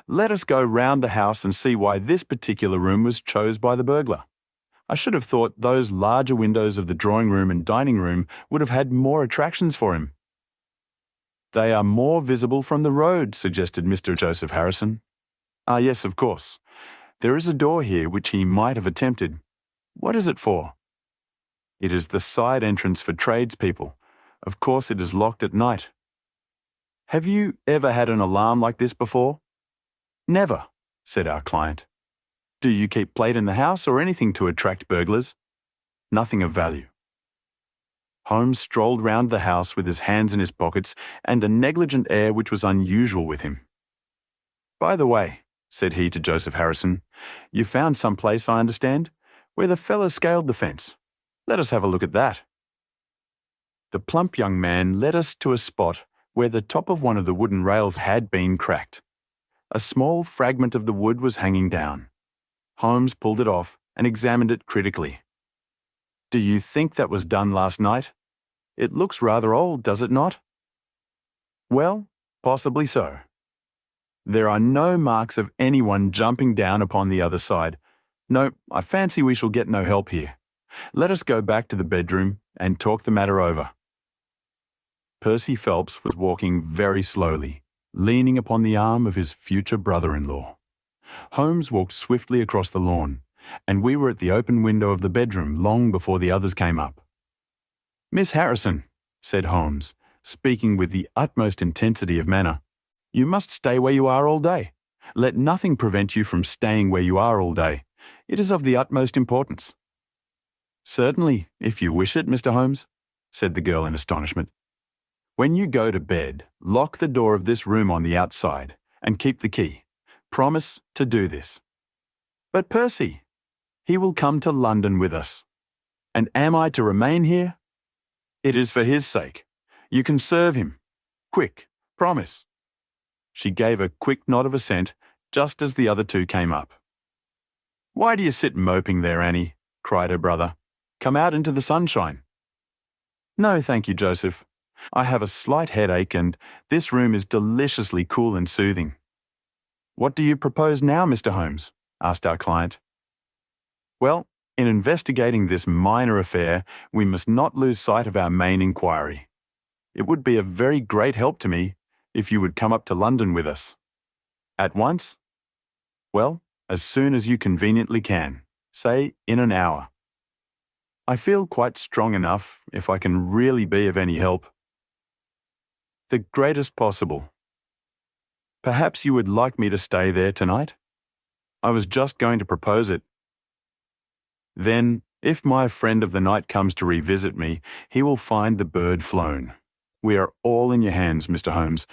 "Let us go round the house and see why this particular room was chose by the burglar. I should have thought those larger windows of the drawing-room and dining-room would have had more attractions for him." "They are more visible from the road," suggested Mr. Joseph Harrison. "Ah, yes, of course. There is a door here which he might have attempted. What is it for?" "It is the side entrance for tradespeople. Of course it is locked at night." "Have you ever had an alarm like this before?" "Never," said our client. "Do you keep plate in the house or anything to attract burglars?" "Nothing of value." Holmes strolled round the house with his hands in his pockets and a negligent air which was unusual with him. "By the way," said he to Joseph Harrison, "you found some place, I understand, where the fellow scaled the fence. Let us have a look at that." The plump young man led us to a spot where the top of one of the wooden rails had been cracked. A small fragment of the wood was hanging down. Holmes pulled it off and examined it critically. "Do you think that was done last night? It looks rather old, does it not?" "Well, possibly so. There are no marks of anyone jumping down upon the other side. No, I fancy we shall get no help here. Let us go back to the bedroom and talk the matter over." Percy Phelps was walking very slowly, leaning upon the arm of his future brother-in-law. Holmes walked swiftly across the lawn, and we were at the open window of the bedroom long before the others came up. "Miss Harrison," said Holmes, speaking with the utmost intensity of manner, "you must stay where you are all day. Let nothing prevent you from staying where you are all day. It is of the utmost importance." "Certainly, if you wish it, Mr. Holmes," said the girl in astonishment. "When you go to bed, lock the door of this room on the outside, and keep the key. promise to do this." "But Percy, he will come to London with us. And am I to remain here?" "It is for his sake. You can serve him. Quick, promise." She gave a quick nod of assent just as the other two came up. "Why do you sit moping there, Annie?" cried her brother. "Come out into the sunshine." "No, thank you, Joseph. I have a slight headache and this room is deliciously cool and soothing." "What do you propose now, Mr. Holmes?" asked our client. "Well, in investigating this minor affair, we must not lose sight of our main inquiry. It would be a very great help to me if you would come up to London with us." "At once?" "Well, as soon as you conveniently can, say in an hour. I feel quite strong enough if I can really be of any help." "The greatest possible. Perhaps you would like me to stay there tonight? I was just going to propose it." "Then, if my friend of the night comes to revisit me, he will find the bird flown. We are all in your hands, Mr. Holmes,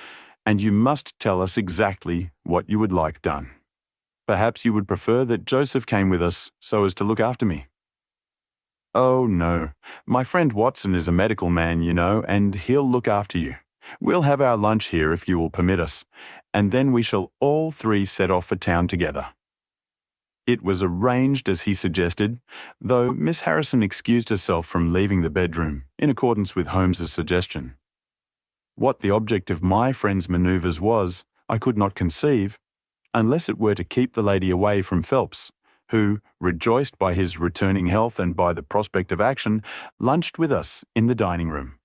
and you must tell us exactly what you would like done. Perhaps you would prefer that Joseph came with us so as to look after me." "Oh, no. My friend Watson is a medical man, you know, and he'll look after you. We'll have our lunch here if you will permit us, and then we shall all three set off for town together." It was arranged as he suggested, though Miss Harrison excused herself from leaving the bedroom in accordance with Holmes's suggestion. What the object of my friend's manoeuvres was, I could not conceive, unless it were to keep the lady away from Phelps, who, rejoiced by his returning health and by the prospect of action, lunched with us in the dining room.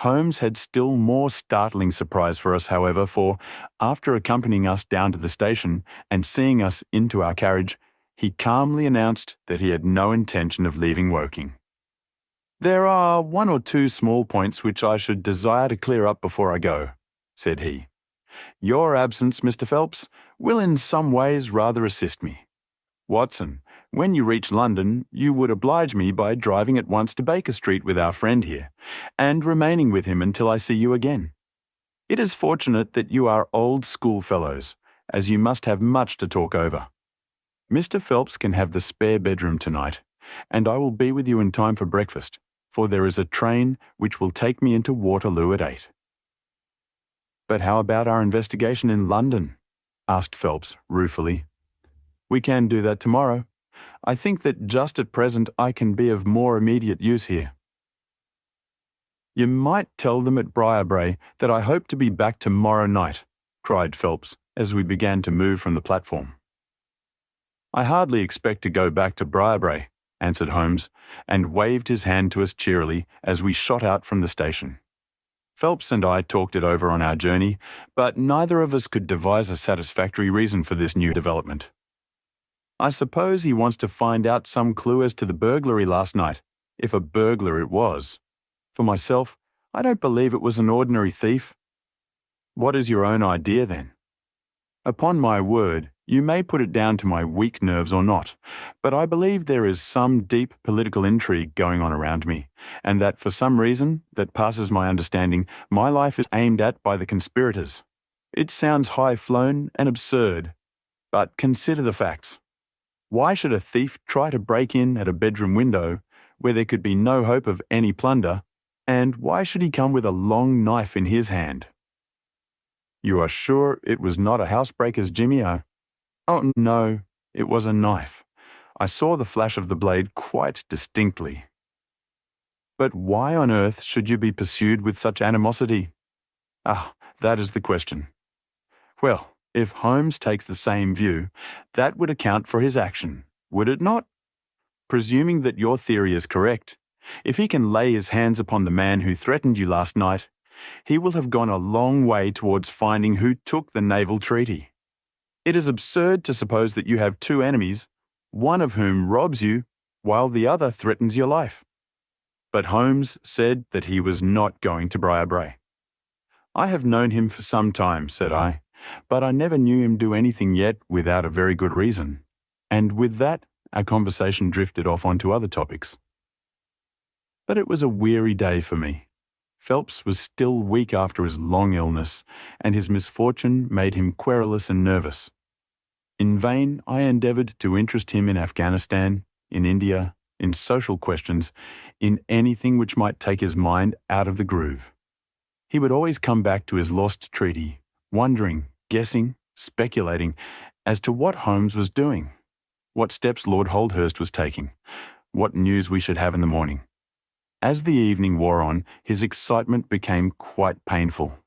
Holmes had still more startling surprise for us, however, for, after accompanying us down to the station and seeing us into our carriage, he calmly announced that he had no intention of leaving Woking. "There are one or two small points which I should desire to clear up before I go," said he. "Your absence, Mr. Phelps, will in some ways rather assist me. Watson, when you reach London, you would oblige me by driving at once to Baker Street with our friend here, and remaining with him until I see you again. It is fortunate that you are old schoolfellows, as you must have much to talk over. Mr. Phelps can have the spare bedroom tonight, and I will be with you in time for breakfast, for there is a train which will take me into Waterloo at 8. "But how about our investigation in London?" asked Phelps ruefully. "We can do that tomorrow. I think that just at present I can be of more immediate use here." "You might tell them at Briarbrae that I hope to be back tomorrow night," cried Phelps as we began to move from the platform. "I hardly expect to go back to Briarbrae," answered Holmes, and waved his hand to us cheerily as we shot out from the station. Phelps and I talked it over on our journey, but neither of us could devise a satisfactory reason for this new development. "I suppose he wants to find out some clue as to the burglary last night, if a burglar it was. For myself, I don't believe it was an ordinary thief." "What is your own idea, then?" "Upon my word, you may put it down to my weak nerves or not, but I believe there is some deep political intrigue going on around me, and that for some reason that passes my understanding, my life is aimed at by the conspirators. It sounds high-flown and absurd, but consider the facts. Why should a thief try to break in at a bedroom window where there could be no hope of any plunder, and why should he come with a long knife in his hand?" "You are sure it was not a housebreaker's jimmy-o?" "Oh, no, it was a knife. I saw the flash of the blade quite distinctly." "But why on earth should you be pursued with such animosity?" "Ah, that is the question. Well, if Holmes takes the same view, that would account for his action, would it not? Presuming that your theory is correct, if he can lay his hands upon the man who threatened you last night, he will have gone a long way towards finding who took the naval treaty. It is absurd to suppose that you have two enemies, one of whom robs you, while the other threatens your life." But Holmes said that he was not going to Briarbrae. "I have known him for some time," said I, "but I never knew him do anything yet without a very good reason." And with that, our conversation drifted off onto other topics. But it was a weary day for me. Phelps was still weak after his long illness, and his misfortune made him querulous and nervous. In vain I endeavoured to interest him in Afghanistan, in India, in social questions, in anything which might take his mind out of the groove. He would always come back to his lost treaty, wondering, guessing, speculating as to what Holmes was doing, what steps Lord Holdhurst was taking, what news we should have in the morning. As the evening wore on, his excitement became quite painful.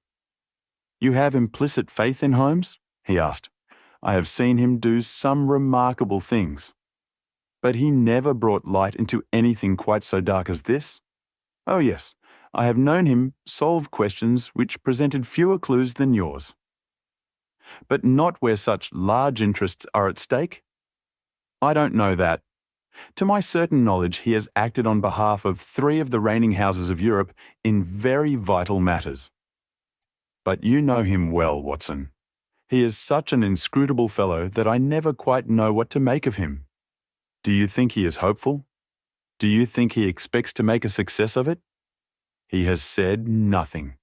"You have implicit faith in Holmes?" he asked. "I have seen him do some remarkable things. But he never brought light into anything quite so dark as this?" "Oh yes, I have known him solve questions which presented fewer clues than yours." "But not where such large interests are at stake?" "I don't know that. To my certain knowledge, he has acted on behalf of 3 of the reigning houses of Europe in very vital matters." "But you know him well, Watson. He is such an inscrutable fellow that I never quite know what to make of him. Do you think he is hopeful? Do you think he expects to make a success of it?" "He has said nothing."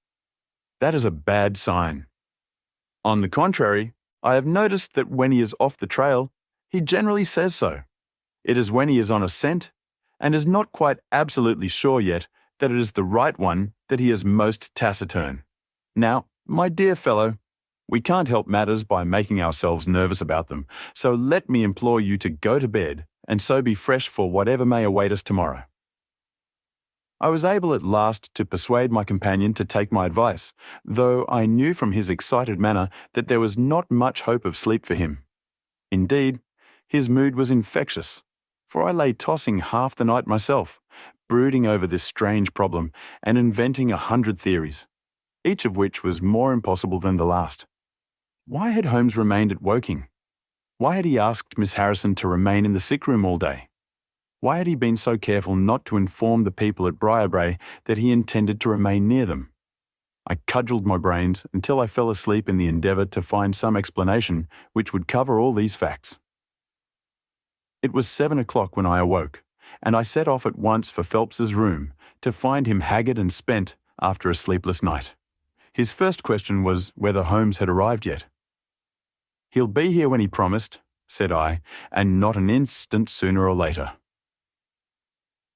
"That is a bad sign." "On the contrary, I have noticed that when he is off the trail, he generally says so. It is when he is on a scent, and is not quite absolutely sure yet that it is the right one, that he is most taciturn. Now, my dear fellow, we can't help matters by making ourselves nervous about them, so let me implore you to go to bed, and so be fresh for whatever may await us tomorrow." I was able at last to persuade my companion to take my advice, though I knew from his excited manner that there was not much hope of sleep for him. Indeed, his mood was infectious, for I lay tossing half the night myself, brooding over this strange problem and inventing 100 theories, each of which was more impossible than the last. Why had Holmes remained at Woking? Why had he asked Miss Harrison to remain in the sick room all day? Why had he been so careful not to inform the people at Briarbrae that he intended to remain near them? I cudgelled my brains until I fell asleep in the endeavour to find some explanation which would cover all these facts. It was 7 o'clock when I awoke, and I set off at once for Phelps's room to find him haggard and spent after a sleepless night. His first question was whether Holmes had arrived yet. "He'll be here when he promised," said I, "and not an instant sooner or later."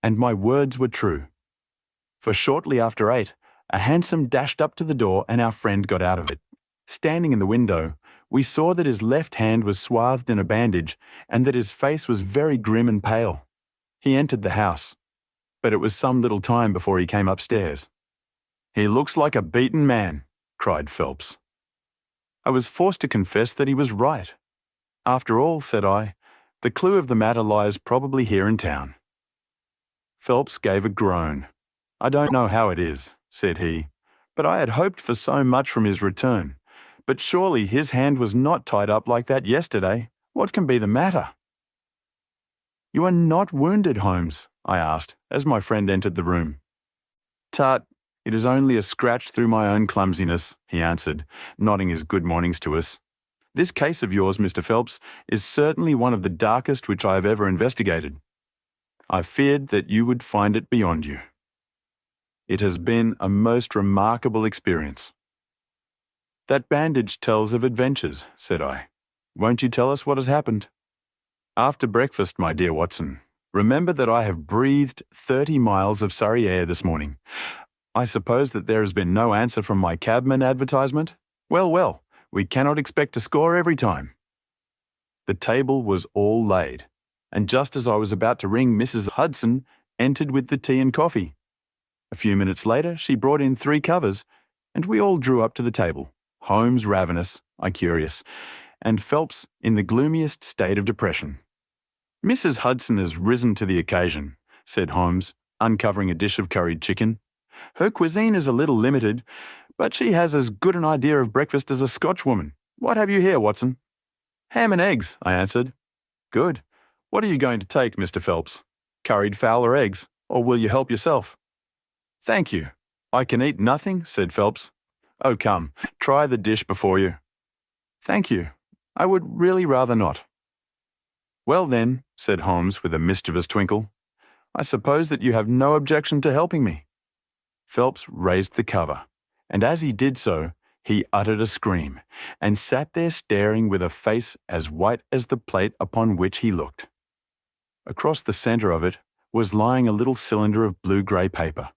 And my words were true. For shortly after 8, a hansom dashed up to the door and our friend got out of it. Standing in the window, we saw that his left hand was swathed in a bandage and that his face was very grim and pale. He entered the house, but it was some little time before he came upstairs. "He looks like a beaten man," cried Phelps. I was forced to confess that he was right. "After all," said I, "the clue of the matter lies probably here in town." Phelps gave a groan. "I don't know how it is," said he, "but I had hoped for so much from his return. But surely his hand was not tied up like that yesterday. What can be the matter?" "You are not wounded, Holmes?" I asked, as my friend entered the room. "Tut, it is only a scratch through my own clumsiness," he answered, nodding his good mornings to us. "This case of yours, Mr. Phelps, is certainly one of the darkest which I have ever investigated. I feared that you would find it beyond you. It has been a most remarkable experience." "That bandage tells of adventures," said I. "Won't you tell us what has happened?" "After breakfast, my dear Watson. Remember that I have breathed 30 miles of Surrey air this morning. I suppose that there has been no answer from my cabman advertisement? Well, well, we cannot expect to score every time." The table was all laid, and just as I was about to ring, Mrs. Hudson entered with the tea and coffee. A few minutes later, she brought in 3 covers, and we all drew up to the table, Holmes ravenous, I curious, and Phelps in the gloomiest state of depression. "Mrs. Hudson has risen to the occasion," said Holmes, uncovering a dish of curried chicken. "Her cuisine is a little limited, but she has as good an idea of breakfast as a Scotchwoman. What have you here, Watson?" "Ham and eggs," I answered. "Good. What are you going to take, Mr. Phelps? Curried fowl or eggs, or will you help yourself?" "Thank you. I can eat nothing," said Phelps. "Oh, come, try the dish before you." "Thank you. I would really rather not." "Well then," said Holmes with a mischievous twinkle, "I suppose that you have no objection to helping me." Phelps raised the cover, and as he did so, He uttered a scream and sat there staring with a face as white as the plate upon which he looked. Across the centre of it was lying a little cylinder of blue-grey paper.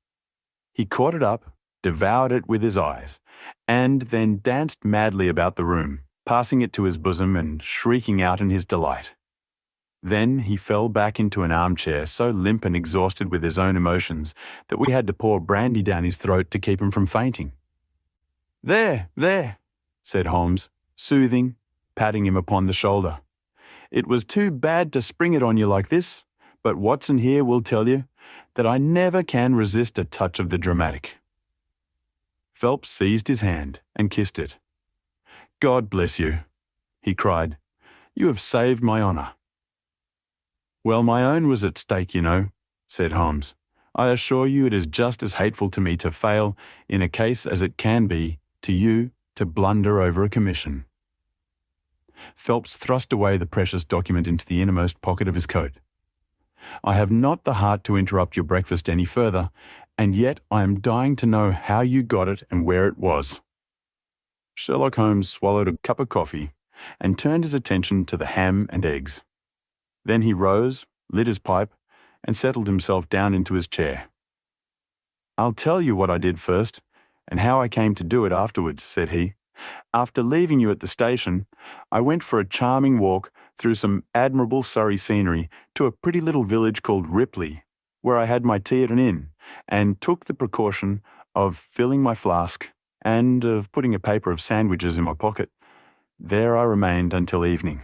He caught it up, devoured it with his eyes, and then danced madly about the room, passing it to his bosom and shrieking out in his delight. Then he fell back into an armchair, so limp and exhausted with his own emotions that we had to pour brandy down his throat to keep him from fainting. "There, there," said Holmes, soothing, patting him upon the shoulder. "It was too bad to spring it on you like this, but Watson here will tell you that I never can resist a touch of the dramatic." Phelps seized his hand and kissed it. "God bless you," he cried. "You have saved my honour." "Well, my own was at stake, you know," said Holmes. "I assure you it is just as hateful to me to fail in a case as it can be to you to blunder over a commission." Phelps thrust away the precious document into the innermost pocket of his coat. "I have not the heart to interrupt your breakfast any further, and yet I am dying to know how you got it and where it was." Sherlock Holmes swallowed a cup of coffee and turned his attention to the ham and eggs. Then he rose, lit his pipe, and settled himself down into his chair. "I'll tell you what I did first, and how I came to do it afterwards," said he. "After leaving you at the station, I went for a charming walk through some admirable Surrey scenery to a pretty little village called Ripley, where I had my tea at an inn, and took the precaution of filling my flask and of putting a paper of sandwiches in my pocket. There I remained until evening,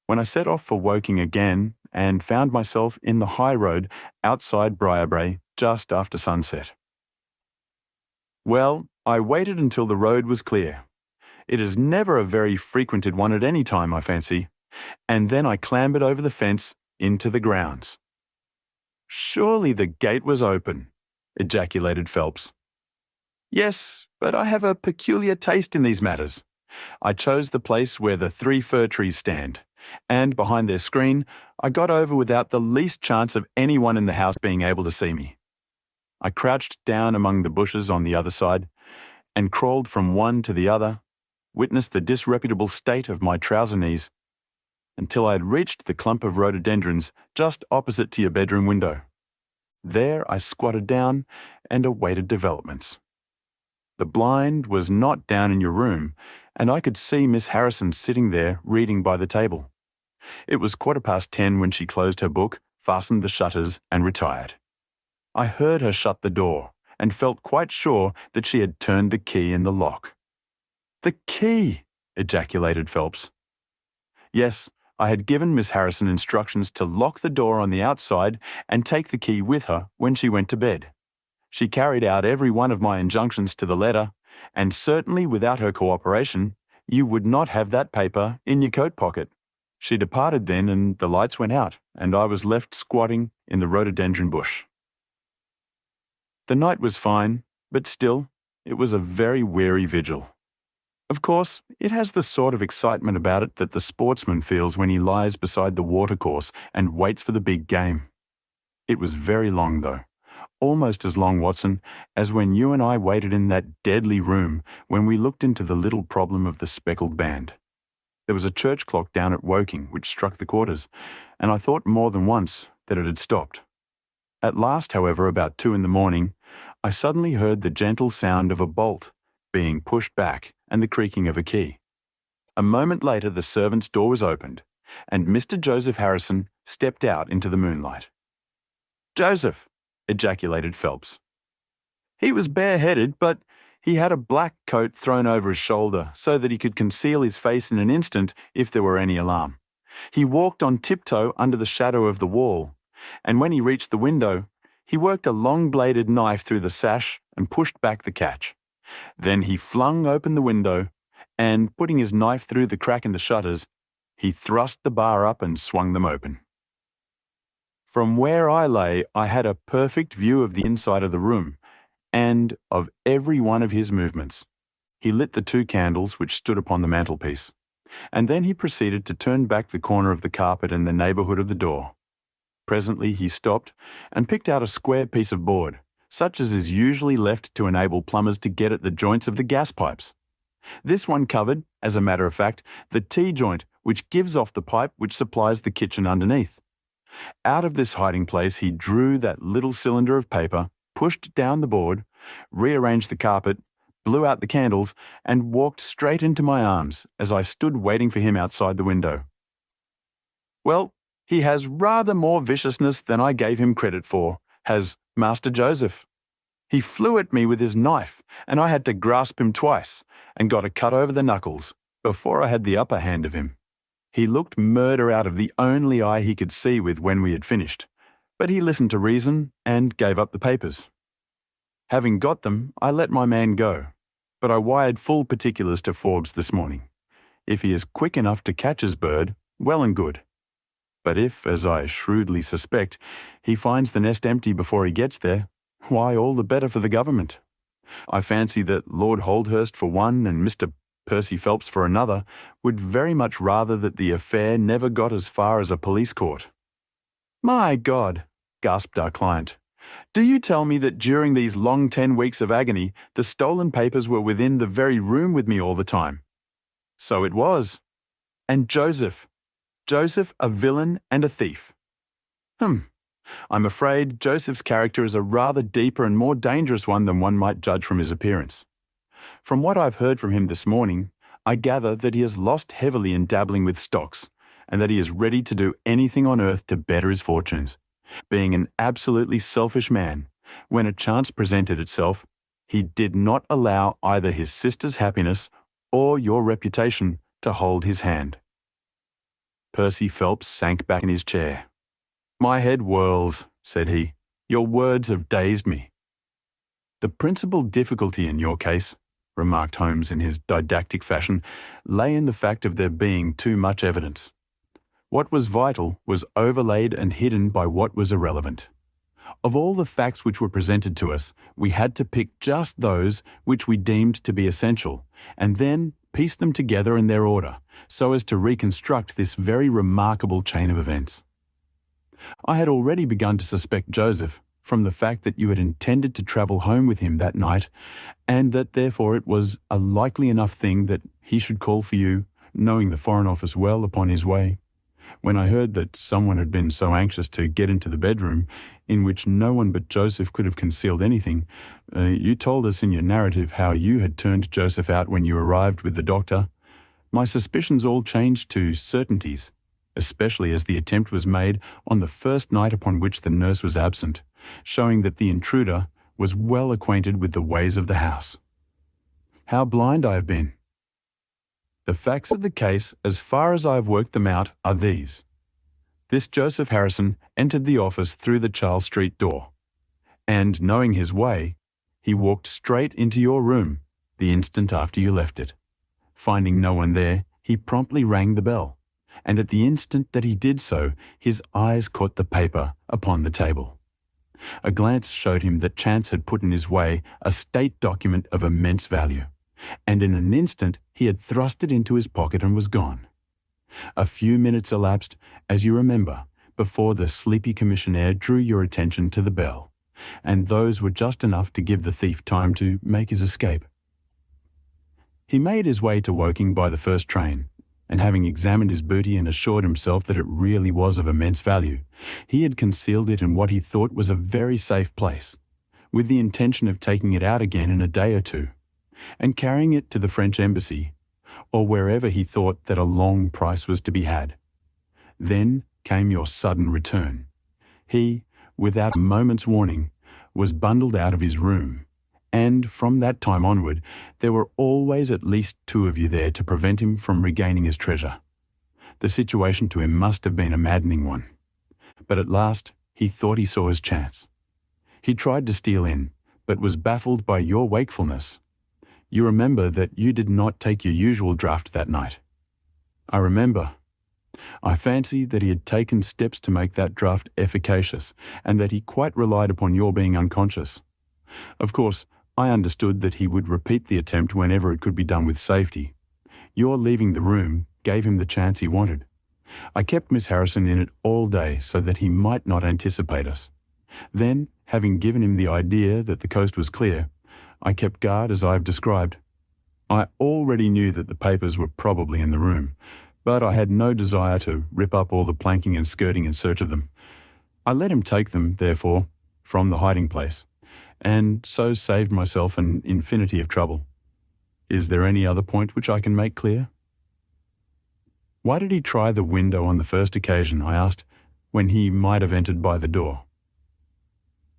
when I set off for Woking again and found myself in the high road outside Briarbrae just after sunset. Well, I waited until the road was clear. It is never a very frequented one at any time, I fancy, and then I clambered over the fence into the grounds." "Surely the gate was open," ejaculated Phelps. "Yes, but I have a peculiar taste in these matters. I chose the place where the 3 fir trees stand, and behind their screen I got over without the least chance of anyone in the house being able to see me. I crouched down among the bushes on the other side, and crawled from one to the other, witnessed the disreputable state of my trouser knees, until I had reached the clump of rhododendrons just opposite to your bedroom window. There I squatted down and awaited developments. The blind was not down in your room, and I could see Miss Harrison sitting there reading by the table. It was 10:15 when she closed her book, fastened the shutters, and retired. I heard her shut the door, and felt quite sure that she had turned the key in the lock." "The key!" ejaculated Phelps. "Yes, I had given Miss Harrison instructions to lock the door on the outside and take the key with her when she went to bed. She carried out every one of my injunctions to the letter, and certainly without her cooperation, you would not have that paper in your coat pocket. She departed then, and the lights went out, and I was left squatting in the rhododendron bush. The night was fine, but still, it was a very weary vigil. Of course, it has the sort of excitement about it that the sportsman feels when he lies beside the watercourse and waits for the big game. It was very long, though. Almost as long, Watson, as when you and I waited in that deadly room when we looked into the little problem of the speckled band. There was a church clock down at Woking which struck the quarters, and I thought more than once that it had stopped. At last, however, about 2 a.m, I suddenly heard the gentle sound of a bolt being pushed back and the creaking of a key. A moment later the servant's door was opened, and Mr. Joseph Harrison stepped out into the moonlight. "Joseph!" ejaculated Phelps. He was bareheaded, but he had a black coat thrown over his shoulder so that he could conceal his face in an instant if there were any alarm. He walked on tiptoe under the shadow of the wall, and when he reached the window, he worked a long-bladed knife through the sash and pushed back the catch. Then he flung open the window, and, putting his knife through the crack in the shutters, he thrust the bar up and swung them open. From where I lay, I had a perfect view of the inside of the room, and of every one of his movements. He lit the 2 candles which stood upon the mantelpiece, and then he proceeded to turn back the corner of the carpet in the neighbourhood of the door. Presently he stopped and picked out a square piece of board, such as is usually left to enable plumbers to get at the joints of the gas pipes. This one covered, as a matter of fact, the T-joint which gives off the pipe which supplies the kitchen underneath. Out of this hiding place he drew that little cylinder of paper, pushed down the board, rearranged the carpet, blew out the candles, and walked straight into my arms as I stood waiting for him outside the window. Well, he has rather more viciousness than I gave him credit for, has Master Joseph. He flew at me with his knife, and I had to grasp him twice, and got a cut over the knuckles before I had the upper hand of him. He looked murder out of the only eye he could see with when we had finished, but he listened to reason and gave up the papers. Having got them, I let my man go, but I wired full particulars to Forbes this morning. If he is quick enough to catch his bird, well and good. But if, as I shrewdly suspect, he finds the nest empty before he gets there, why, all the better for the government. I fancy that Lord Holdhurst for one and Mr. Percy Phelps for another would very much rather that the affair never got as far as a police court. "My God," gasped our client, "do you tell me that during these long 10 weeks of agony the stolen papers were within the very room with me all the time?" "So it was. And Joseph a villain and a thief." I'm afraid Joseph's character is a rather deeper and more dangerous one than one might judge from his appearance. From what I've heard from him this morning, I gather that he has lost heavily in dabbling with stocks, and that he is ready to do anything on earth to better his fortunes. Being an absolutely selfish man, when a chance presented itself, he did not allow either his sister's happiness or your reputation to hold his hand. Percy Phelps sank back in his chair. "My head whirls," said he. "Your words have dazed me." "The principal difficulty in your case," remarked Holmes in his didactic fashion, "lay in the fact of there being too much evidence. What was vital was overlaid and hidden by what was irrelevant. Of all the facts which were presented to us, we had to pick just those which we deemed to be essential, and then piece them together in their order, so as to reconstruct this very remarkable chain of events. I had already begun to suspect Joseph, from the fact that you had intended to travel home with him that night, and that therefore it was a likely enough thing that he should call for you, knowing the Foreign Office well, upon his way. When I heard that someone had been so anxious to get into the bedroom, in which no one but Joseph could have concealed anything, you told us in your narrative how you had turned Joseph out when you arrived with the doctor. My suspicions all changed to certainties, especially as the attempt was made on the first night upon which the nurse was absent, showing that the intruder was well acquainted with the ways of the house. How blind I have been! The facts of the case, as far as I have worked them out, are these. This Joseph Harrison entered the office through the Charles Street door, and, knowing his way, he walked straight into your room the instant after you left it. Finding no one there, he promptly rang the bell, and at the instant that he did so, his eyes caught the paper upon the table. A glance showed him that chance had put in his way a state document of immense value, and in an instant he had thrust it into his pocket and was gone. A few minutes elapsed, as you remember, before the sleepy commissionaire drew your attention to the bell, and those were just enough to give the thief time to make his escape. He made his way to Woking by the first train, and having examined his booty and assured himself that it really was of immense value, he had concealed it in what he thought was a very safe place, with the intention of taking it out again in a day or two, and carrying it to the French embassy, or wherever he thought that a long price was to be had. Then came your sudden return. He, without a moment's warning, was bundled out of his room, and from that time onward there were always at least 2 of you there to prevent him from regaining his treasure. The situation to him must have been a maddening one. But at last he thought he saw his chance. He tried to steal in, but was baffled by your wakefulness. You remember that you did not take your usual draught that night. I remember. I fancy that he had taken steps to make that draught efficacious, and that he quite relied upon your being unconscious. Of course, I understood that he would repeat the attempt whenever it could be done with safety. Your leaving the room gave him the chance he wanted. I kept Miss Harrison in it all day so that he might not anticipate us. Then, having given him the idea that the coast was clear, I kept guard as I have described. I already knew that the papers were probably in the room, but I had no desire to rip up all the planking and skirting in search of them. I let him take them, therefore, from the hiding place, and so saved myself an infinity of trouble. Is there any other point which I can make clear? Why did he try the window on the first occasion, I asked, when he might have entered by the door?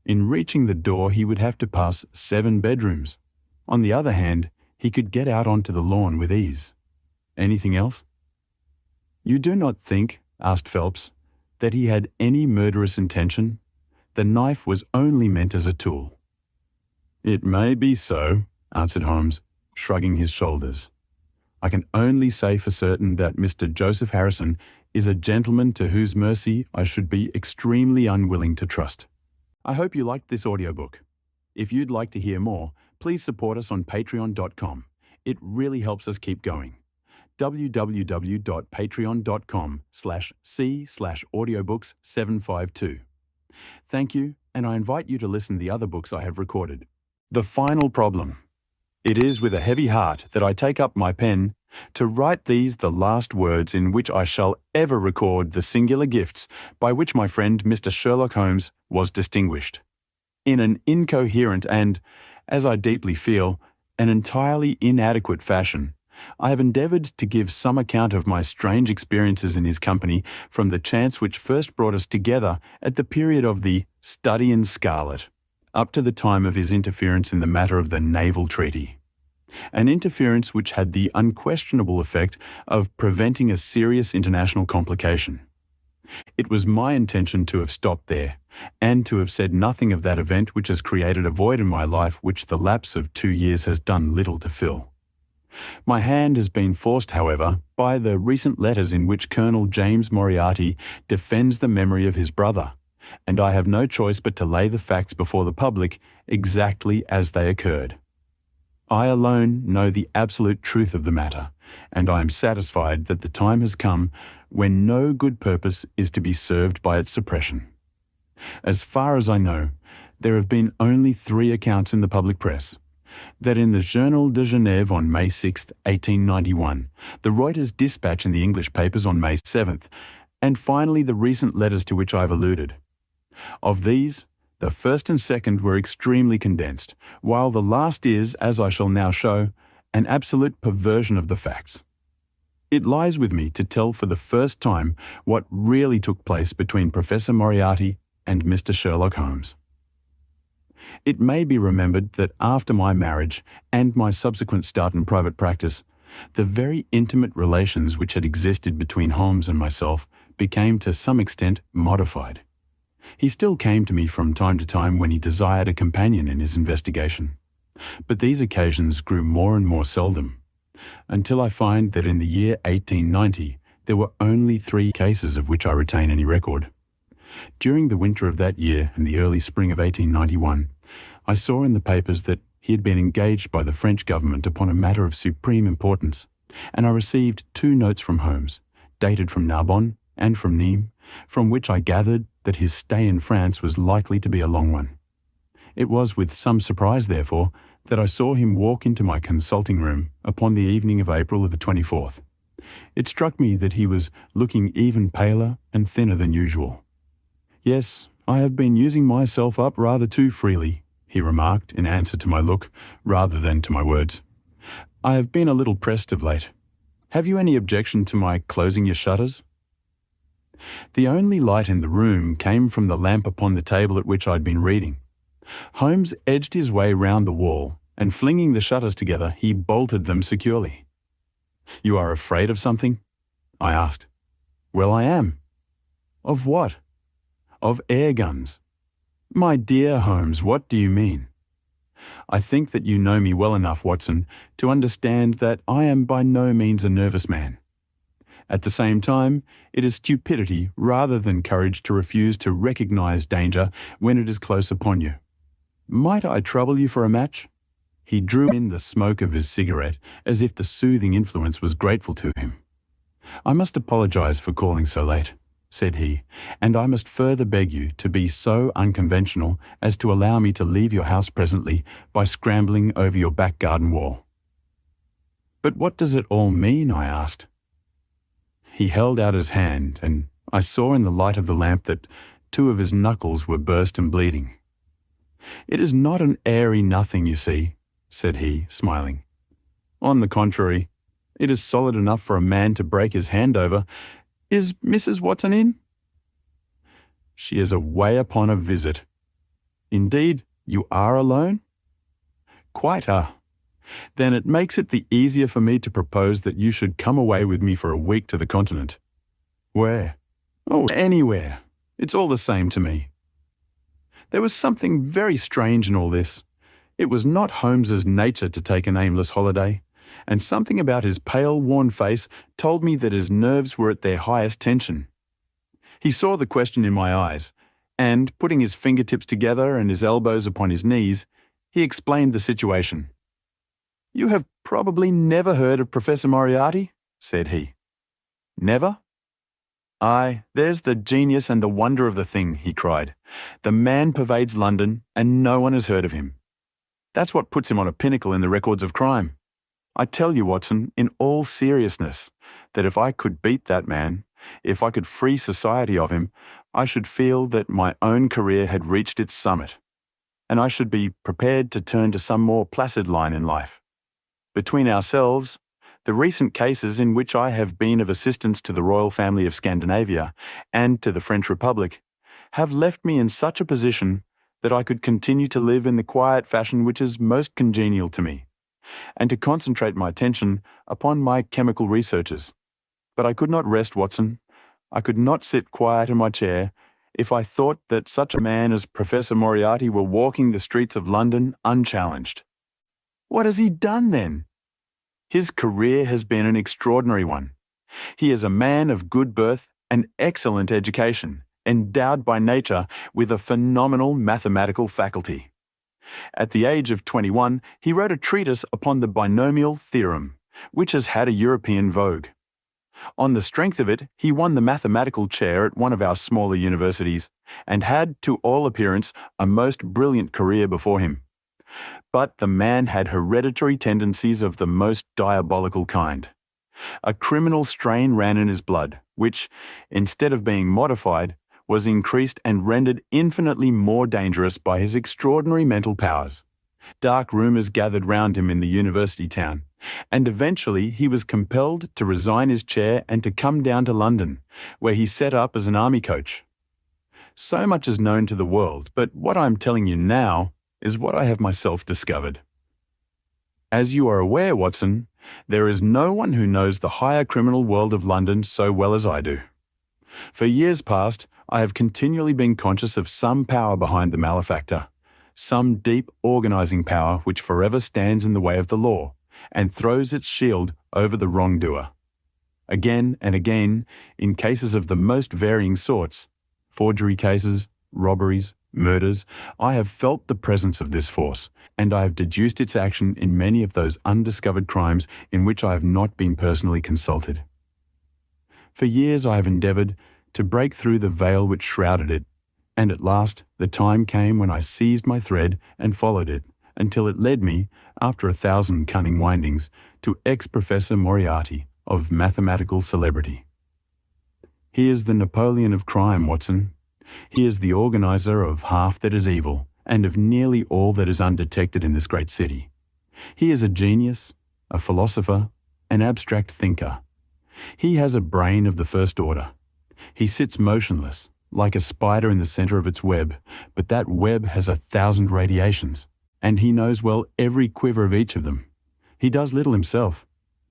In reaching the door, he would have to pass 7 bedrooms. On the other hand, he could get out onto the lawn with ease. Anything else? You do not think, asked Phelps, that he had any murderous intention? The knife was only meant as a tool. It may be so, answered Holmes, shrugging his shoulders. I can only say for certain that Mr. Joseph Harrison is a gentleman to whose mercy I should be extremely unwilling to trust. I hope you liked this audiobook. If you'd like to hear more, please support us on patreon.com. It really helps us keep going. www.patreon.com/c/audiobooks752. Thank you, and I invite you to listen to the other books I have recorded. The Final Problem. It is with a heavy heart that I take up my pen to write these the last words in which I shall ever record the singular gifts by which my friend Mr. Sherlock Holmes was distinguished. In an incoherent and, as I deeply feel, an entirely inadequate fashion, I have endeavoured to give some account of my strange experiences in his company from the chance which first brought us together at the period of the Study in Scarlet, up to the time of his interference in the matter of the Naval Treaty. An interference which had the unquestionable effect of preventing a serious international complication. It was my intention to have stopped there, and to have said nothing of that event which has created a void in my life which the lapse of 2 years has done little to fill. My hand has been forced, however, by the recent letters in which Colonel James Moriarty defends the memory of his brother, and I have no choice but to lay the facts before the public exactly as they occurred. I alone know the absolute truth of the matter, and I am satisfied that the time has come when no good purpose is to be served by its suppression. As far as I know, there have been only 3 accounts in the public press: that in the Journal de Genève on May 6, 1891, the Reuters dispatch in the English papers on May 7th, and finally the recent letters to which I have alluded. Of these, the first and second were extremely condensed, while the last is, as I shall now show, an absolute perversion of the facts. It lies with me to tell for the first time what really took place between Professor Moriarty and Mr. Sherlock Holmes. It may be remembered that after my marriage and my subsequent start in private practice, the very intimate relations which had existed between Holmes and myself became to some extent modified. He still came to me from time to time when he desired a companion in his investigation, but these occasions grew more and more seldom, until I find that in the year 1890 there were only 3 cases of which I retain any record. During the winter of that year and the early spring of 1891, I saw in the papers that he had been engaged by the French government upon a matter of supreme importance, and I received 2 notes from Holmes, dated from Narbonne and from Nîmes, from which I gathered that his stay in France was likely to be a long one. It was with some surprise, therefore, that I saw him walk into my consulting room upon the evening of April the 24th. It struck me that he was looking even paler and thinner than usual. "Yes, I have been using myself up rather too freely," he remarked in answer to my look rather than to my words. "I have been a little pressed of late. Have you any objection to my closing your shutters?" The only light in the room came from the lamp upon the table at which I had been reading. Holmes edged his way round the wall, and flinging the shutters together, he bolted them securely. "You are afraid of something?" I asked. "Well, I am." "Of what?" "Of air guns." "My dear Holmes, what do you mean?" "I think that you know me well enough, Watson, to understand that I am by no means a nervous man. At the same time, it is stupidity rather than courage to refuse to recognize danger when it is close upon you. Might I trouble you for a match?" He drew in the smoke of his cigarette as if the soothing influence was grateful to him. "I must apologize for calling so late," said he, "and I must further beg you to be so unconventional as to allow me to leave your house presently by scrambling over your back garden wall." But what does it all mean? I asked. He held out his hand, and I saw in the light of the lamp that 2 of his knuckles were burst and bleeding. It is not an airy nothing, you see, said he, smiling. On the contrary, it is solid enough for a man to break his hand over. Is Mrs. Watson in? She is away upon a visit. Indeed, you are alone? Quite. Then it makes it the easier for me to propose that you should come away with me for a week to the continent. Where? Oh, anywhere. It's all the same to me. There was something very strange in all this. It was not Holmes's nature to take an aimless holiday, and something about his pale, worn face told me that his nerves were at their highest tension. He saw the question in my eyes, and, putting his fingertips together and his elbows upon his knees, he explained the situation. You have probably never heard of Professor Moriarty, said he. Never? Aye, there's the genius and the wonder of the thing, he cried. The man pervades London, and no one has heard of him. That's what puts him on a pinnacle in the records of crime. I tell you, Watson, in all seriousness, that if I could beat that man, if I could free society of him, I should feel that my own career had reached its summit, and I should be prepared to turn to some more placid line in life. Between ourselves, the recent cases in which I have been of assistance to the royal family of Scandinavia and to the French Republic have left me in such a position that I could continue to live in the quiet fashion which is most congenial to me, and to concentrate my attention upon my chemical researches. But I could not rest, Watson. I could not sit quiet in my chair if I thought that such a man as Professor Moriarty were walking the streets of London unchallenged. What has he done then? His career has been an extraordinary one. He is a man of good birth and excellent education, endowed by nature with a phenomenal mathematical faculty. At the age of 21, he wrote a treatise upon the binomial theorem, which has had a European vogue. On the strength of it, he won the mathematical chair at one of our smaller universities, and had, to all appearance, a most brilliant career before him. But the man had hereditary tendencies of the most diabolical kind. A criminal strain ran in his blood, which, instead of being modified, was increased and rendered infinitely more dangerous by his extraordinary mental powers. Dark rumours gathered round him in the university town, and eventually he was compelled to resign his chair and to come down to London, where he set up as an army coach. So much is known to the world, but what I am telling you now is what I have myself discovered. As you are aware, Watson, there is no one who knows the higher criminal world of London so well as I do. For years past, I have continually been conscious of some power behind the malefactor, some deep organising power which forever stands in the way of the law and throws its shield over the wrongdoer. Again and again, in cases of the most varying sorts, forgery cases, robberies, murders, I have felt the presence of this force, and I have deduced its action in many of those undiscovered crimes in which I have not been personally consulted. For years I have endeavoured to break through the veil which shrouded it, and at last the time came when I seized my thread and followed it, until it led me, after 1,000 cunning windings, to ex-Professor Moriarty, of mathematical celebrity. He is the Napoleon of crime, Watson. He is the organizer of half that is evil, and of nearly all that is undetected in this great city. He is a genius, a philosopher, an abstract thinker. He has a brain of the first order. He sits motionless, like a spider in the centre of its web, but that web has 1,000 radiations, and he knows well every quiver of each of them. He does little himself.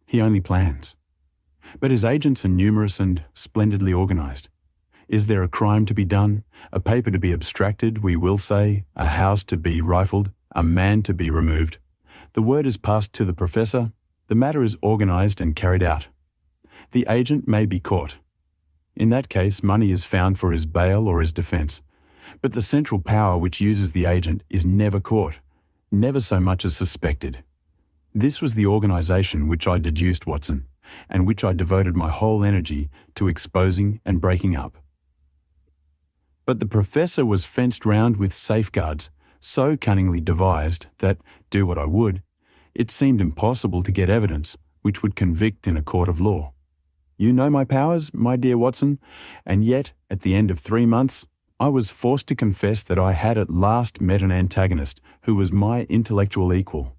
He only plans. But his agents are numerous and splendidly organised. Is there a crime to be done, a paper to be abstracted, we will say, a house to be rifled, a man to be removed? The word is passed to the professor, the matter is organised and carried out. The agent may be caught. In that case, money is found for his bail or his defence. But the central power which uses the agent is never caught, never so much as suspected. This was the organisation which I deduced, Watson, and which I devoted my whole energy to exposing and breaking up. But the professor was fenced round with safeguards so cunningly devised that, do what I would, it seemed impossible to get evidence which would convict in a court of law. You know my powers, my dear Watson, and yet, at the end of 3 months, I was forced to confess that I had at last met an antagonist who was my intellectual equal.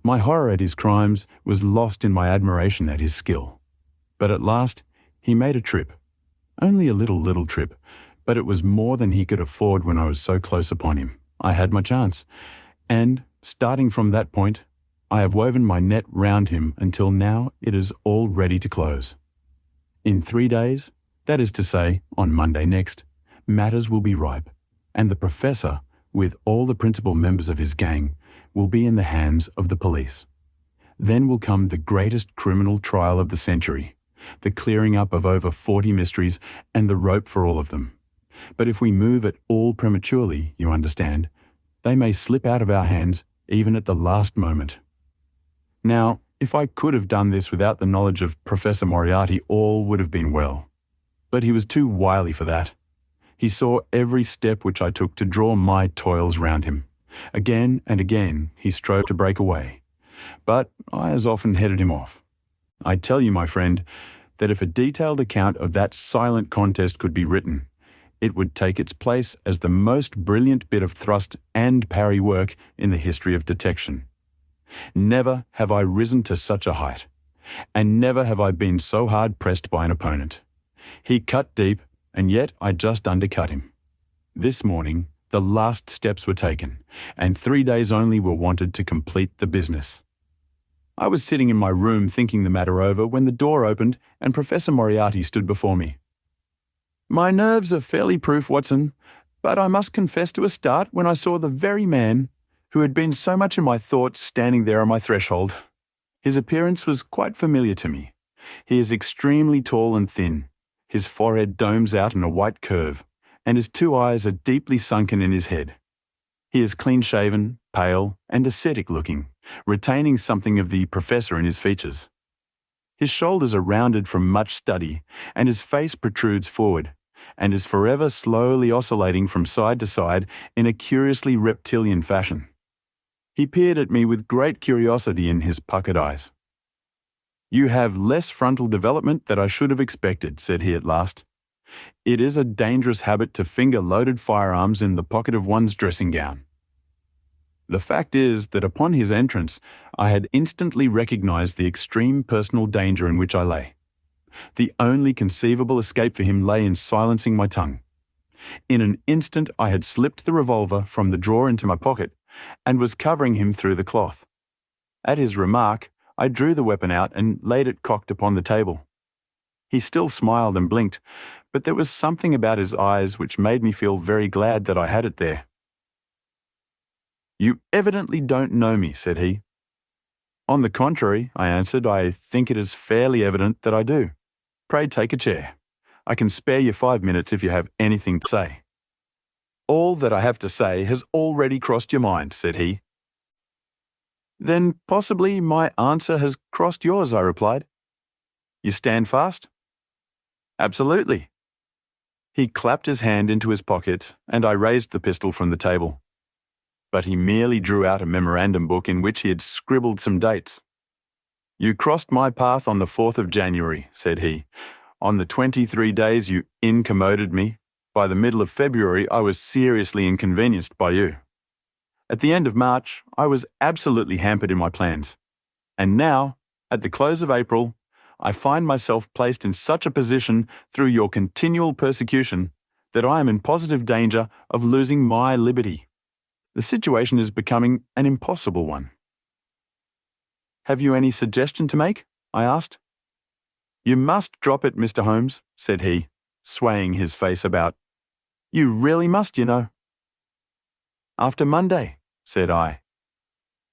My horror at his crimes was lost in my admiration at his skill. But at last, he made a trip. Only a little trip, but it was more than he could afford when I was so close upon him. I had my chance, and, starting from that point, I have woven my net round him until now it is all ready to close. In 3 days, that is to say, on Monday next, matters will be ripe, and the Professor, with all the principal members of his gang, will be in the hands of the police. Then will come the greatest criminal trial of the century, the clearing up of over 40 mysteries and the rope for all of them. But if we move at all prematurely, you understand, they may slip out of our hands even at the last moment. Now, if I could have done this without the knowledge of Professor Moriarty, all would have been well. But he was too wily for that. He saw every step which I took to draw my toils round him. Again and again he strove to break away, but I as often headed him off. I tell you, my friend, that if a detailed account of that silent contest could be written, it would take its place as the most brilliant bit of thrust and parry work in the history of detection. Never have I risen to such a height, and never have I been so hard pressed by an opponent. He cut deep, and yet I just undercut him. This morning, the last steps were taken, and 3 days only were wanted to complete the business. I was sitting in my room thinking the matter over when the door opened and Professor Moriarty stood before me. My nerves are fairly proof, Watson, but I must confess to a start when I saw the very man who had been so much in my thoughts standing there on my threshold. His appearance was quite familiar to me. He is extremely tall and thin. His forehead domes out in a white curve, and his 2 eyes are deeply sunken in his head. He is clean-shaven, pale, and ascetic-looking, retaining something of the professor in his features. His shoulders are rounded from much study, and his face protrudes forward, and is forever slowly oscillating from side to side in a curiously reptilian fashion. He peered at me with great curiosity in his puckered eyes. You have less frontal development than I should have expected, said he at last. It is a dangerous habit to finger loaded firearms in the pocket of one's dressing gown. The fact is that upon his entrance, I had instantly recognized the extreme personal danger in which I lay. The only conceivable escape for him lay in silencing my tongue. In an instant I had slipped the revolver from the drawer into my pocket and was covering him through the cloth. At his remark, I drew the weapon out and laid it cocked upon the table. He still smiled and blinked, but there was something about his eyes which made me feel very glad that I had it there. You evidently don't know me, said he. On the contrary, I answered, I think it is fairly evident that I do. Pray take a chair. I can spare you 5 minutes if you have anything to say. All that I have to say has already crossed your mind, said he. Then possibly my answer has crossed yours, I replied. You stand fast? Absolutely. He clapped his hand into his pocket, and I raised the pistol from the table. But he merely drew out a memorandum book in which he had scribbled some dates. You crossed my path on the 4th of January, said he. On the 23 days you incommoded me. By the middle of February, I was seriously inconvenienced by you. At the end of March, I was absolutely hampered in my plans. And now, at the close of April, I find myself placed in such a position through your continual persecution that I am in positive danger of losing my liberty. The situation is becoming an impossible one. Have you any suggestion to make? I asked. You must drop it, Mr. Holmes, said he, swaying his face about. You really must, you know. After Monday, said I.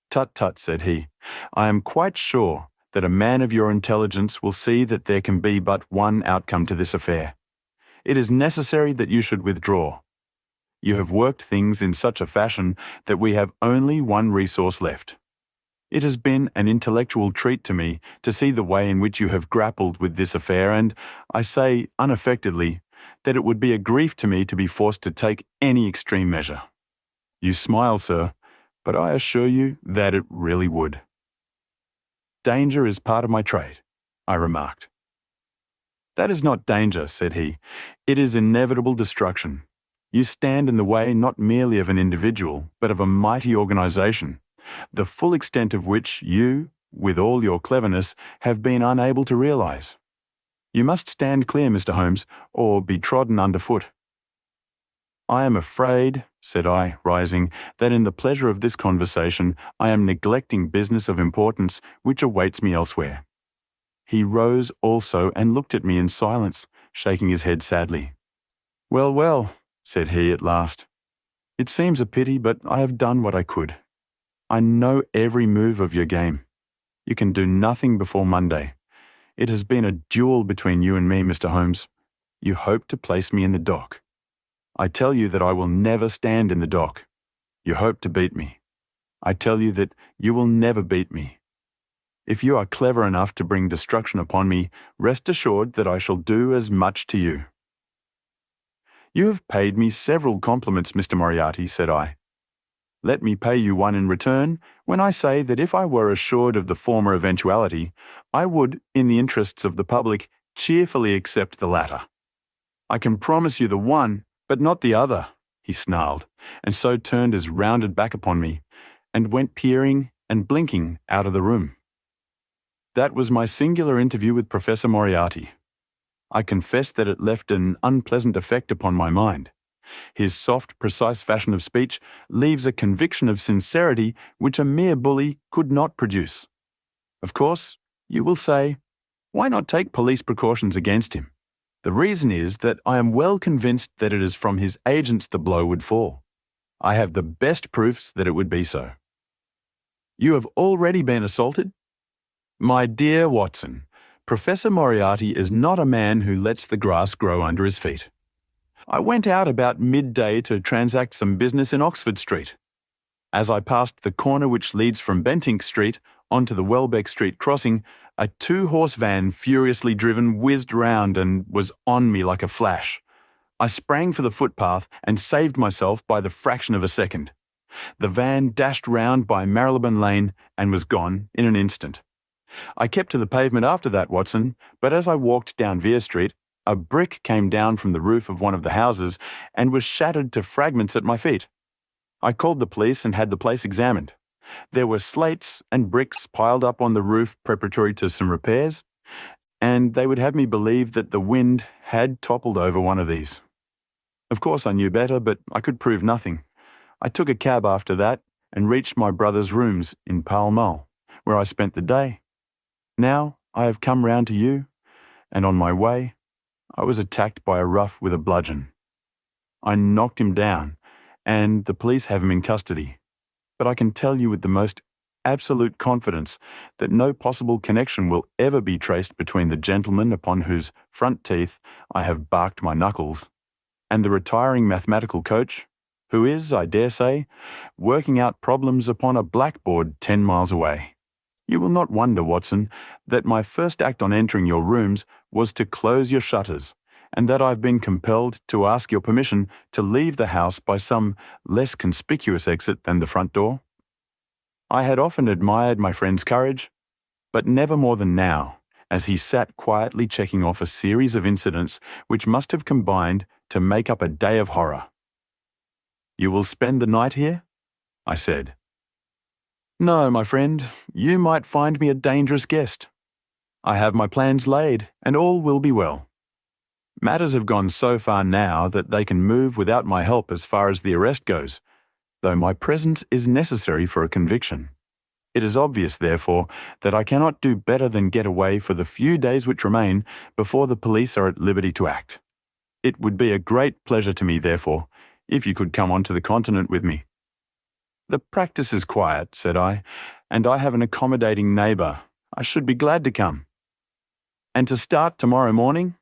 Tut, tut, said he. I am quite sure that a man of your intelligence will see that there can be but one outcome to this affair. It is necessary that you should withdraw. You have worked things in such a fashion that we have only one resource left. It has been an intellectual treat to me to see the way in which you have grappled with this affair, and I say unaffectedly that it would be a grief to me to be forced to take any extreme measure. You smile, sir, but I assure you that it really would. Danger is part of my trade, I remarked. That is not danger, said he. It is inevitable destruction. You stand in the way not merely of an individual, but of a mighty organization, the full extent of which you, with all your cleverness, have been unable to realize. You must stand clear, Mr. Holmes, or be trodden underfoot. I am afraid, said I, rising, that in the pleasure of this conversation I am neglecting business of importance which awaits me elsewhere. He rose also and looked at me in silence, shaking his head sadly. Well, well, said he at last. It seems a pity, but I have done what I could. I know every move of your game. You can do nothing before Monday. It has been a duel between you and me, Mr. Holmes. You hope to place me in the dock. I tell you that I will never stand in the dock. You hope to beat me. I tell you that you will never beat me. If you are clever enough to bring destruction upon me, rest assured that I shall do as much to you. You have paid me several compliments, Mr. Moriarty, said I. Let me pay you one in return when I say that if I were assured of the former eventuality, I would, in the interests of the public, cheerfully accept the latter. I can promise you the one, but not the other, he snarled, and so turned his rounded back upon me, and went peering and blinking out of the room. That was my singular interview with Professor Moriarty. I confess that it left an unpleasant effect upon my mind. His soft, precise fashion of speech leaves a conviction of sincerity which a mere bully could not produce. Of course, you will say, why not take police precautions against him? The reason is that I am well convinced that it is from his agents the blow would fall. I have the best proofs that it would be so. You have already been assaulted? My dear Watson, Professor Moriarty is not a man who lets the grass grow under his feet. I went out about midday to transact some business in Oxford Street. As I passed the corner which leads from Bentinck Street onto the Welbeck Street crossing, a two-horse van furiously driven whizzed round and was on me like a flash. I sprang for the footpath and saved myself by the fraction of a second. The van dashed round by Marylebone Lane and was gone in an instant. I kept to the pavement after that, Watson, but as I walked down Vere Street, a brick came down from the roof of one of the houses and was shattered to fragments at my feet. I called the police and had the place examined. There were slates and bricks piled up on the roof preparatory to some repairs, and they would have me believe that the wind had toppled over one of these. Of course I knew better, but I could prove nothing. I took a cab after that and reached my brother's rooms in Pall Mall, where I spent the day. Now I have come round to you, and on my way, I was attacked by a rough with a bludgeon. I knocked him down, and the police have him in custody. But I can tell you with the most absolute confidence that no possible connection will ever be traced between the gentleman upon whose front teeth I have barked my knuckles, and the retiring mathematical coach, who is, I dare say, working out problems upon a blackboard 10 miles away. You will not wonder, Watson, that my first act on entering your rooms was to close your shutters, and that I have been compelled to ask your permission to leave the house by some less conspicuous exit than the front door. I had often admired my friend's courage, but never more than now, as he sat quietly checking off a series of incidents which must have combined to make up a day of horror. You will spend the night here? I said. No, my friend, you might find me a dangerous guest. I have my plans laid, and all will be well. Matters have gone so far now that they can move without my help as far as the arrest goes, though my presence is necessary for a conviction. It is obvious, therefore, that I cannot do better than get away for the few days which remain before the police are at liberty to act. It would be a great pleasure to me, therefore, if you could come on to the continent with me. The practice is quiet, said I, and I have an accommodating neighbour. I should be glad to come. And to start tomorrow morning?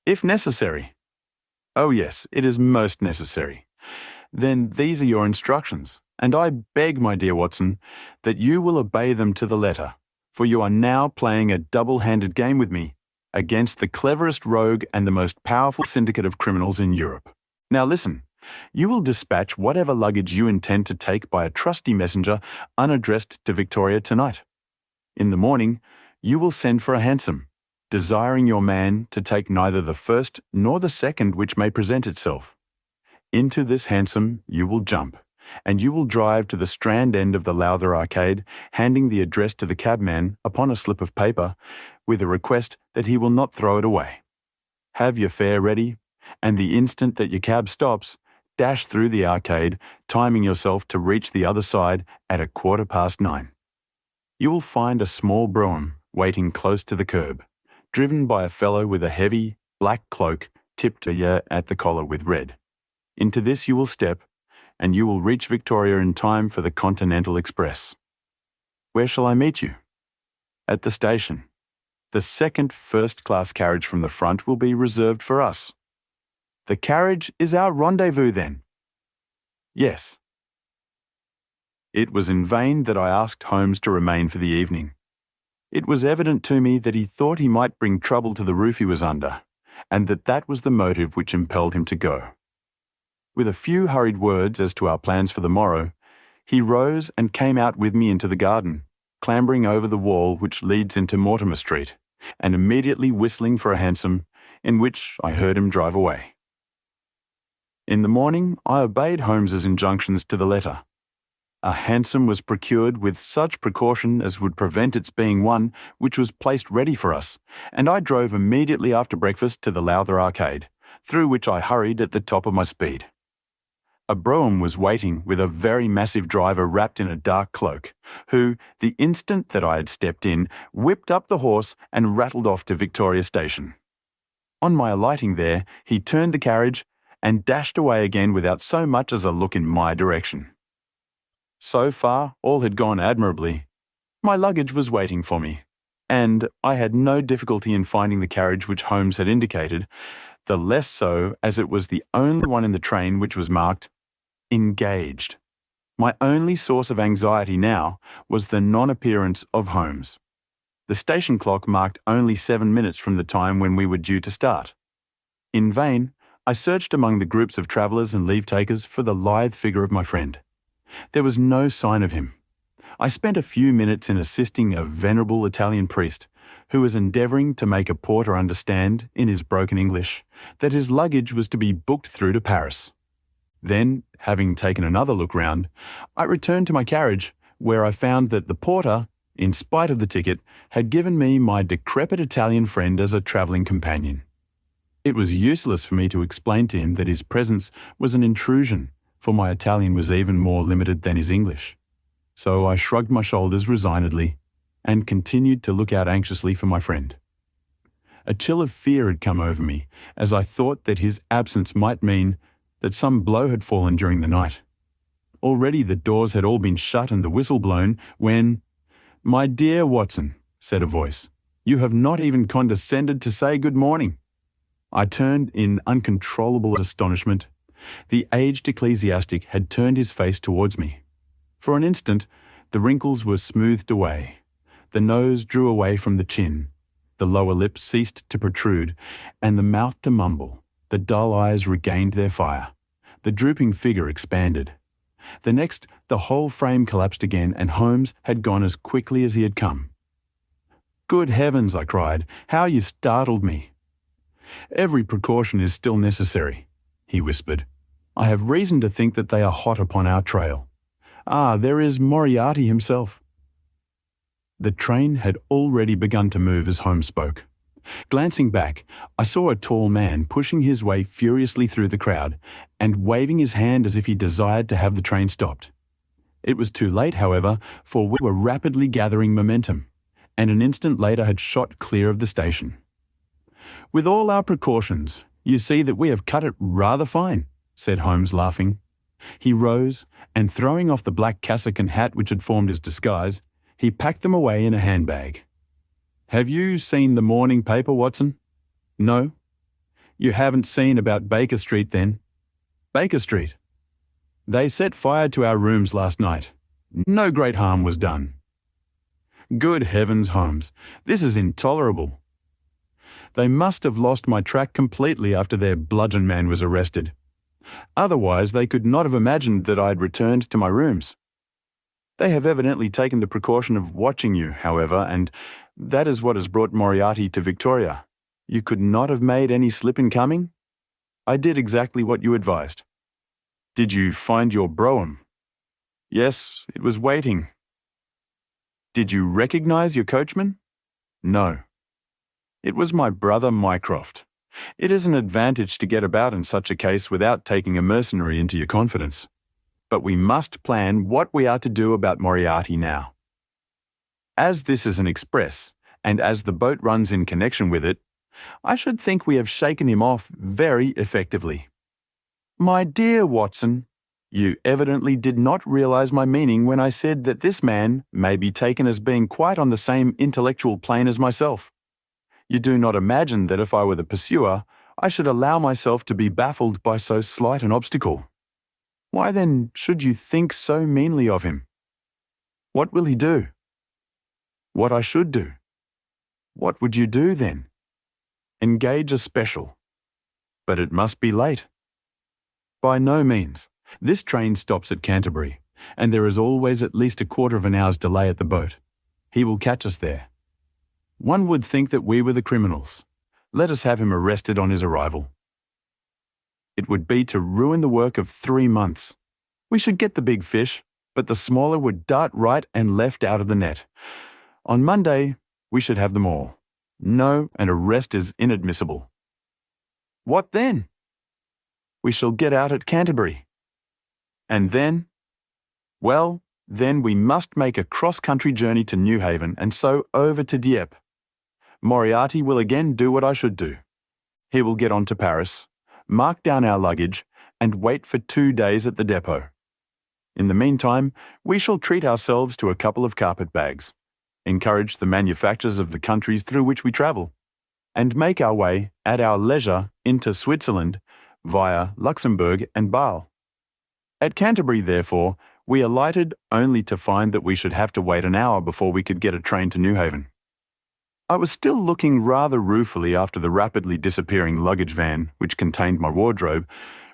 If necessary. Oh yes, it is most necessary. Then these are your instructions, and I beg, my dear Watson, that you will obey them to the letter, for you are now playing a double-handed game with me against the cleverest rogue and the most powerful syndicate of criminals in Europe. Now listen. You will dispatch whatever luggage you intend to take by a trusty messenger unaddressed to Victoria tonight. In the morning, you will send for a hansom, desiring your man to take neither the first nor the second which may present itself. Into this hansom you will jump, and you will drive to the Strand end of the Lowther Arcade, handing the address to the cabman upon a slip of paper, with a request that he will not throw it away. Have your fare ready, and the instant that your cab stops, dash through the arcade, timing yourself to reach the other side at 9:15. You will find a small brougham waiting close to the curb, driven by a fellow with a heavy, black cloak tipped at the collar with red. Into this you will step, and you will reach Victoria in time for the Continental Express. Where shall I meet you? At the station. The second first-class carriage from the front will be reserved for us. The carriage is our rendezvous, then? Yes. It was in vain that I asked Holmes to remain for the evening. It was evident to me that he thought he might bring trouble to the roof he was under, and that was the motive which impelled him to go. With a few hurried words as to our plans for the morrow, he rose and came out with me into the garden, clambering over the wall which leads into Mortimer Street, and immediately whistling for a hansom, in which I heard him drive away. In the morning I obeyed Holmes's injunctions to the letter. A hansom was procured with such precaution as would prevent its being one which was placed ready for us, and I drove immediately after breakfast to the Lowther Arcade, through which I hurried at the top of my speed. A brougham was waiting with a very massive driver wrapped in a dark cloak, who, the instant that I had stepped in, whipped up the horse and rattled off to Victoria Station. On my alighting there, he turned the carriage and dashed away again without so much as a look in my direction. So far, all had gone admirably. My luggage was waiting for me, and I had no difficulty in finding the carriage which Holmes had indicated, the less so as it was the only one in the train which was marked engaged. My only source of anxiety now was the non-appearance of Holmes. The station clock marked only 7 minutes from the time when we were due to start. In vain, I searched among the groups of travellers and leave-takers for the lithe figure of my friend. There was no sign of him. I spent a few minutes in assisting a venerable Italian priest, who was endeavouring to make a porter understand, in his broken English, that his luggage was to be booked through to Paris. Then, having taken another look round, I returned to my carriage, where I found that the porter, in spite of the ticket, had given me my decrepit Italian friend as a travelling companion. It was useless for me to explain to him that his presence was an intrusion, for my Italian was even more limited than his English. So I shrugged my shoulders resignedly, and continued to look out anxiously for my friend. A chill of fear had come over me, as I thought that his absence might mean that some blow had fallen during the night. Already the doors had all been shut and the whistle blown, when, "My dear Watson," said a voice, "you have not even condescended to say good morning." I turned in uncontrollable astonishment. The aged ecclesiastic had turned his face towards me. For an instant, the wrinkles were smoothed away. The nose drew away from the chin. The lower lip ceased to protrude, and the mouth to mumble. The dull eyes regained their fire. The drooping figure expanded. The next, the whole frame collapsed again, and Holmes had gone as quickly as he had come. "Good heavens," I cried, "how you startled me!" "Every precaution is still necessary," he whispered. "I have reason to think that they are hot upon our trail. Ah, there is Moriarty himself." The train had already begun to move as Holmes spoke. Glancing back, I saw a tall man pushing his way furiously through the crowd and waving his hand as if he desired to have the train stopped. It was too late, however, for we were rapidly gathering momentum, and an instant later had shot clear of the station. "With all our precautions, you see that we have cut it rather fine," said Holmes, laughing. He rose, and throwing off the black cassock and hat which had formed his disguise, he packed them away in a handbag. "Have you seen the morning paper, Watson?" "No." "You haven't seen about Baker Street, then?" "Baker Street? They set fire to our rooms last night. No great harm was done." "Good heavens, Holmes, this is intolerable." "They must have lost my track completely after their bludgeon man was arrested. Otherwise they could not have imagined that I had returned to my rooms." They have evidently taken the precaution of watching you, however, and that is what has brought Moriarty to Victoria. You could not have made any slip in coming? I did exactly what you advised. Did you find your brougham? Yes, it was waiting. Did you recognize your coachman? No. It was my brother Mycroft. It is an advantage to get about in such a case without taking a mercenary into your confidence. But we must plan what we are to do about Moriarty now. As this is an express, and as the boat runs in connection with it, I should think we have shaken him off very effectively. My dear Watson, you evidently did not realize my meaning when I said that this man may be taken as being quite on the same intellectual plane as myself. You do not imagine that if I were the pursuer, I should allow myself to be baffled by so slight an obstacle. Why then should you think so meanly of him? What will he do? What I should do? What would you do then? Engage a special. But it must be late. By no means. This train stops at Canterbury, and there is always at least a quarter of an hour's delay at the boat. He will catch us there. One would think that we were the criminals. Let us have him arrested on his arrival. It would be to ruin the work of 3 months. We should get the big fish, but the smaller would dart right and left out of the net. On Monday, we should have them all. No, an arrest is inadmissible. What then? We shall get out at Canterbury. And then? Well, then we must make a cross-country journey to Newhaven and so over to Dieppe. Moriarty will again do what I should do. He will get on to Paris, mark down our luggage, and wait for 2 days at the depot. In the meantime, we shall treat ourselves to a couple of carpet-bags, encourage the manufactures of the countries through which we travel, and make our way, at our leisure, into Switzerland, via Luxembourg and Bâle. At Canterbury, therefore, we alighted only to find that we should have to wait an hour before we could get a train to Newhaven. I was still looking rather ruefully after the rapidly disappearing luggage van, which contained my wardrobe,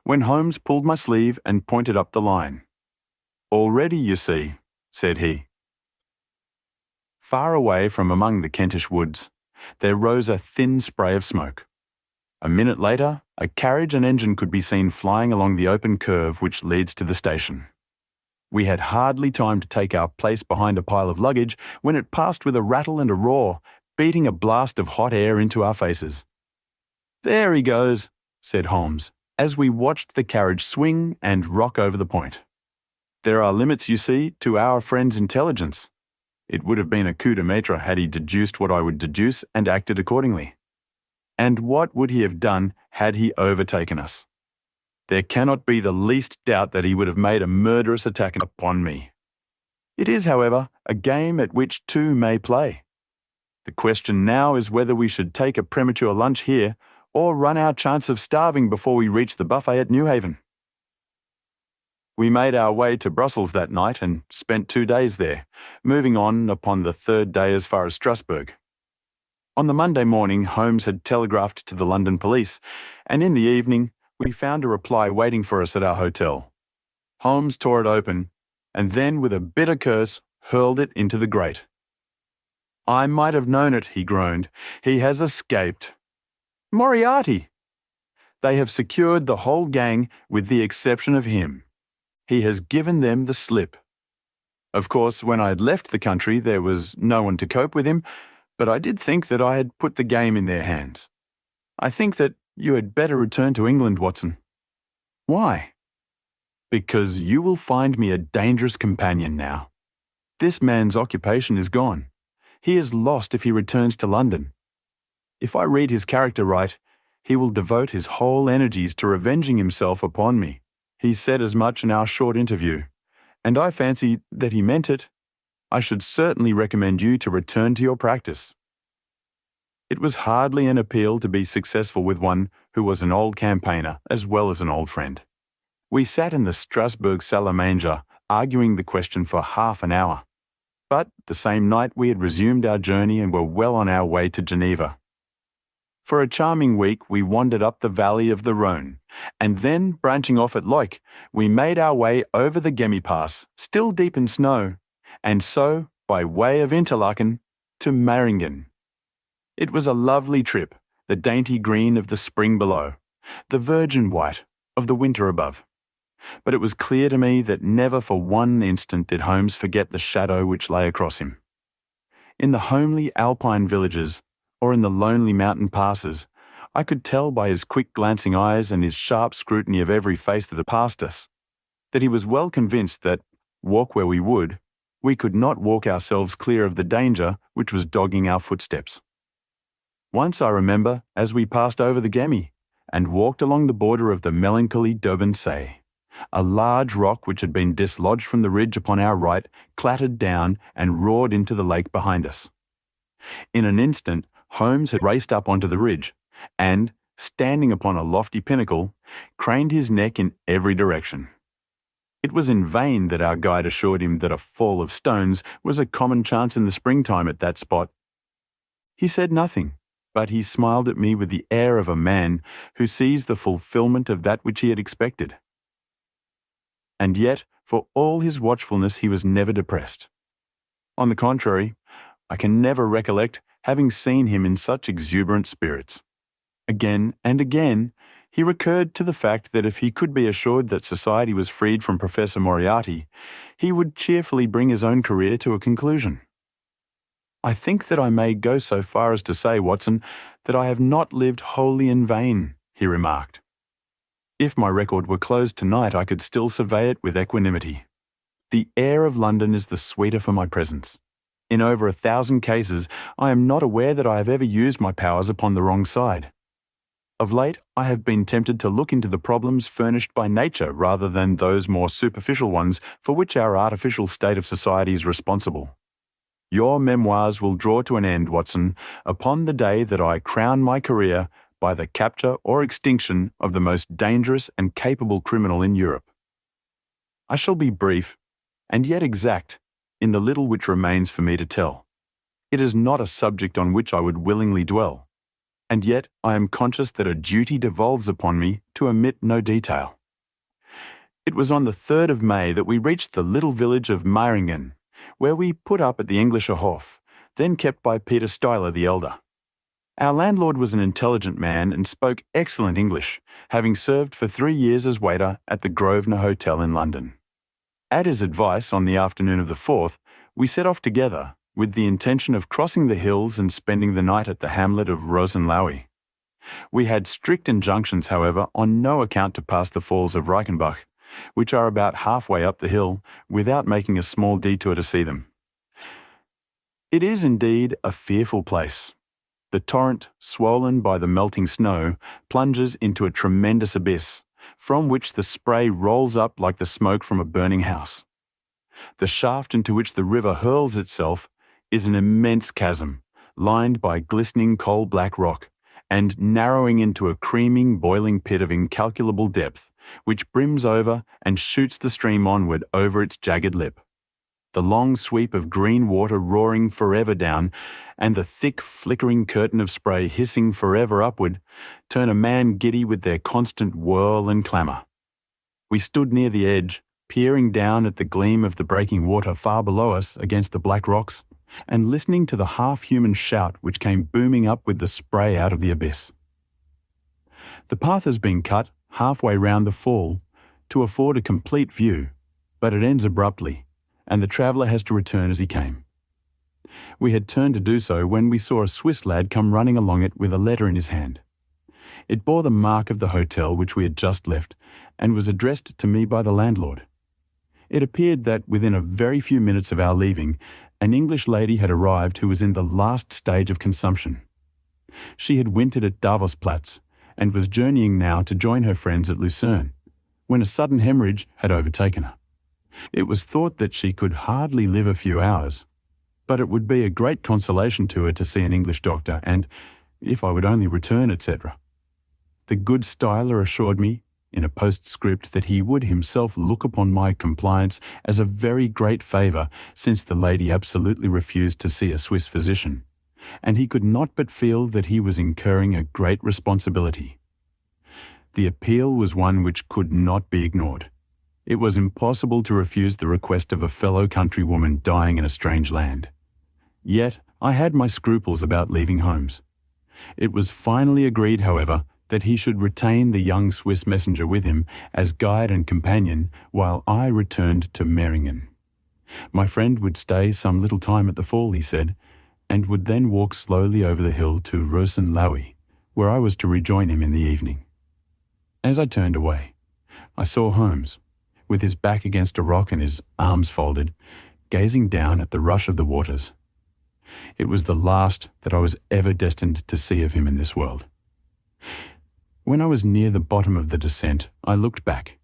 when Holmes pulled my sleeve and pointed up the line. "Already, you see," said he. Far away from among the Kentish woods, there rose a thin spray of smoke. A minute later, a carriage and engine could be seen flying along the open curve which leads to the station. We had hardly time to take our place behind a pile of luggage when it passed with a rattle and a roar, beating a blast of hot air into our faces. "There he goes," said Holmes, as we watched the carriage swing and rock over the point. "There are limits, you see, to our friend's intelligence. It would have been a coup de maître had he deduced what I would deduce and acted accordingly. And what would he have done had he overtaken us? There cannot be the least doubt that he would have made a murderous attack upon me. It is, however, a game at which two may play. The question now is whether we should take a premature lunch here or run our chance of starving before we reach the buffet at Newhaven." We made our way to Brussels that night and spent 2 days there, moving on upon the 3rd day as far as Strasbourg. On the Monday morning, Holmes had telegraphed to the London police, and in the evening we found a reply waiting for us at our hotel. Holmes tore it open, and then with a bitter curse hurled it into the grate. "I might have known it," he groaned. "He has escaped. Moriarty! They have secured the whole gang with the exception of him. He has given them the slip. Of course, when I had left the country, there was no one to cope with him, but I did think that I had put the game in their hands. I think that you had better return to England, Watson." "Why?" "Because you will find me a dangerous companion now. This man's occupation is gone. He is lost if he returns to London. If I read his character right, he will devote his whole energies to revenging himself upon me. He said as much in our short interview, and I fancy that he meant it. I should certainly recommend you to return to your practice." It was hardly an appeal to be successful with one who was an old campaigner as well as an old friend. We sat in the Strasbourg salle à manger, arguing the question for half an hour. But the same night we had resumed our journey and were well on our way to Geneva. For a charming week we wandered up the valley of the Rhone, and then, branching off at Leuk, we made our way over the Gemmi Pass, still deep in snow, and so, by way of Interlaken, to Meiringen. It was a lovely trip, the dainty green of the spring below, the virgin white of the winter above. But it was clear to me that never for one instant did Holmes forget the shadow which lay across him. In the homely alpine villages, or in the lonely mountain passes, I could tell by his quick glancing eyes and his sharp scrutiny of every face that passed us, that he was well convinced that, walk where we would, we could not walk ourselves clear of the danger which was dogging our footsteps. Once I remember, as we passed over the Gemmi, and walked along the border of the melancholy Dobensee, a large rock which had been dislodged from the ridge upon our right clattered down and roared into the lake behind us. In an instant, Holmes had raced up onto the ridge, and, standing upon a lofty pinnacle, craned his neck in every direction. It was in vain that our guide assured him that a fall of stones was a common chance in the springtime at that spot. He said nothing, but he smiled at me with the air of a man who sees the fulfilment of that which he had expected. And yet, for all his watchfulness, he was never depressed. On the contrary, I can never recollect having seen him in such exuberant spirits. Again and again, he recurred to the fact that if he could be assured that society was freed from Professor Moriarty, he would cheerfully bring his own career to a conclusion. I think that I may go so far as to say, Watson, that I have not lived wholly in vain, he remarked. If my record were closed tonight, I could still survey it with equanimity. The air of London is the sweeter for my presence. In over 1,000 cases, I am not aware that I have ever used my powers upon the wrong side. Of late, I have been tempted to look into the problems furnished by nature rather than those more superficial ones for which our artificial state of society is responsible. Your memoirs will draw to an end, Watson, upon the day that I crown my career by the capture or extinction of the most dangerous and capable criminal in Europe. I shall be brief, and yet exact, in the little which remains for me to tell. It is not a subject on which I would willingly dwell, and yet I am conscious that a duty devolves upon me to omit no detail. It was on the 3rd of May that we reached the little village of Meiringen, where we put up at the Englischer Hof, then kept by Peter Stuyler the elder. Our landlord was an intelligent man and spoke excellent English, having served for 3 years as waiter at the Grosvenor Hotel in London. At his advice, on the afternoon of the 4th, we set off together, with the intention of crossing the hills and spending the night at the hamlet of Rosenlaui. We had strict injunctions, however, on no account to pass the falls of Reichenbach, which are about halfway up the hill, without making a small detour to see them. It is indeed a fearful place. The torrent, swollen by the melting snow, plunges into a tremendous abyss, from which the spray rolls up like the smoke from a burning house. The shaft into which the river hurls itself is an immense chasm, lined by glistening coal-black rock, and narrowing into a creaming, boiling pit of incalculable depth, which brims over and shoots the stream onward over its jagged lip. The long sweep of green water roaring forever down, and the thick, flickering curtain of spray hissing forever upward, turn a man giddy with their constant whirl and clamour. We stood near the edge, peering down at the gleam of the breaking water far below us against the black rocks, and listening to the half-human shout which came booming up with the spray out of the abyss. The path has been cut halfway round the fall to afford a complete view, but it ends abruptly, and the traveller has to return as he came. We had turned to do so when we saw a Swiss lad come running along it with a letter in his hand. It bore the mark of the hotel which we had just left, and was addressed to me by the landlord. It appeared that within a very few minutes of our leaving, an English lady had arrived who was in the last stage of consumption. She had wintered at Davosplatz, and was journeying now to join her friends at Lucerne, when a sudden hemorrhage had overtaken her. It was thought that she could hardly live a few hours, but it would be a great consolation to her to see an English doctor, and, if I would only return, etc. The good Stuyler assured me, in a postscript, that he would himself look upon my compliance as a very great favour, since the lady absolutely refused to see a Swiss physician, and he could not but feel that he was incurring a great responsibility. The appeal was one which could not be ignored. It was impossible to refuse the request of a fellow countrywoman dying in a strange land. Yet I had my scruples about leaving Holmes. It was finally agreed, however, that he should retain the young Swiss messenger with him as guide and companion while I returned to Meiringen. My friend would stay some little time at the fall, he said, and would then walk slowly over the hill to Rosenlaui, where I was to rejoin him in the evening. As I turned away, I saw Holmes, with his back against a rock and his arms folded, gazing down at the rush of the waters. It was the last that I was ever destined to see of him in this world. When I was near the bottom of the descent, I looked back.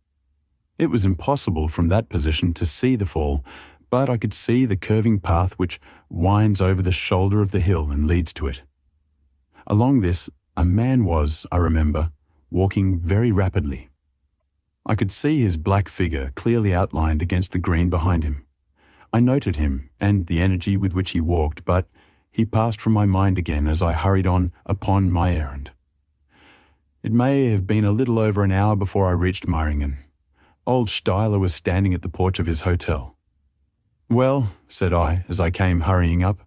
It was impossible from that position to see the fall, but I could see the curving path which winds over the shoulder of the hill and leads to it. Along this, a man was, I remember, walking very rapidly. I could see his black figure clearly outlined against the green behind him. I noted him and the energy with which he walked, but he passed from my mind again as I hurried on upon my errand. It may have been a little over an hour before I reached Meiringen. Old Steiler was standing at the porch of his hotel. "Well," said I as I came hurrying up,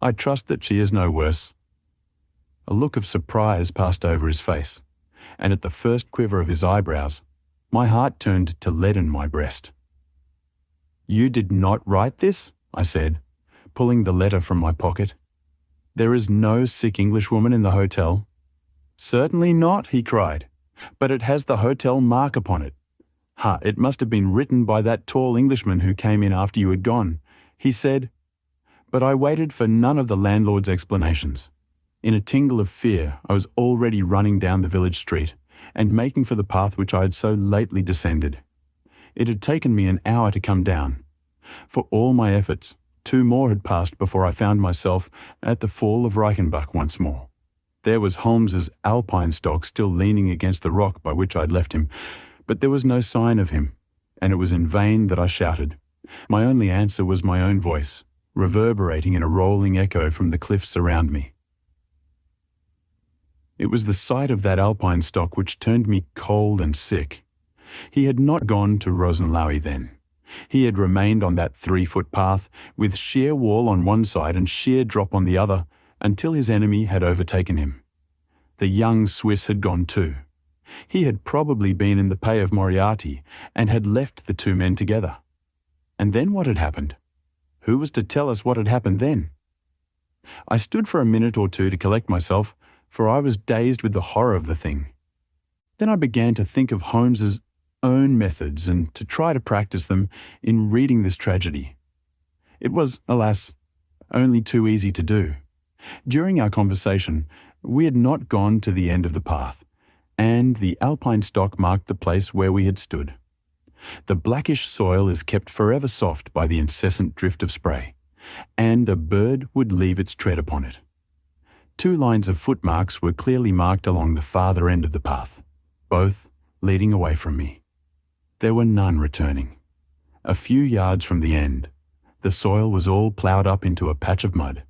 "I trust that she is no worse." A look of surprise passed over his face, and at the first quiver of his eyebrows, my heart turned to lead in my breast. "You did not write this?" I said, pulling the letter from my pocket. "There is no sick Englishwoman in the hotel?" "Certainly not," he cried, "but it has the hotel mark upon it. Ha, it must have been written by that tall Englishman who came in after you had gone. He said—" But I waited for none of the landlord's explanations. In a tingle of fear, I was already running down the village street and making for the path which I had so lately descended. It had taken me an hour to come down. For all my efforts, 2 more had passed before I found myself at the fall of Reichenbach once more. There was Holmes's alpine stock still leaning against the rock by which I had left him, but there was no sign of him, and it was in vain that I shouted. My only answer was my own voice, reverberating in a rolling echo from the cliffs around me. It was the sight of that alpine stock which turned me cold and sick. He had not gone to Rosenlaui then. He had remained on that 3-foot path, with sheer wall on one side and sheer drop on the other, until his enemy had overtaken him. The young Swiss had gone too. He had probably been in the pay of Moriarty, and had left the 2 men together. And then what had happened? Who was to tell us what had happened then? I stood for a minute or two to collect myself, for I was dazed with the horror of the thing. Then I began to think of Holmes's own methods and to try to practice them in reading this tragedy. It was, alas, only too easy to do. During our conversation, we had not gone to the end of the path, and the alpine stock marked the place where we had stood. The blackish soil is kept forever soft by the incessant drift of spray, and a bird would leave its tread upon it. 2 lines of footmarks were clearly marked along the farther end of the path, both leading away from me. There were none returning. A few yards from the end, the soil was all ploughed up into a patch of mud,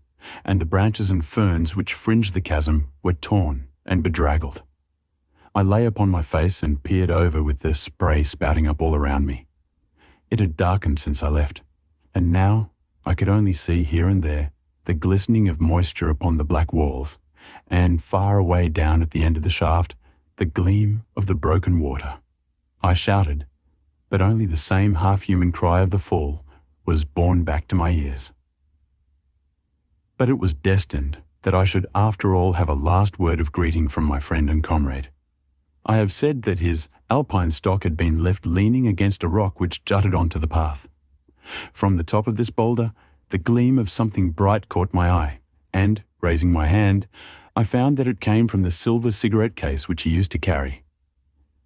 and the branches and ferns which fringed the chasm were torn and bedraggled. I lay upon my face and peered over with the spray spouting up all around me. It had darkened since I left, and now I could only see here and there the glistening of moisture upon the black walls, and far away down at the end of the shaft, the gleam of the broken water. I shouted, but only the same half-human cry of the fall was borne back to my ears. But it was destined that I should after all have a last word of greeting from my friend and comrade. I have said that his alpine stock had been left leaning against a rock which jutted onto the path. From the top of this boulder, the gleam of something bright caught my eye, and, raising my hand, I found that it came from the silver cigarette case which he used to carry.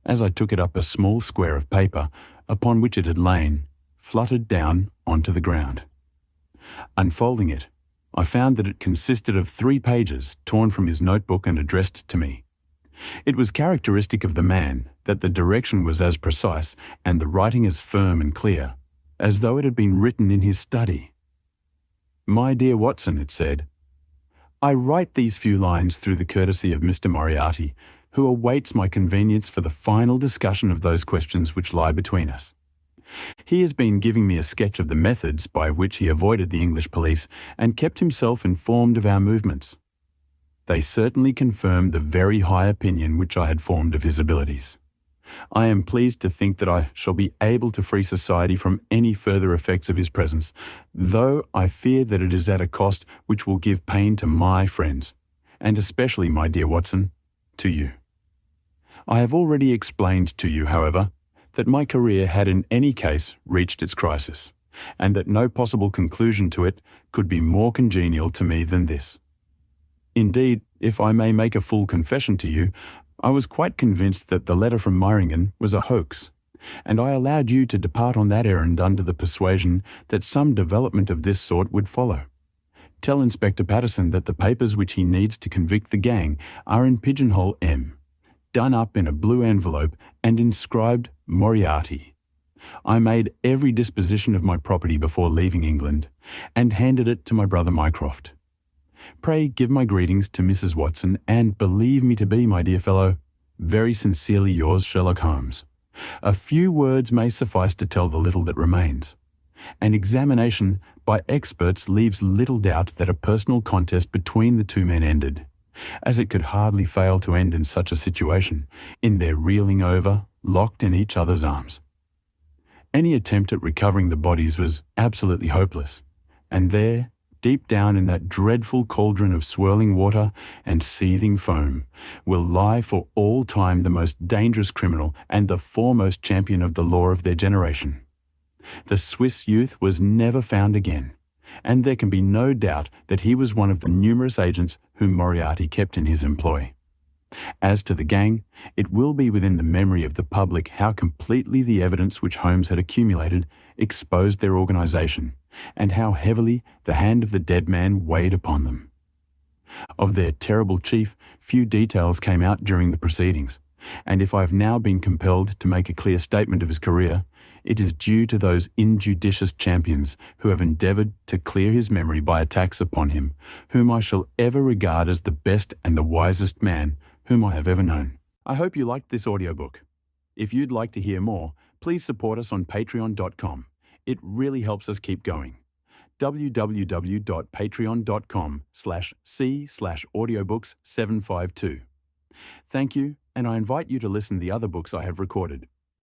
As I took it up, a small square of paper, upon which it had lain, fluttered down onto the ground. Unfolding it, I found that it consisted of 3 pages torn from his notebook and addressed to me. It was characteristic of the man that the direction was as precise and the writing as firm and clear, as though it had been written in his study. "My dear Watson," it said, "I write these few lines through the courtesy of Mr. Moriarty, who awaits my convenience for the final discussion of those questions which lie between us. He has been giving me a sketch of the methods by which he avoided the English police and kept himself informed of our movements. They certainly confirmed the very high opinion which I had formed of his abilities. I am pleased to think that I shall be able to free society from any further effects of his presence, though I fear that it is at a cost which will give pain to my friends, and especially, my dear Watson, to you. I have already explained to you, however, that my career had in any case reached its crisis, and that no possible conclusion to it could be more congenial to me than this. Indeed, if I may make a full confession to you, I was quite convinced that the letter from Meiringen was a hoax, and I allowed you to depart on that errand under the persuasion that some development of this sort would follow. Tell Inspector Patterson that the papers which he needs to convict the gang are in pigeonhole M, done up in a blue envelope and inscribed Moriarty. I made every disposition of my property before leaving England, and handed it to my brother Mycroft. Pray give my greetings to Mrs. Watson, and believe me to be, my dear fellow, very sincerely yours, Sherlock Holmes. A few words may suffice to tell the little that remains. An examination by experts leaves little doubt that a personal contest between the two men ended, as it could hardly fail to end in such a situation, in their reeling over, locked in each other's arms. Any attempt at recovering the bodies was absolutely hopeless, and there, deep down in that dreadful cauldron of swirling water and seething foam, will lie for all time the most dangerous criminal and the foremost champion of the law of their generation. The Swiss youth was never found again, and there can be no doubt that he was one of the numerous agents whom Moriarty kept in his employ. As to the gang, it will be within the memory of the public how completely the evidence which Holmes had accumulated exposed their organisation, and how heavily the hand of the dead man weighed upon them. Of their terrible chief, few details came out during the proceedings, and if I have now been compelled to make a clear statement of his career, it is due to those injudicious champions who have endeavoured to clear his memory by attacks upon him, whom I shall ever regard as the best and the wisest man whom I have ever known. I hope you liked this audiobook. If you'd like to hear more, please support us on patreon.com. It really helps us keep going. www.patreon.com/c/audiobooks752. Thank you, and I invite you to listen to the other books I have recorded.